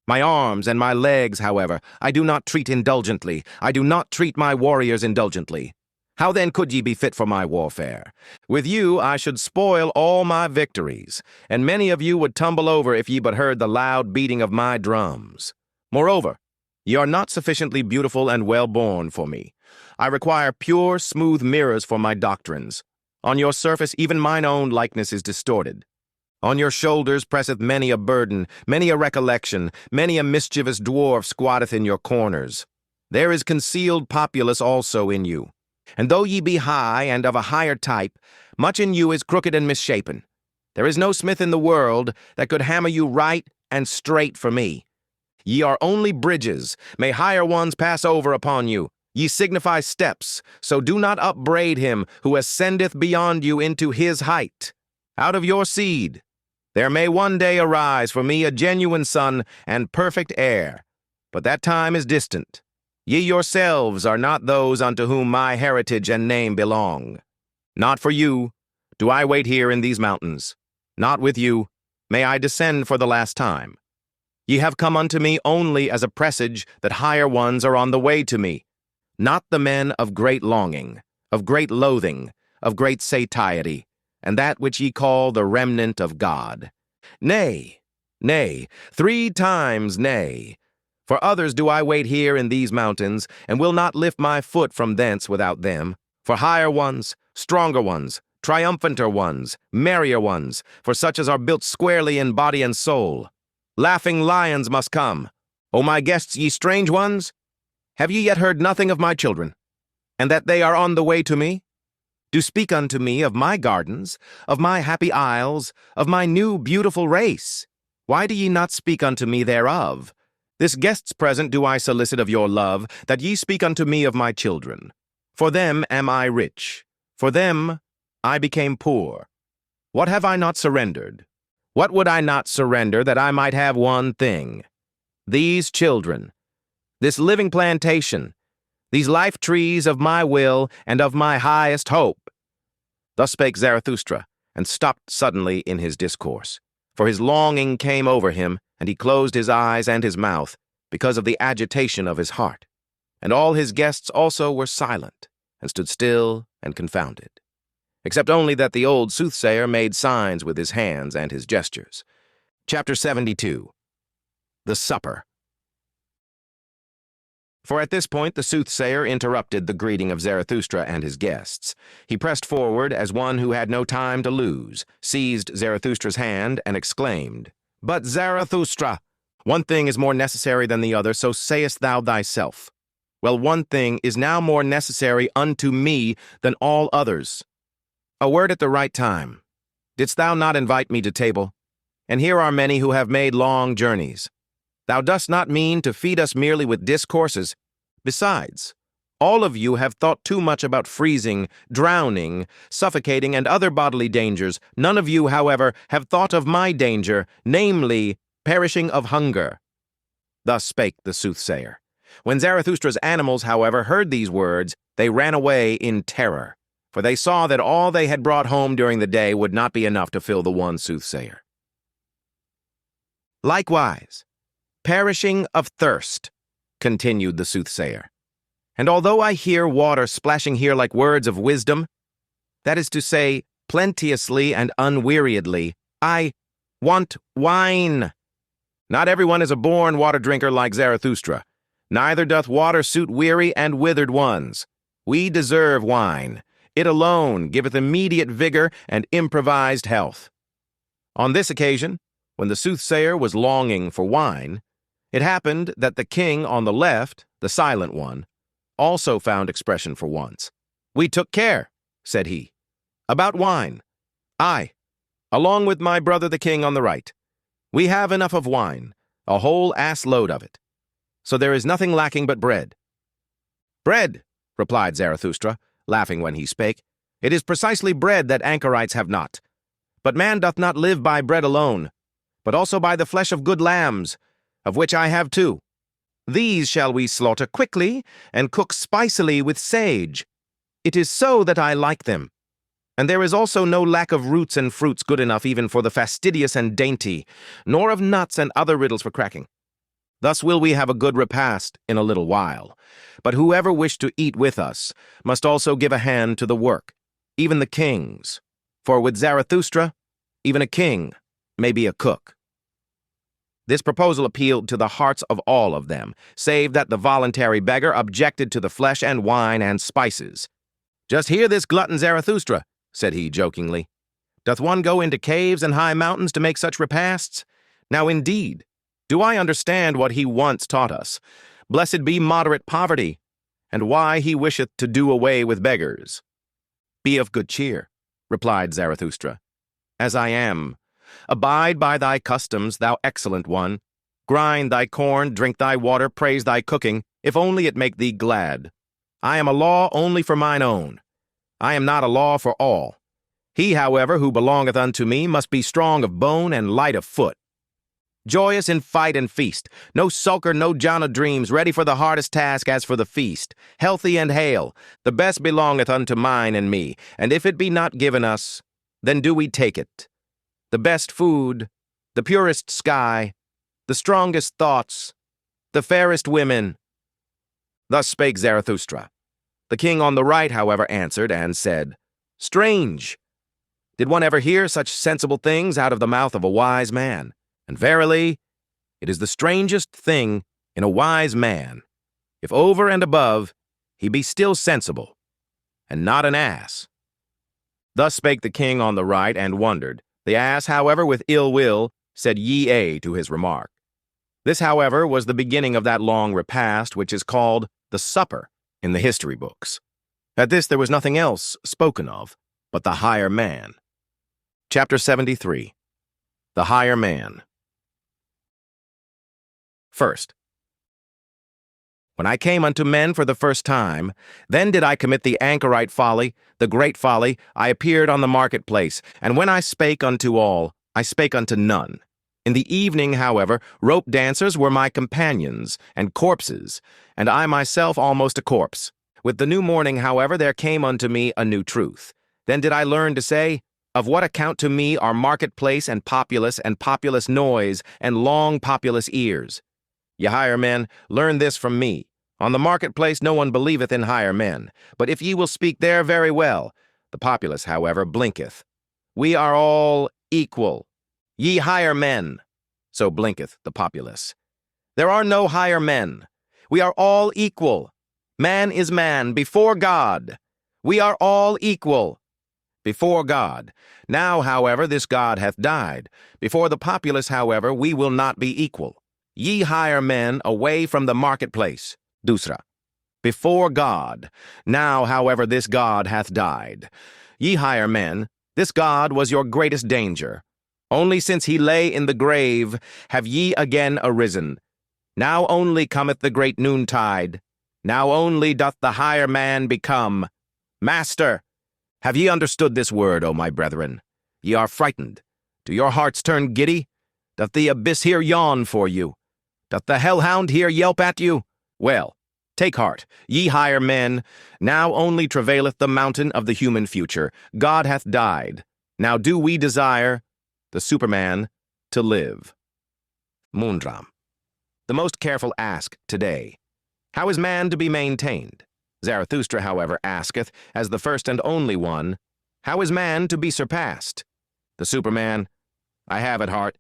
My arms and my legs, however, I do not treat indulgently. I do not treat my warriors indulgently. How then could ye be fit for my warfare? With you I should spoil all my victories, and many of you would tumble over if ye but heard the loud beating of my drums. Moreover, ye are not sufficiently beautiful and well-born for me. I require pure, smooth mirrors for my doctrines. On your surface even mine own likeness is distorted. On your shoulders presseth many a burden, many a recollection, many a mischievous dwarf squatteth in your corners. There is concealed populace also in you. And though ye be high and of a higher type, much in you is crooked and misshapen. There is no smith in the world that could hammer you right and straight for me. Ye are only bridges, may higher ones pass over upon you. Ye signify steps, so do not upbraid him who ascendeth beyond you into his height. Out of your seed, there may one day arise for me a genuine son and perfect heir, but that time is distant. Ye yourselves are not those unto whom my heritage and name belong. Not for you do I wait here in these mountains. Not with you may I descend for the last time. Ye have come unto me only as a presage that higher ones are on the way to me, not the men of great longing, of great loathing, of great satiety, and that which ye call the remnant of God. Nay, nay, 3 times nay. For others do I wait here in these mountains, and will not lift my foot from thence without them. For higher ones, stronger ones, triumphanter ones, merrier ones, for such as are built squarely in body and soul. Laughing lions must come. O my guests, ye strange ones, Have ye yet heard nothing of my children, and that they are on the way to me? Do speak unto me of my gardens, of my happy isles, of my new beautiful race. Why do ye not speak unto me thereof? This guest's present do I solicit of your love, that ye speak unto me of my children. For them am I rich, for them I became poor. What have I not surrendered? What would I not surrender that I might have one thing? These children, this living plantation, these life trees of my will and of my highest hope. Thus spake Zarathustra, and stopped suddenly in his discourse, for his longing came over him, and he closed his eyes and his mouth, because of the agitation of his heart. And all his guests also were silent, and stood still and confounded, except only that the old soothsayer made signs with his hands and his gestures. Chapter 72. The Supper. For at this point the soothsayer interrupted the greeting of Zarathustra and his guests. He pressed forward as one who had no time to lose, seized Zarathustra's hand, and exclaimed, "But Zarathustra, one thing is more necessary than the other, so sayest thou thyself. Well, one thing is now more necessary unto me than all others. A word at the right time. Didst thou not invite me to table? And here are many who have made long journeys. Thou dost not mean to feed us merely with discourses. Besides, all of you have thought too much about freezing, drowning, suffocating, and other bodily dangers. None of you, however, have thought of my danger, namely, perishing of hunger." Thus spake the soothsayer. When Zarathustra's animals, however, heard these words, they ran away in terror, for they saw that all they had brought home during the day would not be enough to fill the one soothsayer. "Likewise, perishing of thirst," continued the soothsayer. "And although I hear water splashing here like words of wisdom, that is to say, plenteously and unweariedly, I want wine. Not everyone is a born water drinker like Zarathustra. Neither doth water suit weary and withered ones. We deserve wine. It alone giveth immediate vigor and improvised health." On this occasion, when the soothsayer was longing for wine, it happened that the king on the left, the silent one, also found expression for once. "We took care," said he, "about wine. I, along with my brother the king on the right. We have enough of wine, a whole ass-load of it. So there is nothing lacking but bread." "Bread," replied Zarathustra, laughing when he spake. "It is precisely bread that anchorites have not. But man doth not live by bread alone, but also by the flesh of good lambs, of which I have two. These shall we slaughter quickly and cook spicily with sage. It is so that I like them. And there is also no lack of roots and fruits good enough even for the fastidious and dainty, nor of nuts and other riddles for cracking. Thus will we have a good repast in a little while. But whoever wish to eat with us must also give a hand to the work, even the kings. For with Zarathustra, even a king may be a cook." This proposal appealed to the hearts of all of them, save that the voluntary beggar objected to the flesh and wine and spices. "Just hear this glutton Zarathustra," said he jokingly. "Doth one go into caves and high mountains to make such repasts? Now indeed, do I understand what he once taught us, blessed be moderate poverty, and why he wisheth to do away with beggars." "Be of good cheer," replied Zarathustra, "as I am. Abide by thy customs, thou excellent one. Grind thy corn, drink thy water, praise thy cooking, if only it make thee glad. I am a law only for mine own. I am not a law for all. He, however, who belongeth unto me must be strong of bone and light of foot. Joyous in fight and feast, no sulker, no John of dreams, ready for the hardest task as for the feast, healthy and hale, the best belongeth unto mine and me, and if it be not given us, then do we take it. The best food, the purest sky, the strongest thoughts, the fairest women." Thus spake Zarathustra. The king on the right, however, answered and said, "Strange! Did one ever hear such sensible things out of the mouth of a wise man? And verily, it is the strangest thing in a wise man, if over and above he be still sensible, and not an ass." Thus spake the king on the right, and wondered. The ass, however, with ill will, said yea to his remark. This, however, was the beginning of that long repast which is called the supper in the history books. At this there was nothing else spoken of but the higher man. Chapter 73. The Higher Man. First, when I came unto men for the first time, then did I commit the anchorite folly, the great folly. I appeared on the marketplace, and when I spake unto all, I spake unto none. In the evening, however, rope dancers were my companions, and corpses, and I myself almost a corpse. With the new morning, however, there came unto me a new truth. Then did I learn to say, of what account to me are marketplace and populace noise, and long populous ears? Ye higher men, learn this from me. On the marketplace no one believeth in higher men, but if ye will speak there, very well. The populace, however, blinketh. We are all equal. Ye higher men, so blinketh the populace. There are no higher men. We are all equal. Man is man before God. We are all equal before God. Now, however, this God hath died. Before the populace, however, we will not be equal. Ye higher men, away from the marketplace. Dusra. Before God. Now, however, this God hath died. Ye higher men, this God was your greatest danger. Only since he lay in the grave have ye again arisen. Now only cometh the great noontide. Now only doth the higher man become. Master, have ye understood this word, O my brethren? Ye are frightened. Do your hearts turn giddy? Doth the abyss here yawn for you? Doth the hellhound here yelp at you? Well, take heart, ye higher men. Now only travaileth the mountain of the human future. God hath died. Now do we desire, the Superman, to live. Mundram. The most careful ask today. How is man to be maintained? Zarathustra, however, asketh, as the first and only one, how is man to be surpassed? The Superman, I have at heart.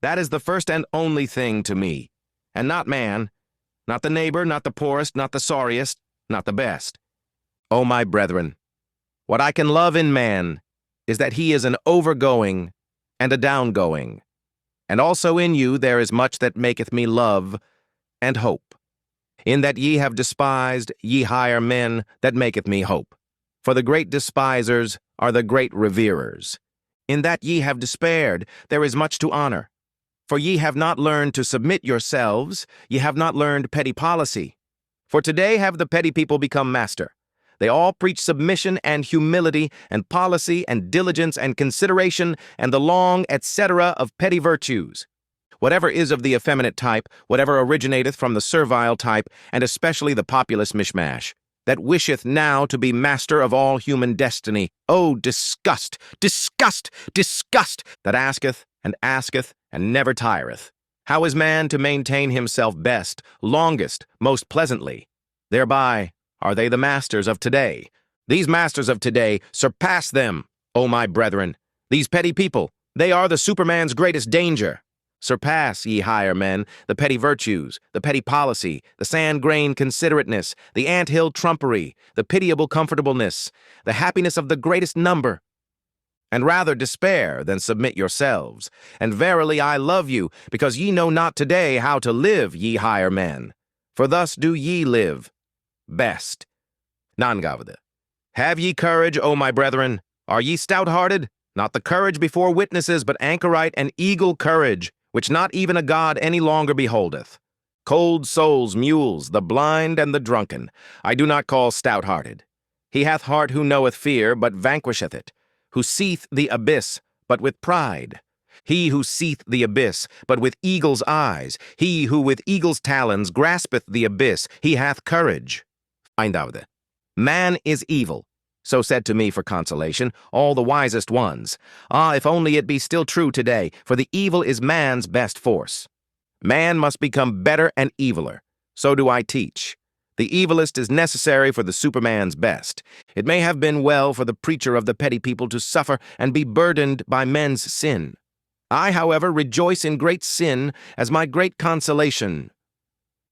That is the first and only thing to me. And not man, not the neighbor, not the poorest, not the sorriest, not the best. O my brethren, what I can love in man is that he is an overgoing and a downgoing. And also in you there is much that maketh me love and hope. In that ye have despised, ye higher men, that maketh me hope. For the great despisers are the great reverers. In that ye have despaired, there is much to honor. For ye have not learned to submit yourselves, ye have not learned petty policy. For today have the petty people become master. They all preach submission and humility and policy and diligence and consideration and the long etc. of petty virtues. Whatever is of the effeminate type, whatever originateth from the servile type, and especially the populous mishmash, that wisheth now to be master of all human destiny. Oh, disgust, disgust, disgust, that asketh and never tireth. How is man to maintain himself best, longest, most pleasantly? Thereby are they the masters of today. These masters of today surpass them, O my brethren. These petty people, they are the Superman's greatest danger. Surpass, ye higher men, the petty virtues, the petty policy, the sand-grain considerateness, the ant-hill trumpery, the pitiable comfortableness, the happiness of the greatest number. And rather despair than submit yourselves. And verily I love you, because ye know not today how to live, ye higher men. For thus do ye live best. Nangavada. Have ye courage, O my brethren? Are ye stout-hearted? Not the courage before witnesses, but anchorite and eagle courage, which not even a god any longer beholdeth. Cold souls, mules, the blind and the drunken, I do not call stout-hearted. He hath heart who knoweth fear, but vanquisheth it, who seeth the abyss, but with pride. He who seeth the abyss, but with eagle's eyes, he who with eagle's talons graspeth the abyss, he hath courage. Eindaude. Man is evil, so said to me for consolation, all the wisest ones. Ah, if only it be still true today, for the evil is man's best force. Man must become better and eviler. So do I teach. The evilest is necessary for the Superman's best. It may have been well for the preacher of the petty people to suffer and be burdened by men's sin. I, however, rejoice in great sin as my great consolation.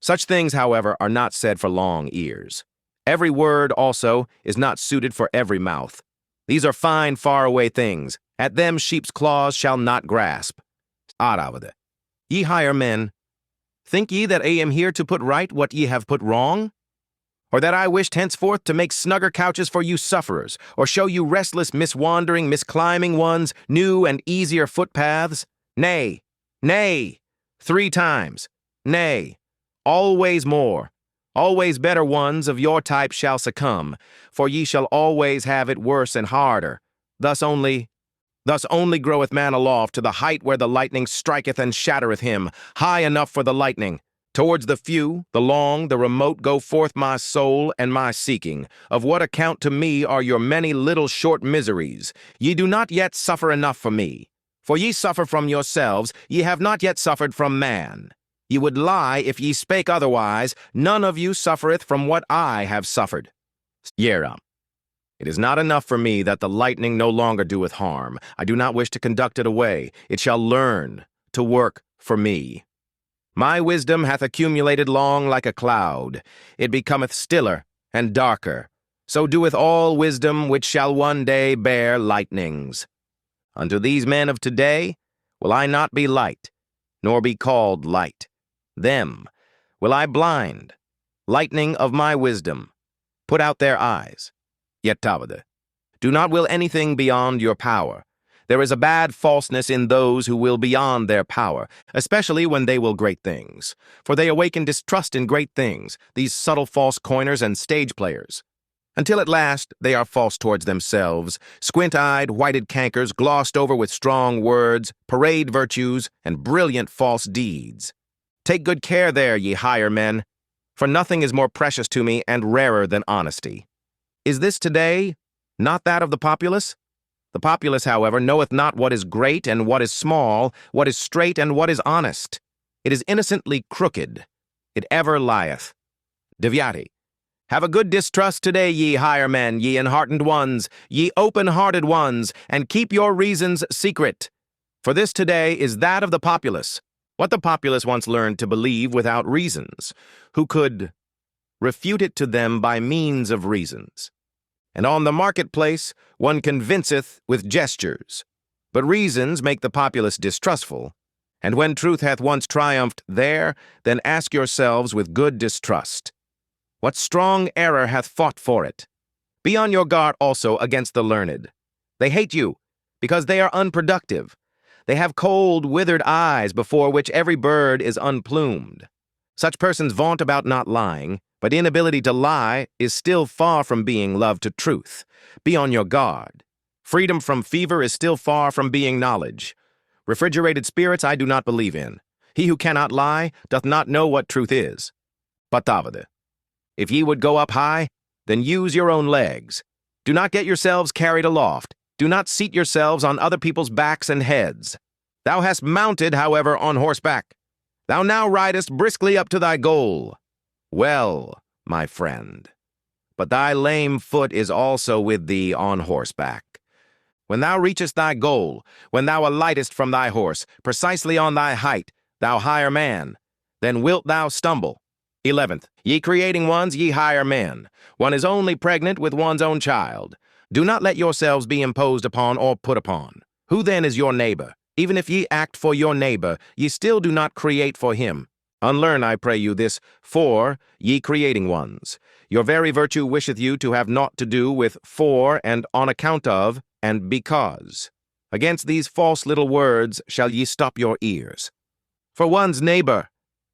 Such things, however, are not said for long ears. Every word, also, is not suited for every mouth. These are fine, far-away things. At them sheep's claws shall not grasp. Aravada. Ye higher men, think ye that I am here to put right what ye have put wrong? or that I wished henceforth to make snugger couches for you sufferers, or show you restless, miswandering, misclimbing ones, new and easier footpaths? Nay, nay, 3 times, nay, always more, always better ones of your type shall succumb, for ye shall always have it worse and harder. Thus only groweth man aloft to the height where the lightning striketh and shattereth him, high enough for the lightning. Towards the few, the long, the remote go forth my soul and my seeking. Of what account to me are your many little short miseries? Ye do not yet suffer enough for me. For ye suffer from yourselves, ye have not yet suffered from man. Ye would lie if ye spake otherwise, none of you suffereth from what I have suffered. Yera. It is not enough for me that the lightning no longer doeth harm. I do not wish to conduct it away. It shall learn to work for me. My wisdom hath accumulated long like a cloud. It becometh stiller and darker. So doeth all wisdom which shall one day bear lightnings. Unto these men of today will I not be light, nor be called light. Them will I blind, lightning of my wisdom. Put out their eyes. Yet Tavade, do not will anything beyond your power. There is a bad falseness in those who will beyond their power, especially when they will great things. For they awaken distrust in great things, these subtle false coiners and stage players. Until at last they are false towards themselves, squint-eyed, whited cankers glossed over with strong words, parade virtues, and brilliant false deeds. Take good care there, ye higher men, for nothing is more precious to me and rarer than honesty. Is this today not that of the populace? The populace, however, knoweth not what is great and what is small, what is straight and what is honest. It is innocently crooked. It ever lieth. Devyati. Have a good distrust today, ye higher men, ye enheartened ones, ye open-hearted ones, and keep your reasons secret. For this today is that of the populace, what the populace once learned to believe without reasons, who could refute it to them by means of reasons. And on the marketplace one convinceth with gestures. But reasons make the populace distrustful, and when truth hath once triumphed there, then ask yourselves with good distrust, what strong error hath fought for it? Be on your guard also against the learned. They hate you, because they are unproductive. They have cold, withered eyes before which every bird is unplumed. Such persons vaunt about not lying, but inability to lie is still far from being love to truth. Be on your guard. Freedom from fever is still far from being knowledge. Refrigerated spirits I do not believe in. He who cannot lie doth not know what truth is. Patavade. If ye would go up high, then use your own legs. Do not get yourselves carried aloft. Do not seat yourselves on other people's backs and heads. Thou hast mounted, however, on horseback. Thou now ridest briskly up to thy goal. Well, my friend, but thy lame foot is also with thee on horseback. When thou reachest thy goal, when thou alightest from thy horse, precisely on thy height, thou higher man, then wilt thou stumble. 11th, ye creating ones, ye higher men. One is only pregnant with one's own child. Do not let yourselves be imposed upon or put upon. Who then is your neighbor? Even if ye act for your neighbor, ye still do not create for him. Unlearn, I pray you, this, for ye creating ones. Your very virtue wisheth you to have naught to do with for and on account of and because. Against these false little words shall ye stop your ears. For one's neighbor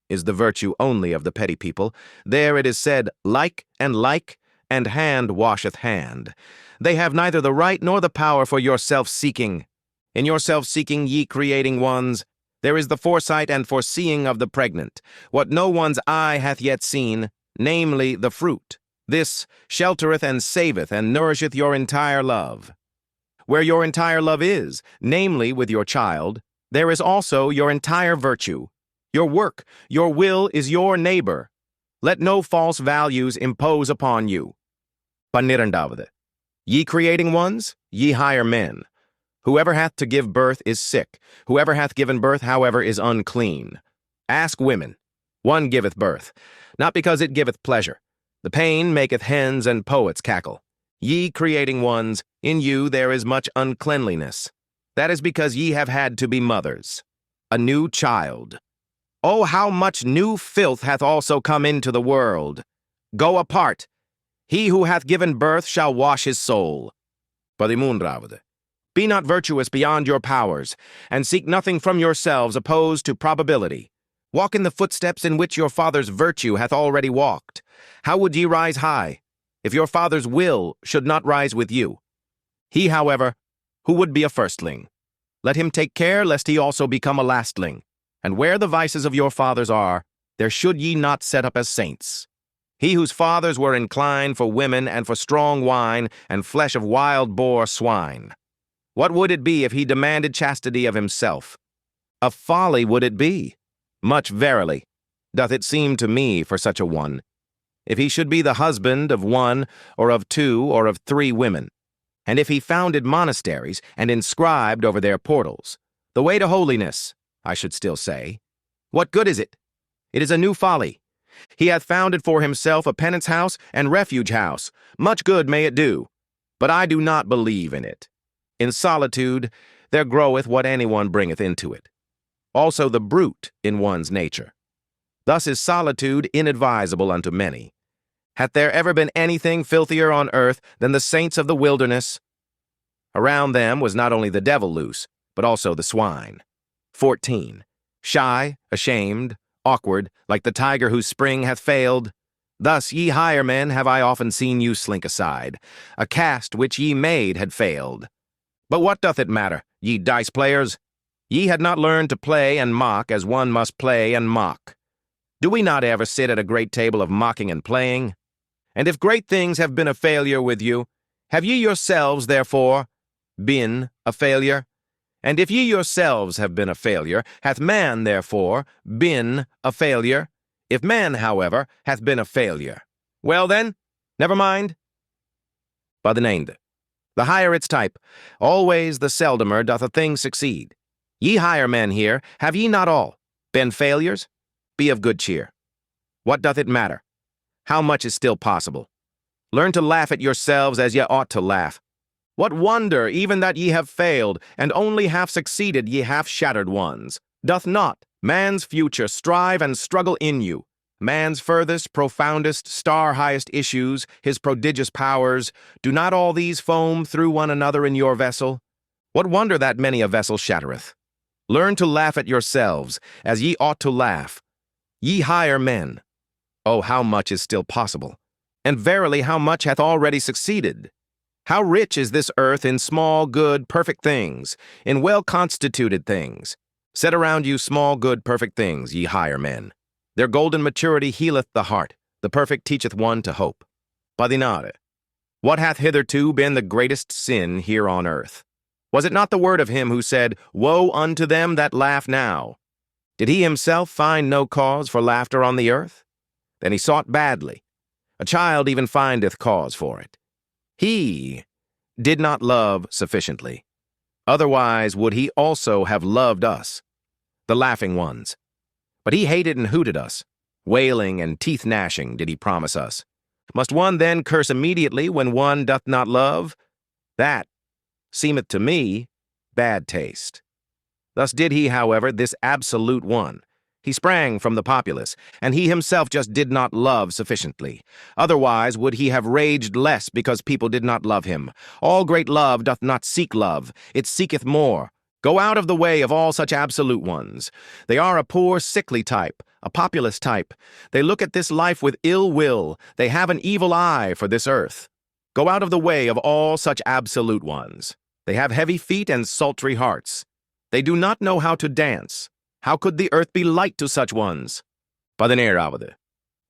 is the virtue only of the petty people. There it is said, like, and hand washeth hand. They have neither the right nor the power for your self-seeking. In your self-seeking, ye creating ones, there is the foresight and foreseeing of the pregnant, what no one's eye hath yet seen, namely the fruit. This sheltereth and saveth and nourisheth your entire love. Where your entire love is, namely with your child, there is also your entire virtue. Your work, your will is your neighbor. Let no false values impose upon you. Panirandavade. Ye creating ones, ye higher men. Whoever hath to give birth is sick. Whoever hath given birth, however, is unclean. Ask women. One giveth birth, not because it giveth pleasure. The pain maketh hens and poets cackle. Ye creating ones, in you there is much uncleanliness. That is because ye have had to be mothers. A new child. Oh, how much new filth hath also come into the world. Go apart. He who hath given birth shall wash his soul. Padimunravade. Be not virtuous beyond your powers, and seek nothing from yourselves opposed to probability. Walk in the footsteps in which your father's virtue hath already walked. How would ye rise high, if your father's will should not rise with you? He, however, who would be a firstling, let him take care lest he also become a lastling. And where the vices of your fathers are, there should ye not set up as saints. He whose fathers were inclined for women and for strong wine and flesh of wild boar swine. What would it be if he demanded chastity of himself? A folly would it be. Much verily, doth it seem to me for such a one, if he should be the husband of one or of two or of three women, and if he founded monasteries and inscribed over their portals, the way to holiness, I should still say. What good is it? It is a new folly. He hath founded for himself a penance house and refuge house. Much good may it do, but I do not believe in it. In solitude there groweth what anyone bringeth into it. Also the brute in one's nature. Thus is solitude inadvisable unto many. Hath there ever been anything filthier on earth than the saints of the wilderness? Around them was not only the devil loose, but also the swine. 14. Shy, ashamed, awkward, like the tiger whose spring hath failed. Thus ye higher men have I often seen you slink aside. A cast which ye made had failed. But what doth it matter, ye dice players? Ye had not learned to play and mock as one must play and mock. Do we not ever sit at a great table of mocking and playing? And if great things have been a failure with you, have ye yourselves, therefore, been a failure? And if ye yourselves have been a failure, hath man, therefore, been a failure? If man, however, hath been a failure, well then, never mind. Padenende. The higher its type, always the seldomer doth a thing succeed. Ye higher men here, have ye not all been failures? Be of good cheer. What doth it matter? How much is still possible? Learn to laugh at yourselves as ye ought to laugh. What wonder even that ye have failed, and only half succeeded, ye half-shattered ones? Doth not man's future strive and struggle in you? Man's furthest, profoundest, star-highest issues, his prodigious powers, do not all these foam through one another in your vessel? What wonder that many a vessel shattereth? Learn to laugh at yourselves, as ye ought to laugh. Ye higher men, oh, how much is still possible, and verily how much hath already succeeded. How rich is this earth in small, good, perfect things, in well-constituted things. Set around you small, good, perfect things, ye higher men. Their golden maturity healeth the heart, the perfect teacheth one to hope. Padinare. What hath hitherto been the greatest sin here on earth? Was it not the word of him who said, Woe unto them that laugh now? Did he himself find no cause for laughter on the earth? Then he sought badly. A child even findeth cause for it. He did not love sufficiently. Otherwise would he also have loved us, the laughing ones. But he hated and hooted us. Wailing and teeth-gnashing did he promise us. Must one then curse immediately when one doth not love? That seemeth to me bad taste. Thus did he, however, this absolute one. He sprang from the populace, and he himself just did not love sufficiently. Otherwise would he have raged less because people did not love him. All great love doth not seek love, it seeketh more. Go out of the way of all such absolute ones. They are a poor, sickly type, a populist type. They look at this life with ill will. They have an evil eye for this earth. Go out of the way of all such absolute ones. They have heavy feet and sultry hearts. They do not know how to dance. How could the earth be light to such ones? Padenere.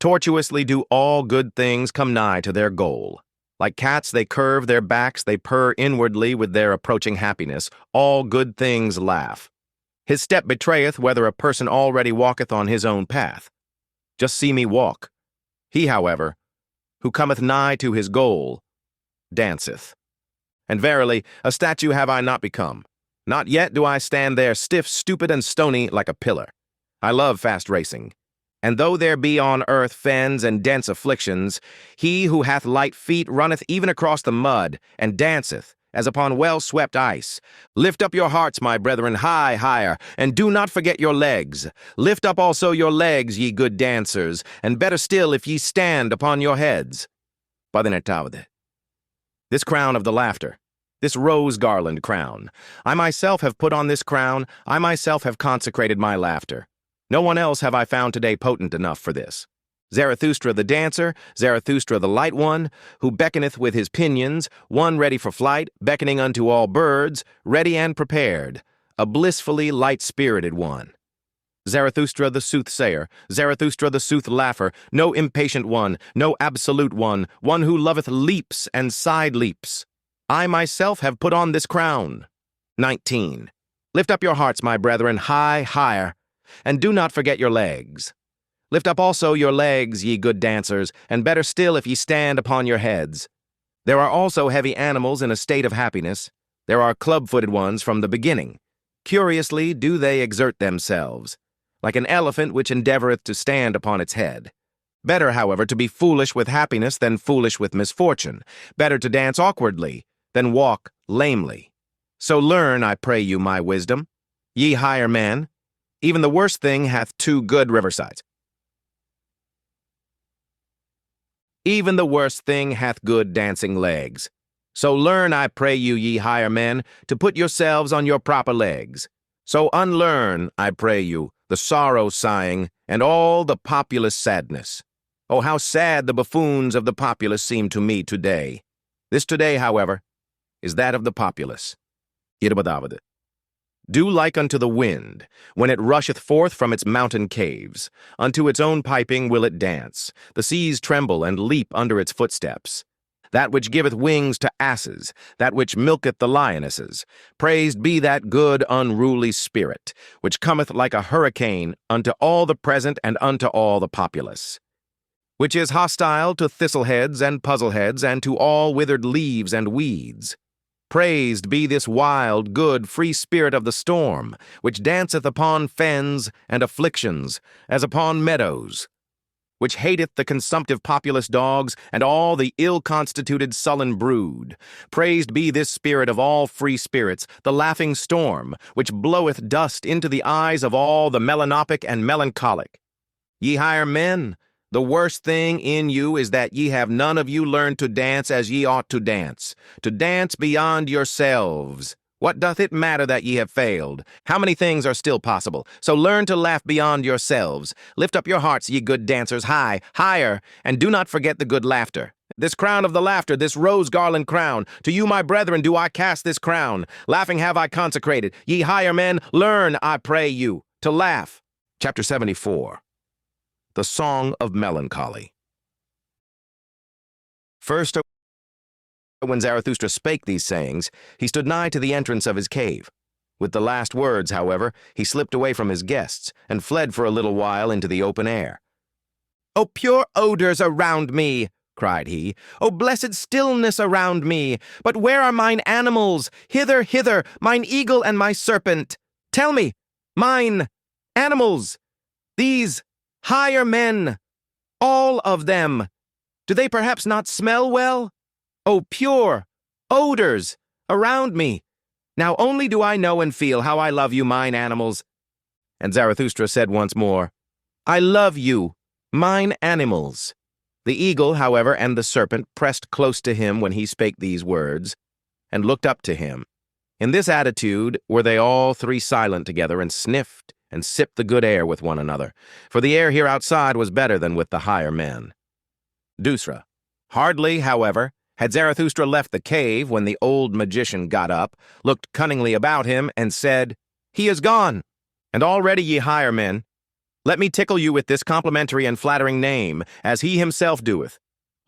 Tortuously do all good things come nigh to their goal. Like cats they curve their backs, they purr inwardly with their approaching happiness. All good things laugh. His step betrayeth whether a person already walketh on his own path. Just see me walk. He, however, who cometh nigh to his goal, danceth. And verily, a statue have I not become. Not yet do I stand there stiff, stupid, and stony like a pillar. I love fast racing. And though there be on earth fens and dense afflictions, he who hath light feet runneth even across the mud, and danceth, as upon well-swept ice. Lift up your hearts, my brethren, higher, and do not forget your legs. Lift up also your legs, ye good dancers, and better still if ye stand upon your heads. 18. This crown of the laughter, this rose garland crown. I myself have put on this crown, I myself have consecrated my laughter. No one else have I found today potent enough for this. Zarathustra the dancer, Zarathustra the light one, who beckoneth with his pinions, one ready for flight, beckoning unto all birds, ready and prepared, a blissfully light-spirited one. Zarathustra the soothsayer, Zarathustra the sooth-laugher, no impatient one, no absolute one, one who loveth leaps and side leaps. I myself have put on this crown. 19. Lift up your hearts, my brethren, higher, and do not forget your legs. Lift up also your legs, ye good dancers, and better still if ye stand upon your heads. There are also heavy animals in a state of happiness. There are club-footed ones from the beginning. Curiously do they exert themselves, like an elephant which endeavoureth to stand upon its head. Better, however, to be foolish with happiness than foolish with misfortune. Better to dance awkwardly than walk lamely. So learn, I pray you, my wisdom. Ye higher men, even the worst thing hath two good riversides. Even the worst thing hath good dancing legs. So learn, I pray you, ye higher men, to put yourselves on your proper legs. So unlearn, I pray you, the sorrow sighing, and all the populace sadness. Oh, how sad the buffoons of the populace seem to me today. This today, however, is that of the populace. 20. Do like unto the wind, when it rusheth forth from its mountain caves. Unto its own piping will it dance. The seas tremble and leap under its footsteps. That which giveth wings to asses, that which milketh the lionesses. Praised be that good unruly spirit, which cometh like a hurricane unto all the present and unto all the populace. Which is hostile to thistleheads and puzzleheads and to all withered leaves and weeds. Praised be this wild, good, free spirit of the storm, which danceth upon fens and afflictions, as upon meadows, which hateth the consumptive populous dogs and all the ill-constituted sullen brood. Praised be this spirit of all free spirits, the laughing storm, which bloweth dust into the eyes of all the melanopic and melancholic. Ye higher men, the worst thing in you is that ye have none of you learned to dance as ye ought to dance beyond yourselves. What doth it matter that ye have failed? How many things are still possible? So learn to laugh beyond yourselves. Lift up your hearts, ye good dancers, higher, and do not forget the good laughter. This crown of the laughter, this rose garland crown, to you, my brethren, do I cast this crown. Laughing have I consecrated. Ye higher men, learn, I pray you, to laugh. Chapter 74. The Song of Melancholy. First, when Zarathustra spake these sayings, he stood nigh to the entrance of his cave. With the last words, however, he slipped away from his guests, and fled for a little while into the open air. "O pure odors around me!" cried he. "O blessed stillness around me! But where are mine animals? Hither, mine eagle and my serpent! Tell me, mine animals, these higher men, all of them, do they perhaps not smell well? O pure odors around me! Now only do I know and feel how I love you, mine animals." And Zarathustra said once more, "I love you, mine animals." The eagle, however, and the serpent pressed close to him when he spake these words, and looked up to him. In this attitude were they all three silent together, and sniffed and sipped the good air with one another, for the air here outside was better than with the higher men. Dusra. Hardly, however, had Zarathustra left the cave when the old magician got up, looked cunningly about him, and said, "He is gone, and already, ye higher men, let me tickle you with this complimentary and flattering name, as he himself doeth.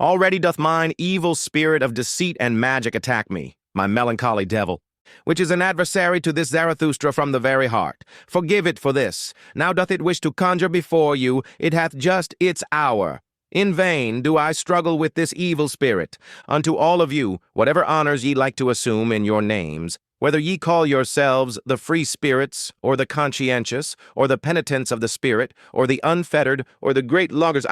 Already doth mine evil spirit of deceit and magic attack me, my melancholy devil, which is an adversary to this Zarathustra from the very heart. Forgive it for this. Now doth it wish to conjure before you, it hath just its hour. In vain do I struggle with this evil spirit. Unto all of you, whatever honors ye like to assume in your names, whether ye call yourselves the free spirits, or the conscientious, or the penitents of the spirit, or the unfettered, or the great loggers,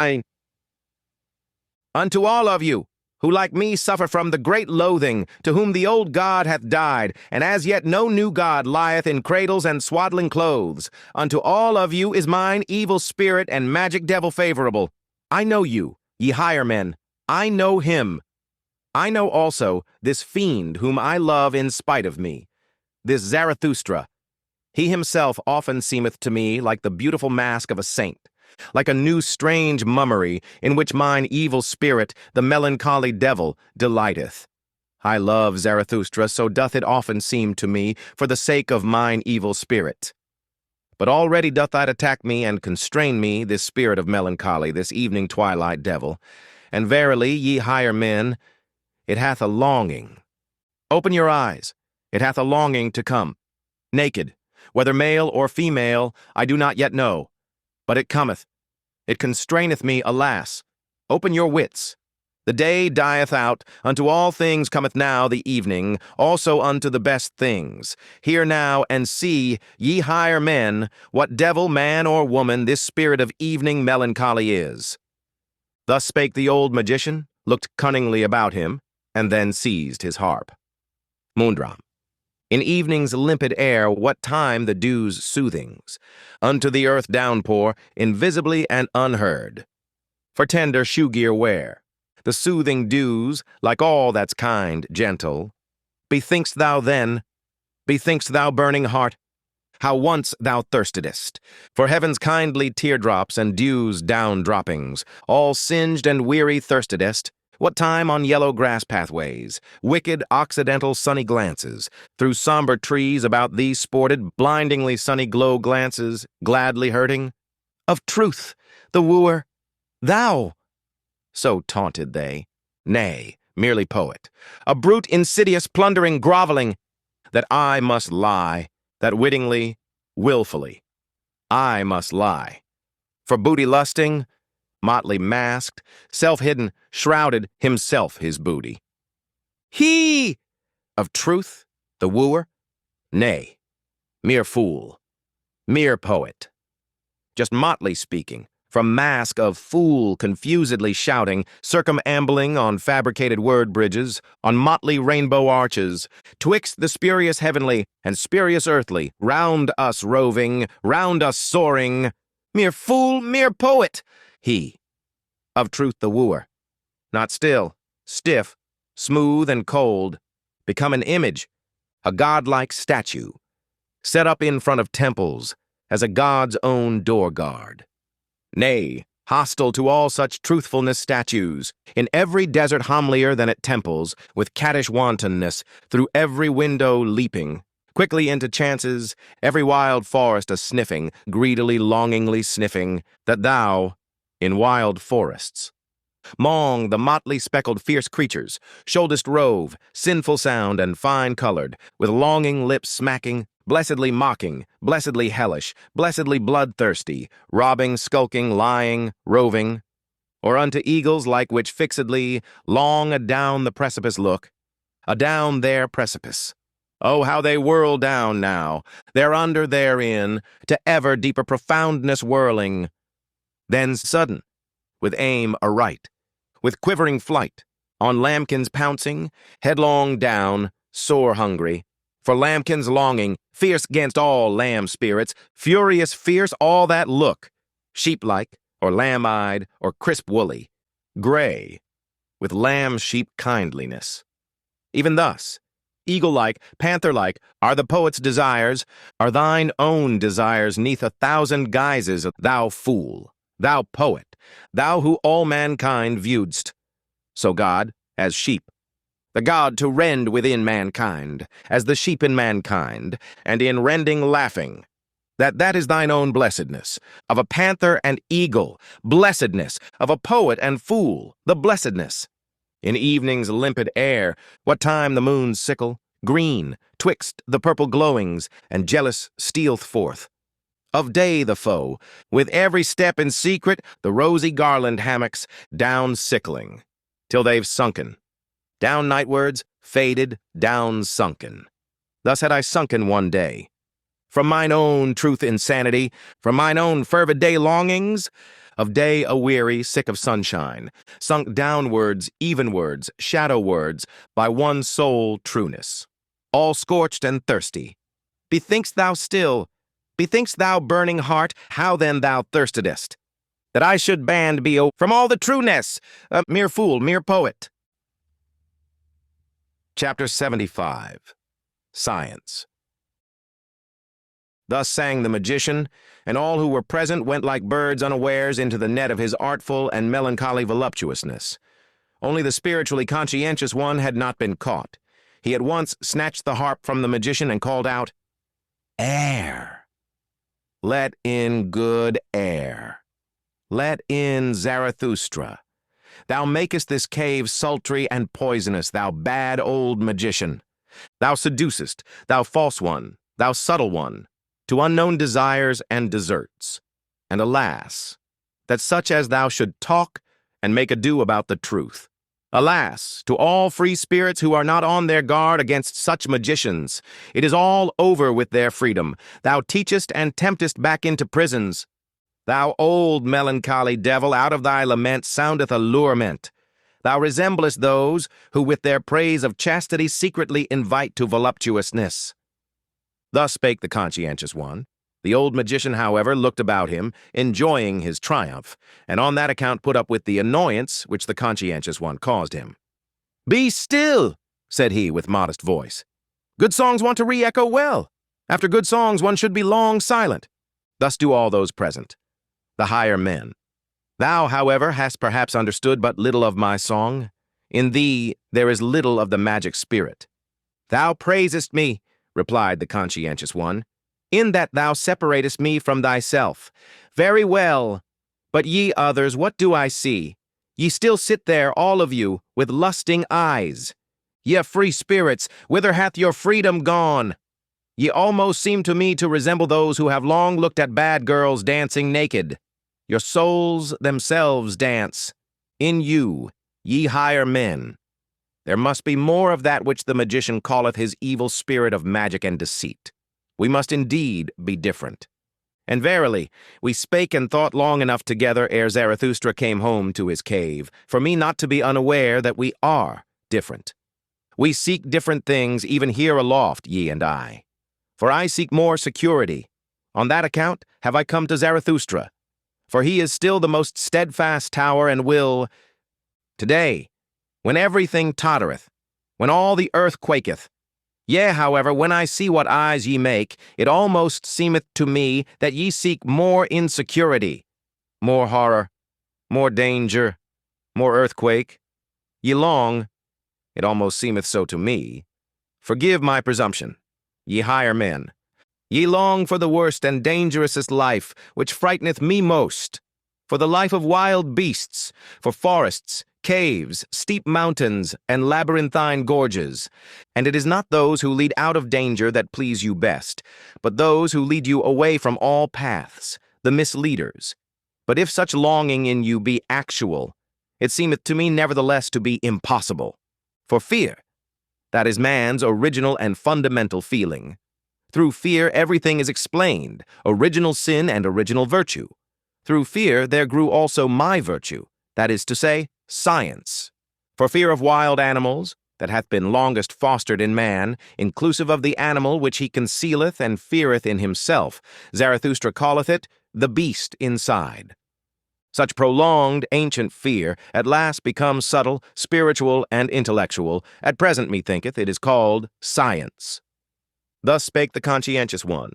unto all of you, who like me suffer from the great loathing, to whom the old God hath died, and as yet no new God lieth in cradles and swaddling clothes. Unto all of you is mine evil spirit and magic devil favorable. I know you, ye higher men. I know him. I know also this fiend whom I love in spite of me, this Zarathustra. He himself often seemeth to me like the beautiful mask of a saint, like a new strange mummery in which mine evil spirit, the melancholy devil, delighteth. I love Zarathustra, so doth it often seem to me, for the sake of mine evil spirit. But already doth that attack me and constrain me, this spirit of melancholy, this evening twilight devil. And verily, ye higher men, it hath a longing. Open your eyes. It hath a longing to come. Naked, whether male or female, I do not yet know. But it cometh. It constraineth me, alas. Open your wits. The day dieth out, unto all things cometh now the evening, also unto the best things. Hear now and see, ye higher men, what devil, man or woman, this spirit of evening melancholy is. Thus spake the old magician, looked cunningly about him, and then seized his harp. Moondram. In evening's limpid air, what time the dew's soothings, unto the earth downpour, invisibly and unheard. For tender shoe gear wear, the soothing dews, like all that's kind, gentle. Bethink'st thou then, bethink'st thou, burning heart, how once thou thirstedest, for heaven's kindly teardrops and dew's down-droppings, all singed and weary thirstedest, what time on yellow grass pathways, wicked occidental sunny glances, through somber trees about thee sported, blindingly sunny glow glances, gladly hurting? Of truth, the wooer, thou! So taunted they. Nay, merely poet, a brute insidious, plundering, groveling, that I must lie, that wittingly, willfully, I must lie. For booty lusting, motley masked, self-hidden, shrouded, himself his booty. He! Of truth, the wooer? Nay, mere fool, mere poet. Just motley speaking, from mask of fool confusedly shouting, circumambling on fabricated word bridges, on motley rainbow arches, twixt the spurious heavenly and spurious earthly, round us roving, round us soaring. Mere fool, mere poet! He, of truth the wooer, not still, stiff, smooth and cold, become an image, a godlike statue, set up in front of temples as a god's own door guard. Nay, hostile to all such truthfulness statues, in every desert homelier than at temples, with caddish wantonness, through every window leaping, quickly into chances, every wild forest a-sniffing, greedily, longingly sniffing, that thou, in wild forests, mong the motley speckled fierce creatures, shouldest rove, sinful sound and fine-colored, with longing lips smacking, blessedly mocking, blessedly hellish, blessedly bloodthirsty, robbing, skulking, lying, roving, or unto eagles like which fixedly, long adown the precipice look, adown their precipice. Oh, how they whirl down now, thereunder therein, to ever deeper profoundness whirling. Then sudden, with aim aright, with quivering flight, on lambkins pouncing, headlong down, sore hungry, for lambkins longing, fierce 'gainst all lamb spirits, furious fierce all that look, sheep-like, or lamb-eyed, or crisp-woolly, gray, with lamb-sheep kindliness. Even thus, eagle-like, panther-like, are the poet's desires, are thine own desires 'neath 1,000 guises, thou fool, thou poet, thou who all mankind viewedst. So God, as sheep, the God to rend within mankind, as the sheep in mankind, and in rending laughing, that is thine own blessedness, of a panther and eagle, blessedness, of a poet and fool, the blessedness. In evening's limpid air, what time the moon's sickle, green, twixt the purple glowings, and jealous stealeth forth. Of day the foe, with every step in secret, the rosy garland hammocks, down sickling, till they've sunken. Down nightwards, faded, down sunken. Thus had I sunken one day. From mine own truth insanity, from mine own fervid day longings, of day aweary, sick of sunshine, sunk downwards, evenwards, shadowwards, by one sole trueness, all scorched and thirsty. Bethink'st thou still, bethink'st thou, burning heart, how then thou thirstedest, that I should banned be from all the trueness, a mere fool, mere poet. Chapter 75. Science. Thus sang the magician, and all who were present went like birds unawares into the net of his artful and melancholy voluptuousness. Only the spiritually conscientious one had not been caught. He at once snatched the harp from the magician and called out, "Air! Let in good air! Let in Zarathustra! Thou makest this cave sultry and poisonous, thou bad old magician! Thou seducest, thou false one, thou subtle one, to unknown desires and deserts. And alas, that such as thou should talk and make ado about the truth. Alas, to all free spirits who are not on their guard against such magicians. It is all over with their freedom. Thou teachest and temptest back into prisons. Thou old melancholy devil, out of thy lament soundeth allurement. Thou resemblest those who with their praise of chastity secretly invite to voluptuousness." Thus spake the conscientious one. The old magician, however, looked about him, enjoying his triumph, and on that account put up with the annoyance which the conscientious one caused him. "Be still," said he with modest voice. "Good songs want to re-echo well. After good songs one should be long silent. Thus do all those present, the higher men. Thou, however, hast perhaps understood but little of my song. In thee there is little of the magic spirit." "Thou praisest me," replied the conscientious one, "in that thou separatest me from thyself. Very well. But ye others, what do I see? Ye still sit there, all of you, with lusting eyes. Ye free spirits, whither hath your freedom gone? Ye almost seem to me to resemble those who have long looked at bad girls dancing naked. Your souls themselves dance. In you, ye higher men. There must be more of that which the magician calleth his evil spirit of magic and deceit. We must indeed be different. And verily, we spake and thought long enough together ere Zarathustra came home to his cave, for me not to be unaware that we are different. We seek different things even here aloft, ye and I. For I seek more security. On that account have I come to Zarathustra. For he is still the most steadfast tower and will. Today, when everything tottereth, when all the earth quaketh, yea, however, when I see what eyes ye make, it almost seemeth to me that ye seek more insecurity, more horror, more danger, more earthquake. Ye long, it almost seemeth so to me, forgive my presumption, ye higher men, ye long for the worst and dangerousest life, which frighteneth me most, for the life of wild beasts, for forests, caves, steep mountains, and labyrinthine gorges. And it is not those who lead out of danger that please you best, but those who lead you away from all paths, the misleaders. But if such longing in you be actual, it seemeth to me nevertheless to be impossible. For fear, that is man's original and fundamental feeling. Through fear everything is explained, original sin and original virtue. Through fear there grew also my virtue, that is to say, science. For fear of wild animals, that hath been longest fostered in man, inclusive of the animal which he concealeth and feareth in himself, Zarathustra calleth it the beast inside. Such prolonged ancient fear at last becomes subtle, spiritual, and intellectual. At present, methinketh, it is called science. Thus spake the conscientious one.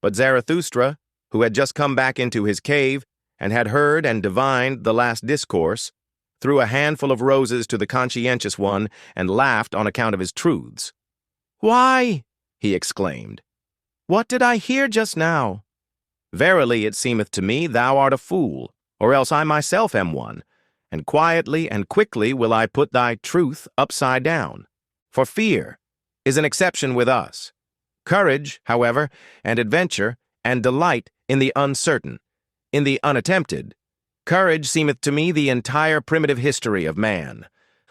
But Zarathustra, who had just come back into his cave, and had heard and divined the last discourse, threw a handful of roses to the conscientious one, and laughed on account of his truths. "Why," he exclaimed, "what did I hear just now? Verily, it seemeth to me thou art a fool, or else I myself am one, and quietly and quickly will I put thy truth upside down. For fear is an exception with us. Courage, however, and adventure, and delight in the uncertain, in the unattempted. Courage seemeth to me the entire primitive history of man.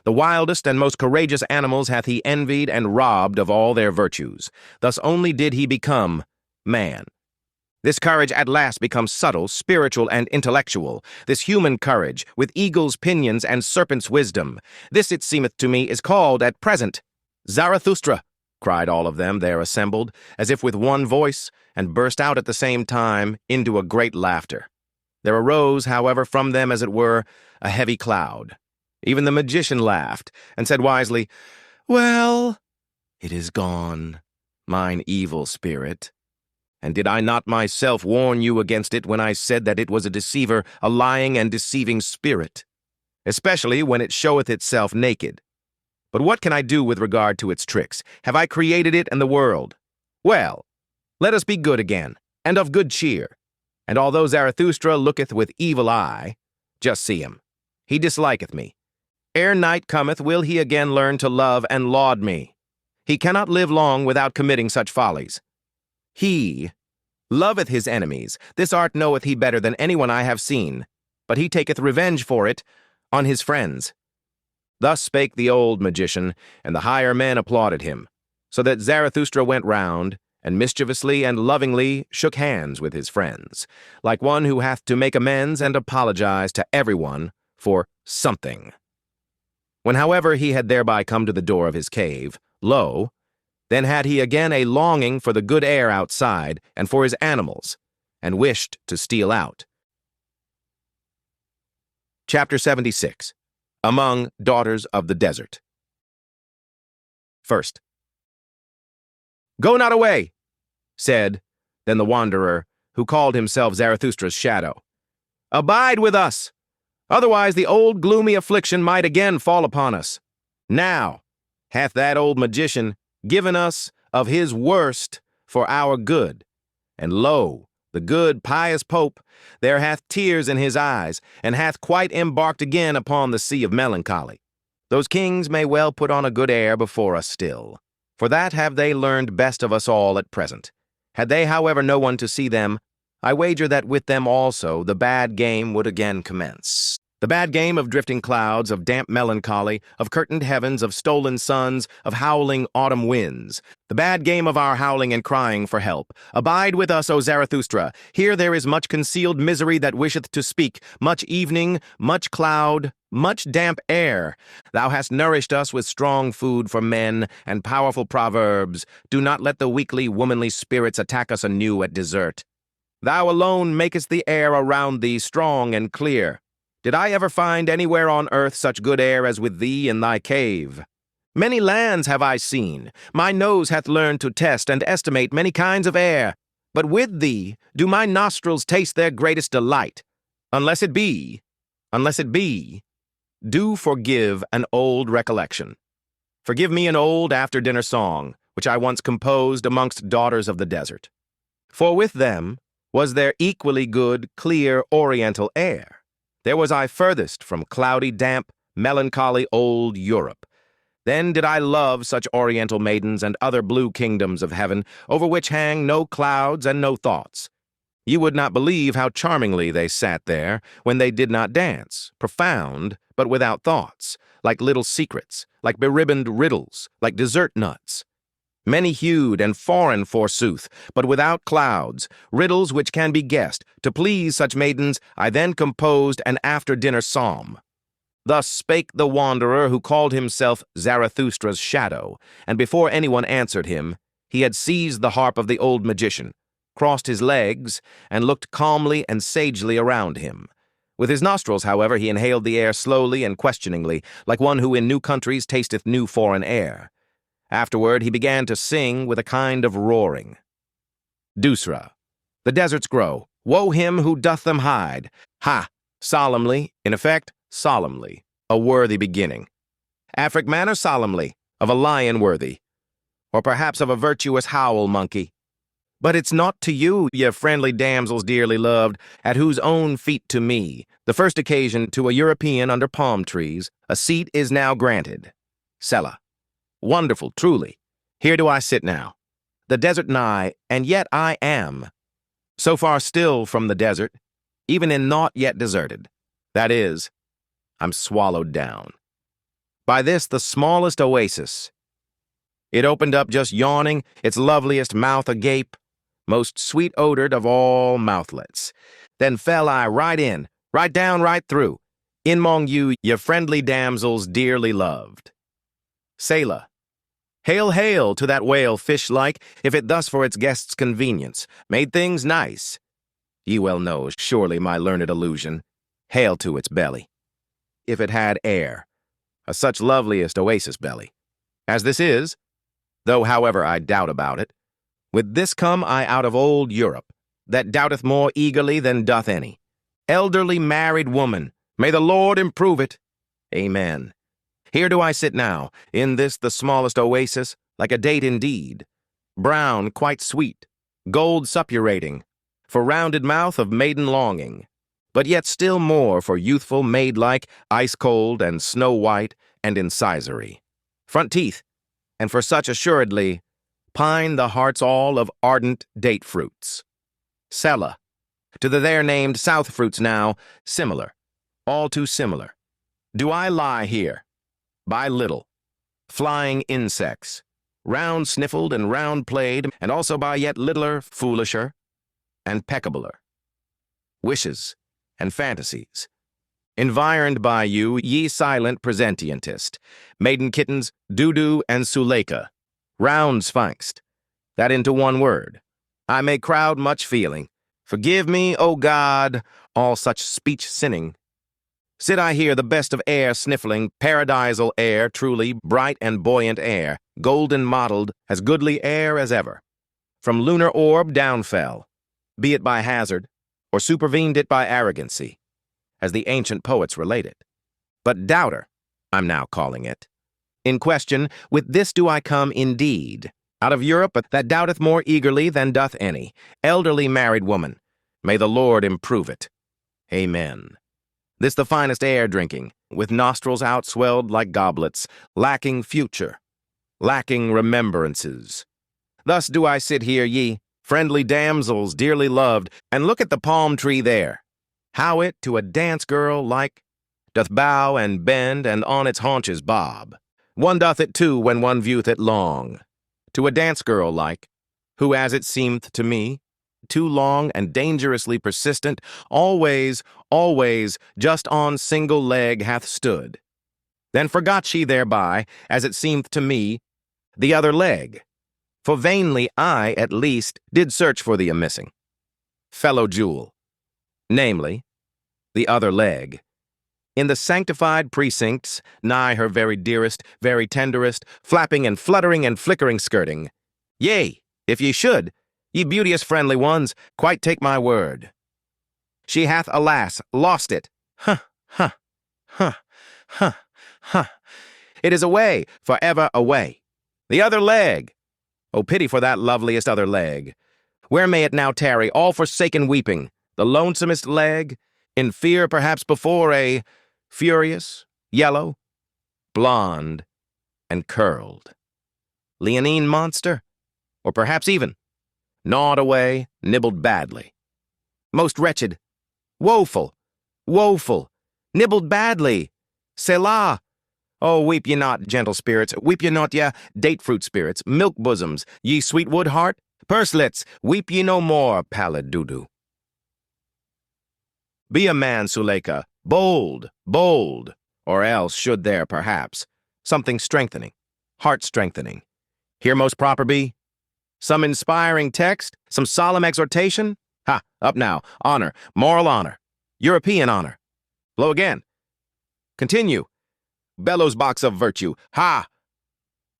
The wildest and most courageous animals hath he envied and robbed of all their virtues. Thus only did he become man. This courage at last becomes subtle, spiritual, and intellectual. This human courage, with eagle's pinions and serpent's wisdom. This, it seemeth to me, is called at present Zarathustra, cried all of them there assembled, as if with one voice, and burst out at the same time into a great laughter. There arose, however, from them, as it were, a heavy cloud. Even the magician laughed, and said wisely, "Well, it is gone, mine evil spirit. And did I not myself warn you against it when I said that it was a deceiver, a lying and deceiving spirit, especially when it showeth itself naked? But what can I do with regard to its tricks? Have I created it and the world? Well, let us be good again, and of good cheer. And although Zarathustra looketh with evil eye, just see him. He disliketh me. Ere night cometh, will he again learn to love and laud me. He cannot live long without committing such follies. He loveth his enemies. This art knoweth he better than anyone I have seen, but he taketh revenge for it on his friends." Thus spake the old magician, and the higher men applauded him, so that Zarathustra went round, and mischievously and lovingly shook hands with his friends, like one who hath to make amends and apologize to everyone for something. When, however, he had thereby come to the door of his cave, lo, then had he again a longing for the good air outside and for his animals, and wished to steal out. Chapter 76. Among Daughters of the Desert. First. "Go not away," said then the wanderer, who called himself Zarathustra's shadow. "Abide with us, otherwise the old gloomy affliction might again fall upon us. Now hath that old magician given us of his worst for our good, and lo, the good pious Pope there hath tears in his eyes, and hath quite embarked again upon the sea of melancholy. Those kings may well put on a good air before us still, for that have they learned best of us all at present. Had they, however, no one to see them, I wager that with them also the bad game would again commence. The bad game of drifting clouds, of damp melancholy, of curtained heavens, of stolen suns, of howling autumn winds. The bad game of our howling and crying for help. Abide with us, O Zarathustra. Here there is much concealed misery that wisheth to speak, much evening, much cloud, much damp air. Thou hast nourished us with strong food for men and powerful proverbs. Do not let the weakly, womanly spirits attack us anew at dessert. Thou alone makest the air around thee strong and clear. Did I ever find anywhere on earth such good air as with thee in thy cave? Many lands have I seen. My nose hath learned to test and estimate many kinds of air. But with thee do my nostrils taste their greatest delight. Unless it be, do forgive an old recollection. Forgive me an old after-dinner song, which I once composed amongst daughters of the desert. For with them was there equally good, clear, oriental air. There was I furthest from cloudy, damp, melancholy old Europe. Then did I love such oriental maidens and other blue kingdoms of heaven, over which hang no clouds and no thoughts. You would not believe how charmingly they sat there when they did not dance, profound, but without thoughts, like little secrets, like beribboned riddles, like dessert nuts. Many-hued and foreign, forsooth, but without clouds, riddles which can be guessed. To please such maidens, I then composed an after-dinner psalm. Thus spake the wanderer who called himself Zarathustra's shadow, and before anyone answered him, he had seized the harp of the old magician, crossed his legs, and looked calmly and sagely around him. With his nostrils, however, he inhaled the air slowly and questioningly, like one who in new countries tasteth new foreign air. Afterward he began to sing with a kind of roaring. Dusra. The deserts grow. Woe him who doth them hide. Ha! Solemnly, in effect, solemnly. A worthy beginning. Afric manner solemnly, of a lion worthy. Or perhaps of a virtuous howl monkey. But it's not to you, ye friendly damsels dearly loved, at whose own feet to me, the first occasion to a European under palm trees, a seat is now granted. Selah. Wonderful, truly. Here do I sit now, the desert nigh, and yet I am. So far still from the desert, even in naught yet deserted. That is, I'm swallowed down. By this, the smallest oasis. It opened up just yawning, its loveliest mouth agape. most sweet-odored of all mouthlets. Then fell I right in, right down, right through, in mong you, ye friendly damsels dearly loved. Selah. Hail, hail to that whale fish-like, if it thus for its guests' convenience made things nice. Ye well know, surely, my learned allusion. Hail to its belly. If it had air, a such loveliest oasis belly, as this is, though however I doubt about it, with this come I out of old Europe, that doubteth more eagerly than doth any. Elderly married woman, may the Lord improve it. Amen. Here do I sit now, in this the smallest oasis, like a date indeed, brown, quite sweet, gold suppurating, for rounded mouth of maiden longing, but yet still more for youthful maid-like, ice-cold and snow-white and incisory. Front teeth, and for such assuredly, pine the hearts all of ardent date fruits. Selah, to the there named south fruits now, similar, all too similar. Do I lie here? By little, flying insects, round sniffled and round played, and also by yet littler, foolisher, and peccabler. Wishes and fantasies, environed by you, ye silent presentientist, maiden kittens, doo-doo and Suleika, round sphinxed, that into one word, I may crowd much feeling. Forgive me, O God, all such speech sinning. Sit I here the best of air sniffling, paradisal air, truly, bright and buoyant air, golden mottled, as goodly air as ever. From lunar orb down fell, be it by hazard, or supervened it by arrogancy, as the ancient poets relate it. But doubter, I'm now calling it. In question, with this do I come indeed, out of Europe that doubteth more eagerly than doth any, elderly married woman. May the Lord improve it. Amen. This the finest air drinking, with nostrils outswelled like goblets, lacking future, lacking remembrances. Thus do I sit here, ye friendly damsels dearly loved, and look at the palm tree there, how it to a dance girl like doth bow and bend and on its haunches bob. One doth it too when one vieweth it long, to a dance girl like, who as it seemeth to me, too long and dangerously persistent, always, just on single leg hath stood. Then forgot she thereby, as it seemeth to me, the other leg. For vainly I, at least, did search for the amissing fellow jewel, namely, the other leg, in the sanctified precincts, nigh her very dearest, very tenderest, flapping and fluttering and flickering skirting. Yea, if ye should, ye beauteous friendly ones, quite take my word. She hath, alas, lost it. Huh. It is away, forever away. The other leg. Oh, pity for that loveliest other leg. Where may it now tarry, all forsaken weeping, the lonesomest leg, in fear perhaps before a furious, yellow, blonde, and curled leonine monster, or perhaps even gnawed away, nibbled badly. Most wretched, woeful, nibbled badly. Selah! Oh, weep ye not, gentle spirits, weep ye not, ye date-fruit spirits, milk bosoms, ye sweet wood heart, purselets, weep ye no more, pallid doo-doo. Be a man, Suleika, bold, or else should there, perhaps, something strengthening, heart-strengthening. Here most proper be some inspiring text, some solemn exhortation. Ha, up now, honor, moral honor, European honor. Blow again. Continue. Bellows box of virtue. Ha!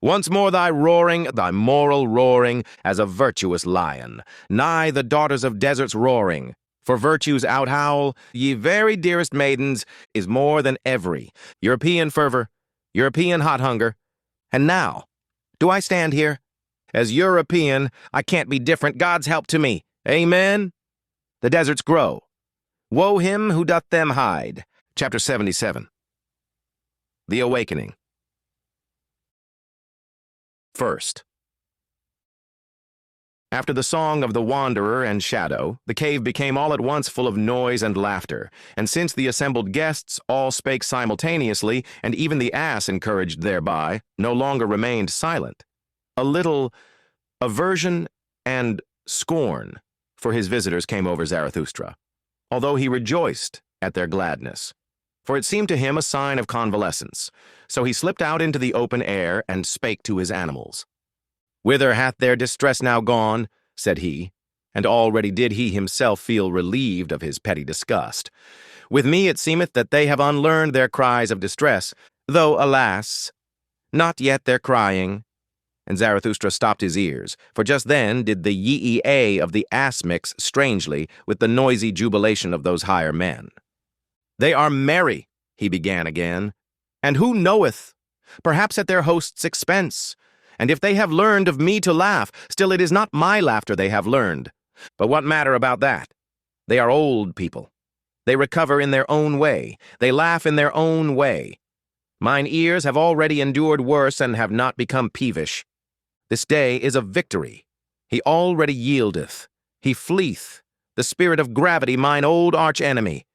Once more thy roaring, thy moral roaring, as a virtuous lion, nigh the daughters of deserts roaring. For virtue's outhowl, ye very dearest maidens, is more than every European fervor, European hot hunger. And now, do I stand here? As European, I can't be different, God's help to me. Amen? The deserts grow. Woe him who doth them hide. Chapter 77. The Awakening. First. After the song of the wanderer and shadow, the cave became all at once full of noise and laughter, and since the assembled guests all spake simultaneously, and even the ass, encouraged thereby, no longer remained silent, a little aversion and scorn for his visitors came over Zarathustra, although he rejoiced at their gladness, for it seemed to him a sign of convalescence. So he slipped out into the open air and spake to his animals. "Whither hath their distress now gone?" said he, and already did he himself feel relieved of his petty disgust. "With me it seemeth that they have unlearned their cries of distress, though, alas, not yet their crying." And Zarathustra stopped his ears, for just then did the yee-a of the ass mix strangely with the noisy jubilation of those higher men. "They are merry," he began again, "and who knoweth? Perhaps at their host's expense. And if they have learned of me to laugh, still it is not my laughter they have learned. But what matter about that? They are old people. They recover in their own way. They laugh in their own way. Mine ears have already endured worse and have not become peevish. This day is a victory. He already yieldeth. He fleeth. The spirit of gravity, mine old arch-enemy.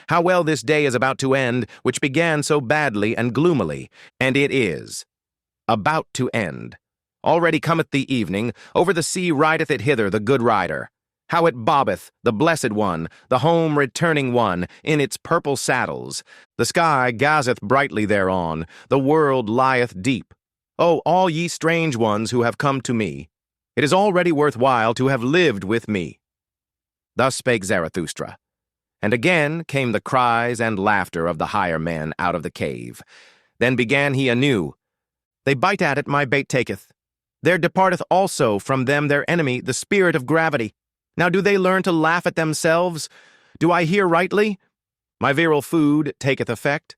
How well this day is about to end, which began so badly and gloomily, and it is about to end. Already cometh the evening, over the sea rideth it hither, the good rider. How it bobbeth, the blessed one, the home-returning one, in its purple saddles. The sky gazeth brightly thereon, the world lieth deep. O, all ye strange ones who have come to me, it is already worth while to have lived with me." Thus spake Zarathustra. And again came the cries and laughter of the higher men out of the cave. Then began he anew. "They bite at it, my bait taketh. There departeth also from them their enemy, the spirit of gravity. Now do they learn to laugh at themselves? Do I hear rightly? My virile food taketh effect,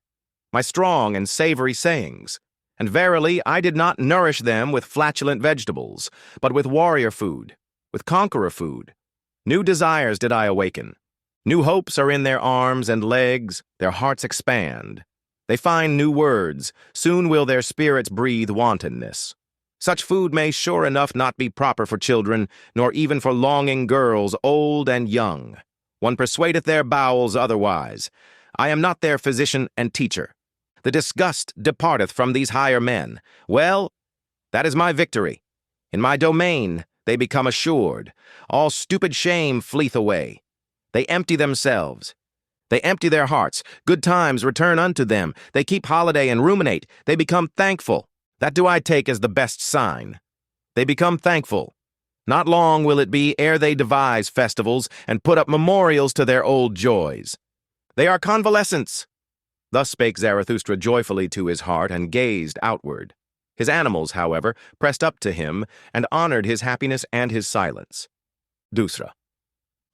my strong and savory sayings. And verily I did not nourish them with flatulent vegetables, but with warrior food, with conqueror food. New desires did I awaken. New hopes are in their arms and legs, their hearts expand. They find new words, soon will their spirits breathe wantonness. Such food may sure enough not be proper for children, nor even for longing girls, old and young. One persuadeth their bowels otherwise. I am not their physician and teacher. The disgust departeth from these higher men. Well, that is my victory. In my domain they become assured. All stupid shame fleeth away. They empty themselves. They empty their hearts. Good times return unto them. They keep holiday and ruminate. They become thankful. That do I take as the best sign. They become thankful. Not long will it be ere they devise festivals and put up memorials to their old joys. They are convalescents." Thus spake Zarathustra joyfully to his heart and gazed outward. His animals, however, pressed up to him and honored his happiness and his silence. Dusra.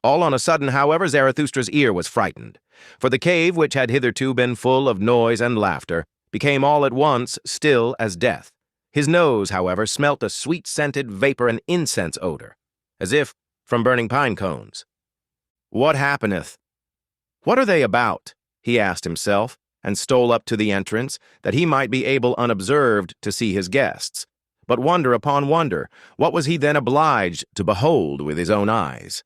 All on a sudden, however, Zarathustra's ear was frightened, for the cave, which had hitherto been full of noise and laughter, became all at once still as death. His nose, however, smelt a sweet-scented vapor and incense odor, as if from burning pine cones. "What happeneth? What are they about?" he asked himself, and stole up to the entrance, that he might be able unobserved to see his guests. But wonder upon wonder, what was he then obliged to behold with his own eyes?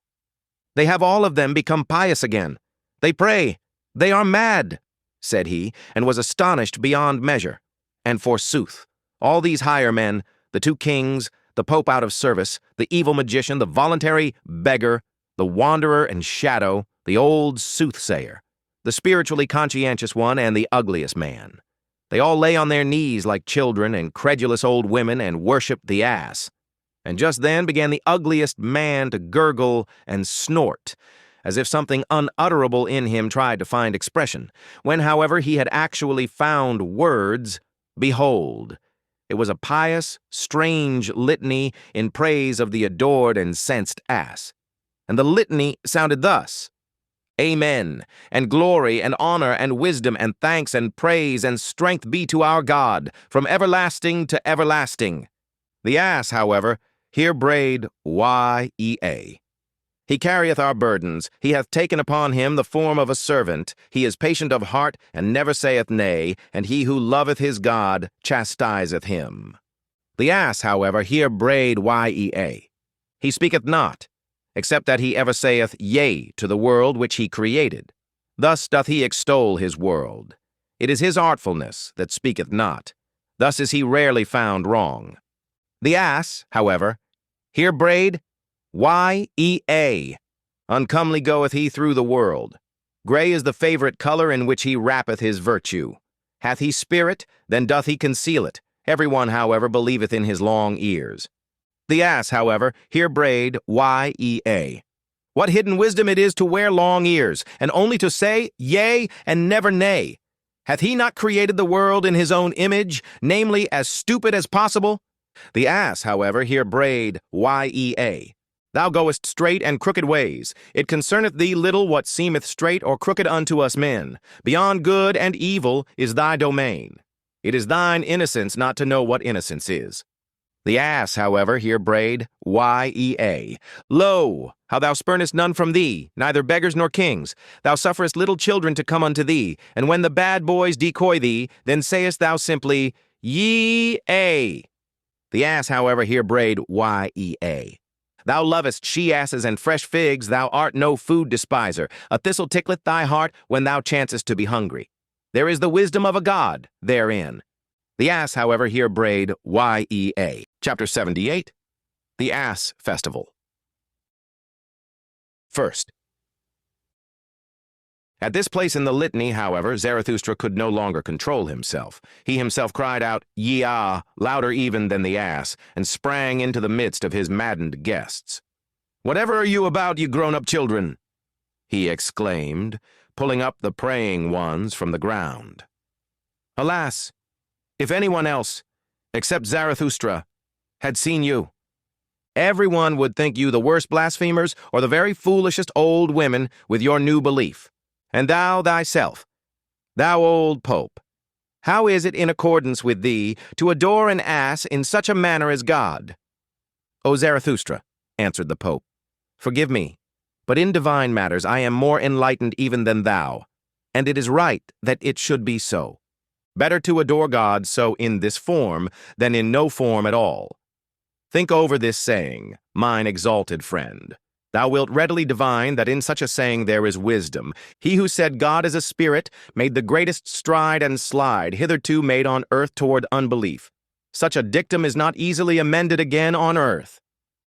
"They have all of them become pious again. They pray. They are mad," said he, and was astonished beyond measure. And forsooth, all these higher men, the two kings, the pope out of service, the evil magician, the voluntary beggar, the wanderer and shadow, the old soothsayer, the spiritually conscientious one, and the ugliest man. They all lay on their knees like children and credulous old women and worshipped the ass. And just then began the ugliest man to gurgle and snort, as if something unutterable in him tried to find expression. When, however, he had actually found words, behold, it was a pious, strange litany in praise of the adored and censed ass. And the litany sounded thus: "Amen, and glory, and honor, and wisdom, and thanks, and praise, and strength be to our God, from everlasting to everlasting." The ass, however, here brayed Y-E-A. "He carrieth our burdens. He hath taken upon him the form of a servant. He is patient of heart, and never saith nay, and he who loveth his God chastiseth him." The ass, however, here brayed Y-E-A. "He speaketh not, except that he ever saith yea to the world which he created. Thus doth he extol his world. It is his artfulness that speaketh not. Thus is he rarely found wrong." The ass, however, here brayed Y-E-A. Uncomely goeth he through the world. Grey is the favorite color in which he wrappeth his virtue. Hath he spirit, then doth he conceal it. Every one, however, believeth in his long ears. The ass, however, here brayed Y-E-A. What hidden wisdom it is to wear long ears, and only to say yea and never nay. Hath he not created the world in his own image, namely as stupid as possible? The ass, however, here brayed Y-E-A. Thou goest straight and crooked ways. It concerneth thee little what seemeth straight or crooked unto us men. Beyond good and evil is thy domain. It is thine innocence not to know what innocence is. The ass, however, here brayed Y-E-A. Lo, how thou spurnest none from thee, neither beggars nor kings. Thou sufferest little children to come unto thee, and when the bad boys decoy thee, then sayest thou simply, Ye-A. The ass, however, here brayed Y-E-A. Thou lovest she-asses and fresh figs, thou art no food despiser. A thistle tickleth thy heart when thou chancest to be hungry. There is the wisdom of a god therein. The ass, however, here brayed Y-E-A. Chapter 78. The Ass Festival. First. At this place in the litany, however, Zarathustra could no longer control himself. He himself cried out, Yea, louder even than the ass, and sprang into the midst of his maddened guests. Whatever are you about, you grown-up children? He exclaimed, pulling up the praying ones from the ground. Alas, if anyone else, except Zarathustra, had seen you, everyone would think you the worst blasphemers or the very foolishest old women with your new belief. And thou thyself, thou old pope, how is it in accordance with thee to adore an ass in such a manner as God? O Zarathustra, answered the pope, forgive me, but in divine matters I am more enlightened even than thou, and it is right that it should be so. Better to adore God so in this form than in no form at all. Think over this saying, mine exalted friend. Thou wilt readily divine that in such a saying there is wisdom. He who said God is a spirit made the greatest stride and slide hitherto made on earth toward unbelief. Such a dictum is not easily amended again on earth.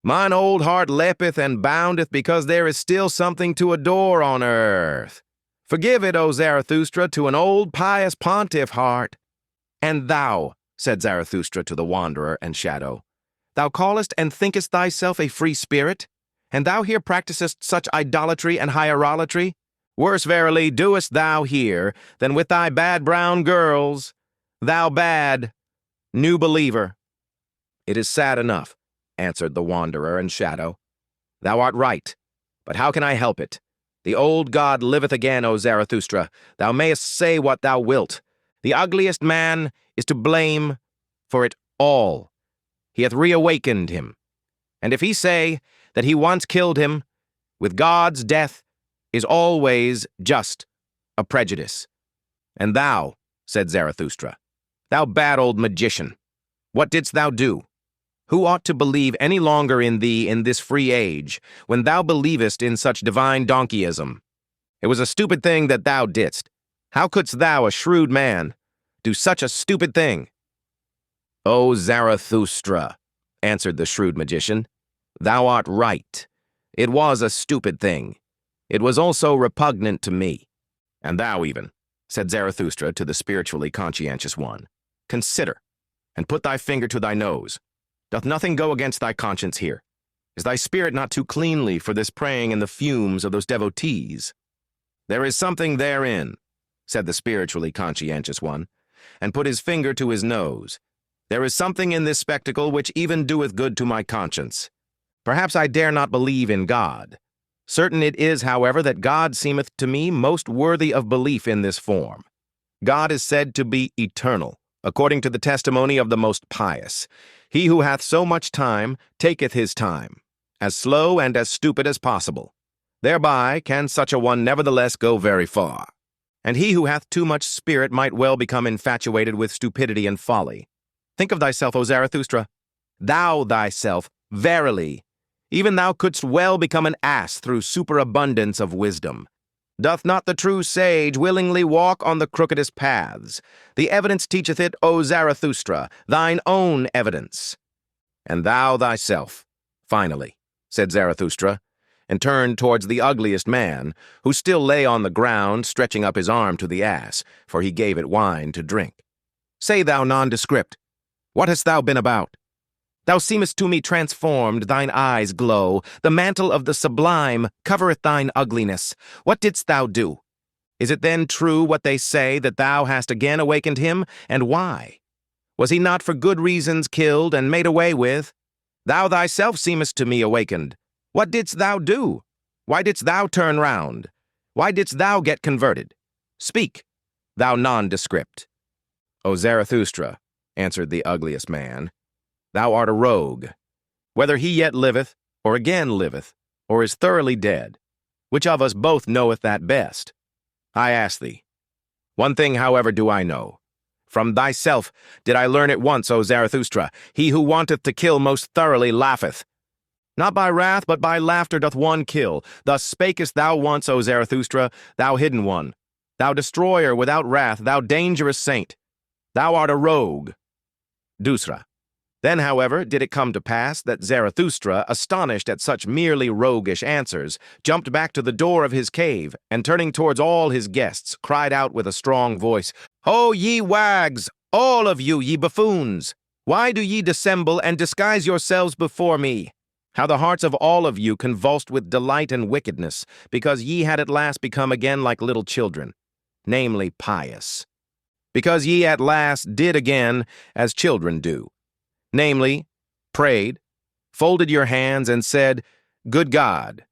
Mine old heart leapeth and boundeth because there is still something to adore on earth. Forgive it, O Zarathustra, to an old pious pontiff heart. And thou, said Zarathustra to the wanderer and shadow, thou callest and thinkest thyself a free spirit? And thou here practisest such idolatry and hierolatry? Worse verily doest thou here than with thy bad brown girls, thou bad new believer. It is sad enough, answered the wanderer and shadow. Thou art right, but how can I help it? The old god liveth again, O Zarathustra. Thou mayest say what thou wilt. The ugliest man is to blame for it all. He hath reawakened him. And if he say that he once killed him, with God's death is always just a prejudice. And thou, said Zarathustra, thou bad old magician, what didst thou do? Who ought to believe any longer in thee in this free age, when thou believest in such divine donkeyism? It was a stupid thing that thou didst. How couldst thou, a shrewd man, do such a stupid thing? O Zarathustra, answered the shrewd magician, thou art right. It was a stupid thing. It was also repugnant to me. And thou even, said Zarathustra to the spiritually conscientious one, consider, and put thy finger to thy nose. Doth nothing go against thy conscience here? Is thy spirit not too cleanly for this praying in the fumes of those devotees? There is something therein, said the spiritually conscientious one, and put his finger to his nose. There is something in this spectacle which even doeth good to my conscience. Perhaps I dare not believe in God. Certain it is, however, that God seemeth to me most worthy of belief in this form. God is said to be eternal, according to the testimony of the most pious. He who hath so much time taketh his time, as slow and as stupid as possible. Thereby can such a one nevertheless go very far. And he who hath too much spirit might well become infatuated with stupidity and folly. Think of thyself, O Zarathustra. Thou thyself, verily, even thou couldst well become an ass through superabundance of wisdom. Doth not the true sage willingly walk on the crookedest paths? The evidence teacheth it, O Zarathustra, thine own evidence. And thou thyself, finally, said Zarathustra, and turned towards the ugliest man, who still lay on the ground, stretching up his arm to the ass, for he gave it wine to drink. Say, thou nondescript, what hast thou been about? Thou seemest to me transformed, thine eyes glow, the mantle of the sublime covereth thine ugliness. What didst thou do? Is it then true what they say, that thou hast again awakened him, and why? Was he not for good reasons killed and made away with? Thou thyself seemest to me awakened. What didst thou do? Why didst thou turn round? Why didst thou get converted? Speak, thou nondescript. O Zarathustra, answered the ugliest man, thou art a rogue. Whether he yet liveth, or again liveth, or is thoroughly dead, which of us both knoweth that best? I ask thee. One thing, however, do I know. From thyself did I learn it once, O Zarathustra, he who wanteth to kill most thoroughly laugheth. Not by wrath, but by laughter doth one kill. Thus spakest thou once, O Zarathustra, thou hidden one, thou destroyer without wrath, thou dangerous saint. Thou art a rogue. Dusra. Then, however, did it come to pass that Zarathustra, astonished at such merely roguish answers, jumped back to the door of his cave, and turning towards all his guests, cried out with a strong voice, Ho, ye wags, all of you, ye buffoons! Why do ye dissemble and disguise yourselves before me? How the hearts of all of you convulsed with delight and wickedness, because ye had at last become again like little children, namely pious. Because ye at last did again as children do, namely, prayed, folded your hands, and said, Good God.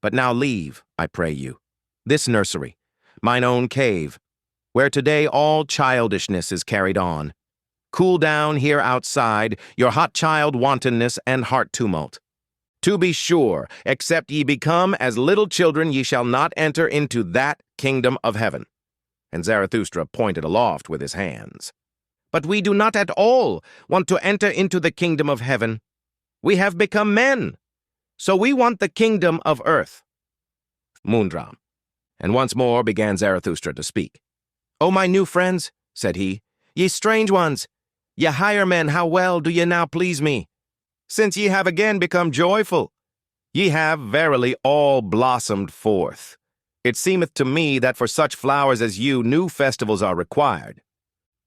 But now leave, I pray you, this nursery, mine own cave, where today all childishness is carried on. Cool down here outside your hot child wantonness and heart tumult. To be sure, except ye become as little children, ye shall not enter into that kingdom of heaven. And Zarathustra pointed aloft with his hands. But we do not at all want to enter into the kingdom of heaven. We have become men, so we want the kingdom of earth. Mundram. And once more began Zarathustra to speak. O my new friends, said he, ye strange ones, ye higher men, how well do ye now please me? Since ye have again become joyful, ye have verily all blossomed forth. It seemeth to me that for such flowers as you new festivals are required.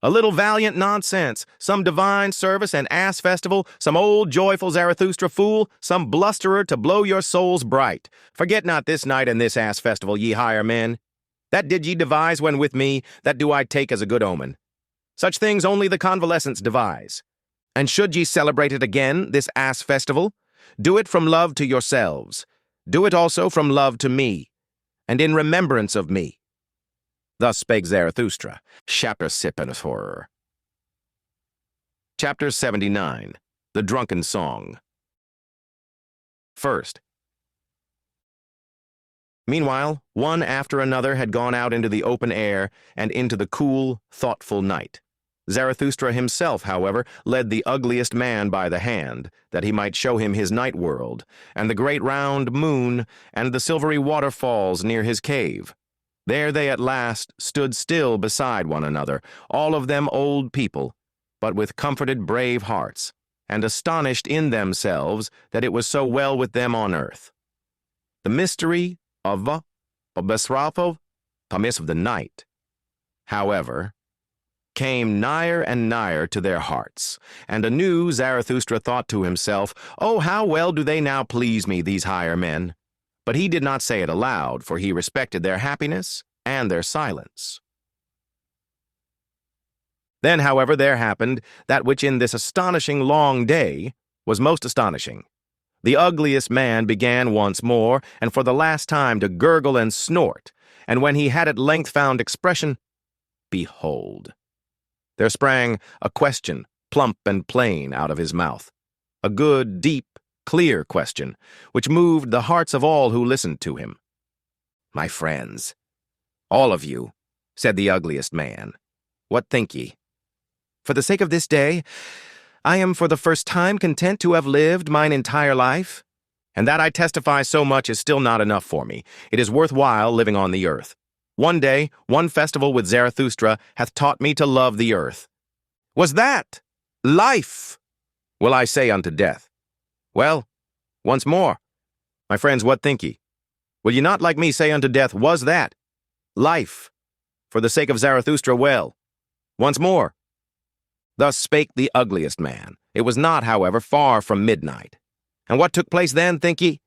A little valiant nonsense, some divine service and ass festival, some old joyful Zarathustra fool, some blusterer to blow your souls bright. Forget not this night and this ass festival, ye higher men. That did ye devise when with me, that do I take as a good omen. Such things only the convalescents devise. And should ye celebrate it again, this ass festival, do it from love to yourselves. Do it also from love to me, and in remembrance of me. Thus spake Zarathustra. Chapter 74. Chapter 79. The Drunken Song. First. Meanwhile, one after another had gone out into the open air and into the cool, thoughtful night. Zarathustra himself, however, led the ugliest man by the hand, that he might show him his night world, and the great round moon, and the silvery waterfalls near his cave. There they at last stood still beside one another, all of them old people, but with comforted brave hearts, and astonished in themselves that it was so well with them on earth. The mystery of the promise of the night, however, came nigher and nigher to their hearts, and anew Zarathustra thought to himself, Oh, how well do they now please me, these higher men! But he did not say it aloud, for he respected their happiness and their silence. Then, however, there happened that which in this astonishing long day was most astonishing. The ugliest man began once more, and for the last time, to gurgle and snort, and when he had at length found expression, behold, there sprang a question, plump and plain, out of his mouth, a good, deep, clear question, which moved the hearts of all who listened to him. My friends, all of you, said the ugliest man, what think ye? For the sake of this day, I am for the first time content to have lived mine entire life, and that I testify so much is still not enough for me. It is worthwhile living on the earth. One day, one festival with Zarathustra hath taught me to love the earth. Was that life? Will I say unto death? Well, once more, My friends, what think ye? Will ye not like me say unto death, was that? Life, for the sake of Zarathustra, well. Once more. Thus spake the ugliest man. It was not, however, far from midnight. And what took place then, think ye?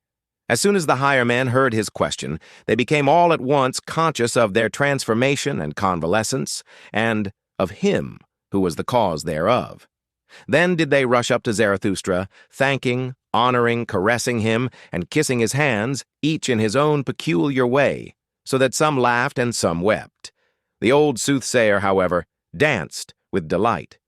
As soon as the higher men heard his question, they became all at once conscious of their transformation and convalescence, and of him who was the cause thereof. Then did they rush up to Zarathustra, thanking, honoring, caressing him, and kissing his hands, each in his own peculiar way, so that some laughed and some wept. The old soothsayer, however, danced with delight.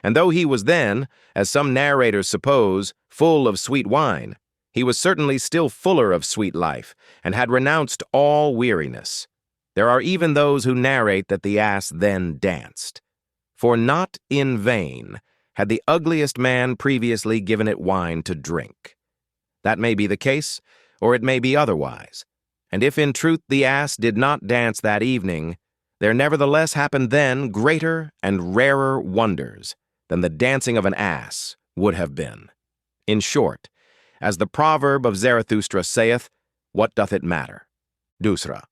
And though he was then, as some narrators suppose, full of sweet wine, he was certainly still fuller of sweet life, and had renounced all weariness. There are even those who narrate that the ass then danced. For not in vain had the ugliest man previously given it wine to drink. That may be the case, or it may be otherwise. And if in truth the ass did not dance that evening, there nevertheless happened then greater and rarer wonders than the dancing of an ass would have been. In short, as the proverb of Zarathustra saith, what doth it matter? Dusra.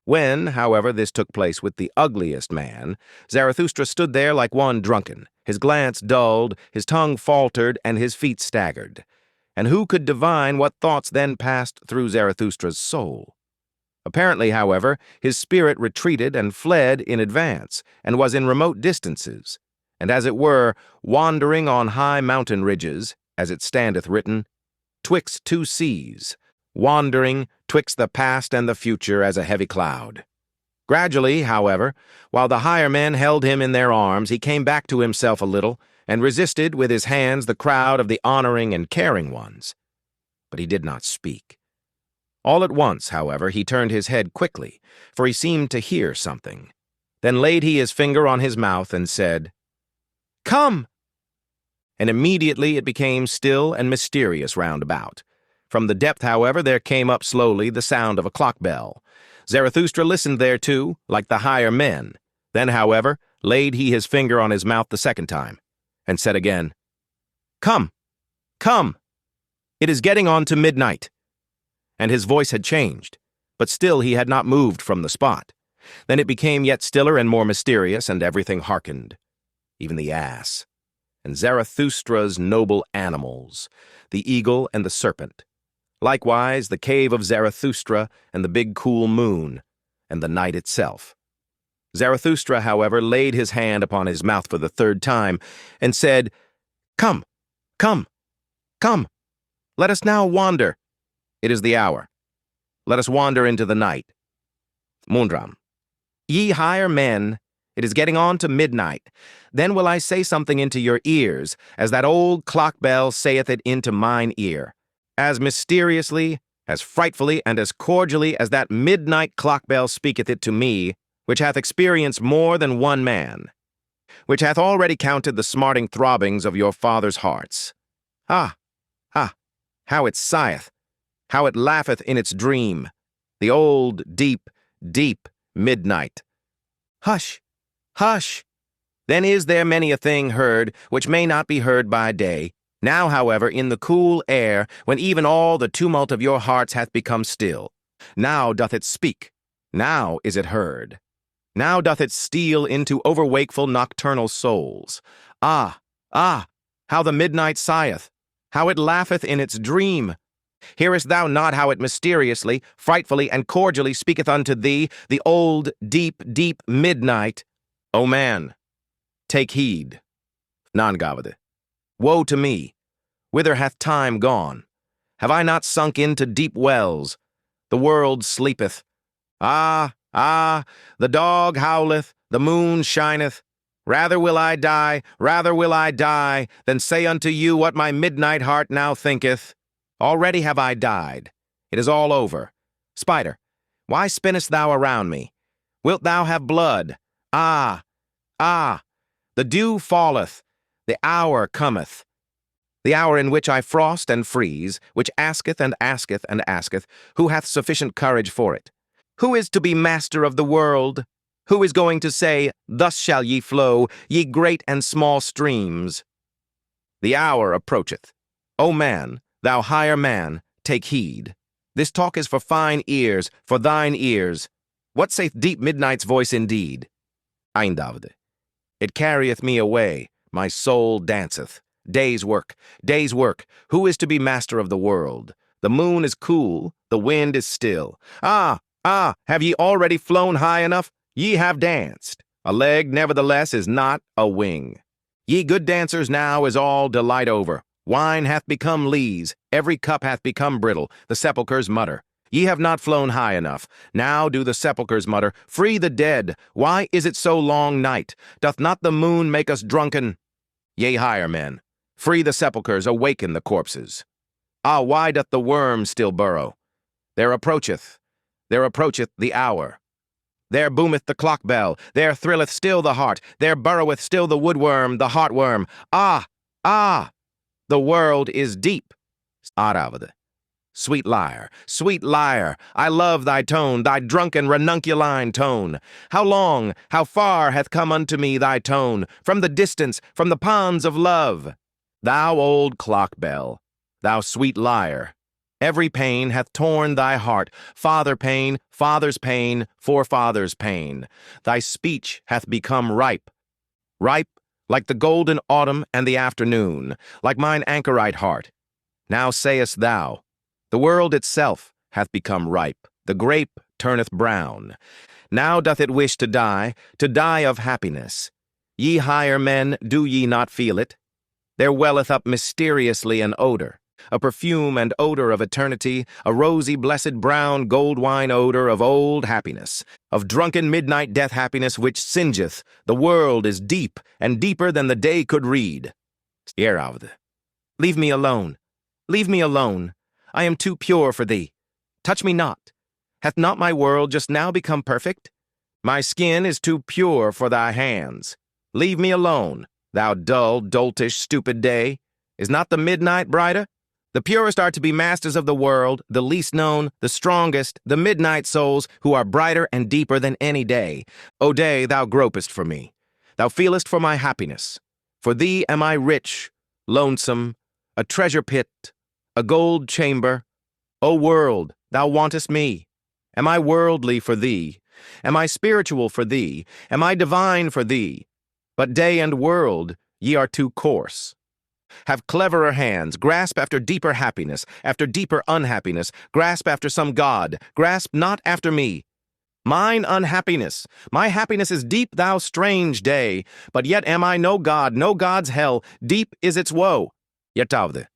When, however, this took place with the ugliest man, Zarathustra stood there like one drunken, his glance dulled, his tongue faltered, and his feet staggered. And who could divine what thoughts then passed through Zarathustra's soul? Apparently, however, his spirit retreated and fled in advance, and was in remote distances, and as it were, wandering on high mountain ridges, as it standeth written, twixt two seas, wandering twixt the past and the future as a heavy cloud. Gradually, however, while the higher men held him in their arms, he came back to himself a little, and resisted with his hands the crowd of the honoring and caring ones. But he did not speak. All at once, however, he turned his head quickly, for he seemed to hear something. Then laid he his finger on his mouth and said, "Come!" And immediately it became still and mysterious round about. From the depth, however, there came up slowly the sound of a clock bell. Zarathustra listened thereto, like the higher men. Then, however, laid he his finger on his mouth the second time, and said again, "Come, come! It is getting on to midnight." And his voice had changed, but still he had not moved from the spot. Then it became yet stiller and more mysterious, and everything hearkened, even the ass, and Zarathustra's noble animals, the eagle and the serpent, likewise the cave of Zarathustra and the big cool moon, and the night itself. Zarathustra, however, laid his hand upon his mouth for the third time, and said, "Come, come, come, let us now wander. It is the hour. Let us wander into the night." Mundram. Ye higher men, it is getting on to midnight. Then will I say something into your ears, as that old clock bell saith it into mine ear, as mysteriously, as frightfully, and as cordially as that midnight clock bell speaketh it to me, which hath experienced more than one man, which hath already counted the smarting throbbings of your fathers' hearts. Ah, ah, how it sigheth, how it laugheth in its dream, the old, deep, deep midnight. Hush, hush! Then is there many a thing heard which may not be heard by day. Now, however, in the cool air, when even all the tumult of your hearts hath become still, now doth it speak, now is it heard. Now doth it steal into overwakeful nocturnal souls. Ah, ah, how the midnight sigheth, how it laugheth in its dream! Hearest thou not how it mysteriously, frightfully, and cordially speaketh unto thee, the old, deep, deep midnight? O man, take heed. Nangavade. Woe to me! Whither hath time gone? Have I not sunk into deep wells? The world sleepeth. Ah, ah, the dog howleth, the moon shineth. Rather will I die, than say unto you what my midnight heart now thinketh. Already have I died. It is all over. Spider, why spinnest thou around me? Wilt thou have blood? Ah, ah, the dew falleth, the hour cometh. The hour in which I frost and freeze, which asketh and asketh and asketh, who hath sufficient courage for it? Who is to be master of the world? Who is going to say, thus shall ye flow, ye great and small streams? The hour approacheth. O man, thou higher man, take heed. This talk is for fine ears, for thine ears. What saith deep midnight's voice indeed? Eindavde. It carrieth me away, my soul danceth. Day's work, who is to be master of the world? The moon is cool, the wind is still. Ah, have ye already flown high enough? Ye have danced. A leg, nevertheless, is not a wing. Ye good dancers, now is all delight over. Wine hath become lees, every cup hath become brittle, the sepulchres mutter. Ye have not flown high enough. Now do the sepulchres mutter, free the dead. Why is it so long night? Doth not the moon make us drunken? Yea, higher men, free the sepulchres, awaken the corpses. Ah, why doth the worm still burrow? There approacheth the hour. There boometh the clock bell, there thrilleth still the heart, there burroweth still the woodworm, the heartworm. Ah, the world is deep. Aravade. Sweet lyre, I love thy tone, thy drunken ranunculine tone. How long, how far hath come unto me thy tone, from the distance, from the ponds of love? Thou old clock bell, thou sweet lyre, every pain hath torn thy heart, father pain, father's pain, forefather's pain. Thy speech hath become ripe like the golden autumn and the afternoon, like mine anchorite heart. Now sayest thou, the world itself hath become ripe, the grape turneth brown. Now doth it wish to die of happiness. Ye higher men, do ye not feel it? There welleth up mysteriously an odor, a perfume and odor of eternity, a rosy, blessed, brown, gold wine odor of old happiness, of drunken midnight death happiness which singeth. The world is deep, and deeper than the day could read. Leave me alone. Leave me alone. I am too pure for thee. Touch me not. Hath not my world just now become perfect? My skin is too pure for thy hands. Leave me alone, thou dull, doltish, stupid day. Is not the midnight brighter? The purest are to be masters of the world, the least known, the strongest, the midnight souls, who are brighter and deeper than any day. O day, thou gropest for me. Thou feelest for my happiness. For thee am I rich, lonesome, a treasure pit, a gold chamber. O world, thou wantest me. Am I worldly for thee? Am I spiritual for thee? Am I divine for thee? But day and world, ye are too coarse. Have cleverer hands, grasp after deeper happiness, after deeper unhappiness, grasp after some God, grasp not after me. Mine unhappiness, my happiness is deep, thou strange day, but yet am I no God, no God's hell, deep is its woe. Yetavde.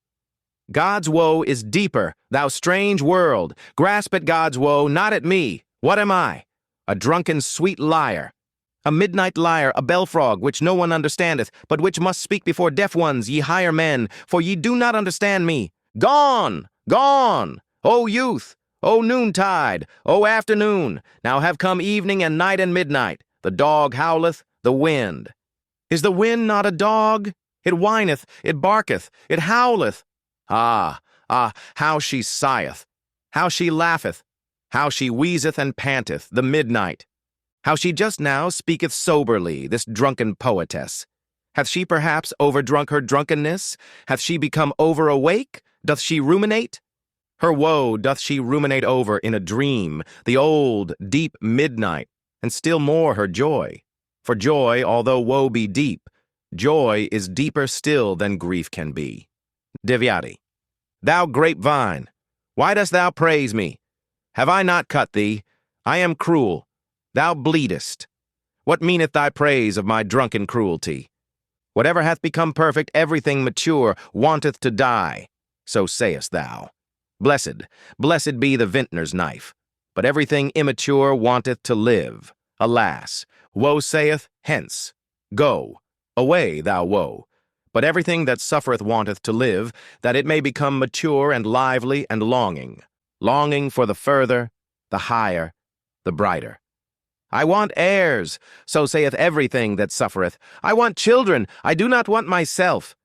God's woe is deeper, thou strange world. Grasp at God's woe, not at me. What am I? A drunken sweet lyre. A midnight lyre, a bellfrog, which no one understandeth, but which must speak before deaf ones, ye higher men, for ye do not understand me. Gone! Gone! O youth! O noontide! O afternoon! Now have come evening and night and midnight. The dog howleth, the wind. Is the wind not a dog? It whineth, it barketh, it howleth. Ah, how she sigheth, how she laugheth, how she wheezeth and panteth, the midnight. How she just now speaketh soberly, this drunken poetess. Hath she perhaps overdrunk her drunkenness? Hath she become over-awake? Doth she ruminate? Her woe doth she ruminate over in a dream, the old, deep midnight, and still more her joy. For joy, although woe be deep, joy is deeper still than grief can be. Devyati. Thou grapevine, why dost thou praise me? Have I not cut thee? I am cruel. Thou bleedest. What meaneth thy praise of my drunken cruelty? Whatever hath become perfect, everything mature, wanteth to die. So sayest thou. Blessed be the vintner's knife. But everything immature wanteth to live. Alas, woe saith, hence. Go, away, thou woe. But everything that suffereth wanteth to live, that it may become mature and lively and longing for the further, the higher, the brighter. I want heirs, so saith everything that suffereth. I want children, I do not want myself.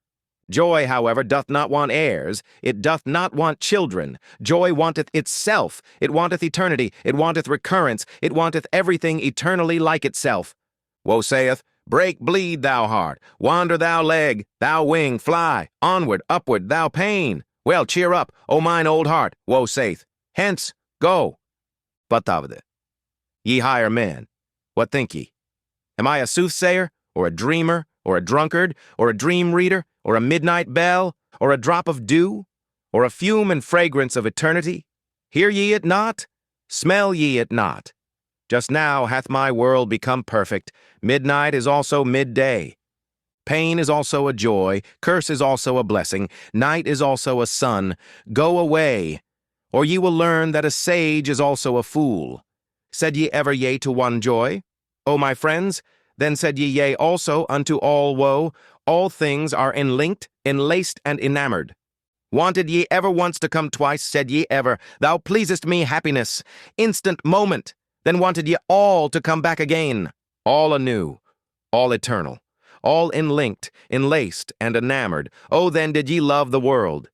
Joy, however, doth not want heirs, it doth not want children. Joy wanteth itself, it wanteth eternity, it wanteth recurrence, it wanteth everything eternally like itself. Woe saith, break, bleed, thou heart, wander, thou leg, thou wing, fly, onward, upward, thou pain. Well, cheer up, O mine old heart, woe saith. Hence, go. Batavde. Ye higher men, what think ye? Am I a soothsayer, or a dreamer, or a drunkard, or a dream reader, or a midnight bell, or a drop of dew, or a fume and fragrance of eternity? Hear ye it not? Smell ye it not? Just now hath my world become perfect. Midnight is also midday. Pain is also a joy. Curse is also a blessing. Night is also a sun. Go away, or ye will learn that a sage is also a fool. Said ye ever yea to one joy? O my friends, then said ye yea also unto all woe. All things are enlinked, enlaced, and enamored. Wanted ye ever once to come twice? Said ye ever, thou pleasest me, happiness, instant moment. Then wanted ye all to come back again, all anew, all eternal, all enlinked, enlaced, and enamored. Oh, then did ye love the world.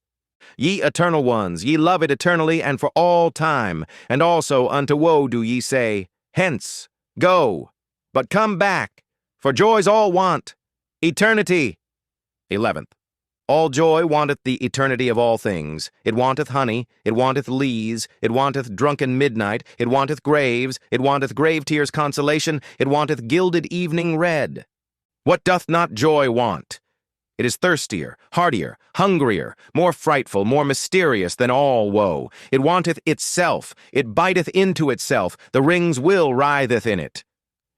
Ye eternal ones, ye love it eternally and for all time, and also unto woe do ye say, hence, go, but come back, for joys all want, eternity. 11th. All joy wanteth the eternity of all things. It wanteth honey, it wanteth lees, it wanteth drunken midnight, it wanteth graves, it wanteth grave tears consolation, it wanteth gilded evening red. What doth not joy want? It is thirstier, hardier, hungrier, more frightful, more mysterious than all woe. It wanteth itself, it biteth into itself, the ring's will writheth in it.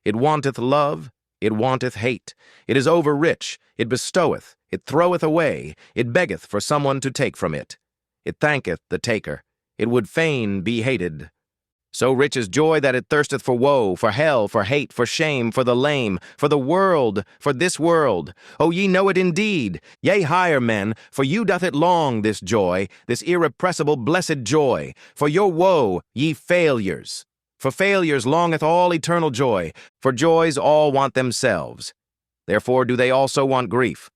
It wanteth love, it wanteth hate. It is over-rich, it bestoweth, it throweth away, it beggeth for someone to take from it. It thanketh the taker, it would fain be hated. So rich is joy that it thirsteth for woe, for hell, for hate, for shame, for the lame, for the world, for this world. O ye know it indeed, yea higher men, for you doth it long, this joy, this irrepressible blessed joy. For your woe, ye failures. For failures longeth all eternal joy, for joys all want themselves. Therefore do they also want grief.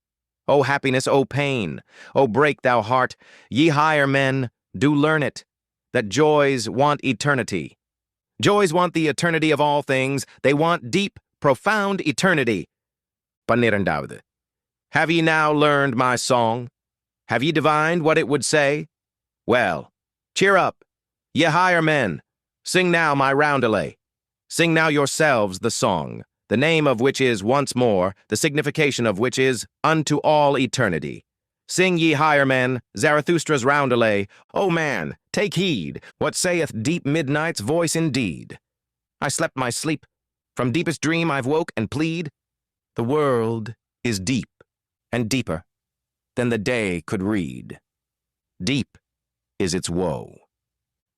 O happiness, O pain, O break thou heart, ye higher men, do learn it, that joys want eternity. Joys want the eternity of all things, they want deep, profound eternity. Panirandaude. Have ye now learned my song? Have ye divined what it would say? Well, cheer up, ye higher men, sing now my roundelay. Sing now yourselves the song, the name of which is once more, the signification of which is unto all eternity. Sing ye higher men, Zarathustra's roundelay. O man, take heed, what saith deep midnight's voice indeed. I slept my sleep, from deepest dream I've woke and plead. The world is deep and deeper than the day could read. Deep is its woe.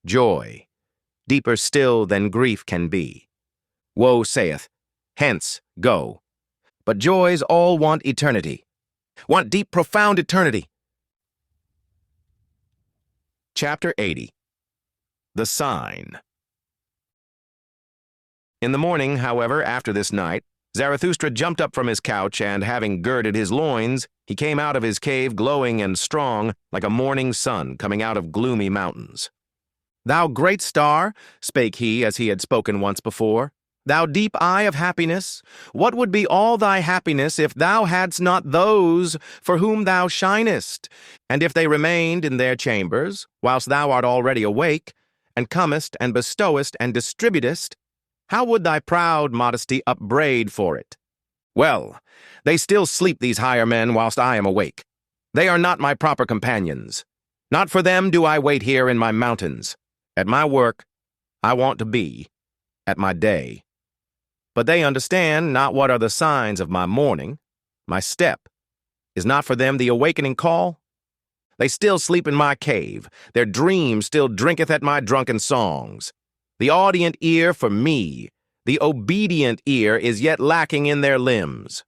Joy, deeper still than grief can be. Woe saith, hence, go. But joys all want eternity, want deep, profound eternity. Chapter 80. The Sign. In the morning, however, after this night, Zarathustra jumped up from his couch, and having girded his loins, he came out of his cave glowing and strong, like a morning sun coming out of gloomy mountains. Thou great star, spake he as he had spoken once before, thou deep eye of happiness, what would be all thy happiness if thou hadst not those for whom thou shinest, and if they remained in their chambers, whilst thou art already awake, and comest and bestowest and distributest? How would thy proud modesty upbraid for it? Well, they still sleep, these higher men, whilst I am awake. They are not my proper companions. Not for them do I wait here in my mountains. At my work, I want to be, at my day. But they understand not what are the signs of my morning. My step is not for them the awakening call. They still sleep in my cave. Their dream still drinketh at my drunken songs. The audient ear for me, the obedient ear is yet lacking in their limbs.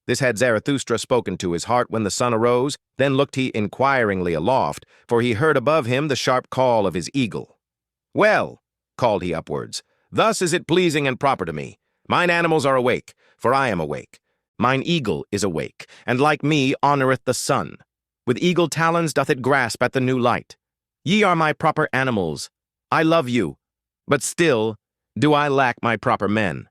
This had Zarathustra spoken to his heart when the sun arose. Then looked he inquiringly aloft, for he heard above him the sharp call of his eagle. Well, called he upwards, thus is it pleasing and proper to me. Mine animals are awake, for I am awake. Mine eagle is awake, and like me honoureth the sun. With eagle talons doth it grasp at the new light. Ye are my proper animals. I love you, but still do I lack my proper men.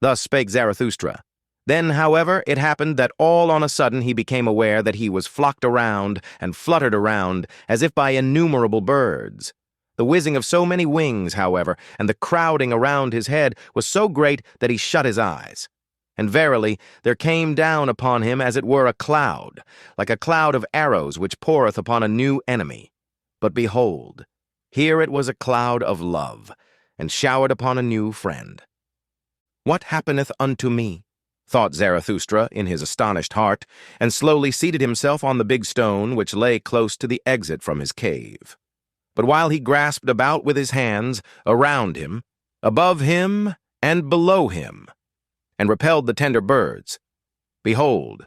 Thus spake Zarathustra. Then, however, it happened that all on a sudden he became aware that he was flocked around and fluttered around as if by innumerable birds. The whizzing of so many wings, however, and the crowding around his head was so great that he shut his eyes. And verily, there came down upon him as it were a cloud, like a cloud of arrows which poureth upon a new enemy. But behold, here it was a cloud of love, and showered upon a new friend. What happeneth unto me? Thought Zarathustra in his astonished heart, and slowly seated himself on the big stone which lay close to the exit from his cave. But while he grasped about with his hands, around him, above him, and below him, and repelled the tender birds, behold,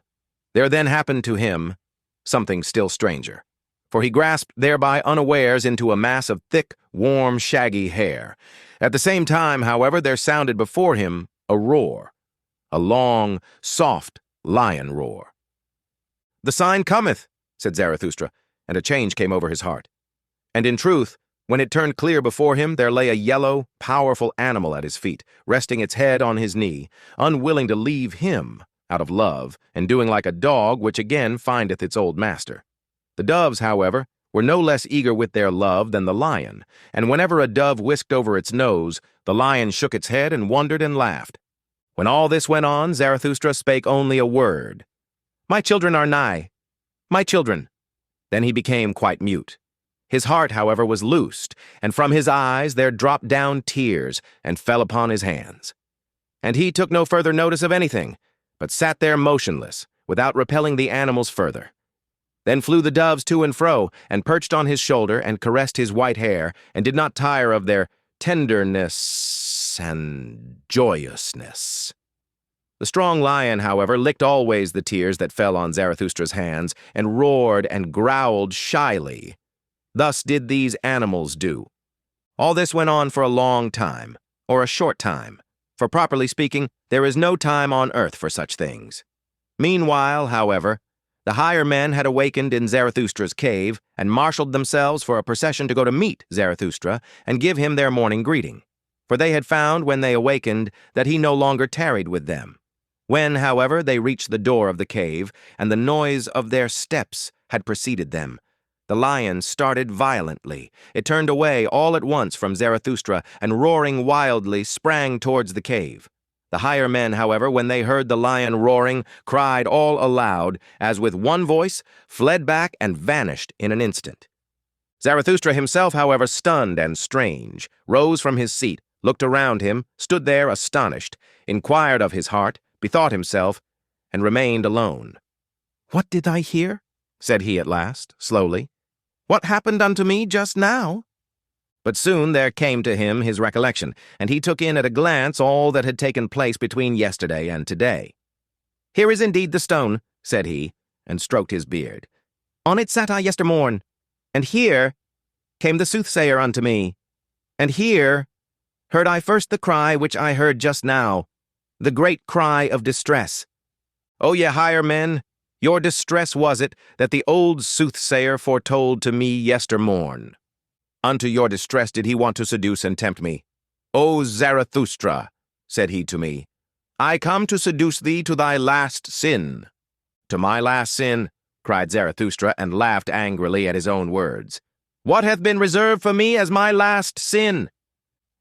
there then happened to him something still stranger. For he grasped thereby unawares into a mass of thick, warm, shaggy hair. At the same time, however, there sounded before him a roar, a long, soft lion roar. "The sign cometh," said Zarathustra, and a change came over his heart. And in truth, when it turned clear before him, there lay a yellow, powerful animal at his feet, resting its head on his knee, unwilling to leave him out of love, and doing like a dog which again findeth its old master. The doves, however, were no less eager with their love than the lion, and whenever a dove whisked over its nose, the lion shook its head and wondered and laughed. When all this went on, Zarathustra spake only a word. "My children are nigh. My children." Then he became quite mute. His heart, however, was loosed, and from his eyes there dropped down tears and fell upon his hands. And he took no further notice of anything, but sat there motionless, without repelling the animals further. Then flew the doves to and fro, and perched on his shoulder, and caressed his white hair, and did not tire of their tenderness and joyousness. The strong lion, however, licked always the tears that fell on Zarathustra's hands, and roared and growled shyly. Thus did these animals do. All this went on for a long time, or a short time, for properly speaking, there is no time on earth for such things. Meanwhile, however, the higher men had awakened in Zarathustra's cave, and marshaled themselves for a procession to go to meet Zarathustra and give him their morning greeting. For they had found, when they awakened, that he no longer tarried with them. When, however, they reached the door of the cave, and the noise of their steps had preceded them, the lion started violently. It turned away all at once from Zarathustra, and roaring wildly sprang towards the cave. The higher men, however, when they heard the lion roaring, cried all aloud, as with one voice, fled back and vanished in an instant. Zarathustra himself, however, stunned and strange, rose from his seat, looked around him, stood there astonished, inquired of his heart, bethought himself, and remained alone. "What did I hear?" said he at last, slowly. "What happened unto me just now?" But soon there came to him his recollection, and he took in at a glance all that had taken place between yesterday and today. "Here is indeed the stone," said he, and stroked his beard. "On it sat I yestermorn, and here came the soothsayer unto me, and here heard I first the cry which I heard just now, the great cry of distress. O ye higher men, your distress was it that the old soothsayer foretold to me yestermorn. Unto your distress did he want to seduce and tempt me. O Zarathustra, said he to me, I come to seduce thee to thy last sin. To my last sin, cried Zarathustra, and laughed angrily at his own words. What hath been reserved for me as my last sin?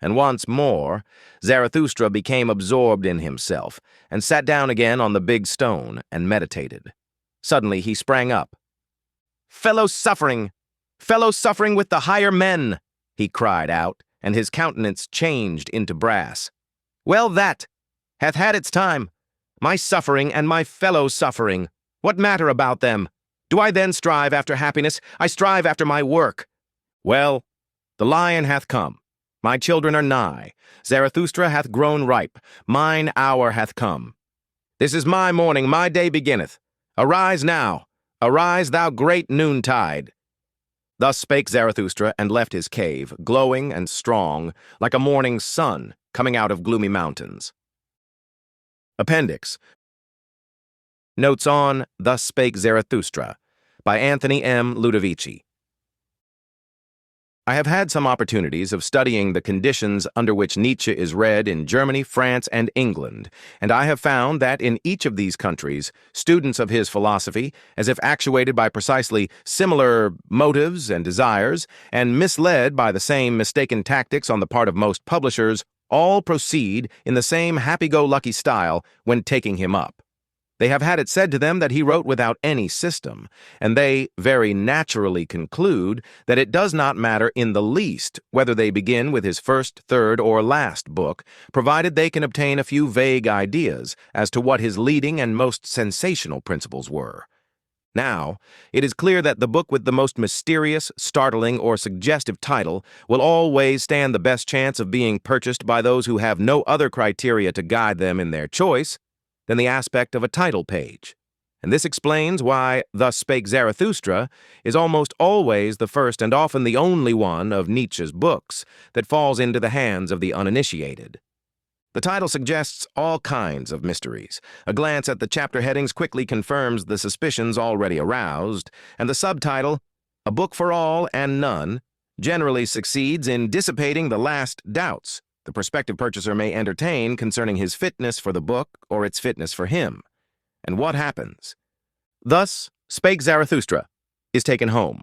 And once more, Zarathustra became absorbed in himself, and sat down again on the big stone, and meditated. Suddenly he sprang up. Fellow-suffering with the higher men, he cried out, and his countenance changed into brass. Well, that hath had its time. My suffering and my fellow-suffering, what matter about them? Do I then strive after happiness? I strive after my work. Well, the lion hath come. My children are nigh. Zarathustra hath grown ripe. Mine hour hath come. This is my morning, my day beginneth. Arise now. Arise, thou great noontide. Thus spake Zarathustra, and left his cave, glowing and strong, like a morning sun coming out of gloomy mountains. Appendix. Notes on Thus Spake Zarathustra by Anthony M. Ludovici. I have had some opportunities of studying the conditions under which Nietzsche is read in Germany, France, and England, and I have found that in each of these countries, students of his philosophy, as if actuated by precisely similar motives and desires, and misled by the same mistaken tactics on the part of most publishers, all proceed in the same happy-go-lucky style when taking him up. They have had it said to them that he wrote without any system, and they very naturally conclude that it does not matter in the least whether they begin with his first, third, or last book, provided they can obtain a few vague ideas as to what his leading and most sensational principles were. Now, it is clear that the book with the most mysterious, startling, or suggestive title will always stand the best chance of being purchased by those who have no other criteria to guide them in their choice than the aspect of a title page. And this explains why Thus Spake Zarathustra is almost always the first and often the only one of Nietzsche's books that falls into the hands of the uninitiated. The title suggests all kinds of mysteries. A glance at the chapter headings quickly confirms the suspicions already aroused, and the subtitle, A Book for All and None, generally succeeds in dissipating the last doubts the prospective purchaser may entertain concerning his fitness for the book or its fitness for him. And what happens? Thus Spake Zarathustra is taken home.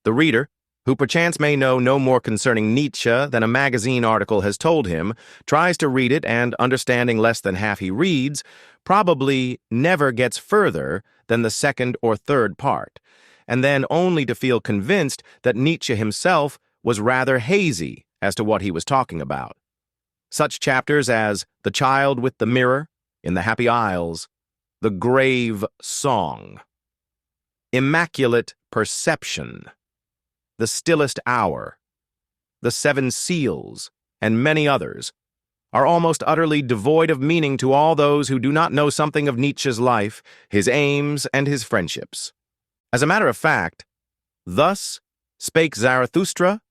The reader, who perchance may know no more concerning Nietzsche than a magazine article has told him, tries to read it and, understanding less than half he reads, probably never gets further than the second or third part, and then only to feel convinced that Nietzsche himself was rather hazy as to what he was talking about. Such chapters as The Child with the Mirror, In the Happy Isles, The Grave Song, Immaculate Perception, The Stillest Hour, The Seven Seals, and many others, are almost utterly devoid of meaning to all those who do not know something of Nietzsche's life, his aims, and his friendships. As a matter of fact, Thus Spake Zarathustra,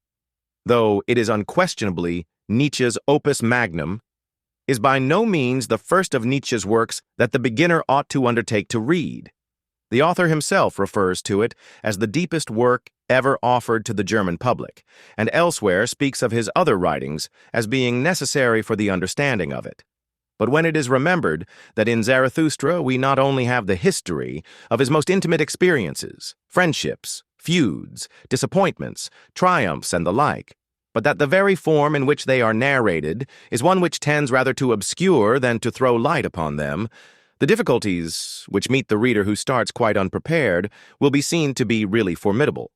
though it is unquestionably Nietzsche's opus magnum, is by no means the first of Nietzsche's works that the beginner ought to undertake to read. The author himself refers to it as the deepest work ever offered to the German public, and elsewhere speaks of his other writings as being necessary for the understanding of it. But when it is remembered that in Zarathustra we not only have the history of his most intimate experiences, friendships, feuds, disappointments, triumphs, and the like, but that the very form in which they are narrated is one which tends rather to obscure than to throw light upon them, the difficulties which meet the reader who starts quite unprepared will be seen to be really formidable.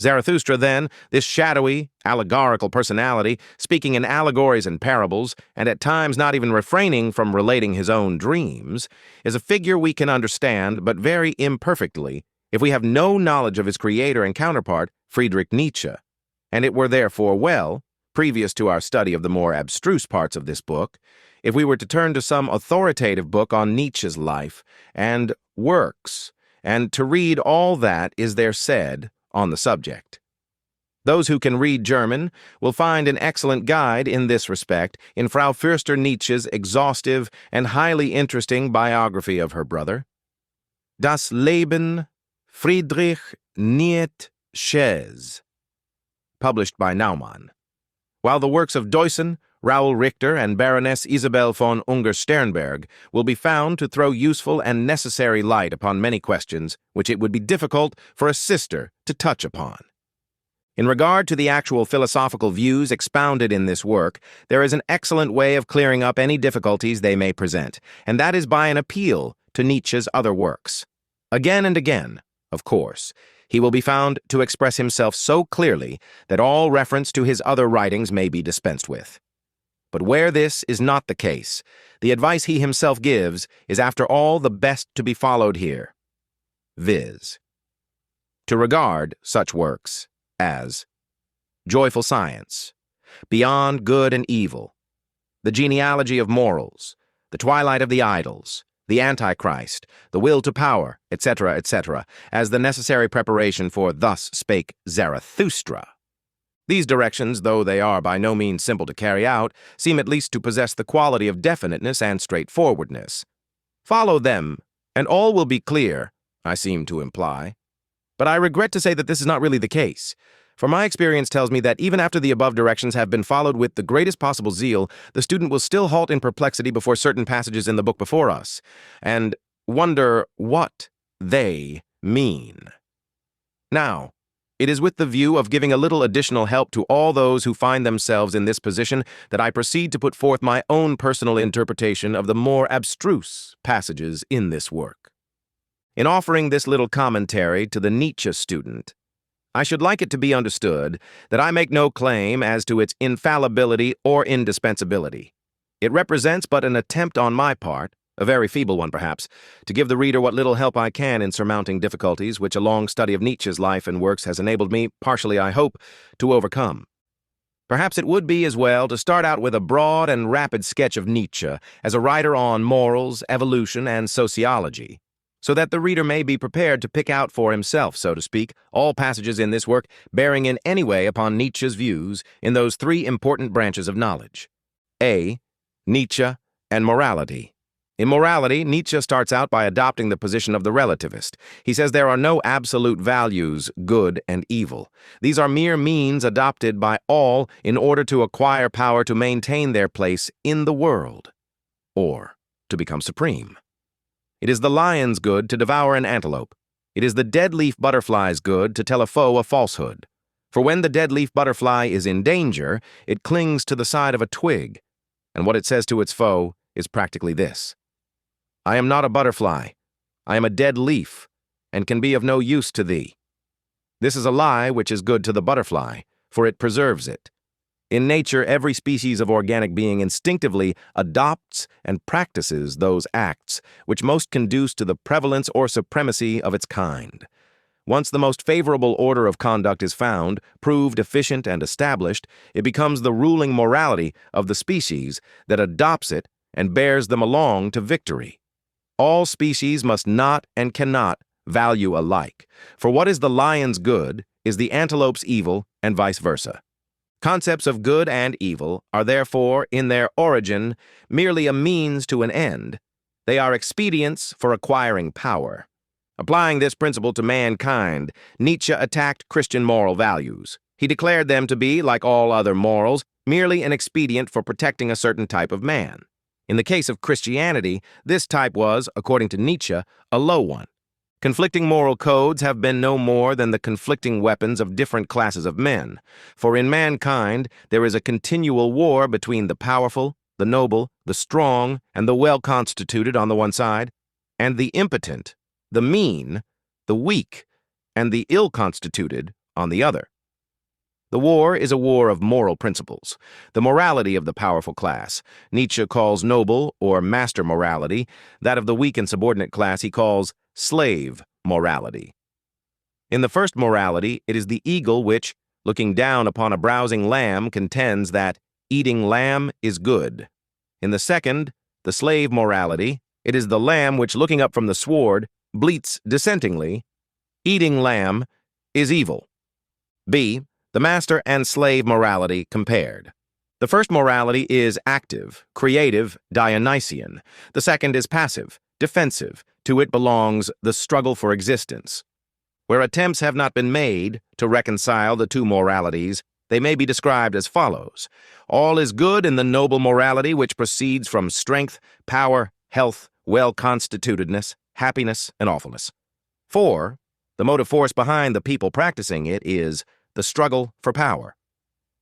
Zarathustra, then, this shadowy, allegorical personality, speaking in allegories and parables, and at times not even refraining from relating his own dreams, is a figure we can understand but very imperfectly if we have no knowledge of his creator and counterpart, Friedrich Nietzsche. And it were therefore well, previous to our study of the more abstruse parts of this book, if we were to turn to some authoritative book on Nietzsche's life and works, and to read all that is there said on the subject. Those who can read German will find an excellent guide in this respect in Frau Fürster Nietzsche's exhaustive and highly interesting biography of her brother, Das Leben Friedrich Nietzsches, published by Naumann, while the works of Deussen, Raoul Richter, and Baroness Isabel von Unger-Sternberg will be found to throw useful and necessary light upon many questions which it would be difficult for a sister to touch upon. In regard to the actual philosophical views expounded in this work, there is an excellent way of clearing up any difficulties they may present, and that is by an appeal to Nietzsche's other works. Again and again, of course, he will be found to express himself so clearly that all reference to his other writings may be dispensed with. But where this is not the case, the advice he himself gives is after all the best to be followed here, viz. To regard such works as Joyful Science, Beyond Good and Evil, The Genealogy of Morals, The Twilight of the Idols, The Antichrist, The Will to Power, etc., etc., as the necessary preparation for Thus Spake Zarathustra. These directions, though they are by no means simple to carry out, seem at least to possess the quality of definiteness and straightforwardness. Follow them, and all will be clear, I seem to imply. But I regret to say that this is not really the case. For my experience tells me that even after the above directions have been followed with the greatest possible zeal, the student will still halt in perplexity before certain passages in the book before us, and wonder what they mean. Now, it is with the view of giving a little additional help to all those who find themselves in this position that I proceed to put forth my own personal interpretation of the more abstruse passages in this work. In offering this little commentary to the Nietzsche student, I should like it to be understood that I make no claim as to its infallibility or indispensability. It represents but an attempt on my part, a very feeble one perhaps, to give the reader what little help I can in surmounting difficulties which a long study of Nietzsche's life and works has enabled me, partially I hope, to overcome. Perhaps it would be as well to start out with a broad and rapid sketch of Nietzsche as a writer on morals, evolution, and sociology, so that the reader may be prepared to pick out for himself, so to speak, all passages in this work bearing in any way upon Nietzsche's views in those three important branches of knowledge: A. Nietzsche and morality. In morality, Nietzsche starts out by adopting the position of the relativist. He says there are no absolute values, good and evil. These are mere means adopted by all in order to acquire power to maintain their place in the world, or to become supreme. It is the lion's good to devour an antelope. It is the dead leaf butterfly's good to tell a foe a falsehood. For when the dead leaf butterfly is in danger, it clings to the side of a twig, and what it says to its foe is practically this: I am not a butterfly. I am a dead leaf, and can be of no use to thee. This is a lie which is good to the butterfly, for it preserves it. In nature, every species of organic being instinctively adopts and practices those acts which most conduce to the prevalence or supremacy of its kind. Once the most favorable order of conduct is found, proved efficient and established, it becomes the ruling morality of the species that adopts it and bears them along to victory. All species must not and cannot value alike, for what is the lion's good is the antelope's evil, and vice versa. Concepts of good and evil are therefore, in their origin, merely a means to an end. They are expedients for acquiring power. Applying this principle to mankind, Nietzsche attacked Christian moral values. He declared them to be, like all other morals, merely an expedient for protecting a certain type of man. In the case of Christianity, this type was, according to Nietzsche, a low one. Conflicting moral codes have been no more than the conflicting weapons of different classes of men, for in mankind there is a continual war between the powerful, the noble, the strong, and the well-constituted on the one side, and the impotent, the mean, the weak, and the ill-constituted on the other. The war is a war of moral principles. The morality of the powerful class Nietzsche calls noble or master morality. That of the weak and subordinate class he calls slave morality. In the first morality, it is the eagle which, looking down upon a browsing lamb, contends that eating lamb is good. In the second, the slave morality, it is the lamb which, looking up from the sward, bleats dissentingly, eating lamb is evil. B. The master and slave morality compared. The first morality is active, creative, Dionysian. The second is passive, defensive. To it belongs the struggle for existence. Where attempts have not been made to reconcile the two moralities, they may be described as follows. All is good in the noble morality which proceeds from strength, power, health, well-constitutedness, happiness, and awfulness. 4. The motive force behind the people practicing it is the struggle for power.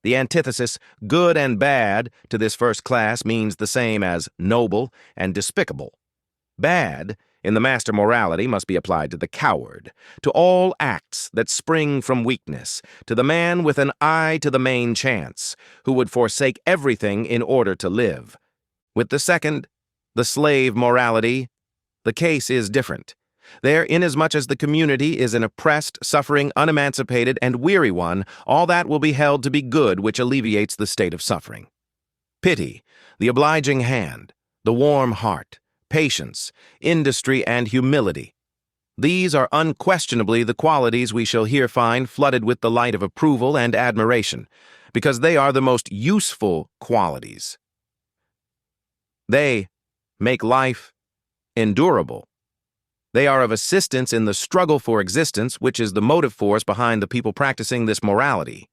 The antithesis, good and bad, to this first class means the same as noble and despicable. Bad, in the master morality, must be applied to the coward, to all acts that spring from weakness, to the man with an eye to the main chance, who would forsake everything in order to live. With the second, the slave morality, the case is different. There, inasmuch as the community is an oppressed, suffering, unemancipated, and weary one, all that will be held to be good which alleviates the state of suffering. Pity, the obliging hand, the warm heart, patience, industry, and humility. These are unquestionably the qualities we shall here find flooded with the light of approval and admiration, because they are the most useful qualities. They make life endurable. They are of assistance in the struggle for existence, which is the motive force behind the people practicing this morality.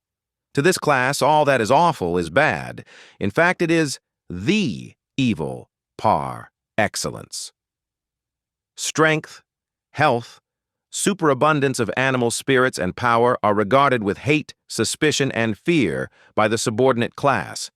To this class, all that is awful is bad. In fact, it is the evil par excellence. Strength, health, superabundance of animal spirits and power are regarded with hate, suspicion, and fear by the subordinate class.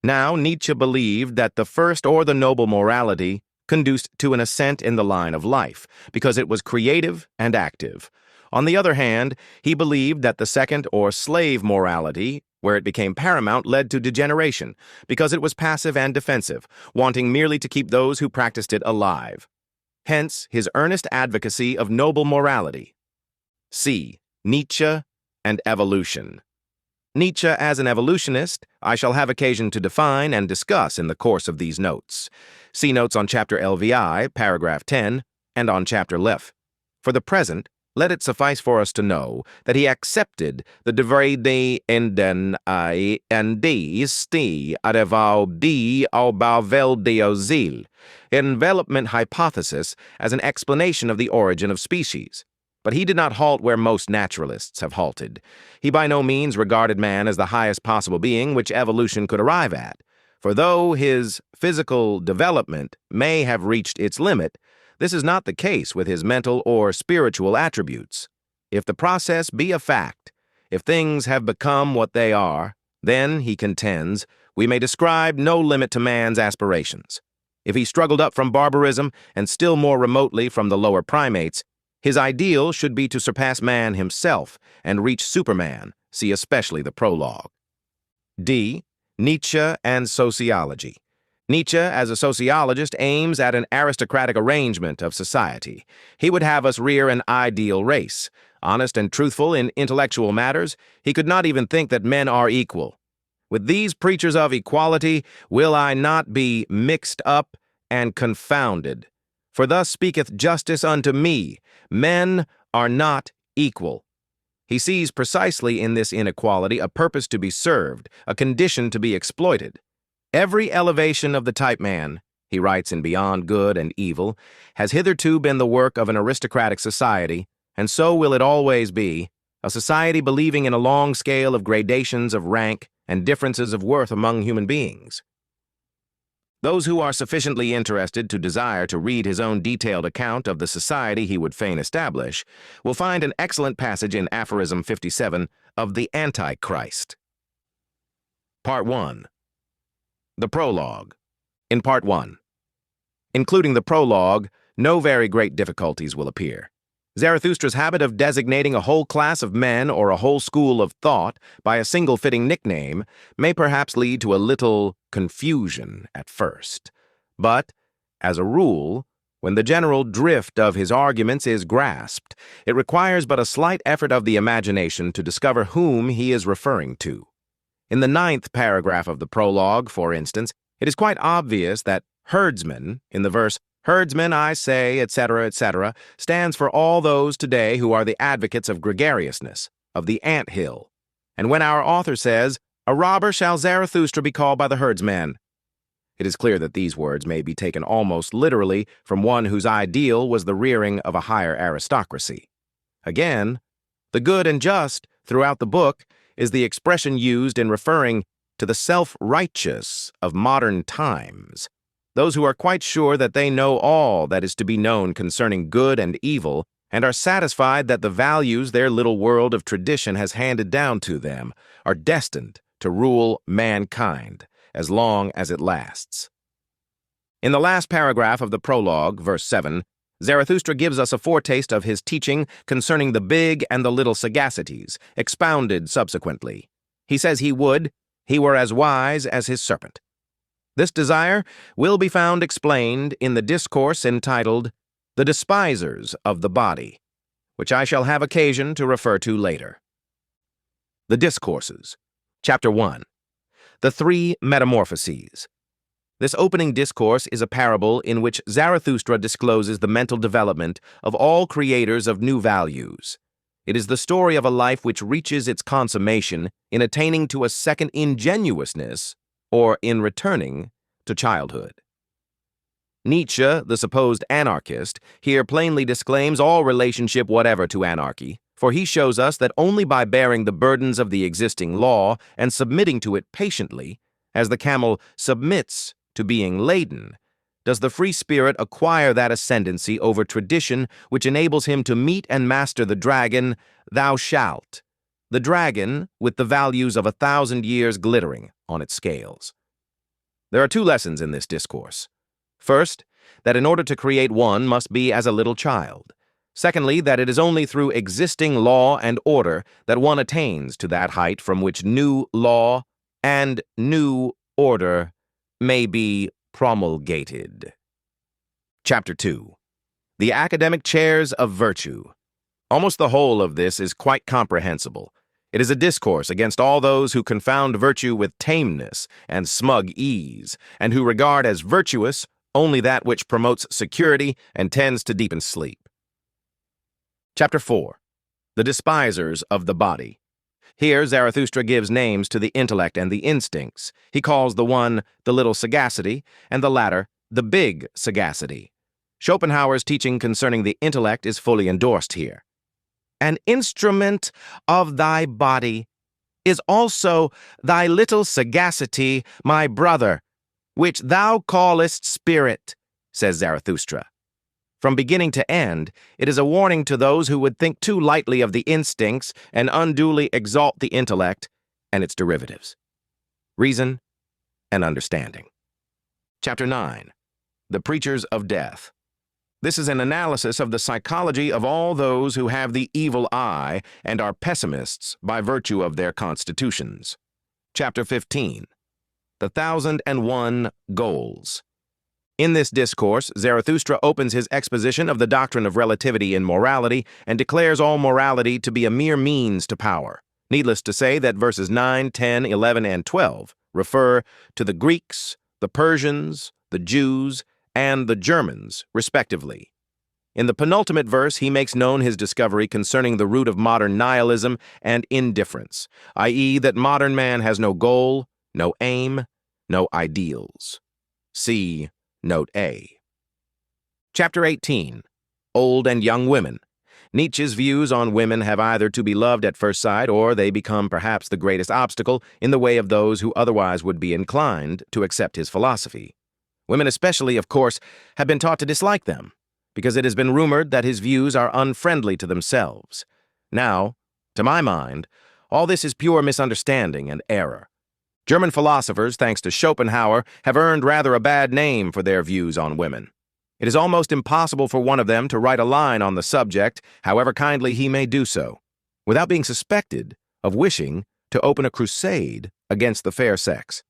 Now, Nietzsche believed that the first or the noble morality conduced to an ascent in the line of life, because it was creative and active. On the other hand, he believed that the second or slave morality, where it became paramount, led to degeneration, because it was passive and defensive, wanting merely to keep those who practiced it alive. Hence, his earnest advocacy of noble morality. C. Nietzsche and evolution. Nietzsche as an evolutionist, I shall have occasion to define and discuss in the course of these notes. See notes on chapter LVI, paragraph 10, and on chapter Lef. For the present, let it suffice for us to know that he accepted the devrede enden I and D sti adeval D albavel deozil envelopment hypothesis as an explanation of the origin of species. But he did not halt where most naturalists have halted. He by no means regarded man as the highest possible being which evolution could arrive at. For though his physical development may have reached its limit, this is not the case with his mental or spiritual attributes. If the process be a fact, if things have become what they are, then, he contends, we may describe no limit to man's aspirations. If he struggled up from barbarism, and still more remotely from the lower primates, his ideal should be to surpass man himself and reach Superman, see especially the prologue. D. Nietzsche and sociology. Nietzsche, as a sociologist, aims at an aristocratic arrangement of society. He would have us rear an ideal race. Honest and truthful in intellectual matters, he could not even think that men are equal. With these preachers of equality will I not be mixed up and confounded. For thus speaketh justice unto me, men are not equal. He sees precisely in this inequality a purpose to be served, a condition to be exploited. Every elevation of the type man, he writes in Beyond Good and Evil, has hitherto been the work of an aristocratic society, and so will it always be, a society believing in a long scale of gradations of rank and differences of worth among human beings. Those who are sufficiently interested to desire to read his own detailed account of the society he would fain establish will find an excellent passage in Aphorism 57 of the Antichrist. Part 1. The Prologue. In Part 1. Including the prologue, no very great difficulties will appear. Zarathustra's habit of designating a whole class of men or a whole school of thought by a single fitting nickname may perhaps lead to a little confusion at first. But, as a rule, when the general drift of his arguments is grasped, it requires but a slight effort of the imagination to discover whom he is referring to. In the 9th paragraph of the prologue, for instance, it is quite obvious that herdsman, in the verse, "Herdsman, I say, etc., etc., stands for all those today who are the advocates of gregariousness, of the ant hill. And when our author says, "A robber shall Zarathustra be called by the herdsman," it is clear that these words may be taken almost literally from one whose ideal was the rearing of a higher aristocracy. Again, the good and just, throughout the book, is the expression used in referring to the self-righteous of modern times, those who are quite sure that they know all that is to be known concerning good and evil, and are satisfied that the values their little world of tradition has handed down to them are destined to rule mankind as long as it lasts. In the last paragraph of the prologue, verse 7, Zarathustra gives us a foretaste of his teaching concerning the big and the little sagacities, expounded subsequently. He says he were as wise as his serpent. This desire will be found explained in the discourse entitled The Despisers of the Body, which I shall have occasion to refer to later. The Discourses. Chapter 1. The Three Metamorphoses. This opening discourse is a parable in which Zarathustra discloses the mental development of all creators of new values. It is the story of a life which reaches its consummation in attaining to a second ingenuousness or in returning to childhood. Nietzsche, the supposed anarchist, here plainly disclaims all relationship whatever to anarchy, for he shows us that only by bearing the burdens of the existing law and submitting to it patiently, as the camel submits to being laden, does the free spirit acquire that ascendancy over tradition which enables him to meet and master the dragon, thou shalt, the dragon with the values of 1,000 years glittering on its scales. There are two lessons in this discourse. First, that in order to create one must be as a little child. Secondly, that it is only through existing law and order that one attains to that height from which new law and new order may be promulgated. Chapter 2. The Academic Chairs of Virtue. Almost the whole of this is quite comprehensible. It is a discourse against all those who confound virtue with tameness and smug ease, and who regard as virtuous only that which promotes security and tends to deepen sleep. Chapter 4. The Despisers of the Body. Here Zarathustra gives names to the intellect and the instincts. He calls the one the little sagacity, and the latter the big sagacity. Schopenhauer's teaching concerning the intellect is fully endorsed here. An instrument of thy body is also thy little sagacity, my brother, which thou callest spirit, says Zarathustra. From beginning to end, it is a warning to those who would think too lightly of the instincts and unduly exalt the intellect and its derivatives. Reason and understanding. Chapter 9. The Preachers of Death. This is an analysis of the psychology of all those who have the evil eye and are pessimists by virtue of their constitutions. Chapter 15. The 1,001 Goals. In this discourse, Zarathustra opens his exposition of the doctrine of relativity in morality and declares all morality to be a mere means to power. Needless to say that verses 9, 10, 11, and 12 refer to the Greeks, the Persians, the Jews, and the Germans, respectively. In the penultimate verse, he makes known his discovery concerning the root of modern nihilism and indifference, i.e., that modern man has no goal, no aim, no ideals. See Note A. Chapter 18. Old and Young Women. Nietzsche's views on women have either to be loved at first sight or they become perhaps the greatest obstacle in the way of those who otherwise would be inclined to accept his philosophy. Women especially, of course, have been taught to dislike them, because it has been rumored that his views are unfriendly to themselves. Now, to my mind, all this is pure misunderstanding and error. German philosophers, thanks to Schopenhauer, have earned rather a bad name for their views on women. It is almost impossible for one of them to write a line on the subject, however kindly he may do so, without being suspected of wishing to open a crusade against the fair sex.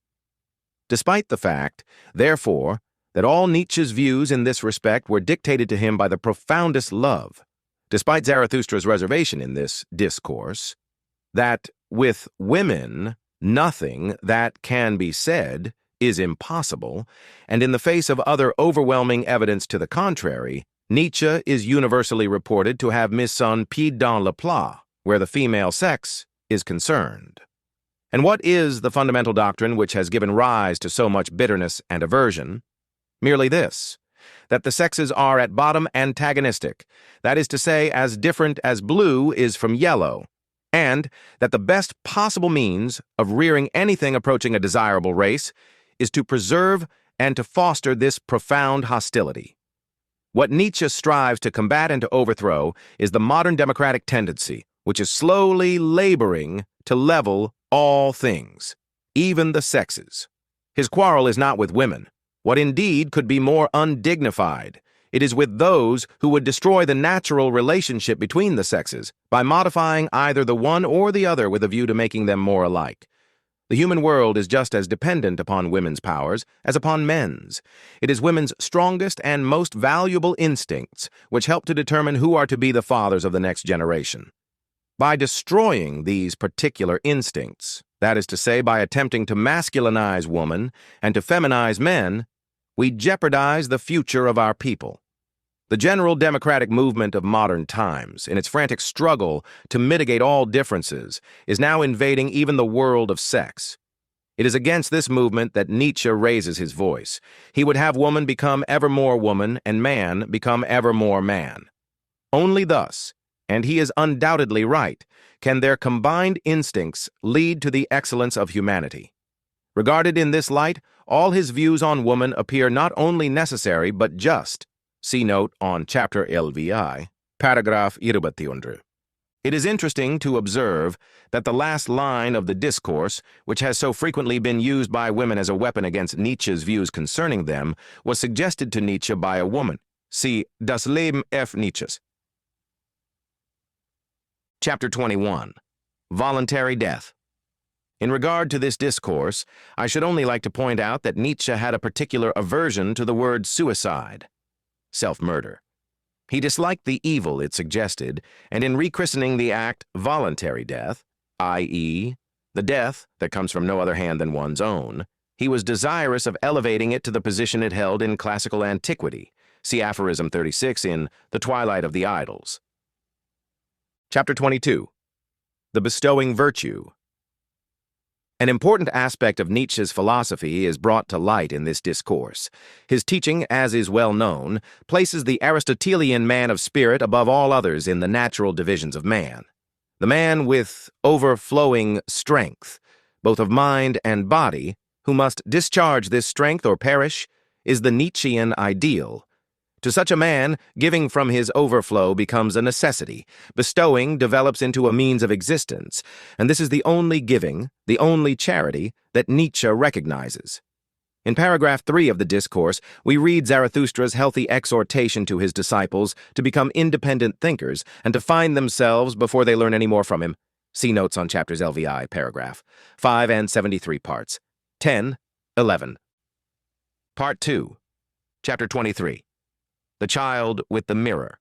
Despite the fact, therefore, that all Nietzsche's views in this respect were dictated to him by the profoundest love, despite Zarathustra's reservation in this discourse, that with women nothing that can be said is impossible, and in the face of other overwhelming evidence to the contrary, Nietzsche is universally reported to have mis son pied dans le plat, where the female sex is concerned. And what is the fundamental doctrine which has given rise to so much bitterness and aversion? Merely this, that the sexes are at bottom antagonistic, that is to say, as different as blue is from yellow, and that the best possible means of rearing anything approaching a desirable race is to preserve and to foster this profound hostility. What Nietzsche strives to combat and to overthrow is the modern democratic tendency, which is slowly laboring to level all things, even the sexes. His quarrel is not with women. What indeed could be more undignified? It is with those who would destroy the natural relationship between the sexes by modifying either the one or the other with a view to making them more alike. The human world is just as dependent upon women's powers as upon men's. It is women's strongest and most valuable instincts which help to determine who are to be the fathers of the next generation. By destroying these particular instincts, that is to say, by attempting to masculinize woman and to feminize men, we jeopardize the future of our people. The general democratic movement of modern times, in its frantic struggle to mitigate all differences, is now invading even the world of sex. It is against this movement that Nietzsche raises his voice. He would have woman become ever more woman and man become ever more man. Only thus, and he is undoubtedly right, can their combined instincts lead to the excellence of humanity. Regarded in this light, all his views on woman appear not only necessary but just. See note on chapter LVI, paragraph 21. It is interesting to observe that the last line of the discourse, which has so frequently been used by women as a weapon against Nietzsche's views concerning them, was suggested to Nietzsche by a woman. See Das Leben F. Nietzsches. Chapter 21. Voluntary Death. In regard to this discourse, I should only like to point out that Nietzsche had a particular aversion to the word suicide, self-murder. He disliked the evil it suggested, and in rechristening the act voluntary death, i.e., the death that comes from no other hand than one's own, he was desirous of elevating it to the position it held in classical antiquity. See aphorism 36 in The Twilight of the Idols. Chapter 22. The Bestowing Virtue. An important aspect of Nietzsche's philosophy is brought to light in this discourse. His teaching, as is well known, places the Aristotelian man of spirit above all others in the natural divisions of man. The man with overflowing strength, both of mind and body, who must discharge this strength or perish, is the Nietzschean ideal. To such a man, giving from his overflow becomes a necessity. Bestowing develops into a means of existence, and this is the only giving, the only charity, that Nietzsche recognizes. In paragraph 3 of the discourse, we read Zarathustra's healthy exhortation to his disciples to become independent thinkers and to find themselves before they learn any more from him. See notes on chapters LVI, paragraph 5 and 73 parts 10, 11. Part 2, chapter 23. The Child with the Mirror.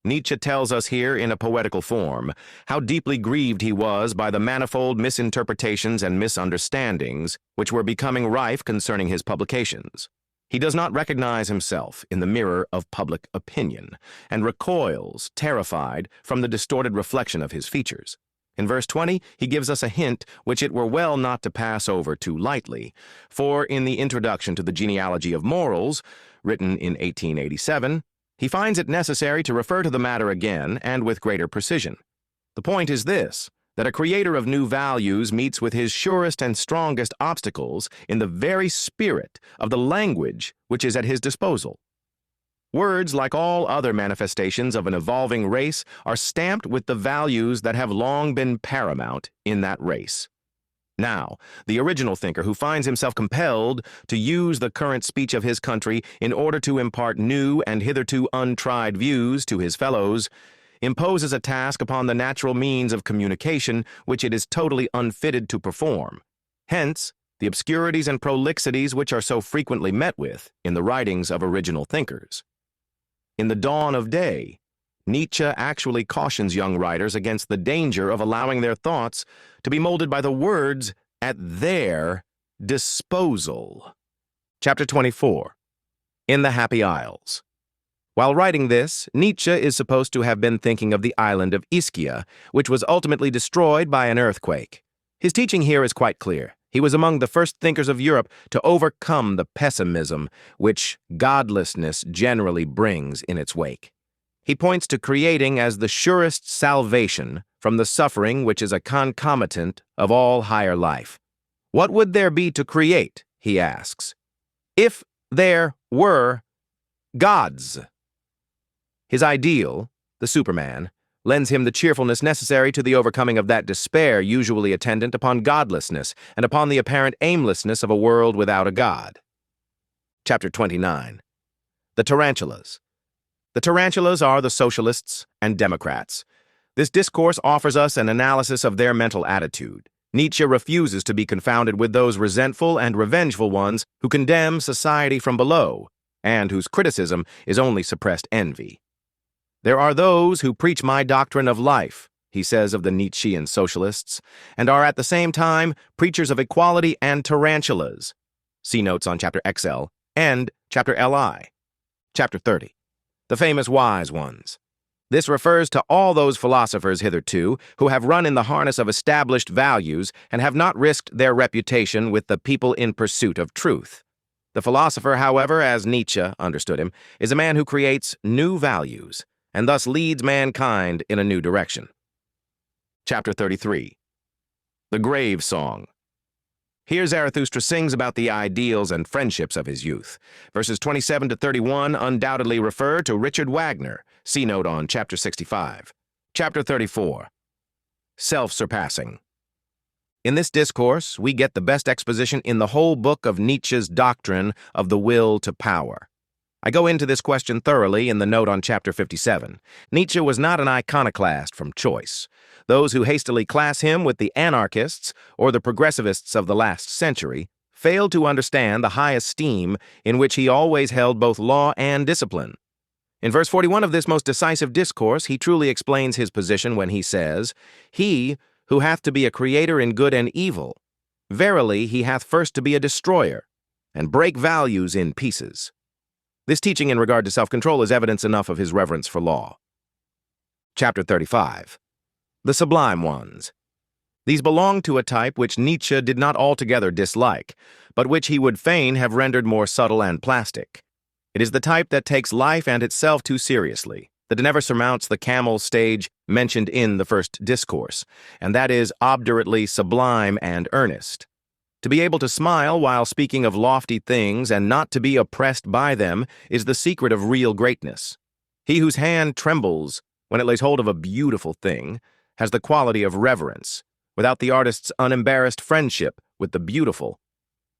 Nietzsche tells us here in a poetical form how deeply grieved he was by the manifold misinterpretations and misunderstandings which were becoming rife concerning his publications. He does not recognize himself in the mirror of public opinion and recoils, terrified, from the distorted reflection of his features. In verse 20, he gives us a hint which it were well not to pass over too lightly, for in the introduction to the Genealogy of Morals, written in 1887, he finds it necessary to refer to the matter again and with greater precision. The point is this, that a creator of new values meets with his surest and strongest obstacles in the very spirit of the language which is at his disposal. Words, like all other manifestations of an evolving race, are stamped with the values that have long been paramount in that race. Now, the original thinker who finds himself compelled to use the current speech of his country in order to impart new and hitherto untried views to his fellows, imposes a task upon the natural means of communication which it is totally unfitted to perform. Hence, the obscurities and prolixities which are so frequently met with in the writings of original thinkers. In The Dawn of Day, Nietzsche actually cautions young writers against the danger of allowing their thoughts to be molded by the words at their disposal. Chapter 24. In the Happy Isles. While writing this, Nietzsche is supposed to have been thinking of the island of Ischia, which was ultimately destroyed by an earthquake. His teaching here is quite clear. He was among the first thinkers of Europe to overcome the pessimism which godlessness generally brings in its wake. He points to creating as the surest salvation from the suffering which is a concomitant of all higher life. What would there be to create, he asks, if there were gods? His ideal, the Superman, lends him the cheerfulness necessary to the overcoming of that despair usually attendant upon godlessness and upon the apparent aimlessness of a world without a god. Chapter 29. The Tarantulas. The tarantulas are the socialists and Democrats. This discourse offers us an analysis of their mental attitude. Nietzsche refuses to be confounded with those resentful and revengeful ones who condemn society from below, and whose criticism is only suppressed envy. There are those who preach my doctrine of life, he says of the Nietzschean socialists, and are at the same time preachers of equality and tarantulas. See notes on chapter XL and chapter LI. Chapter 30. The famous wise ones. This refers to all those philosophers hitherto who have run in the harness of established values and have not risked their reputation with the people in pursuit of truth. The philosopher, however, as Nietzsche understood him, is a man who creates new values and thus leads mankind in a new direction. Chapter 33. The Grave Song. Here Zarathustra sings about the ideals and friendships of his youth. Verses 27 to 31 undoubtedly refer to Richard Wagner. See note on Chapter 65. Chapter 34. Self-surpassing. In this discourse, we get the best exposition in the whole book of Nietzsche's doctrine of the will to power. I go into this question thoroughly in the note on Chapter 57. Nietzsche was not an iconoclast from choice. Those who hastily class him with the anarchists or the progressivists of the last century fail to understand the high esteem in which he always held both law and discipline. In verse 41 of this most decisive discourse, he truly explains his position when he says, "He who hath to be a creator in good and evil, verily he hath first to be a destroyer, and break values in pieces." This teaching in regard to self-control is evidence enough of his reverence for law. Chapter 35. The Sublime Ones. These belong to a type which Nietzsche did not altogether dislike, but which he would fain have rendered more subtle and plastic. It is the type that takes life and itself too seriously, that never surmounts the camel stage mentioned in the first discourse, and that is obdurately sublime and earnest. To be able to smile while speaking of lofty things and not to be oppressed by them is the secret of real greatness. He whose hand trembles when it lays hold of a beautiful thing has the quality of reverence, without the artist's unembarrassed friendship with the beautiful.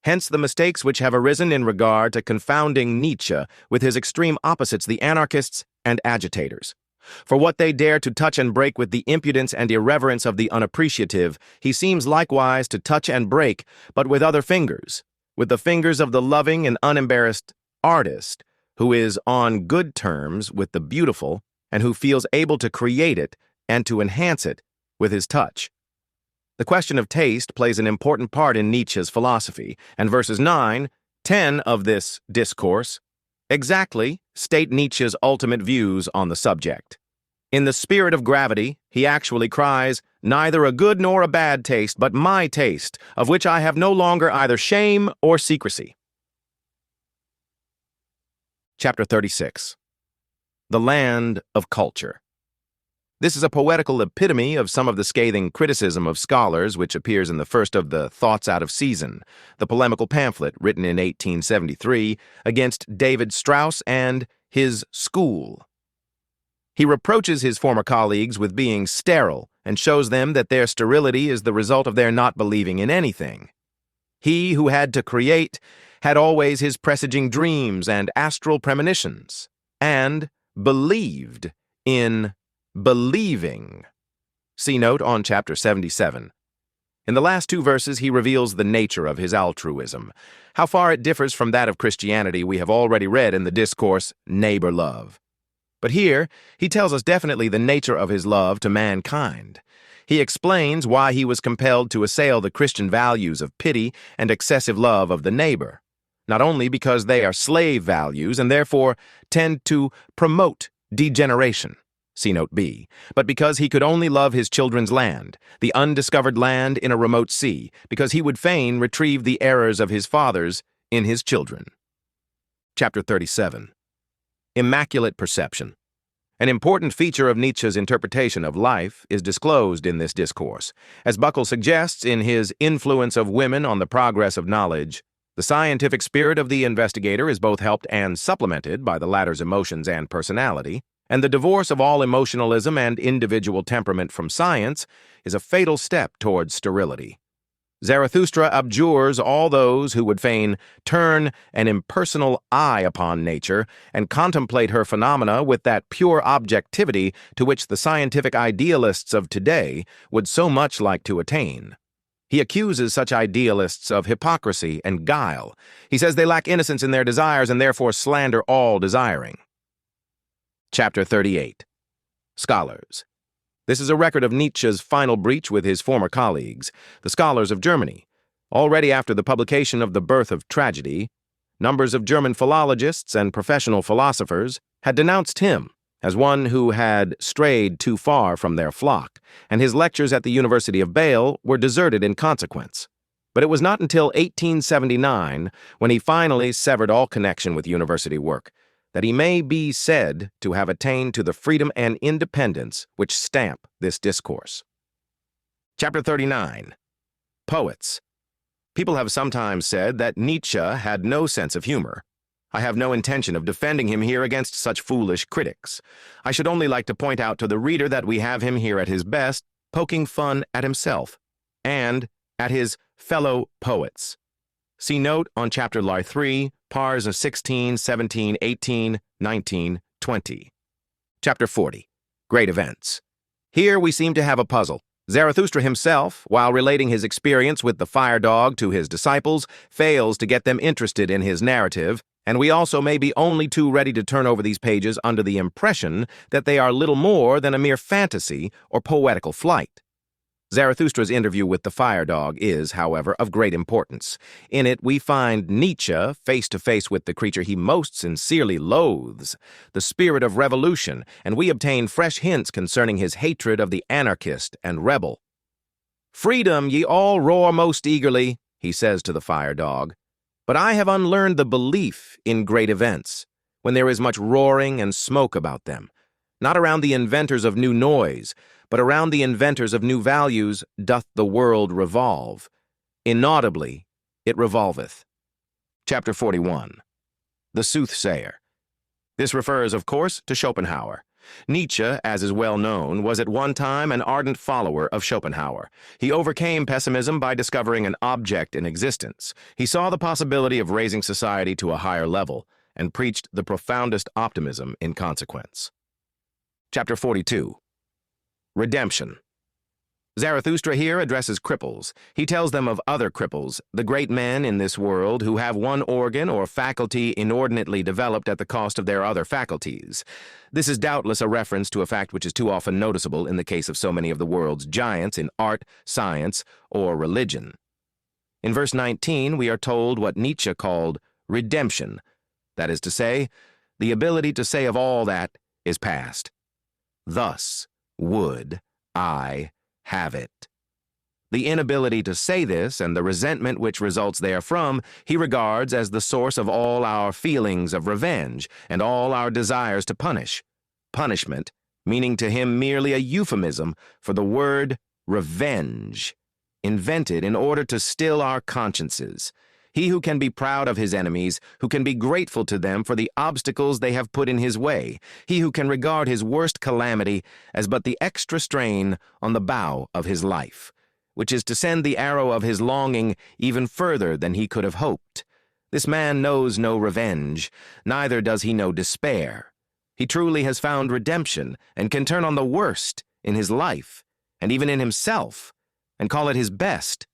Hence the mistakes which have arisen in regard to confounding Nietzsche with his extreme opposites, the anarchists and agitators. For what they dare to touch and break with the impudence and irreverence of the unappreciative, he seems likewise to touch and break, but with other fingers, with the fingers of the loving and unembarrassed artist, who is on good terms with the beautiful and who feels able to create it and to enhance it with his touch. The question of taste plays an important part in Nietzsche's philosophy, and verses 9, 10 of this discourse exactly state Nietzsche's ultimate views on the subject. In the spirit of gravity, he actually cries, "Neither a good nor a bad taste, but my taste, of which I have no longer either shame or secrecy." Chapter 36. The Land of Culture. This is a poetical epitome of some of the scathing criticism of scholars which appears in the first of the Thoughts Out of Season, the polemical pamphlet written in 1873 against David Strauss and his school. He reproaches his former colleagues with being sterile and shows them that their sterility is the result of their not believing in anything. He who had to create had always his presaging dreams and astral premonitions, and believed in believing. See note on Chapter 77. In the last two verses, he reveals the nature of his altruism. How far it differs from that of Christianity we have already read in the discourse, Neighbor Love. But here, he tells us definitely the nature of his love to mankind. He explains why he was compelled to assail the Christian values of pity and excessive love of the neighbor, not only because they are slave values and therefore tend to promote degeneration. See note B, but because he could only love his children's land, the undiscovered land in a remote sea, because he would fain retrieve the errors of his fathers in his children. Chapter 37. Immaculate perception. An important feature of Nietzsche's interpretation of life is disclosed in this discourse. As Buckle suggests in his Influence of Women on the Progress of Knowledge, the scientific spirit of the investigator is both helped and supplemented by the latter's emotions and personality, and the divorce of all emotionalism and individual temperament from science is a fatal step towards sterility. Zarathustra abjures all those who would fain turn an impersonal eye upon nature and contemplate her phenomena with that pure objectivity to which the scientific idealists of today would so much like to attain. He accuses such idealists of hypocrisy and guile. He says they lack innocence in their desires and therefore slander all desiring. Chapter 38. Scholars. This is a record of Nietzsche's final breach with his former colleagues, the scholars of Germany. Already after the publication of The Birth of Tragedy, numbers of German philologists and professional philosophers had denounced him as one who had strayed too far from their flock, and his lectures at the University of Bale were deserted in consequence. But it was not until 1879, when he finally severed all connection with university work, that he may be said to have attained to the freedom and independence which stamp this discourse. Chapter 39. Poets. People have sometimes said that Nietzsche had no sense of humor. I have no intention of defending him here against such foolish critics. I should only like to point out to the reader that we have him here at his best, poking fun at himself, and at his fellow poets. See note on chapter 3, pars of 16, 17, 18, 19, 20. Chapter 40. Great Events. Here we seem to have a puzzle. Zarathustra himself, while relating his experience with the fire dog to his disciples, fails to get them interested in his narrative, and we also may be only too ready to turn over these pages under the impression that they are little more than a mere fantasy or poetical flight. Zarathustra's interview with the fire dog is, however, of great importance. In it, we find Nietzsche face to face with the creature he most sincerely loathes, the spirit of revolution, and we obtain fresh hints concerning his hatred of the anarchist and rebel. "Freedom ye all roar most eagerly," he says to the fire dog, "but I have unlearned the belief in great events, when there is much roaring and smoke about them. Not around the inventors of new noise, but around the inventors of new values doth the world revolve. Inaudibly it revolveth." Chapter 41. The Soothsayer. This refers, of course, to Schopenhauer. Nietzsche, as is well known, was at one time an ardent follower of Schopenhauer. He overcame pessimism by discovering an object in existence. He saw the possibility of raising society to a higher level, and preached the profoundest optimism in consequence. Chapter 42. Redemption. Zarathustra here addresses cripples. He tells them of other cripples, the great men in this world who have one organ or faculty inordinately developed at the cost of their other faculties. This is doubtless a reference to a fact which is too often noticeable in the case of so many of the world's giants in art, science, or religion. In verse 19, we are told what Nietzsche called redemption, that is to say, the ability to say of all that is past, "Thus would I have it." The inability to say this and the resentment which results therefrom he regards as the source of all our feelings of revenge and all our desires to punish. Punishment meaning to him merely a euphemism for the word revenge, invented in order to still our consciences. He who can be proud of his enemies, who can be grateful to them for the obstacles they have put in his way, he who can regard his worst calamity as but the extra strain on the bow of his life, which is to send the arrow of his longing even further than he could have hoped. This man knows no revenge, neither does he know despair. He truly has found redemption and can turn on the worst in his life, and even in himself, and call it his best.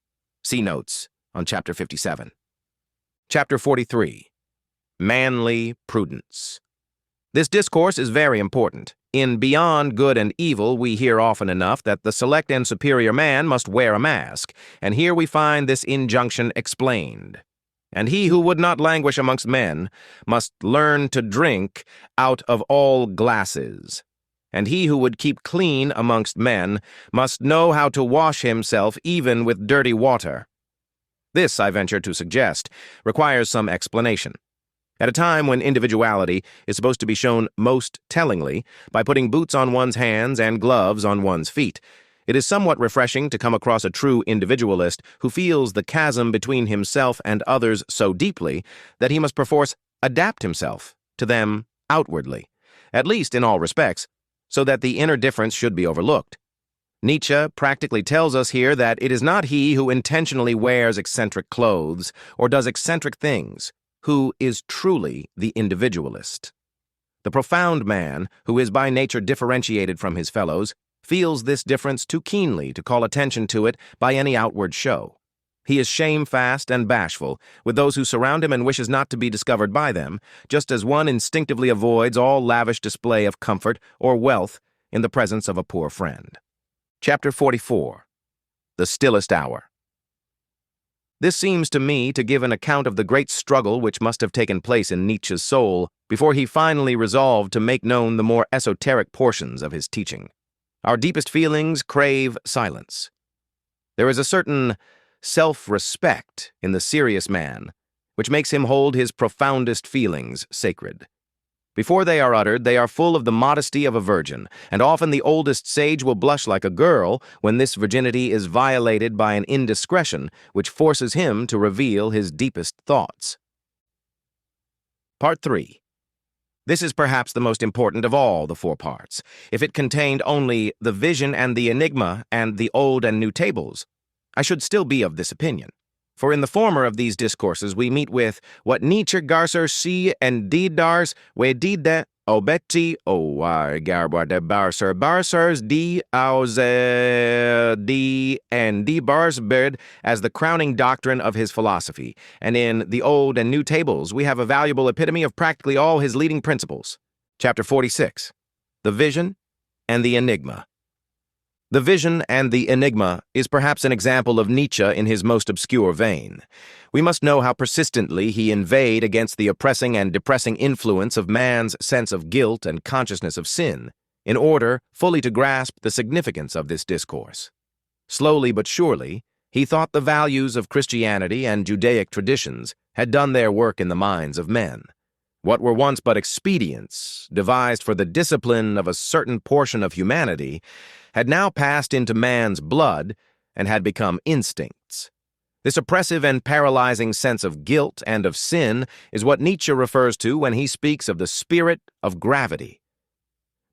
See notes on chapter 57. Chapter 43. Manly Prudence. This discourse is very important. In Beyond Good and Evil, we hear often enough that the select and superior man must wear a mask, and here we find this injunction explained. "And he who would not languish amongst men must learn to drink out of all glasses. And he who would keep clean amongst men must know how to wash himself even with dirty water." This, I venture to suggest, requires some explanation. At a time when individuality is supposed to be shown most tellingly by putting boots on one's hands and gloves on one's feet, it is somewhat refreshing to come across a true individualist who feels the chasm between himself and others so deeply that he must perforce adapt himself to them outwardly, at least in all respects, so that the inner difference should be overlooked. Nietzsche practically tells us here that it is not he who intentionally wears eccentric clothes or does eccentric things who is truly the individualist. The profound man, who is by nature differentiated from his fellows, feels this difference too keenly to call attention to it by any outward show. He is shamefast and bashful with those who surround him and wishes not to be discovered by them, just as one instinctively avoids all lavish display of comfort or wealth in the presence of a poor friend. Chapter 44. The Stillest Hour. This seems to me to give an account of the great struggle which must have taken place in Nietzsche's soul before he finally resolved to make known the more esoteric portions of his teaching. Our deepest feelings crave silence. There is a certain self-respect in the serious man, which makes him hold his profoundest feelings sacred. Before they are uttered, they are full of the modesty of a virgin, and often the oldest sage will blush like a girl when this virginity is violated by an indiscretion which forces him to reveal his deepest thoughts. Part 3. This is perhaps the most important of all the 4 parts. If it contained only the vision and the enigma and the old and new tables, I should still be of this opinion. For in the former of these discourses we meet with what Nietzsche garser si and didars we dide obeti garbar de barsers di auze di and di bars bird as the crowning doctrine of his philosophy, and in the Old and New Tables we have a valuable epitome of practically all his leading principles. Chapter 46. The Vision and the Enigma. The Vision and the Enigma is perhaps an example of Nietzsche in his most obscure vein. We must know how persistently he inveighed against the oppressing and depressing influence of man's sense of guilt and consciousness of sin, in order fully to grasp the significance of this discourse. Slowly but surely, he thought the values of Christianity and Judaic traditions had done their work in the minds of men. What were once but expedients, devised for the discipline of a certain portion of humanity, had now passed into man's blood and had become instincts. This oppressive and paralyzing sense of guilt and of sin is what Nietzsche refers to when he speaks of the spirit of gravity.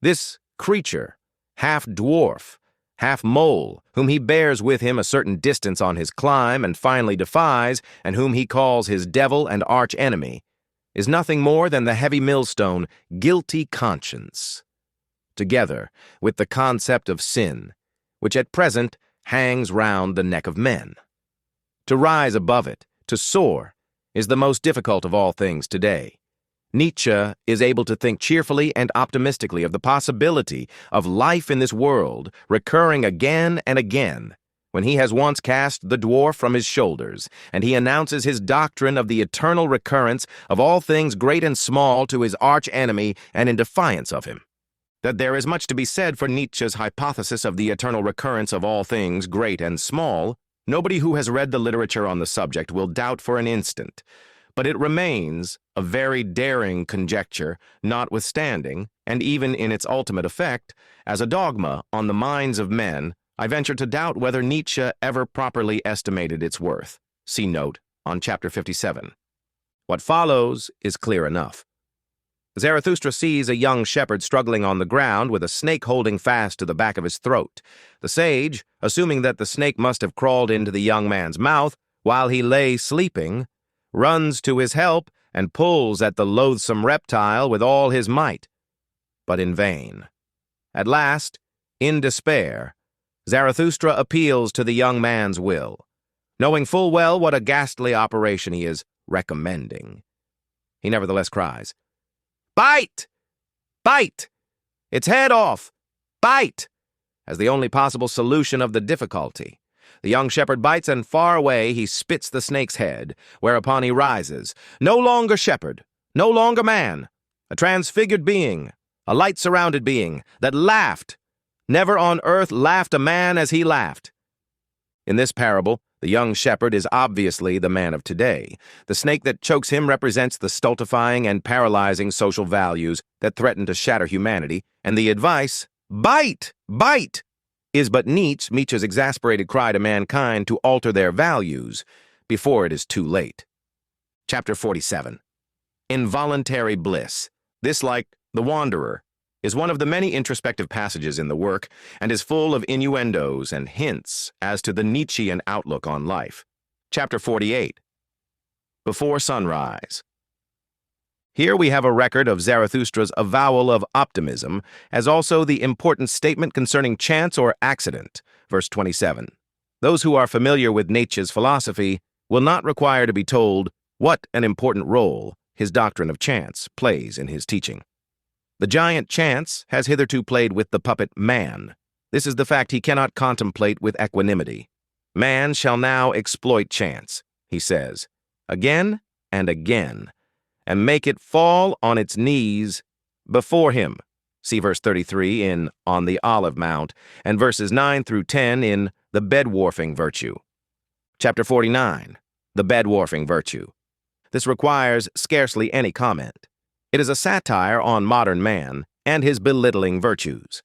This creature, half dwarf, half mole, whom he bears with him a certain distance on his climb and finally defies, and whom he calls his devil and arch-enemy, is nothing more than the heavy millstone, guilty conscience, together with the concept of sin, which at present hangs round the neck of men. To rise above it, to soar, is the most difficult of all things today. Nietzsche is able to think cheerfully and optimistically of the possibility of life in this world recurring again and again, when he has once cast the dwarf from his shoulders, and he announces his doctrine of the eternal recurrence of all things great and small to his arch-enemy and in defiance of him. That there is much to be said for Nietzsche's hypothesis of the eternal recurrence of all things great and small, nobody who has read the literature on the subject will doubt for an instant, but it remains a very daring conjecture, notwithstanding, and even in its ultimate effect, as a dogma on the minds of men, I venture to doubt whether Nietzsche ever properly estimated its worth. See note on chapter 57. What follows is clear enough. Zarathustra sees a young shepherd struggling on the ground with a snake holding fast to the back of his throat. The sage, assuming that the snake must have crawled into the young man's mouth while he lay sleeping, runs to his help and pulls at the loathsome reptile with all his might, but in vain. At last, in despair, Zarathustra appeals to the young man's will, knowing full well what a ghastly operation he is recommending. He nevertheless cries, "Bite! Bite! Its head off! Bite!" as the only possible solution of the difficulty. The young shepherd bites, and far away he spits the snake's head, whereupon he rises, no longer shepherd, no longer man, a transfigured being, a light-surrounded being, that laughed. Never on earth laughed a man as he laughed. In this parable, the young shepherd is obviously the man of today. The snake that chokes him represents the stultifying and paralyzing social values that threaten to shatter humanity, and the advice, "Bite! Bite!" is but Nietzsche's exasperated cry to mankind to alter their values before it is too late. Chapter 47. Involuntary Bliss. This, like The Wanderer, is one of the many introspective passages in the work and is full of innuendos and hints as to the Nietzschean outlook on life. Chapter 48. Before Sunrise. Here we have a record of Zarathustra's avowal of optimism, as also the important statement concerning chance or accident, verse 27. Those who are familiar with Nietzsche's philosophy will not require to be told what an important role his doctrine of chance plays in his teaching. The giant chance has hitherto played with the puppet man. This is the fact he cannot contemplate with equanimity. Man shall now exploit chance, he says, again and again, and make it fall on its knees before him. See verse 33 in On the Olive Mount, and verses 9 through 10 in The Bedwarfing Virtue. Chapter 49, The Bedwarfing Virtue. This requires scarcely any comment. It is a satire on modern man and his belittling virtues.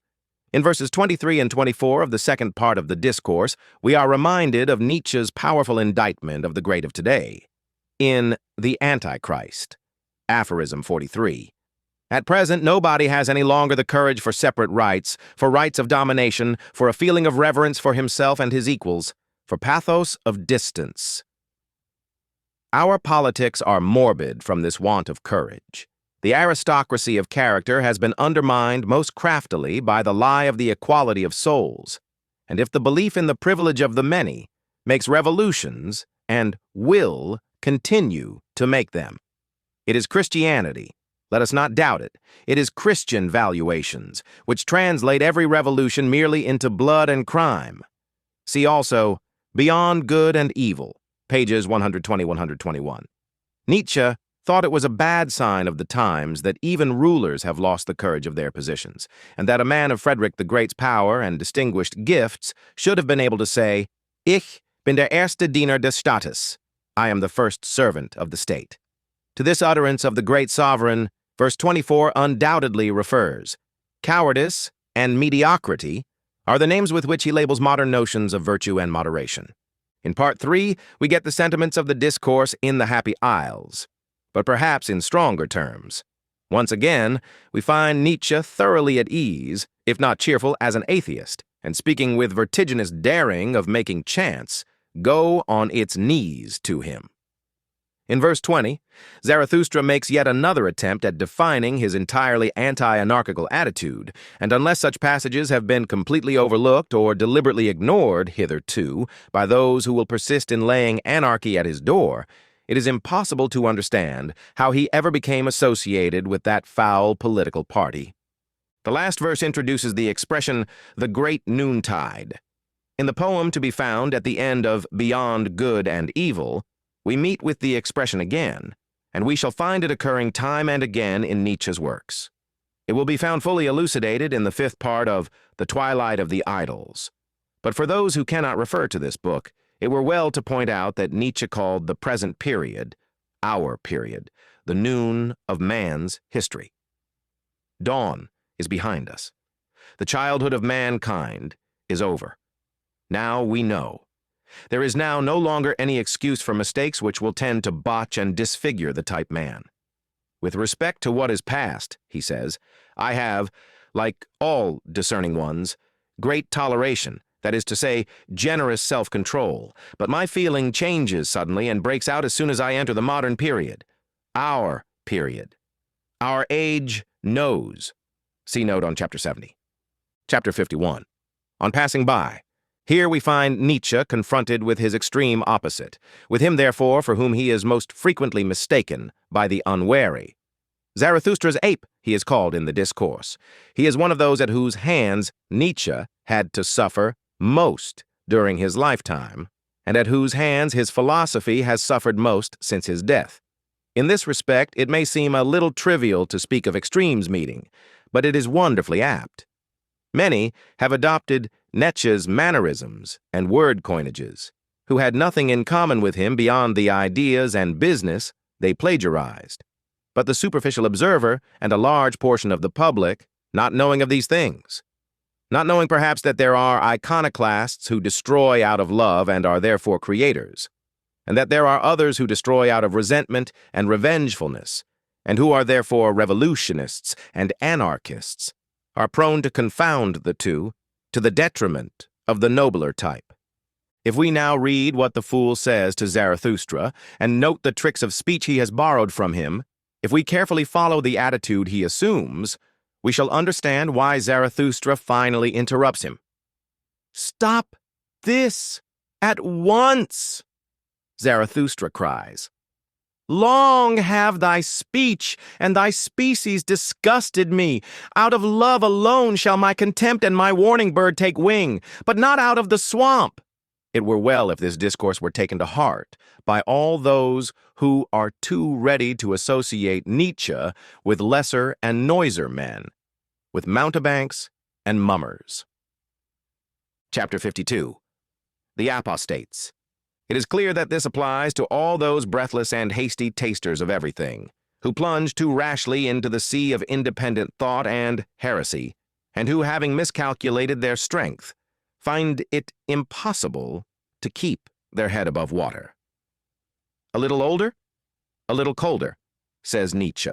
In verses 23 and 24 of the second part of the discourse, we are reminded of Nietzsche's powerful indictment of the great of today. In The Antichrist, aphorism 43. At present, nobody has any longer the courage for separate rights, for rights of domination, for a feeling of reverence for himself and his equals, for pathos of distance. Our politics are morbid from this want of courage. The aristocracy of character has been undermined most craftily by the lie of the equality of souls, and if the belief in the privilege of the many makes revolutions and will continue to make them. It is Christianity, let us not doubt it. It is Christian valuations, which translate every revolution merely into blood and crime. See also Beyond Good and Evil, pages 120-121. Nietzsche thought it was a bad sign of the times that even rulers have lost the courage of their positions, and that a man of Friedrich the Great's power and distinguished gifts should have been able to say, Ich bin der erste Diener des Staates. I am the first servant of the state. To this utterance of the great sovereign, verse 24 undoubtedly refers. Cowardice and mediocrity are the names with which he labels modern notions of virtue and moderation. In part 3, we get the sentiments of the discourse in the Happy Isles, but perhaps in stronger terms. Once again, we find Nietzsche thoroughly at ease, if not cheerful, as an atheist, and speaking with vertiginous daring of making chance go on its knees to him. In verse 20, Zarathustra makes yet another attempt at defining his entirely anti-anarchical attitude, and unless such passages have been completely overlooked or deliberately ignored hitherto by those who will persist in laying anarchy at his door, it is impossible to understand how he ever became associated with that foul political party. The last verse introduces the expression, the great noontide. In the poem to be found at the end of Beyond Good and Evil, we meet with the expression again, and we shall find it occurring time and again in Nietzsche's works. It will be found fully elucidated in the 5th part of The Twilight of the Idols. But for those who cannot refer to this book, it were well to point out that Nietzsche called the present period, our period, the noon of man's history. Dawn is behind us. The childhood of mankind is over. Now we know. There is now no longer any excuse for mistakes which will tend to botch and disfigure the type man. With respect to what is past, he says, I have, like all discerning ones, great toleration, that is to say, generous self-control, but my feeling changes suddenly and breaks out as soon as I enter the modern period. Our period. Our age knows. See note on chapter 70. Chapter 51. On passing by. Here we find Nietzsche confronted with his extreme opposite, with him, therefore, for whom he is most frequently mistaken by the unwary. Zarathustra's ape, he is called in the discourse. He is one of those at whose hands Nietzsche had to suffer most during his lifetime, and at whose hands his philosophy has suffered most since his death. In this respect, it may seem a little trivial to speak of extremes meeting, but it is wonderfully apt. Many have adopted Nietzsche's mannerisms and word coinages, who had nothing in common with him beyond the ideas and business they plagiarized. But the superficial observer and a large portion of the public, not knowing of these things, not knowing perhaps that there are iconoclasts who destroy out of love and are therefore creators, and that there are others who destroy out of resentment and revengefulness, and who are therefore revolutionists and anarchists, are prone to confound the two to the detriment of the nobler type. If we now read what the fool says to Zarathustra and note the tricks of speech he has borrowed from him, if we carefully follow the attitude he assumes, we shall understand why Zarathustra finally interrupts him. "Stop this at once!" Zarathustra cries. "Long have thy speech and thy species disgusted me. Out of love alone shall my contempt and my warning bird take wing, but not out of the swamp. It were well if this discourse were taken to heart by all those who are too ready to associate Nietzsche with lesser and noiser men, with mountebanks and mummers. Chapter 52. The Apostates. It is clear that this applies to all those breathless and hasty tasters of everything, who plunge too rashly into the sea of independent thought and heresy, and who, having miscalculated their strength, find it impossible to keep their head above water. A little older, a little colder, says Nietzsche.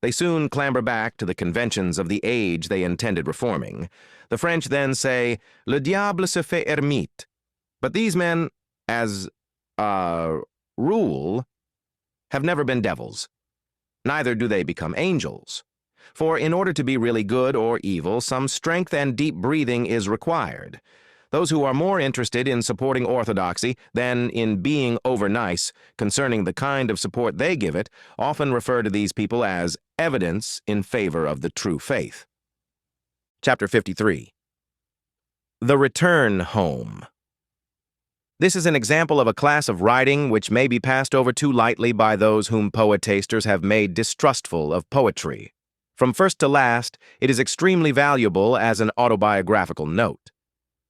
They soon clamber back to the conventions of the age they intended reforming. The French then say, "Le diable se fait ermite." But these men, as a rule, have never been devils. Neither do they become angels. For in order to be really good or evil, some strength and deep breathing is required. Those who are more interested in supporting orthodoxy than in being over-nice concerning the kind of support they give it often refer to these people as evidence in favor of the true faith. Chapter 53. The Return Home. This is an example of a class of writing which may be passed over too lightly by those whom poetasters have made distrustful of poetry. From first to last, it is extremely valuable as an autobiographical note.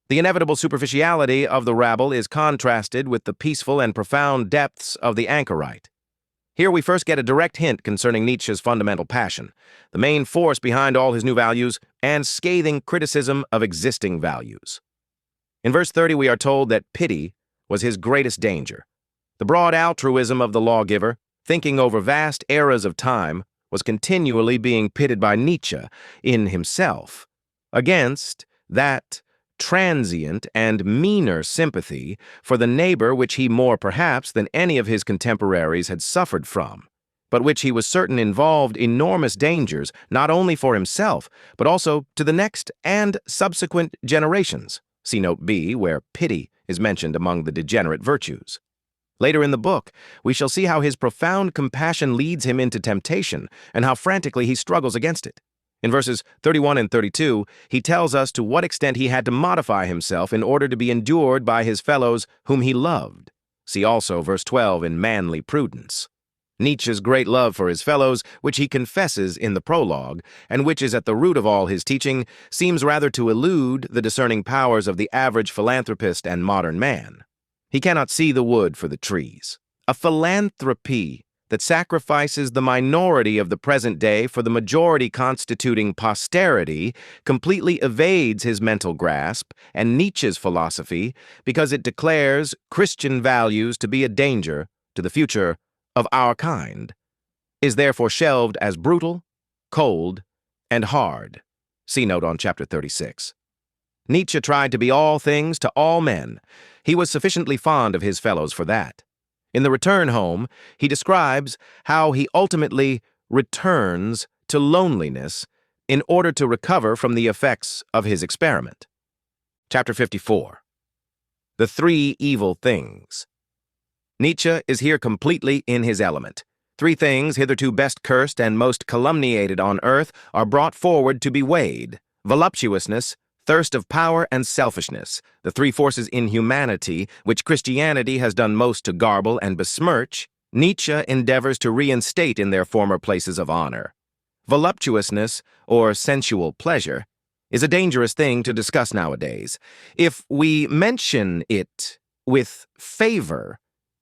The inevitable superficiality of the rabble is contrasted with the peaceful and profound depths of the anchorite. Here we first get a direct hint concerning Nietzsche's fundamental passion, the main force behind all his new values, and scathing criticism of existing values. In verse 30 we are told that pity was his greatest danger. The broad altruism of the lawgiver, thinking over vast eras of time, was continually being pitted by Nietzsche in himself against that transient and meaner sympathy for the neighbor which he more perhaps than any of his contemporaries had suffered from, but which he was certain involved enormous dangers not only for himself, but also to the next and subsequent generations. See Note B, where pity is mentioned among the degenerate virtues. Later in the book, we shall see how his profound compassion leads him into temptation and how frantically he struggles against it. In verses 31 and 32, he tells us to what extent he had to modify himself in order to be endured by his fellows whom he loved. See also verse 12 in Manly Prudence. Nietzsche's great love for his fellows, which he confesses in the prologue, and which is at the root of all his teaching, seems rather to elude the discerning powers of the average philanthropist and modern man. He cannot see the wood for the trees. A philanthropy that sacrifices the minority of the present day for the majority constituting posterity completely evades his mental grasp and Nietzsche's philosophy because it declares Christian values to be a danger to the future of our kind, is therefore shelved as brutal, cold, and hard. See note on chapter 36. Nietzsche tried to be all things to all men. He was sufficiently fond of his fellows for that. In The Return Home, he describes how he ultimately returns to loneliness in order to recover from the effects of his experiment. Chapter 54. The Three Evil Things. Nietzsche is here completely in his element. Three things hitherto best cursed and most calumniated on earth are brought forward to be weighed: voluptuousness, thirst of power, and selfishness, the three forces in humanity which Christianity has done most to garble and besmirch. Nietzsche endeavors to reinstate in their former places of honor. Voluptuousness, or sensual pleasure, is a dangerous thing to discuss nowadays. If we mention it with favor,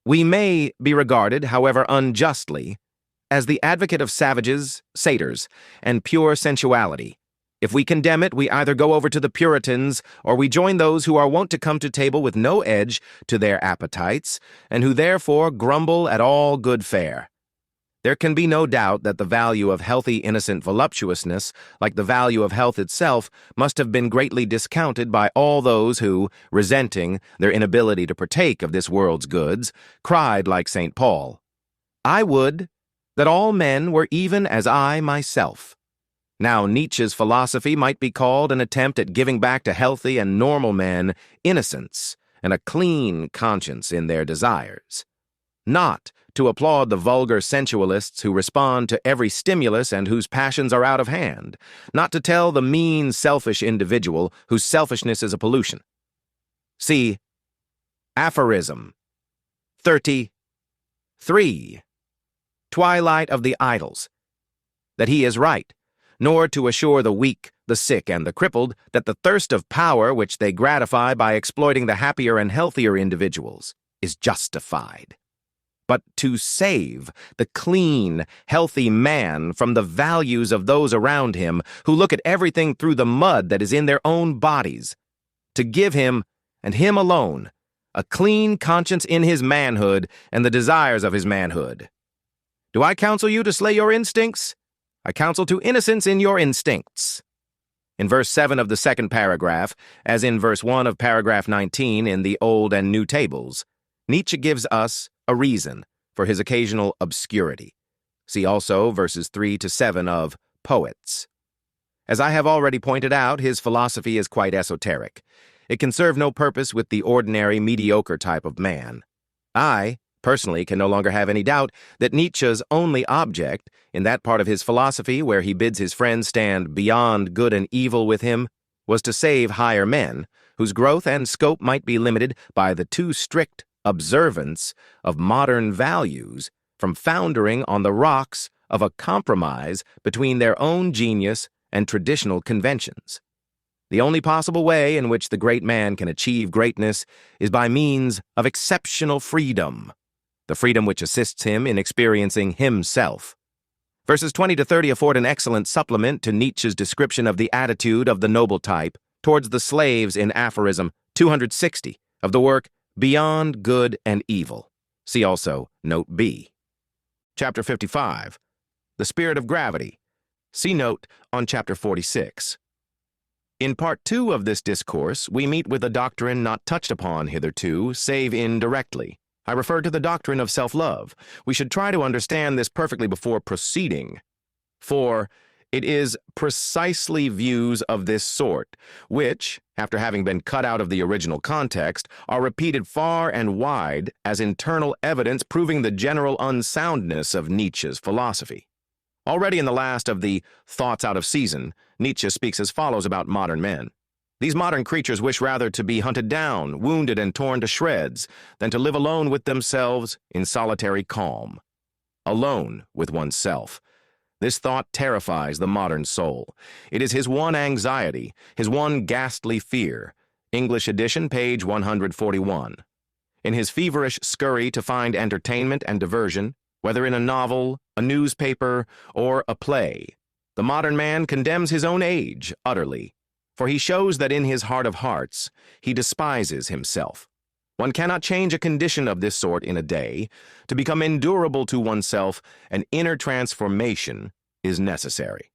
we may be regarded, however unjustly, as the advocate of savages, satyrs, and pure sensuality. If we condemn it, we either go over to the Puritans, or we join those who are wont to come to table with no edge to their appetites, and who therefore grumble at all good fare. There can be no doubt that the value of healthy, innocent voluptuousness, like the value of health itself, must have been greatly discounted by all those who, resenting their inability to partake of this world's goods, cried like St. Paul, "I would that all men were even as I myself." Now, Nietzsche's philosophy might be called an attempt at giving back to healthy and normal men innocence and a clean conscience in their desires. Not to applaud the vulgar sensualists who respond to every stimulus and whose passions are out of hand. Not to tell the mean, selfish individual whose selfishness is a pollution. See Aphorism 33. Twilight of the Idols. That he is right, nor to assure the weak, the sick, and the crippled that the thirst of power which they gratify by exploiting the happier and healthier individuals is justified, but to save the clean, healthy man from the values of those around him who look at everything through the mud that is in their own bodies, to give him, and him alone, a clean conscience in his manhood and the desires of his manhood. Do I counsel you to slay your instincts? I counsel to innocence in your instincts. In verse 7 of the second paragraph, as in verse 1 of paragraph 19 in the Old and New Tables, Nietzsche gives us a reason for his occasional obscurity. See also verses 3 to 7 of Poets. As I have already pointed out, his philosophy is quite esoteric. It can serve no purpose with the ordinary, mediocre type of man. I, personally, can no longer have any doubt that Nietzsche's only object, in that part of his philosophy where he bids his friends stand beyond good and evil with him, was to save higher men, whose growth and scope might be limited by the too strict observance of modern values from foundering on the rocks of a compromise between their own genius and traditional conventions. The only possible way in which the great man can achieve greatness is by means of exceptional freedom, the freedom which assists him in experiencing himself. Verses 20 to 30 afford an excellent supplement to Nietzsche's description of the attitude of the noble type towards the slaves in Aphorism 260 of the work Beyond Good and Evil. See also Note B. Chapter 55. The Spirit of Gravity. See note on Chapter 46. In Part 2 of this discourse, we meet with a doctrine not touched upon hitherto, save indirectly. I refer to the doctrine of self-love. We should try to understand this perfectly before proceeding, for it is precisely views of this sort which, after having been cut out of the original context, are repeated far and wide as internal evidence proving the general unsoundness of Nietzsche's philosophy. Already in the last of the Thoughts Out of Season, Nietzsche speaks as follows about modern men. These modern creatures wish rather to be hunted down, wounded, and torn to shreds, than to live alone with themselves in solitary calm. Alone with oneself. This thought terrifies the modern soul. It is his one anxiety, his one ghastly fear. English edition, page 141. In his feverish scurry to find entertainment and diversion, whether in a novel, a newspaper, or a play, the modern man condemns his own age utterly, for he shows that in his heart of hearts he despises himself. One cannot change a condition of this sort in a day. To become endurable to oneself, an inner transformation is necessary.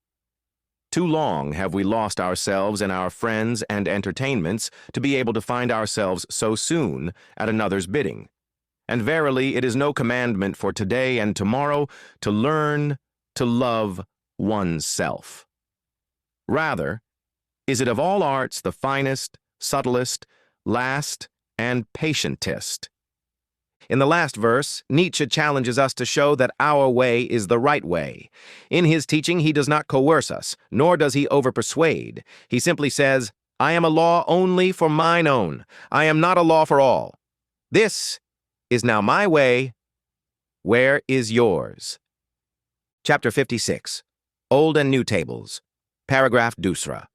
Too long have we lost ourselves in our friends and entertainments to be able to find ourselves so soon at another's bidding. And verily, it is no commandment for today and tomorrow to learn to love oneself. Rather, is it of all arts the finest, subtlest, last, and patientest. In the last verse, Nietzsche challenges us to show that our way is the right way. In his teaching, he does not coerce us, nor does he overpersuade. He simply says, I am a law only for mine own. I am not a law for all. This is now my way. Where is yours? Chapter 56. Old and New Tables. Paragraph Dusra.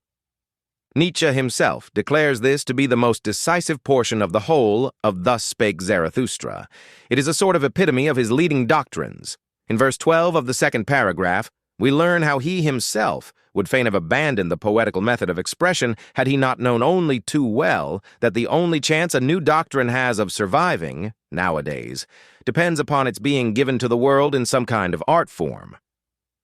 Nietzsche himself declares this to be the most decisive portion of the whole of Thus Spake Zarathustra. It is a sort of epitome of his leading doctrines. In verse 12 of the second paragraph, we learn how he himself would fain have abandoned the poetical method of expression had he not known only too well that the only chance a new doctrine has of surviving, nowadays, depends upon its being given to the world in some kind of art form.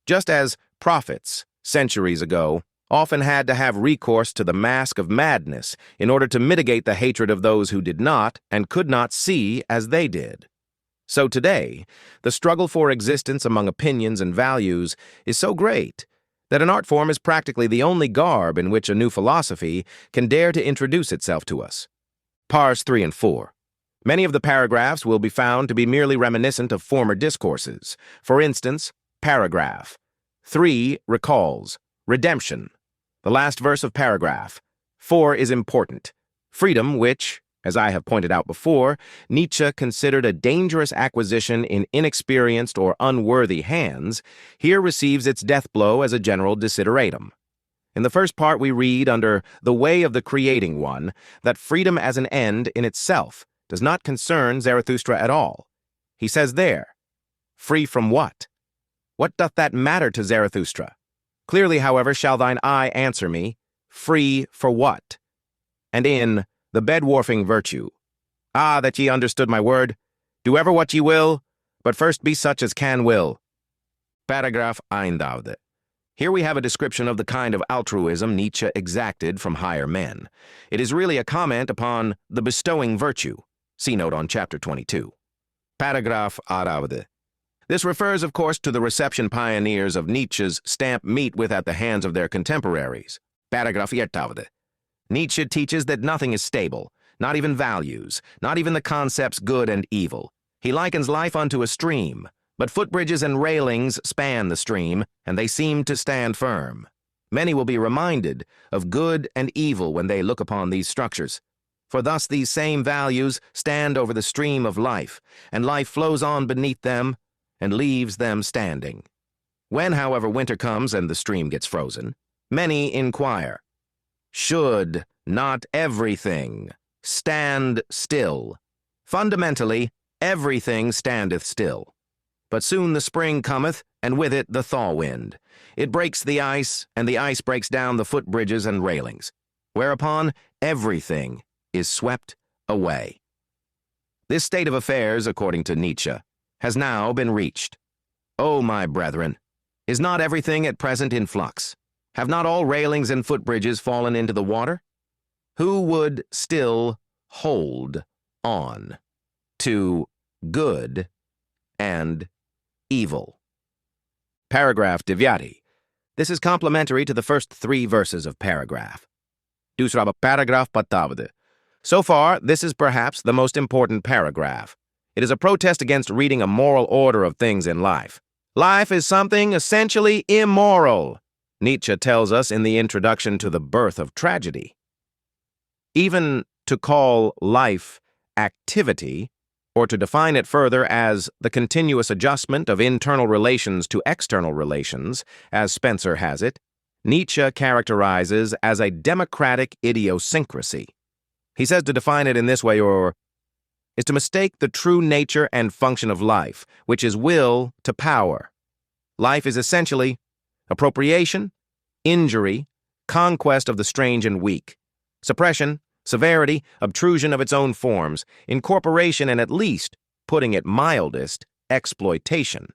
Just as prophets, centuries ago, often had to have recourse to the mask of madness in order to mitigate the hatred of those who did not and could not see as they did. So today, the struggle for existence among opinions and values is so great that an art form is practically the only garb in which a new philosophy can dare to introduce itself to us. Pars 3 and 4. Many of the paragraphs will be found to be merely reminiscent of former discourses. For instance, paragraph 3 recalls redemption. The last verse of paragraph 4 is important. Freedom which, As I have pointed out before, Nietzsche considered a dangerous acquisition in inexperienced or unworthy hands, here receives its death blow as a general desideratum. In the first part we read under the way of the creating one that freedom as an end in itself does not concern Zarathustra at all. He says there, free from what? What doth that matter to Zarathustra? Clearly, however, shall thine eye answer me, free for what? And in the bed-warfing virtue, ah, that ye understood my word, do ever what ye will, but first be such as can will. Paragraph 1. Here we have a description of the kind of altruism Nietzsche exacted from higher men. It is really a comment upon the bestowing virtue. See note on chapter 22. Paragraph 2. This refers, of course, to the reception pioneers of Nietzsche's stamp meet with at the hands of their contemporaries. Paragraph 3. Nietzsche teaches that nothing is stable, not even values, not even the concepts good and evil. He likens life unto a stream, but footbridges and railings span the stream, and they seem to stand firm. Many will be reminded of good and evil when they look upon these structures, for thus these same values stand over the stream of life, and life flows on beneath them and leaves them standing. When, however, winter comes and the stream gets frozen, many inquire, should not everything stand still? Fundamentally, everything standeth still. But soon the spring cometh, and with it the thaw-wind. It breaks the ice, and the ice breaks down the footbridges and railings, whereupon everything is swept away. This state of affairs, according to Nietzsche, has now been reached. O my brethren, is not everything at present in flux? Have not all railings and footbridges fallen into the water? Who would still hold on to good and evil? Paragraph 9. This is complementary to the first 3 verses of paragraph. Dusra paragraph 14. So far, this is perhaps the most important paragraph. It is a protest against reading a moral order of things in life. Life is something essentially immoral, Nietzsche tells us in the introduction to The Birth of Tragedy. Even to call life activity, or to define it further as the continuous adjustment of internal relations to external relations, as Spencer has it, Nietzsche characterizes as a democratic idiosyncrasy. He says to define it in this way is to mistake the true nature and function of life, which is will to power. Life is essentially appropriation, injury, conquest of the strange and weak, suppression, severity, obtrusion of its own forms, incorporation, and at least, putting it mildest, exploitation.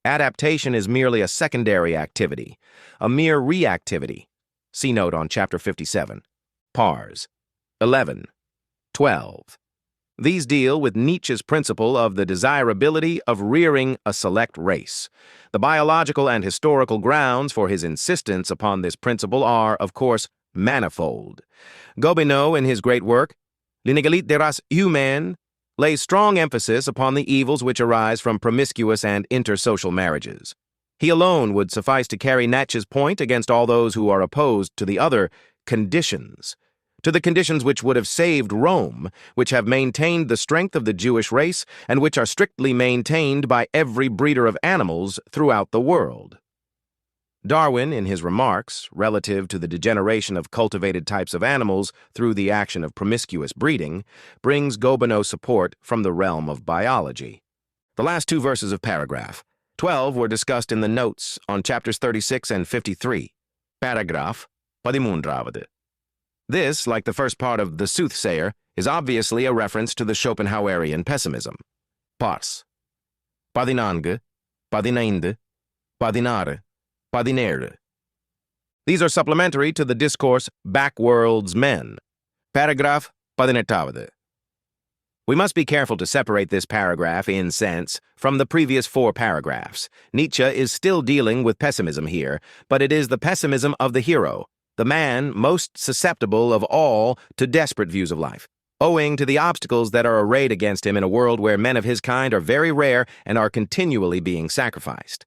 Adaptation is merely a secondary activity, a mere reactivity. See note on chapter 57. Pars 11, 12. These deal with Nietzsche's principle of the desirability of rearing a select race. The biological and historical grounds for his insistence upon this principle are, of course, manifold. Gobineau, in his great work, L'inégalité des races humaines, lays strong emphasis upon the evils which arise from promiscuous and intersocial marriages. He alone would suffice to carry Nietzsche's point against all those who are opposed to the other conditions, to the conditions which would have saved Rome, which have maintained the strength of the Jewish race, and which are strictly maintained by every breeder of animals throughout the world. Darwin, in his remarks relative to the degeneration of cultivated types of animals through the action of promiscuous breeding, brings Gobineau support from the realm of biology. The last 2 verses of paragraph 12 were discussed in the notes on chapters 36 and 53. Paragraph 13. This, like the first part of The Soothsayer, is obviously a reference to the Schopenhauerian pessimism. Pars 14, 15, 16, 17. These are supplementary to the discourse Backworld's Men. Paragraph 18. We must be careful to separate this paragraph, in sense, from the previous 4 paragraphs. Nietzsche is still dealing with pessimism here, but it is the pessimism of the hero, the man most susceptible of all to desperate views of life, owing to the obstacles that are arrayed against him in a world where men of his kind are very rare and are continually being sacrificed.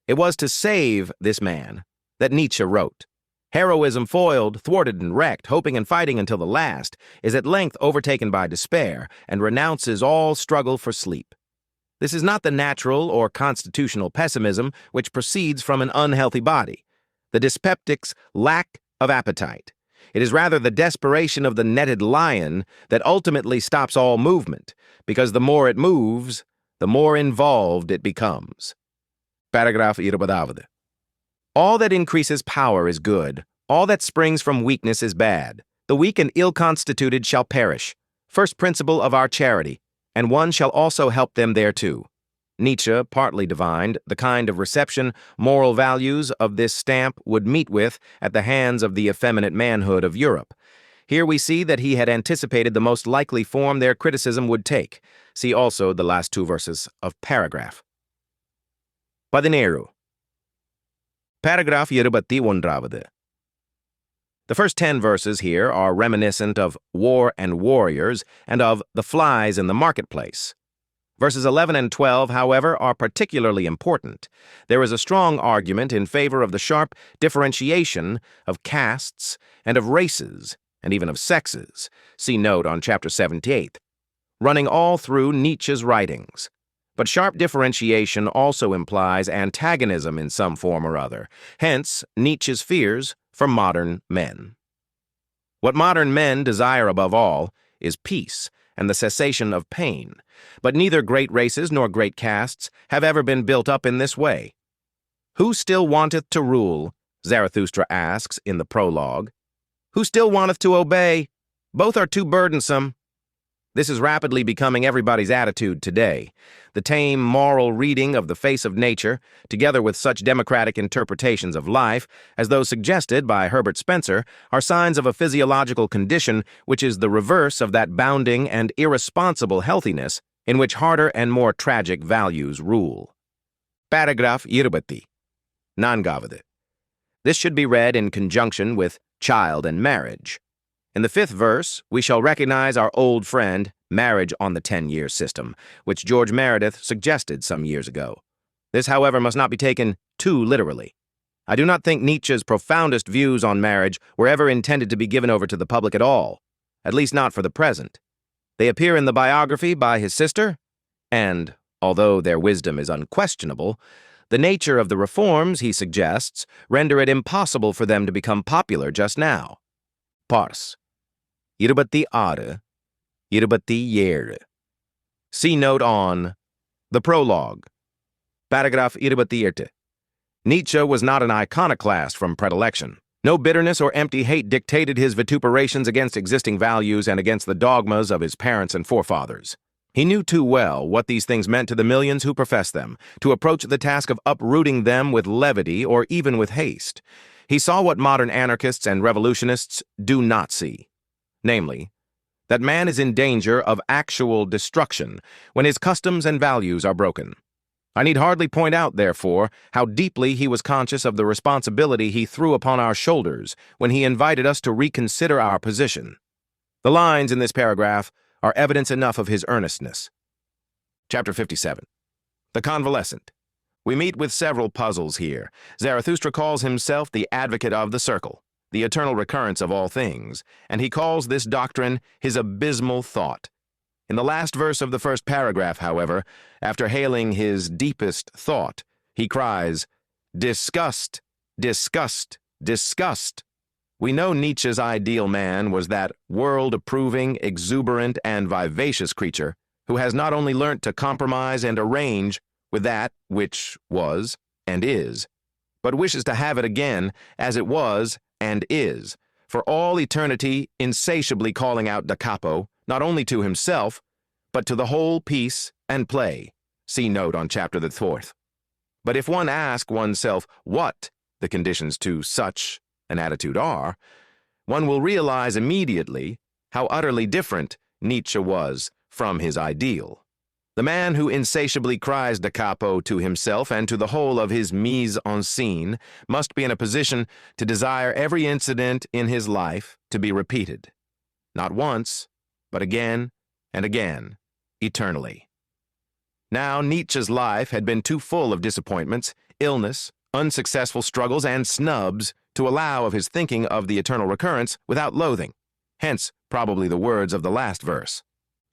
It was to save this man that Nietzsche wrote, Heroism foiled, thwarted, and wrecked, hoping and fighting until the last, is at length overtaken by despair and renounces all struggle for sleep. This is not the natural or constitutional pessimism which proceeds from an unhealthy body, the dyspeptic's lack of appetite. It is rather the desperation of the netted lion that ultimately stops all movement, because the more it moves, the more involved it becomes. Paragraph 20. All that increases power is good. All that springs from weakness is bad. The weak and ill-constituted shall perish. First principle of our charity, and one shall also help them thereto. Nietzsche partly divined the kind of reception moral values of this stamp would meet with at the hands of the effeminate manhood of Europe. Here we see that he had anticipated the most likely form their criticism would take. See also the last two verses of paragraph. 17. Paragraph 21. The first 10 verses here are reminiscent of War and Warriors and of The Flies in the Marketplace. Verses 11 and 12, however, are particularly important. There is a strong argument in favor of the sharp differentiation of castes and of races, and even of sexes. See note on chapter 78, running all through Nietzsche's writings. But sharp differentiation also implies antagonism in some form or other, hence Nietzsche's fears for modern men. What modern men desire above all is peace and the cessation of pain, but neither great races nor great castes have ever been built up in this way. Who still wanteth to rule? Zarathustra asks in the prologue. Who still wanteth to obey? Both are too burdensome. This is rapidly becoming everybody's attitude today. The tame moral reading of the face of nature, together with such democratic interpretations of life as those suggested by Herbert Spencer, are signs of a physiological condition which is the reverse of that bounding and irresponsible healthiness in which harder and more tragic values rule. Paragraph 20. 9. This should be read in conjunction with child and marriage. In the 5th verse, we shall recognize our old friend, marriage on the 10-year system, which George Meredith suggested some years ago. This, however, must not be taken too literally. I do not think Nietzsche's profoundest views on marriage were ever intended to be given over to the public at all, at least not for the present. They appear in the biography by his sister, and, although their wisdom is unquestionable, the nature of the reforms he suggests render it impossible for them to become popular just now. Pars. 26, 27. See note on the prologue. Paragraph 28. Nietzsche was not an iconoclast from predilection. No bitterness or empty hate dictated his vituperations against existing values and against the dogmas of his parents and forefathers. He knew too well what these things meant to the millions who professed them, to approach the task of uprooting them with levity or even with haste. He saw what modern anarchists and revolutionists do not see, namely, that man is in danger of actual destruction when his customs and values are broken. I need hardly point out, therefore, how deeply he was conscious of the responsibility he threw upon our shoulders when he invited us to reconsider our position. The lines in this paragraph are evidence enough of his earnestness. Chapter 57. The Convalescent. We meet with several puzzles here. Zarathustra calls himself the advocate of the circle, the eternal recurrence of all things, and he calls this doctrine his abysmal thought. In the last verse of the first paragraph, however, after hailing his deepest thought, he cries, "Disgust, disgust, disgust." We know Nietzsche's ideal man was that world-approving, exuberant, and vivacious creature who has not only learnt to compromise and arrange with that which was and is, but wishes to have it again as it was and is, for all eternity insatiably calling out da capo, not only to himself, but to the whole piece and play. See note on chapter the 4th. But if one ask oneself what the conditions to such an attitude are, one will realize immediately how utterly different Nietzsche was from his ideal. The man who insatiably cries da capo to himself and to the whole of his mise en scene must be in a position to desire every incident in his life to be repeated, not once, but again and again, eternally. Now, Nietzsche's life had been too full of disappointments, illness, unsuccessful struggles, and snubs to allow of his thinking of the eternal recurrence without loathing. Hence, probably the words of the last verse.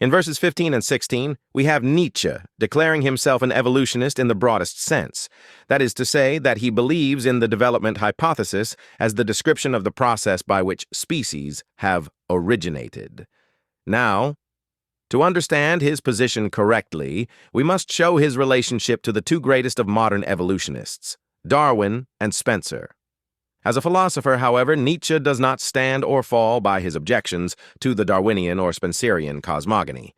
In verses 15 and 16, we have Nietzsche declaring himself an evolutionist in the broadest sense. That is to say that he believes in the development hypothesis as the description of the process by which species have originated. Now, to understand his position correctly, we must show his relationship to the two greatest of modern evolutionists, Darwin and Spencer. As a philosopher, however, Nietzsche does not stand or fall by his objections to the Darwinian or Spencerian cosmogony.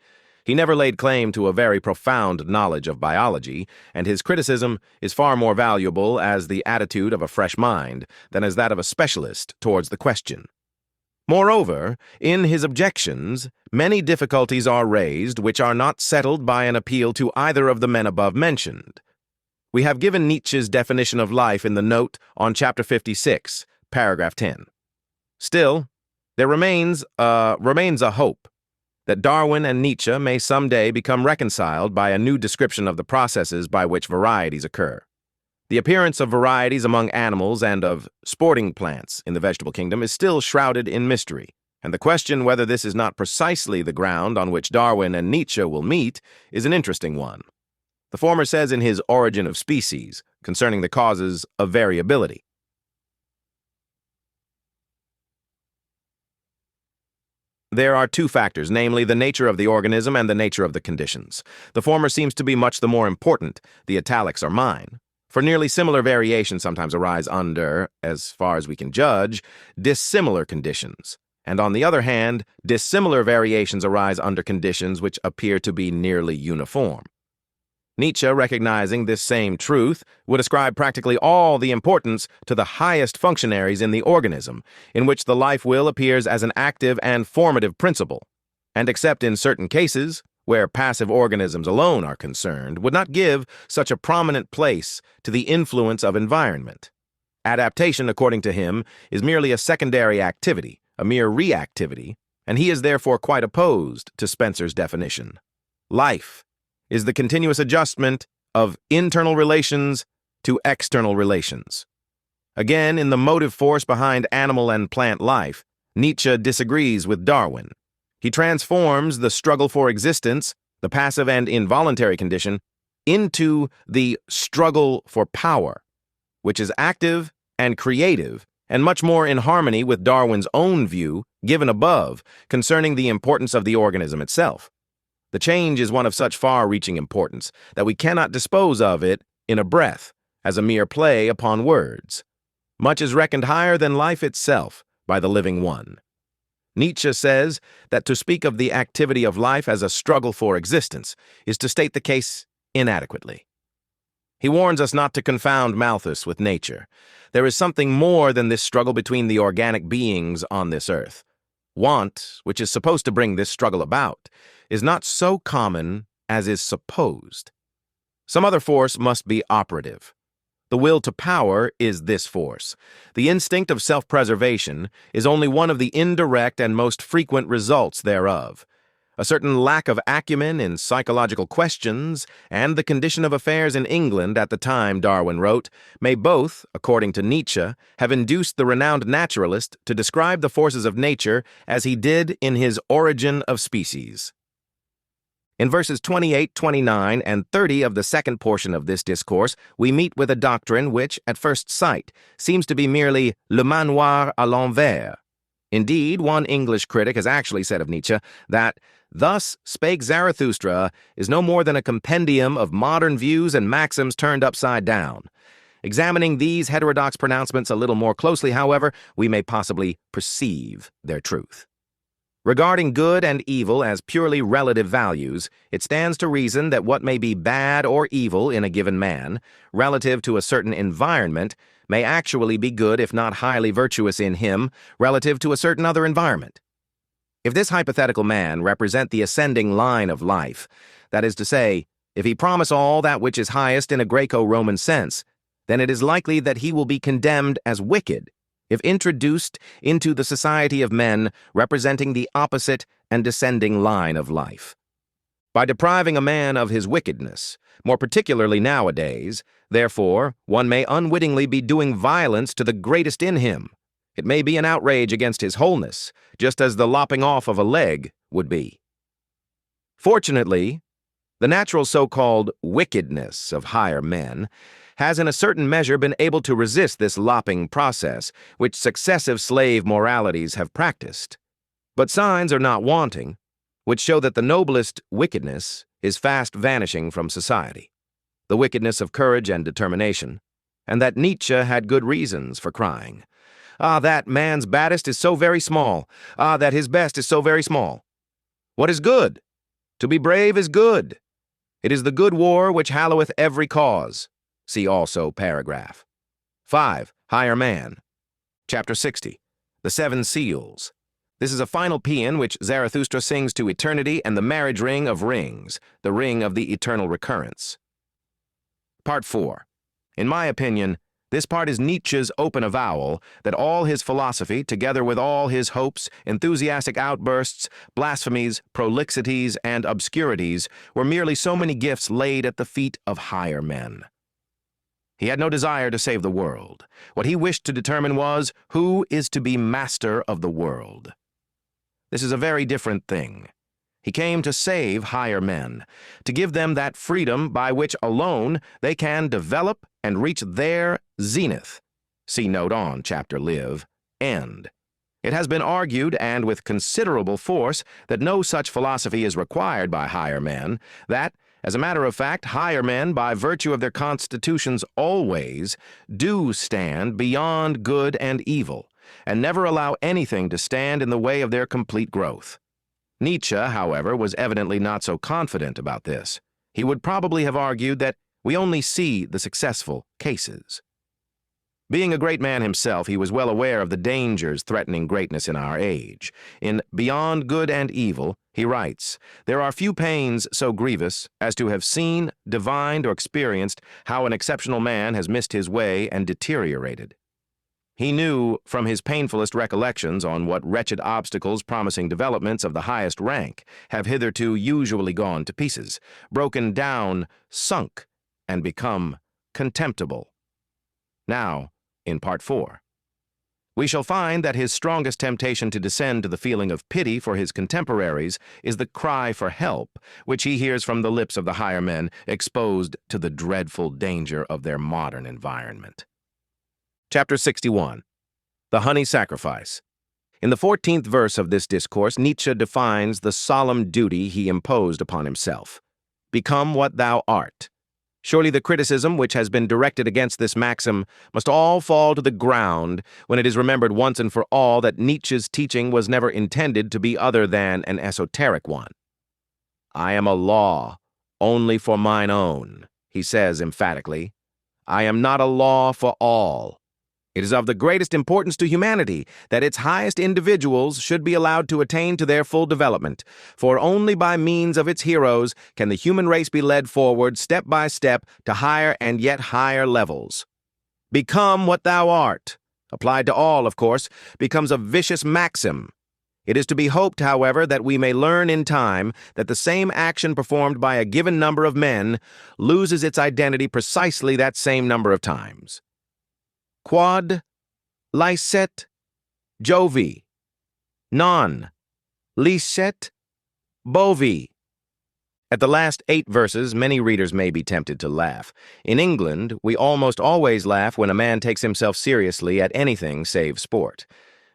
He never laid claim to a very profound knowledge of biology, and his criticism is far more valuable as the attitude of a fresh mind than as that of a specialist towards the question. Moreover, in his objections, many difficulties are raised which are not settled by an appeal to either of the men above mentioned. We have given Nietzsche's definition of life in the note on chapter 56, paragraph 10. Still, there remains a hope that Darwin and Nietzsche may someday become reconciled by a new description of the processes by which varieties occur. The appearance of varieties among animals and of sporting plants in the vegetable kingdom is still shrouded in mystery, and the question whether this is not precisely the ground on which Darwin and Nietzsche will meet is an interesting one. The former says in his Origin of Species, concerning the causes of variability, there are two factors, namely the nature of the organism and the nature of the conditions. The former seems to be much the more important. The italics are mine. For nearly similar variations sometimes arise under, as far as we can judge, dissimilar conditions. And on the other hand, dissimilar variations arise under conditions which appear to be nearly uniform. Nietzsche, recognizing this same truth, would ascribe practically all the importance to the highest functionaries in the organism, in which the life will appears as an active and formative principle, and except in certain cases, where passive organisms alone are concerned, would not give such a prominent place to the influence of environment. Adaptation, according to him, is merely a secondary activity, a mere reactivity, and he is therefore quite opposed to Spencer's definition. Life is the continuous adjustment of internal relations to external relations. Again, in the motive force behind animal and plant life, Nietzsche disagrees with Darwin. He transforms the struggle for existence, the passive and involuntary condition, into the struggle for power, which is active and creative, and much more in harmony with Darwin's own view, given above, concerning the importance of the organism itself. The change is one of such far-reaching importance that we cannot dispose of it in a breath, as a mere play upon words. Much is reckoned higher than life itself by the living one. Nietzsche says that to speak of the activity of life as a struggle for existence is to state the case inadequately. He warns us not to confound Malthus with nature. There is something more than this struggle between the organic beings on this earth. Want, which is supposed to bring this struggle about, is not so common as is supposed. Some other force must be operative. The will to power is this force. The instinct of self-preservation is only one of the indirect and most frequent results thereof. A certain lack of acumen in psychological questions and the condition of affairs in England at the time Darwin wrote may both, according to Nietzsche, have induced the renowned naturalist to describe the forces of nature as he did in his Origin of Species. In verses 28, 29, and 30 of the second portion of this discourse, we meet with a doctrine which, at first sight, seems to be merely le manoir à l'envers. Indeed, one English critic has actually said of Nietzsche that, "Thus spake Zarathustra is no more than a compendium of modern views and maxims turned upside down." Examining these heterodox pronouncements a little more closely, however, we may possibly perceive their truth. Regarding good and evil as purely relative values, it stands to reason that what may be bad or evil in a given man, relative to a certain environment, may actually be good if not highly virtuous in him, relative to a certain other environment. If this hypothetical man represent the ascending line of life, that is to say, if he promise all that which is highest in a Greco-Roman sense, then it is likely that he will be condemned as wicked, if introduced into the society of men representing the opposite and descending line of life. By depriving a man of his wickedness, more particularly nowadays, Therefore, one may unwittingly be doing violence to the greatest in him. It may be an outrage against his wholeness, just as the lopping off of a leg would be. Fortunately, the natural so-called wickedness of higher men has in a certain measure been able to resist this lopping process, which successive slave moralities have practiced. But signs are not wanting, which show that the noblest wickedness is fast vanishing from society, the wickedness of courage and determination, and that Nietzsche had good reasons for crying. Ah, that man's baddest is so very small. Ah, that his best is so very small. What is good? To be brave is good. It is the good war which halloweth every cause. See also paragraph. 5. Higher Man. Chapter 60. The Seven Seals. This is a final paean which Zarathustra sings to eternity and the marriage ring of rings, the ring of the eternal recurrence. Part 4. In my opinion, this part is Nietzsche's open avowal that all his philosophy, together with all his hopes, enthusiastic outbursts, blasphemies, prolixities, and obscurities, were merely so many gifts laid at the feet of higher men. He had no desire to save the world. What he wished to determine was, who is to be master of the world? This is a very different thing. He came to save higher men, to give them that freedom by which alone they can develop and reach their zenith. See note on chapter live, end. It has been argued, and with considerable force, that no such philosophy is required by higher men, that, as a matter of fact, higher men, by virtue of their constitutions always, do stand beyond good and evil, and never allow anything to stand in the way of their complete growth. Nietzsche, however, was evidently not so confident about this. He would probably have argued that we only see the successful cases. Being a great man himself, he was well aware of the dangers threatening greatness in our age. In Beyond Good and Evil, he writes, "There are few pains so grievous as to have seen, divined, or experienced how an exceptional man has missed his way and deteriorated." He knew from his painfulest recollections on what wretched obstacles promising developments of the highest rank have hitherto usually gone to pieces, broken down, sunk, and become contemptible. Now, in Part 4, we shall find that his strongest temptation to descend to the feeling of pity for his contemporaries is the cry for help, which he hears from the lips of the higher men exposed to the dreadful danger of their modern environment. Chapter 61. The Honey Sacrifice. In the 14th verse of this discourse, Nietzsche defines the solemn duty he imposed upon himself. Become what thou art. Surely the criticism which has been directed against this maxim must all fall to the ground when it is remembered once and for all that Nietzsche's teaching was never intended to be other than an esoteric one. I am a law, only for mine own, he says emphatically. I am not a law for all. It is of the greatest importance to humanity that its highest individuals should be allowed to attain to their full development, for only by means of its heroes can the human race be led forward step by step to higher and yet higher levels. Become what thou art, applied to all, of course, becomes a vicious maxim. It is to be hoped, however, that we may learn in time that the same action performed by a given number of men loses its identity precisely that same number of times. Quod licet Jovi, non licet bovi. At the last 8 verses, many readers may be tempted to laugh. In England, we almost always laugh when a man takes himself seriously at anything save sport.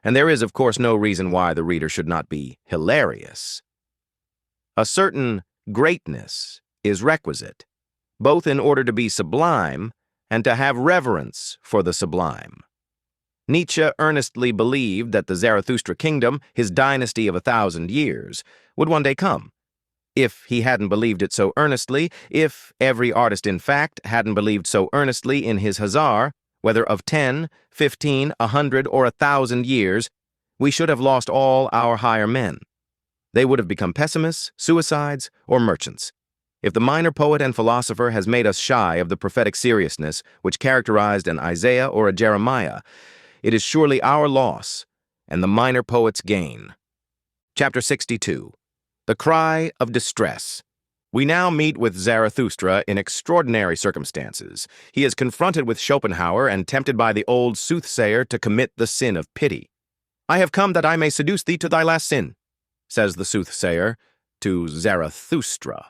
And there is, of course, no reason why the reader should not be hilarious. A certain greatness is requisite, both in order to be sublime and to have reverence for the sublime. Nietzsche earnestly believed that the Zarathustra kingdom, his dynasty of 1,000 years, would one day come. If he hadn't believed it so earnestly, if every artist in fact hadn't believed so earnestly in his Hazar, whether of 10, 15, 100, or 1,000 years, we should have lost all our higher men. They would have become pessimists, suicides, or merchants. If the minor poet and philosopher has made us shy of the prophetic seriousness which characterized an Isaiah or a Jeremiah, it is surely our loss and the minor poet's gain. Chapter 62. The Cry of Distress. We now meet with Zarathustra in extraordinary circumstances. He is confronted with Schopenhauer and tempted by the old soothsayer to commit the sin of pity. "I have come that I may seduce thee to thy last sin," says the soothsayer to Zarathustra.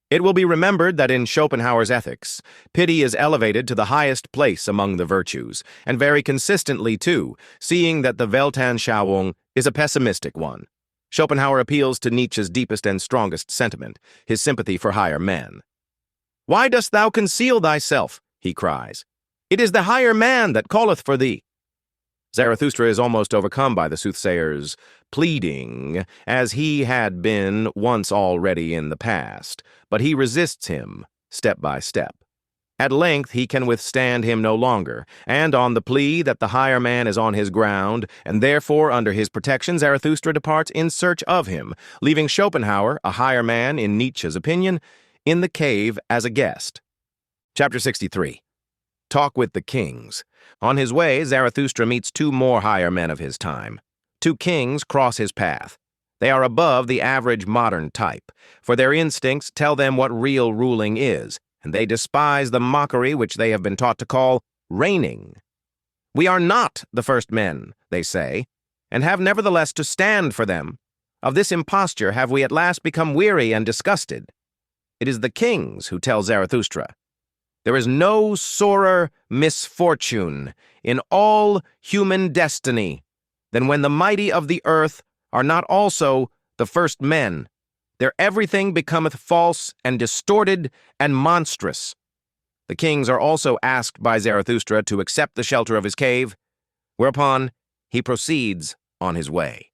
It will be remembered that in Schopenhauer's ethics, pity is elevated to the highest place among the virtues, and very consistently too, seeing that the Weltanschauung is a pessimistic one. Schopenhauer appeals to Nietzsche's deepest and strongest sentiment, his sympathy for higher men. "Why dost thou conceal thyself?" he cries. "It is the higher man that calleth for thee." Zarathustra is almost overcome by the soothsayer's pleading, as he had been once already in the past, but he resists him step by step. At length he can withstand him no longer, and on the plea that the higher man is on his ground, and therefore under his protection, Zarathustra departs in search of him, leaving Schopenhauer, a higher man in Nietzsche's opinion, in the cave as a guest. Chapter 63. Talk with the Kings. On his way, Zarathustra meets two more higher men of his time. Two kings cross his path. They are above the average modern type, for their instincts tell them what real ruling is, and they despise the mockery which they have been taught to call reigning. "We are not the first men," they say, "and have nevertheless to stand for them. Of this imposture have we at last become weary and disgusted." It is the kings who tell Zarathustra, "There is no sorer misfortune in all human destiny than when the mighty of the earth are not also the first men. Their everything becometh false and distorted and monstrous." The kings are also asked by Zarathustra to accept the shelter of his cave, whereupon he proceeds on his way.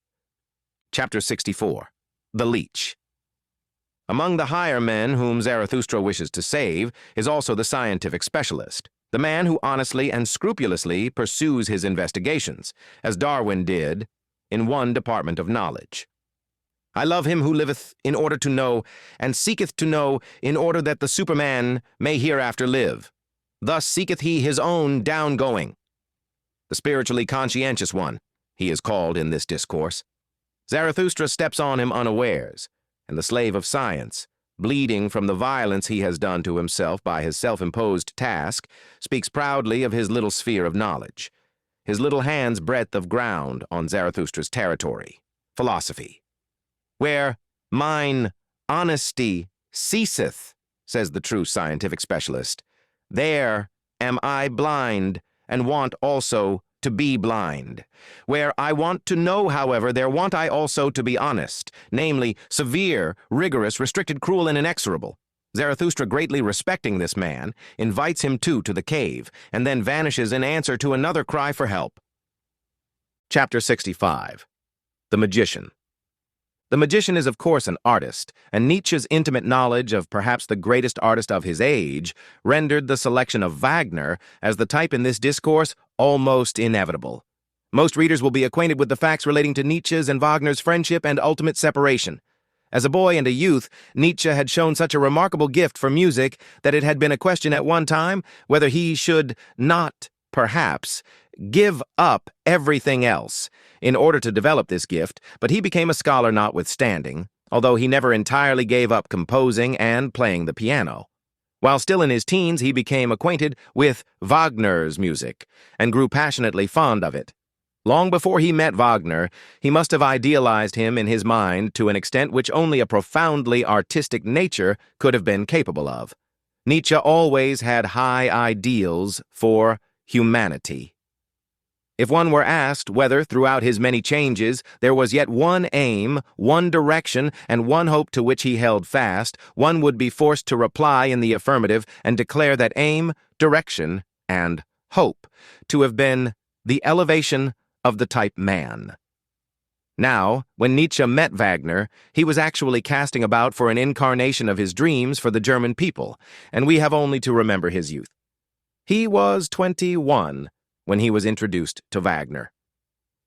Chapter 64. The Leech. Among the higher men whom Zarathustra wishes to save is also the scientific specialist, the man who honestly and scrupulously pursues his investigations, as Darwin did in one department of knowledge. "I love him who liveth in order to know, and seeketh to know in order that the Superman may hereafter live. Thus seeketh he his own down-going." The spiritually conscientious one, he is called in this discourse. Zarathustra steps on him unawares, and the slave of science, bleeding from the violence he has done to himself by his self-imposed task, speaks proudly of his little sphere of knowledge, his little hand's breadth of ground on Zarathustra's territory, philosophy. "Where mine honesty ceaseth," says the true scientific specialist, "there am I blind, and want also to be blind. Where I want to know, however, there want I also to be honest, namely, severe, rigorous, restricted, cruel, and inexorable." Zarathustra, greatly respecting this man, invites him to the cave, and then vanishes in answer to another cry for help. Chapter 65. The Magician. The magician is of course an artist, and Nietzsche's intimate knowledge of perhaps the greatest artist of his age rendered the selection of Wagner as the type in this discourse almost inevitable. Most readers will be acquainted with the facts relating to Nietzsche's and Wagner's friendship and ultimate separation. As a boy and a youth, Nietzsche had shown such a remarkable gift for music that it had been a question at one time whether he should not, perhaps, give up everything else in order to develop this gift, but he became a scholar notwithstanding, although he never entirely gave up composing and playing the piano. While still in his teens, he became acquainted with Wagner's music and grew passionately fond of it. Long before he met Wagner, he must have idealized him in his mind to an extent which only a profoundly artistic nature could have been capable of. Nietzsche always had high ideals for humanity. If one were asked whether, throughout his many changes, there was yet one aim, one direction, and one hope to which he held fast, one would be forced to reply in the affirmative and declare that aim, direction, and hope to have been the elevation of the type man. Now, when Nietzsche met Wagner, he was actually casting about for an incarnation of his dreams for the German people, and we have only to remember his youth. He was 21 when he was introduced to Wagner.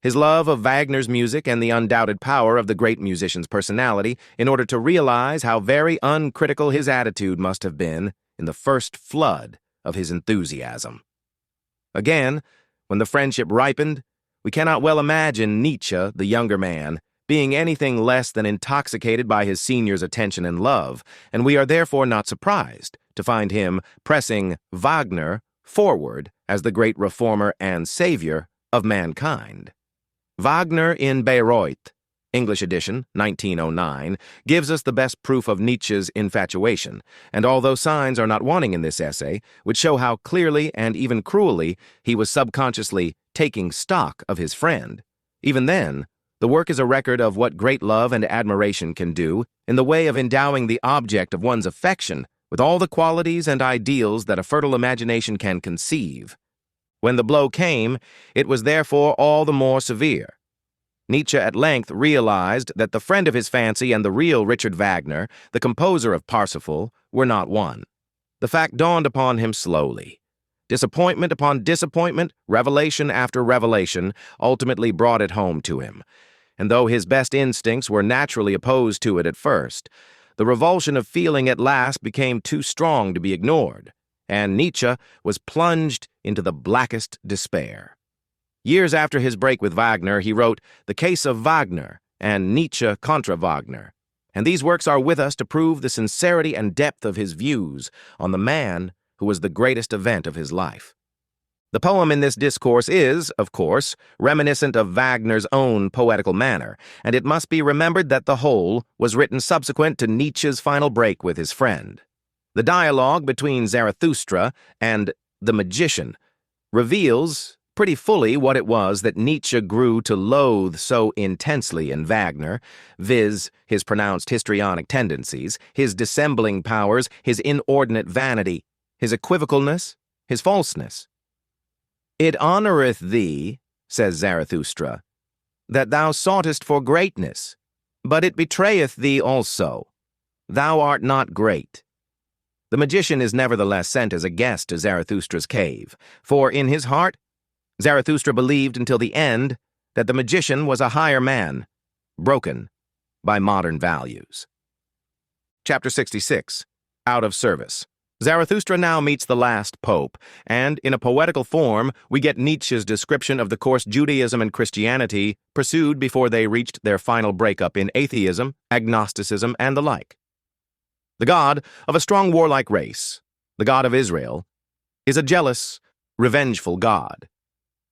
His love of Wagner's music and the undoubted power of the great musician's personality in order to realize how very uncritical his attitude must have been in the first flood of his enthusiasm. Again, when the friendship ripened, we cannot well imagine Nietzsche, the younger man, being anything less than intoxicated by his senior's attention and love, and we are therefore not surprised to find him pressing Wagner forward as the great reformer and savior of mankind. Wagner in Bayreuth, English edition, 1909, gives us the best proof of Nietzsche's infatuation, and although signs are not wanting in this essay, which show how clearly and even cruelly he was subconsciously taking stock of his friend, even then, the work is a record of what great love and admiration can do in the way of endowing the object of one's affection with all the qualities and ideals that a fertile imagination can conceive. When the blow came, it was therefore all the more severe. Nietzsche at length realized that the friend of his fancy and the real Richard Wagner, the composer of Parsifal, were not one. The fact dawned upon him slowly. Disappointment upon disappointment, revelation after revelation, ultimately brought it home to him. And though his best instincts were naturally opposed to it at first, the revulsion of feeling at last became too strong to be ignored, and Nietzsche was plunged into the blackest despair. Years after his break with Wagner, he wrote The Case of Wagner and Nietzsche contra Wagner, and these works are with us to prove the sincerity and depth of his views on the man who was the greatest event of his life. The poem in this discourse is, of course, reminiscent of Wagner's own poetical manner, and it must be remembered that the whole was written subsequent to Nietzsche's final break with his friend. The dialogue between Zarathustra and the magician reveals pretty fully what it was that Nietzsche grew to loathe so intensely in Wagner, viz., his pronounced histrionic tendencies, his dissembling powers, his inordinate vanity, his equivocalness, his falseness. It honoreth thee, says Zarathustra, that thou soughtest for greatness, but it betrayeth thee also. Thou art not great. The magician is nevertheless sent as a guest to Zarathustra's cave, for in his heart, Zarathustra believed until the end that the magician was a higher man, broken by modern values. Chapter 66. Out of Service. Zarathustra now meets the last pope, and in a poetical form, we get Nietzsche's description of the course Judaism and Christianity pursued before they reached their final breakup in atheism, agnosticism, and the like. The God of a strong warlike race, the God of Israel, is a jealous, revengeful God.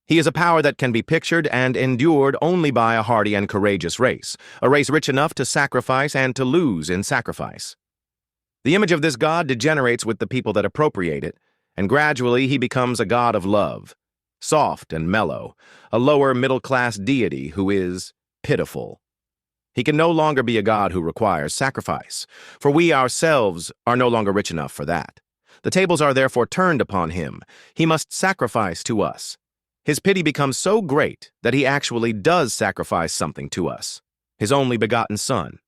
He is a power that can be pictured and endured only by a hardy and courageous race, a race rich enough to sacrifice and to lose in sacrifice. The image of this God degenerates with the people that appropriate it, and gradually he becomes a God of love, soft and mellow, a lower middle-class deity who is pitiful. He can no longer be a God who requires sacrifice, for we ourselves are no longer rich enough for that. The tables are therefore turned upon him. He must sacrifice to us. His pity becomes so great that he actually does sacrifice something to us, his only begotten Son.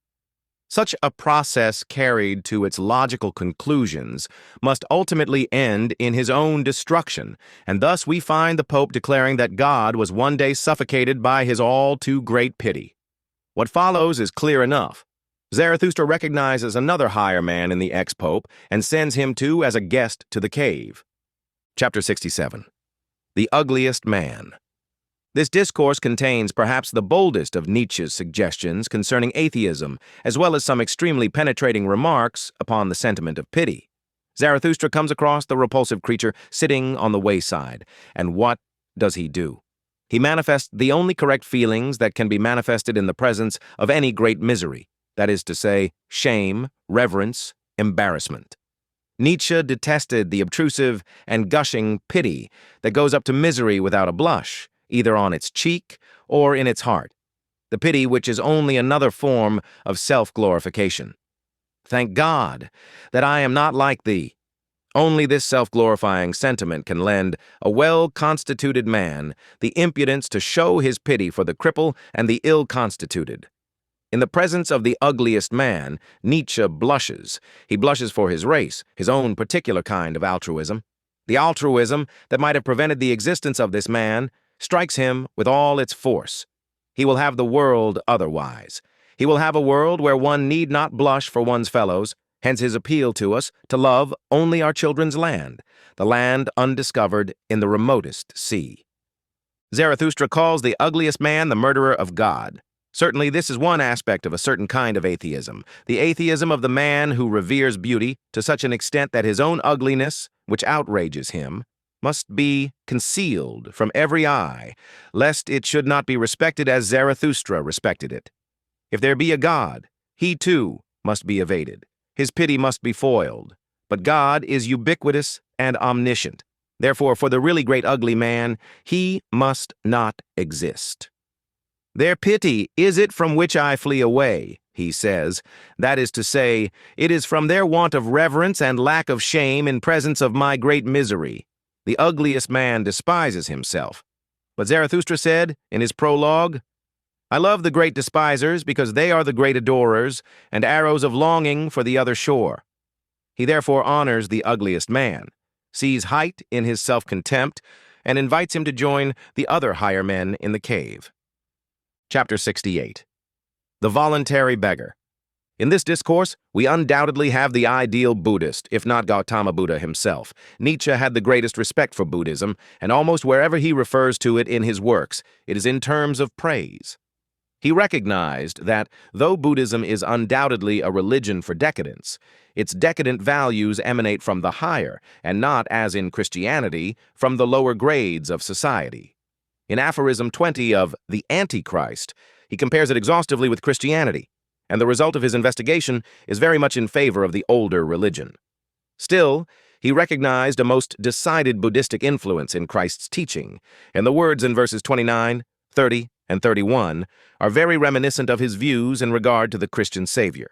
Such a process carried to its logical conclusions must ultimately end in his own destruction, and thus we find the Pope declaring that God was one day suffocated by his all too great pity. What follows is clear enough. Zarathustra recognizes another higher man in the ex-Pope and sends him too as a guest to the cave. Chapter 67. The Ugliest Man. This discourse contains perhaps the boldest of Nietzsche's suggestions concerning atheism, as well as some extremely penetrating remarks upon the sentiment of pity. Zarathustra comes across the repulsive creature sitting on the wayside, and what does he do? He manifests the only correct feelings that can be manifested in the presence of any great misery, that is to say, shame, reverence, embarrassment. Nietzsche detested the obtrusive and gushing pity that goes up to misery without a blush, either on its cheek or in its heart, the pity which is only another form of self-glorification. Thank God that I am not like thee. Only this self-glorifying sentiment can lend a well-constituted man the impudence to show his pity for the cripple and the ill-constituted. In the presence of the ugliest man, Nietzsche blushes. He blushes for his race, his own particular kind of altruism. The altruism that might have prevented the existence of this man strikes him with all its force. He will have the world otherwise. He will have a world where one need not blush for one's fellows, hence his appeal to us to love only our children's land, the land undiscovered in the remotest sea. Zarathustra calls the ugliest man the murderer of God. Certainly, this is one aspect of a certain kind of atheism, the atheism of the man who reveres beauty to such an extent that his own ugliness, which outrages him, must be concealed from every eye, lest it should not be respected as Zarathustra respected it. If there be a God, he too must be evaded. His pity must be foiled. But God is ubiquitous and omniscient. Therefore, for the really great ugly man, he must not exist. Their pity is it from which I flee away, he says. That is to say, it is from their want of reverence and lack of shame in presence of my great misery. The ugliest man despises himself. But Zarathustra said in his prologue, I love the great despisers because they are the great adorers and arrows of longing for the other shore. He therefore honors the ugliest man, sees height in his self-contempt, and invites him to join the other higher men in the cave. Chapter 68. The Voluntary Beggar. In this discourse, we undoubtedly have the ideal Buddhist, if not Gautama Buddha himself. Nietzsche had the greatest respect for Buddhism, and almost wherever he refers to it in his works, it is in terms of praise. He recognized that, though Buddhism is undoubtedly a religion for decadence, its decadent values emanate from the higher, and not, as in Christianity, from the lower grades of society. In aphorism 20 of The Antichrist, he compares it exhaustively with Christianity, and the result of his investigation is very much in favor of the older religion. Still, he recognized a most decided Buddhistic influence in Christ's teaching, and the words in verses 29, 30, and 31 are very reminiscent of his views in regard to the Christian Savior.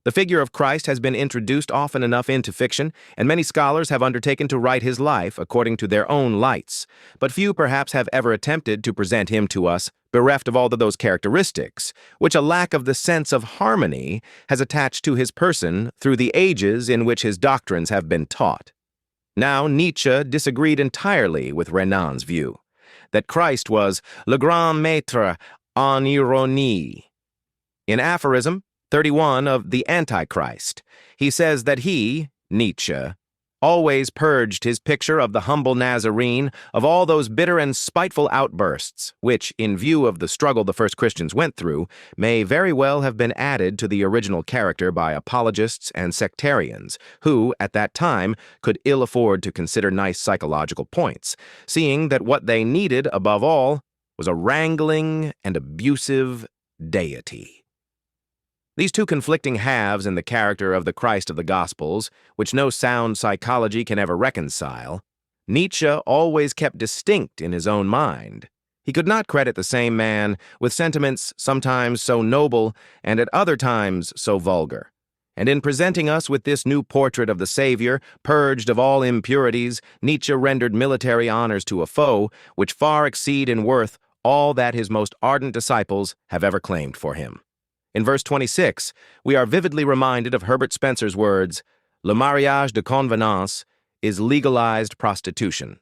The figure of Christ has been introduced often enough into fiction, and many scholars have undertaken to write his life according to their own lights, but few perhaps have ever attempted to present him to us bereft of all of those characteristics, which a lack of the sense of harmony has attached to his person through the ages in which his doctrines have been taught. Now, Nietzsche disagreed entirely with Renan's view, that Christ was le grand maître en ironie. In aphorism 31 of The Antichrist, he says that he, Nietzsche, always purged his picture of the humble Nazarene of all those bitter and spiteful outbursts, which, in view of the struggle the first Christians went through, may very well have been added to the original character by apologists and sectarians, who, at that time, could ill afford to consider nice psychological points, seeing that what they needed, above all, was a wrangling and abusive deity. These two conflicting halves in the character of the Christ of the Gospels, which no sound psychology can ever reconcile, Nietzsche always kept distinct in his own mind. He could not credit the same man with sentiments sometimes so noble and at other times so vulgar. And in presenting us with this new portrait of the Savior, purged of all impurities, Nietzsche rendered military honors to a foe which far exceed in worth all that his most ardent disciples have ever claimed for him. In verse 26, we are vividly reminded of Herbert Spencer's words, Le mariage de convenance is legalized prostitution.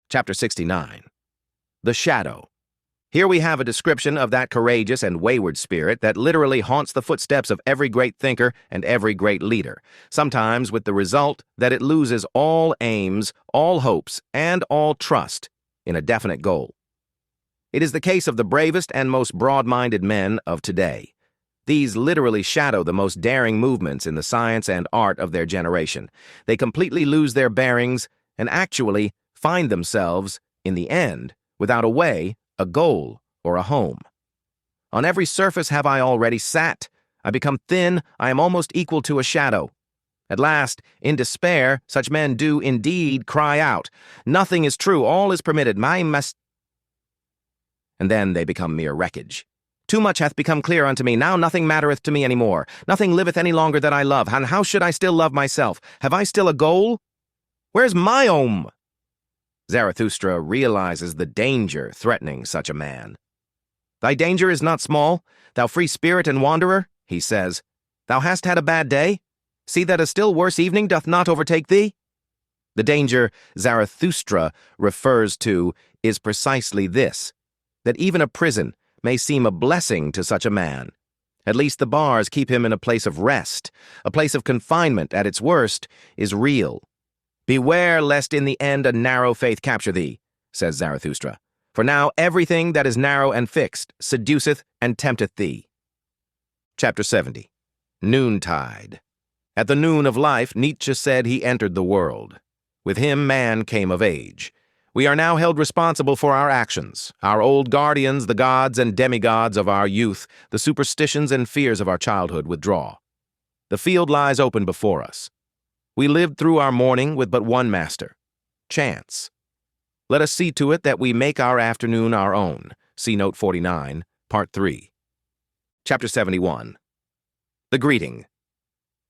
Chapter 69. The Shadow. Here we have a description of that courageous and wayward spirit that literally haunts the footsteps of every great thinker and every great leader, sometimes with the result that it loses all aims, all hopes, and all trust in a definite goal. It is the case of the bravest and most broad-minded men of today. These literally shadow the most daring movements in the science and art of their generation. They completely lose their bearings and actually find themselves, in the end, without a way, a goal, or a home. On every surface have I already sat. I become thin, I am almost equal to a shadow. At last, in despair, such men do indeed cry out, nothing is true, all is permitted, my must... And then they become mere wreckage. Too much hath become clear unto me, now nothing mattereth to me any more. Nothing liveth any longer that I love, and how should I still love myself? Have I still a goal? Where's my home? Zarathustra realizes the danger threatening such a man. Thy danger is not small, thou free spirit and wanderer, he says. Thou hast had a bad day? See that a still worse evening doth not overtake thee? The danger Zarathustra refers to is precisely this, that even a prison may seem a blessing to such a man. At least the bars keep him in a place of rest. A place of confinement, at its worst, is real. Beware lest in the end a narrow faith capture thee, says Zarathustra. For now everything that is narrow and fixed seduceth and tempteth thee. Chapter 70. Noontide. At the noon of life, Nietzsche said he entered the world. With him man came of age. We are now held responsible for our actions, our old guardians, the gods and demigods of our youth, the superstitions and fears of our childhood withdraw. The field lies open before us. We lived through our morning with but one master, chance. Let us see to it that we make our afternoon our own. See Note 49, Part 3. Chapter 71. The Greeting.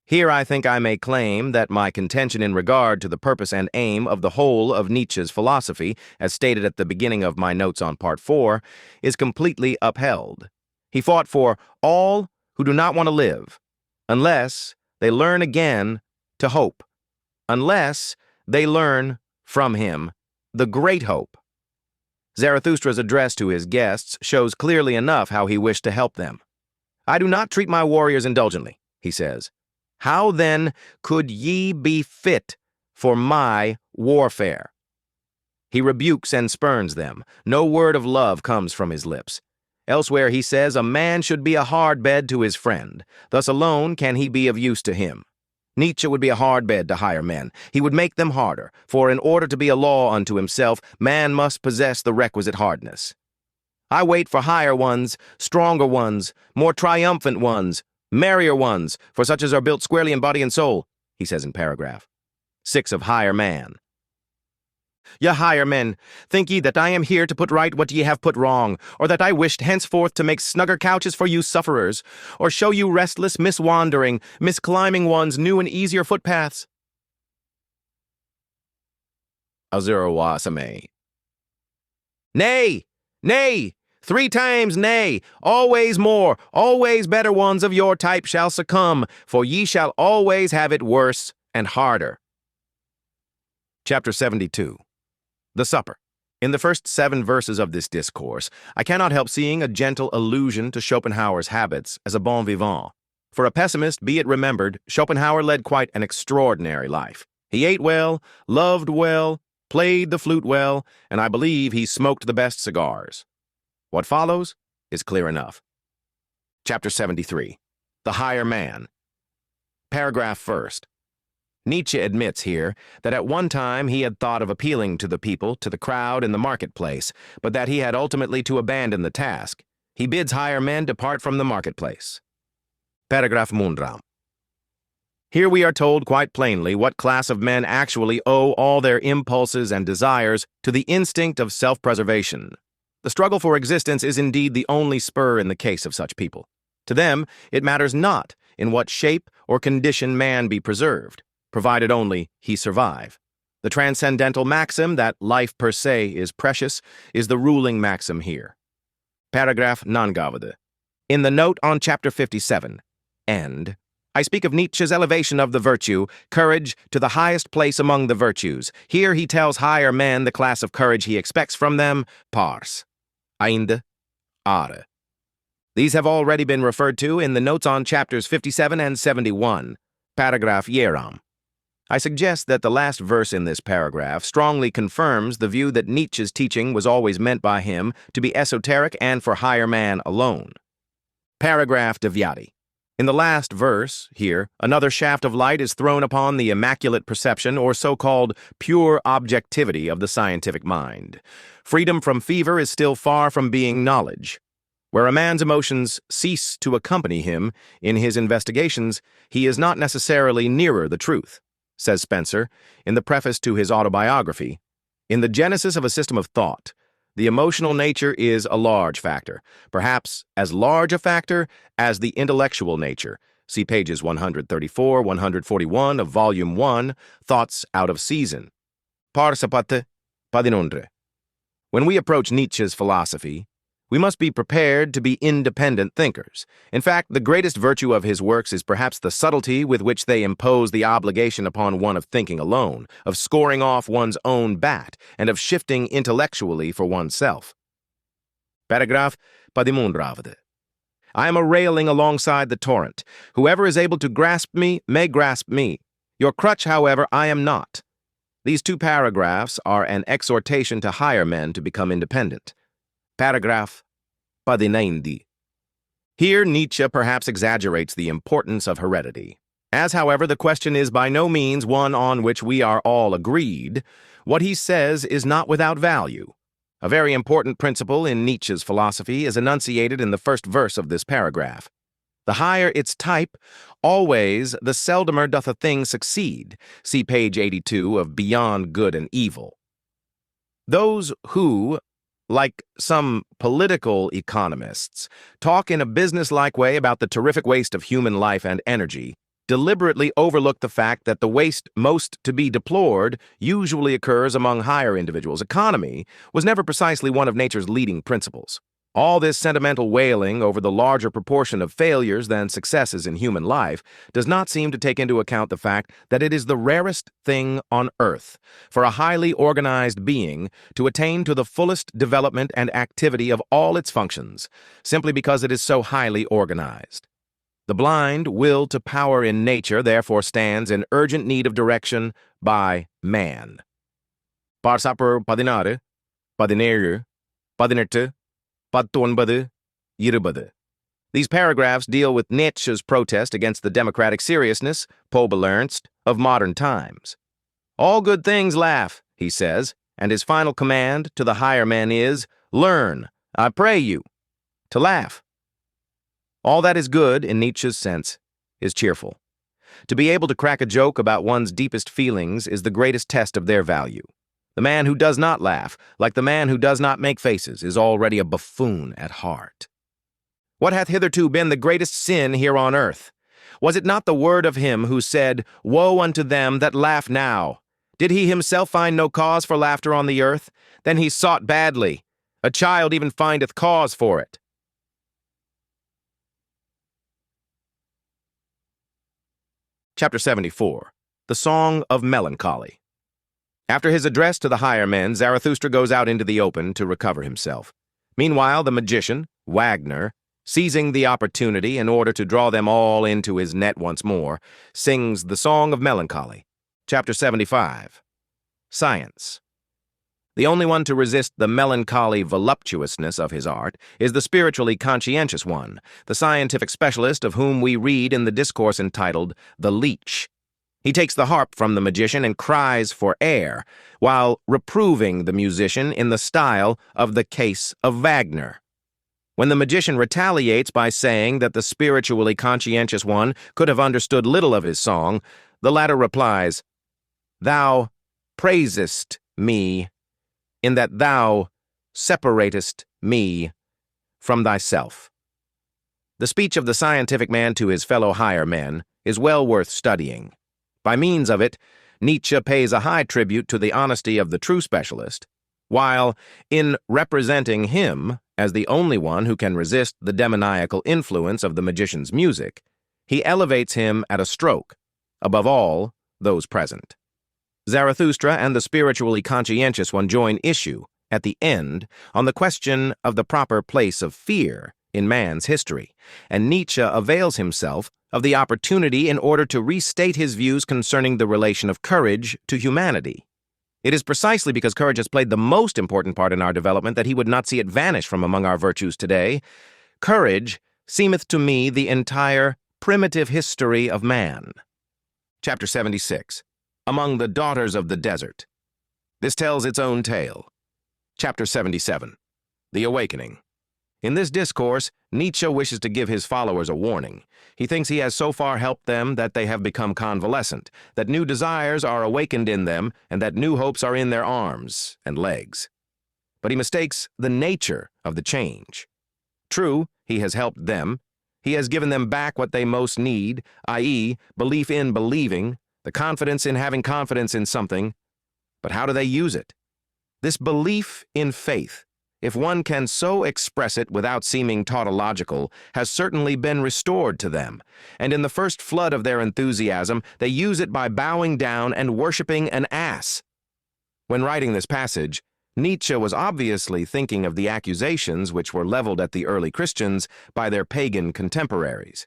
Here I think I may claim that my contention in regard to the purpose and aim of the whole of Nietzsche's philosophy, as stated at the beginning of my notes on Part 4, is completely upheld. He fought for all who do not want to live, unless they learn again to hope, unless they learn from him the great hope. Zarathustra's address to his guests shows clearly enough how he wished to help them. I do not treat my warriors indulgently, he says. How then could ye be fit for my warfare? He rebukes and spurns them. No word of love comes from his lips. Elsewhere he says a man should be a hard bed to his friend. Thus alone can he be of use to him. Nietzsche would be a hard bed to higher men. He would make them harder, for in order to be a law unto himself, man must possess the requisite hardness. I wait for higher ones, stronger ones, more triumphant ones, merrier ones, for such as are built squarely in body and soul, he says in paragraph 6 of Higher Man. Ye higher men, think ye that I am here to put right what ye have put wrong, or that I wished henceforth to make snugger couches for you sufferers, or show you restless, miswandering, misclimbing ones new and easier footpaths? Azura Wasame. Nay, nay! 3 times nay, always more, always better ones of your type shall succumb, for ye shall always have it worse and harder. Chapter 72. The Supper. In the first 7 verses of this discourse, I cannot help seeing a gentle allusion to Schopenhauer's habits as a bon vivant. For a pessimist, be it remembered, Schopenhauer led quite an extraordinary life. He ate well, loved well, played the flute well, and I believe he smoked the best cigars. What follows is clear enough. Chapter 73. The Higher Man. Paragraph 1st. Nietzsche admits here that at one time he had thought of appealing to the people, to the crowd in the marketplace, but that he had ultimately to abandon the task. He bids higher men depart from the marketplace. Paragraph Mundram. Here we are told quite plainly what class of men actually owe all their impulses and desires to the instinct of self-preservation. The struggle for existence is indeed the only spur in the case of such people. To them, it matters not in what shape or condition man be preserved, provided only he survive. The transcendental maxim that life per se is precious is the ruling maxim here. Paragraph Nangavade. In the note on chapter 57, end, I speak of Nietzsche's elevation of the virtue, courage, to the highest place among the virtues. Here he tells higher men the class of courage he expects from them, pars. Einde, are. These have already been referred to in the notes on chapters 57 and 71, paragraph Yeram. I suggest that the last verse in this paragraph strongly confirms the view that Nietzsche's teaching was always meant by him to be esoteric and for higher man alone. Paragraph Devyati. In the last verse, here, another shaft of light is thrown upon the immaculate perception or so-called pure objectivity of the scientific mind. Freedom from fever is still far from being knowledge. Where a man's emotions cease to accompany him in his investigations, he is not necessarily nearer the truth, says Spencer in the preface to his autobiography. In the genesis of a system of thought, the emotional nature is a large factor, perhaps as large a factor as the intellectual nature. See pages 134, 141 of Volume 1, Thoughts Out of Season. Parsapate padinondre. When we approach Nietzsche's philosophy, we must be prepared to be independent thinkers. In fact, the greatest virtue of his works is perhaps the subtlety with which they impose the obligation upon one of thinking alone, of scoring off one's own bat, and of shifting intellectually for oneself. Paragraph Padimundravade. I am a railing alongside the torrent. Whoever is able to grasp me may grasp me. Your crutch, however, I am not. These two paragraphs are an exhortation to higher men to become independent. Paragraph 19. Here Nietzsche perhaps exaggerates the importance of heredity. As, however, the question is by no means one on which we are all agreed, what he says is not without value. A very important principle in Nietzsche's philosophy is enunciated in the first verse of this paragraph. The higher its type, always the seldomer doth a thing succeed. See page 82 of Beyond Good and Evil. Those who, like some political economists, talk in a businesslike way about the terrific waste of human life and energy, deliberately overlook the fact that the waste most to be deplored usually occurs among higher individuals. Economy was never precisely one of nature's leading principles. All this sentimental wailing over the larger proportion of failures than successes in human life does not seem to take into account the fact that it is the rarest thing on earth for a highly organized being to attain to the fullest development and activity of all its functions, simply because it is so highly organized. The blind will to power in nature therefore stands in urgent need of direction by man. Parsapur 16, 17, 18, 19, 20. These paragraphs deal with Nietzsche's protest against the democratic seriousness, Pobelernst, of modern times. All good things laugh, he says, and his final command to the higher men is, learn, I pray you, to laugh. All that is good, in Nietzsche's sense, is cheerful. To be able to crack a joke about one's deepest feelings is the greatest test of their value. The man who does not laugh, like the man who does not make faces, is already a buffoon at heart. What hath hitherto been the greatest sin here on earth? Was it not the word of him who said, Woe unto them that laugh now? Did he himself find no cause for laughter on the earth? Then he sought badly. A child even findeth cause for it. Chapter 74. The Song of Melancholy. After his address to the higher men, Zarathustra goes out into the open to recover himself. Meanwhile, the magician, Wagner, seizing the opportunity in order to draw them all into his net once more, sings the Song of Melancholy. Chapter 75. Science. The only one to resist the melancholy voluptuousness of his art is the spiritually conscientious one, the scientific specialist of whom we read in the discourse entitled The Leech. He takes the harp from the magician and cries for air, while reproving the musician in the style of the case of Wagner. When the magician retaliates by saying that the spiritually conscientious one could have understood little of his song, the latter replies, Thou praisest me, in that thou separatest me from thyself. The speech of the scientific man to his fellow higher men is well worth studying. By means of it, Nietzsche pays a high tribute to the honesty of the true specialist, while, in representing him as the only one who can resist the demoniacal influence of the magician's music, he elevates him at a stroke, above all those present. Zarathustra and the spiritually conscientious one join issue, at the end, on the question of the proper place of fear in man's history, and Nietzsche avails himself of the opportunity in order to restate his views concerning the relation of courage to humanity. It is precisely because courage has played the most important part in our development that he would not see it vanish from among our virtues today. Courage seemeth to me the entire primitive history of man. Chapter 76. Among the Daughters of the Desert. This tells its own tale. Chapter 77. The Awakening. In this discourse, Nietzsche wishes to give his followers a warning. He thinks he has so far helped them that they have become convalescent, that new desires are awakened in them, and that new hopes are in their arms and legs. But he mistakes the nature of the change. True, he has helped them. He has given them back what they most need, i.e., belief in believing, the confidence in having confidence in something. But how do they use it? This belief in faith, if one can so express it without seeming tautological, has certainly been restored to them, and in the first flood of their enthusiasm, they use it by bowing down and worshipping an ass. When writing this passage, Nietzsche was obviously thinking of the accusations which were leveled at the early Christians by their pagan contemporaries.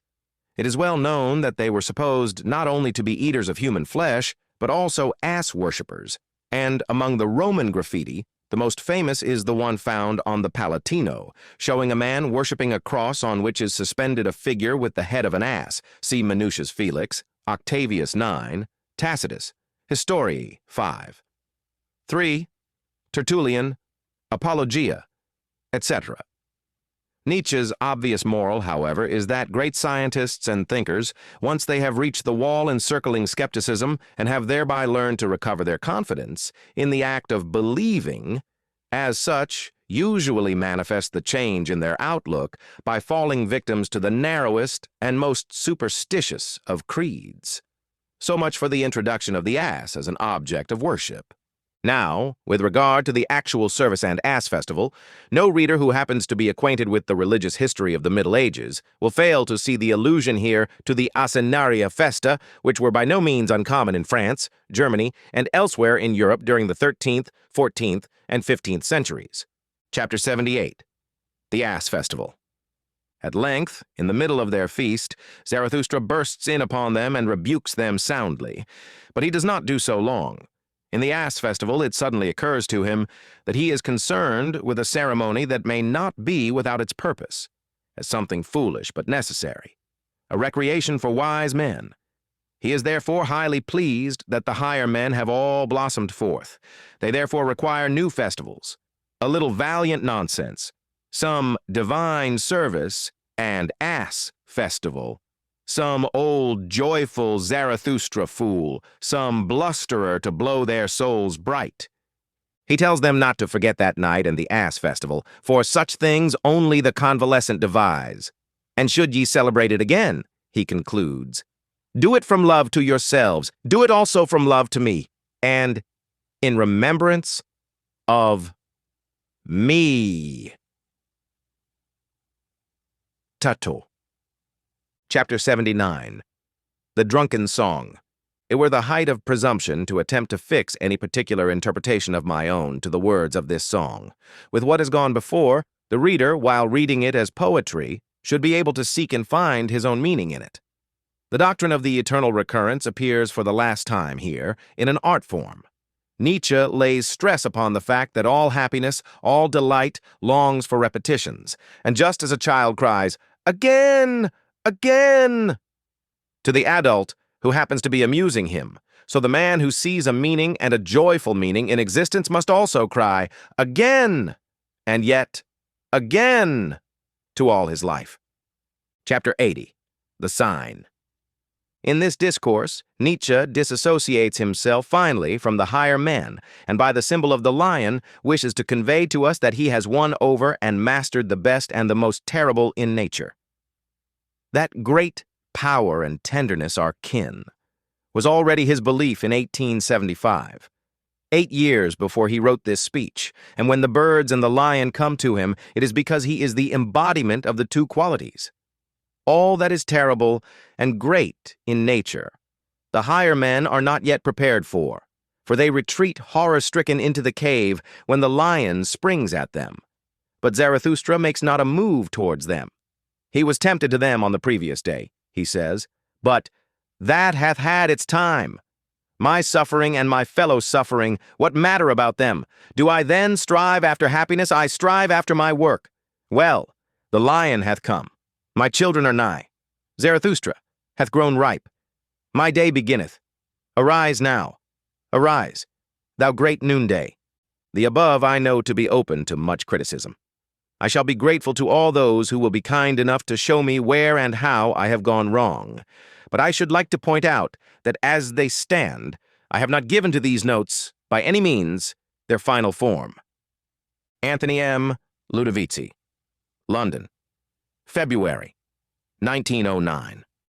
It is well known that they were supposed not only to be eaters of human flesh, but also ass worshippers, and among the Roman graffiti, the most famous is the one found on the Palatino, showing a man worshipping a cross on which is suspended a figure with the head of an ass. See Minucius Felix, Octavius 9, Tacitus, Historiae 5. 3. Tertullian, Apologia, etc. Nietzsche's obvious moral, however, is that great scientists and thinkers, once they have reached the wall encircling skepticism and have thereby learned to recover their confidence in the act of believing, as such, usually manifest the change in their outlook by falling victims to the narrowest and most superstitious of creeds. So much for the introduction of the ass as an object of worship. Now, with regard to the actual service and ass festival, no reader who happens to be acquainted with the religious history of the Middle Ages will fail to see the allusion here to the Asinaria Festa, which were by no means uncommon in France, Germany, and elsewhere in Europe during the 13th, 14th, and 15th centuries. Chapter 78. The Ass Festival. At length, in the middle of their feast, Zarathustra bursts in upon them and rebukes them soundly. But he does not do so long. In the Ass Festival, it suddenly occurs to him that he is concerned with a ceremony that may not be without its purpose, as something foolish but necessary, a recreation for wise men. He is therefore highly pleased that the higher men have all blossomed forth. They therefore require new festivals, a little valiant nonsense, some divine service and ass festival, some old joyful Zarathustra fool, some blusterer to blow their souls bright. He tells them not to forget that night and the ass festival, for such things only the convalescent devise. And should ye celebrate it again, he concludes, do it from love to yourselves, do it also from love to me, and in remembrance of me. Tato. Chapter 79. The Drunken Song. It were the height of presumption to attempt to fix any particular interpretation of my own to the words of this song. With what has gone before, the reader, while reading it as poetry, should be able to seek and find his own meaning in it. The doctrine of the eternal recurrence appears for the last time here in an art form. Nietzsche lays stress upon the fact that all happiness, all delight, longs for repetitions, and just as a child cries, "Again! Again!" to the adult who happens to be amusing him, so the man who sees a meaning and a joyful meaning in existence must also cry, "Again!" and yet, "Again!" to all his life. Chapter 80. The Sign. In this discourse, Nietzsche disassociates himself finally from the higher men, and by the symbol of the lion wishes to convey to us that he has won over and mastered the best and the most terrible in nature. That great power and tenderness are kin was already his belief in 1875. 8 years before he wrote this speech, and when the birds and the lion come to him, it is because he is the embodiment of the two qualities. All that is terrible and great in nature, the higher men are not yet prepared for they retreat horror-stricken into the cave when the lion springs at them. But Zarathustra makes not a move towards them. He was tempted to them on the previous day, he says, but that hath had its time. My suffering and my fellow's suffering, what matter about them? Do I then strive after happiness? I strive after my work. Well, the lion hath come. My children are nigh. Zarathustra hath grown ripe. My day beginneth. Arise now. Arise, thou great noonday. The above I know to be open to much criticism. I shall be grateful to all those who will be kind enough to show me where and how I have gone wrong. But I should like to point out that as they stand, I have not given to these notes, by any means, their final form. Anthony M. Ludovici, London, February, 1909.